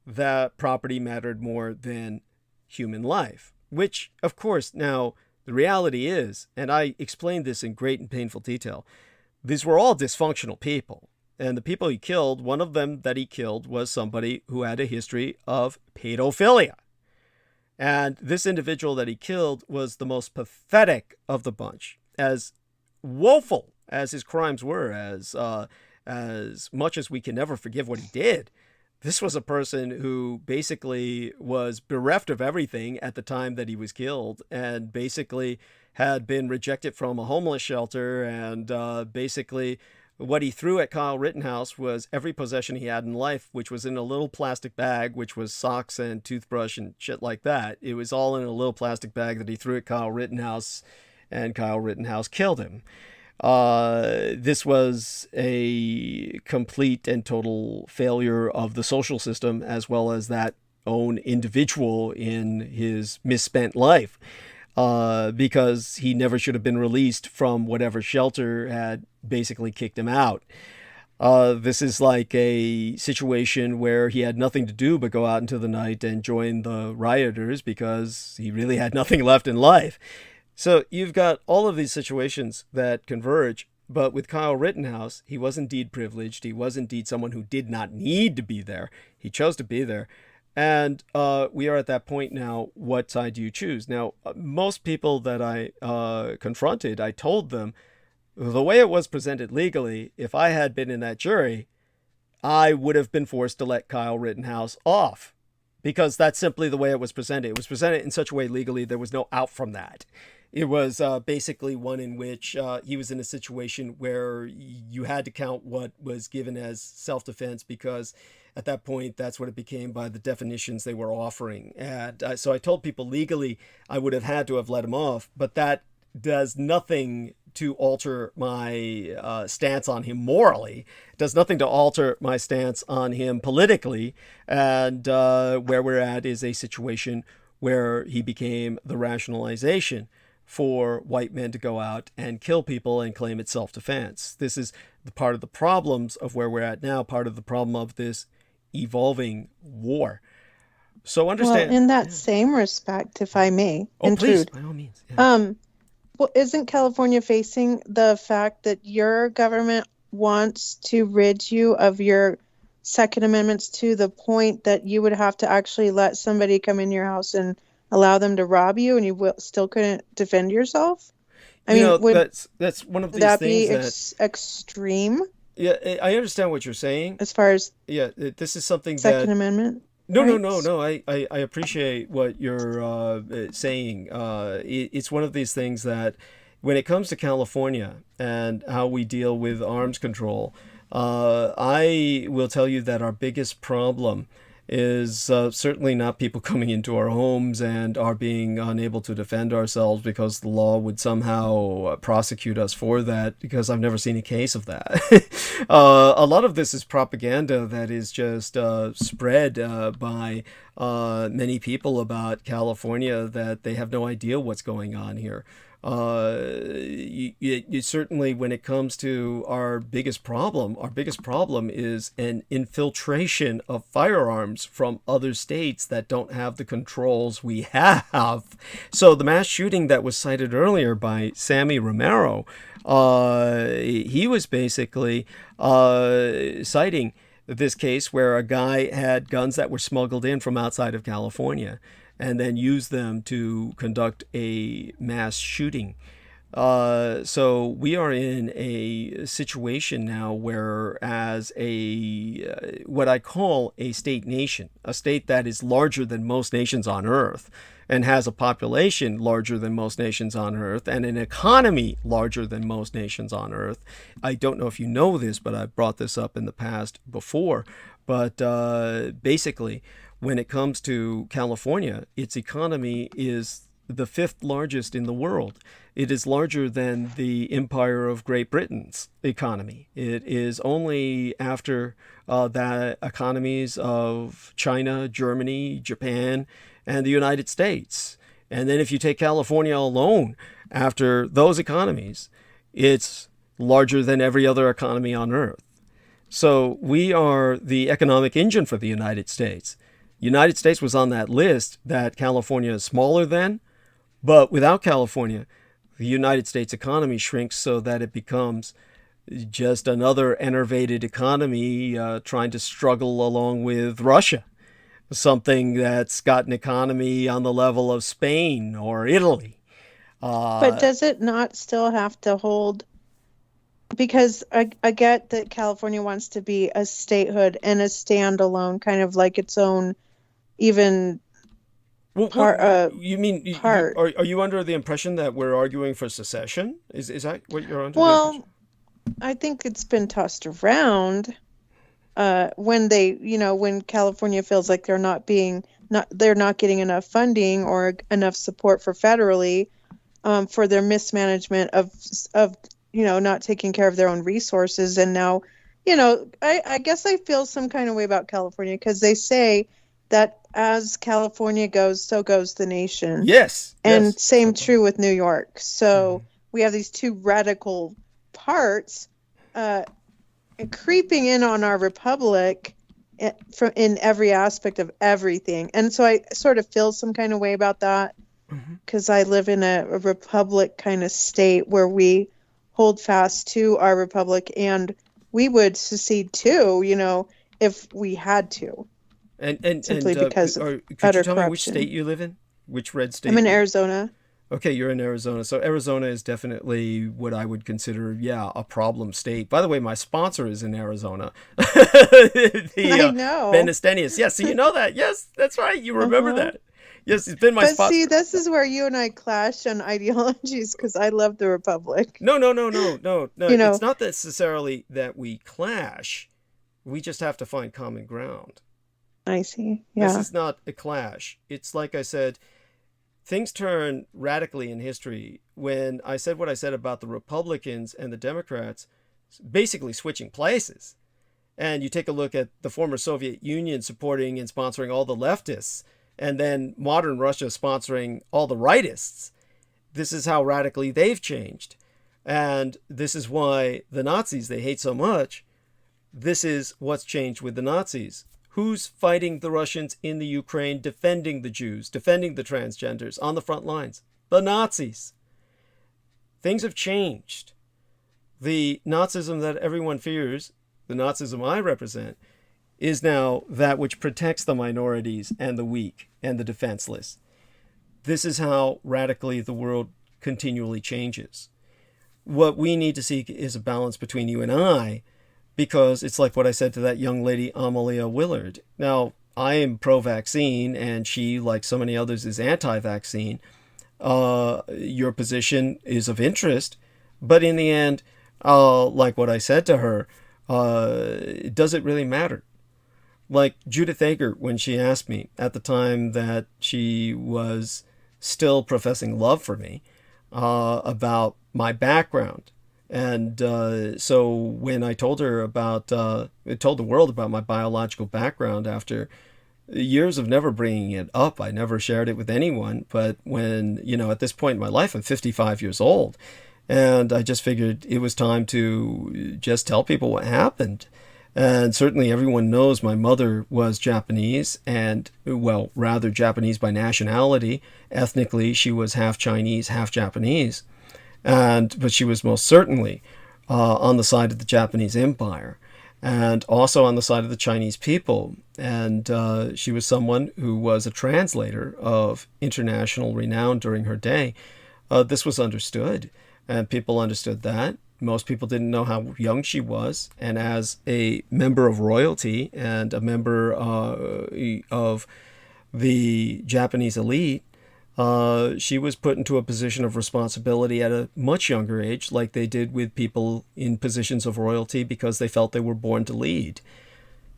that property mattered more than human life, which, of course, now the reality is, and I explained this in great and painful detail, these were all dysfunctional people. And the people he killed, one of them that he killed was somebody who had a history of pedophilia. And this individual that he killed was the most pathetic of the bunch. As woeful as his crimes were, as much as we can never forgive what he did, this was a person who basically was bereft of everything at the time that he was killed, and basically had been rejected from a homeless shelter, and basically what he threw at Kyle Rittenhouse was every possession he had in life, which was in a little plastic bag, which was socks and toothbrush and shit like that. It was all in a little plastic bag that he threw at Kyle Rittenhouse, and Kyle Rittenhouse killed him. This was a complete and total failure of the social system, as well as that own individual in his misspent life, because he never should have been released from whatever shelter had basically kicked him out. This is like a situation where he had nothing to do but go out into the night and join the rioters because he really had nothing left in life. So you've got all of these situations that converge, but with Kyle Rittenhouse, he was indeed privileged. He was indeed someone who did not need to be there. He chose to be there. And we are at that point now, what side do you choose? Now, most people that I confronted, I told them, the way it was presented legally, if I had been in that jury, I would have been forced to let Kyle Rittenhouse off, because that's simply the way it was presented. It was presented in such a way legally, there was no out from that. It was basically one in which he was in a situation where you had to count what was given as self-defense, because at that point, that's what it became by the definitions they were offering. And so I told people legally I would have had to have let him off, but that does nothing to alter my stance on him morally. It does nothing to alter my stance on him politically. And where we're at is a situation where he became the rationalization for white men to go out and kill people and claim it's self-defense. This is the part of the problems of where we're at now, part of the problem of this evolving war. So understand. Well, in that same respect, if I may Please, intrude, by all means. Yeah. Well, isn't California facing the fact that your government wants to rid you of your Second Amendments to the point that you would have to actually let somebody come in your house and allow them to rob you, and you still couldn't defend yourself? I mean, that's one of these that things be that extreme? Yeah, I understand what you're saying. As far as this is something Second that Amendment. No. rights? I appreciate what you're saying. It's one of these things that when it comes to California and how we deal with arms control, I will tell you that our biggest problem is certainly not people coming into our homes and are being unable to defend ourselves because the law would somehow prosecute us for that, because I've never seen a case of that. A lot of this is propaganda that is just spread by many people about California, that they have no idea what's going on here. You certainly, when it comes to our biggest problem is an infiltration of firearms from other states that don't have the controls we have. So the mass shooting that was cited earlier by Sammy Romero, he was basically citing this case where a guy had guns that were smuggled in from outside of California and then use them to conduct a mass shooting. So we are in a situation now where, as what I call a state nation, a state that is larger than most nations on earth and has a population larger than most nations on earth and an economy larger than most nations on earth. I don't know if you know this, but I've brought this up in the past before. But basically, when it comes to California, its economy is the fifth largest in the world. It is larger than the Empire of Great Britain's economy. It is only after the economies of China, Germany, Japan, and the United States. And then if you take California alone, after those economies, it's larger than every other economy on Earth. So we are the economic engine for the United States. United States was on that list that California is smaller than, but without California, the United States economy shrinks so that it becomes just another enervated economy trying to struggle along with Russia, something that's got an economy on the level of Spain or Italy. But does it not still have to hold? Because I get that California wants to be a statehood and a standalone, kind of like its own, even you mean part. Are you under the impression that we're arguing for secession? Is that what you're under? Well, I think it's been tossed around when when California feels like they're not getting enough funding or enough support for federally for their mismanagement of not taking care of their own resources. And now, I guess I feel some kind of way about California because they say that as California goes, so goes the nation. Yes. And yes. same true with New York. So we have these two radical parts creeping in on our republic in every aspect of everything. And so I sort of feel some kind of way about that because I live in a republic kind of state where we hold fast to our republic, and we would secede too, if we had to. And simply because of could you tell corruption. me which state you live in? Which red state? I'm in Arizona. Okay, you're in Arizona. So Arizona is definitely what I would consider, a problem state. By the way, my sponsor is in Arizona. I know. Ben Estenius. Yes, so you know that. Yes, that's right. You remember that. Yes, it's been my sponsor. But see, this is where you and I clash on ideologies because I love the Republic. No. It's not necessarily that we clash. We just have to find common ground. I see. Yeah. This is not a clash. It's like I said, things turn radically in history when I said what I said about the Republicans and the Democrats basically switching places. And you take a look at the former Soviet Union supporting and sponsoring all the leftists, and then modern Russia sponsoring all the rightists. This is how radically they've changed. And this is why the Nazis they hate so much. This is what's changed with the Nazis. Who's fighting the Russians in the Ukraine, defending the Jews, defending the transgenders on the front lines? The Nazis. Things have changed. The Nazism that everyone fears, the Nazism I represent, is now that which protects the minorities and the weak and the defenseless. This is how radically the world continually changes. What we need to seek is a balance between you and I, because it's like what I said to that young lady, Amalia Willard. Now, I am pro-vaccine, and she, like so many others, is anti-vaccine. Your position is of interest, but in the end, like what I said to her, does it really matter? Like Judith Ager, when she asked me at the time that she was still professing love for me about my background. And so when I told her told the world about my biological background after years of never bringing it up, I never shared it with anyone. But when, at this point in my life, I'm 55 years old. And I just figured it was time to just tell people what happened. And certainly everyone knows my mother was Japanese, and, well, rather Japanese by nationality. Ethnically, she was half Chinese, half Japanese. But she was most certainly on the side of the Japanese Empire, and also on the side of the Chinese people. And she was someone who was a translator of international renown during her day. This was understood, and people understood that. Most people didn't know how young she was. And as a member of royalty and a member of the Japanese elite, she was put into a position of responsibility at a much younger age, like they did with people in positions of royalty because they felt they were born to lead.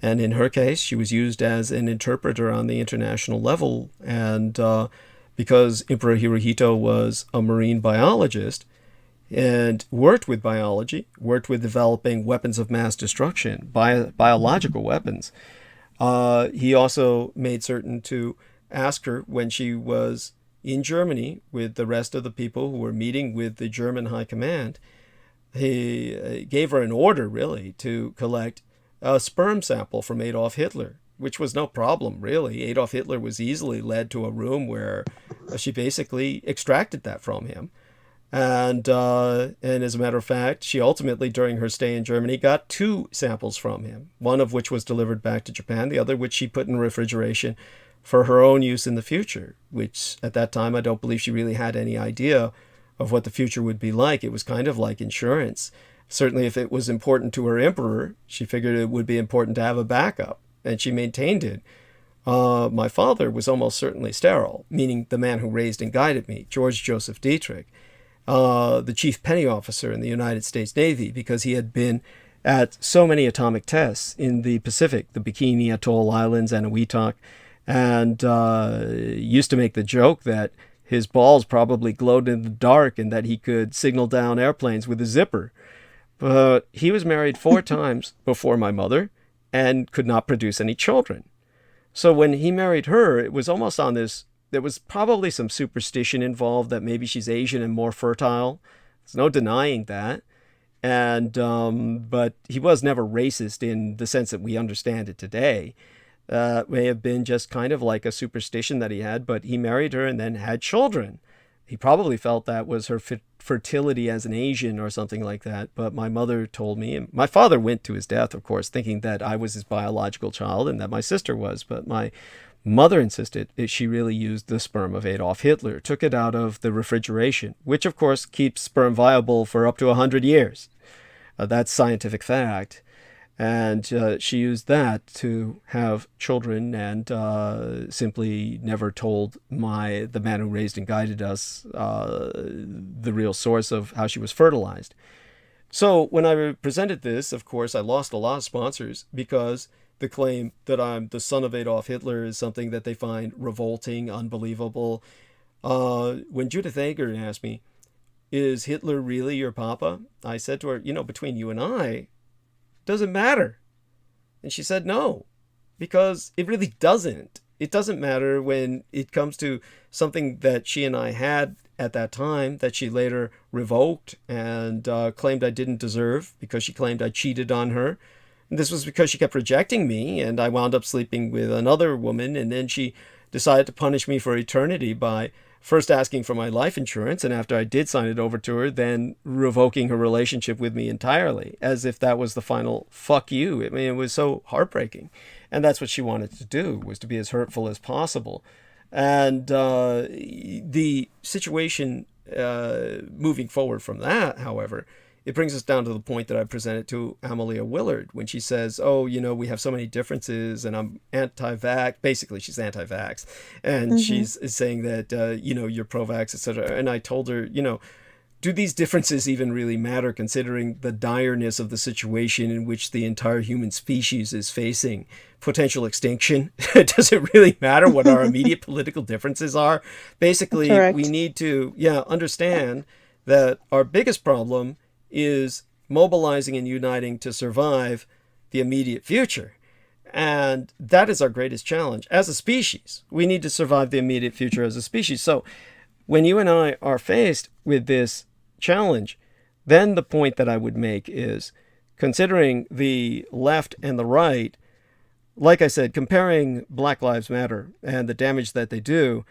And in her case, she was used as an interpreter on the international level. And because Emperor Hirohito was a marine biologist and worked with biology, worked with developing weapons of mass destruction, biological weapons. He also made certain to ask her when she was in Germany with the rest of the people who were meeting with the German High Command. He gave her an order, really, to collect a sperm sample from Adolf Hitler, which was no problem, really. Adolf Hitler was easily led to a room where she basically extracted that from him. And as a matter of fact, she ultimately, during her stay in Germany, got 2 samples from him, one of which was delivered back to Japan, the other which she put in refrigeration for her own use in the future, which at that time I don't believe she really had any idea of what the future would be like. It was kind of like insurance. Certainly if it was important to her emperor, she figured it would be important to have a backup, and she maintained it. My father was almost certainly sterile, meaning the man who raised and guided me, George Joseph Dietrich, the chief penny officer in the United States Navy, because he had been at so many atomic tests in the Pacific, the Bikini Atoll Islands, Eniwetok, and used to make the joke that his balls probably glowed in the dark and that he could signal down airplanes with a zipper. But he was married 4 times before my mother and could not produce any children. So when he married her, it was almost on this, there was probably some superstition involved that maybe she's Asian and more fertile. There's no denying that. And but he was never racist in the sense that we understand it today. May have been just kind of like a superstition that he had, but he married her and then had children. He probably felt that was her fertility as an Asian or something like that. But my mother told me, and my father went to his death, of course, thinking that I was his biological child and that my sister was. But my mother insisted that she really used the sperm of Adolf Hitler, took it out of the refrigeration, which of course keeps sperm viable for up to 100 years. That's scientific fact. And she used that to have children, and simply never told the man who raised and guided us the real source of how she was fertilized. So when I presented this, of course, I lost a lot of sponsors because the claim that I'm the son of Adolf Hitler is something that they find revolting, unbelievable. When Judith Ager asked me, "Is Hitler really your papa?" I said to her, between you and I, doesn't matter. And she said no, because it really doesn't. It doesn't matter when it comes to something that she and I had at that time that she later revoked and claimed I didn't deserve because she claimed I cheated on her. And this was because she kept rejecting me, and I wound up sleeping with another woman, and then she decided to punish me for eternity by first asking for my life insurance, and after I did sign it over to her, then revoking her relationship with me entirely, as if that was the final fuck you. I mean, it was so heartbreaking. And that's what she wanted to do, was to be as hurtful as possible. And the situation moving forward from that, however, it brings us down to the point that I presented to Amalia Willard when she says, we have so many differences and I'm anti-vax. Basically, she's anti-vax. And she's saying that, you're pro-vax, etc. And I told her, do these differences even really matter considering the direness of the situation in which the entire human species is facing potential extinction? Does it really matter what our immediate political differences are? Basically, we need to, understand that our biggest problem is mobilizing and uniting to survive the immediate future. And that is our greatest challenge. As a species, we need to survive the immediate future as a species. So when you and I are faced with this challenge, then the point that I would make is, considering the left and the right, like I said, comparing Black Lives Matter and the damage that they do,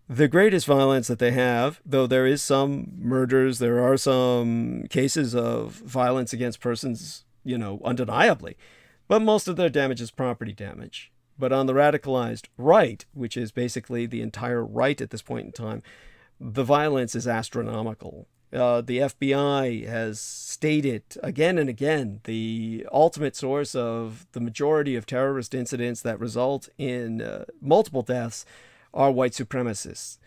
the greatest violence that they have, though there is some murders, there are some cases of violence against persons, undeniably, but most of their damage is property damage. But on the radicalized right, which is basically the entire right at this point in time, the violence is astronomical. The FBI has stated again and again the ultimate source of the majority of terrorist incidents that result in multiple deaths are white supremacists.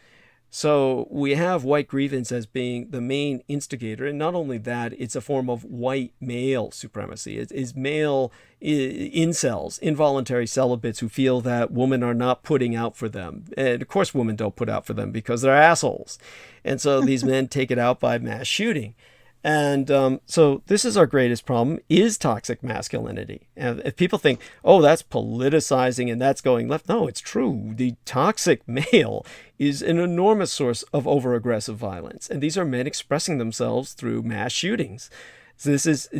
So we have white grievance as being the main instigator, and not only that, it's a form of white male supremacy. It is male incels, involuntary celibates who feel that women are not putting out for them. And of course women don't put out for them because they're assholes. And so these men take it out by mass shooting. And so this is our greatest problem, is toxic masculinity. And if people think, oh, that's politicizing and that's going left, no, it's true. The toxic male is an enormous source of over-aggressive violence. And these are men expressing themselves through mass shootings. So this is,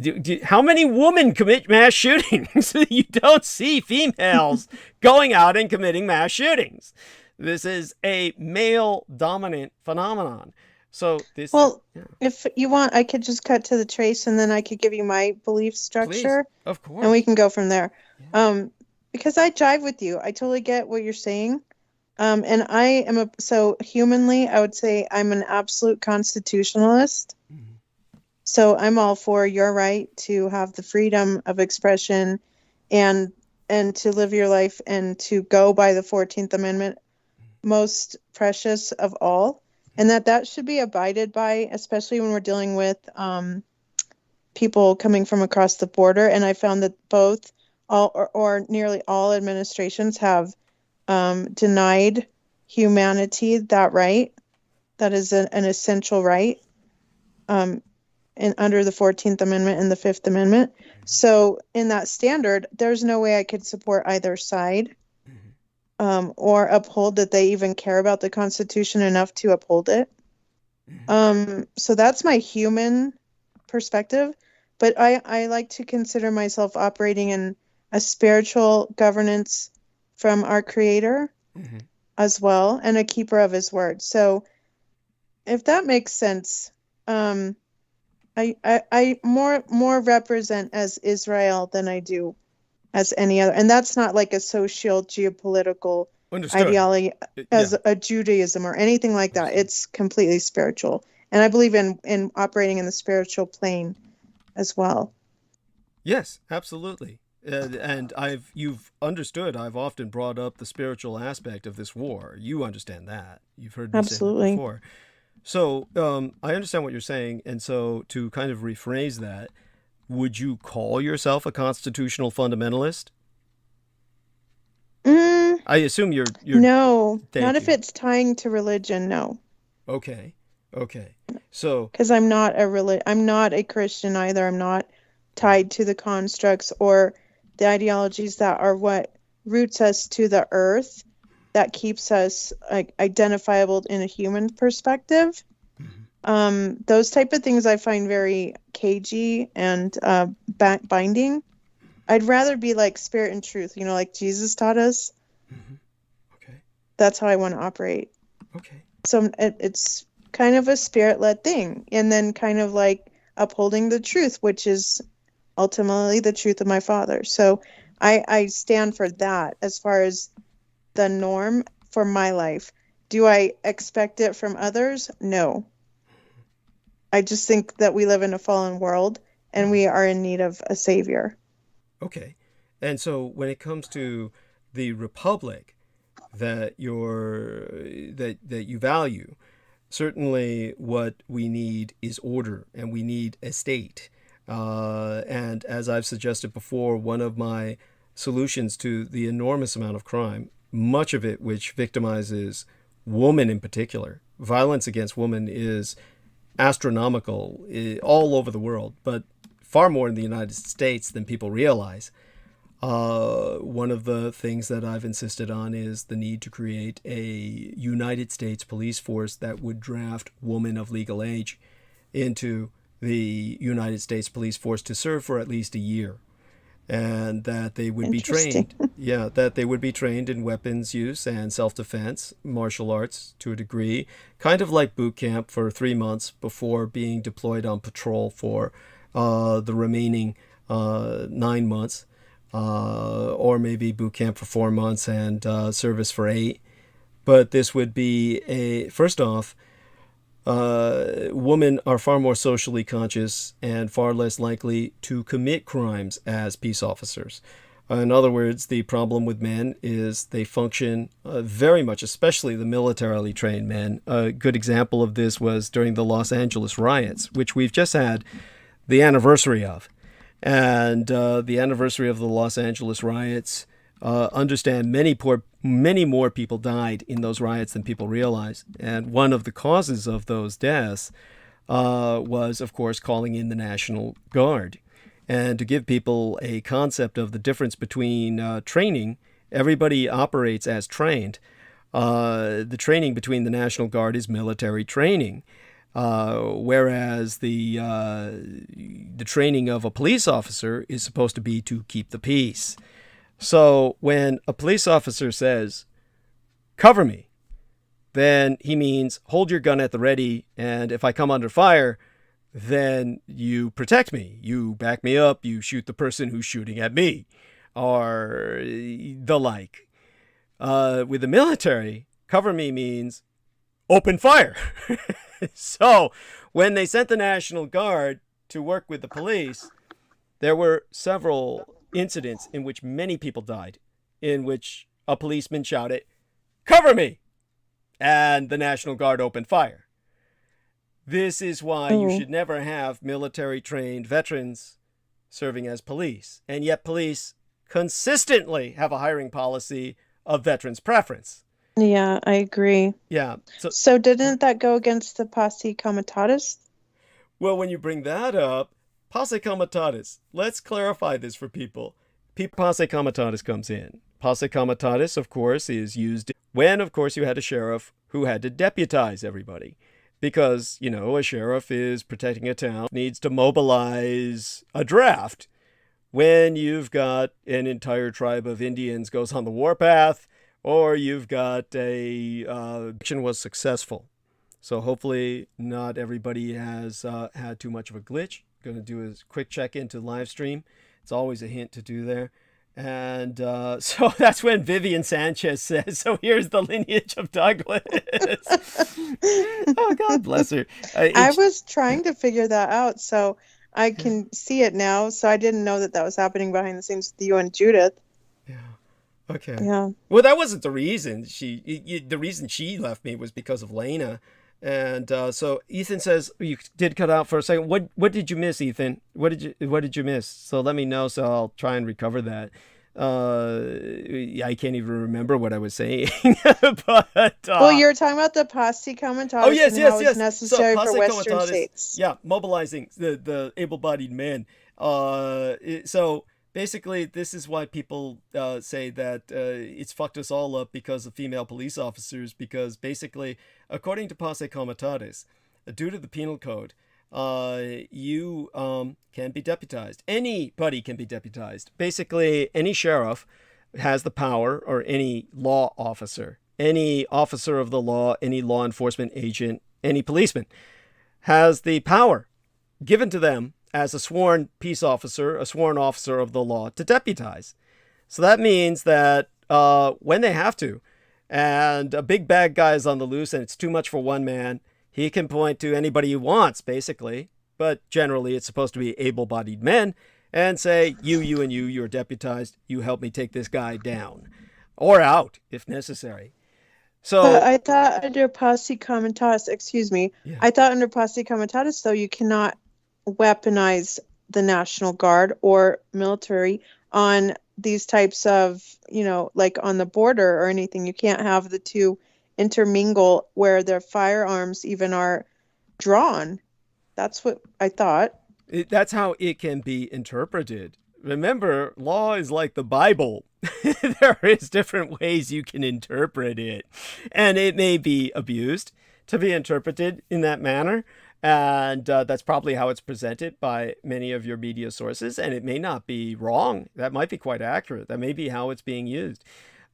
how many women commit mass shootings? You don't see females going out and committing mass shootings. This is a male-dominant phenomenon. So this. Well, if you want, I could just cut to the chase, and then I could give you my belief structure. Please, of course. And we can go from there. Yeah. Because I jive with you. I totally get what you're saying. And I am so humanly, I would say I'm an absolute constitutionalist. Mm-hmm. So I'm all for your right to have the freedom of expression and to live your life and to go by the 14th Amendment, most precious of all. And that should be abided by, especially when we're dealing with people coming from across the border. And I found that both or nearly all administrations have denied humanity that right. That is an essential right and under the 14th Amendment and the 5th Amendment. So in that standard, there's no way I could support either side. Or uphold that they even care about the Constitution enough to uphold it. So that's my human perspective. But I like to consider myself operating in a spiritual governance from our Creator as well, and a keeper of His word. So if that makes sense, I more represent as Israel than I do as any other, and that's not like a social geopolitical ideology as a Judaism or anything like that. It's completely spiritual, and I believe in operating in the spiritual plane as well. Yes, absolutely. And you've understood. I've often brought up the spiritual aspect of this war. You understand that. You've heard me say that before. So I understand what you're saying, and so to kind of rephrase that. Would you call yourself a constitutional fundamentalist? I assume you're no, not if it's tying to religion. No. Okay. So because I'm not a Christian either. I'm not tied to the constructs or the ideologies that are what roots us to the earth, that keeps us identifiable in a human perspective. Those type of things I find very cagey and binding. I'd rather be like spirit and truth, like Jesus taught us. Okay. That's how I want to operate. Okay. So it's kind of a spirit-led thing, and then kind of like upholding the truth, which is ultimately the truth of my Father. So I stand for that as far as the norm for my life. Do I expect it from others? No. I just think that we live in a fallen world and we are in need of a savior. Okay. And so when it comes to the republic that you value, certainly what we need is order, and we need a state. And as I've suggested before, one of my solutions to the enormous amount of crime, much of it which victimizes women in particular, violence against women is astronomical all over the world, but far more in the United States than people realize. One of the things that I've insisted on is the need to create a United States police force that would draft women of legal age into the United States police force to serve for at least a year, and that they would be trained. That they would be trained in weapons use and self-defense, martial arts to a degree, kind of like boot camp for 3 months before being deployed on patrol for the remaining 9 months, or maybe boot camp for 4 months and service for 8. But this would be first off, women are far more socially conscious and far less likely to commit crimes as peace officers. In other words, the problem with men is they function very much, especially the militarily trained men. A good example of this was during the Los Angeles riots, which we've just had the anniversary of. And the anniversary of the Los Angeles riots, understand many more people died in those riots than people realize. And one of the causes of those deaths was, of course, calling in the National Guard. And to give people a concept of the difference between training, everybody operates as trained. The training between the National Guard is military training, whereas the training of a police officer is supposed to be to keep the peace. So when a police officer says, "Cover me," then he means hold your gun at the ready, and if I come under fire, then you protect me. You back me up. You shoot the person who's shooting at me, or the like. With the military, cover me means open fire. So when they sent the National Guard to work with the police, there were several incidents in which many people died, in which a policeman shouted, "Cover me!" and the National Guard opened fire. This is why you should never have military-trained veterans serving as police. And yet police consistently have a hiring policy of veterans' preference. Yeah, I agree. Yeah. So didn't that go against the posse comitatus? Well, when you bring that up, posse comitatus, let's clarify this for people. Posse comitatus comes in. Posse comitatus, of course, is used when, of course, you had a sheriff who had to deputize everybody. Because, a sheriff is protecting a town, needs to mobilize a draft. When you've got an entire tribe of Indians goes on the warpath, or you've got action was successful. So hopefully not everybody has had too much of a glitch. Going to do a quick check into live stream. It's always a hint to do there. And so that's when Vivian Sanchez says, "So here's the lineage of Douglas." Oh, God bless her. I was trying to figure that out, so I can see it now. So I didn't know that was happening behind the scenes with you and Judith. Yeah. Okay. Yeah. Well, that wasn't the reason. The reason she left me was because of Lena. And so Ethan says, you did cut out for a second. What did you miss, Ethan? What did you miss? So let me know, so I'll try and recover that. I can't even remember what I was saying. But well, you're talking about the posse comitatus. Oh yes, and yes, how yes. It's necessary so, for Western states. Yeah, mobilizing the able-bodied men. So basically, this is why people say that it's fucked us all up because of female police officers, because basically, according to Posse Comitatus, due to the penal code, you can be deputized. Anybody can be deputized. Basically, any sheriff has the power, or any law officer, any officer of the law, any law enforcement agent, any policeman has the power given to them as a sworn peace officer, a sworn officer of the law, to deputize. So that means that when they have to, and a big bad guy is on the loose and it's too much for one man, he can point to anybody he wants, basically. But generally, it's supposed to be able-bodied men, and say, you, and you're deputized. You help me take this guy down. Or out, if necessary. So I thought under Posse Comitatus, I thought under Posse Comitatus, though, you cannot weaponize the National Guard or military on these types of, like on the border or anything. You can't have the two intermingle where their firearms even are drawn. That's what I thought. That's how it can be interpreted. Remember, law is like the Bible. There is different ways you can interpret it, and it may be abused to be interpreted in that manner. And that's probably how it's presented by many of your media sources. And it may not be wrong. That might be quite accurate. That may be how it's being used.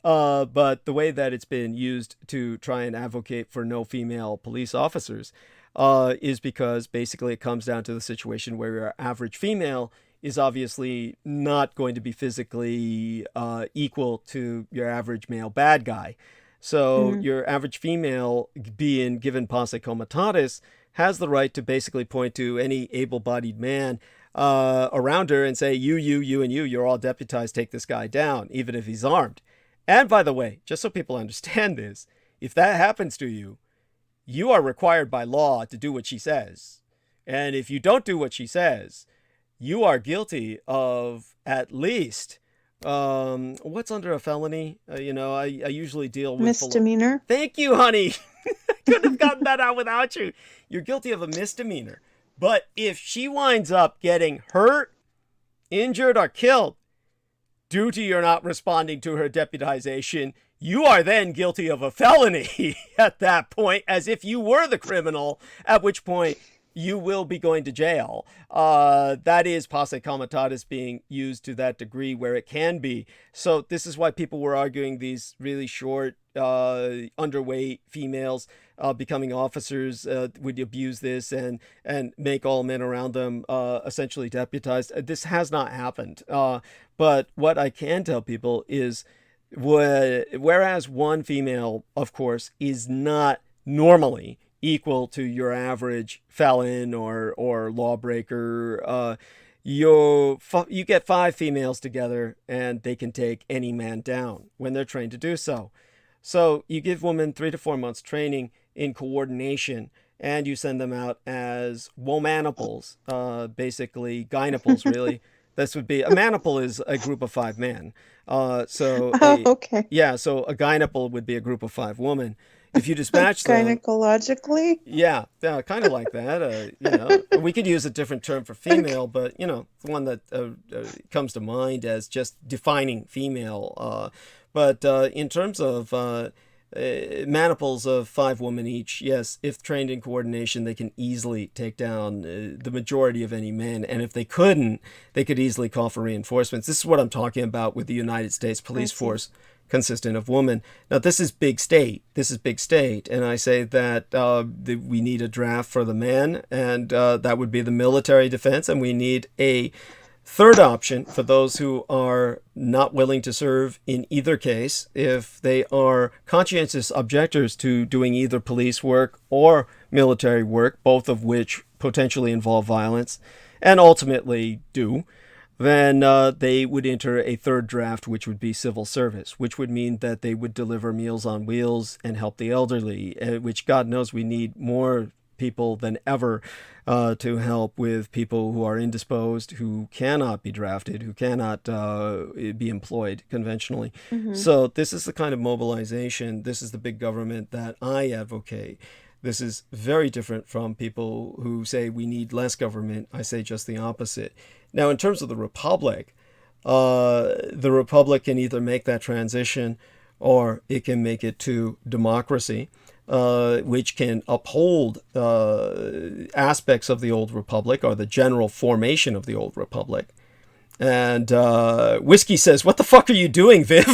But the way that it's been used to try and advocate for no female police officers is because basically it comes down to the situation where your average female is obviously not going to be physically equal to your average male bad guy. So your average female, being given posse comitatus, has the right to basically point to any able-bodied man around her and say, you, and you're all deputized, take this guy down, even if he's armed. And by the way, just so people understand this, if that happens to you, you are required by law to do what she says. And if you don't do what she says, you are guilty of at least, what's under a felony? I usually deal with misdemeanor. Thank you, honey. I couldn't have gotten that out without you. You're guilty of a misdemeanor. But if she winds up getting hurt, injured, or killed due to your not responding to her deputization, you are then guilty of a felony at that point, as if you were the criminal, at which point you will be going to jail. That is posse comitatus being used to that degree where it can be. So this is why people were arguing these really short, underweight females becoming officers would abuse this and make all men around them essentially deputized. This has not happened. But what I can tell people is, whereas one female, of course, is not normally equal to your average felon or lawbreaker, you get 5 females together and they can take any man down when they're trained to do so. So you give women 3 to 4 months training in coordination, and you send them out as womaniples, basically gynaples, really. This would be, a maniple is a group of 5 men. Okay. Yeah, so a gynaple would be a group of 5 women. If you dispatch them... Gynecologically? Yeah, kind of like that. We could use a different term for female, but, the one that comes to mind as just defining female. But in terms of maniples of 5 women each, yes, if trained in coordination, they can easily take down the majority of any men. And if they couldn't, they could easily call for reinforcements. This is what I'm talking about with the United States police force consistent of women. Now, this is big state. And I say that we need a draft for the men, and that would be the military defense. And we need a third option for those who are not willing to serve in either case, if they are conscientious objectors to doing either police work or military work, both of which potentially involve violence and ultimately do. Then they would enter a third draft, which would be civil service, which would mean that they would deliver Meals on Wheels and help the elderly, which God knows we need more people than ever to help with people who are indisposed, who cannot be drafted, who cannot be employed conventionally. Mm-hmm. So this is the kind of mobilization, this is the big government that I advocate. This is very different from people who say we need less government. I say just the opposite. Now, in terms of the republic can either make that transition or it can make it to democracy, which can uphold aspects of the old republic or the general formation of the old republic. And Whiskey says, "What the fuck are you doing, Viv?"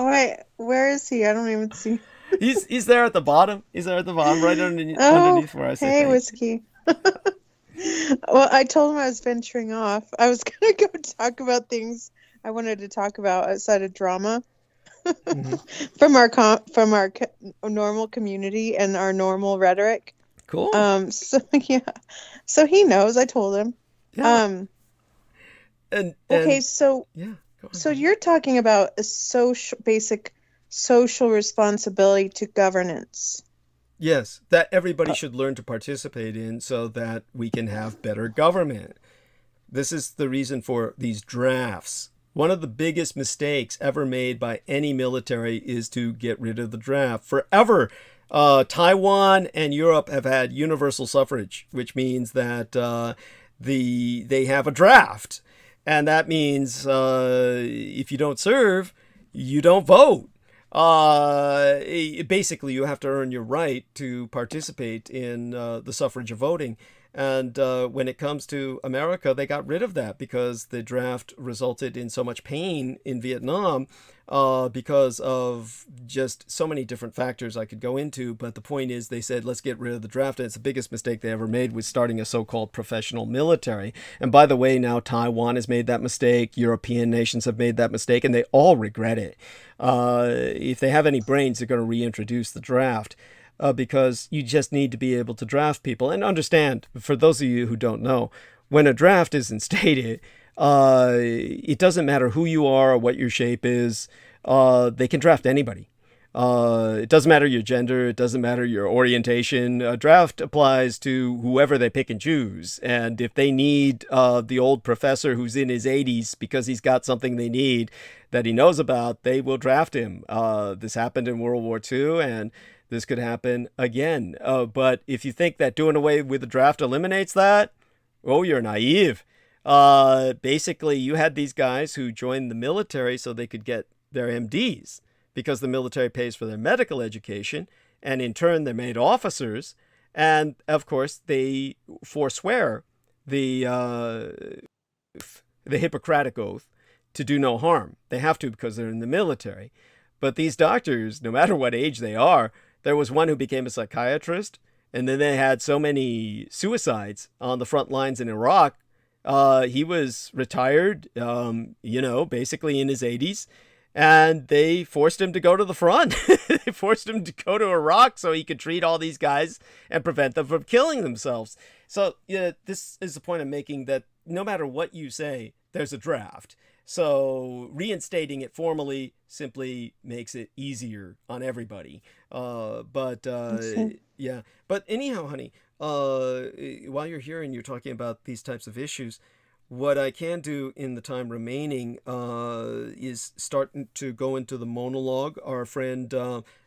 Wait, where is he? I don't even see. He's there at the bottom. Right underneath where I say. Hey, Whiskey. Well, I told him I was venturing off. I was gonna go talk about things I wanted to talk about outside of drama. Mm-hmm. from our normal community and our normal rhetoric. Cool. So he knows. I told him. Yeah. Okay. So yeah. So you're talking about a basic social responsibility to governance. Yes, that everybody should learn to participate in so that we can have better government. This is the reason for these drafts. One of the biggest mistakes ever made by any military is to get rid of the draft. Forever, Taiwan and Europe have had universal suffrage, which means that they have a draft. And that means if you don't serve, you don't vote. Basically, you have to earn your right to participate in the suffrage of voting. And when it comes to America, they got rid of that because the draft resulted in so much pain in Vietnam because of just so many different factors I could go into. But the point is, they said, let's get rid of the draft. And it's the biggest mistake they ever made was starting a so-called professional military. And by the way, now Taiwan has made that mistake. European nations have made that mistake, and they all regret it. If they have any brains, they're going to reintroduce the draft. because you just need to be able to draft people. And understand, for those of you who don't know, when a draft is instated, it doesn't matter who you are or what your shape is. They can draft anybody. It doesn't matter your gender. It doesn't matter your orientation. A draft applies to whoever they pick and choose. And if they need the old professor who's in his 80s because he's got something they need that he knows about, they will draft him. This happened in World War II, and this could happen again. But if you think that doing away with the draft eliminates that, oh, you're naive. Basically, you had these guys who joined the military so they could get their MDs, because the military pays for their medical education, and in turn they're made officers, and of course they forswear the Hippocratic Oath to do no harm. They have to because they're in the military. But these doctors, no matter what age they are, there was one who became a psychiatrist, and then they had so many suicides on the front lines in Iraq. He was retired, basically in his 80s. And they forced him to go to the front. They forced him to go to Iraq so he could treat all these guys and prevent them from killing themselves. So this is the point I'm making, that no matter what you say, there's a draft. So reinstating it formally simply makes it easier on everybody. Yeah. But anyhow, honey, while you're here and you're talking about these types of issues, what I can do in the time remaining is start to go into the monologue. Our friend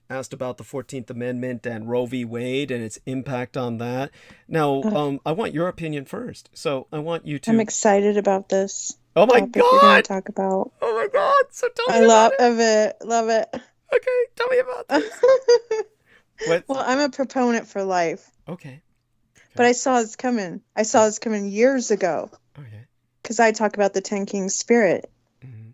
asked about the 14th Amendment and Roe v. Wade and its impact on that. Now, I want your opinion first. So I want you to... I'm excited about this. Oh my topic we're going God! to talk about. Oh my God! So tell me I about love it. Love it. Okay, tell me about this. What? Well, I'm a proponent for life. Okay. But I saw this coming. I saw this coming years ago. Okay. Because I talk about the Ten Kings spirit. Mm-hmm.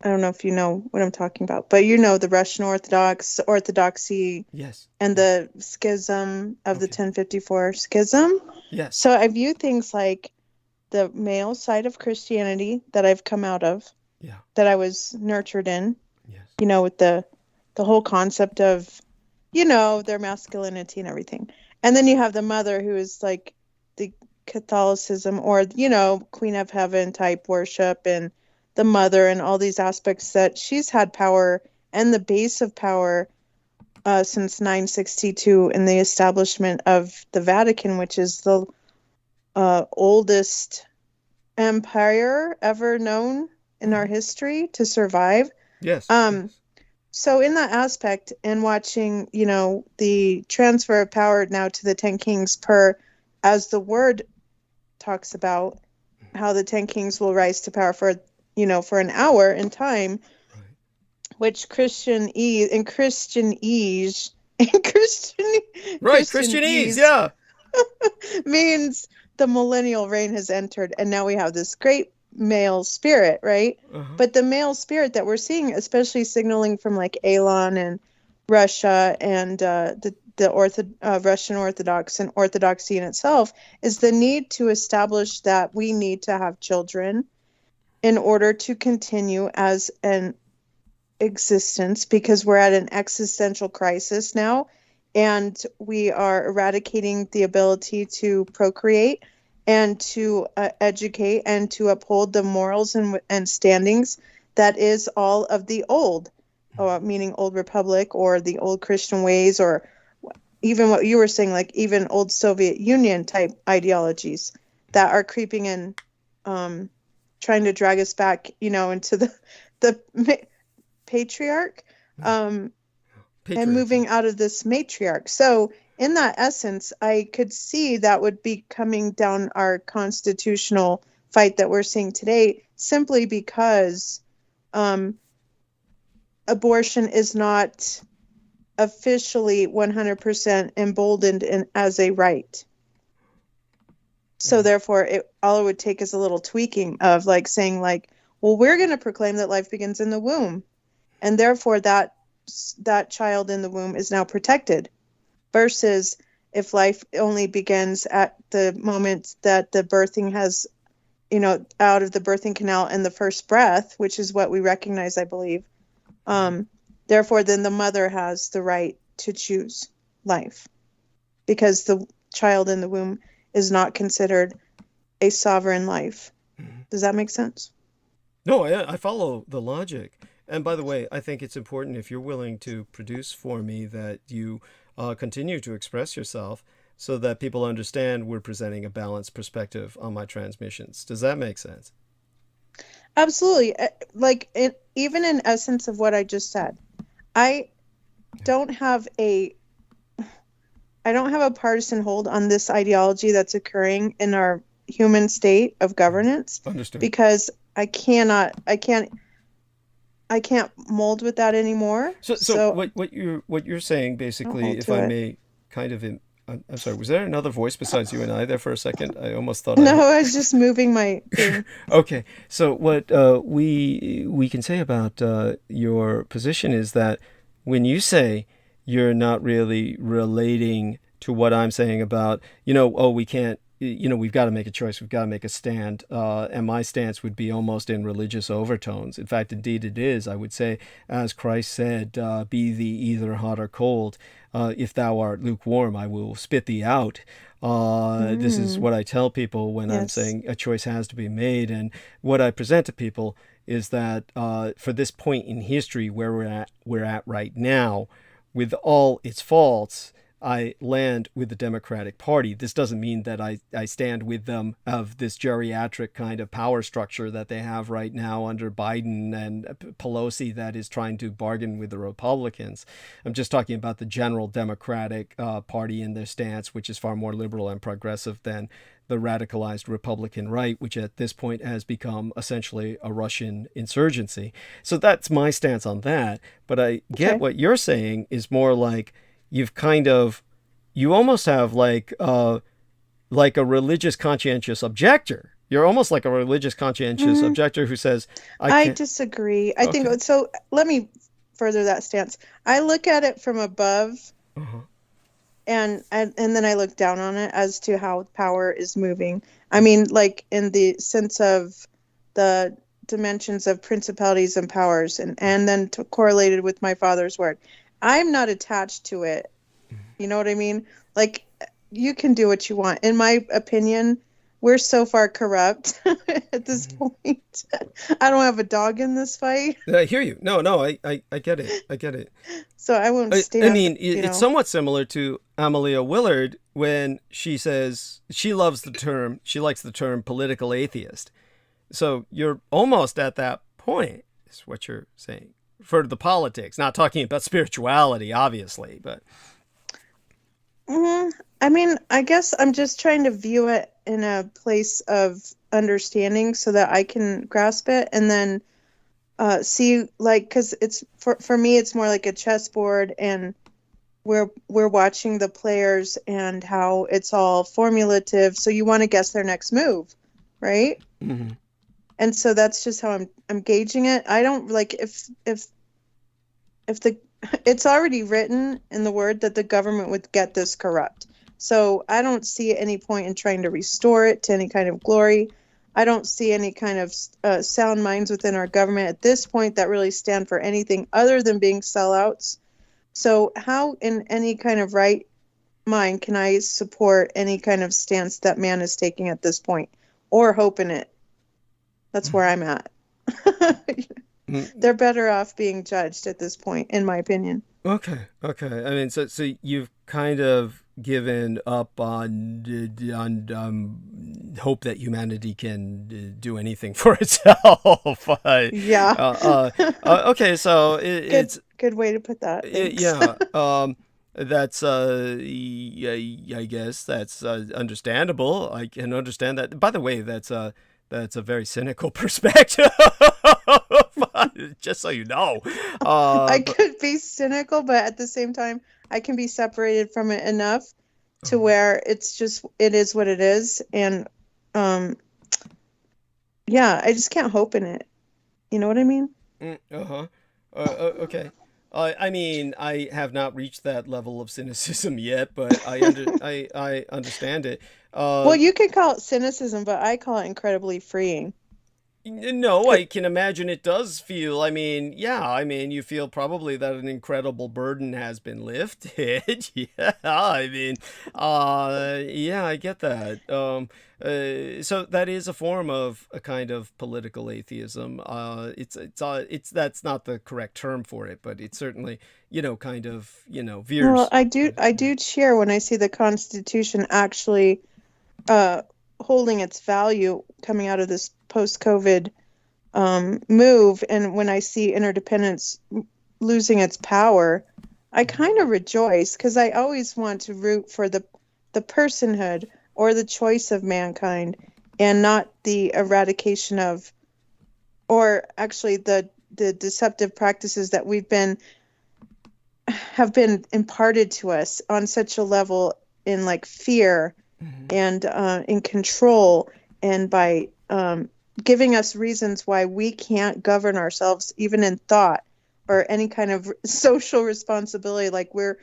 I don't know if you know what I'm talking about, but you know the Russian Orthodoxy, Yes, and the schism of the 1054 schism. Yes. So I view things like the male side of Christianity that I've come out of, that I was nurtured in, with the whole concept of, their masculinity and everything. And then you have the mother, who is like the Catholicism, or Queen of Heaven type worship, and the mother, and all these aspects that she's had power and the base of power since 962 in the establishment of the Vatican, which is the oldest empire ever known in our history to survive. Yes. So in that aspect, and watching the transfer of power now to the 10 kings, as the word talks about, how the 10 kings will rise to power for an hour in time, which Christianese, yeah, means the millennial reign has entered, and now we have this great male spirit, right? But the male spirit that we're seeing, especially signaling from like Elon and Russia and the Russian Orthodox and Orthodoxy in itself, is the need to establish that we need to have children in order to continue as an existence, because we're at an existential crisis now, and we are eradicating the ability to procreate and to educate and to uphold the morals and standings that is all of the old, meaning old republic or the old Christian ways, or even what you were saying, like even old Soviet Union type ideologies that are creeping in, trying to drag us back, into the patriarch, and moving out of this matriarch. So in that essence, I could see that would be coming down our constitutional fight that we're seeing today, simply because abortion is not officially 100% emboldened as a right. So therefore, all it would take is a little tweaking of like saying like, well, we're going to proclaim that life begins in the womb, and therefore that child in the womb is now protected, versus if life only begins at the moment that the birthing has, out of the birthing canal and the first breath, which is what we recognize, I believe. Therefore, then the mother has the right to choose. life, because the child in the womb is not considered a sovereign life. Does that make sense? No, I follow the logic. And by the way, I think it's important, if you're willing to produce for me, that you continue to express yourself so that people understand we're presenting a balanced perspective on my transmissions. Does that make sense? Absolutely. Even in essence of what I just said, I don't have a partisan hold on this ideology that's occurring in our human state of governance. Understood. Because I can't mold with that anymore. So what you're saying basically, if I may kind of, I'm sorry, was there another voice besides you and I there for a second? I almost thought No, I was just moving my thing. Okay, so what we can say about your position is that when you say you're not really relating to what I'm saying about, we can't, we've got to make a choice, we've got to make a stand, and my stance would be almost in religious overtones. In fact, indeed it is. I would say, as Christ said, be thee either hot or cold. If thou art lukewarm, I will spit thee out. This is what I tell people when I'm saying a choice has to be made. And what I present to people is that for this point in history where we're at right now, with all its faults, I land with the Democratic Party. This doesn't mean that I stand with them of this geriatric kind of power structure that they have right now under Biden and Pelosi that is trying to bargain with the Republicans. I'm just talking about the general Democratic Party and their stance, which is far more liberal and progressive than the radicalized Republican right, which at this point has become essentially a Russian insurgency. So that's my stance on that. But I get what you're saying is more like, you almost have like a religious conscientious objector. You're almost like a religious conscientious objector who says, I disagree. I think so. Let me further that stance. I look at it from above, and then I look down on it as to how power is moving. I mean, like in the sense of the dimensions of principalities and powers, and then correlated with my Father's word. I'm not attached to it. You know what I mean? Like, you can do what you want. In my opinion, we're so far corrupt at this point. I don't have a dog in this fight. I hear you. No, I get it. I get it. So I won't stand. I mean, it's somewhat similar to Amelia Willard when she says she likes the term political atheist. So you're almost at that point, is what you're saying. For the politics, not talking about spirituality, obviously, but. I mean, I guess I'm just trying to view it in a place of understanding so that I can grasp it, and then see, like, because it's for me, it's more like a chessboard, and we're watching the players and how it's all formulative. So you want to guess their next move, right? Mm-hmm. And so that's just how I'm gauging it. I don't like if it's already written in the word that the government would get this corrupt. So I don't see any point in trying to restore it to any kind of glory. I don't see any kind of sound minds within our government at this point that really stand for anything other than being sellouts. So how in any kind of right mind can I support any kind of stance that man is taking at this point, or hope in it? That's where I'm at. They're better off being judged at this point, in my opinion. Okay. I mean, so you've kind of given up on hope that humanity can do anything for itself. Yeah. Okay, so it's good way to put that. That's I guess that's understandable. I can understand that. By the way, that's a very cynical perspective. Just so you know. I could be cynical, but at the same time, I can be separated from it enough to where it is what it is. And I just can't hope in it. You know what I mean? Okay. I mean, I have not reached that level of cynicism yet, but I understand it. Well, you can call it cynicism, but I call it incredibly freeing. No, I can imagine it does feel. I mean, yeah, I mean, you feel probably that an incredible burden has been lifted. Yeah, I mean, yeah, I get that. So that is a form of a kind of political atheism. It's that's not the correct term for it, but it's certainly, kind of, Well, veers. I do cheer when I see the Constitution actually uh, holding its value coming out of this post-COVID move, and when I see interdependence losing its power, I kind of rejoice because I always want to root for the personhood or the choice of mankind, and not the eradication of, or actually the deceptive practices that have been imparted to us on such a level in like fear and in control, and by giving us reasons why we can't govern ourselves even in thought or any kind of social responsibility. Like we're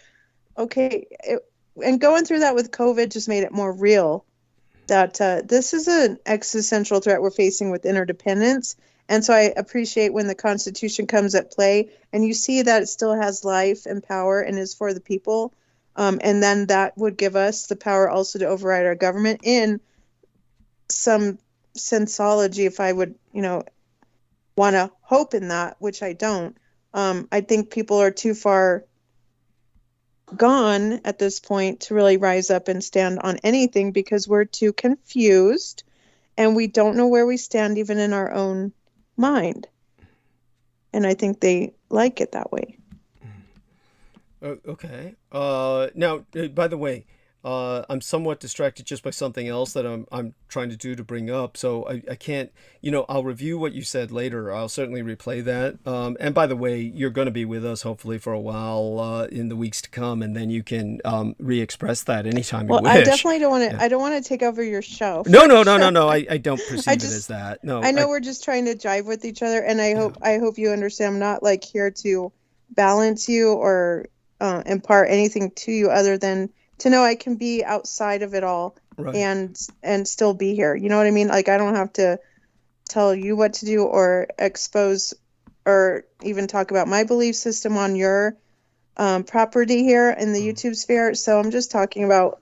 okay, and going through that with COVID just made it more real that this is an existential threat we're facing with interdependence. And so I appreciate when the Constitution comes at play and you see that it still has life and power and is for the people. And then that would give us the power also to override our government in some sensology, if I would, want to hope in that, which I don't. I think people are too far gone at this point to really rise up and stand on anything because we're too confused and we don't know where we stand even in our own mind. And I think they like it that way. Okay. Now, by the way, I'm somewhat distracted just by something else that I'm trying to do to bring up. So I can't, I'll review what you said later. I'll certainly replay that. And by the way, you're going to be with us hopefully for a while in the weeks to come, and then you can re-express that anytime you Well, wish. I definitely don't want to. Yeah. I don't want to take over your show. No. I don't perceive it as that. No. I know we're just trying to jive with each other, and I hope you understand. I'm not like here to balance you or impart anything to you other than to know I can be outside of it all. Right. and still be here. You know what I mean? Like I don't have to tell you what to do or expose or even talk about my belief system on your property here in the YouTube sphere. So I'm just talking about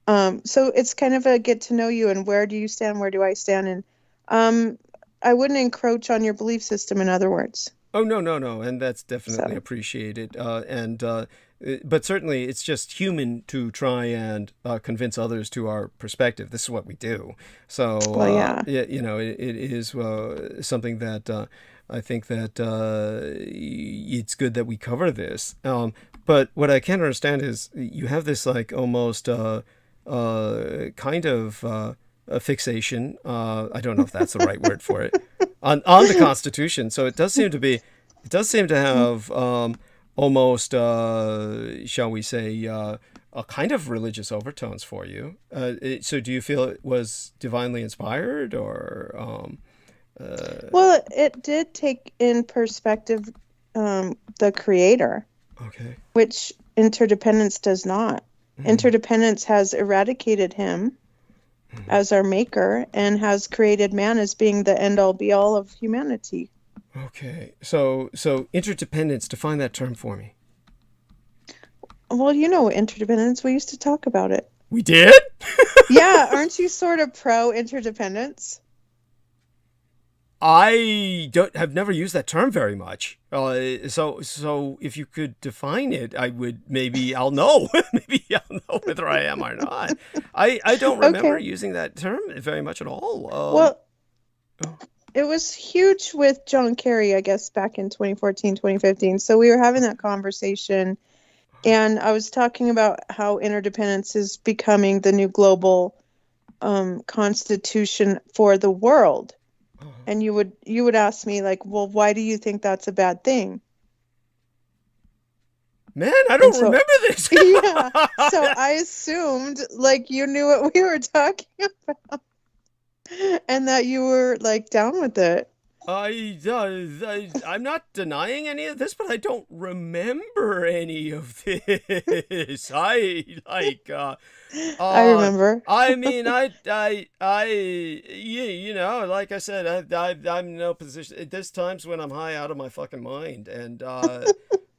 so it's kind of a get to know you and where do you stand, where do I stand, and I wouldn't encroach on your belief system, in other words. Oh, no, and that's definitely appreciated. But certainly it's just human to try and convince others to our perspective. This is what we do. So, it is something that I think that it's good that we cover this. But what I can't understand is you have this like almost kind of a fixation. I don't know if that's the right word for it on the Constitution. So it does seem to have almost, shall we say, a kind of religious overtones for you. So do you feel it was divinely inspired, or? Well, it did take in perspective the Creator. Okay. Which interdependence does not. Mm-hmm. Interdependence has eradicated him as our maker and has created man as being the end-all be-all of humanity. Okay. So interdependence, define that term for me. Well, interdependence. We used to talk about it. We did? Yeah. Aren't you sort of pro-interdependence? I have never used that term very much. So if you could define it, I'll know. Maybe I'll know whether I am or not. I don't remember using that term very much at all. It was huge with John Kerry, I guess, back in 2014, 2015. So we were having that conversation, and I was talking about how interdependence is becoming the new global constitution for the world. And you would ask me like, well, why do you think that's a bad thing? Man, I don't remember this. Yeah. So I assumed like you knew what we were talking about and that you were like down with it. I'm not denying any of this, but I don't remember any of this. I remember. I mean, you know, like I said, I'm in no position. There's times when I'm high out of my fucking mind, and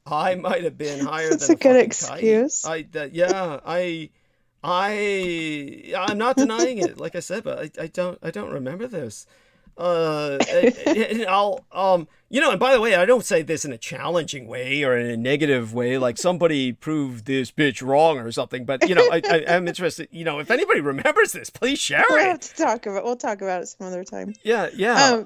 I might have been higher That's than a good fucking excuse. kite. I'm not denying it, like I said, but I don't remember this. You know, and by the way, I don't say this in a challenging way or in a negative way, like somebody proved this bitch wrong or something. But you know, I'm interested. You know, if anybody remembers this, please share We'll it. have to talk about. We'll talk about it some other time. Yeah. Yeah.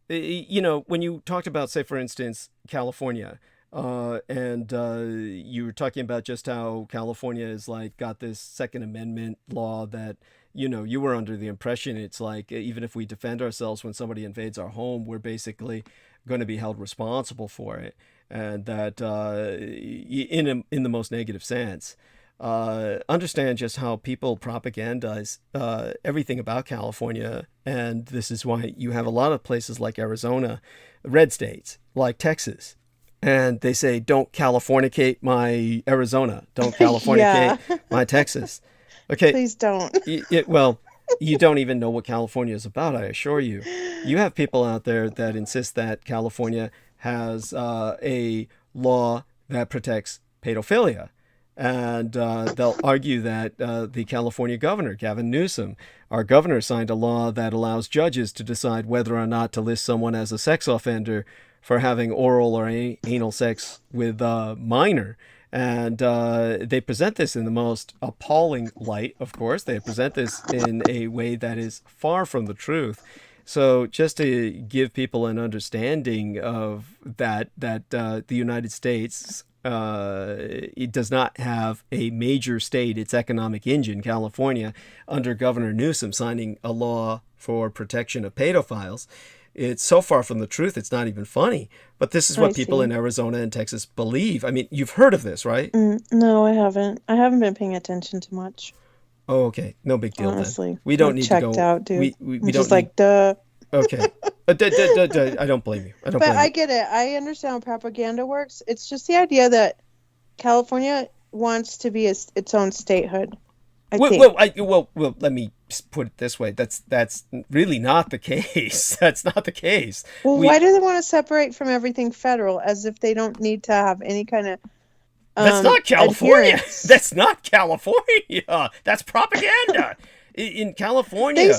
You know, when you talked about, say, for instance, California, and you were talking about just how California is like got this Second Amendment law that, you know, you were under the impression it's like even if we defend ourselves when somebody invades our home, we're basically going to be held responsible for it, and that in the most negative sense. Understand just how people propagandize everything about California, and this is why you have a lot of places like Arizona, red states like Texas, and they say, "Don't Californicate my Arizona, don't Californicate my Texas." Okay, Please don't. Well, you don't even know what California is about, I assure you. You have people out there that insist that California has a law that protects pedophilia. And they'll argue that the California governor, Gavin Newsom, our governor, signed a law that allows judges to decide whether or not to list someone as a sex offender for having oral or anal sex with a minor. And they present this in the most appalling light, of course. They present this in a way that is far from the truth. So just to give people an understanding of that the United States, it does not have a major state, its economic engine, California, under Governor Newsom signing a law for protection of pedophiles. It's so far from the truth, it's not even funny. But this is what people in Arizona and Texas believe. I mean, you've heard of this, right? No, I haven't. I haven't been paying attention to much. Oh, okay. No big deal. Honestly, then. We don't need to go. Checked out, dude. We I'm don't just need... like, duh. Okay. I don't blame you. But I get it. I understand how propaganda works. It's just the idea that California wants to be its own statehood. Well, let me put it this way. That's really not the case. That's not the case. Well, why do they want to separate from everything federal as if they don't need to have any kind of That's not California. adherence? That's not California. That's propaganda. In California,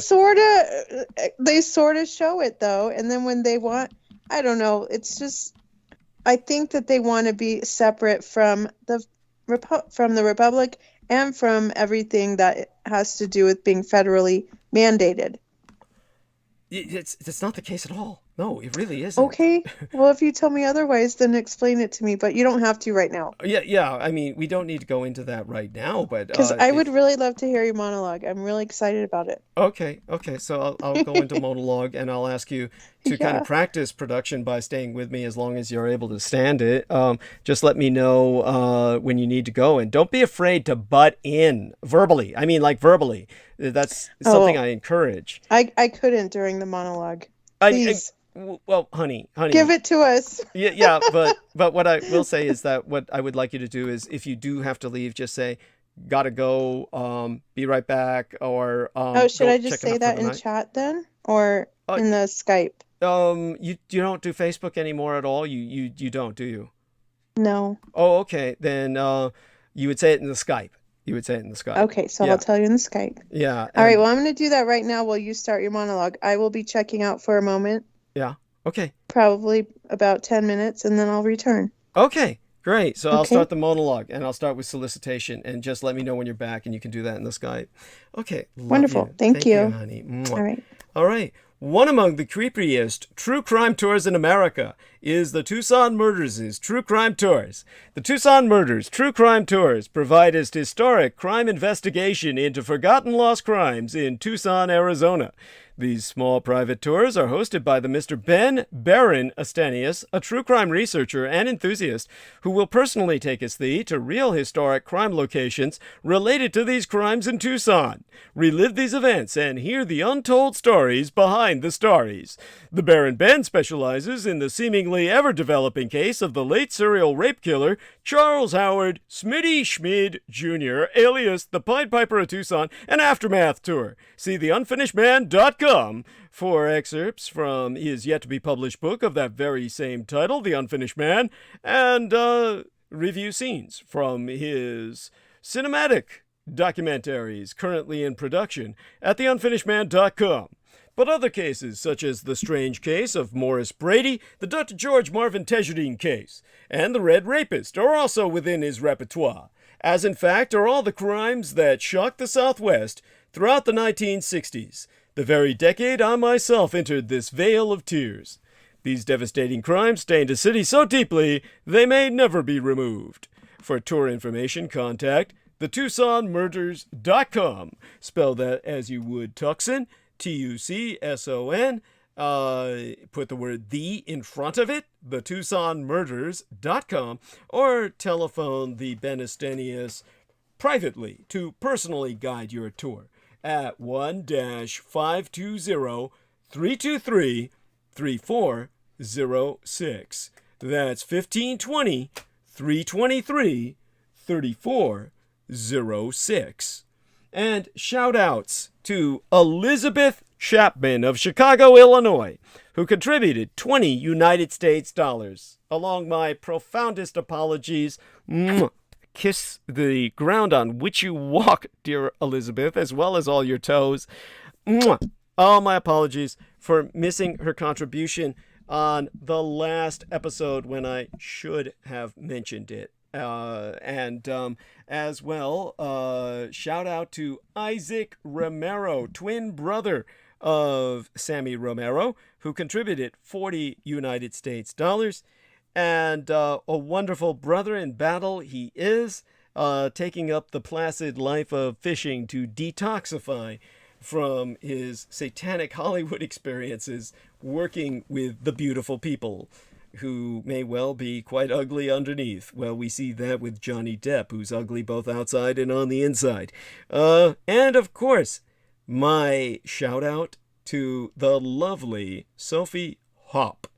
they sort of show it though, and then when they want, I don't know. It's just, I think that they want to be separate from the republic and from everything that has to do with being federally mandated. It's not the case at all. No, it really isn't. Okay. Well, if you tell me otherwise, then explain it to me. But you don't have to right now. Yeah. I mean, we don't need to go into that right now, but because I would really love to hear your monologue. I'm really excited about it. Okay. So I'll go into monologue, and I'll ask you to kind of practice production by staying with me as long as you're able to stand it. Just let me know when you need to go, and don't be afraid to butt in verbally. I mean, like verbally. That's something I encourage. I couldn't during the monologue. Please. Well, honey, give it to us. Yeah, but what I will say is that what I would like you to do is, if you do have to leave, just say, "Gotta go. Be right back." Or should I just say that in chat then, or in the Skype? You don't do Facebook anymore at all. You don't, do you? No. Oh, okay. Then you would say it in the Skype. Okay, so I'll tell you in the Skype. Yeah. All right. Well, I'm going to do that right now while you start your monologue. I will be checking out for a moment. Yeah. Okay. Probably about 10 minutes, and then I'll return. Okay. Great. So I'll start the monologue, and I'll start with solicitation, and just let me know when you're back, and you can do that in the Skype. Okay. Wonderful. Thank you, honey. All right. All right. One among the creepiest true crime tours in America is the Tucson Murders' True Crime Tours. The Tucson Murders True Crime Tours provide us historic crime investigation into forgotten lost crimes in Tucson, Arizona. These small private tours are hosted by the Mr. Ben Baron Astanius, a true crime researcher and enthusiast who will personally take us thee to real historic crime locations related to these crimes in Tucson. Relive these events and hear the untold stories behind the stories. The Baron Ben specializes in the seemingly ever-developing case of the late serial rape killer Charles Howard Smitty Schmid Jr., alias the Pied Piper of Tucson, an aftermath tour. See theunfinishedman.com for excerpts from his yet-to-be-published book of that very same title, The Unfinished Man, and review scenes from his cinematic documentaries currently in production at theunfinishedman.com. But other cases, such as the strange case of Morris Brady, the Dr. George Marvin Tejardine case, and the Red Rapist, are also within his repertoire, as in fact are all the crimes that shocked the Southwest throughout the 1960s, the very decade I myself entered this vale of tears. These devastating crimes stained a city so deeply they may never be removed. For tour information, contact thetucsonmurders.com. Spell that as you would Tucson, Tucson, put the word "the" in front of it, thetucsonmurders.com, or telephone the Ben Astanius privately to personally guide your tour at 1-520-323-3406. That's 1520-323-3406. And shout-outs to Elizabeth Chapman of Chicago, Illinois, who contributed 20 United States dollars. Along my profoundest apologies. Kiss the ground on which you walk, dear Elizabeth, as well as all your toes. All my apologies for missing her contribution on the last episode when I should have mentioned it. As well, shout out to Isaac Romero, twin brother of Sammy Romero, who contributed 40 United States dollars. And a wonderful brother in battle he is, taking up the placid life of fishing to detoxify from his satanic Hollywood experiences working with the beautiful people, who may well be quite ugly underneath. Well, we see that with Johnny Depp, who's ugly both outside and on the inside. And of course, my shout out to the lovely Sophie Hopp.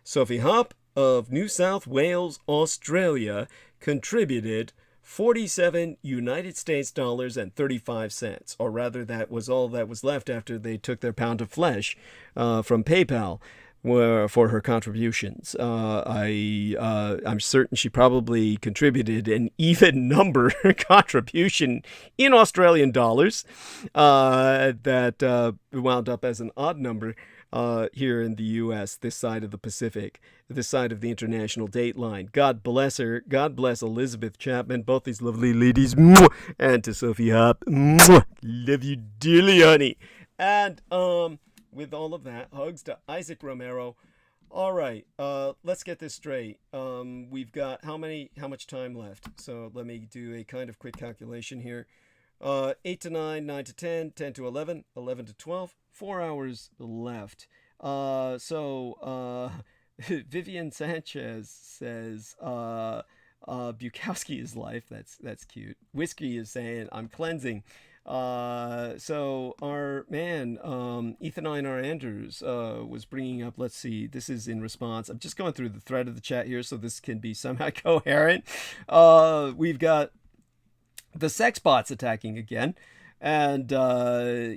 Sophie Hopp of New South Wales, Australia, contributed 47 United States dollars and 35 cents, or rather that was all that was left after they took their pound of flesh from PayPal for her contributions. I'm certain she probably contributed an even number contribution in Australian dollars that wound up as an odd number here in the U.S., this side of the Pacific, this side of the international date line. God bless her. God bless Elizabeth Chapman, both these lovely ladies. And to Sophie Hopp. Love you dearly, honey. And with all of that, hugs to Isaac Romero. All right, let's get this straight. We've got how much time left? So let me do a kind of quick calculation here. 8 to 9, 9 to 10, 10 to 11, 11 to 12, 4 hours left. Vivian Sanchez says, Bukowski is life. That's cute. Whiskey is saying, I'm cleansing. So our man, Ethan Einar Anders, was bringing up, let's see, this is in response. I'm just going through the thread of the chat here so this can be somehow coherent. We've got the sex bots attacking again, and try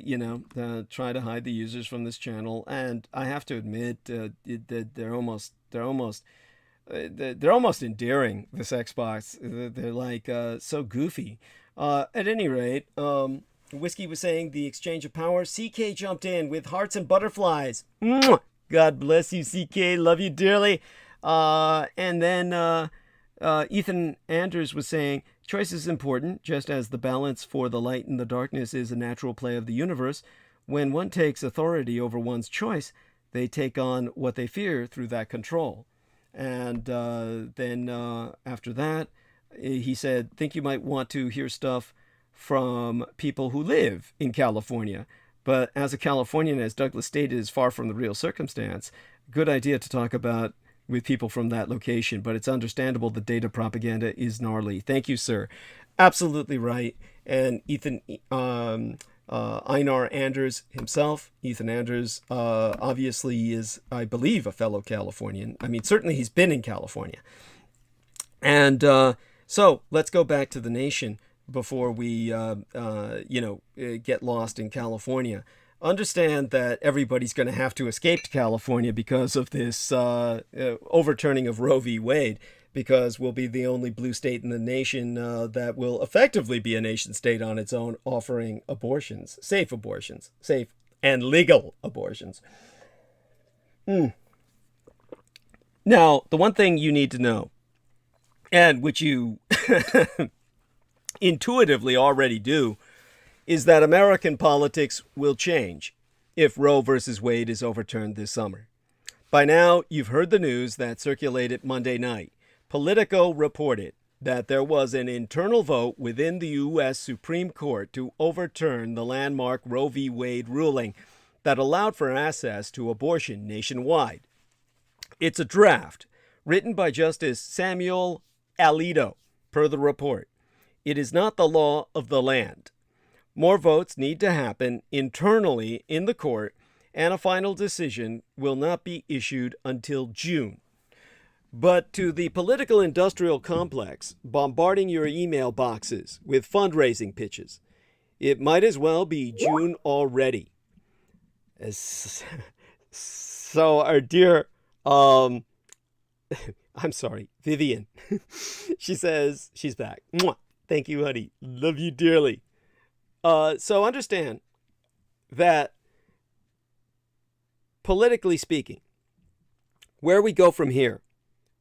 to hide the users from this channel. And I have to admit that they're almost endearing, the sex bots. They're like so goofy. At any rate, Whiskey was saying the exchange of power. CK jumped in with hearts and butterflies. Mwah! God bless you, CK. Love you dearly. And then Ethan Anders was saying, choice is important, just as the balance for the light and the darkness is a natural play of the universe. When one takes authority over one's choice, they take on what they fear through that control. And then after that, he said, think you might want to hear stuff from people who live in California. But as a Californian, as Douglas stated, is far from the real circumstance. Good idea to talk about with people from that location, but it's understandable the data propaganda is gnarly. Thank you, sir. Absolutely right. And Ethan Einar Anders himself, Ethan Anders, obviously is, I believe, a fellow Californian. I mean, certainly he's been in California. And so let's go back to the nation before we, get lost in California. Understand that everybody's going to have to escape to California because of this overturning of Roe v. Wade, because we'll be the only blue state in the nation that will effectively be a nation state on its own, offering abortions, safe and legal abortions. Now, the one thing you need to know, and which you intuitively already do, is that American politics will change if Roe versus Wade is overturned this summer. By now, you've heard the news that circulated Monday night. Politico reported that there was an internal vote within the U.S. Supreme Court to overturn the landmark Roe v. Wade ruling that allowed for access to abortion nationwide. It's a draft written by Justice Samuel Alito, per the report. It is not the law of the land. More votes need to happen internally in the court, and a final decision will not be issued until June. But to the political industrial complex bombarding your email boxes with fundraising pitches, it might as well be June already. So our dear, I'm sorry, Vivian, she says she's back. Mwah. Thank you, honey. Love you dearly. So understand that, politically speaking, where we go from here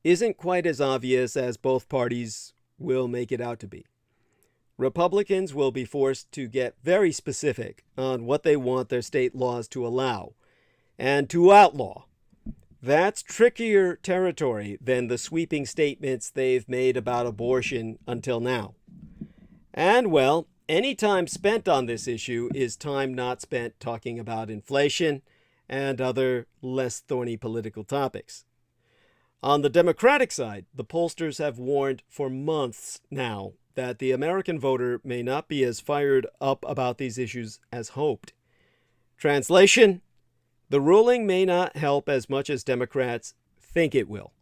isn't quite as obvious as both parties will make it out to be. Republicans will be forced to get very specific on what they want their state laws to allow and to outlaw. That's trickier territory than the sweeping statements they've made about abortion until now. And, well, any time spent on this issue is time not spent talking about inflation and other less thorny political topics. On the Democratic side, the pollsters have warned for months now that the American voter may not be as fired up about these issues as hoped. Translation: the ruling may not help as much as Democrats think it will.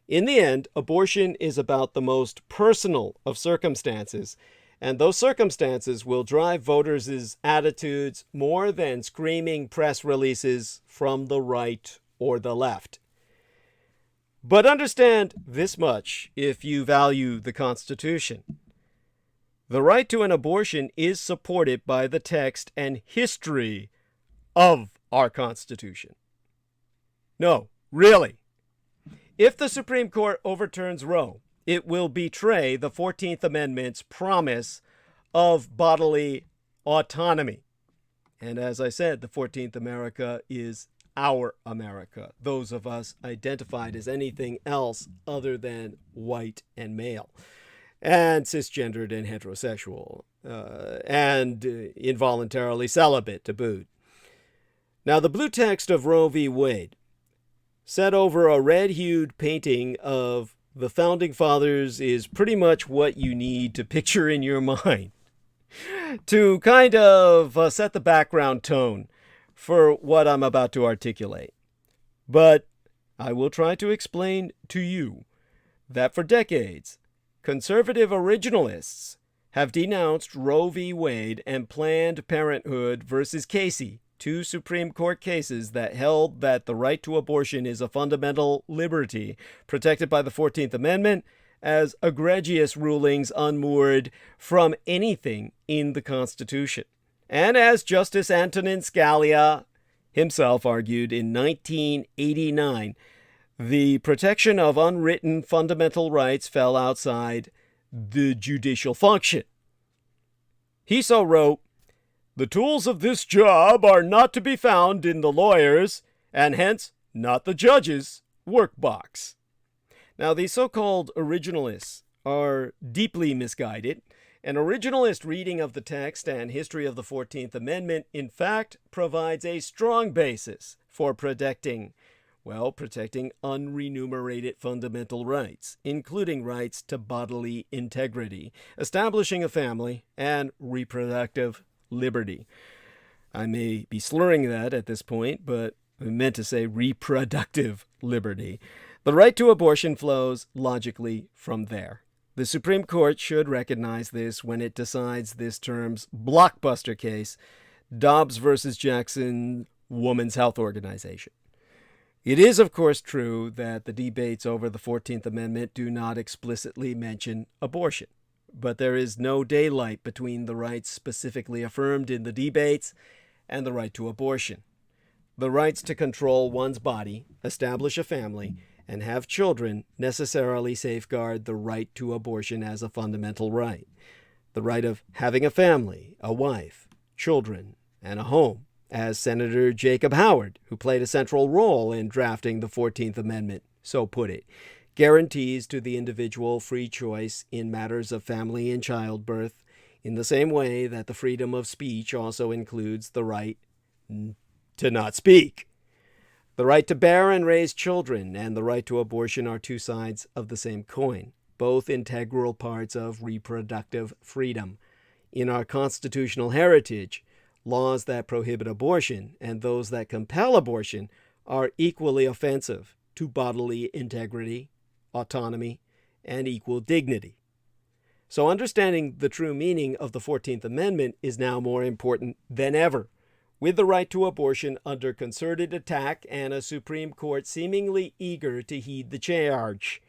In the end, abortion is about the most personal of circumstances, and those circumstances will drive voters' attitudes more than screaming press releases from the right or the left. But understand this much if you value the Constitution. The right to an abortion is supported by the text and history of our Constitution. No, really. If the Supreme Court overturns Roe, it will betray the 14th Amendment's promise of bodily autonomy. And as I said, the 14th America is our America, those of us identified as anything else other than white and male, and cisgendered and heterosexual, and involuntarily celibate to boot. Now, the blue text of Roe v. Wade, set over a red-hued painting of the Founding Fathers, is pretty much what you need to picture in your mind to kind of set the background tone for what I'm about to articulate. But I will try to explain to you that for decades, conservative originalists have denounced Roe v. Wade and Planned Parenthood versus Casey, two Supreme Court cases that held that the right to abortion is a fundamental liberty protected by the 14th Amendment, as egregious rulings unmoored from anything in the Constitution. And as Justice Antonin Scalia himself argued in 1989, the protection of unwritten fundamental rights fell outside the judicial function. He so wrote, "The tools of this job are not to be found in the lawyers, and hence not the judges' workbox." Now, these so-called originalists are deeply misguided. An originalist reading of the text and history of the 14th Amendment, in fact, provides a strong basis for protecting unremunerated fundamental rights, including rights to bodily integrity, establishing a family, and reproductive liberty. I may be slurring that at this point, but I meant to say reproductive liberty. The right to abortion flows logically from there. The Supreme Court should recognize this when it decides this term's blockbuster case, Dobbs versus Jackson Women's Health Organization. It is, of course, true that the debates over the 14th Amendment do not explicitly mention abortion, but there is no daylight between the rights specifically affirmed in the debates and the right to abortion. The rights to control one's body, establish a family, and have children necessarily safeguard the right to abortion as a fundamental right. The right of having a family, a wife, children, and a home, as Senator Jacob Howard, who played a central role in drafting the 14th Amendment, so put it, guarantees to the individual free choice in matters of family and childbirth, in the same way that the freedom of speech also includes the right to not speak. The right to bear and raise children and the right to abortion are two sides of the same coin, both integral parts of reproductive freedom. In our constitutional heritage, laws that prohibit abortion and those that compel abortion are equally offensive to bodily integrity, autonomy, and equal dignity. So understanding the true meaning of the 14th Amendment is now more important than ever, with the right to abortion under concerted attack and a Supreme Court seemingly eager to lead the charge.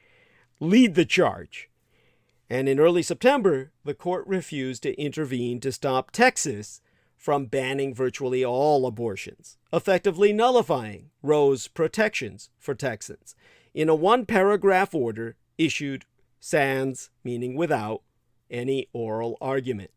And in early September, the court refused to intervene to stop Texas from banning virtually all abortions, effectively nullifying Roe's protections for Texans in a one-paragraph order issued sans, meaning without, any oral argument.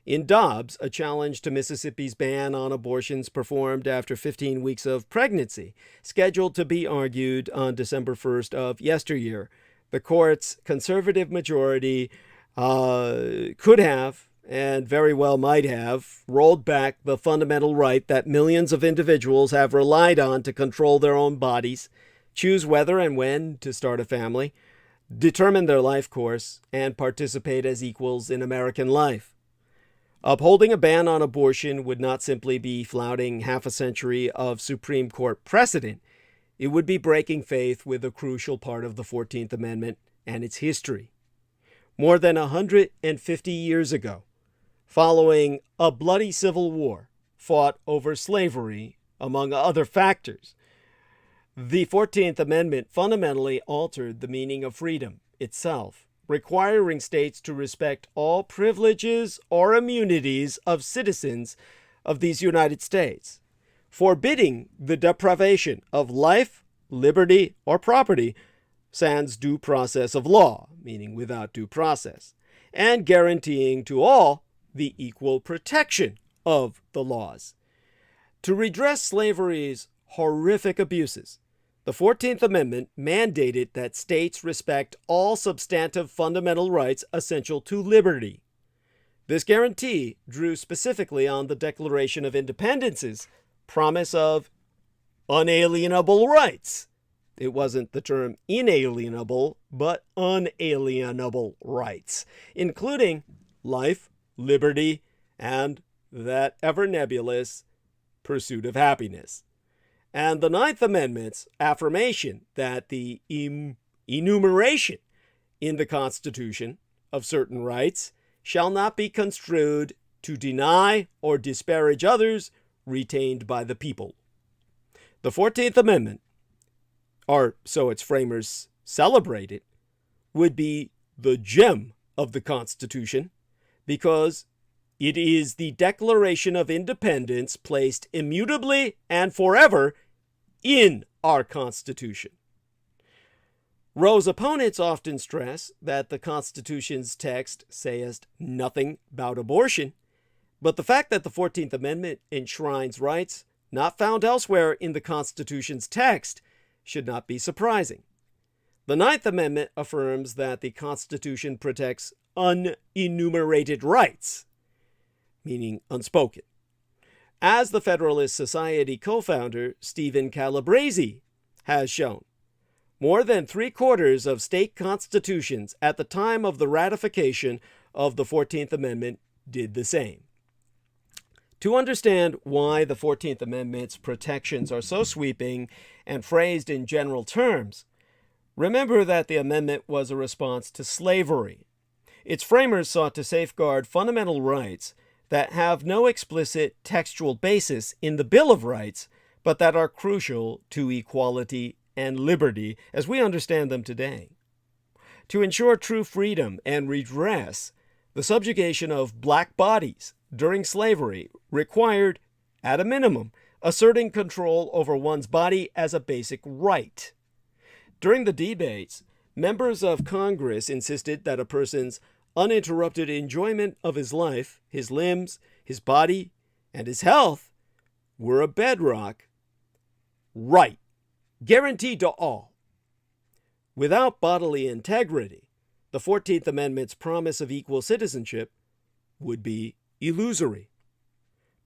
In Dobbs, a challenge to Mississippi's ban on abortions performed after 15 weeks of pregnancy, scheduled to be argued on December 1st of yesteryear, the court's conservative majority could have, and very well might have, rolled back the fundamental right that millions of individuals have relied on to control their own bodies, choose whether and when to start a family, determine their life course, and participate as equals in American life. Upholding a ban on abortion would not simply be flouting half a century of Supreme Court precedent. It would be breaking faith with a crucial part of the 14th Amendment and its history. More than 150 years ago, following a bloody civil war fought over slavery, among other factors, the 14th Amendment fundamentally altered the meaning of freedom itself, requiring states to respect all privileges or immunities of citizens of these United States, forbidding the deprivation of life, liberty, or property, sans due process of law, meaning without due process, and guaranteeing to all the equal protection of the laws. To redress slavery's horrific abuses, the 14th Amendment mandated that states respect all substantive fundamental rights essential to liberty. This guarantee drew specifically on the Declaration of Independence's promise of unalienable rights. It wasn't the term inalienable, but unalienable rights, including life, liberty, and that ever nebulous pursuit of happiness. And the Ninth Amendment's affirmation that the enumeration in the Constitution of certain rights shall not be construed to deny or disparage others retained by the people. The 14th Amendment, or so its framers celebrated, would be the gem of the Constitution because it is the Declaration of Independence placed immutably and forever in our Constitution. Roe's opponents often stress that the Constitution's text saith nothing about abortion, but the fact that the 14th Amendment enshrines rights not found elsewhere in the Constitution's text should not be surprising. The Ninth Amendment affirms that the Constitution protects unenumerated rights, meaning unspoken. As the Federalist Society co-founder Stephen Calabrese has shown, more than 3/4 of state constitutions at the time of the ratification of the 14th Amendment did the same. To understand why the 14th Amendment's protections are so sweeping and phrased in general terms, remember that the amendment was a response to slavery. Its framers sought to safeguard fundamental rights that have no explicit textual basis in the Bill of Rights, but that are crucial to equality and liberty as we understand them today. To ensure true freedom and redress, the subjugation of black bodies during slavery required, at a minimum, asserting control over one's body as a basic right. During the debates, members of Congress insisted that a person's uninterrupted enjoyment of his life, his limbs, his body, and his health were a bedrock right, guaranteed to all. Without bodily integrity, the 14th Amendment's promise of equal citizenship would be illusory.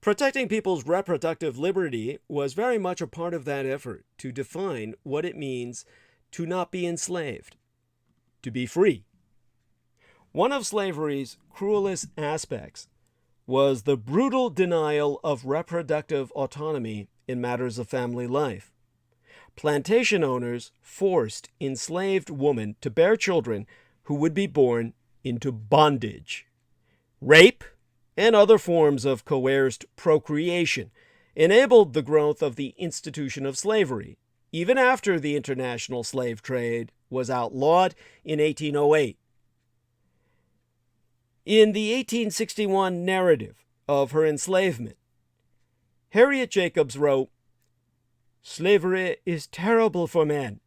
Protecting people's reproductive liberty was very much a part of that effort to define what it means to not be enslaved, to be free. One of slavery's cruelest aspects was the brutal denial of reproductive autonomy in matters of family life. Plantation owners forced enslaved women to bear children who would be born into bondage. Rape and other forms of coerced procreation enabled the growth of the institution of slavery, even after the international slave trade was outlawed in 1808. In the 1861 narrative of her enslavement, Harriet Jacobs wrote, "Slavery is terrible for man,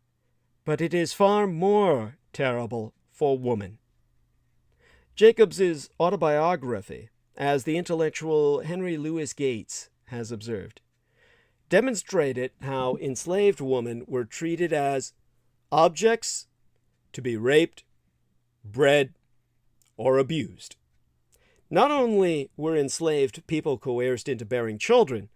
but it is far more terrible for woman." Jacobs's autobiography, as the intellectual Henry Louis Gates has observed, demonstrated how enslaved women were treated as objects to be raped, bred, or abused. Not only were enslaved people coerced into bearing children,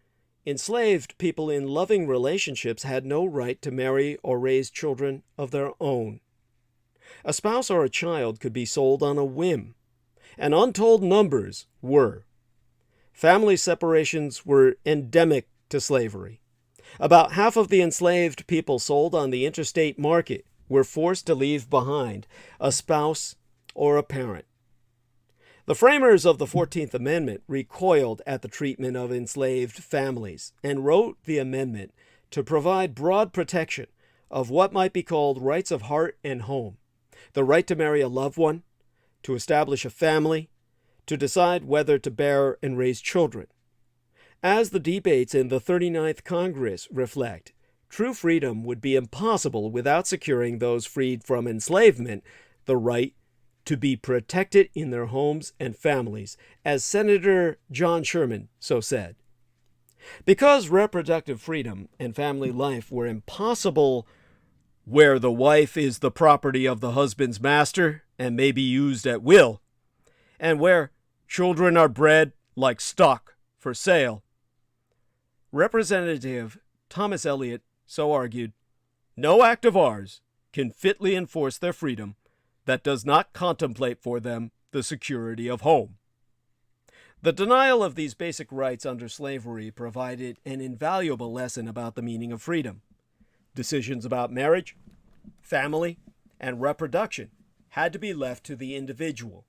enslaved people in loving relationships had no right to marry or raise children of their own. A spouse or a child could be sold on a whim, and untold numbers were. Family separations were endemic to slavery. About half of the enslaved people sold on the interstate market were forced to leave behind a spouse or a parent. The framers of the 14th Amendment recoiled at the treatment of enslaved families and wrote the amendment to provide broad protection of what might be called rights of heart and home, the right to marry a loved one, to establish a family, to decide whether to bear and raise children. As the debates in the 39th Congress reflect, true freedom would be impossible without securing those freed from enslavement the right to be protected in their homes and families, as Senator John Sherman so said. Because reproductive freedom and family life were impossible where the wife is the property of the husband's master and may be used at will, and where children are bred like stock for sale, Representative Thomas Eliot so argued, "No act of ours can fitly enforce their freedom that does not contemplate for them the security of home." The denial of these basic rights under slavery provided an invaluable lesson about the meaning of freedom. Decisions about marriage, family, and reproduction had to be left to the individual,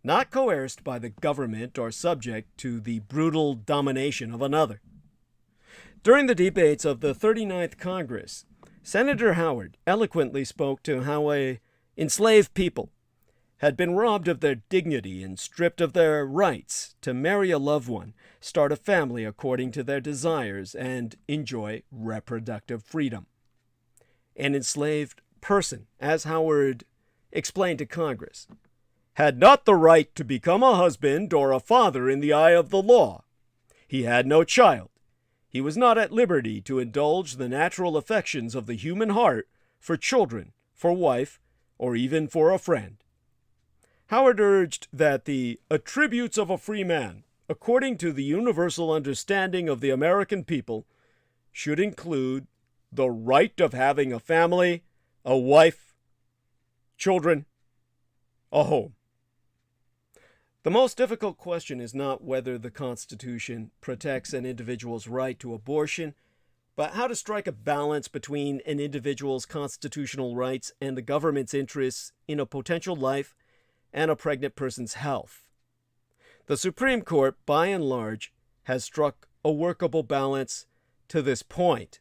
not coerced by the government or subject to the brutal domination of another. During the debates of the 39th Congress, Senator Howard eloquently spoke to how enslaved people had been robbed of their dignity and stripped of their rights to marry a loved one, start a family according to their desires, and enjoy reproductive freedom. An enslaved person, as Howard explained to Congress, had not the right to become a husband or a father in the eye of the law. He had no child. He was not at liberty to indulge the natural affections of the human heart for children for wife, or even for a friend. Howard urged that the attributes of a free man, according to the universal understanding of the American people, should include the right of having a family, a wife, children, a home. The most difficult question is not whether the Constitution protects an individual's right to abortion, but how to strike a balance between an individual's constitutional rights and the government's interests in a potential life and a pregnant person's health. The Supreme Court, by and large, has struck a workable balance to this point.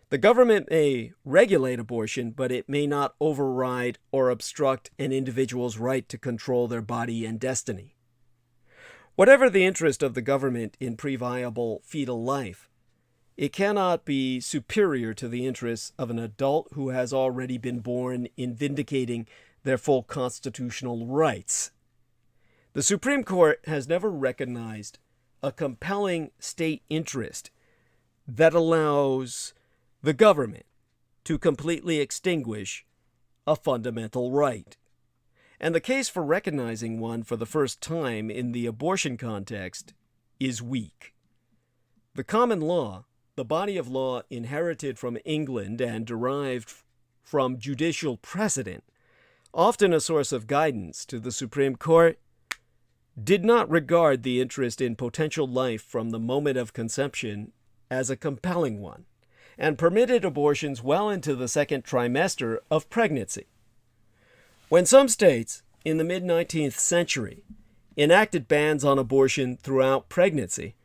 The government may regulate abortion, but it may not override or obstruct an individual's right to control their body and destiny. Whatever the interest of the government in previable fetal life, it cannot be superior to the interests of an adult who has already been born in vindicating their full constitutional rights. The Supreme Court has never recognized a compelling state interest that allows the government to completely extinguish a fundamental right. And the case for recognizing one for the first time in the abortion context is weak. The common law, the body of law inherited from England and derived from judicial precedent, often a source of guidance to the Supreme Court, did not regard the interest in potential life from the moment of conception as a compelling one, and permitted abortions well into the second trimester of pregnancy. When some states in the mid-19th century enacted bans on abortion throughout pregnancy,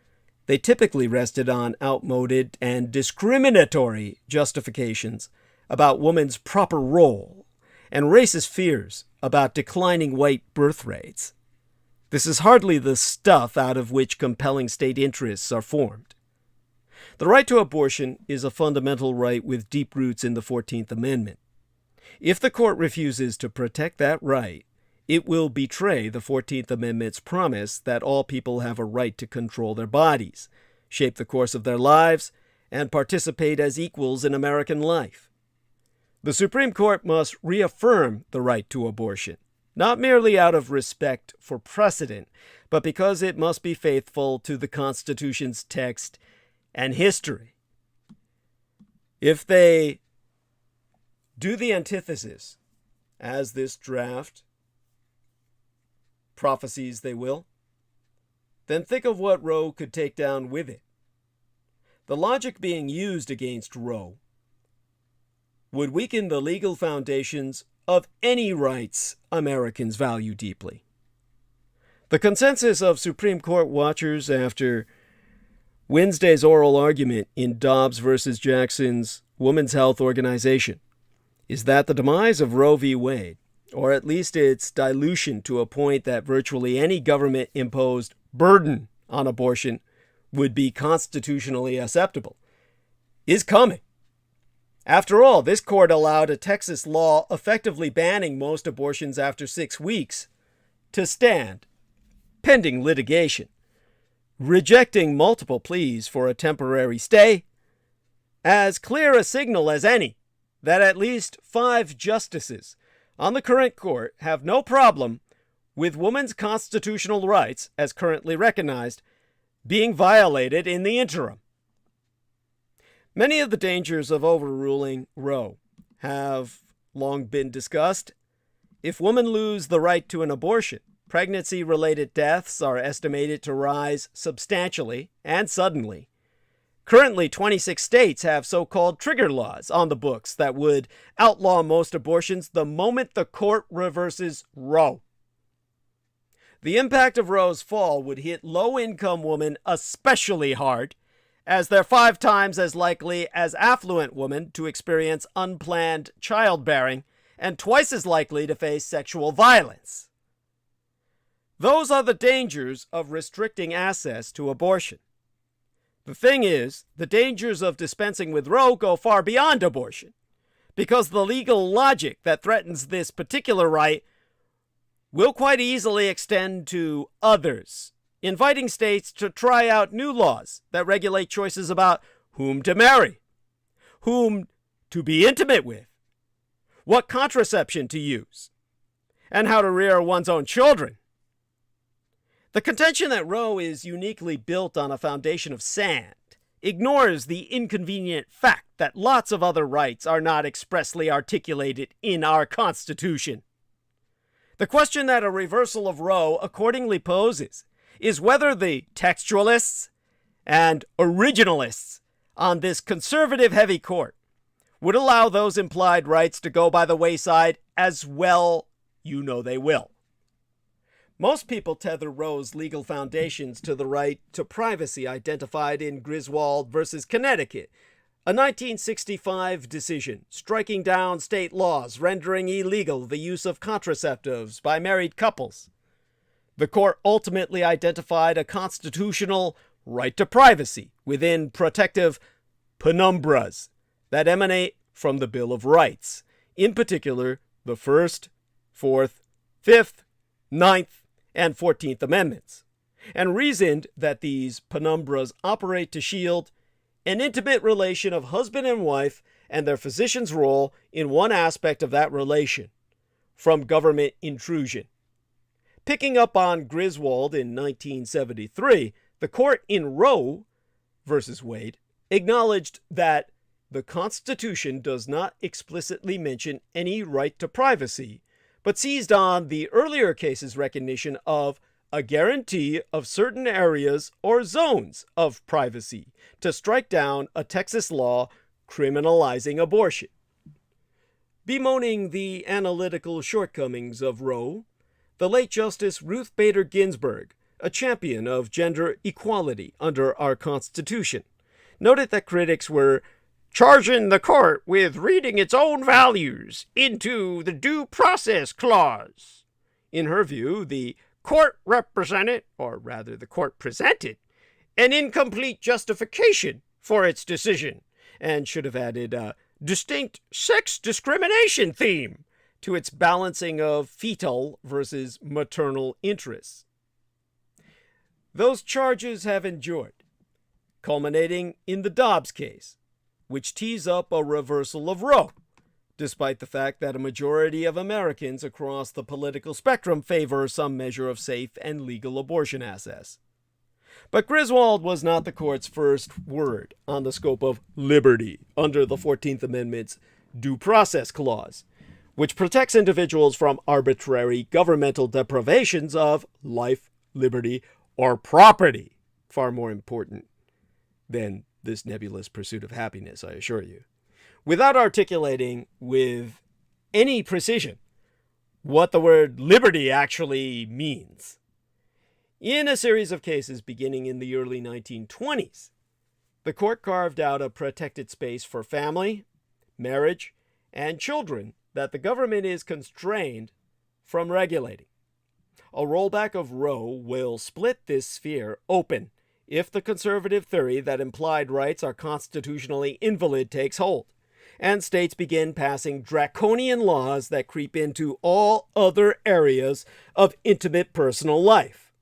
they typically rested on outmoded and discriminatory justifications about women's proper role and racist fears about declining white birth rates. This is hardly the stuff out of which compelling state interests are formed. The right to abortion is a fundamental right with deep roots in the 14th Amendment. If the court refuses to protect that right, it will betray the 14th Amendment's promise that all people have a right to control their bodies, shape the course of their lives, and participate as equals in American life. The Supreme Court must reaffirm the right to abortion, not merely out of respect for precedent, but because it must be faithful to the Constitution's text and history. If they do the antithesis, as this draft prophesies they will, then think of what Roe could take down with it. The logic being used against Roe would weaken the legal foundations of any rights Americans value deeply. The consensus of Supreme Court watchers after Wednesday's oral argument in Dobbs versus Jackson's Women's Health Organization is that the demise of Roe v. Wade, or at least its dilution to a point that virtually any government-imposed burden on abortion would be constitutionally acceptable, is coming. After all, this court allowed a Texas law effectively banning most abortions after 6 weeks to stand, pending litigation, rejecting multiple pleas for a temporary stay, as clear a signal as any that at least 5 justices on the current court have no problem with women's constitutional rights, as currently recognized, being violated in the interim. Many of the dangers of overruling Roe have long been discussed. If women lose the right to an abortion, pregnancy-related deaths are estimated to rise substantially and suddenly. Currently, 26 states have so-called trigger laws on the books that would outlaw most abortions the moment the court reverses Roe. The impact of Roe's fall would hit low-income women especially hard, as they're 5 times as likely as affluent women to experience unplanned childbearing and twice as likely to face sexual violence. Those are the dangers of restricting access to abortion. The thing is, the dangers of dispensing with Roe go far beyond abortion, because the legal logic that threatens this particular right will quite easily extend to others, inviting states to try out new laws that regulate choices about whom to marry, whom to be intimate with, what contraception to use, and how to rear one's own children. The contention that Roe is uniquely built on a foundation of sand ignores the inconvenient fact that lots of other rights are not expressly articulated in our Constitution. The question that a reversal of Roe accordingly poses is whether the textualists and originalists on this conservative heavy court would allow those implied rights to go by the wayside as well. You know they will. Most people tether Roe's legal foundations to the right to privacy identified in Griswold versus Connecticut, a 1965 decision striking down state laws rendering illegal the use of contraceptives by married couples. The court ultimately identified a constitutional right to privacy within protective penumbras that emanate from the Bill of Rights, in particular the First, Fourth, Fifth, Ninth, and 14th Amendments, and reasoned that these penumbras operate to shield an intimate relation of husband and wife and their physician's role in one aspect of that relation from government intrusion. Picking up on Griswold in 1973, the court in Roe versus Wade acknowledged that the Constitution does not explicitly mention any right to privacy, but seized on the earlier case's recognition of a guarantee of certain areas or zones of privacy to strike down a Texas law criminalizing abortion. Bemoaning the analytical shortcomings of Roe, the late Justice Ruth Bader Ginsburg, a champion of gender equality under our Constitution, noted that critics were charging the court with reading its own values into the Due Process Clause. In her view, the court represented, or rather the court presented, an incomplete justification for its decision, and should have added a distinct sex discrimination theme to its balancing of fetal versus maternal interests. Those charges have endured, culminating in the Dobbs case, which tees up a reversal of Roe, despite the fact that a majority of Americans across the political spectrum favor some measure of safe and legal abortion access. But Griswold was not the court's first word on the scope of liberty under the 14th Amendment's Due Process Clause, which protects individuals from arbitrary governmental deprivations of life, liberty, or property. Far more important than this nebulous pursuit of happiness, I assure you, without articulating with any precision what the word liberty actually means. In a series of cases beginning in the early 1920s, the court carved out a protected space for family, marriage, and children that the government is constrained from regulating. A rollback of Roe will split this sphere open if the conservative theory that implied rights are constitutionally invalid takes hold, and states begin passing draconian laws that creep into all other areas of intimate personal life.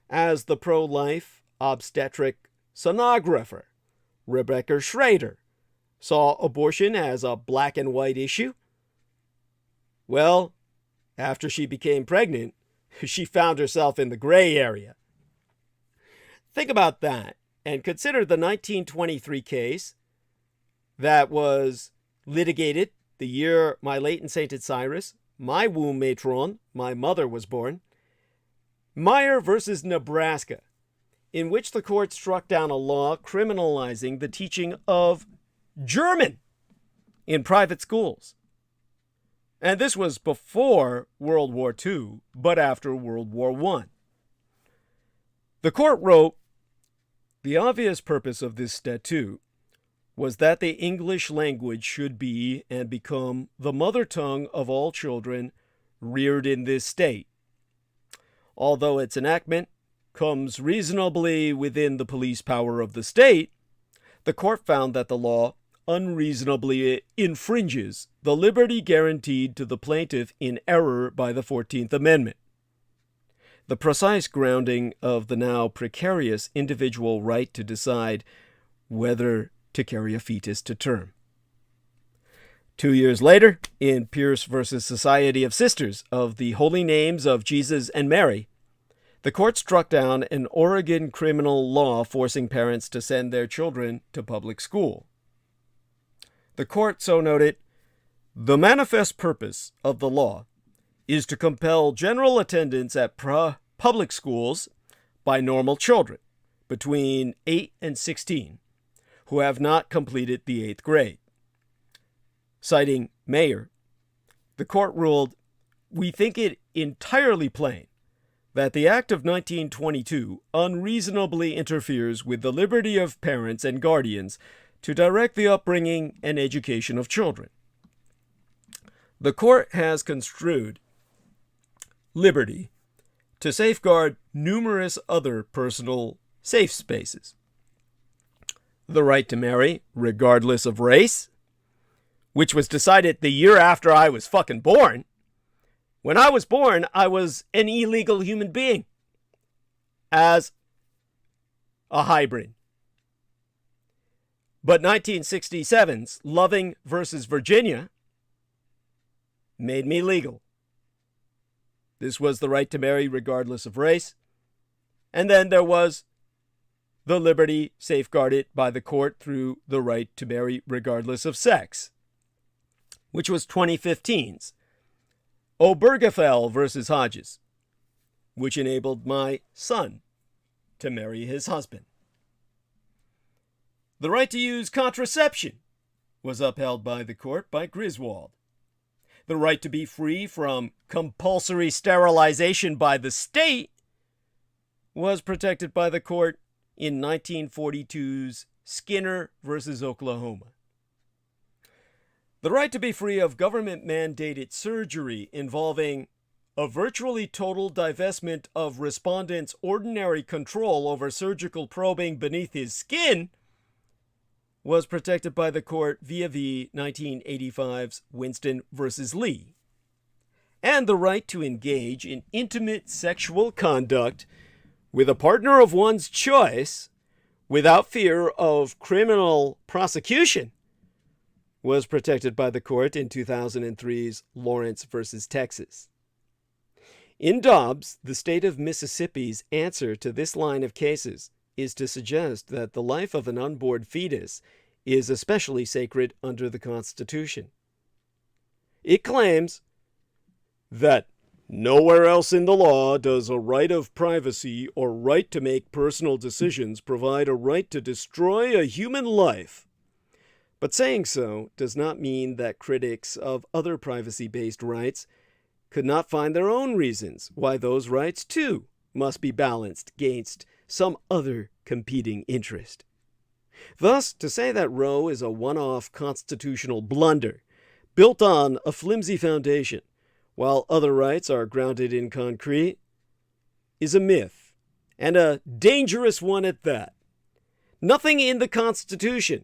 As the pro-life obstetric sonographer Rebecca Schrader saw abortion as a black and white issue, well, after she became pregnant, she found herself in the gray area. Think about that and consider the 1923 case that was litigated the year my late and sainted Cyrus, my womb matron, my mother, was born, Meyer versus Nebraska, in which the court struck down a law criminalizing the teaching of German in private schools. And this was before World War II, but after World War I. The court wrote, "The obvious purpose of this statute was that the English language should be and become the mother tongue of all children reared in this state. Although its enactment comes reasonably within the police power of the state, the court found that the law unreasonably infringes the liberty guaranteed to the plaintiff in error by the 14th Amendment. The precise grounding of the now precarious individual right to decide whether to carry a fetus to term." 2 years later, in Pierce versus Society of Sisters of the Holy Names of Jesus and Mary, the court struck down an Oregon criminal law forcing parents to send their children to public school. The court so noted, "The manifest purpose of the law is to compel general attendance at public schools by normal children between 8 and 16 who have not completed the 8th grade." Citing MAYO, the court ruled, "We think it entirely plain that the Act of 1922 unreasonably interferes with the liberty of parents and guardians to direct the upbringing and education of children." The court has construed liberty to safeguard numerous other personal safe spaces. The right to marry, regardless of race, which was decided the year after I was fucking born. When I was born, I was an illegal human being as a hybrid. But 1967's Loving versus Virginia made me legal. This was the right to marry regardless of race. And then there was the liberty safeguarded by the court through the right to marry regardless of sex, which was 2015's Obergefell versus Hodges, which enabled my son to marry his husband. The right to use contraception was upheld by the court by Griswold. The right to be free from compulsory sterilization by the state was protected by the court in 1942's Skinner versus Oklahoma. The right to be free of government-mandated surgery involving a virtually total divestment of respondents' ordinary control over surgical probing beneath his skin was protected by the court via the 1985's Winston versus Lee. And the right to engage in intimate sexual conduct with a partner of one's choice without fear of criminal prosecution was protected by the court in 2003's Lawrence versus Texas. In Dobbs, the state of Mississippi's answer to this line of cases is to suggest that the life of an unborn fetus is especially sacred under the Constitution. It claims that nowhere else in the law does a right of privacy or right to make personal decisions provide a right to destroy a human life. But saying so does not mean that critics of other privacy-based rights could not find their own reasons why those rights, too, must be balanced against some other competing interest. Thus, to say that Roe is a one-off constitutional blunder built on a flimsy foundation, while other rights are grounded in concrete, is a myth, and a dangerous one at that. Nothing in the Constitution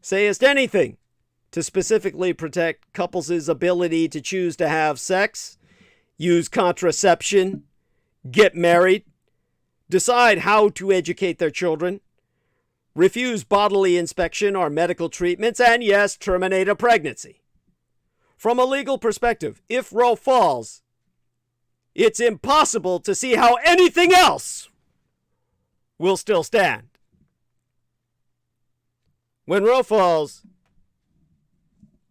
says anything to specifically protect couples' ability to choose to have sex, use contraception, get married, decide how to educate their children, refuse bodily inspection or medical treatments, and yes, terminate a pregnancy. From a legal perspective, if Roe falls, it's impossible to see how anything else will still stand. When Roe falls,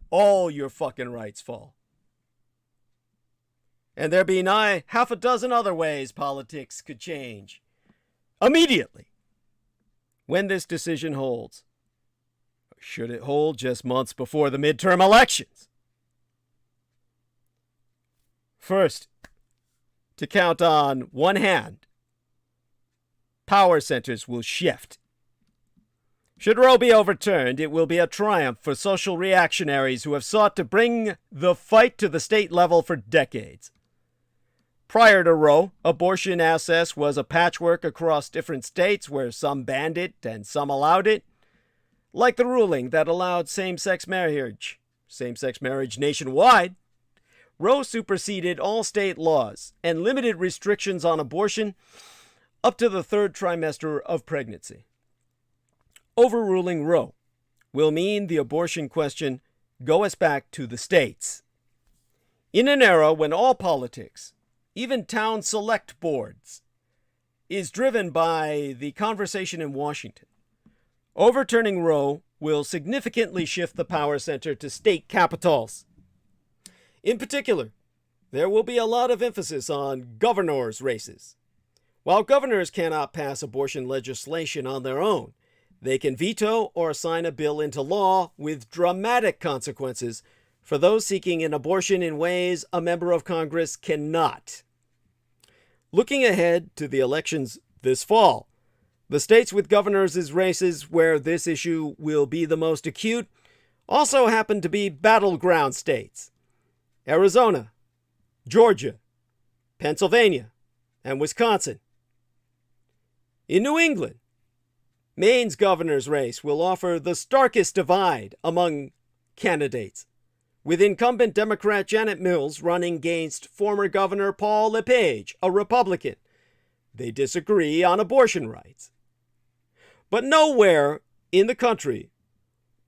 all your fucking rights fall. And there be nigh half a dozen other ways politics could change immediately when this decision holds. Or should it hold just months before the midterm elections? First, to count on one hand, power centers will shift. Should Roe be overturned, it will be a triumph for social reactionaries who have sought to bring the fight to the state level for decades. Prior to Roe, abortion access was a patchwork across different states where some banned it and some allowed it, like the ruling that allowed same-sex marriage nationwide. Roe superseded all state laws and limited restrictions on abortion up to the 3rd trimester of pregnancy. Overruling Roe will mean the abortion question go us back to the states. In an era when all politics, even town select boards, is driven by the conversation in Washington, overturning Roe will significantly shift the power center to state capitals. In particular, there will be a lot of emphasis on governors' races. While governors cannot pass abortion legislation on their own, they can veto or sign a bill into law with dramatic consequences for those seeking an abortion in ways a member of Congress cannot. Looking ahead to the elections this fall, the states with governors' races where this issue will be the most acute also happen to be battleground states: Arizona, Georgia, Pennsylvania, and Wisconsin. In New England, Maine's governor's race will offer the starkest divide among candidates, with incumbent Democrat Janet Mills running against former Governor Paul LePage, a Republican. They disagree on abortion rights. But nowhere in the country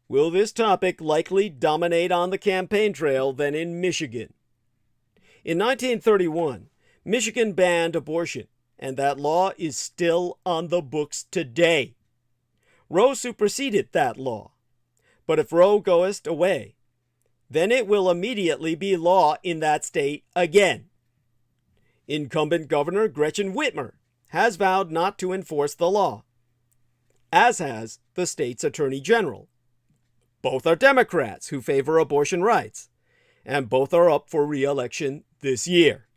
will this topic likely dominate on the campaign trail than in Michigan. In 1931, Michigan banned abortion, and that law is still on the books today. Roe superseded that law. But if Roe goes away, then it will immediately be law in that state again. Incumbent Governor Gretchen Whitmer has vowed not to enforce the law, as has the state's Attorney General. Both are Democrats who favor abortion rights, and both are up for re-election this year.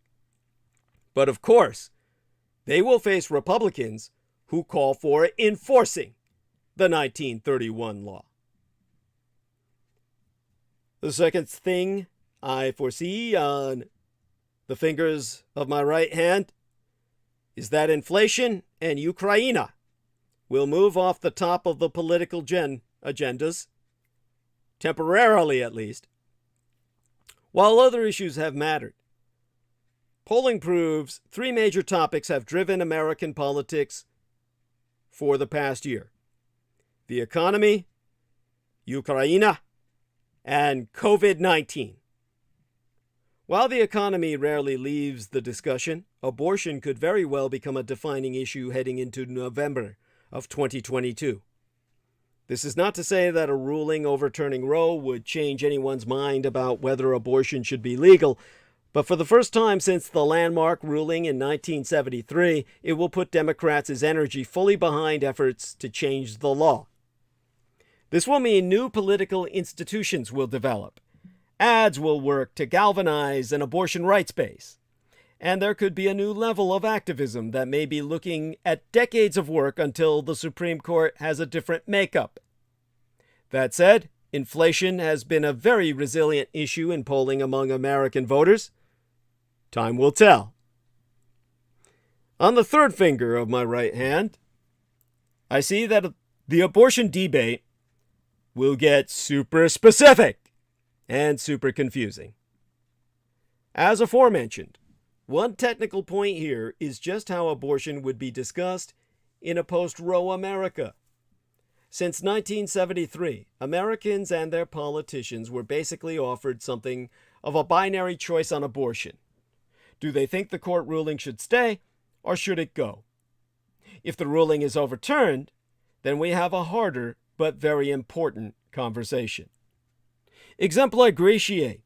But of course, they will face Republicans who call for enforcing the 1931 law. The second thing I foresee on the fingers of my right hand is that inflation and Ukraine will move off the top of the political agendas, temporarily at least, while other issues have mattered. Polling proves 3 major topics have driven American politics for the past year: the economy, Ukraine, and COVID-19. While the economy rarely leaves the discussion, abortion could very well become a defining issue heading into November of 2022. This is not to say that a ruling overturning Roe would change anyone's mind about whether abortion should be legal, but for the first time since the landmark ruling in 1973, it will put Democrats' energy fully behind efforts to change the law. This will mean new political institutions will develop. Ads will work to galvanize an abortion rights base. And there could be a new level of activism that may be looking at decades of work until the Supreme Court has a different makeup. That said, inflation has been a very resilient issue in polling among American voters. Time will tell. On the third finger of my right hand, I see that the abortion debate will get super specific and super confusing. As aforementioned, one technical point here is just how abortion would be discussed in a post-Roe America. Since 1973, Americans and their politicians were basically offered something of a binary choice on abortion. Do they think the court ruling should stay, or should it go? If the ruling is overturned, then we have a harder but very important conversation. Exemplar gratiae.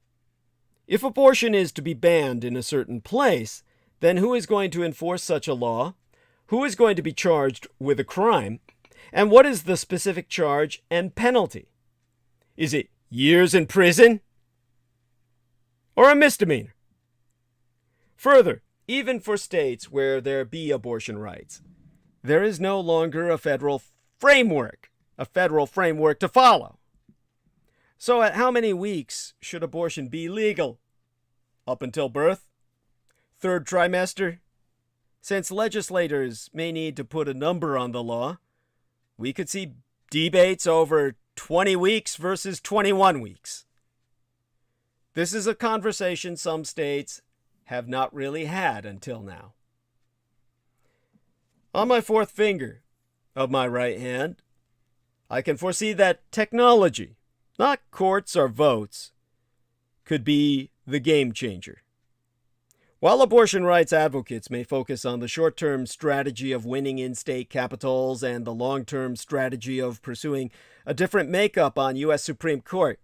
If abortion is to be banned in a certain place, then who is going to enforce such a law? Who is going to be charged with a crime? And what is the specific charge and penalty? Is it years in prison? Or a misdemeanor? Further, even for states where there be abortion rights, there is no longer a federal framework to follow. So at how many weeks should abortion be legal? Up until birth? Third trimester? Since legislators may need to put a number on the law, we could see debates over 20 weeks versus 21 weeks. This is a conversation some states have not really had until now. On my fourth finger of my right hand, I can foresee that technology not courts or votes, could be the game changer. While abortion rights advocates may focus on the short-term strategy of winning in-state capitals and the long-term strategy of pursuing a different makeup on U.S. Supreme Court,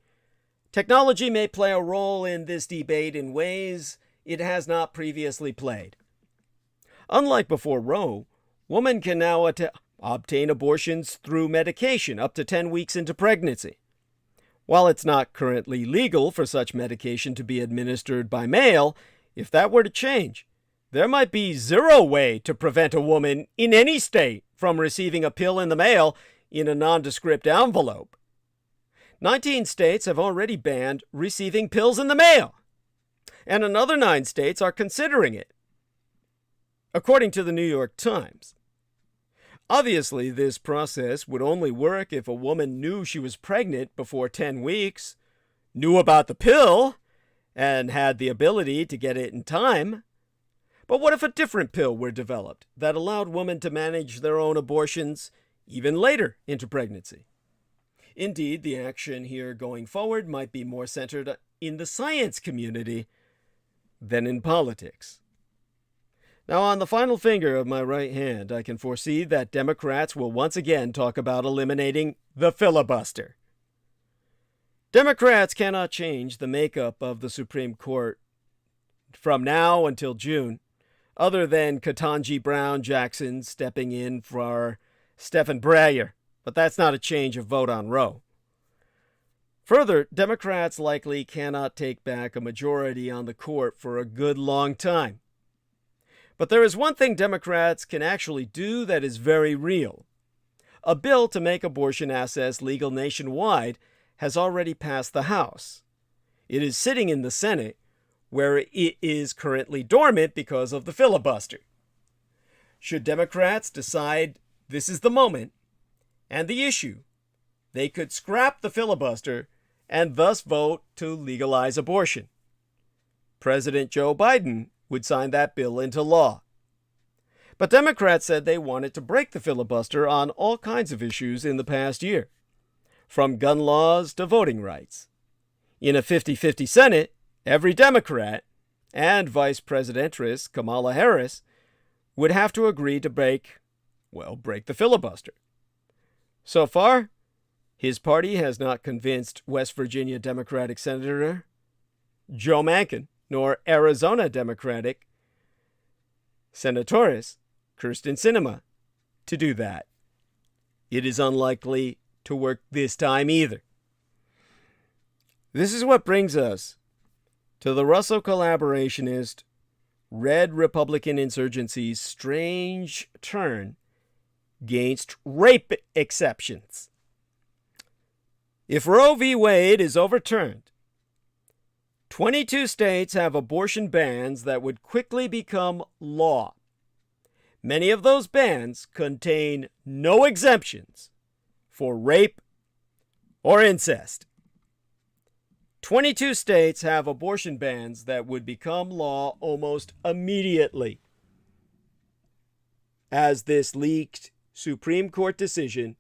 technology may play a role in this debate in ways it has not previously played. Unlike before Roe, women can now obtain abortions through medication up to 10 weeks into pregnancy. While it's not currently legal for such medication to be administered by mail, if that were to change, there might be zero way to prevent a woman in any state from receiving a pill in the mail in a nondescript envelope. 19 states have already banned receiving pills in the mail, and another 9 states are considering it, according to the New York Times. Obviously, this process would only work if a woman knew she was pregnant before 10 weeks, knew about the pill, and had the ability to get it in time. But what if a different pill were developed that allowed women to manage their own abortions even later into pregnancy? Indeed, the action here going forward might be more centered in the science community than in politics. Now, on the final finger of my right hand, I can foresee that Democrats will once again talk about eliminating the filibuster. Democrats cannot change the makeup of the Supreme Court from now until June, other than Ketanji Brown Jackson stepping in for Stephen Breyer, but that's not a change of vote on Roe. Further, Democrats likely cannot take back a majority on the court for a good long time. But there is one thing Democrats can actually do that is very real. A bill to make abortion access legal nationwide has already passed the House. It is sitting in the Senate, where it is currently dormant because of the filibuster. Should Democrats decide this is the moment and the issue, they could scrap the filibuster and thus vote to legalize abortion. President Joe Biden would sign that bill into law. But Democrats said they wanted to break the filibuster on all kinds of issues in the past year, from gun laws to voting rights. In a 50-50 Senate, every Democrat and Vice Presidentress Kamala Harris would have to agree to break the filibuster. So far, his party has not convinced West Virginia Democratic Senator Joe Manchin, nor Arizona Democratic Senatoress Kyrsten Sinema to do that. It is unlikely to work this time either. This is what brings us to the Russo collaborationist Red Republican insurgency's strange turn against rape exceptions. If Roe v. Wade is overturned, 22 states have abortion bans that would quickly become law. Many of those bans contain no exemptions for rape or incest. 22 states have abortion bans that would become law almost immediately as this leaked Supreme Court decision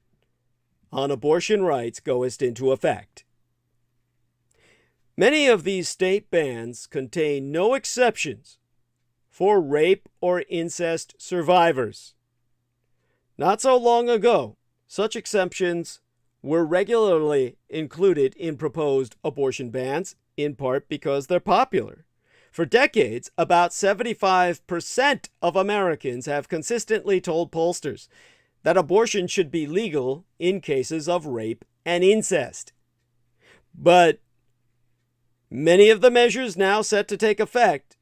on abortion rights goes into effect. Many of these state bans contain no exceptions for rape or incest survivors. Not so long ago, such exceptions were regularly included in proposed abortion bans, in part because they're popular. For decades, about 75% of Americans have consistently told pollsters that abortion should be legal in cases of rape and incest. But many of the measures now set to take effect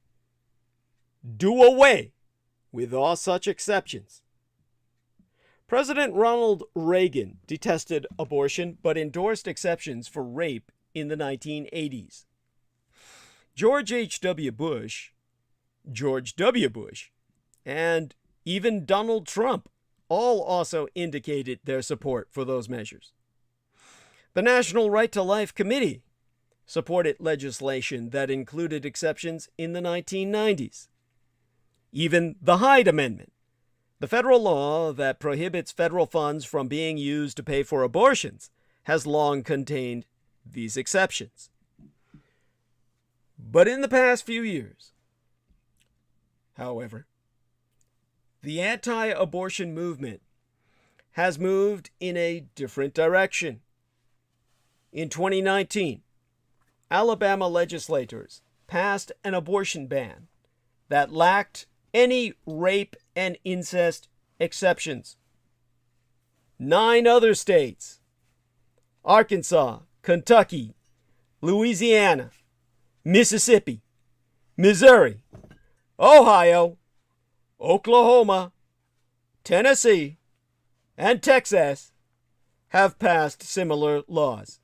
do away with all such exceptions. President Ronald Reagan detested abortion but endorsed exceptions for rape in the 1980s. George H.W. Bush, George W. Bush, and even Donald Trump all also indicated their support for those measures. The National Right to Life Committee supported legislation that included exceptions in the 1990s. Even the Hyde Amendment, the federal law that prohibits federal funds from being used to pay for abortions, has long contained these exceptions. But in the past few years, however, the anti-abortion movement has moved in a different direction. In 2019, Alabama legislators passed an abortion ban that lacked any rape and incest exceptions. 9 other states, Arkansas, Kentucky, Louisiana, Mississippi, Missouri, Ohio, Oklahoma, Tennessee, and Texas, have passed similar laws.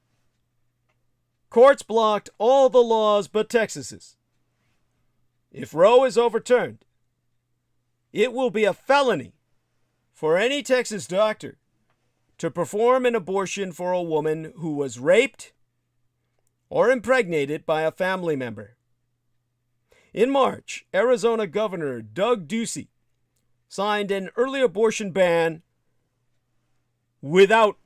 Courts blocked all the laws but Texas's. If Roe is overturned, it will be a felony for any Texas doctor to perform an abortion for a woman who was raped or impregnated by a family member. In March, Arizona Governor Doug Ducey signed an early abortion ban without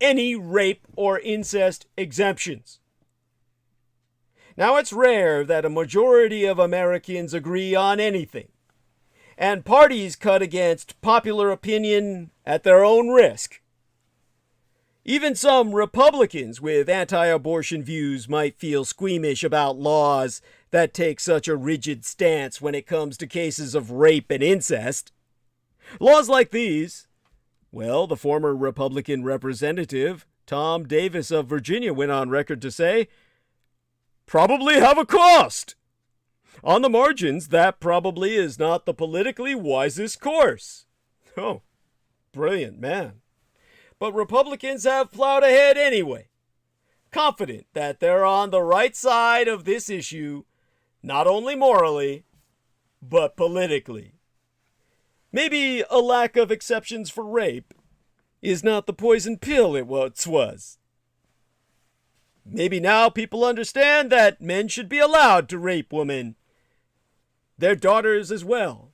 any rape or incest exemptions. Now, it's rare that a majority of Americans agree on anything, and parties cut against popular opinion at their own risk. Even some Republicans with anti-abortion views might feel squeamish about laws that take such a rigid stance when it comes to cases of rape and incest. Laws like these, well, the former Republican representative, Tom Davis of Virginia, went on record to say, probably have a cost. On the margins, that probably is not the politically wisest course. Oh, brilliant man. But Republicans have plowed ahead anyway, confident that they're on the right side of this issue, not only morally, but politically. Maybe a lack of exceptions for rape is not the poison pill it once was. Maybe now people understand that men should be allowed to rape women, their daughters as well,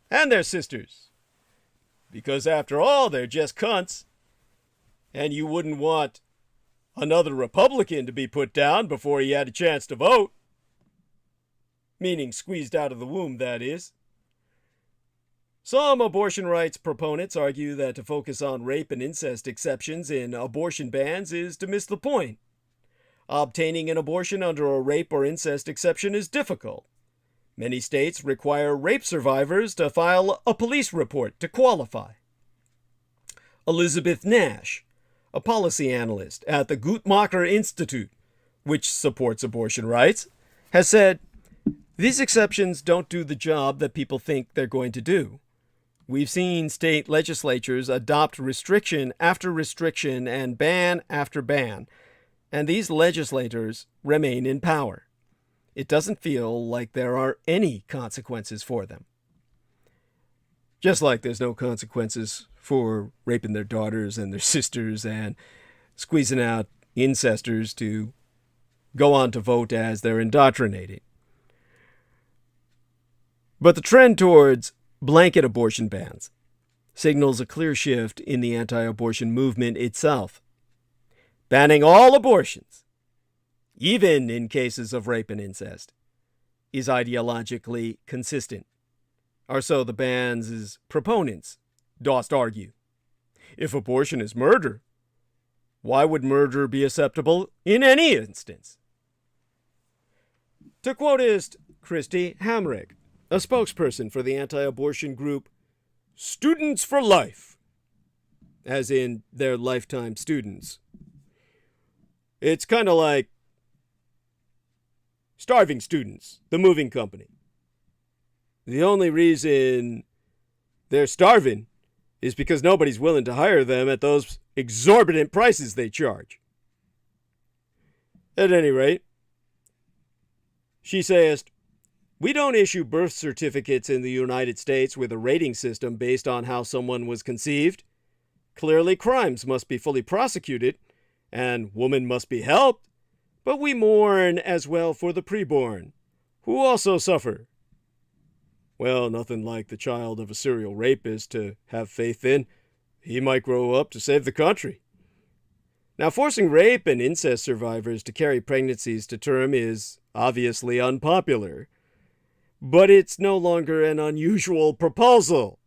and their sisters. Because after all, they're just cunts. And you wouldn't want another Republican to be put down before he had a chance to vote. Meaning squeezed out of the womb, that is. Some abortion rights proponents argue that to focus on rape and incest exceptions in abortion bans is to miss the point. Obtaining an abortion under a rape or incest exception is difficult. Many states require rape survivors to file a police report to qualify. Elizabeth Nash, a policy analyst at the Guttmacher Institute, which supports abortion rights, has said, these exceptions don't do the job that people think they're going to do. We've seen state legislatures adopt restriction after restriction and ban after ban, and these legislators remain in power. It doesn't feel like there are any consequences for them. Just like there's no consequences for raping their daughters and their sisters and squeezing out incestors to go on to vote as they're indoctrinated. But the trend towards blanket abortion bans signals a clear shift in the anti-abortion movement itself. Banning all abortions, even in cases of rape and incest, is ideologically consistent, or so the ban's proponents dost argue. If abortion is murder, why would murder be acceptable in any instance? To quoteist Christy Hamrick, a spokesperson for the anti-abortion group Students for Life, as in their lifetime students, it's kind of like Starving Students, the moving company. The only reason they're starving is because nobody's willing to hire them at those exorbitant prices they charge. At any rate, she says, we don't issue birth certificates in the United States with a rating system based on how someone was conceived. Clearly, crimes must be fully prosecuted, and women must be helped, but we mourn as well for the preborn, who also suffer. Well, nothing like the child of a serial rapist to have faith in. He might grow up to save the country. Now, forcing rape and incest survivors to carry pregnancies to term is obviously unpopular, but it's no longer an unusual proposal.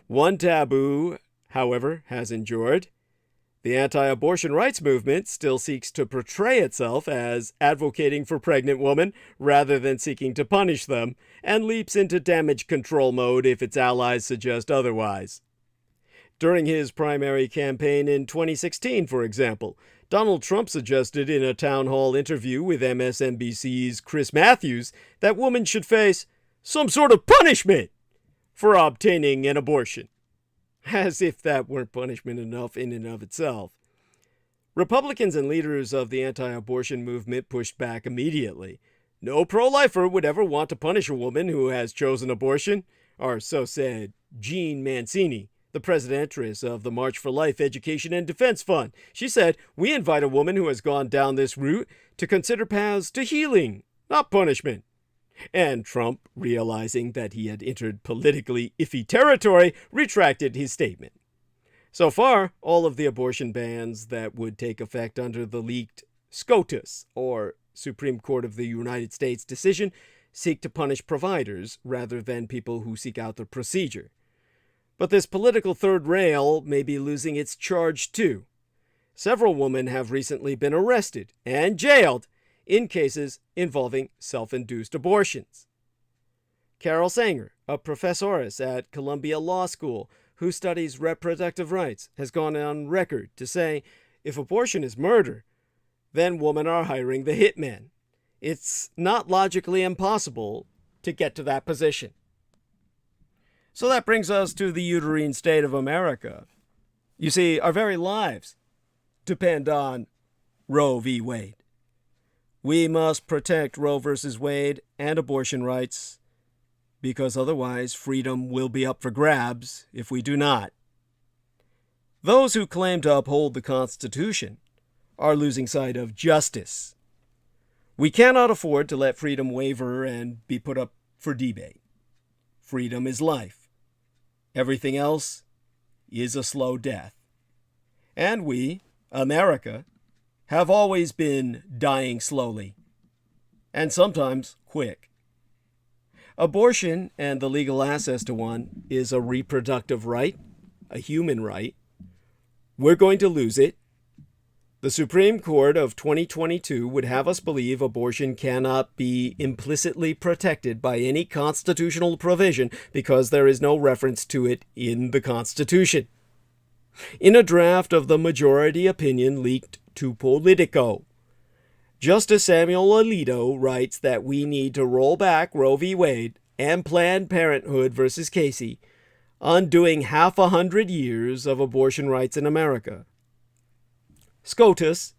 One taboo, however, has endured. The anti-abortion rights movement still seeks to portray itself as advocating for pregnant women rather than seeking to punish them, and leaps into damage control mode if its allies suggest otherwise. During his primary campaign in 2016, for example, Donald Trump suggested in a town hall interview with MSNBC's Chris Matthews that women should face some sort of punishment for obtaining an abortion. As if that weren't punishment enough in and of itself. Republicans and leaders of the anti-abortion movement pushed back immediately. No pro-lifer would ever want to punish a woman who has chosen abortion, or so said Jean Mancini, the presidentess of the March for Life Education and Defense Fund. She said, "We invite a woman who has gone down this route to consider paths to healing, not punishment." And Trump, realizing that he had entered politically iffy territory, retracted his statement. So far, all of the abortion bans that would take effect under the leaked SCOTUS, or Supreme Court of the United States decision, seek to punish providers rather than people who seek out the procedure. But this political third rail may be losing its charge too. Several women have recently been arrested and jailed in cases involving self-induced abortions. Carol Sanger, a professoress at Columbia Law School who studies reproductive rights, has gone on record to say, if abortion is murder, then women are hiring the hitmen. It's not logically impossible to get to that position. So that brings us to the uterine state of America. You see, our very lives depend on Roe v. Wade. We must protect Roe versus Wade and abortion rights, because otherwise freedom will be up for grabs if we do not. Those who claim to uphold the Constitution are losing sight of justice. We cannot afford to let freedom waver and be put up for debate. Freedom is life. Everything else is a slow death. And we, America, have always been dying slowly, and sometimes quick. Abortion and the legal access to one is a reproductive right, a human right. We're going to lose it. The Supreme Court of 2022 would have us believe abortion cannot be implicitly protected by any constitutional provision because there is no reference to it in the Constitution. In a draft of the majority opinion leaked to Politico, Justice Samuel Alito writes that we need to roll back Roe v. Wade and Planned Parenthood versus Casey, undoing 100 years of abortion rights in America. SCOTUS,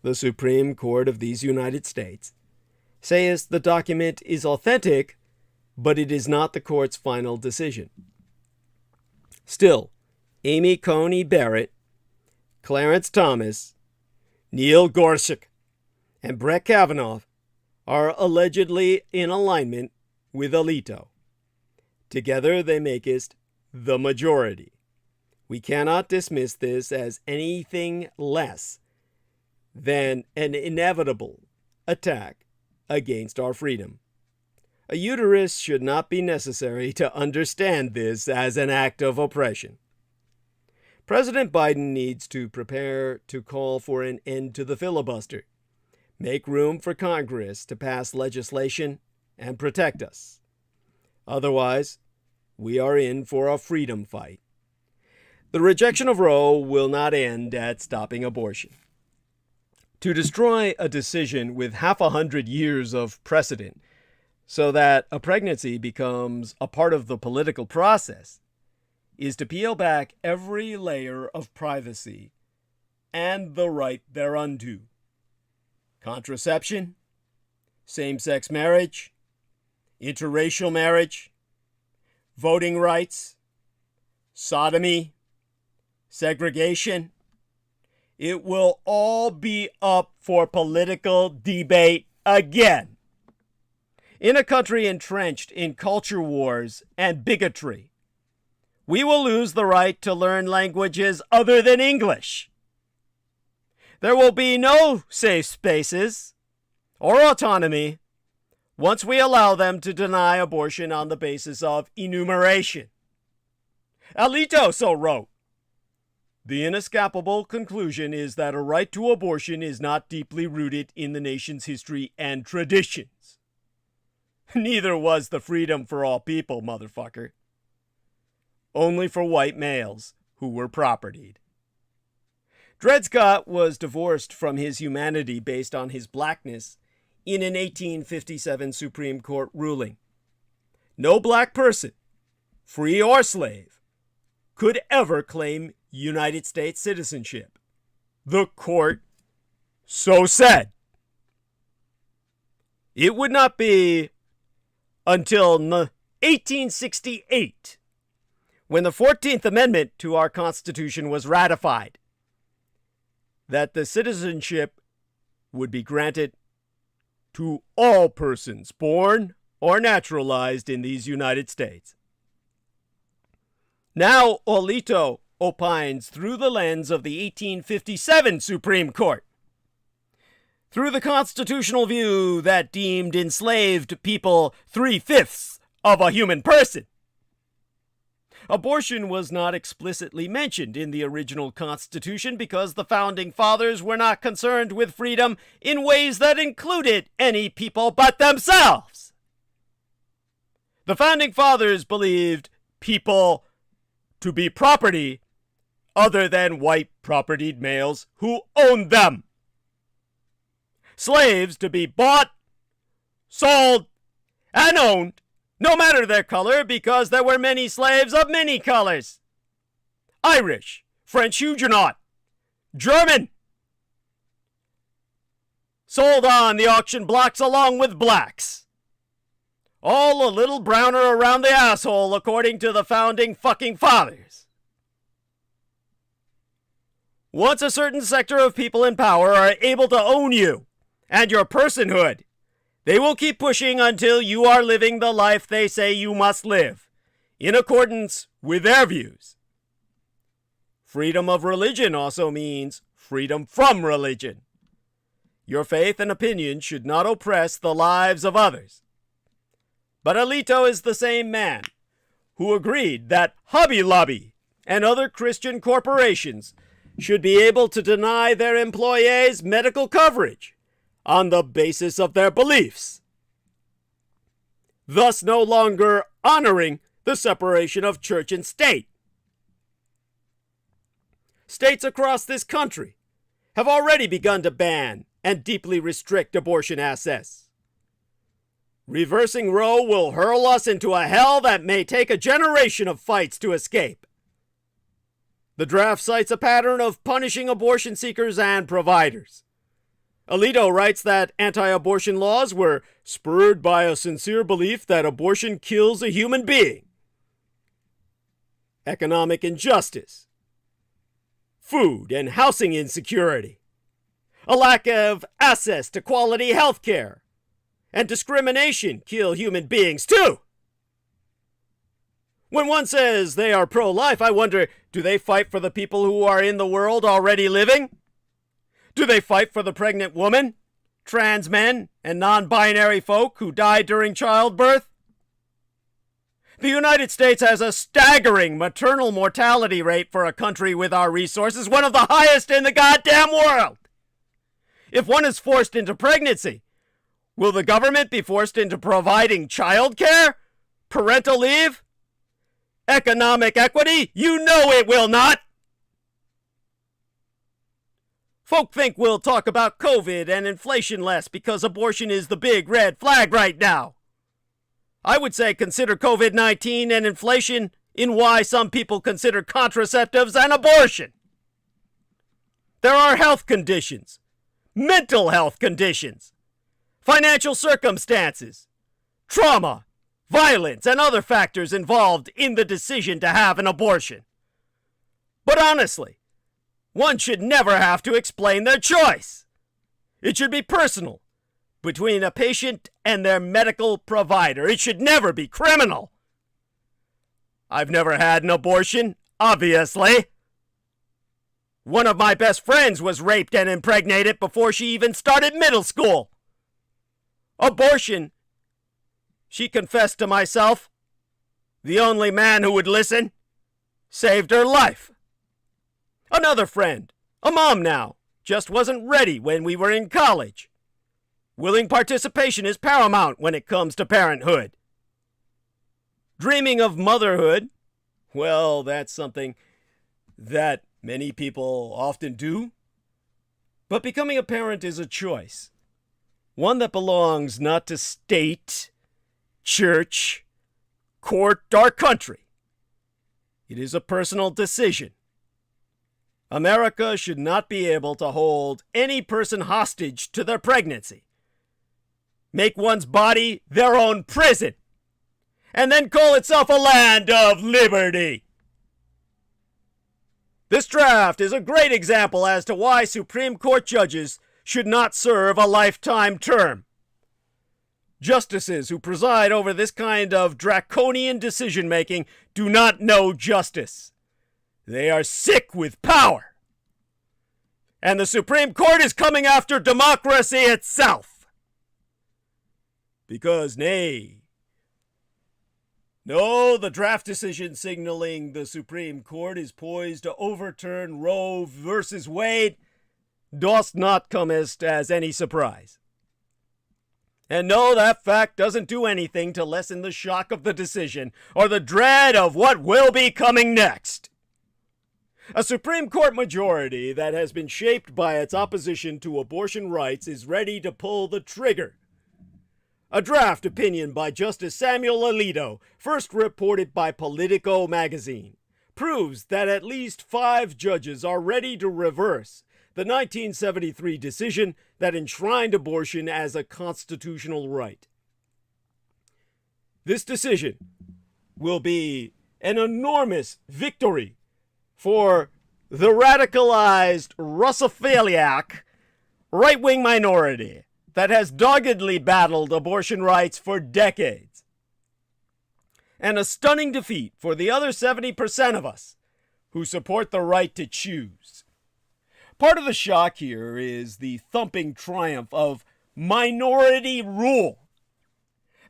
the Supreme Court of these United States, says the document is authentic, but it is not the court's final decision. Still, Amy Coney Barrett, Clarence Thomas, Neil Gorsuch, and Brett Kavanaugh are allegedly in alignment with Alito. Together they make it the majority. We cannot dismiss this as anything less than an inevitable attack against our freedom. A uterus should not be necessary to understand this as an act of oppression. President Biden needs to prepare to call for an end to the filibuster, make room for Congress to pass legislation and protect us. Otherwise, we are in for a freedom fight. The rejection of Roe will not end at stopping abortion. To destroy a decision with 100 years of precedent so that a pregnancy becomes a part of the political process is to peel back every layer of privacy and the right thereunto. Contraception, same-sex marriage, interracial marriage, voting rights, sodomy, segregation. It will all be up for political debate again. In a country entrenched in culture wars and bigotry, we will lose the right to learn languages other than English. There will be no safe spaces or autonomy once we allow them to deny abortion on the basis of enumeration. Alito so wrote, "The inescapable conclusion is that a right to abortion is not deeply rooted in the nation's history and traditions. Neither was the freedom for all people, motherfucker. Only for white males who were propertied." Dred Scott was divorced from his humanity based on his blackness in an 1857 Supreme Court ruling. No black person, free or slave, could ever claim United States citizenship. The court so said. It would not be until 1868, when the 14th Amendment to our Constitution was ratified, that the citizenship would be granted to all persons born or naturalized in these United States. Now Alito opines through the lens of the 1857 Supreme Court, through the constitutional view that deemed enslaved people 3/5 of a human person. Abortion was not explicitly mentioned in the original Constitution because the Founding Fathers were not concerned with freedom in ways that included any people but themselves. The Founding Fathers believed people to be property other than white propertied males who owned them. Slaves to be bought, sold, and owned, no matter their color, because there were many slaves of many colors. Irish, French Huguenot, German, sold on the auction blocks along with blacks. All a little browner around the asshole, according to the Founding fucking Fathers. Once a certain sector of people in power are able to own you and your personhood, they will keep pushing until you are living the life they say you must live, in accordance with their views. Freedom of religion also means freedom from religion. Your faith and opinion should not oppress the lives of others. But Alito is the same man who agreed that Hobby Lobby and other Christian corporations should be able to deny their employees medical coverage on the basis of their beliefs, thus no longer honoring the separation of church and state. States across this country have already begun to ban and deeply restrict abortion access. Reversing Roe will hurl us into a hell that may take a generation of fights to escape. The draft cites a pattern of punishing abortion seekers and providers. Alito writes that anti-abortion laws were spurred by a sincere belief that abortion kills a human being. Economic injustice, food and housing insecurity, a lack of access to quality health care, and discrimination kill human beings too. When one says they are pro-life, I wonder, do they fight for the people who are in the world already living? Do they fight for the pregnant woman, trans men, and non-binary folk who die during childbirth? The United States has a staggering maternal mortality rate for a country with our resources, one of the highest in the goddamn world. If one is forced into pregnancy, will the government be forced into providing child care, parental leave, economic equity? You know it will not. Folk think we'll talk about COVID and inflation less because abortion is the big red flag right now. I would say consider COVID-19 and inflation in why some people consider contraceptives and abortion. There are health conditions, mental health conditions, financial circumstances, trauma, violence, and other factors involved in the decision to have an abortion. But honestly, one should never have to explain their choice. It should be personal, between a patient and their medical provider. It should never be criminal. I've never had an abortion, obviously. One of my best friends was raped and impregnated before she even started middle school. Abortion, she confessed to myself, the only man who would listen, saved her life. Another friend, a mom now, just wasn't ready when we were in college. Willing participation is paramount when it comes to parenthood. Dreaming of motherhood, well, that's something that many people often do. But becoming a parent is a choice. One that belongs not to state, church, court, or country. It is a personal decision. America should not be able to hold any person hostage to their pregnancy. Make one's body their own prison, and then call itself a land of liberty. This draft is a great example as to why Supreme Court judges should not serve a lifetime term. Justices who preside over this kind of draconian decision-making do not know justice. They are sick with power. And the Supreme Court is coming after democracy itself. Because no, the draft decision signaling the Supreme Court is poised to overturn Roe versus Wade does not come as any surprise. And no, that fact doesn't do anything to lessen the shock of the decision or the dread of what will be coming next. A Supreme Court majority that has been shaped by its opposition to abortion rights is ready to pull the trigger. A draft opinion by Justice Samuel Alito, first reported by Politico magazine, proves that at least 5 judges are ready to reverse the 1973 decision that enshrined abortion as a constitutional right. This decision will be an enormous victory for the radicalized Russophiliac right-wing minority that has doggedly battled abortion rights for decades. And a stunning defeat for the other 70% of us who support the right to choose. Part of the shock here is the thumping triumph of minority rule.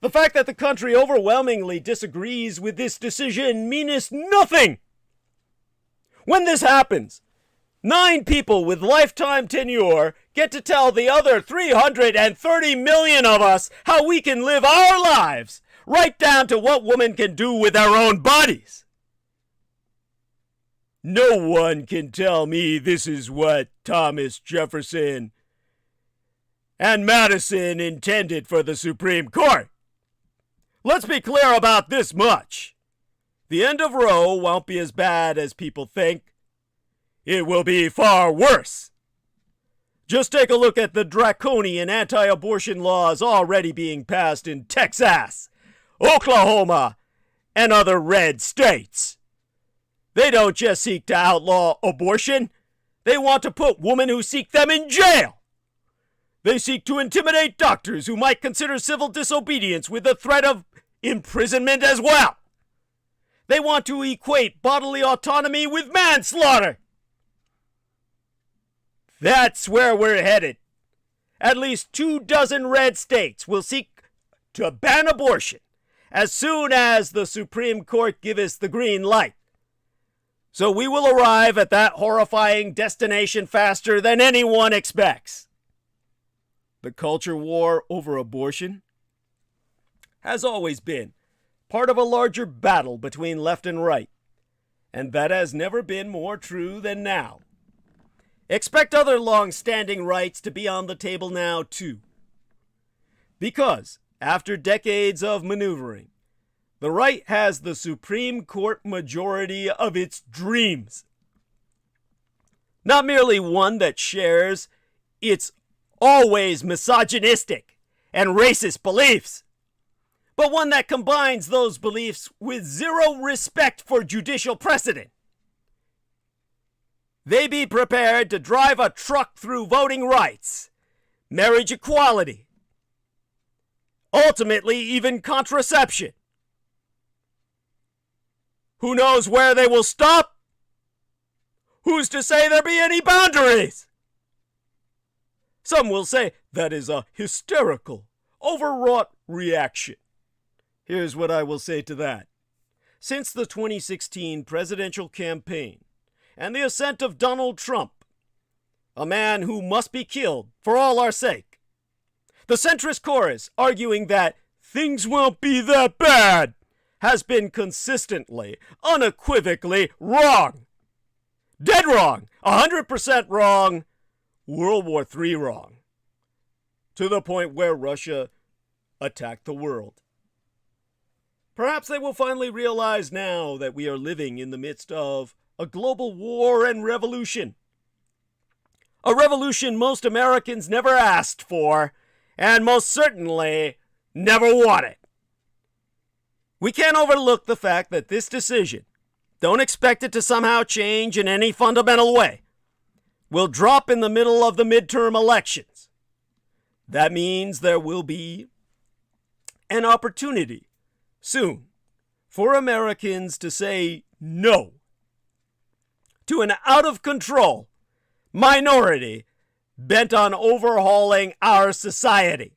The fact that the country overwhelmingly disagrees with this decision means nothing. When this happens, 9 people with lifetime tenure get to tell the other 330 million of us how we can live our lives, right down to what women can do with their own bodies. No one can tell me this is what Thomas Jefferson and Madison intended for the Supreme Court. Let's be clear about this much. The end of Roe won't be as bad as people think. It will be far worse. Just take a look at the draconian anti-abortion laws already being passed in Texas, Oklahoma, and other red states. They don't just seek to outlaw abortion. They want to put women who seek them in jail. They seek to intimidate doctors who might consider civil disobedience with the threat of imprisonment as well. They want to equate bodily autonomy with manslaughter. That's where we're headed. At least 24 red states will seek to ban abortion as soon as the Supreme Court gives us the green light. So we will arrive at that horrifying destination faster than anyone expects. The culture war over abortion has always been part of a larger battle between left and right, and that has never been more true than now. Expect other long-standing rights to be on the table now, too. Because, after decades of maneuvering, the right has the Supreme Court majority of its dreams. Not merely one that shares its always misogynistic and racist beliefs, but one that combines those beliefs with zero respect for judicial precedent. They be prepared to drive a truck through voting rights, marriage equality, ultimately even contraception. Who knows where they will stop? Who's to say there be any boundaries? Some will say that is a hysterical, overwrought reaction. Here's what I will say to that. Since the 2016 presidential campaign and the ascent of Donald Trump, a man who must be killed for all our sake, the centrist chorus arguing that things won't be that bad has been consistently, unequivocally wrong. Dead wrong, 100% wrong, World War III wrong, to the point where Russia attacked the world. Perhaps they will finally realize now that we are living in the midst of a global war and revolution. A revolution most Americans never asked for, and most certainly never wanted. We can't overlook the fact that this decision, don't expect it to somehow change in any fundamental way, will drop in the middle of the midterm elections. That means there will be an opportunity soon for Americans to say no to an out-of-control minority bent on overhauling our society.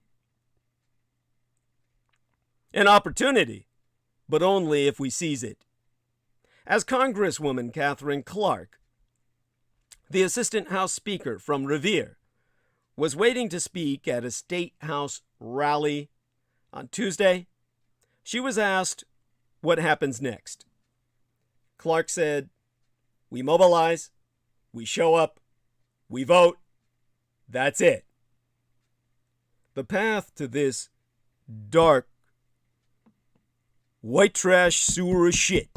An opportunity, but only if we seize it. As Congresswoman Catherine Clark, the Assistant House Speaker from Revere, was waiting to speak at a State House rally on Tuesday, she was asked what happens next. Clark said, "We mobilize, we show up, we vote, that's it." The path to this dark, white trash sewer of shit,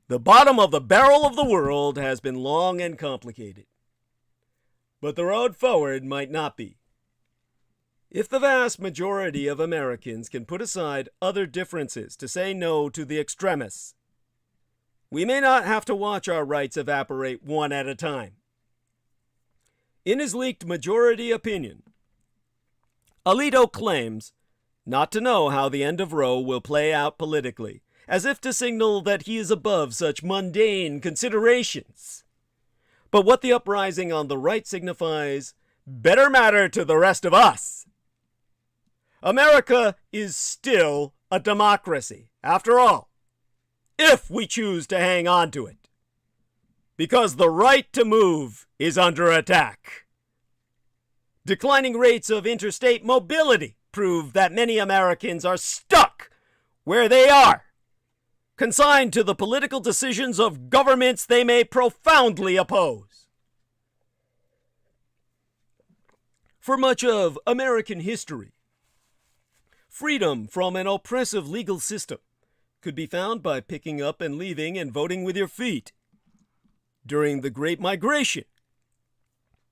the bottom of the barrel of the world, has been long and complicated. But the road forward might not be. If the vast majority of Americans can put aside other differences to say no to the extremists, we may not have to watch our rights evaporate one at a time. In his leaked majority opinion, Alito claims not to know how the end of Roe will play out politically, as if to signal that he is above such mundane considerations. But what the uprising on the right signifies better matter to the rest of us. America is still a democracy, after all, if we choose to hang on to it, because the right to move is under attack. Declining rates of interstate mobility prove that many Americans are stuck where they are, consigned to the political decisions of governments they may profoundly oppose. For much of American history, freedom from an oppressive legal system could be found by picking up and leaving and voting with your feet. During the Great Migration,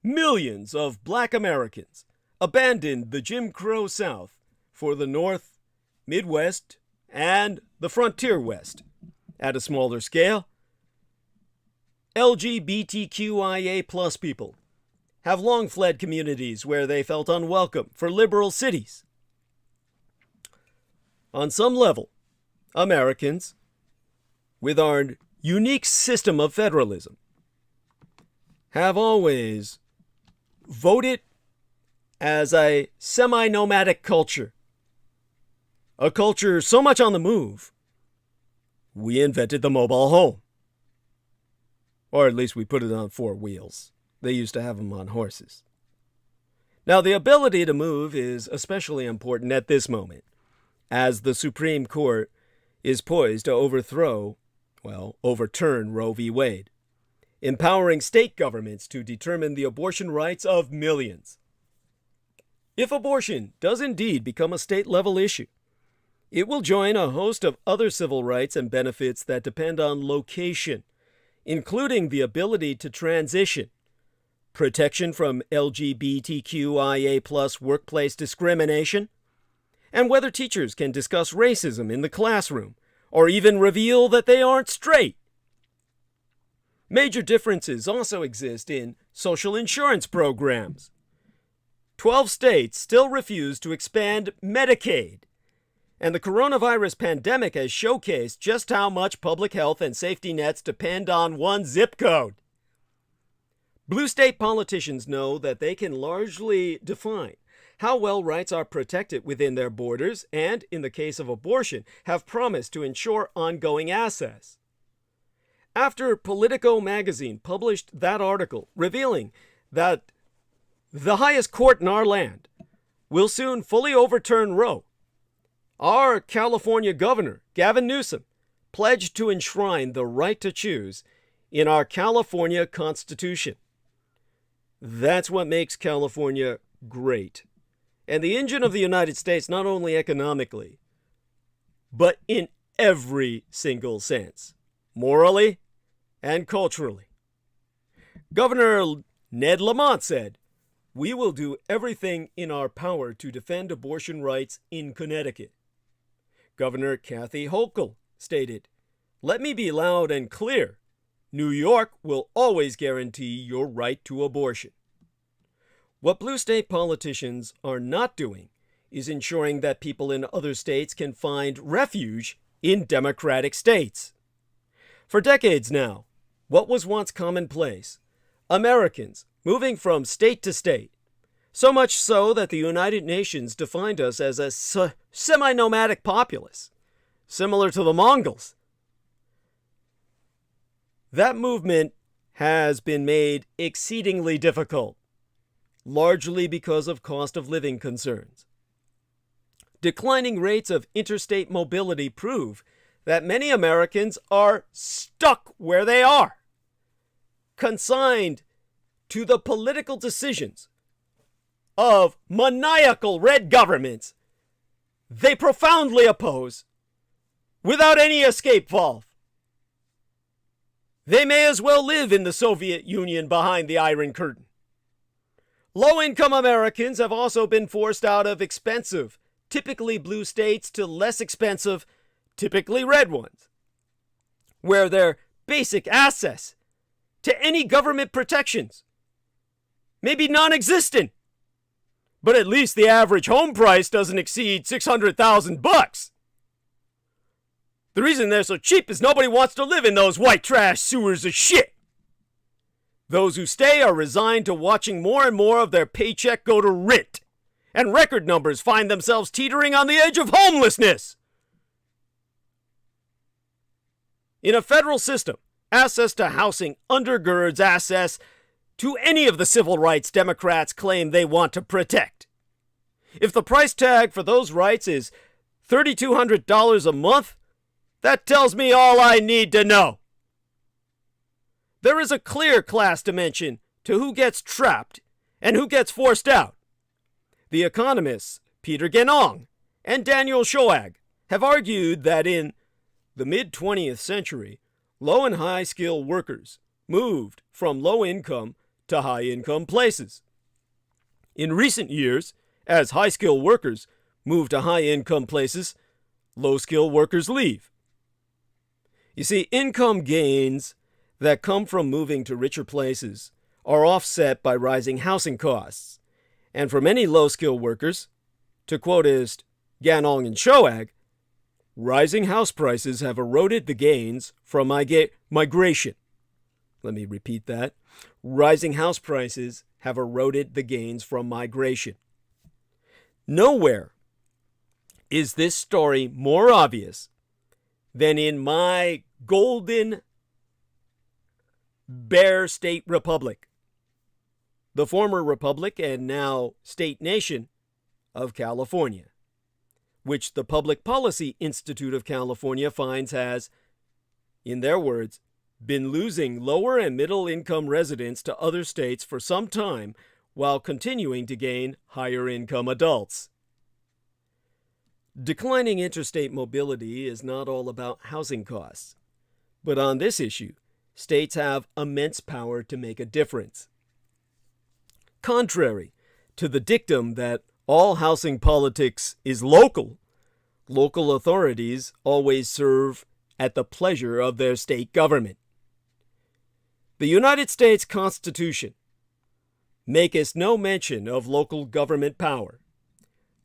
millions of black Americans abandoned the Jim Crow South for the North, Midwest, and the Frontier West. At a smaller scale, LGBTQIA+ people have long fled communities where they felt unwelcome for liberal cities. On some level, Americans, with our unique system of federalism, have always voted as a semi-nomadic culture. A culture so much on the move, we invented the mobile home. Or at least we put it on 4 wheels. They used to have them on horses. Now, the ability to move is especially important at this moment, as the Supreme Court is poised to overturn Roe v. Wade, empowering state governments to determine the abortion rights of millions. If abortion does indeed become a state-level issue, it will join a host of other civil rights and benefits that depend on location, including the ability to transition, protection from LGBTQIA+ workplace discrimination, and whether teachers can discuss racism in the classroom or even reveal that they aren't straight. Major differences also exist in social insurance programs. 12 states still refuse to expand Medicaid, And the coronavirus pandemic has showcased just how much public health and safety nets depend on one zip code. Blue state politicians know that they can largely define how well rights are protected within their borders and, in the case of abortion, have promised to ensure ongoing access. After Politico magazine published that article revealing that the highest court in our land will soon fully overturn Roe, our California governor, Gavin Newsom, pledged to enshrine the right to choose in our California Constitution. That's what makes California great. And the engine of the United States, not only economically, but in every single sense, morally and culturally. Governor Ned Lamont said, "We will do everything in our power to defend abortion rights in Connecticut." Governor Kathy Hochul stated, "Let me be loud and clear. New York will always guarantee your right to abortion." What blue state politicians are not doing is ensuring that people in other states can find refuge in democratic states. For decades now, what was once commonplace, Americans moving from state to state, so much so that the United Nations defined us as a semi-nomadic populace, similar to the Mongols. That movement has been made exceedingly difficult, largely because of cost of living concerns. Declining rates of interstate mobility prove that many Americans are stuck where they are, consigned to the political decisions of maniacal red governments they profoundly oppose without any escape valve. They may as well live in the Soviet Union behind the Iron Curtain. Low-income Americans have also been forced out of expensive, typically blue states to less expensive, typically red ones, where their basic access to any government protections may be non-existent, but at least the average home price doesn't exceed $600,000. The reason they're so cheap is nobody wants to live in those white trash sewers of shit. Those who stay are resigned to watching more and more of their paycheck go to rent, and record numbers find themselves teetering on the edge of homelessness. In a federal system, access to housing undergirds access to any of the civil rights Democrats claim they want to protect. If the price tag for those rights is $3,200 a month, that tells me all I need to know. There is a clear class dimension to who gets trapped and who gets forced out. The economists Peter Ganong and Daniel Shoag have argued that in the mid-20th century, low and high-skill workers moved from low-income to high-income places. In recent years, as high-skill workers move to high-income places, low-skill workers leave. You see, income gains that come from moving to richer places are offset by rising housing costs. And for many low-skill workers, to quote Ganong and Shoag, rising house prices have eroded the gains from migration. Let me repeat that. Rising house prices have eroded the gains from migration. Nowhere is this story more obvious than in my golden Bear State Republic, the former republic and now state nation of California, which the Public Policy Institute of California finds has, in their words, been losing lower and middle income residents to other states for some time while continuing to gain higher income adults. Declining interstate mobility is not all about housing costs, but on this issue, states have immense power to make a difference. Contrary to the dictum that all housing politics is local, local authorities always serve at the pleasure of their state government. The United States Constitution maketh no mention of local government power,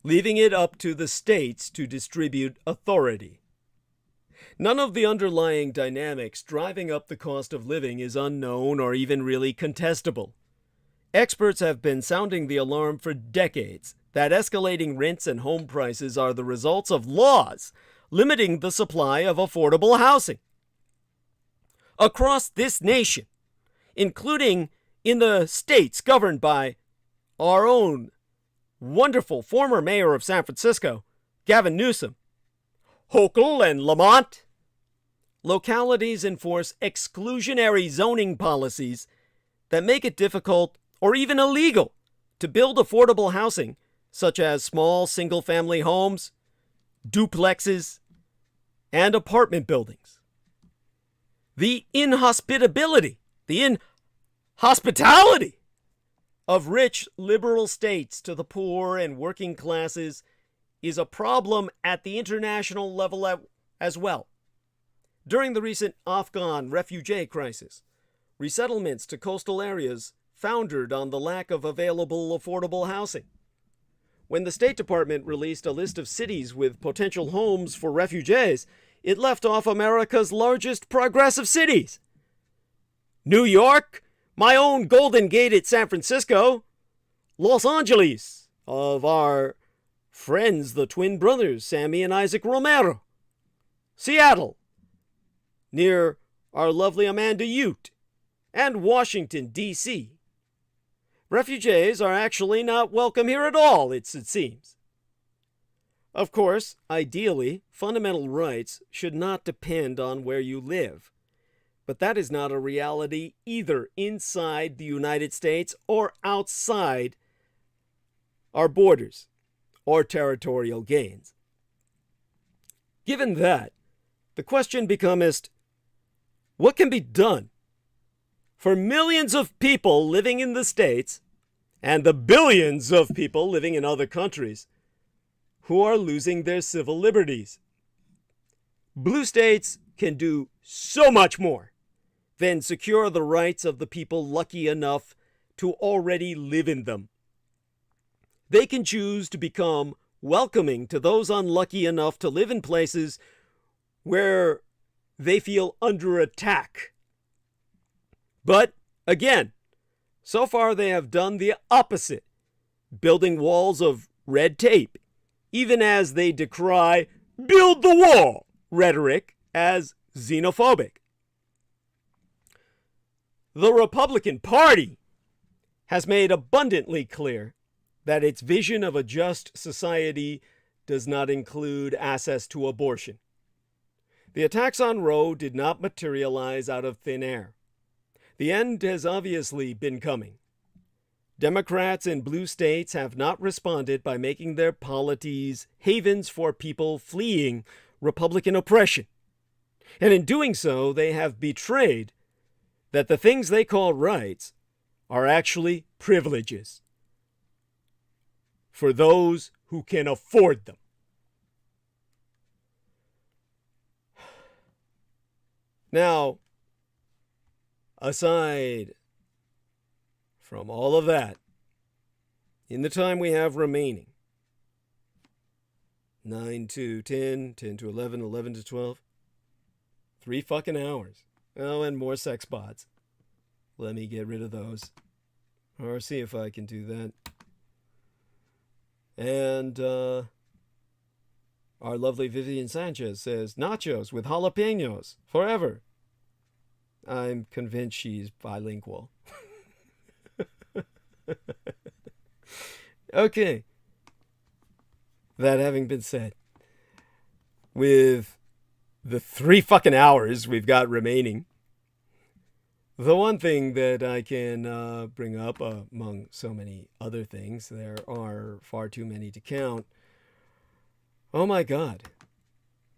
leaving it up to the states to distribute authority. None of the underlying dynamics driving up the cost of living is unknown or even really contestable. Experts have been sounding the alarm for decades that escalating rents and home prices are the results of laws limiting the supply of affordable housing. Across this nation, including in the states governed by our own wonderful former mayor of San Francisco, Gavin Newsom, Hochul and Lamont, localities enforce exclusionary zoning policies that make it difficult or even illegal to build affordable housing, such as small single-family homes, duplexes, and apartment buildings. The inhospitality of rich liberal states to the poor and working classes is a problem at the international level as well. During the recent Afghan refugee crisis, resettlements to coastal areas foundered on the lack of available affordable housing. When the State Department released a list of cities with potential homes for refugees, it left off America's largest progressive cities. New York, my own Golden Gate at San Francisco, Los Angeles, of our friends, the twin brothers, Sammy and Isaac Romero, Seattle, near our lovely Amanda Ute, and Washington, D.C. Refugees are actually not welcome here at all, it seems. Of course, ideally, fundamental rights should not depend on where you live. But that is not a reality either inside the United States or outside our borders or territorial gains. Given that, the question becomes, what can be done for millions of people living in the States and the billions of people living in other countries who are losing their civil liberties? Blue states can do so much more than secure the rights of the people lucky enough to already live in them. They can choose to become welcoming to those unlucky enough to live in places where they feel under attack. But, again, so far they have done the opposite, building walls of red tape, even as they decry "build the wall" rhetoric as xenophobic. The Republican Party has made abundantly clear that its vision of a just society does not include access to abortion. The attacks on Roe did not materialize out of thin air. The end has obviously been coming. Democrats in blue states have not responded by making their polities havens for people fleeing Republican oppression. And in doing so, they have betrayed that the things they call rights are actually privileges for those who can afford them. Now, aside from all of that, in the time we have remaining, 9 to 10, 10 to 11, 11 to 12, 3 fucking hours. Oh, and more sex bots. Let me get rid of those. Or see if I can do that. And our lovely Vivian Sanchez says, nachos with jalapenos forever. I'm convinced she's bilingual. Okay. That having been said, with the 3 fucking hours we've got remaining, the one thing that I can bring up, among so many other things, there are far too many to count. Oh my God,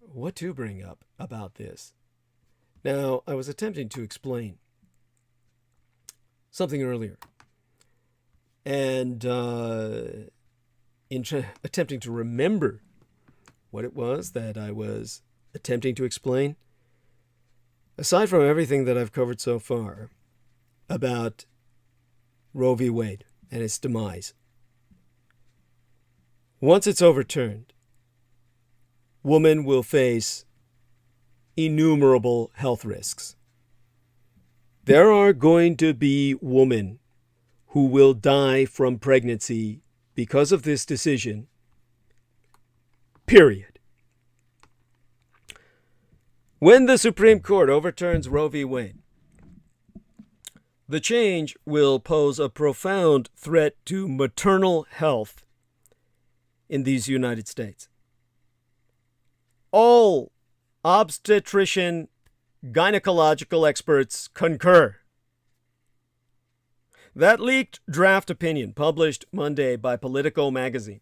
what to bring up about this? Now, I was attempting to explain something earlier, and attempting to remember what it was that I was attempting to explain, aside from everything that I've covered so far about Roe v. Wade and its demise, Once it's overturned, women will face innumerable health risks. There are going to be women who will die from pregnancy because of this decision, period. When the Supreme Court overturns Roe v. Wade, the change will pose a profound threat to maternal health in these United States. All obstetrician gynecological experts concur. That leaked draft opinion, published Monday by Politico magazine,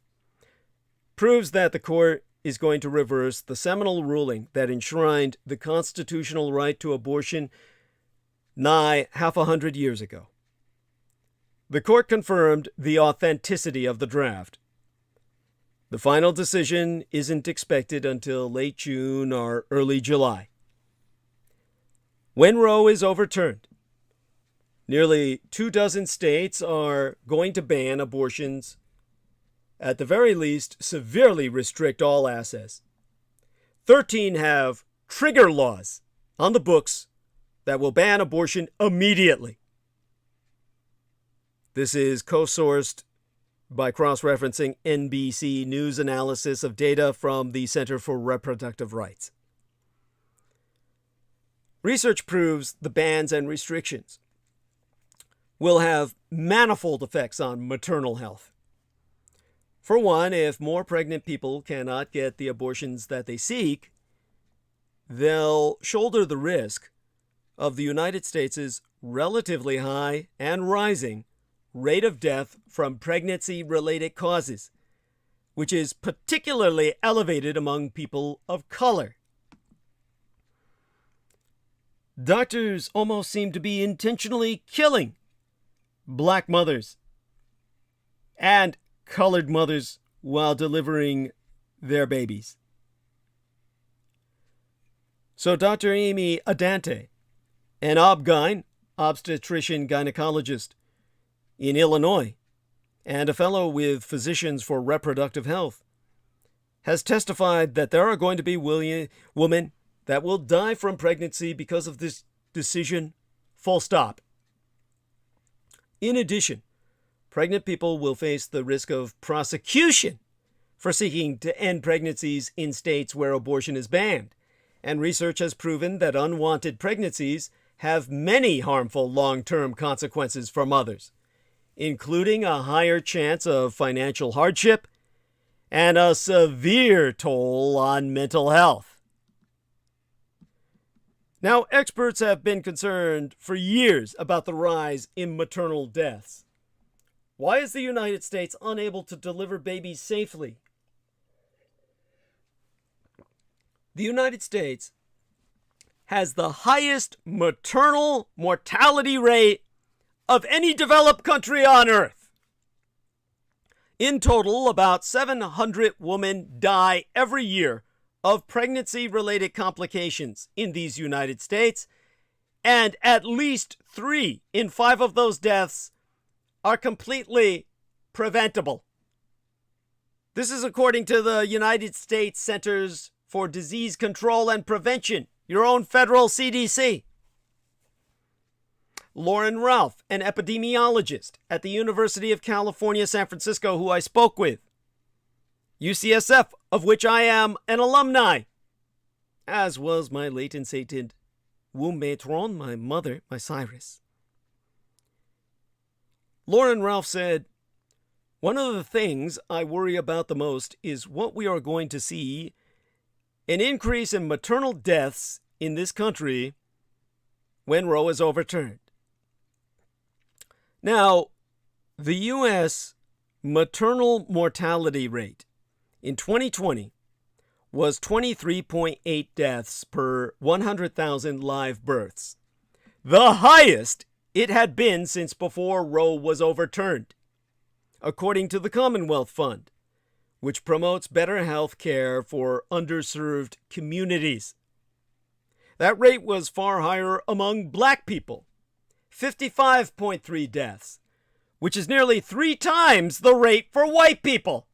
proves that the court is going to reverse the seminal ruling that enshrined the constitutional right to abortion nigh half a hundred years ago. The court confirmed the authenticity of the draft. The final decision isn't expected until late June or early July. When Roe is overturned, nearly 24 states are going to ban abortions, at the very least, severely restrict all access. 13 have trigger laws on the books that will ban abortion immediately. This is co-sourced by cross-referencing NBC News analysis of data from the Center for Reproductive Rights. Research proves the bans and restrictions will have manifold effects on maternal health. For one, if more pregnant people cannot get the abortions that they seek, they'll shoulder the risk of the United States' relatively high and rising rate of death from pregnancy-related causes, which is particularly elevated among people of color. Doctors almost seem to be intentionally killing black mothers and colored mothers while delivering their babies. So Dr. Amy Adante, an obstetrician gynecologist in Illinois and a fellow with Physicians for Reproductive Health, has testified that there are going to be women that will die from pregnancy because of this decision, full stop. In addition, pregnant people will face the risk of prosecution for seeking to end pregnancies in states where abortion is banned, and research has proven that unwanted pregnancies have many harmful long-term consequences for mothers, including a higher chance of financial hardship and a severe toll on mental health. Now, experts have been concerned for years about the rise in maternal deaths. Why is the United States unable to deliver babies safely? The United States has the highest maternal mortality rate of any developed country on earth. In total, about 700 women die every year of pregnancy-related complications in these United States, and at least 3 in 5 of those deaths are completely preventable. This is according to the United States Centers for Disease Control and Prevention, your own federal CDC. Lauren Ralph, an epidemiologist at the University of California, San Francisco, who I spoke with, UCSF, of which I am an alumni, as was my late and sated womb matron, my mother, my Cyrus. Lauren Ralph said, "One of the things I worry about the most is what we are going to see, an increase in maternal deaths in this country when Roe is overturned." Now, the U.S. maternal mortality rate in 2020 was 23.8 deaths per 100,000 live births, the highest it had been since before Roe was overturned, according to the Commonwealth Fund, which promotes better health care for underserved communities. That rate was far higher among black people, 55.3 deaths, which is nearly 3 times the rate for white people.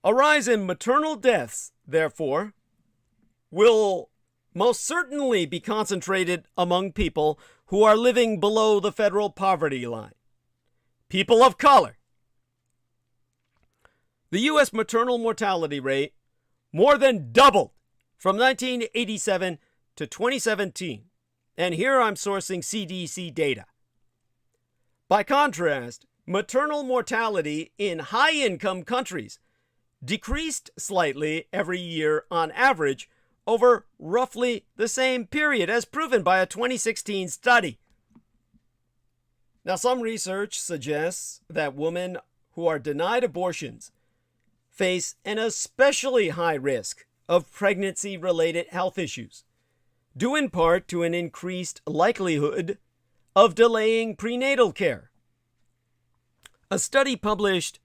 A rise in maternal deaths, therefore, will most certainly be concentrated among people who are living below the federal poverty line, people of color. The U.S. maternal mortality rate more than doubled from 1987 to 2017, and here I'm sourcing CDC data. By contrast, maternal mortality in high-income countries decreased slightly every year on average over roughly the same period, as proven by a 2016 study. Now, some research suggests that women who are denied abortions face an especially high risk of pregnancy-related health issues, due in part to an increased likelihood of delaying prenatal care. A study published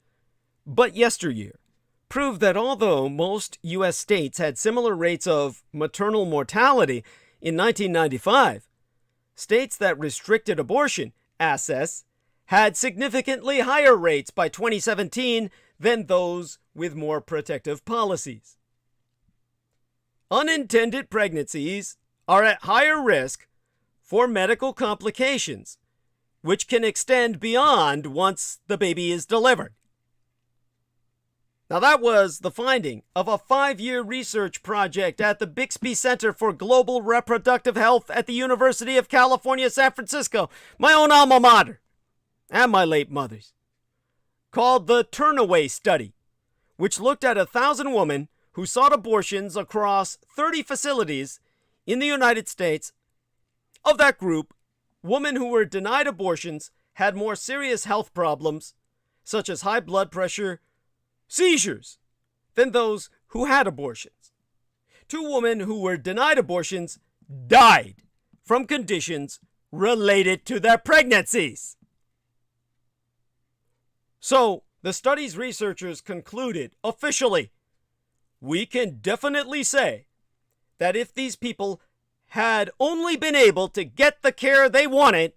but yesteryear proved that although most U.S. states had similar rates of maternal mortality in 1995, states that restricted abortion access had significantly higher rates by 2017 than those with more protective policies. Unintended pregnancies are at higher risk for medical complications, which can extend beyond once the baby is delivered. Now, that was the finding of a 5-year research project at the Bixby Center for Global Reproductive Health at the University of California, San Francisco, my own alma mater, and my late mother's, called the Turnaway Study, which looked at 1,000 women who sought abortions across 30 facilities in the United States. Of that group, women who were denied abortions had more serious health problems, such as high blood pressure, seizures, than those who had abortions. 2 women who were denied abortions died from conditions related to their pregnancies. So, the study's researchers concluded officially, we can definitely say that if these people had only been able to get the care they wanted,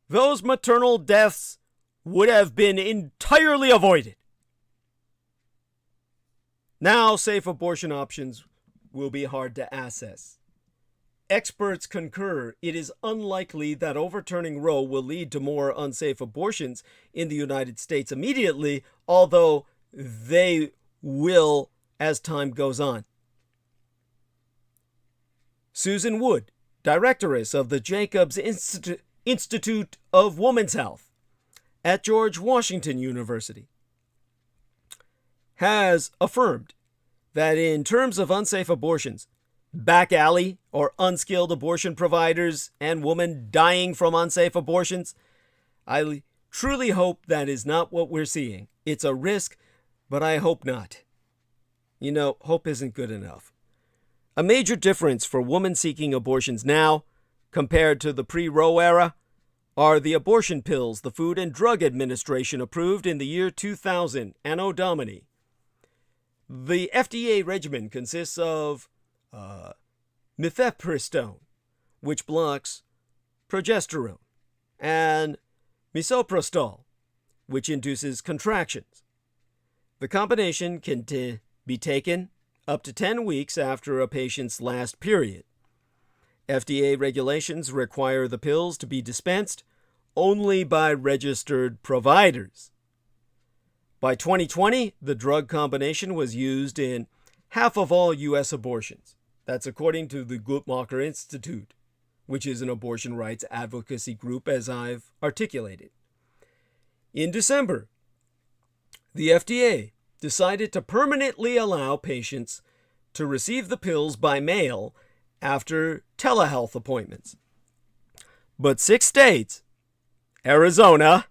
those maternal deaths would have been entirely avoided. Now, safe abortion options will be hard to access. Experts concur it is unlikely that overturning Roe will lead to more unsafe abortions in the United States immediately, although they will as time goes on. Susan Wood, directoress of the Jacobs Institute of Women's Health at George Washington University, has affirmed that in terms of unsafe abortions, back alley or unskilled abortion providers and women dying from unsafe abortions, I truly hope that is not what we're seeing. It's a risk, but I hope not. You know, hope isn't good enough. A major difference for women seeking abortions now, compared to the pre-Roe era, are the abortion pills the Food and Drug Administration approved in the year 2000, Anno Domini. The FDA regimen consists of mifepristone, which blocks progesterone, and misoprostol, which induces contractions. The combination can be taken up to 10 weeks after a patient's last period. FDA regulations require the pills to be dispensed only by registered providers. By 2020, the drug combination was used in half of all U.S. abortions. That's according to the Guttmacher Institute, which is an abortion rights advocacy group, as I've articulated. In December, the FDA decided to permanently allow patients to receive the pills by mail after telehealth appointments. But 6 states, Arizona,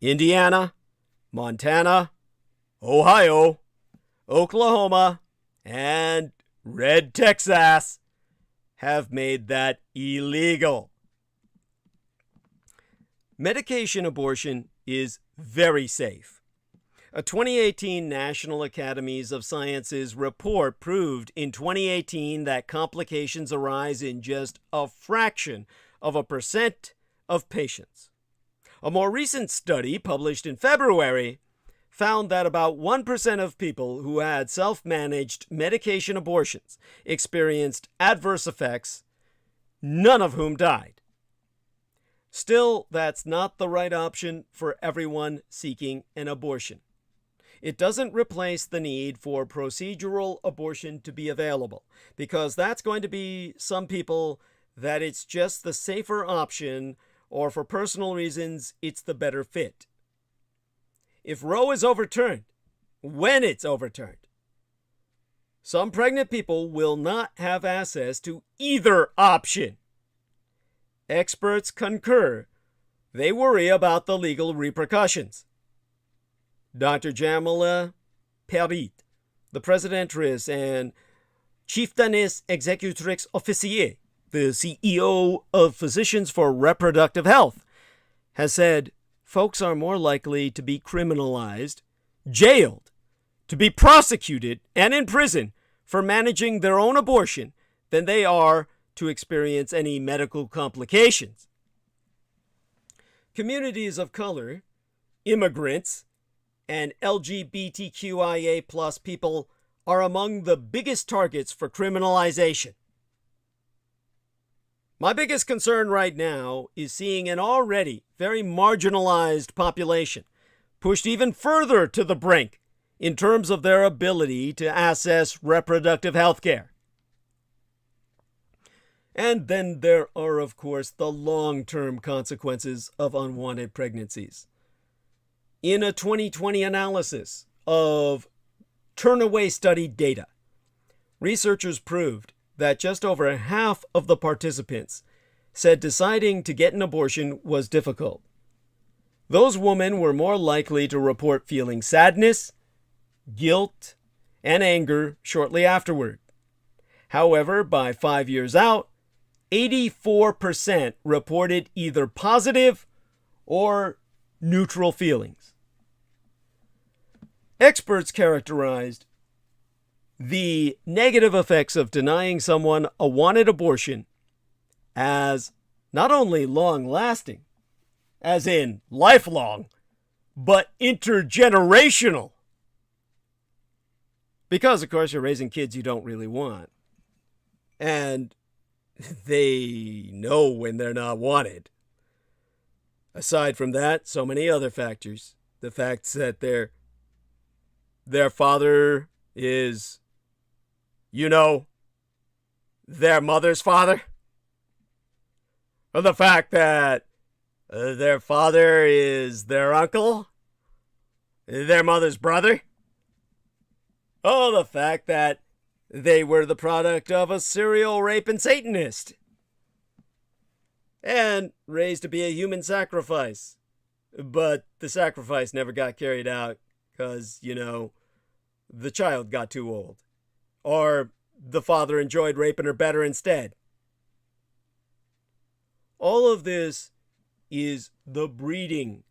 Indiana, Montana, Ohio, Oklahoma, and Red Texas, have made that illegal. Medication abortion is very safe. A 2018 National Academies of Sciences report proved in 2018 that complications arise in just a fraction of a % of patients. A more recent study published in February found that about 1% of people who had self-managed medication abortions experienced adverse effects, none of whom died. Still, that's not the right option for everyone seeking an abortion. It doesn't replace the need for procedural abortion to be available, because that's going to be some people that it's just the safer option, or for personal reasons, it's the better fit. If Roe is overturned, when it's overturned, some pregnant people will not have access to either option. Experts concur. They worry about the legal repercussions. Dr. Jamila Perit, the Presidentess and Chieftainess Executrix Officier, the CEO of Physicians for Reproductive Health, has said folks are more likely to be criminalized, jailed, to be prosecuted, and in prison for managing their own abortion than they are to experience any medical complications. Communities of color, immigrants, and LGBTQIA plus people are among the biggest targets for criminalization. My biggest concern right now is seeing an already very marginalized population pushed even further to the brink in terms of their ability to access reproductive health care. And then there are, of course, the long-term consequences of unwanted pregnancies. In a 2020 analysis of Turnaway study data, researchers proved that just over half of the participants said deciding to get an abortion was difficult. Those women were more likely to report feeling sadness, guilt, and anger shortly afterward. However, by 5 years out, 84% reported either positive or neutral feelings. Experts characterized the negative effects of denying someone a wanted abortion as not only long-lasting, as in lifelong, but intergenerational. Because, of course, you're raising kids you don't really want. And they know when they're not wanted. Aside from that, so many other factors. The fact that their father is, their mother's father. Or the fact that their father is their uncle, their mother's brother. Oh, the fact that they were the product of a serial rape and Satanist. And raised to be a human sacrifice. But the sacrifice never got carried out because, the child got too old. Or the father enjoyed raping her better instead. All of this is the breeding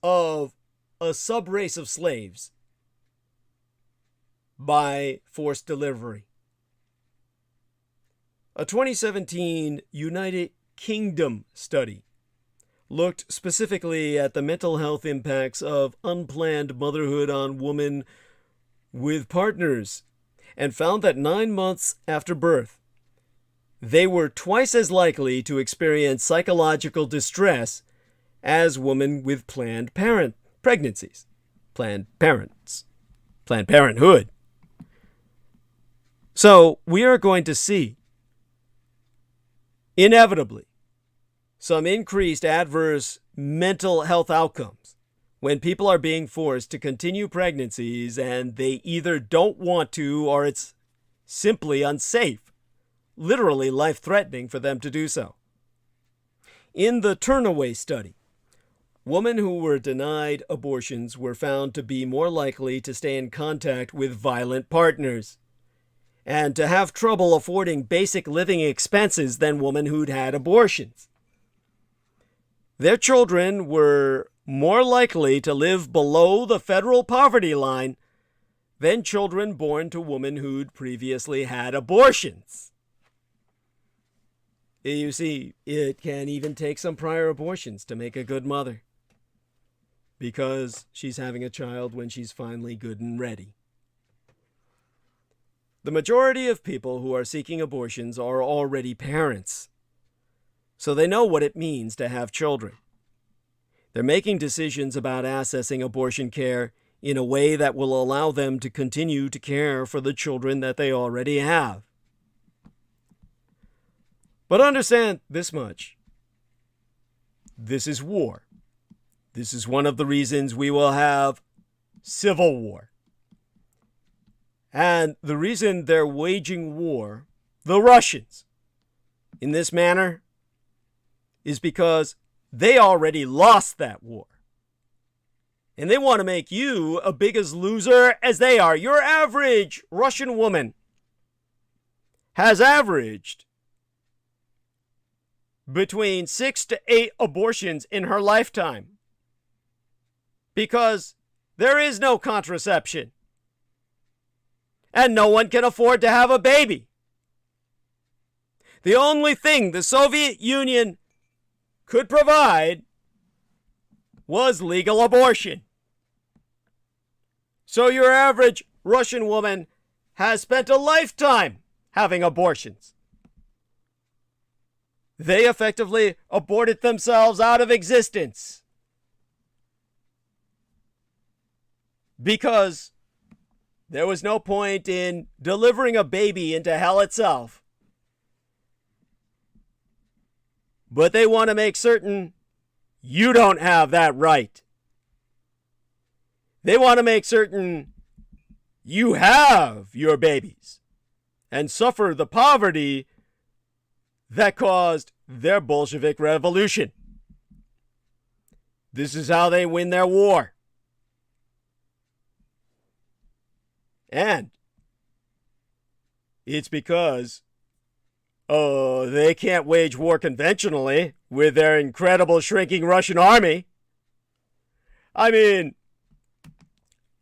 of a subrace of slaves by forced delivery. A 2017 United Kingdom study looked specifically at the mental health impacts of unplanned motherhood on women with partners and found that 9 months after birth, they were twice as likely to experience psychological distress as women with Planned Parenthood. So we are going to see, inevitably, some increased adverse mental health outcomes when people are being forced to continue pregnancies and they either don't want to or it's simply unsafe, literally life-threatening for them to do so. In the Turnaway study, women who were denied abortions were found to be more likely to stay in contact with violent partners and to have trouble affording basic living expenses than women who'd had abortions. Their children were more likely to live below the federal poverty line than children born to women who'd previously had abortions. You see, it can even take some prior abortions to make a good mother. because she's having a child when she's finally good and ready. The majority of people who are seeking abortions are already parents, so they know what it means to have children. They're making decisions about accessing abortion care in a way that will allow them to continue to care for the children that they already have. But understand this much. This is war. This is one of the reasons we will have civil war. And the reason they're waging war, the Russians, in this manner, is because they already lost that war. And they want to make you a big as loser as they are. Your average Russian woman has averaged between 6 to 8 abortions in her lifetime because there is no contraception and no one can afford to have a baby. The only thing the Soviet Union could provide was legal abortion. So your average Russian woman has spent a lifetime having abortions. They effectively aborted themselves out of existence because there was no point in delivering a baby into hell itself. But they want to make certain you don't have that right. They want to make certain you have your babies and suffer the poverty that caused their Bolshevik revolution. This is how they win their war. And it's because they can't wage war conventionally with their incredible shrinking Russian army. I mean,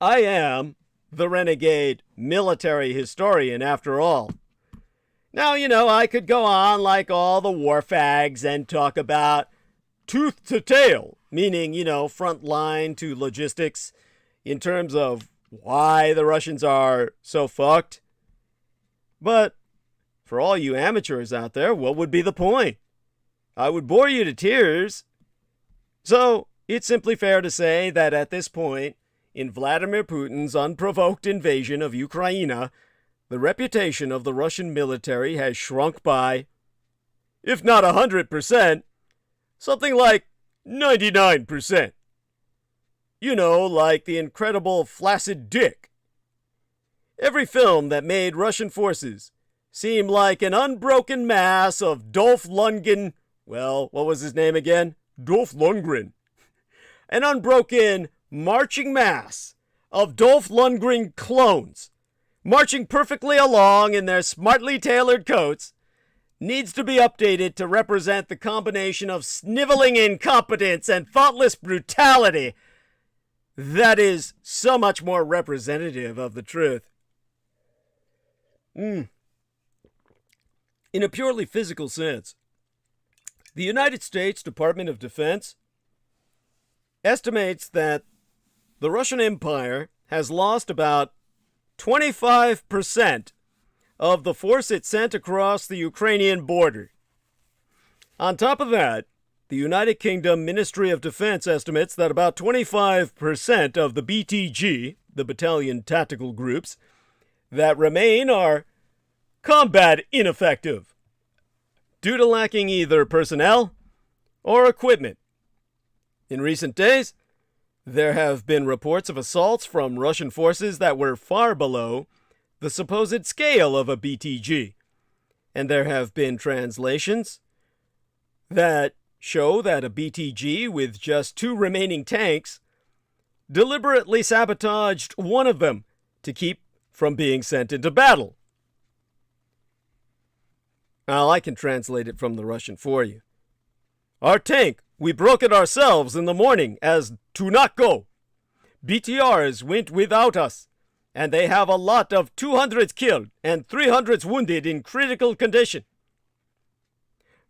I am the renegade military historian after all. Now, I could go on like all the war fags and talk about tooth to tail, meaning, front line to logistics in terms of why the Russians are so fucked. But for all you amateurs out there, what would be the point? I would bore you to tears. So it's simply fair to say that at this point, in Vladimir Putin's unprovoked invasion of Ukraine, the reputation of the Russian military has shrunk by, if not 100%, something like 99%. Like the incredible Flaccid Dick. Every film that made Russian forces seem like an unbroken mass of Dolph Lundgren. Well, what was his name again? Dolph Lundgren. An unbroken marching mass of Dolph Lundgren clones, marching perfectly along in their smartly tailored coats, needs to be updated to represent the combination of sniveling incompetence and thoughtless brutality that is so much more representative of the truth. In a purely physical sense, the United States Department of Defense estimates that the Russian Empire has lost about 25% of the force it sent across the Ukrainian border. On top of that, the United Kingdom Ministry of Defense estimates that about 25% of the BTG, the battalion tactical groups, that remain are combat ineffective due to lacking either personnel or equipment. In recent days, there have been reports of assaults from Russian forces that were far below the supposed scale of a BTG, and there have been translations that show that a BTG with just 2 remaining tanks deliberately sabotaged one of them to keep from being sent into battle. Now, I can translate it from the Russian for you. Our tank, we broke it ourselves in the morning as to not go. BTRs went without us, and they have a lot of 200s killed and 300s wounded in critical condition.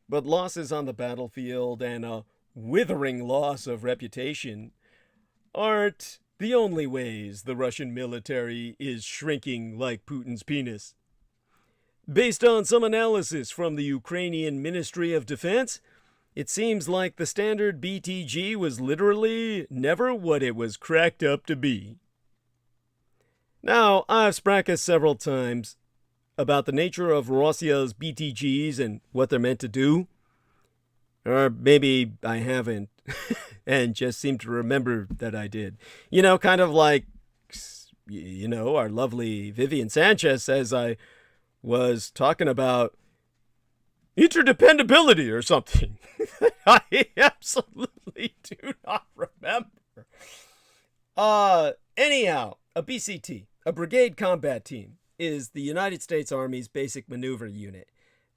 But losses on the battlefield and a withering loss of reputation aren't the only ways the Russian military is shrinking like Putin's penis. Based on some analysis from the Ukrainian Ministry of Defense, it seems like the standard BTG was literally never what it was cracked up to be. Now, I've spraken several times about the nature of Russia's BTGs and what they're meant to do. Or maybe I haven't, and just seem to remember that I did. Kind of like, our lovely Vivian Sanchez says I was talking about interdependability or something. I absolutely do not remember. Anyhow, a BCT, a Brigade Combat Team, is the United States Army's basic maneuver unit.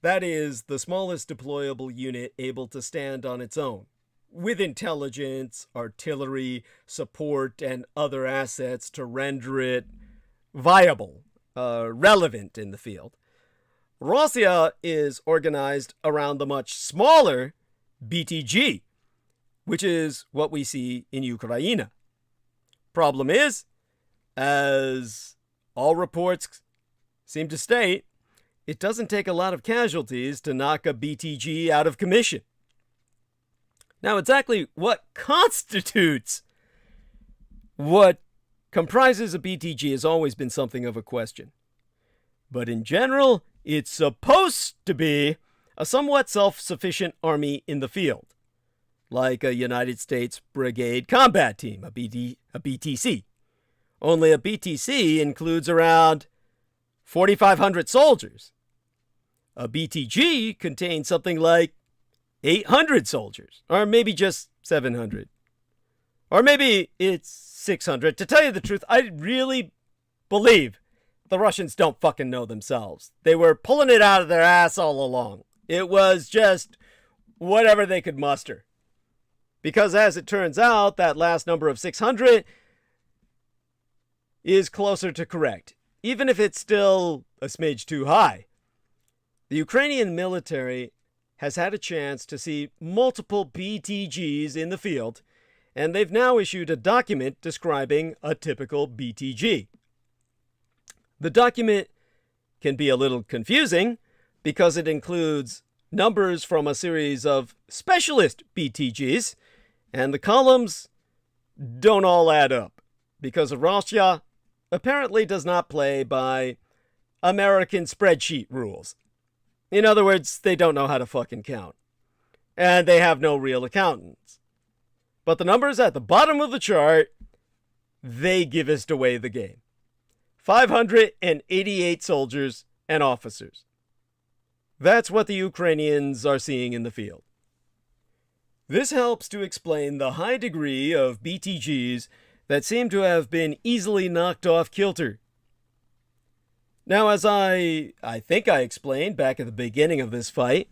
That is the smallest deployable unit able to stand on its own, with intelligence, artillery, support, and other assets to render it viable, relevant in the field. Russia is organized around the much smaller BTG, which is what we see in Ukraine. Problem is, as all reports seem to state, it doesn't take a lot of casualties to knock a BTG out of commission. Now, exactly what constitutes what comprises a BTG has always been something of a question. But in general, it's supposed to be a somewhat self-sufficient army in the field, like a United States Brigade Combat Team, a BTC. Only a BTC includes around 4,500 soldiers. A BTG contains something like 800 soldiers, or maybe just 700. Or maybe it's 600. To tell you the truth, I really believe the Russians don't fucking know themselves. They were pulling it out of their ass all along. It was just whatever they could muster. Because as it turns out, that last number of 600 is closer to correct, even if it's still a smidge too high. The Ukrainian military has had a chance to see multiple BTGs in the field, and they've now issued a document describing a typical BTG. The document can be a little confusing because it includes numbers from a series of specialist BTGs, and the columns don't all add up because Russia apparently does not play by American spreadsheet rules. In other words, they don't know how to fucking count. And they have no real accountants. But the numbers at the bottom of the chart, they give us away the game. 588 soldiers and officers. That's what the Ukrainians are seeing in the field. This helps to explain the high degree of BTGs that seem to have been easily knocked off kilter. Now, as I think I explained back at the beginning of this fight,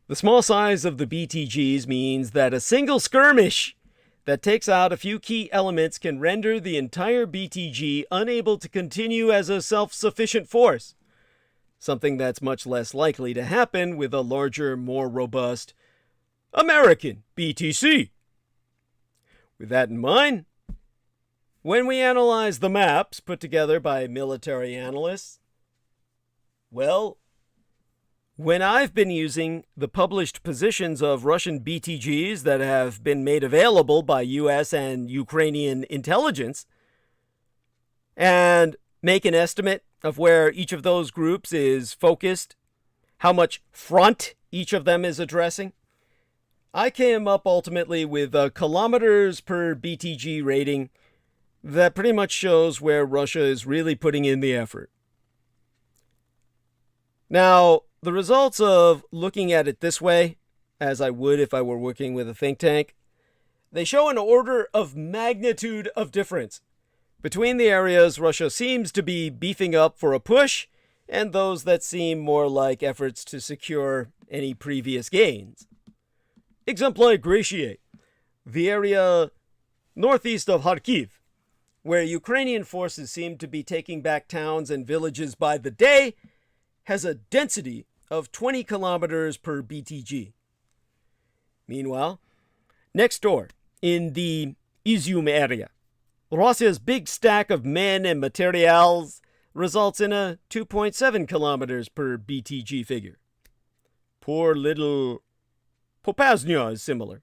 the small size of the BTGs means that a single skirmish that takes out a few key elements can render the entire BTG unable to continue as a self-sufficient force, something that's much less likely to happen with a larger, more robust American BTC. With that in mind, when we analyze the maps put together by military analysts, well, when I've been using the published positions of Russian BTGs that have been made available by US and Ukrainian intelligence, and make an estimate of where each of those groups is focused, how much front each of them is addressing, I came up ultimately with a kilometers per BTG rating that pretty much shows where Russia is really putting in the effort. Now, the results of looking at it this way, as I would if I were working with a think tank, they show an order of magnitude of difference between the areas Russia seems to be beefing up for a push and those that seem more like efforts to secure any previous gains. Exemplification: the area northeast of Kharkiv, where Ukrainian forces seem to be taking back towns and villages by the day, has a density of 20 kilometers per BTG. Meanwhile, next door, in the Izium area, Russia's big stack of men and materials results in a 2.7 kilometers per BTG figure. Poor little Popasnia is similar.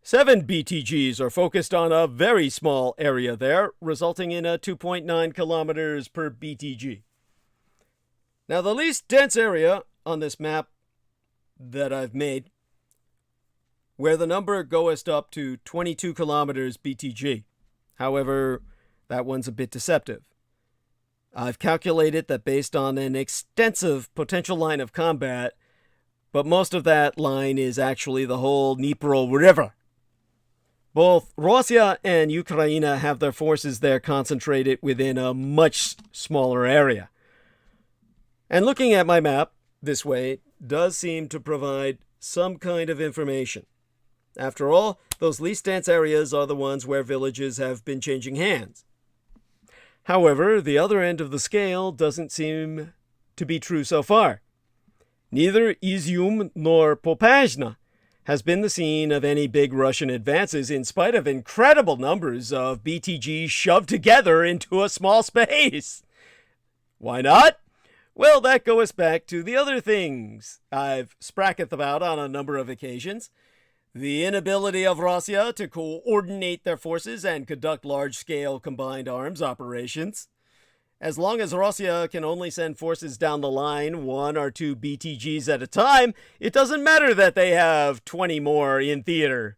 7 BTGs are focused on a very small area there, resulting in a 2.9 kilometers per BTG. Now, the least dense area on this map that I've made, where the number goeth up to 22 kilometers BTG. However, that one's a bit deceptive. I've calculated that based on an extensive potential line of combat, but most of that line is actually the whole Dnipro River. Both Russia and Ukraine have their forces there concentrated within a much smaller area. And looking at my map this way does seem to provide some kind of information. After all, those least dense areas are the ones where villages have been changing hands. However, the other end of the scale doesn't seem to be true so far. Neither Izium nor Popasna has been the scene of any big Russian advances in spite of incredible numbers of BTGs shoved together into a small space. Why not? Well, that goes back to the other things I've spracked about on a number of occasions. The inability of Russia to coordinate their forces and conduct large-scale combined arms operations. As long as Russia can only send forces down the line 1 or 2 BTGs at a time, it doesn't matter that they have 20 more in theater.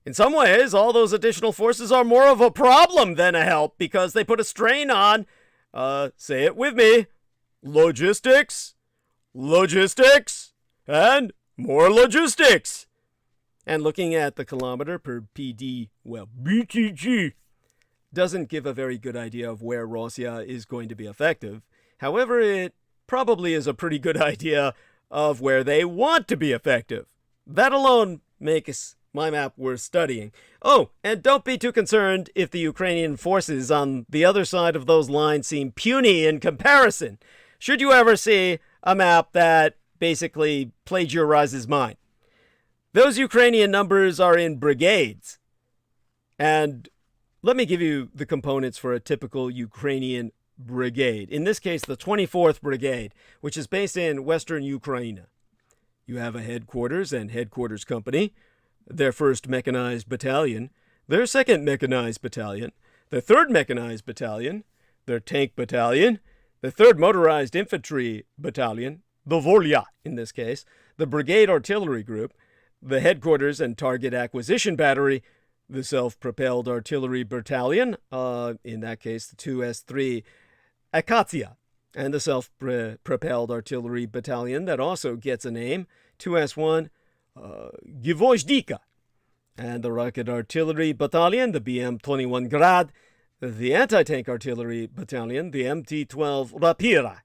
In some ways, all those additional forces are more of a problem than a help because they put a strain on, say it with me, logistics, and more logistics. And looking at the kilometer per PD, well, BTG, doesn't give a very good idea of where Russia is going to be effective. However, it probably is a pretty good idea of where they want to be effective. That alone makes my map worth studying. Oh, and don't be too concerned if the Ukrainian forces on the other side of those lines seem puny in comparison. Should you ever see a map that basically plagiarizes mine. Those Ukrainian numbers are in brigades. And let me give you the components for a typical Ukrainian brigade. In this case, the 24th Brigade, which is based in western Ukraine. You have a headquarters and headquarters company, their 1st Mechanized Battalion, their 2nd Mechanized Battalion, their 3rd Mechanized Battalion, their Tank Battalion, the 3rd Motorized Infantry Battalion, the Volya in this case, the Brigade Artillery Group, the Headquarters and Target Acquisition Battery, the Self-Propelled Artillery Battalion, in that case the 2S3 Akatsiya, and the Self-Propelled Artillery Battalion that also gets a name, 2S1 Gvozdika, and the Rocket Artillery Battalion, the BM-21 Grad, the Anti-Tank Artillery Battalion, the MT-12 Rapira,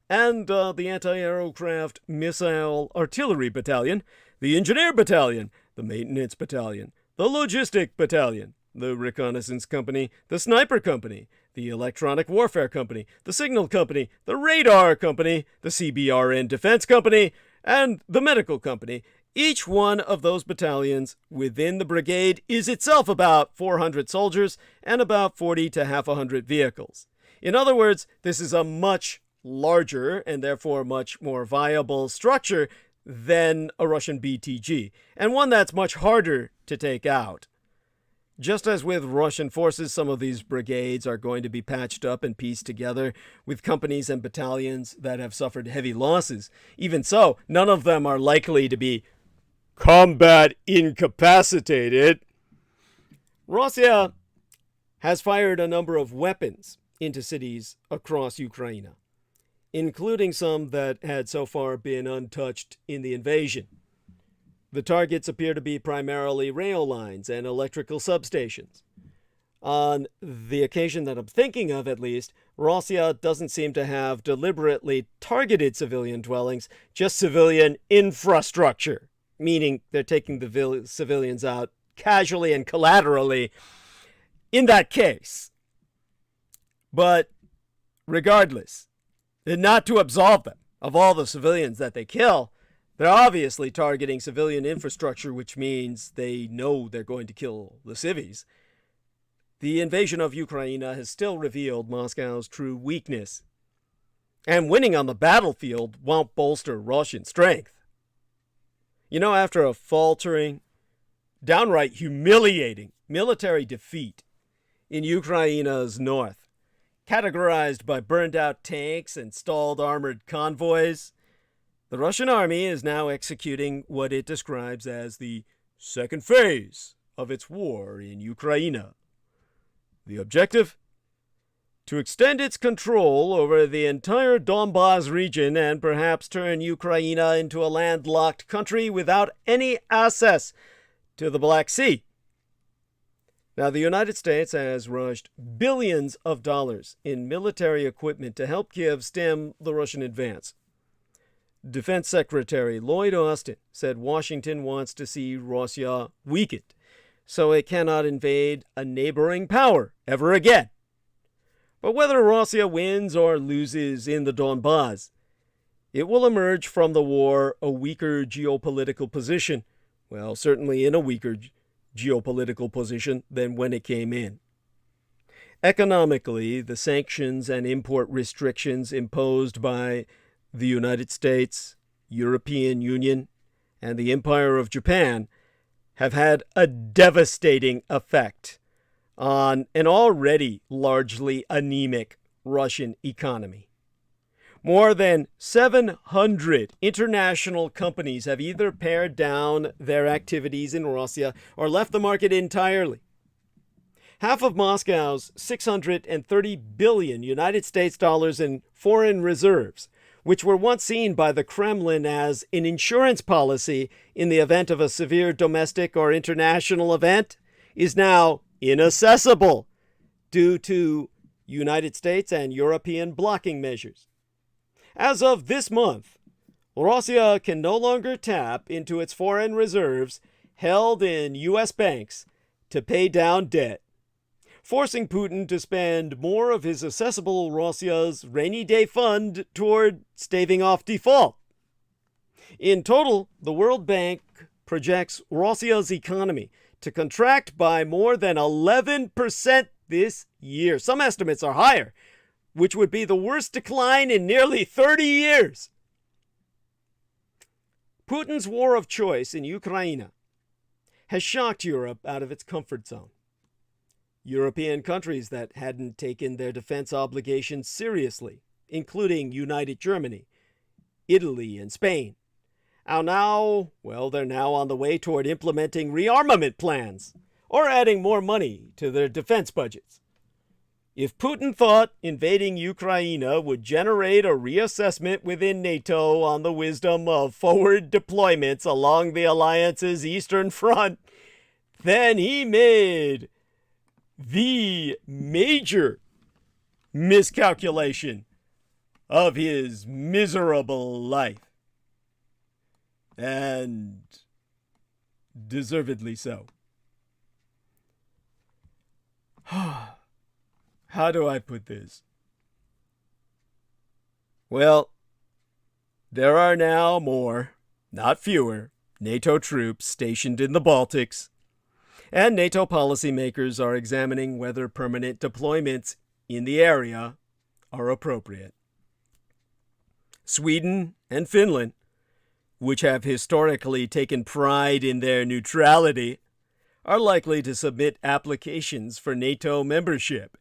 and the Anti-Aircraft Missile Artillery Battalion, the Engineer Battalion, the Maintenance Battalion, the Logistic Battalion, the Reconnaissance Company, the Sniper Company, the Electronic Warfare Company, the Signal Company, the Radar Company, the CBRN Defense Company, and the Medical Company. Each one of those battalions within the brigade is itself about 400 soldiers and about 40 to half a hundred vehicles. In other words, this is a much larger and therefore much more viable structure than a Russian BTG, and one that's much harder to take out. Just as with Russian forces, some of these brigades are going to be patched up and pieced together with companies and battalions that have suffered heavy losses. Even so, none of them are likely to be combat incapacitated. Russia has fired a number of weapons into cities across Ukraine, including some that had so far been untouched in the invasion. The targets appear to be primarily rail lines and electrical substations. On the occasion that I'm thinking of, at least, Russia doesn't seem to have deliberately targeted civilian dwellings, just civilian infrastructure, meaning they're taking the civilians out casually and collaterally in that case. But regardless, not to absolve them of all the civilians that they kill, they're obviously targeting civilian infrastructure, which means they know they're going to kill the civvies. the invasion of Ukraine has still revealed Moscow's true weakness. And winning on the battlefield won't bolster Russian strength. You know, after a faltering, downright humiliating military defeat in Ukraine's north, categorized by burned out tanks and stalled armored convoys, the Russian army is now executing what it describes as the second phase of its war in Ukraine. The objective? To extend its control over the entire Donbas region and perhaps turn Ukraine into a landlocked country without any access to the Black Sea. Now, the United States has rushed billions of dollars in military equipment to help Kiev stem the Russian advance. Defense Secretary Lloyd Austin said Washington wants to see Russia weakened, so it cannot invade a neighboring power ever again. But whether Russia wins or loses in the Donbas, it will emerge from the war a weaker geopolitical position. Well, certainly in a weaker geopolitical position than when it came in. Economically, the sanctions and import restrictions imposed by the United States, European Union, and the Empire of Japan have had a devastating effect on an already largely anemic Russian economy. More than 700 international companies have either pared down their activities in Russia or left the market entirely. Half of Moscow's $630 billion United States dollars in foreign reserves, which were once seen by the Kremlin as an insurance policy in the event of a severe domestic or international event, is now inaccessible due to United States and European blocking measures. As of this month, Russia can no longer tap into its foreign reserves held in U.S. banks to pay down debt, forcing Putin to spend more of his accessible Russia's rainy day fund toward staving off default. In total, the World Bank projects Russia's economy to contract by more than 11% this year. Some estimates are higher, which would be the worst decline in nearly 30 years. Putin's war of choice in Ukraine has shocked Europe out of its comfort zone. European countries that hadn't taken their defense obligations seriously, including United Germany, Italy, and Spain, are now, they're now on the way toward implementing rearmament plans or adding more money to their defense budgets. If Putin thought invading Ukraine would generate a reassessment within NATO on the wisdom of forward deployments along the alliance's eastern front, then he made the major miscalculation of his miserable life. And deservedly so. How do I put this? Well, there are now more, not fewer, NATO troops stationed in the Baltics, and NATO policymakers are examining whether permanent deployments in the area are appropriate. Sweden and Finland, which have historically taken pride in their neutrality, are likely to submit applications for NATO membership.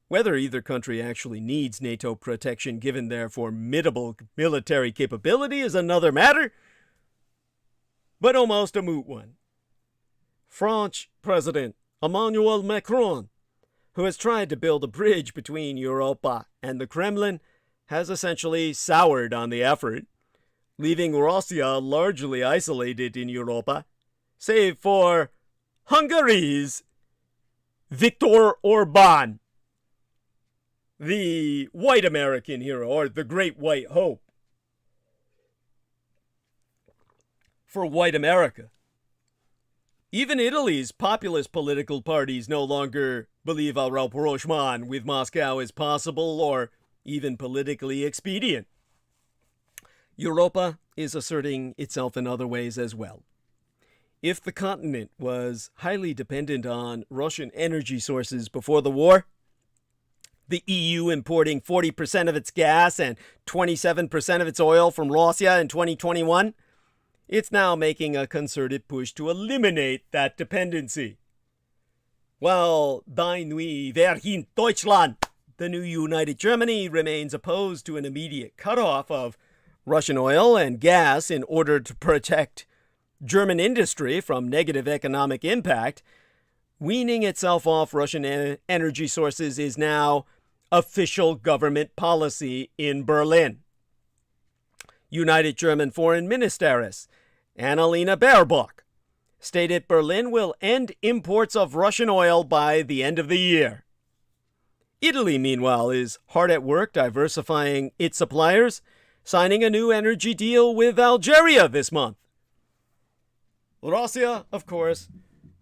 Whether either country actually needs NATO protection given their formidable military capability is another matter, but almost a moot one. French President Emmanuel Macron, who has tried to build a bridge between Europa and the Kremlin, has essentially soured on the effort, leaving Russia largely isolated in Europa, save for Hungary's Viktor Orban, the white American hero, or the great white hope for white America. Even Italy's populist political parties no longer believe a rapprochement with Moscow is possible or even politically expedient. Europa is asserting itself in other ways as well. If the continent was highly dependent on Russian energy sources before the war, the EU importing 40% of its gas and 27% of its oil from Russia in 2021, it's now making a concerted push to eliminate that dependency. While Die Neue Vereinigte Deutschland, the new United Germany, remains opposed to an immediate cutoff of Russian oil and gas in order to protect German industry from negative economic impact, weaning itself off Russian energy sources is now official government policy in Berlin. United German Foreign Ministeress Annalena Baerbock stated Berlin will end imports of Russian oil by the end of the year. Italy, meanwhile, is hard at work diversifying its suppliers, signing a new energy deal with Algeria this month. Russia, of course,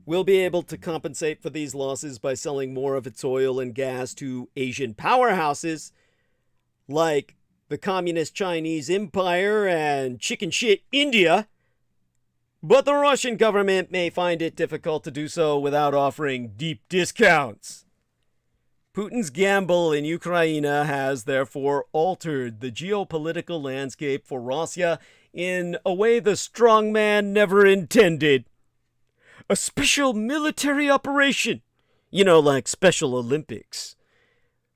will be able to compensate for these losses by selling more of its oil and gas to Asian powerhouses like the Communist Chinese Empire and chicken shit India. But the Russian government may find it difficult to do so without offering deep discounts. Putin's gamble in Ukraine has therefore altered the geopolitical landscape for Russia in a way the strongman never intended. A special military operation, like Special Olympics,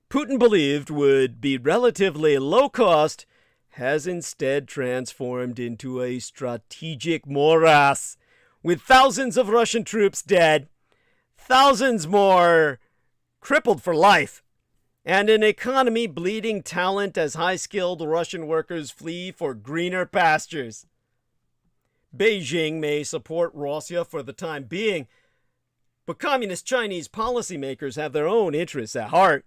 Putin believed would be relatively low cost, has instead transformed into a strategic morass, with thousands of Russian troops dead, thousands more crippled for life, and an economy bleeding talent as high-skilled Russian workers flee for greener pastures. Beijing may support Russia for the time being, but Communist Chinese policymakers have their own interests at heart.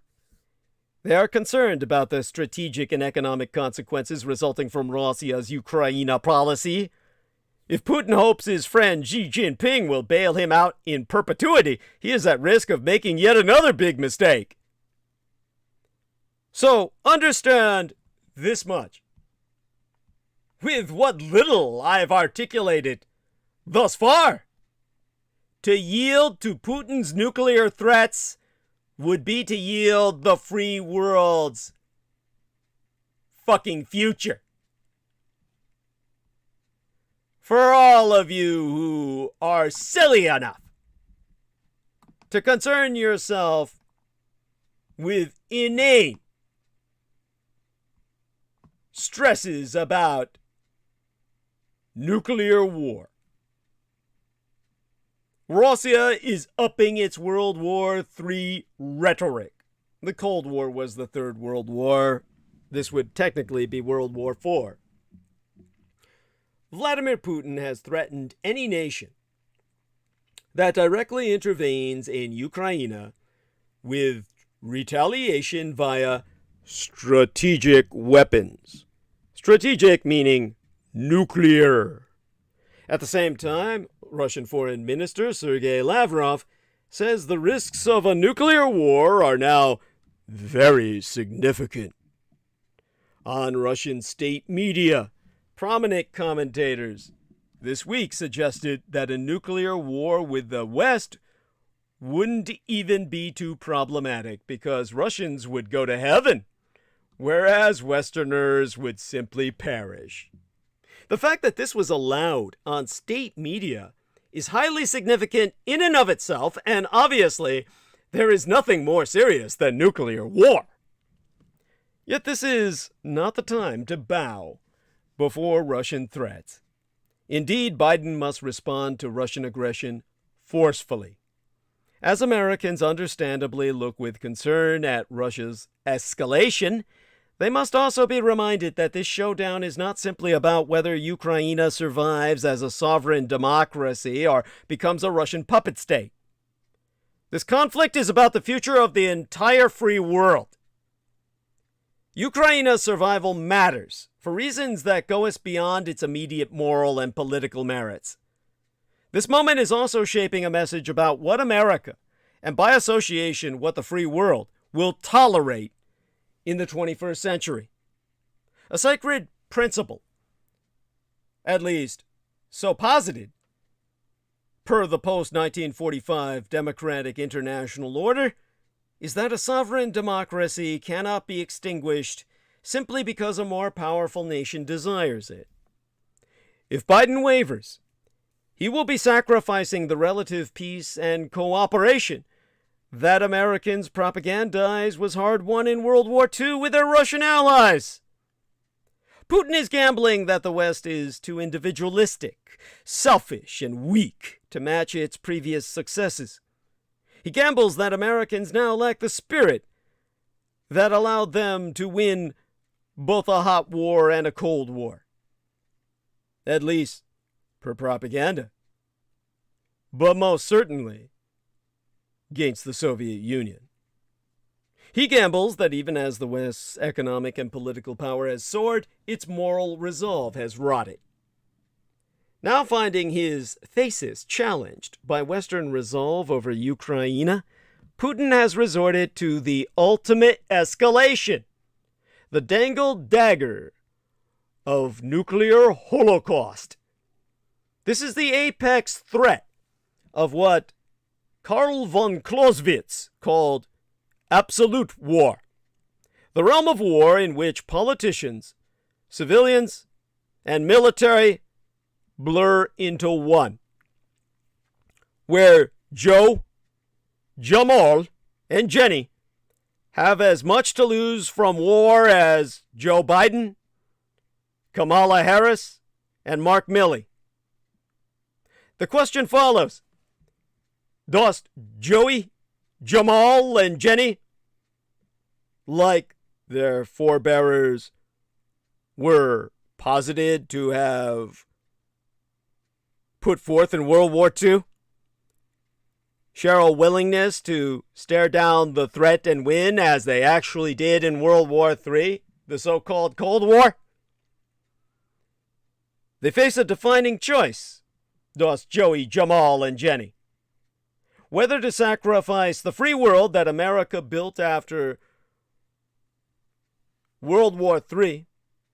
They are concerned about the strategic and economic consequences resulting from Russia's Ukraine policy. If Putin hopes his friend Xi Jinping will bail him out in perpetuity, he is at risk of making yet another big mistake. So understand this much. With what little I've articulated thus far, to yield to Putin's nuclear threats would be to yield the free world's fucking future. For all of you who are silly enough to concern yourself with inane stresses about nuclear war, Russia is upping its World War III rhetoric. The Cold War was the Third World War. This would technically be World War IV. Vladimir Putin has threatened any nation that directly intervenes in Ukraine with retaliation via strategic weapons. Strategic meaning nuclear. At the same time, Russian Foreign Minister Sergei Lavrov says the risks of a nuclear war are now very significant. On Russian state media, prominent commentators this week suggested that a nuclear war with the West wouldn't even be too problematic because Russians would go to heaven, whereas Westerners would simply perish. The fact that this was allowed on state media is highly significant in and of itself, and obviously, there is nothing more serious than nuclear war. Yet this is not the time to bow before Russian threats. Indeed, Biden must respond to Russian aggression forcefully. As Americans understandably look with concern at Russia's escalation, they must also be reminded that this showdown is not simply about whether Ukraine survives as a sovereign democracy or becomes a Russian puppet state. This conflict is about the future of the entire free world. Ukraine's survival matters for reasons that go us beyond its immediate moral and political merits. This moment is also shaping a message about what America, and by association what the free world, will tolerate in the 21st century. A sacred principle, at least so posited, per the post-1945 democratic international order, is that a sovereign democracy cannot be extinguished simply because a more powerful nation desires it. If Biden wavers, he will be sacrificing the relative peace and cooperation that Americans propagandize was hard-won in World War II with their Russian allies. Putin is gambling that the West is too individualistic, selfish, and weak to match its previous successes. He gambles that Americans now lack the spirit that allowed them to win both a hot war and a cold war. At least, per propaganda. But most certainly, against the Soviet Union. He gambles that even as the West's economic and political power has soared, its moral resolve has rotted. Now finding his thesis challenged by Western resolve over Ukraine, Putin has resorted to the ultimate escalation, the dangled dagger of nuclear holocaust. This is the apex threat of what Karl von Clausewitz called absolute war, the realm of war in which politicians, civilians, and military blur into one, where Joe, Jamal, and Jenny have as much to lose from war as Joe Biden, Kamala Harris, and Mark Milley. The question follows: does Joey, Jamal, and Jenny, like their forebearers were posited to have put forth in World War II, share a willingness to stare down the threat and win as they actually did in World War III, the so-called Cold War? They face a defining choice, does Joey, Jamal, and Jenny. Whether to sacrifice the free world that America built after World War III,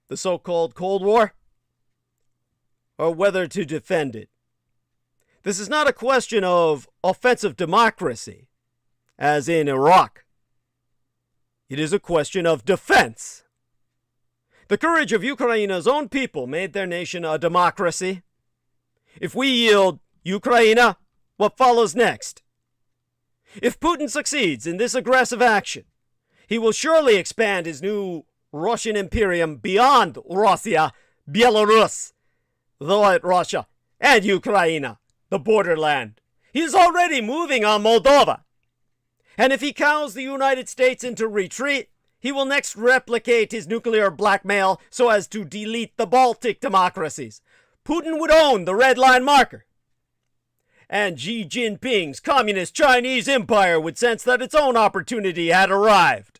the so-called Cold War, or whether to defend it. This is not a question of offensive democracy, as in Iraq. It is a question of defense. The courage of Ukraine's own people made their nation a democracy. If we yield Ukraine, what follows next? If Putin succeeds in this aggressive action, he will surely expand his new Russian imperium beyond Russia, Belarus, though Russia, and Ukraine, the borderland. He is already moving on Moldova. And if he cows the United States into retreat, he will next replicate his nuclear blackmail so as to delete the Baltic democracies. Putin would own the red line marker. And Xi Jinping's communist Chinese empire would sense that its own opportunity had arrived.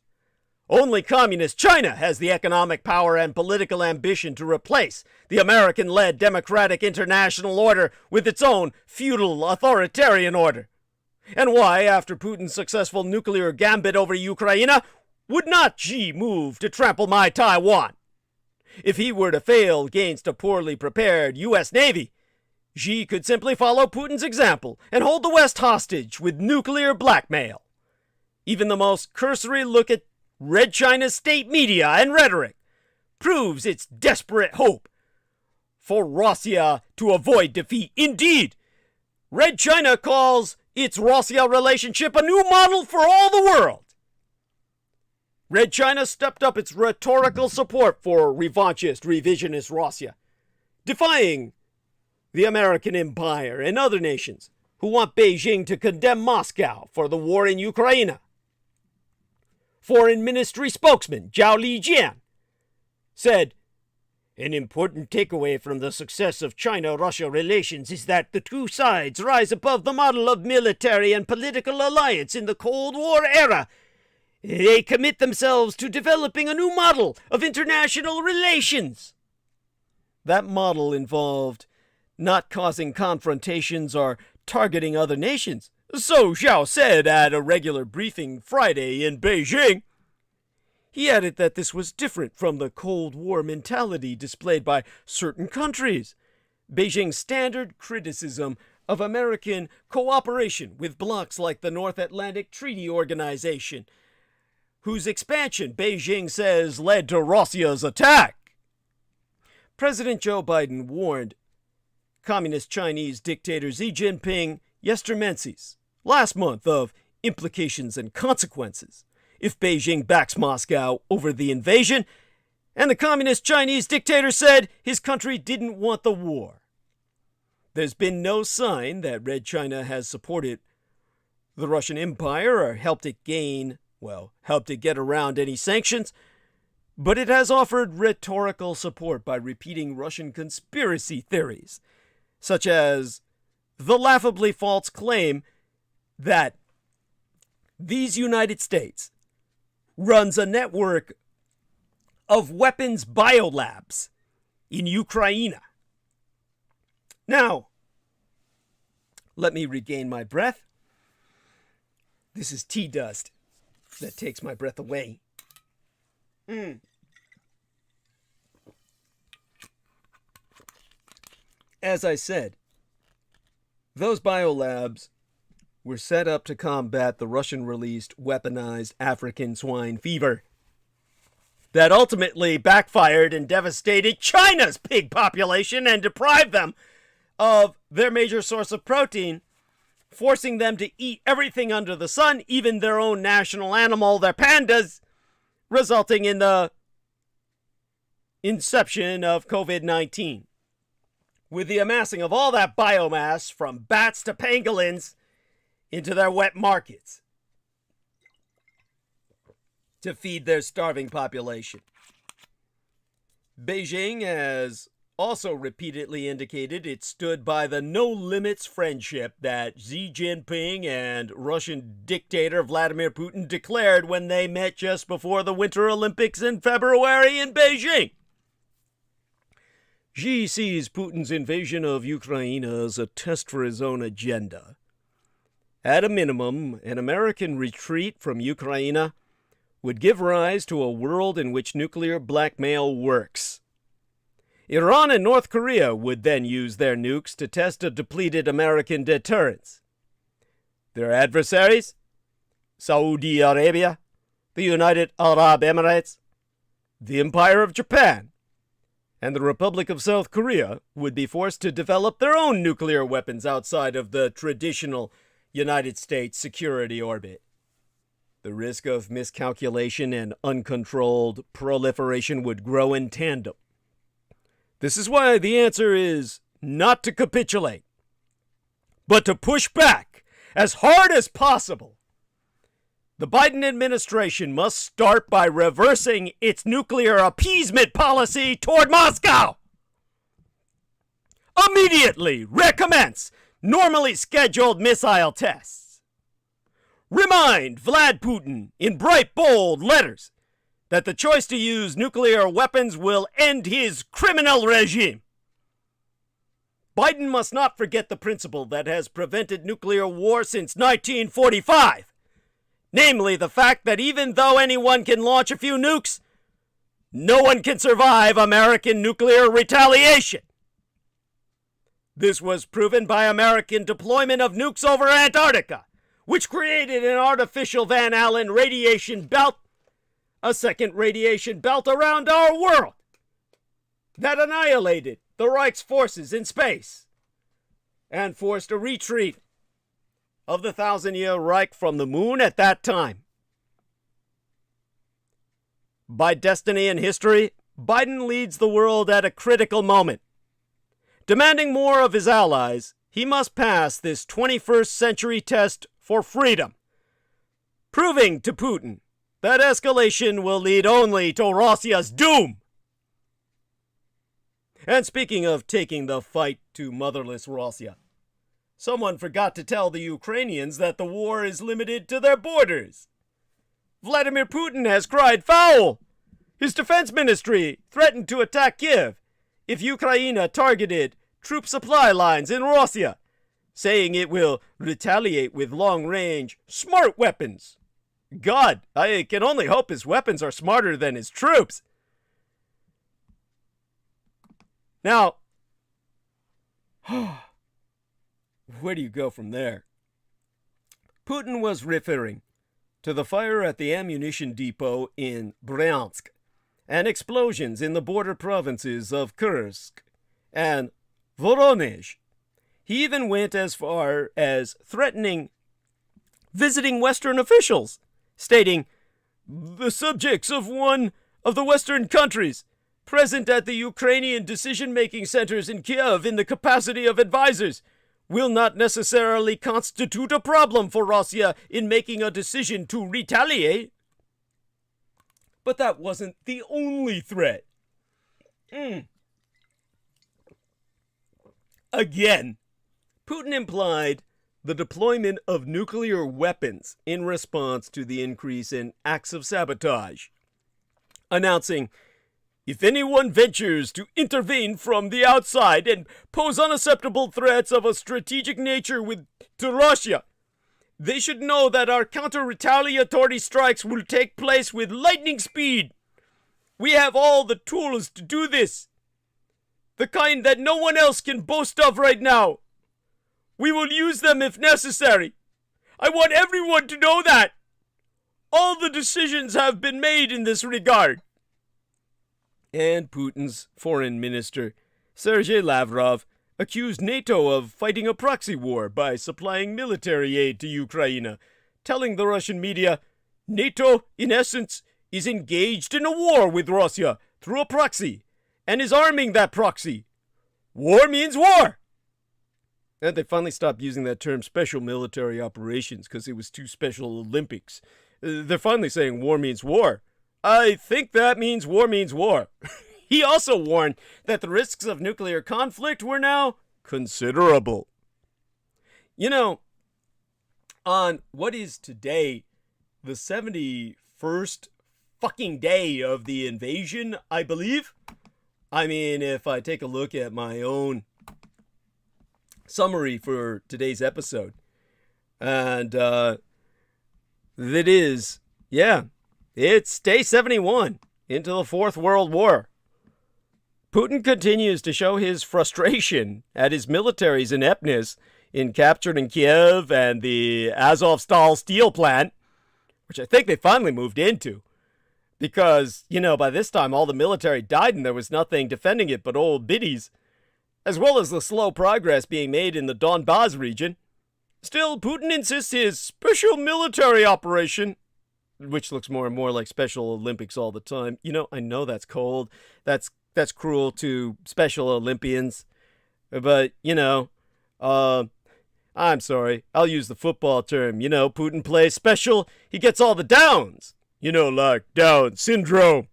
Only communist China has the economic power and political ambition to replace the American-led democratic international order with its own feudal authoritarian order. And why, after Putin's successful nuclear gambit over Ukraine, would not Xi move to trample my Taiwan? If he were to fail against a poorly prepared U.S. Navy, Xi could simply follow Putin's example and hold the West hostage with nuclear blackmail. Even the most cursory look at Red China's state media and rhetoric proves its desperate hope for Russia to avoid defeat. Indeed, Red China calls its Russia relationship a new model for all the world. Red China stepped up its rhetorical support for revanchist, revisionist Russia, defying the American empire and other nations who want Beijing to condemn Moscow for the war in Ukraine. Foreign Ministry spokesman Zhao Lijian said, "An important takeaway from the success of China-Russia relations is that the two sides rise above the model of military and political alliance in the Cold War era. They commit themselves to developing a new model of international relations." That model involved not causing confrontations or targeting other nations. So Zhao said at a regular briefing Friday in Beijing. He added that this was different from the Cold War mentality displayed by certain countries. Beijing's standard criticism of American cooperation with blocs like the North Atlantic Treaty Organization, whose expansion Beijing says led to Russia's attack. President Joe Biden warned Communist Chinese dictator Xi Jinping yestermensis last month of implications and consequences if Beijing backs Moscow over the invasion, and the Communist Chinese dictator said his country didn't want the war. There's been no sign that Red China has supported the Russian Empire or helped it get around any sanctions, but it has offered rhetorical support by repeating Russian conspiracy theories, such as the laughably false claim that these United States runs a network of weapons biolabs in Ukraine. Now, let me regain my breath. This is tea dust that takes my breath away. As I said, those biolabs were set up to combat the Russian-released weaponized African swine fever that ultimately backfired and devastated China's pig population and deprived them of their major source of protein, forcing them to eat everything under the sun, even their own national animal, their pandas, resulting in the inception of COVID-19. With the amassing of all that biomass, from bats to pangolins, into their wet markets to feed their starving population. Beijing has also repeatedly indicated it stood by the no-limits friendship that Xi Jinping and Russian dictator Vladimir Putin declared when they met just before the Winter Olympics in February in Beijing. Xi sees Putin's invasion of Ukraine as a test for his own agenda. At a minimum, an American retreat from Ukraine would give rise to a world in which nuclear blackmail works. Iran and North Korea would then use their nukes to test a depleted American deterrence. Their adversaries, Saudi Arabia, the United Arab Emirates, the Empire of Japan, and the Republic of South Korea, would be forced to develop their own nuclear weapons outside of the traditional United States security orbit. The risk of miscalculation and uncontrolled proliferation would grow in tandem. This is why the answer is not to capitulate, but to push back as hard as possible. The Biden administration must start by reversing its nuclear appeasement policy toward Moscow. Immediately recommence normally scheduled missile tests. Remind Vlad Putin in bright, bold letters that the choice to use nuclear weapons will end his criminal regime. Biden must not forget the principle that has prevented nuclear war since 1945, namely the fact that even though anyone can launch a few nukes, no one can survive American nuclear retaliation. This was proven by American deployment of nukes over Antarctica, which created an artificial Van Allen radiation belt, a second radiation belt around our world, that annihilated the Reich's forces in space and forced a retreat of the 1,000-year Reich from the moon at that time. By destiny and history, Biden leads the world at a critical moment. Demanding more of his allies, he must pass this 21st century test for freedom, proving to Putin that escalation will lead only to Russia's doom. And speaking of taking the fight to motherless Russia, someone forgot to tell the Ukrainians that the war is limited to their borders. Vladimir Putin has cried foul. His defense ministry threatened to attack Kiev if Ukraine targeted troop supply lines in Russia, saying it will retaliate with long-range smart weapons. God, I can only hope his weapons are smarter than his troops. Now, where do you go from there? Putin was referring to the fire at the ammunition depot in Bryansk and explosions in the border provinces of Kursk and Voronezh. He even went as far as threatening visiting Western officials, stating, "The subjects of one of the Western countries present at the Ukrainian decision-making centers in Kiev in the capacity of advisors will not necessarily constitute a problem for Russia in making a decision to retaliate." But that wasn't the only threat. Again, Putin implied the deployment of nuclear weapons in response to the increase in acts of sabotage, announcing, "If anyone ventures to intervene from the outside and pose unacceptable threats of a strategic nature to Russia, they should know that our counter-retaliatory strikes will take place with lightning speed. We have all the tools to do this, the kind that no one else can boast of right now. We will use them if necessary. I want everyone to know that. All the decisions have been made in this regard." And Putin's foreign minister, Sergei Lavrov, accused NATO of fighting a proxy war by supplying military aid to Ukraine, telling the Russian media, "NATO, in essence, is engaged in a war with Russia through a proxy and is arming that proxy. War means war." And they finally stopped using that term special military operations because it was too Special Olympics. They're finally saying war means war. I think that means war. He also warned that the risks of nuclear conflict were now considerable. You know, on what is today the 71st fucking day of the invasion, I believe. I mean, if I take a look at my own summary for today's episode, and that is, it's day 71 into the Fourth World War. Putin continues to show his frustration at his military's ineptness in capturing Kiev and the Azovstal steel plant, which I think they finally moved into. Because, by this time all the military died and there was nothing defending it but old biddies, as well as the slow progress being made in the Donbas region. Still, Putin insists his special military operation, which looks more and more like Special Olympics all the time. I know that's cold. That's cruel to Special Olympians. But, I'm sorry. I'll use the football term. Putin plays special. He gets all the downs. Like Down syndrome.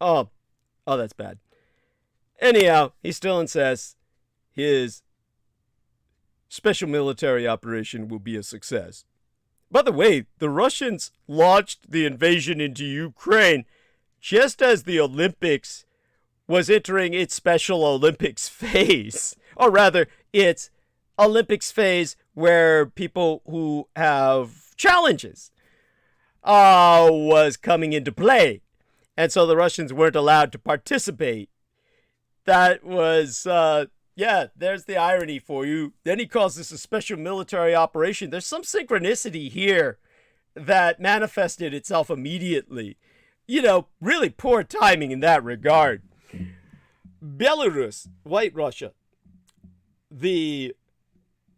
Oh, that's bad. Anyhow, he still insists his special military operation will be a success. By the way, the Russians launched the invasion into Ukraine just as the Olympics was entering its Special Olympics phase. Or rather, its Olympics phase where people who have challenges was coming into play. And so the Russians weren't allowed to participate. That was, there's the irony for you. Then he calls this a special military operation. There's some synchronicity here that manifested itself immediately. Really poor timing in that regard. Belarus, White Russia, the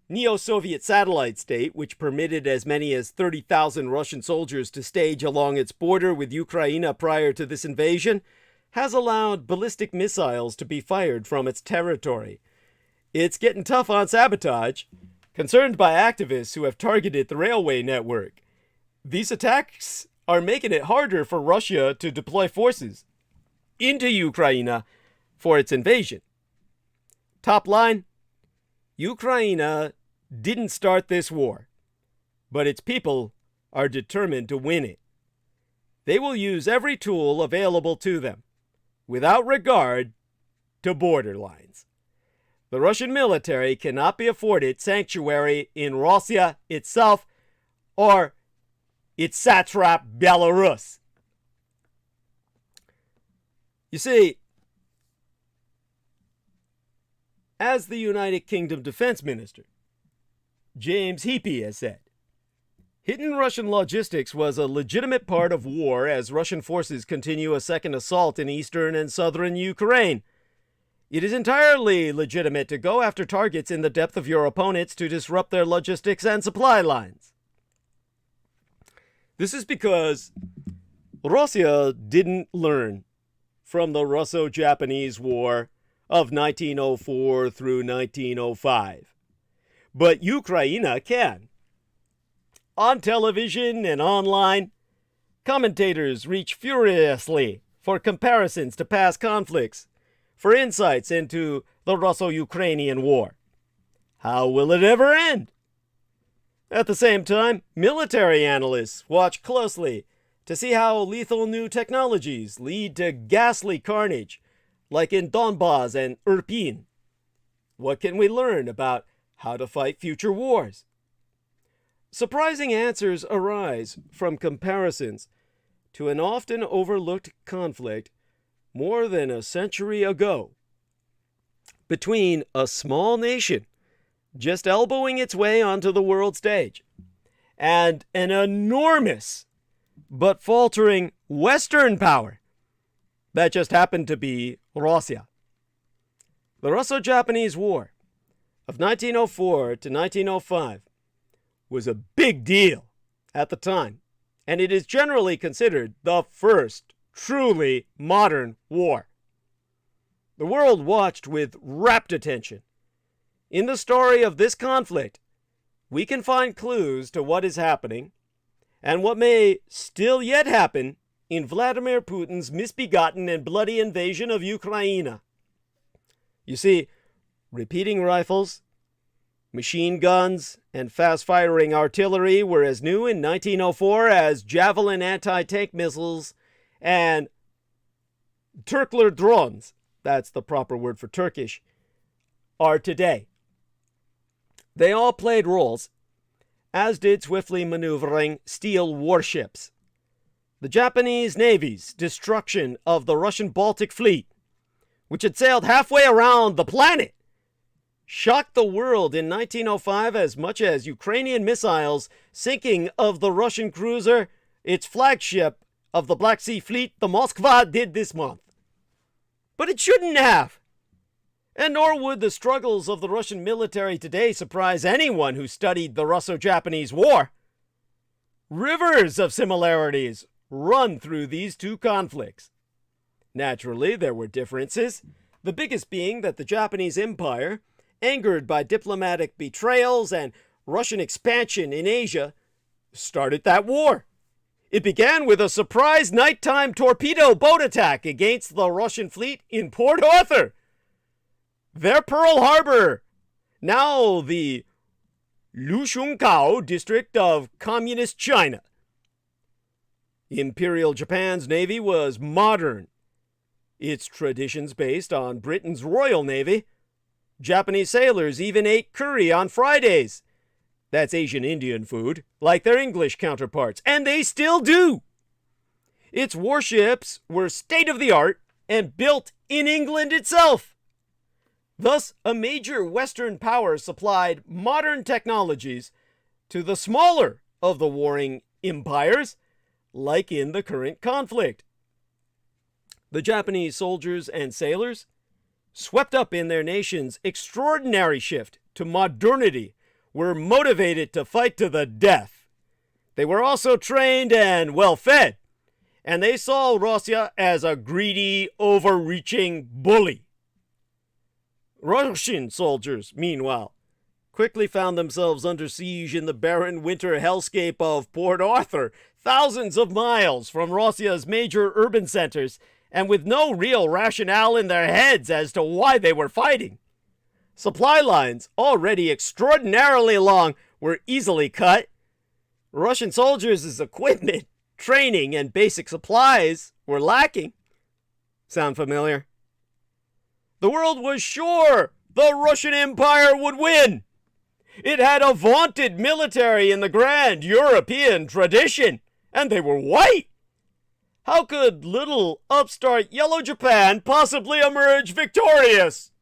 neo-Soviet satellite state, which permitted as many as 30,000 Russian soldiers to stage along its border with Ukraine prior to this invasion, has allowed ballistic missiles to be fired from its territory. It's getting tough on sabotage, concerned by activists who have targeted the railway network. These attacks are making it harder for Russia to deploy forces into Ukraine for its invasion. Top line, Ukraine didn't start this war, but its people are determined to win it. They will use every tool available to them, without regard to border lines. The Russian military cannot be afforded sanctuary in Russia itself or its satrap Belarus. You see, as the United Kingdom Defense Minister, James Heapy has said. Hidden Russian logistics was a legitimate part of war as Russian forces continue a second assault in eastern and southern Ukraine. It is entirely legitimate to go after targets in the depth of your opponents to disrupt their logistics and supply lines. This is because Russia didn't learn from the Russo-Japanese War of 1904 through 1905. But Ukraine can. On television and online, commentators reach furiously for comparisons to past conflicts, for insights into the Russo-Ukrainian War. How will it ever end? At the same time, military analysts watch closely to see how lethal new technologies lead to ghastly carnage, like in Donbass and Irpin. What can we learn about how to fight future wars? Surprising answers arise from comparisons to an often overlooked conflict more than a century ago between a small nation just elbowing its way onto the world stage and an enormous but faltering Western power that just happened to be Russia. The Russo-Japanese War of 1904 to 1905 was a big deal at the time, and it is generally considered the first truly modern war. The world watched with rapt attention. In the story of this conflict, we can find clues to what is happening and what may still yet happen in Vladimir Putin's misbegotten and bloody invasion of Ukraine. You see, repeating rifles, machine guns, and fast-firing artillery were as new in 1904 as Javelin anti-tank missiles and Turkler drones, that's the proper word for Turkish, are today. They all played roles, as did swiftly maneuvering steel warships. The Japanese Navy's destruction of the Russian Baltic Fleet, which had sailed halfway around the planet, shocked the world in 1905 as much as Ukrainian missiles sinking of the Russian cruiser, its flagship of the Black Sea Fleet, the Moskva, did this month. But it shouldn't have. And nor would the struggles of the Russian military today surprise anyone who studied the Russo-Japanese War. Rivers of similarities run through these two conflicts. Naturally, there were differences, the biggest being that the Japanese Empire, angered by diplomatic betrayals and Russian expansion in Asia, started that war. It began with a surprise nighttime torpedo boat attack against the Russian fleet in Port Arthur, their Pearl Harbor, now the Lushunkao district of Communist China. Imperial Japan's navy was modern, its traditions based on Britain's Royal Navy. Japanese sailors even ate curry on Fridays. That's Asian Indian food, like their English counterparts, and they still do. Its warships were state-of-the-art and built in England itself. Thus, a major Western power supplied modern technologies to the smaller of the warring empires, like in the current conflict. The Japanese soldiers and sailors, swept up in their nation's extraordinary shift to modernity, were motivated to fight to the death. They were also trained and well-fed, and they saw Russia as a greedy, overreaching bully. Russian soldiers, meanwhile, quickly found themselves under siege in the barren winter hellscape of Port Arthur, thousands of miles from Russia's major urban centers, and with no real rationale in their heads as to why they were fighting. Supply lines, already extraordinarily long, were easily cut. Russian soldiers' equipment, training, and basic supplies were lacking. Sound familiar? The world was sure the Russian Empire would win. It had a vaunted military in the grand European tradition, and they were white. How could little upstart Yellow Japan possibly emerge victorious?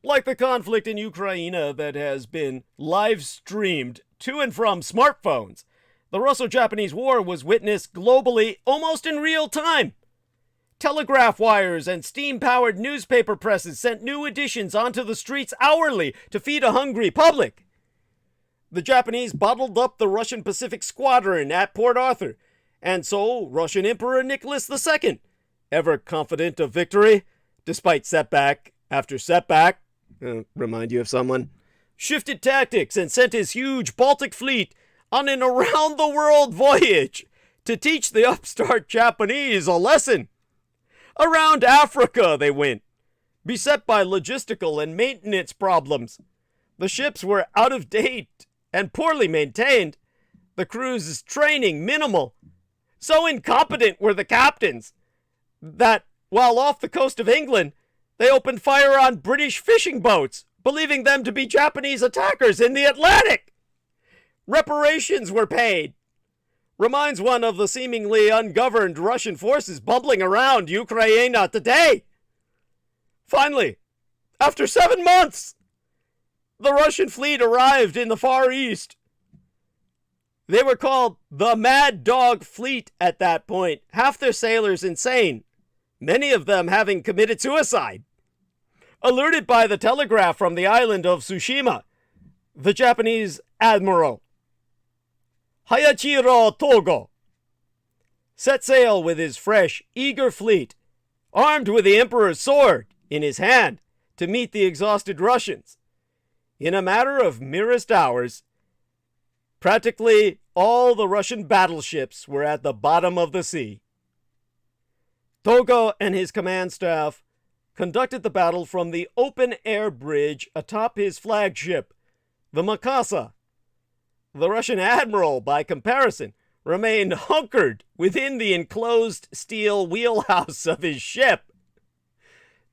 like the conflict in Ukraine that has been live streamed to and from smartphones, the Russo-Japanese War was witnessed globally almost in real time. Telegraph wires and steam-powered newspaper presses sent new editions onto the streets hourly to feed a hungry public. The Japanese bottled up the Russian Pacific Squadron at Port Arthur, and so Russian Emperor Nicholas II, ever confident of victory, despite setback after setback, remind you of someone, shifted tactics and sent his huge Baltic fleet on an around-the-world voyage to teach the upstart Japanese a lesson. Around Africa they went, beset by logistical and maintenance problems. The ships were out of date and poorly maintained. The crew's training minimal. So incompetent were the captains that, while off the coast of England, they opened fire on British fishing boats, believing them to be Japanese attackers in the Atlantic. Reparations were paid. Reminds one of the seemingly ungoverned Russian forces bubbling around Ukraine today. Finally, after 7 months, the Russian fleet arrived in the Far East. They were called the Mad Dog Fleet at that point, half their sailors insane, many of them having committed suicide. Alerted by the telegraph from the island of Tsushima, the Japanese admiral Hayachiro Togo set sail with his fresh, eager fleet, armed with the emperor's sword in his hand, to meet the exhausted Russians. In a matter of merest hours, practically all the Russian battleships were at the bottom of the sea. Togo and his command staff conducted the battle from the open-air bridge atop his flagship, the Mikasa. The Russian admiral, by comparison, remained hunkered within the enclosed steel wheelhouse of his ship.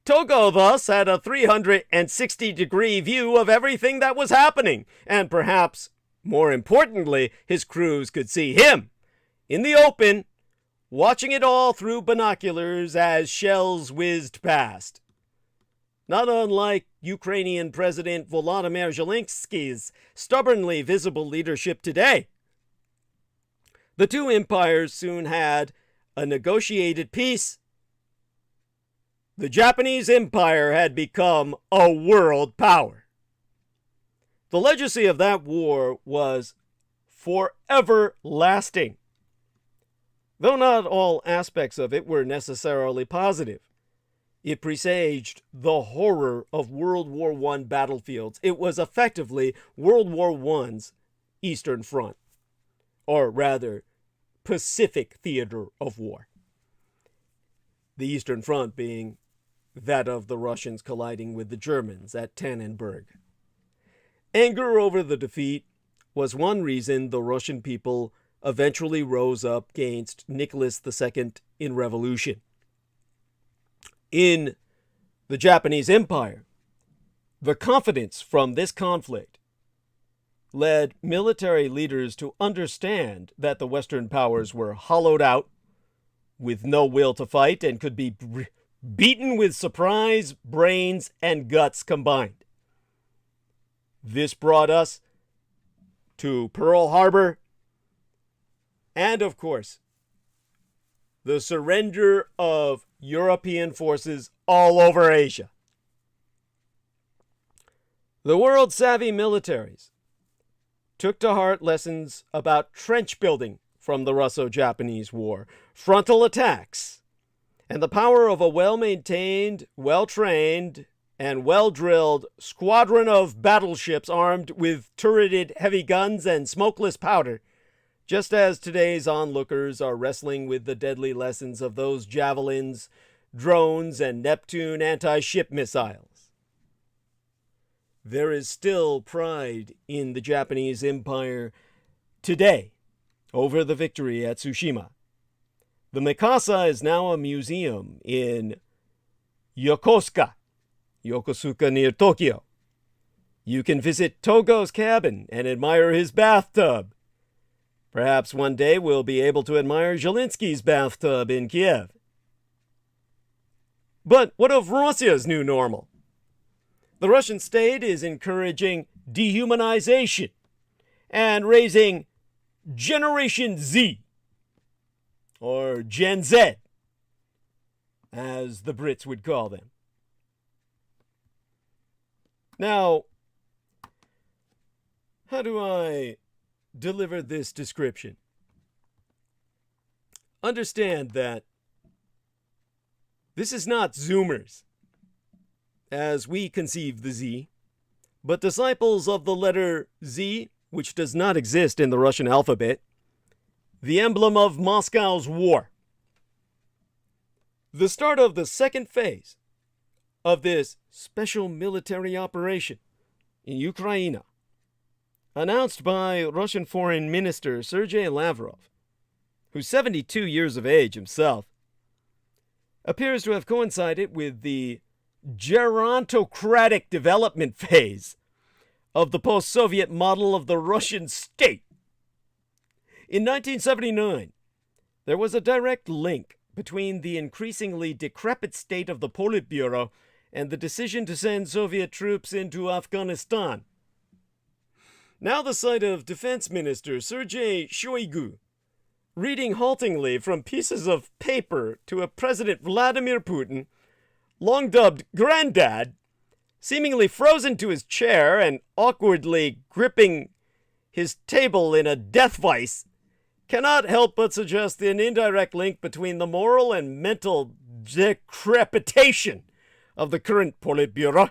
Togo thus had a 360-degree view of everything that was happening, and perhaps, more importantly, his crews could see him, in the open, watching it all through binoculars as shells whizzed past. Not unlike Ukrainian President Volodymyr Zelensky's stubbornly visible leadership today. The two empires soon had a negotiated peace. The Japanese Empire had become a world power. The legacy of that war was forever lasting, though not all aspects of it were necessarily positive. It presaged the horror of World War I battlefields. It was effectively World War I's Eastern Front, or rather, Pacific theater of war. The Eastern Front being that of the Russians colliding with the Germans at Tannenberg. Anger over the defeat was one reason the Russian people eventually rose up against Nicholas II in revolution. In the Japanese Empire, the confidence from this conflict led military leaders to understand that the Western powers were hollowed out, with no will to fight, and could be beaten with surprise, brains, and guts combined. This brought us to Pearl Harbor, and of course, the surrender of European forces all over Asia. The world-savvy militaries took to heart lessons about trench building from the Russo-Japanese War, frontal attacks, and the power of a well-maintained, well-trained, and well-drilled squadron of battleships armed with turreted heavy guns and smokeless powder, just as today's onlookers are wrestling with the deadly lessons of those javelins, drones, and Neptune anti-ship missiles. There is still pride in the Japanese Empire today over the victory at Tsushima. The Mikasa is now a museum in Yokosuka near Tokyo. You can visit Togo's cabin and admire his bathtub. Perhaps one day we'll be able to admire Zelensky's bathtub in Kiev. But what of Russia's new normal? the Russian state is encouraging dehumanization and raising Generation Z, or Gen Z, as the Brits would call them. Now, how do I deliver this description? Understand that this is not Zoomers, as we conceive the Z, but disciples of the letter Z, which does not exist in the Russian alphabet, the emblem of Moscow's war. The start of the second phase of this special military operation in Ukraine, announced by Russian Foreign Minister Sergei Lavrov, who's 72 years of age himself, appears to have coincided with the gerontocratic development phase of the post-Soviet model of the Russian state. In 1979, there was a direct link between the increasingly decrepit state of the Politburo and the decision to send Soviet troops into Afghanistan. Now the sight of Defense Minister Sergei Shoigu reading haltingly from pieces of paper to a President Vladimir Putin, long dubbed Granddad, seemingly frozen to his chair and awkwardly gripping his table in a death vice, cannot help but suggest an indirect link between the moral and mental decrepitation of the current Politburo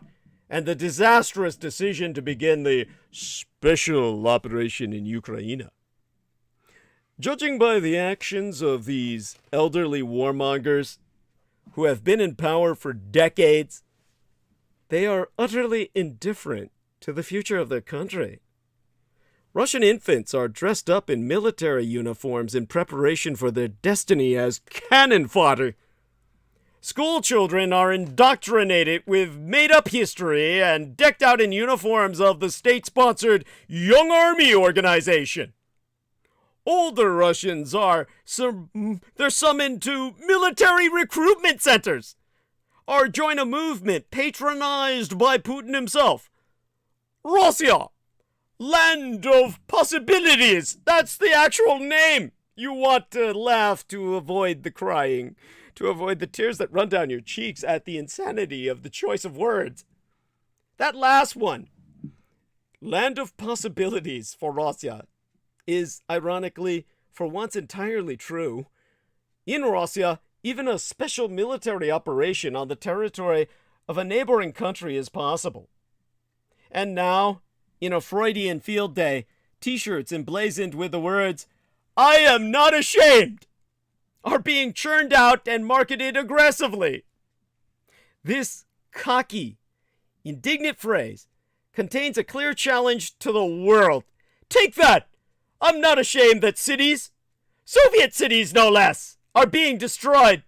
and the disastrous decision to begin the special operation in Ukraine. Judging by the actions of these elderly warmongers who have been in power for decades, they are utterly indifferent to the future of their country. Russian infants are dressed up in military uniforms in preparation for their destiny as cannon fodder. School children are indoctrinated with made-up history and decked out in uniforms of the state-sponsored Young Army organization. Older Russians they're summoned to military recruitment centers or join a movement patronized by Putin himself. Russia! Land of possibilities! That's the actual name! You want to laugh to avoid the crying, to avoid the tears that run down your cheeks at the insanity of the choice of words. That last one, land of possibilities for Russia, is, ironically, for once entirely true. In Russia, even a special military operation on the territory of a neighboring country is possible. And now, in a Freudian field day, t-shirts emblazoned with the words, "I am not ashamed," are being churned out and marketed aggressively. This cocky, indignant phrase contains a clear challenge to the world. Take that! I'm not ashamed that cities, Soviet cities no less, are being destroyed,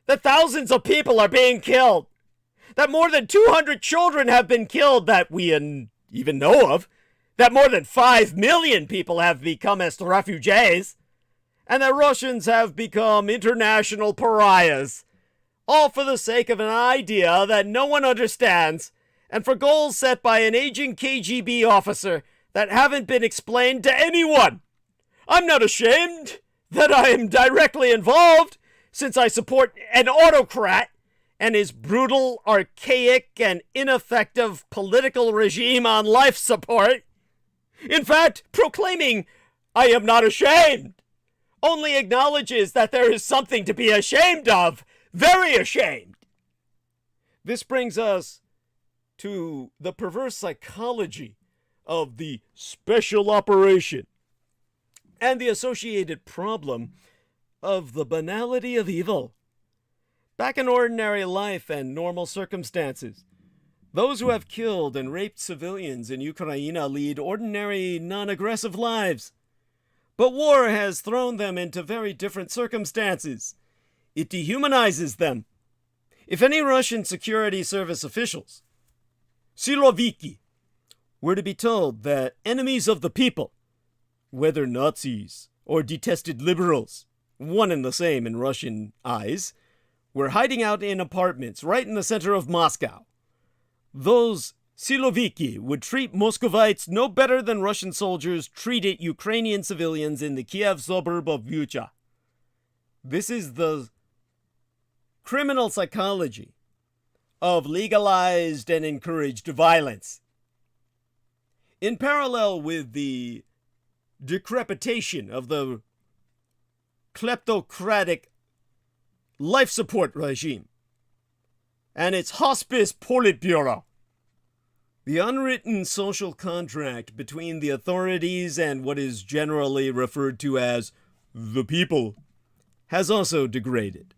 that thousands of people are being killed, that more than 200 children have been killed that we even know of, that more than 5 million people have become as refugees, and that Russians have become international pariahs, all for the sake of an idea that no one understands, and for goals set by an aging KGB officer that haven't been explained to anyone. I'm not ashamed that I am directly involved, since I support an autocrat and his brutal, archaic, and ineffective political regime on life support. In fact, proclaiming I am not ashamed only acknowledges that there is something to be ashamed of, very ashamed. This brings us to the perverse psychology of the special operation and the associated problem of the banality of evil. Back in ordinary life and normal circumstances, those who have killed and raped civilians in Ukraine lead ordinary, non-aggressive lives. But war has thrown them into very different circumstances. It dehumanizes them. If any Russian security service officials, Siloviki, were to be told that enemies of the people, whether Nazis or detested liberals, one and the same in Russian eyes, were hiding out in apartments right in the center of Moscow, those Siloviki would treat Muscovites no better than Russian soldiers treated Ukrainian civilians in the Kiev suburb of Bucha. This is the criminal psychology of legalized and encouraged violence. In parallel with the decrepitation of the kleptocratic life support regime and its hospice Politburo, the unwritten social contract between the authorities and what is generally referred to as the people has also degraded.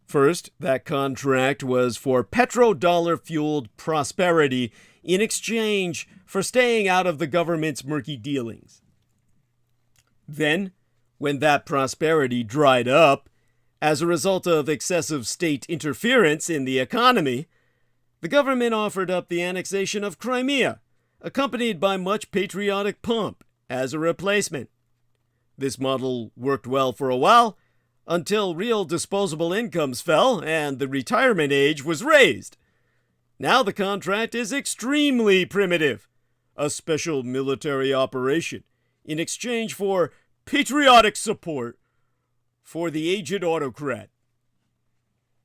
First, that contract was for petrodollar-fueled prosperity in exchange for staying out of the government's murky dealings. Then, when that prosperity dried up as a result of excessive state interference in the economy, the government offered up the annexation of Crimea, accompanied by much patriotic pomp, as a replacement. This model worked well for a while, until real disposable incomes fell and the retirement age was raised. Now the contract is extremely primitive, a special military operation in exchange for patriotic support for the aged autocrat.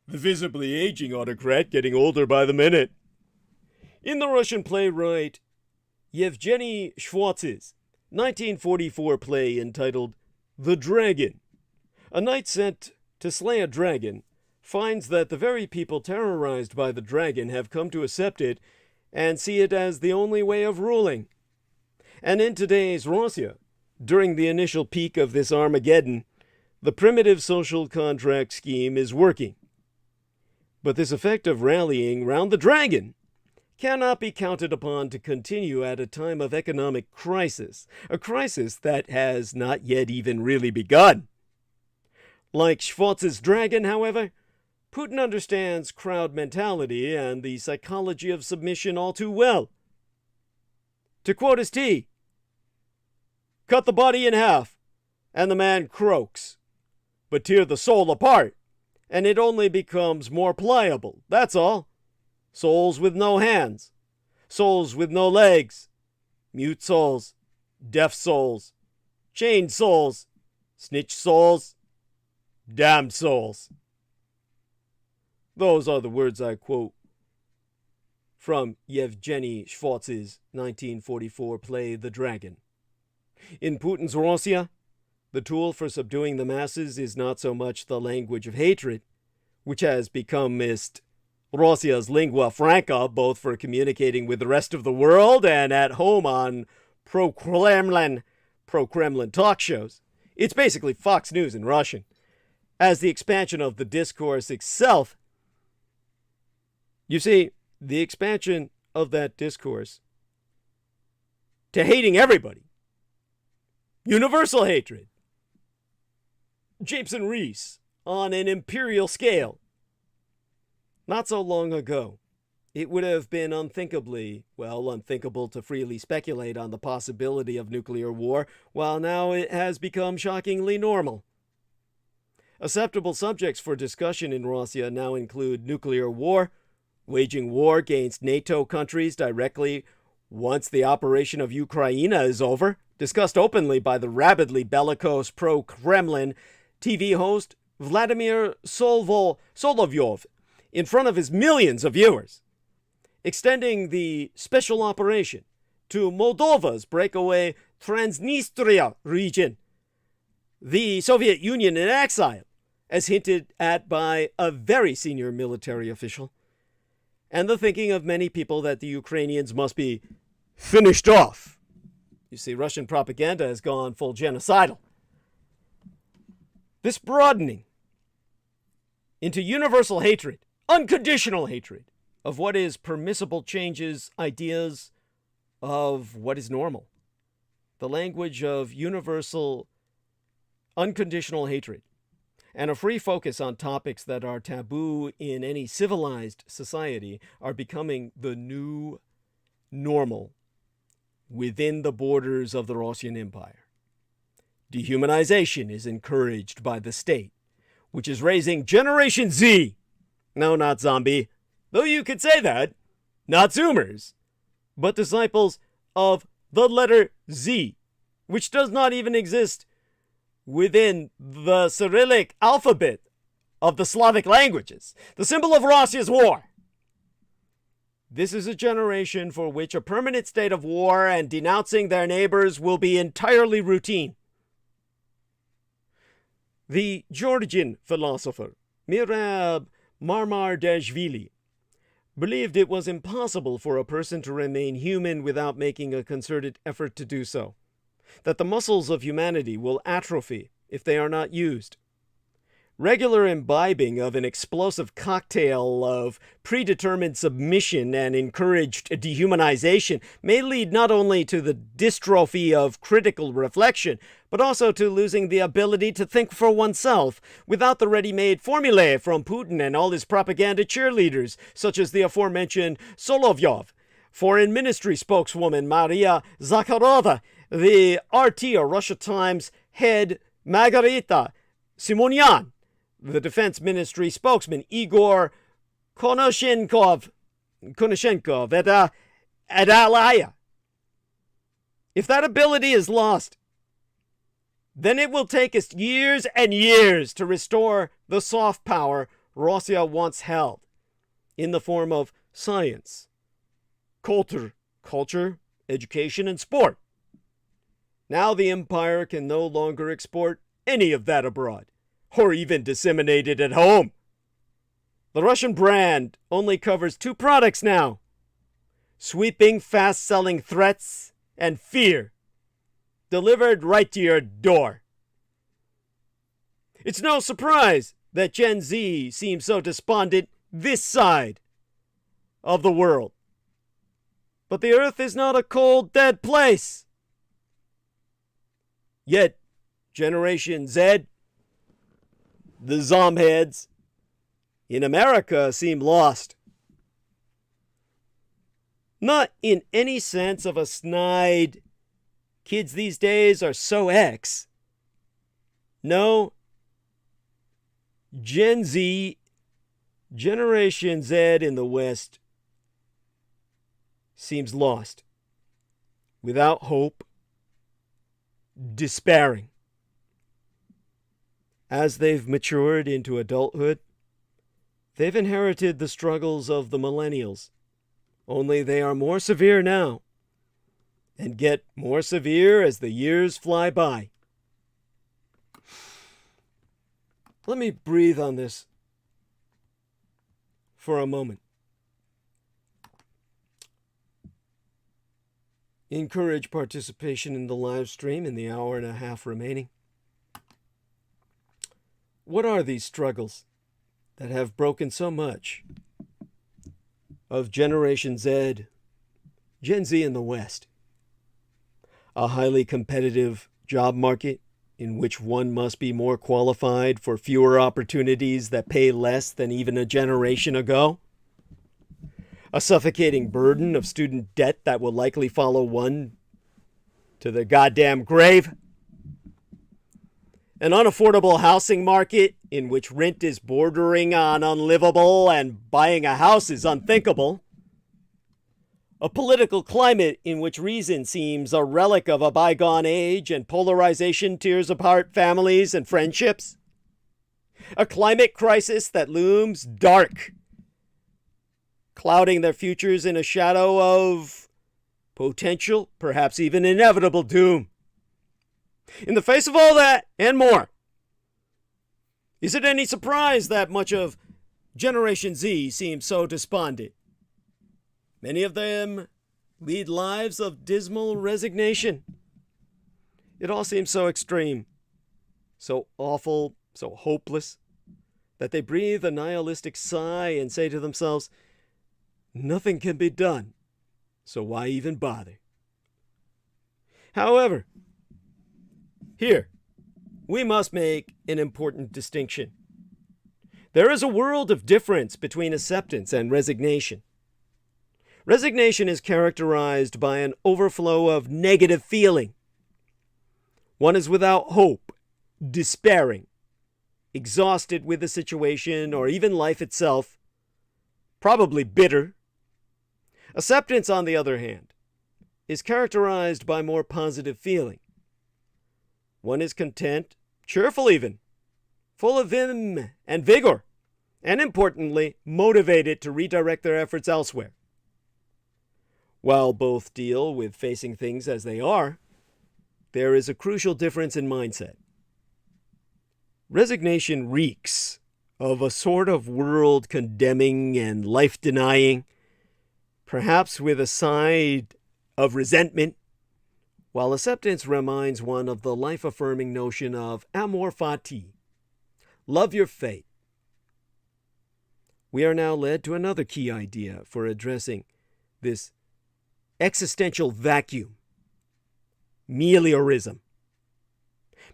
The visibly aging autocrat getting older by the minute. In the Russian playwright Yevgeny Schwartz's 1944 play entitled The Dragon, a knight sent to slay a dragon finds that the very people terrorized by the dragon have come to accept it and see it as the only way of ruling. And in today's Russia, during the initial peak of this Armageddon, the primitive social contract scheme is working. But this effective rallying round the dragon cannot be counted upon to continue at a time of economic crisis, a crisis that has not yet even really begun. Like Schwartz's dragon, however, Putin understands crowd mentality and the psychology of submission all too well. To quote his tea, cut the body in half, and the man croaks, but tear the soul apart, and it only becomes more pliable, that's all. Souls with no hands, souls with no legs, mute souls, deaf souls, chained souls, snitch souls, damned souls. Those are the words I quote from Yevgeny Schwartz's 1944 play The Dragon. In Putin's Russia, the tool for subduing the masses is not so much the language of hatred, which has become Russia's lingua franca, both for communicating with the rest of the world and at home on pro-Kremlin talk shows. It's basically Fox News in Russian, as the expansion of the discourse itself. You see, the expansion of that discourse to hating everybody, universal hatred, Jameson Reese on an imperial scale. Not so long ago, it would have been unthinkable to freely speculate on the possibility of nuclear war, while now it has become shockingly normal. Acceptable subjects for discussion in Russia now include nuclear war, waging war against NATO countries directly once the operation of Ukraine is over, discussed openly by the rabidly bellicose pro-Kremlin TV host Vladimir Solovyov in front of his millions of viewers, extending the special operation to Moldova's breakaway Transnistria region, the Soviet Union in exile, as hinted at by a very senior military official, and the thinking of many people that the Ukrainians must be finished off. You see, Russian propaganda has gone full genocidal. This broadening into universal hatred, unconditional hatred of what is permissible changes ideas of what is normal. The language of universal, unconditional hatred, and a free focus on topics that are taboo in any civilized society are becoming the new normal within the borders of the Russian Empire. Dehumanization is encouraged by the state, which is raising Generation Z. No, not zombie, though you could say that. not Zoomers, but disciples of the letter Z, which does not even exist within the Cyrillic alphabet of the Slavic languages, the symbol of Russia's war. This is a generation for which a permanent state of war and denouncing their neighbors will be entirely routine. The Georgian philosopher Mirab Marmardashvili believed it was impossible for a person to remain human without making a concerted effort to do so, that the muscles of humanity will atrophy if they are not used. Regular imbibing of an explosive cocktail of predetermined submission and encouraged dehumanization may lead not only to the dystrophy of critical reflection, but also to losing the ability to think for oneself without the ready-made formulae from Putin and all his propaganda cheerleaders, such as the aforementioned Solovyov, Foreign Ministry spokeswoman Maria Zakharova, the RT or Russia Times head Margarita Simonyan, the Defense Ministry spokesman Igor Konashenkov at Alaya. If that ability is lost, then it will take us years and years to restore the soft power Russia once held in the form of science, culture, education, and sport. Now the empire can no longer export any of that abroad, or even disseminate it at home. The Russian brand only covers 2 products now: sweeping, fast-selling threats and fear, delivered right to your door. It's no surprise that Gen Z seems so despondent this side of the world. But the earth is not a cold, dead place. Yet, Generation Z, the Zomheads, in America seem lost. Not in any sense of a snide, kids these days are so X. No, Gen Z, Generation Z in the West, seems lost, without hope, despairing. As they've matured into adulthood, they've inherited the struggles of the millennials, only they are more severe now, and get more severe as the years fly by. Let me breathe on this for a moment. Encourage participation in the live stream in the hour and a half remaining. What are these struggles that have broken so much of Generation Z, Gen Z in the West? A highly competitive job market in which one must be more qualified for fewer opportunities that pay less than even a generation ago? A suffocating burden of student debt that will likely follow one to the goddamn grave? An unaffordable housing market in which rent is bordering on unlivable and buying a house is unthinkable? A political climate in which reason seems a relic of a bygone age and polarization tears apart families and friendships? A climate crisis that looms dark, clouding their futures in a shadow of potential, perhaps even inevitable doom. In the face of all that and more, is it any surprise that much of Generation Z seems so despondent? Many of them lead lives of dismal resignation. It all seems so extreme, so awful, so hopeless, that they breathe a nihilistic sigh and say to themselves, nothing can be done, so why even bother? However, here, we must make an important distinction. There is a world of difference between acceptance and resignation. Resignation is characterized by an overflow of negative feeling. One is without hope, despairing, exhausted with the situation or even life itself, probably bitter. Acceptance, on the other hand, is characterized by more positive feeling. One is content, cheerful even, full of vim and vigor, and importantly, motivated to redirect their efforts elsewhere. While both deal with facing things as they are, there is a crucial difference in mindset. Resignation reeks of a sort of world condemning and life denying, perhaps with a side of resentment, while acceptance reminds one of the life affirming notion of amor fati, love your fate. We are now led to another key idea for addressing this existential vacuum: meliorism.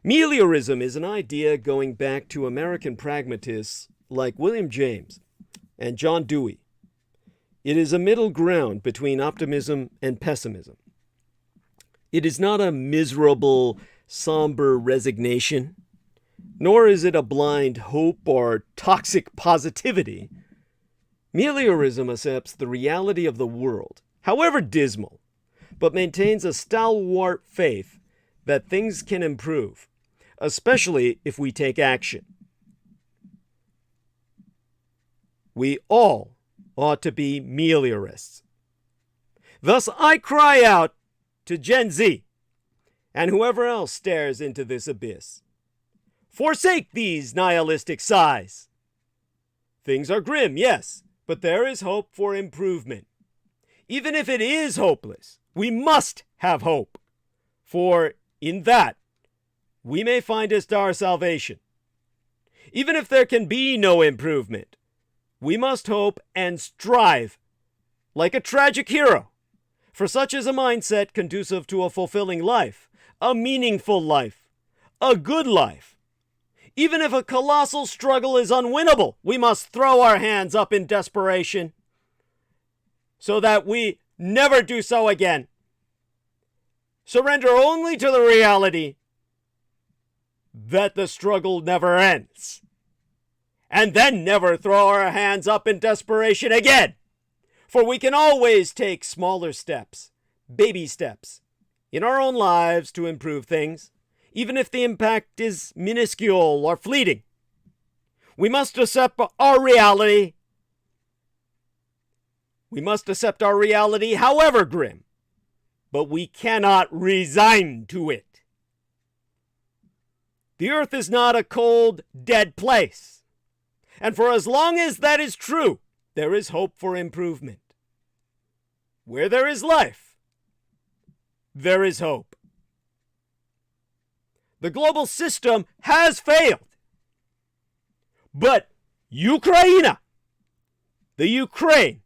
Meliorism is an idea going back to American pragmatists like William James and John Dewey. It is a middle ground between optimism and pessimism. It is not a miserable, somber resignation, nor is it a blind hope or toxic positivity. Meliorism accepts the reality of the world, however dismal, but maintains a stalwart faith that things can improve, especially if we take action. We all ought to be meliorists. Thus, I cry out to Gen Z and whoever else stares into this abyss: forsake these nihilistic sighs. Things are grim, yes, but there is hope for improvement. Even if it is hopeless, we must have hope, for in that we may find our salvation. Even if there can be no improvement, we must hope and strive like a tragic hero, for such is a mindset conducive to a fulfilling life, a meaningful life, a good life. Even if a colossal struggle is unwinnable, we must throw our hands up in desperation so that we never do so again. Surrender only to the reality that the struggle never ends, and then never throw our hands up in desperation again. For we can always take smaller steps, baby steps, in our own lives to improve things, even if the impact is minuscule or fleeting. We must accept our reality. We must accept our reality, however grim, but we cannot resign to it. The earth is not a cold, dead place. And for as long as that is true, there is hope for improvement. Where there is life, there is hope. The global system has failed. But Ukraine, the Ukraine,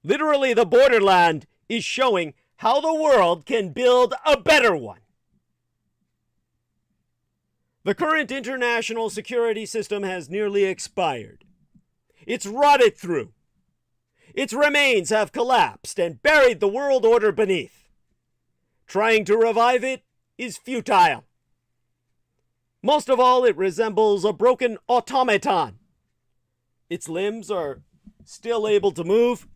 literally the borderland, is showing how the world can build a better one. The current international security system has nearly expired. It's rotted through. Its remains have collapsed and buried the world order beneath. Trying to revive it is futile. Most of all, it resembles a broken automaton. Its limbs are still able to move,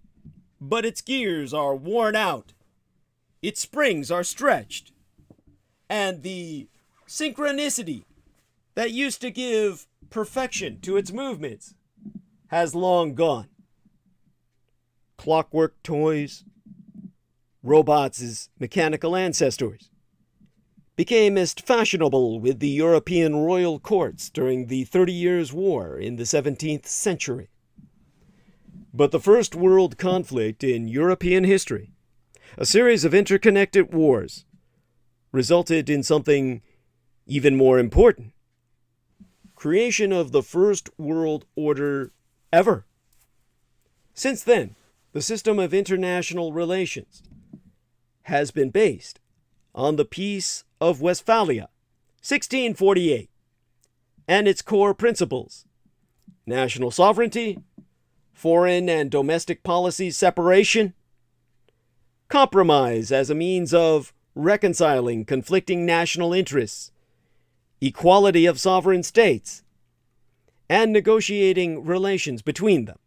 but its gears are worn out. Its springs are stretched, and the synchronicity that used to give perfection to its movements has long gone. Clockwork toys, robots as mechanical ancestors, became as fashionable with the European royal courts during the 30 Years' War in the 17th century. But the first world conflict in European history, a series of interconnected wars, resulted in something even more important: creation of the first world order ever. Since then, the system of international relations has been based on the Peace of Westphalia, 1648, and its core principles: national sovereignty, foreign and domestic policy separation, compromise as a means of reconciling conflicting national interests, equality of sovereign states, and negotiating relations between them.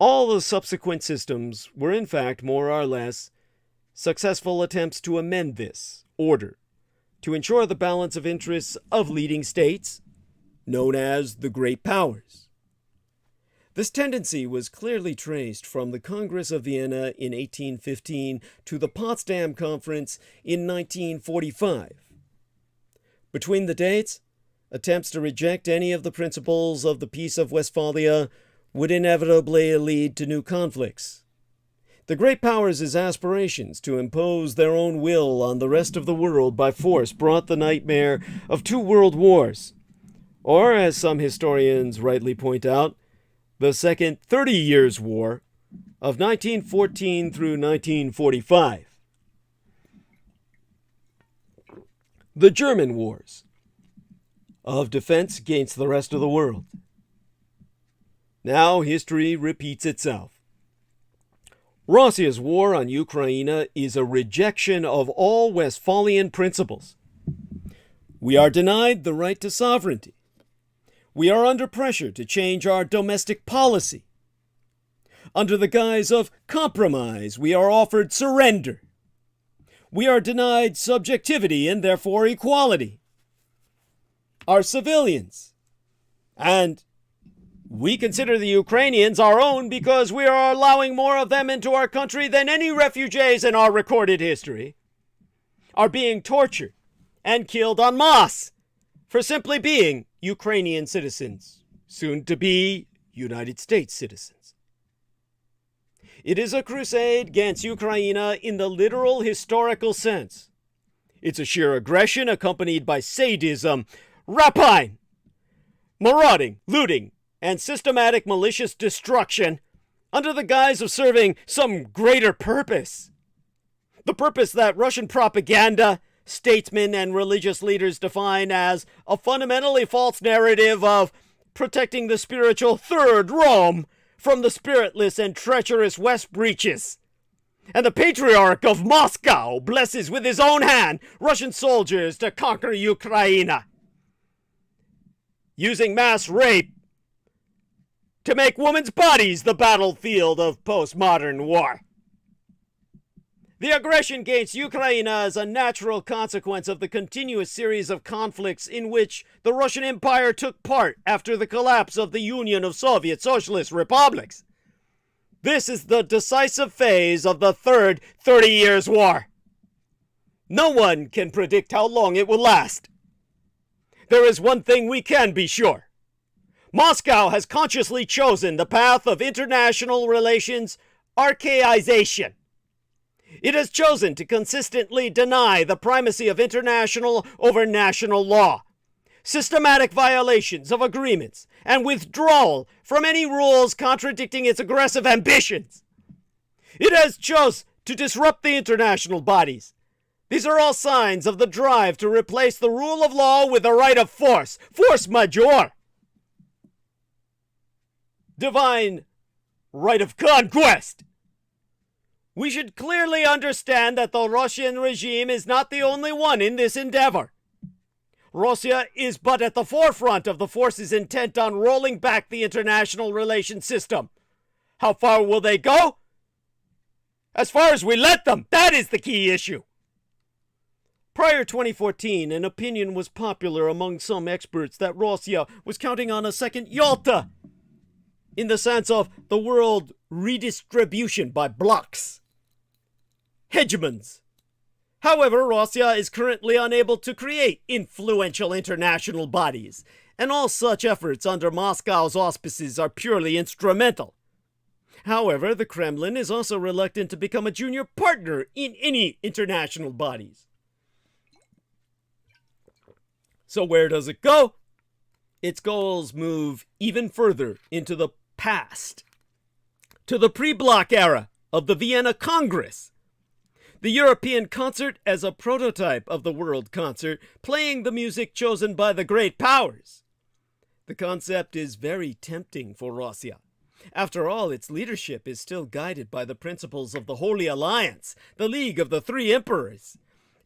All the subsequent systems were in fact more or less successful attempts to amend this order to ensure the balance of interests of leading states, known as the Great Powers. This tendency was clearly traced from the Congress of Vienna in 1815 to the Potsdam Conference in 1945. Between the dates, attempts to reject any of the principles of the Peace of Westphalia would inevitably lead to new conflicts. The Great Powers' aspirations to impose their own will on the rest of the world by force brought the nightmare of 2 world wars, or, as some historians rightly point out, the Second 30 Years' War of 1914 through 1945. The German Wars of defense against the rest of the world. Now history repeats itself. Russia's war on Ukraine is a rejection of all Westphalian principles. We are denied the right to sovereignty. We are under pressure to change our domestic policy. Under the guise of compromise, we are offered surrender. We are denied subjectivity and therefore equality. Our civilians. And we consider the Ukrainians our own because we are allowing more of them into our country than any refugees in our recorded history, are being tortured and killed en masse for simply being Ukrainian citizens, soon to be United States citizens. It is a crusade against Ukraine in the literal historical sense. It's a sheer aggression accompanied by sadism, rapine, marauding, looting, and systematic malicious destruction under the guise of serving some greater purpose. The purpose that Russian propaganda, statesmen, and religious leaders define as a fundamentally false narrative of protecting the spiritual Third Rome from the spiritless and treacherous West Breaches. And the Patriarch of Moscow blesses with his own hand Russian soldiers to conquer Ukraine, using mass rape to make women's bodies the battlefield of postmodern war. The aggression against Ukraine is a natural consequence of the continuous series of conflicts in which the Russian Empire took part after the collapse of the Union of Soviet Socialist Republics. This is the decisive phase of the Third 30 Years' War. No one can predict how long it will last. There is one thing we can be sure. Moscow has consciously chosen the path of international relations archaization. It has chosen to consistently deny the primacy of international over national law, systematic violations of agreements, and withdrawal from any rules contradicting its aggressive ambitions. It has chosen to disrupt the international bodies. These are all signs of the drive to replace the rule of law with the right of force majeure. Divine right of conquest. We should clearly understand that the Russian regime is not the only one in this endeavor. Russia is but at the forefront of the forces intent on rolling back the international relations system. How far will they go? As far as we let them. That is the key issue. Prior 2014, an opinion was popular among some experts that Russia was counting on a second Yalta, in the sense of the world redistribution by blocs, hegemons. However, Russia is currently unable to create influential international bodies, and all such efforts under Moscow's auspices are purely instrumental. However, the Kremlin is also reluctant to become a junior partner in any international bodies. So where does it go? Its goals move even further into the past, to the pre-bloc era of the Vienna Congress. The European concert as a prototype of the world concert, playing the music chosen by the great powers. The concept is very tempting for Russia. After all, its leadership is still guided by the principles of the Holy Alliance, the League of the Three Emperors,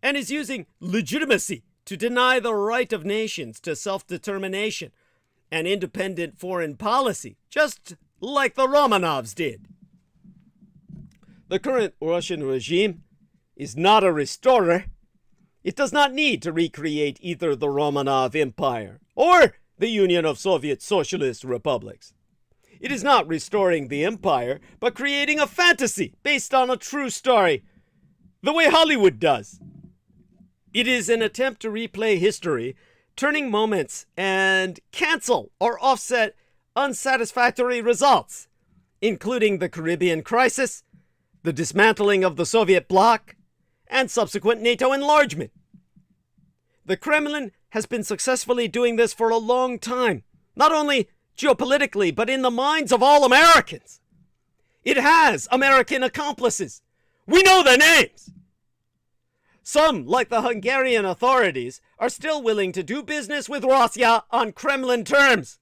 and is using legitimacy to deny the right of nations to self-determination and independent foreign policy, just like the Romanovs did. The current Russian regime is not a restorer. It does not need to recreate either the Romanov Empire or the Union of Soviet Socialist Republics. It is not restoring the empire, but creating a fantasy based on a true story, the way Hollywood does. It is an attempt to replay history, turning moments and cancel or offset unsatisfactory results, including the Caribbean crisis, the dismantling of the Soviet bloc, and subsequent NATO enlargement. The Kremlin has been successfully doing this for a long time, not only geopolitically, but in the minds of all Americans. It has American accomplices. We know their names. Some, like the Hungarian authorities, are still willing to do business with Russia on Kremlin terms.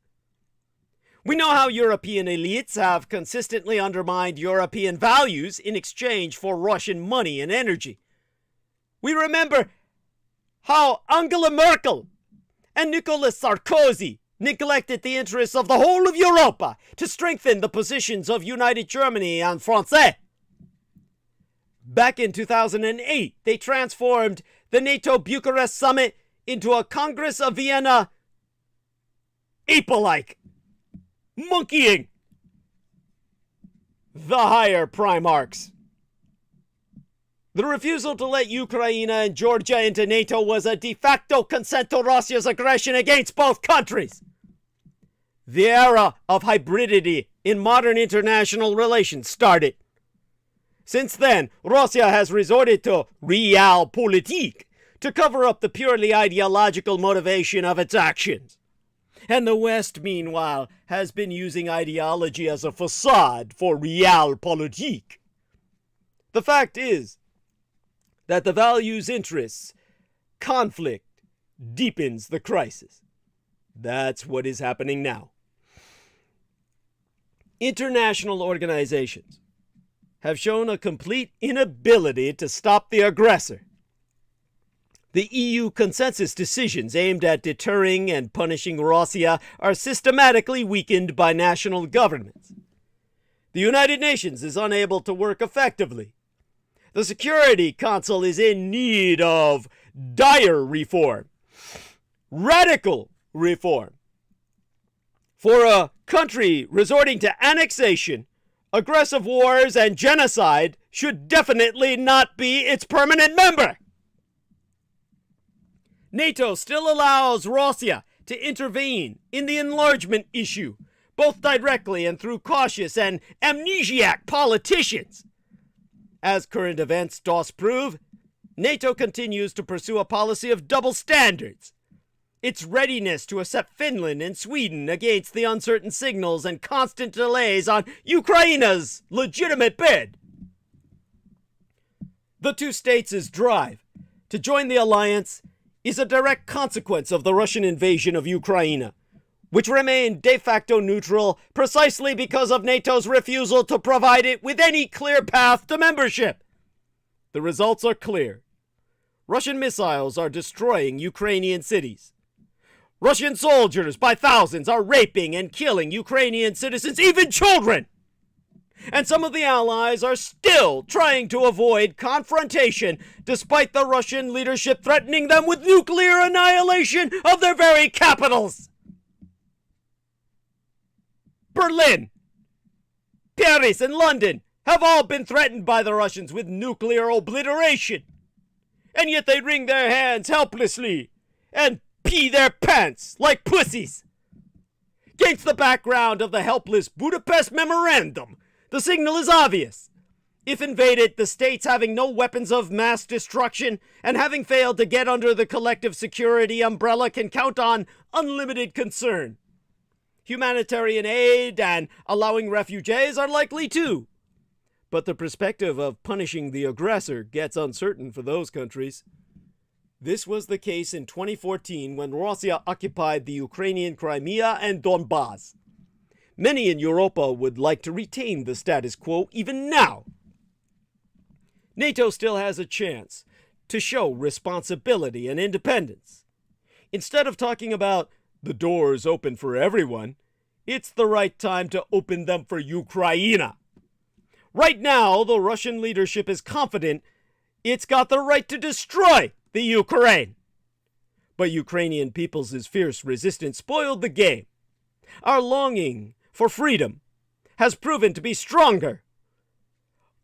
We know how European elites have consistently undermined European values in exchange for Russian money and energy. We remember how Angela Merkel and Nicolas Sarkozy neglected the interests of the whole of Europa to strengthen the positions of United Germany and France. Back in 2008, they transformed the NATO Bucharest summit into a Congress of Vienna ape-alike, monkeying the higher primarchs. The refusal to let Ukraine and Georgia into NATO was a de facto consent to Russia's aggression against both countries. The era of hybridity in modern international relations started. Since then, Russia has resorted to realpolitik to cover up the purely ideological motivation of its actions. And the West, meanwhile, has been using ideology as a facade for realpolitik. The fact is that the values' interests conflict deepens the crisis. That's what is happening now. International organizations have shown a complete inability to stop the aggressor. The EU consensus decisions aimed at deterring and punishing Russia are systematically weakened by national governments. The United Nations is unable to work effectively. The Security Council is in need of dire reform, radical reform. For a country resorting to annexation, aggressive wars, and genocide should definitely not be its permanent member. NATO still allows Russia to intervene in the enlargement issue, both directly and through cautious and amnesiac politicians. As current events does prove, NATO continues to pursue a policy of double standards. Its readiness to accept Finland and Sweden against the uncertain signals and constant delays on Ukraine's legitimate bid. The two states' drive to join the alliance is a direct consequence of the Russian invasion of Ukraine, which remained de facto neutral precisely because of NATO's refusal to provide it with any clear path to membership. The results are clear. Russian missiles are destroying Ukrainian cities. Russian soldiers by thousands are raping and killing Ukrainian citizens, even children. And some of the allies are still trying to avoid confrontation, despite the Russian leadership threatening them with nuclear annihilation of their very capitals. Berlin, Paris, and London have all been threatened by the Russians with nuclear obliteration. And yet they wring their hands helplessly and pee their pants like pussies. Against the background of the helpless Budapest Memorandum, the signal is obvious. If invaded, the states having no weapons of mass destruction and having failed to get under the collective security umbrella can count on unlimited concern. Humanitarian aid and allowing refugees are likely too. But the perspective of punishing the aggressor gets uncertain for those countries. This was the case in 2014 when Russia occupied the Ukrainian Crimea and Donbass. Many in Europa would like to retain the status quo even now. NATO still has a chance to show responsibility and independence. Instead of talking about the doors open for everyone, it's the right time to open them for Ukraine. Right now, the Russian leadership is confident it's got the right to destroy the Ukraine. But Ukrainian people's fierce resistance spoiled the game. Our longing for freedom has proven to be stronger.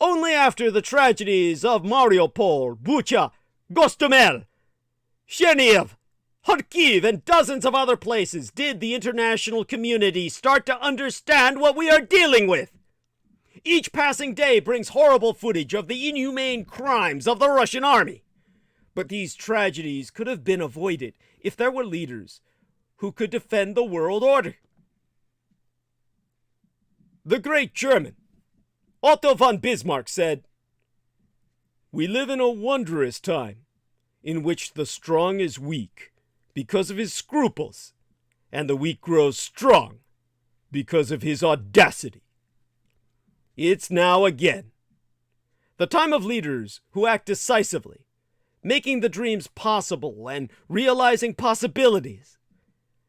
Only after the tragedies of Mariupol, Bucha, Gostomel, Chernihiv, Kharkiv, and dozens of other places did the international community start to understand what we are dealing with. Each passing day brings horrible footage of the inhumane crimes of the Russian army. But these tragedies could have been avoided if there were leaders who could defend the world order. The great German, Otto von Bismarck, said, "We live in a wondrous time in which the strong is weak because of his scruples, and the weak grows strong because of his audacity." It's now again. The time of leaders who act decisively, making the dreams possible and realizing possibilities.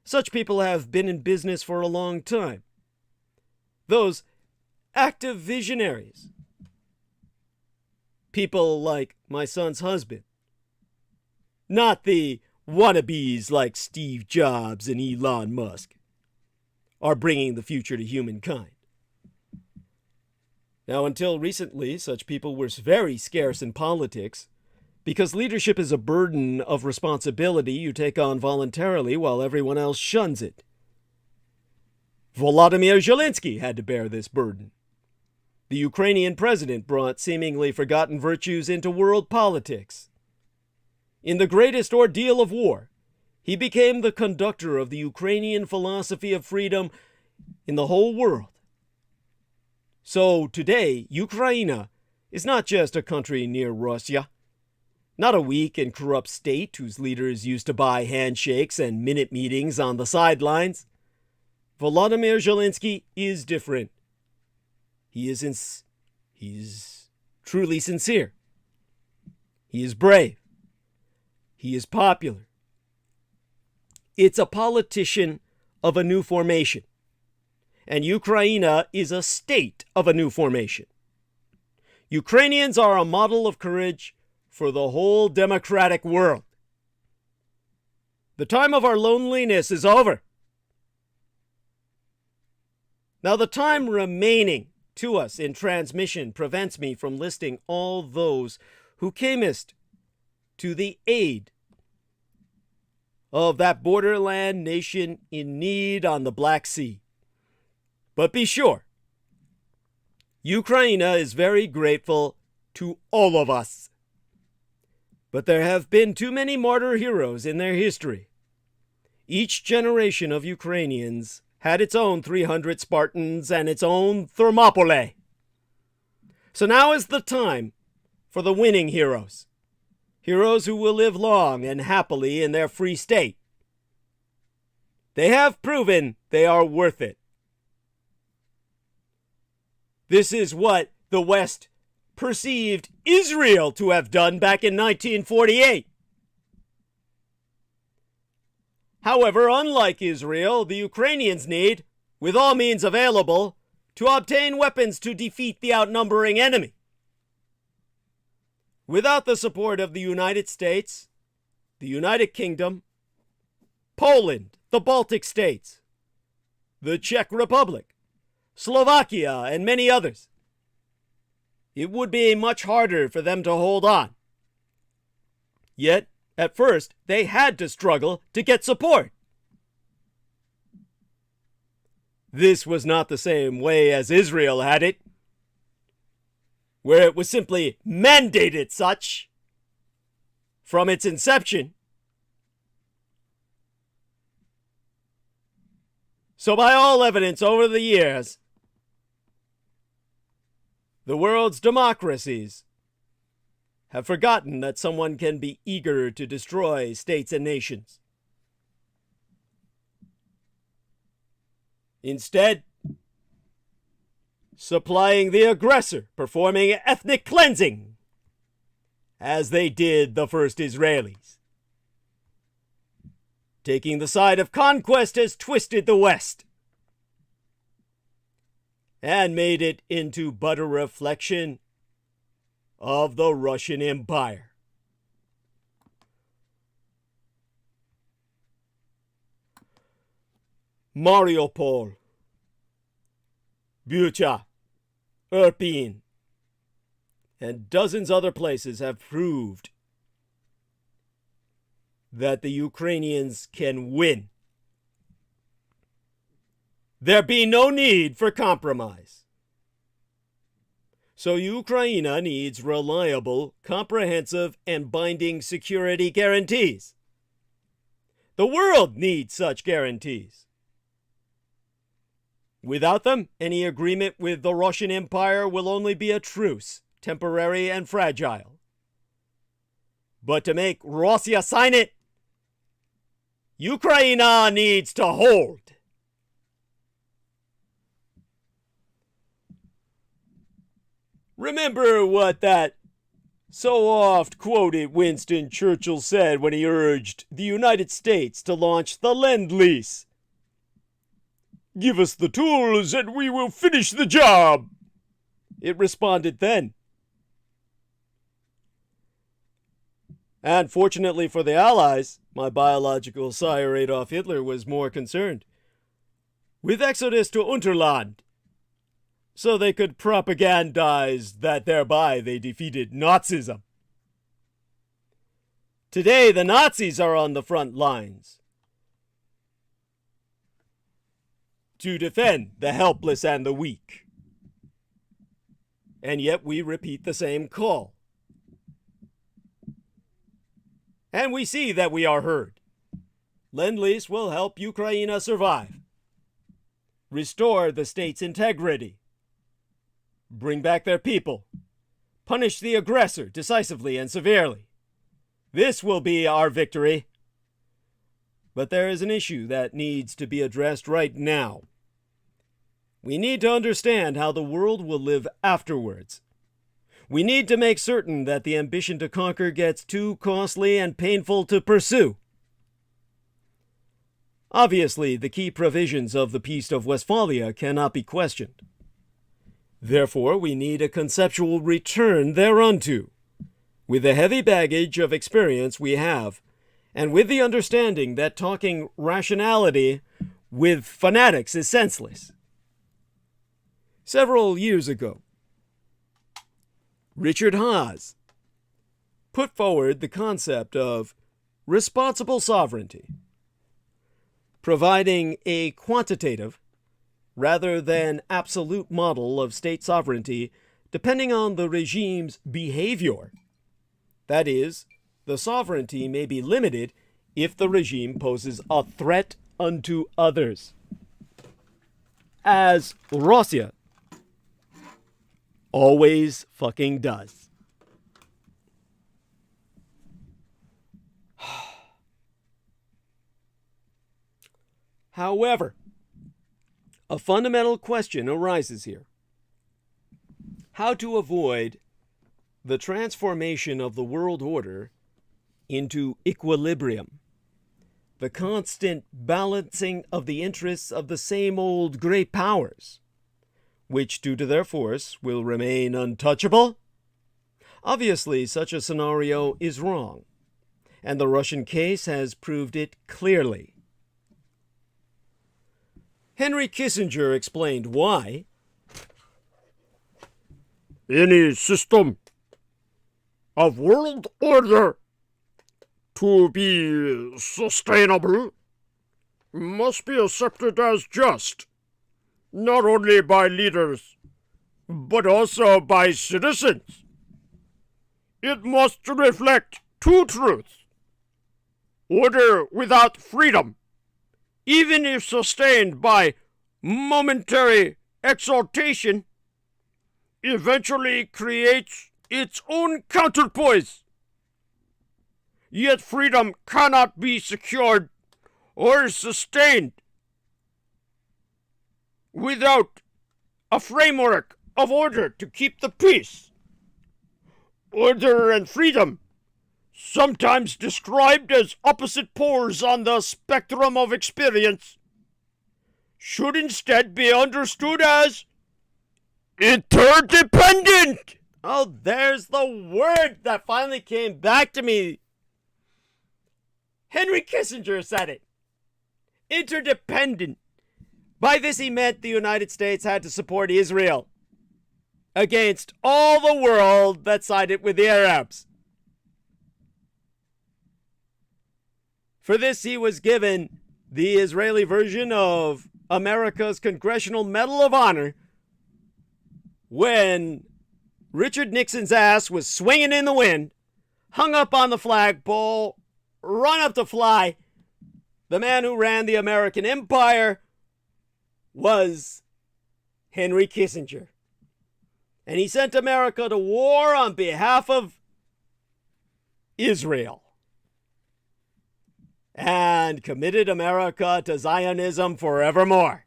Such people have been in business for a long time. Those active visionaries. People like my son's husband. Not the wannabes like Steve Jobs and Elon Musk are bringing the future to humankind. Now, until recently, such people were very scarce in politics because leadership is a burden of responsibility you take on voluntarily while everyone else shuns it. Volodymyr Zelensky had to bear this burden. The Ukrainian president brought seemingly forgotten virtues into world politics. In the greatest ordeal of war, he became the conductor of the Ukrainian philosophy of freedom in the whole world. So today, Ukraine is not just a country near Russia, not a weak and corrupt state whose leaders used to buy handshakes and minute meetings on the sidelines. Volodymyr Zelensky is different. He is truly sincere. He is brave. He is popular. It's a politician of a new formation. And Ukraine is a state of a new formation. Ukrainians are a model of courage for the whole democratic world. The time of our loneliness is over. Now, the time remaining to us in transmission prevents me from listing all those who camest to the aid of that borderland nation in need on the Black Sea. But be sure, Ukraine is very grateful to all of us. But there have been too many martyr heroes in their history. Each generation of Ukrainians had its own 300 Spartans and its own Thermopylae. So now is the time for the winning heroes. Heroes who will live long and happily in their free state. They have proven they are worth it. This is what the West perceived Israel to have done back in 1948. However, unlike Israel, the Ukrainians need, with all means available, to obtain weapons to defeat the outnumbering enemy. Without the support of the United States, the United Kingdom, Poland, the Baltic states, the Czech Republic, Slovakia, and many others, it would be much harder for them to hold on. Yet, at first, they had to struggle to get support. This was not the same way as Israel had it, where it was simply mandated such from its inception. So by all evidence over the years, the world's democracies have forgotten that someone can be eager to destroy states and nations. Instead, supplying the aggressor, performing ethnic cleansing, as they did the first Israelis. Taking the side of conquest has twisted the West. and made it into but a reflection of the Russian Empire. Mariupol, Bucha, Irpin, and dozens other places have proved that the Ukrainians can win. There be no need for compromise. So Ukraine needs reliable, comprehensive, and binding security guarantees. The world needs such guarantees. Without them, any agreement with the Russian Empire will only be a truce, temporary and fragile. But to make Russia sign it, Ukraine needs to hold. Remember what that so oft quoted Winston Churchill said when he urged the United States to launch the Lend-Lease. "Give us the tools and we will finish the job," it responded then. And fortunately for the Allies, my biological sire Adolf Hitler was more concerned with exodus to Unterland, so they could propagandize that thereby they defeated Nazism. Today, the Nazis are on the front lines to defend the helpless and the weak. And yet we repeat the same call. And we see that we are heard. Lend-Lease will help Ukraine survive, restore the state's integrity, bring back their people, punish the aggressor decisively and severely. This will be our victory. But there is an issue that needs to be addressed right now. We need to understand how the world will live afterwards. We need to make certain that the ambition to conquer gets too costly and painful to pursue. Obviously, the key provisions of the Peace of Westphalia cannot be questioned. Therefore, we need a conceptual return thereunto, with the heavy baggage of experience we have, and with the understanding that talking rationality with fanatics is senseless. Several years ago, Richard Haas put forward the concept of responsible sovereignty, providing a quantitative rather than absolute model of state sovereignty depending on the regime's behavior. That is, the sovereignty may be limited if the regime poses a threat unto others, as Russia always fucking does. However, a fundamental question arises here. How to avoid the transformation of the world order into equilibrium, the constant balancing of the interests of the same old great powers, which due to their force will remain untouchable? Obviously, such a scenario is wrong, and the Russian case has proved it clearly. Henry Kissinger explained why any system of world order to be sustainable must be accepted as just, not only by leaders, but also by citizens. It must reflect two truths. Order without freedom, even if sustained by momentary exaltation, eventually creates its own counterpoise. Yet freedom cannot be secured or sustained without a framework of order to keep the peace. Order and freedom, sometimes described as opposite poles on the spectrum of experience, should instead be understood as Interdependent! Oh, there's the word that finally came back to me. Henry Kissinger said it. Interdependent. By this he meant the United States had to support Israel against all the world that sided with the Arabs. For this he was given the Israeli version of America's Congressional Medal of Honor when Richard Nixon's ass was swinging in the wind, hung up on the flagpole, run up to fly. The man who ran the American empire was Henry Kissinger. And he sent America to war on behalf of Israel and committed America to Zionism forevermore.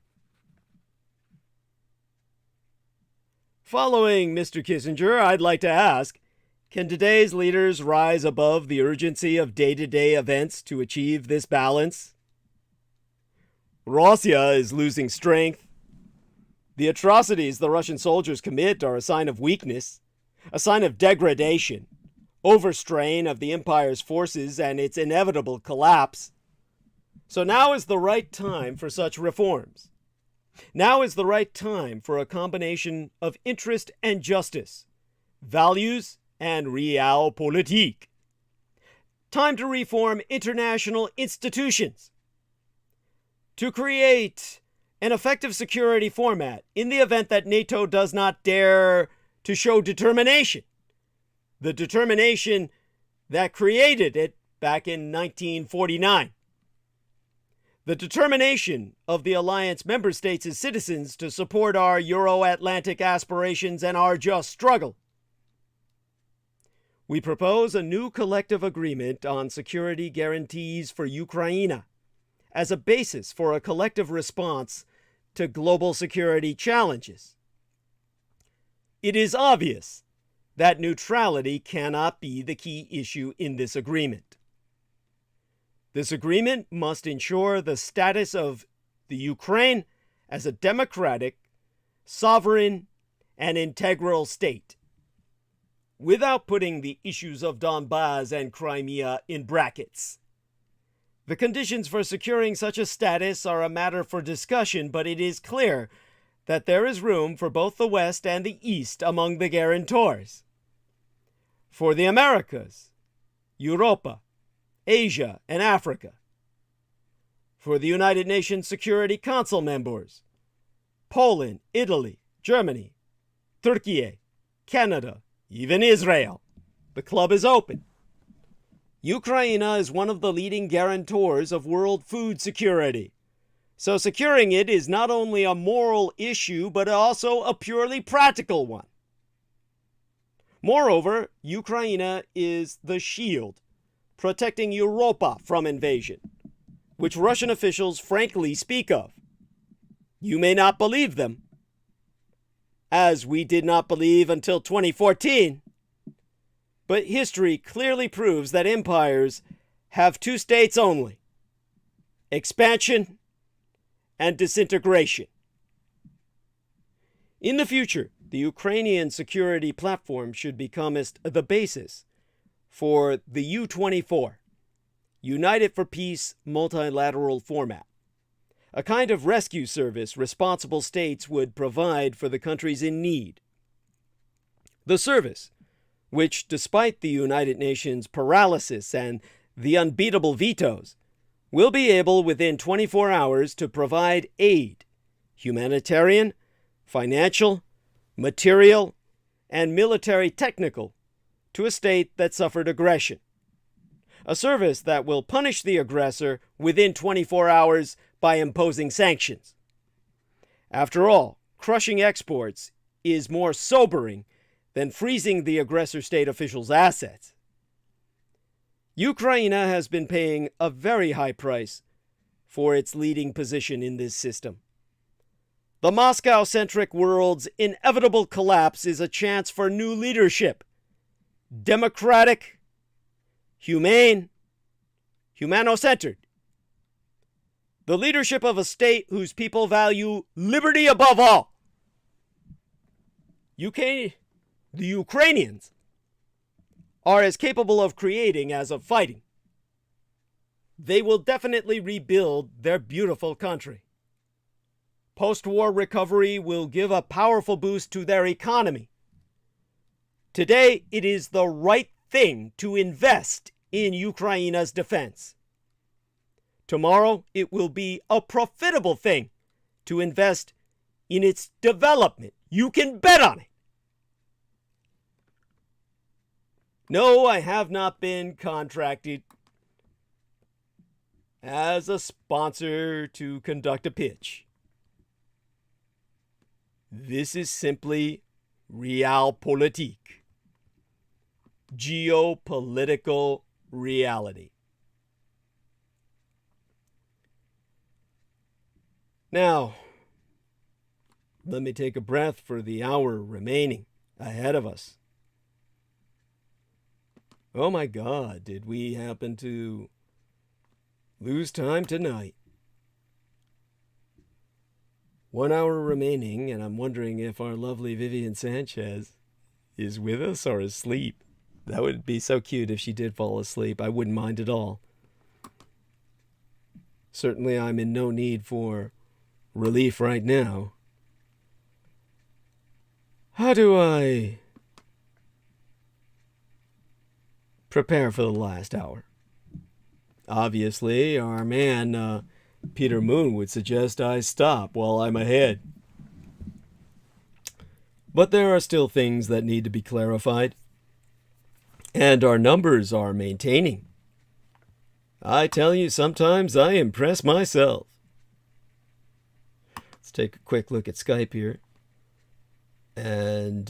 Following Mr. Kissinger, I'd like to ask, can today's leaders rise above the urgency of day-to-day events to achieve this balance? Russia is losing strength. The atrocities the Russian soldiers commit are a sign of weakness, a sign of degradation, overstrain of the empire's forces, and its inevitable collapse. So now is the right time for such reforms. Now is the right time for a combination of interest and justice, values and realpolitik. Time to reform international institutions, to create an effective security format in the event that NATO does not dare to show determination, the determination that created it back in 1949. The determination of the alliance member states as citizens to support our Euro-Atlantic aspirations and our just struggle. We propose a new collective agreement on security guarantees for Ukraine as a basis for a collective response to global security challenges. It is obvious that neutrality cannot be the key issue in this agreement. This agreement must ensure the status of the Ukraine as a democratic, sovereign, and integral state, without putting the issues of Donbas and Crimea in brackets. The conditions for securing such a status are a matter for discussion, but it is clear that there is room for both the West and the East among the guarantors. For the Americas, Europa, Asia, and Africa. For the United Nations Security Council members, Poland, Italy, Germany, Turkey, Canada, even Israel. The club is open. Ukraine is one of the leading guarantors of world food security. So securing it is not only a moral issue, but also a purely practical one. Moreover, Ukraine is the shield protecting Europa from invasion, which Russian officials frankly speak of. You may not believe them, as we did not believe until 2014. But history clearly proves that empires have two states only: expansion and disintegration. In the future, the Ukrainian security platform should become the basis for the U-24, United for Peace multilateral format, a kind of rescue service responsible states would provide for the countries in need. The service, which, despite the United Nations paralysis and the unbeatable vetoes, will be able within 24 hours to provide aid, humanitarian, financial, material, and military technical, to a state that suffered aggression. A service that will punish the aggressor within 24 hours by imposing sanctions. After all, crushing exports is more sobering than freezing the aggressor state officials' assets. Ukraine has been paying a very high price for its leading position in this system. The Moscow-centric world's inevitable collapse is a chance for new leadership. Democratic, humane, humano-centered. The leadership of a state whose people value liberty above all. the Ukrainians are as capable of creating as of fighting. They will definitely rebuild their beautiful country. Post-war recovery will give a powerful boost to their economy. Today, it is the right thing to invest in Ukraine's defense. Tomorrow, it will be a profitable thing to invest in its development. You can bet on it. No, I have not been contracted as a sponsor to conduct a pitch. This is simply realpolitik, geopolitical reality. Now, let me take a breath for the hour remaining ahead of us. Oh my God, did we happen to lose time tonight? 1 hour remaining, and I'm wondering if our lovely Vivian Sanchez is with us or asleep. That would be so cute if she did fall asleep. I wouldn't mind at all. Certainly, I'm in no need for relief right now. How do I prepare for the last hour? Obviously, our man, Peter Moon, would suggest I stop while I'm ahead. But there are still things that need to be clarified. And our numbers are maintaining. I tell you, sometimes I impress myself. Let's take a quick look at Skype here. And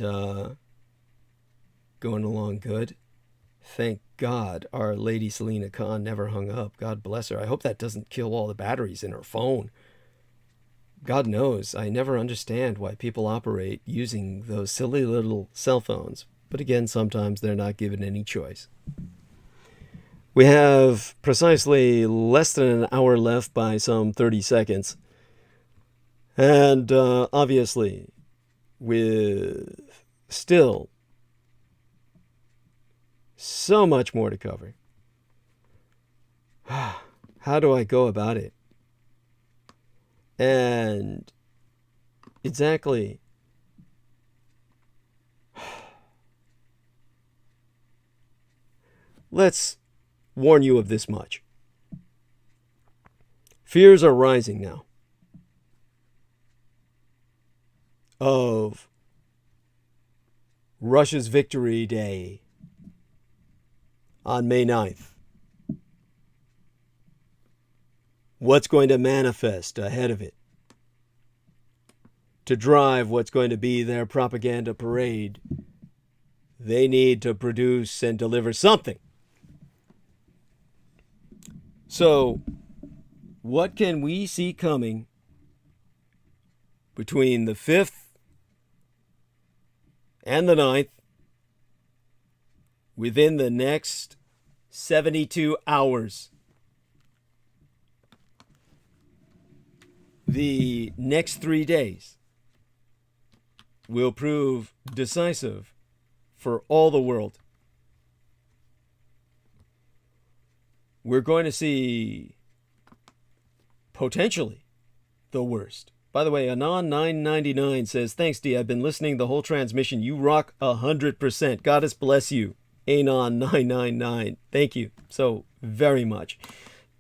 going along good. Thank God our lady Selena Khan never hung up. God bless her. I hope that doesn't kill all the batteries in her phone. God knows, I never understand why people operate using those silly little cell phones. But again, sometimes they're not given any choice. We have precisely less than an hour left by some 30 seconds. And obviously, with still so much more to cover. How do I go about it? And exactly, let's warn you of this much. Fears are rising now of Russia's Victory Day on May 9th. What's going to manifest ahead of it to drive what's going to be their propaganda parade? They need to produce and deliver something. So, what can we see coming between the 5th and the 9th within the next 72 hours? The next 3 days will prove decisive for all the world. We're going to see potentially the worst. By the way, Anon999 says, thanks, D. I've been listening the whole transmission. You rock 100%. Goddess bless you, Anon999. Thank you so very much.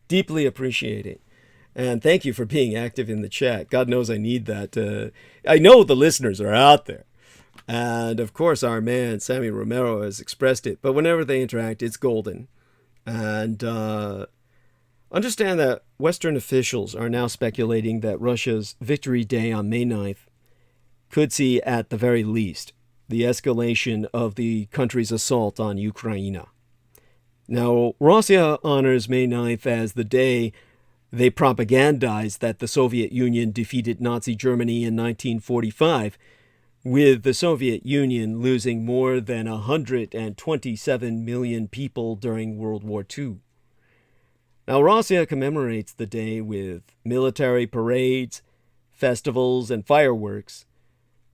Deeply appreciate it. And thank you for being active in the chat. God knows I need that. I know the listeners are out there. And of course, our man, Sammy Romero, has expressed it. But whenever they interact, it's golden. And understand that Western officials are now speculating that Russia's Victory Day on May 9th could see, at the very least, the escalation of the country's assault on Ukraine. Now, Russia honors May 9th as the day they propagandized that the Soviet Union defeated Nazi Germany in 1945, with the Soviet Union losing more than 127 million people during World War II. Now, Russia commemorates the day with military parades, festivals, and fireworks,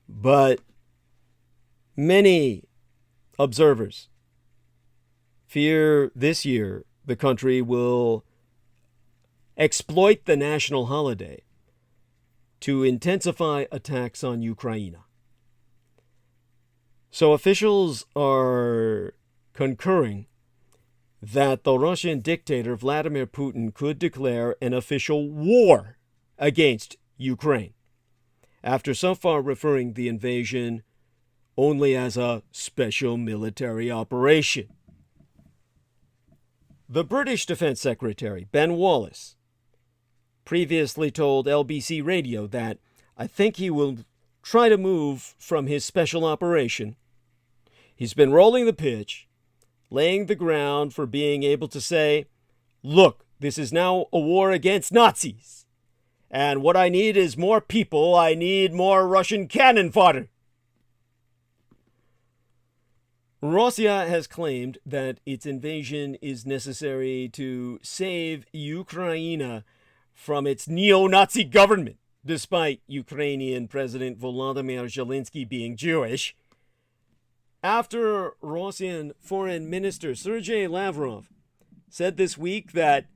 but Many observers fear this year the country will exploit the national holiday to intensify attacks on Ukraine. So officials are concurring that the Russian dictator Vladimir Putin could declare an official war against Ukraine, after so far referring the invasion only as a special military operation. The British Defense Secretary, Ben Wallace, previously told LBC Radio that I think he will try to move from his special operation. He's been rolling the pitch, laying the ground for being able to say, look, this is now a war against Nazis. And what I need is more people. I need more Russian cannon fodder. Russia has claimed that its invasion is necessary to save Ukraine from its neo-Nazi government, despite Ukrainian President Volodymyr Zelensky being Jewish. After Russian Foreign Minister Sergei Lavrov said this week that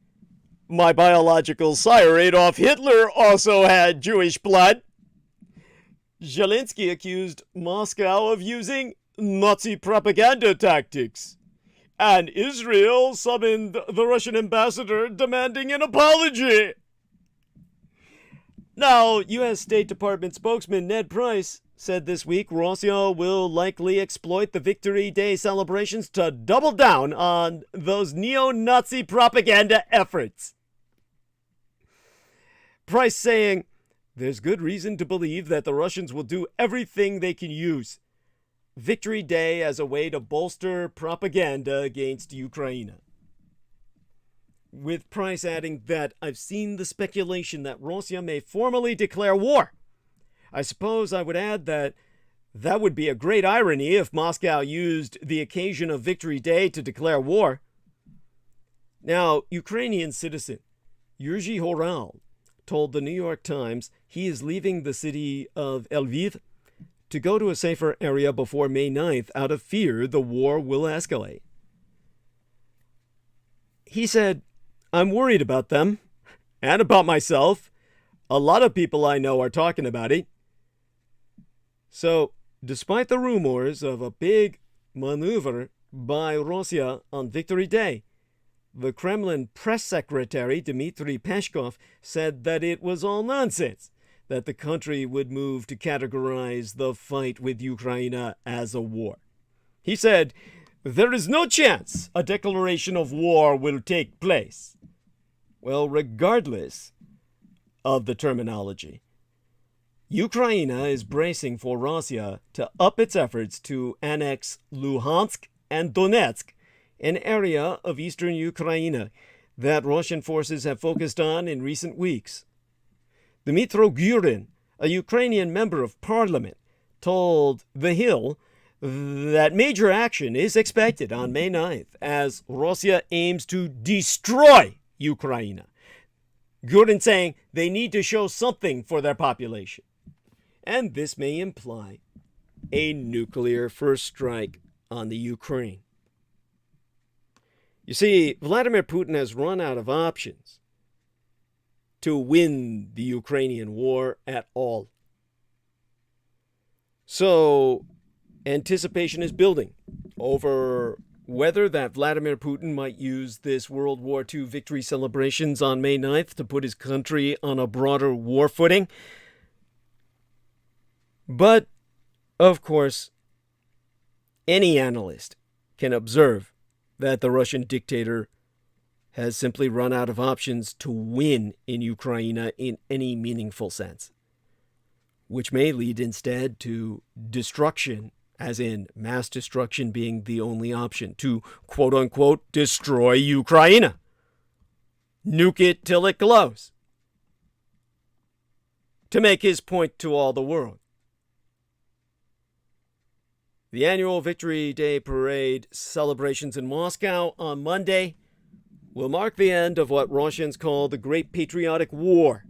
my biological sire Adolf Hitler also had Jewish blood, Zelensky accused Moscow of using Nazi propaganda tactics, and Israel summoned the Russian ambassador demanding an apology. Now, U.S. State Department spokesman Ned Price said this week Russia will likely exploit the Victory Day celebrations to double down on those neo-Nazi propaganda efforts. Price saying, there's good reason to believe that the Russians will do everything they can use Victory Day as a way to bolster propaganda against Ukraine. With Price adding that I've seen the speculation that Russia may formally declare war. I suppose I would add that that would be a great irony if Moscow used the occasion of Victory Day to declare war. Now, Ukrainian citizen Yurzhy Horal told the New York Times he is leaving the city of Lviv to go to a safer area before May 9th out of fear the war will escalate. He said, I'm worried about them and about myself. A lot of people I know are talking about it. So, despite the rumors of a big maneuver by Russia on Victory Day, the Kremlin press secretary Dmitry Peskov said that it was all nonsense, that the country would move to categorize the fight with Ukraine as a war. He said, there is no chance a declaration of war will take place. Well, regardless of the terminology, Ukraine is bracing for Russia to up its efforts to annex Luhansk and Donetsk, an area of eastern Ukraine that Russian forces have focused on in recent weeks. Dmytro Gurin, a Ukrainian member of parliament, told The Hill that major action is expected on May 9th as Russia aims to destroy Ukraine. Gurin saying they need to show something for their population. And this may imply a nuclear first strike on the Ukraine. You see, Vladimir Putin has run out of options to win the Ukrainian war at all. So, anticipation is building over whether that Vladimir Putin might use this World War II victory celebrations on May 9th to put his country on a broader war footing. But, of course, any analyst can observe that the Russian dictator has simply run out of options to win in Ukraine in any meaningful sense, which may lead instead to destruction, as in mass destruction being the only option, to quote-unquote destroy Ukraine. Nuke it till it glows. To make his point to all the world. The annual Victory Day parade celebrations in Moscow on Monday will mark the end of what Russians call the Great Patriotic War,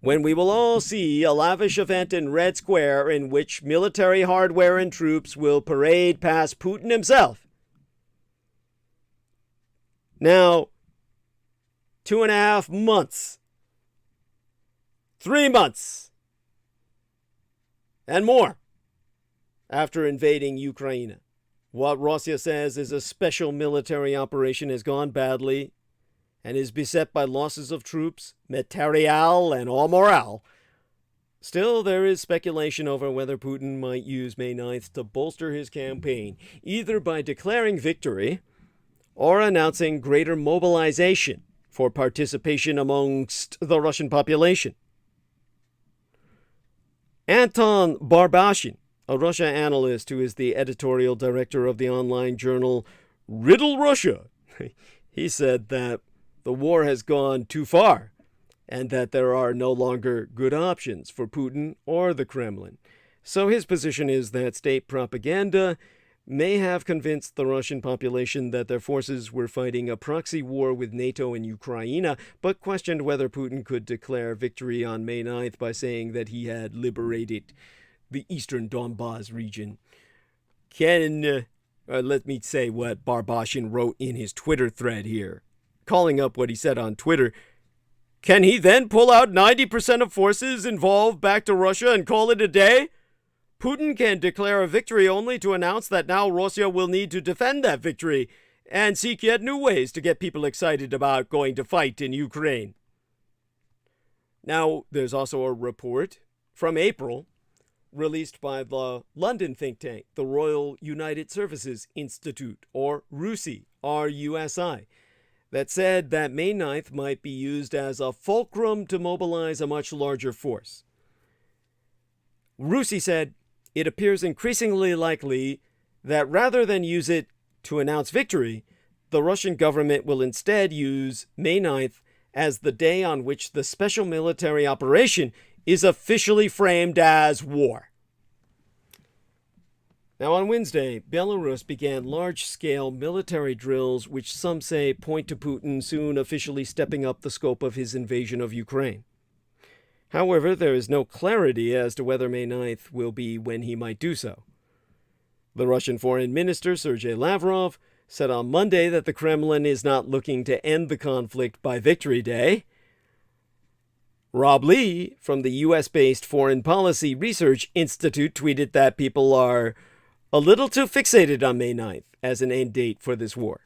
when we will all see a lavish event in Red Square in which military hardware and troops will parade past Putin himself. Now, 2.5 months, 3 months, and more after invading Ukraine, what Russia says is a special military operation has gone badly and is beset by losses of troops, material, and all morale. Still, there is speculation over whether Putin might use May 9th to bolster his campaign, either by declaring victory or announcing greater mobilization for participation amongst the Russian population. Anton Barbashin, a Russia analyst who is the editorial director of the online journal Riddle Russia, he said that the war has gone too far and that there are no longer good options for Putin or the Kremlin. So his position is that state propaganda may have convinced the Russian population that their forces were fighting a proxy war with NATO and Ukraine, but questioned whether Putin could declare victory on May 9th by saying that he had liberated the eastern Donbas region. Let me say what Barbashin wrote in his Twitter thread here, calling up what he said on Twitter. Can he then pull out 90% of forces involved back to Russia and call it a day? Putin can declare a victory only to announce that now Russia will need to defend that victory and seek yet new ways to get people excited about going to fight in Ukraine. Now, there's also a report from April released by the London think tank, the Royal United Services Institute, or RUSI, R-U-S-I, that said that May 9th might be used as a fulcrum to mobilize a much larger force. RUSI said, it appears increasingly likely that rather than use it to announce victory, the Russian government will instead use May 9th as the day on which the special military operation is officially framed as war. Now, on Wednesday, Belarus began large-scale military drills, which some say point to Putin soon officially stepping up the scope of his invasion of Ukraine. However, there is no clarity as to whether May 9th will be when he might do so. The Russian Foreign Minister, Sergei Lavrov, said on Monday that the Kremlin is not looking to end the conflict by Victory Day. Rob Lee, from the U.S.-based Foreign Policy Research Institute, tweeted that people are a little too fixated on May 9th as an end date for this war.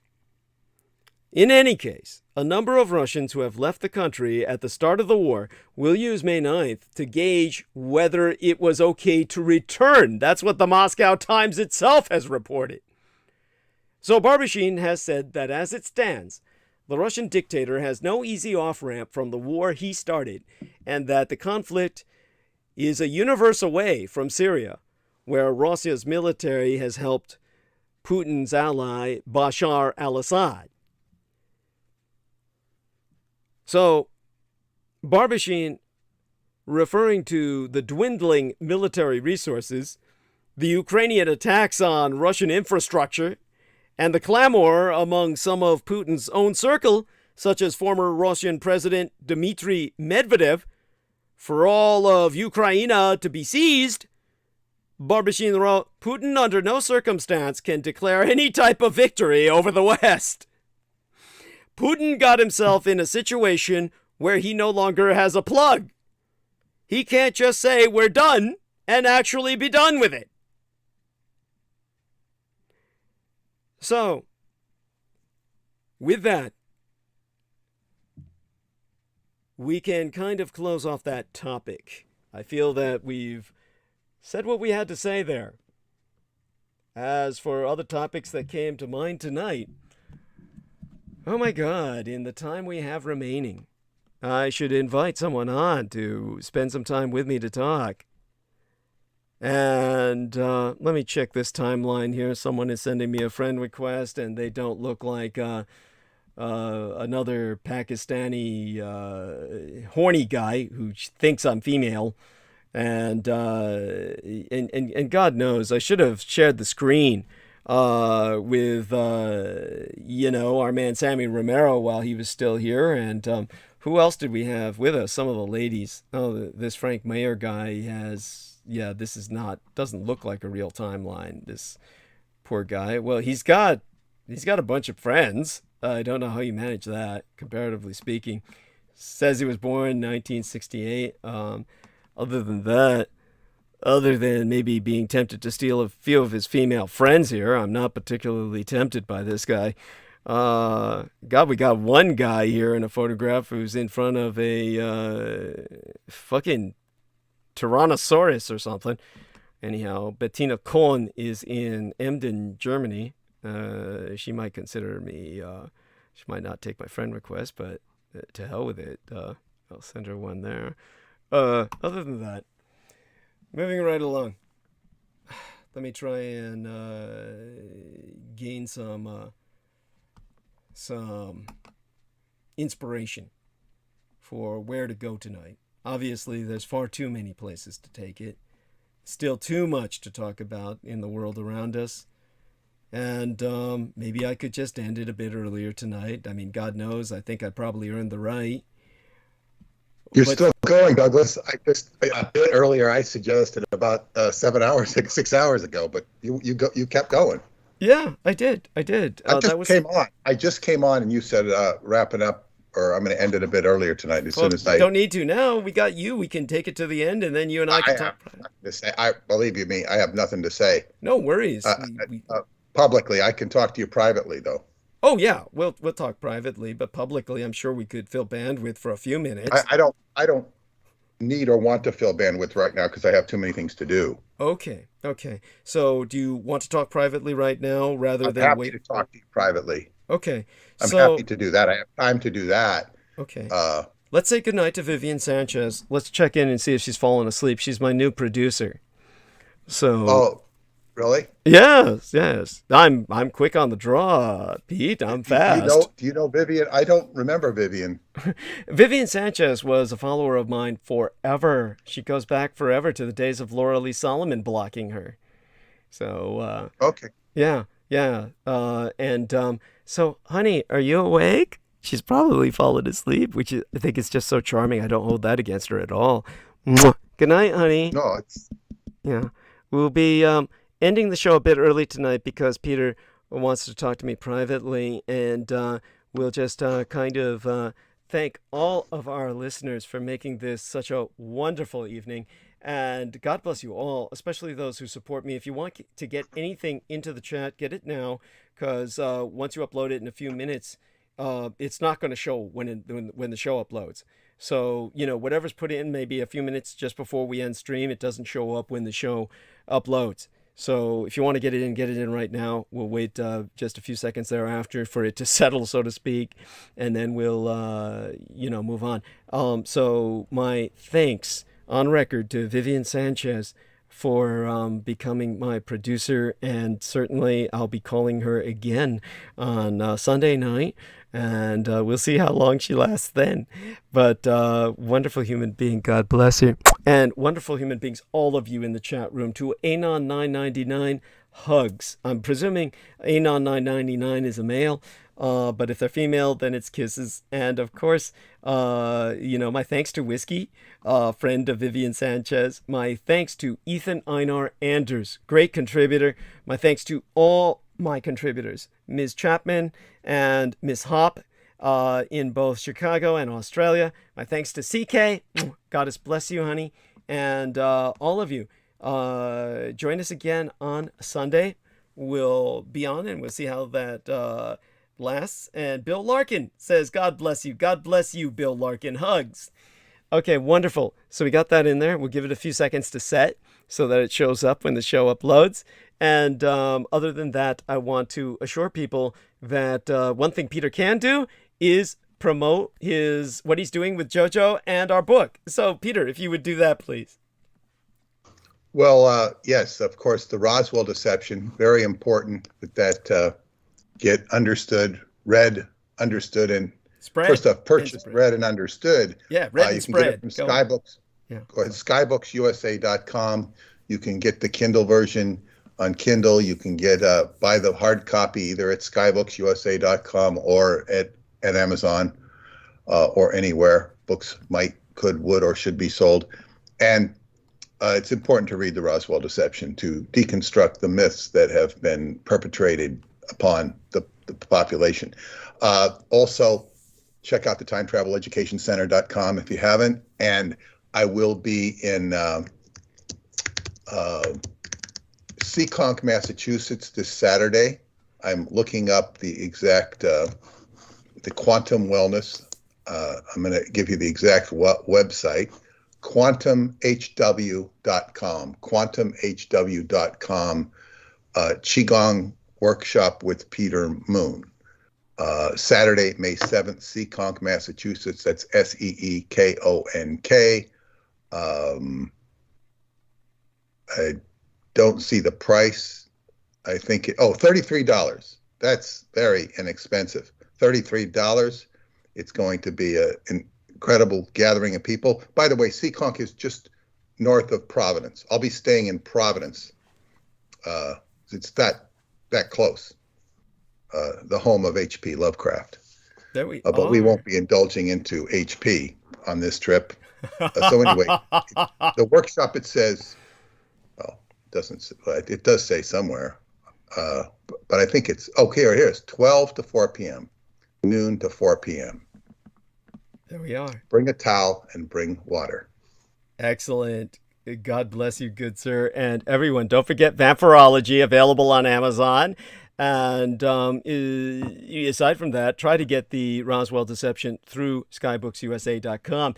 In any case, a number of Russians who have left the country at the start of the war will use May 9th to gauge whether it was okay to return. That's what the Moscow Times itself has reported. So Barbashin has said that as it stands, the Russian dictator has no easy off-ramp from the war he started, and that the conflict is a universe away from Syria, where Russia's military has helped Putin's ally Bashar al-Assad. So, Barbashin, referring to the dwindling military resources, the Ukrainian attacks on Russian infrastructure, and the clamor among some of Putin's own circle, such as former Russian President Dmitry Medvedev, for all of Ukraine to be seized, Barbashin wrote, Putin under no circumstance can declare any type of victory over the West. Putin got himself in a situation where he no longer has a plug. He can't just say we're done and actually be done with it. So, with that, we can kind of close off that topic. I feel that we've said what we had to say there. As for other topics that came to mind tonight, oh my God, in the time we have remaining, I should invite someone on to spend some time with me to talk. And let me check this timeline here. Someone is sending me a friend request, and they don't look like another Pakistani horny guy who thinks I'm female. And God knows, I should have shared the screen with our man Sammy Romero while he was still here, and who else did we have with us? Some of the ladies. Oh, this Frank Mayer guy doesn't look like a real timeline. This poor guy. Well, he's got a bunch of friends. I don't know how you manage that, comparatively speaking. Says he was born in 1968. Other than maybe being tempted to steal a few of his female friends here, I'm not particularly tempted by this guy. We got one guy here in a photograph who's in front of a fucking Tyrannosaurus or something. Anyhow, Bettina Kohn is in Emden, Germany. She might consider me, she might not take my friend request, but to hell with it. I'll send her one there. Other than that, moving right along. Let me try and gain some inspiration for where to go tonight. Obviously, there's far too many places to take it. Still too much to talk about in the world around us. And maybe I could just end it a bit earlier tonight. I mean, God knows, I think I probably earned the right. You're still going, Douglas. A bit earlier, I suggested about 6 hours ago, but you kept going. Yeah, I did. I just came on, and you said wrap it up, or I'm going to end it a bit earlier tonight. Don't need to now. We got you. We can take it to the end, and then you and I can talk. Believe you me, I have nothing to say. No worries. Publicly, I can talk to you privately, though. Oh yeah, we'll talk privately, but publicly, I'm sure we could fill bandwidth for a few minutes. I don't need or want to fill bandwidth right now because I have too many things to do. Okay. So, do you want to talk privately right now rather than happy wait? to talk to you privately. Okay. I'm happy to do that. I have time to do that. Okay. Let's say goodnight to Vivian Sanchez. Let's check in and see if she's fallen asleep. She's my new producer. So. Oh. Really? Yes. I'm quick on the draw, Pete. I'm fast. Do you know Vivian? I don't remember Vivian. Vivian Sanchez was a follower of mine forever. She goes back forever to the days of Laura Lee Solomon blocking her. So, okay. Yeah. So, honey, are you awake? She's probably fallen asleep, which I think is just so charming. I don't hold that against her at all. Good night, honey. No, it's... Yeah. We'll be ending the show a bit early tonight because Peter wants to talk to me privately, and we'll just thank all of our listeners for making this such a wonderful evening. And God bless you all, especially those who support me. If you want to get anything into the chat, get it now, because once you upload it in a few minutes, it's not going to show when the show uploads. So, whatever's put in maybe a few minutes just before we end stream, it doesn't show up when the show uploads. So if you want to get it in right now. We'll wait just a few seconds thereafter for it to settle, so to speak, and then we'll, move on. So my thanks on record to Vivian Sanchez for becoming my producer, and certainly I'll be calling her again on Sunday night, and we'll see how long she lasts then. But wonderful human being, God bless her. And wonderful human beings, all of you in the chat room. To Anon999, hugs. I'm presuming Anon999 is a male, but if they're female, then it's kisses. And of course, my thanks to Whiskey, friend of Vivian Sanchez. My thanks to Ethan Einar Anders, great contributor. My thanks to all my contributors, Ms. Chapman and Ms. Hop, in both Chicago and Australia. My thanks to CK. Goddess bless you, honey. And all of you, join us again on Sunday. We'll be on and we'll see how that lasts. And Bill Larkin says, God bless you. God bless you, Bill Larkin. Hugs. Okay, wonderful. So we got that in there. We'll give it a few seconds to set so that it shows up when the show uploads. And other than that, I want to assure people that one thing Peter can do is promote what he's doing with JoJo and our book. So, Peter, if you would do that, please. Well, yes, of course, the Roswell deception, very important that get understood, read, understood, and spread. First off, purchased, read, and understood. Yeah, read and spread. You can get it from Skybooks. Yeah. Go ahead, skybooks.usa.com. You can get the Kindle version on Kindle. You can get buy the hard copy either at skybooks.usa.com or at Amazon or anywhere books could, would, or should be sold. And it's important to read The Roswell Deception to deconstruct the myths that have been perpetrated upon the population. Also, check out the timetraveleducationcenter.com if you haven't. And I will be in Seekonk, Massachusetts this Saturday. I'm looking up the exact, the quantum wellness. I'm going to give you the exact website, quantumhw.com, quantumhw.com, Qigong workshop with Peter Moon. Saturday, May 7th, Seekonk, Massachusetts. That's Seekonk. I don't see the price. I think $33. That's very inexpensive. $33. It's going to be an incredible gathering of people. By the way, Seekonk is just north of Providence. I'll be staying in Providence. It's that close. The home of H.P. Lovecraft. There we but we won't be indulging into H.P. on this trip. So anyway, the workshop, it says, well, it does say somewhere, but I think it's, here it is, 12 to 4 p.m., noon to 4 p.m. There we are. Bring a towel and bring water. Excellent. God bless you, good sir. And everyone, don't forget Vampirology, available on Amazon. And aside from that, try to get the Roswell Deception through skybooks.usa.com.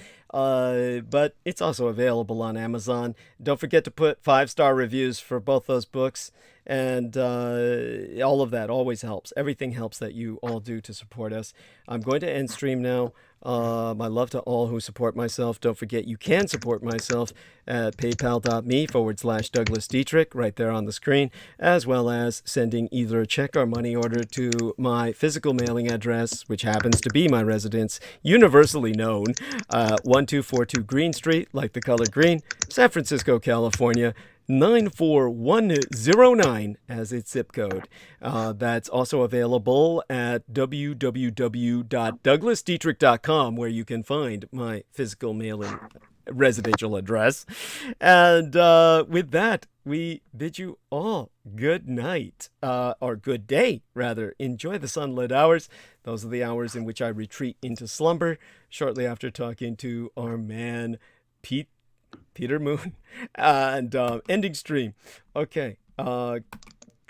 But it's also available on Amazon. Don't forget to put 5-star reviews for both those books. And all of that always helps. Everything helps that you all do to support us. I'm going to end stream now. My love to all who support myself. Don't forget you can support myself at paypal.me/Douglas Dietrich, right there on the screen, as well as sending either a check or money order to my physical mailing address, which happens to be my residence, universally known, 1242 Green Street, like the color green, San Francisco, California, 94109 as its zip code. That's also available at www.douglasdietrich.com, where you can find my physical mailing residential address. And with that, we bid you all good night, or good day, rather. Enjoy the sunlit hours. Those are the hours in which I retreat into slumber shortly after talking to our man, Peter Moon, and ending stream. Okay.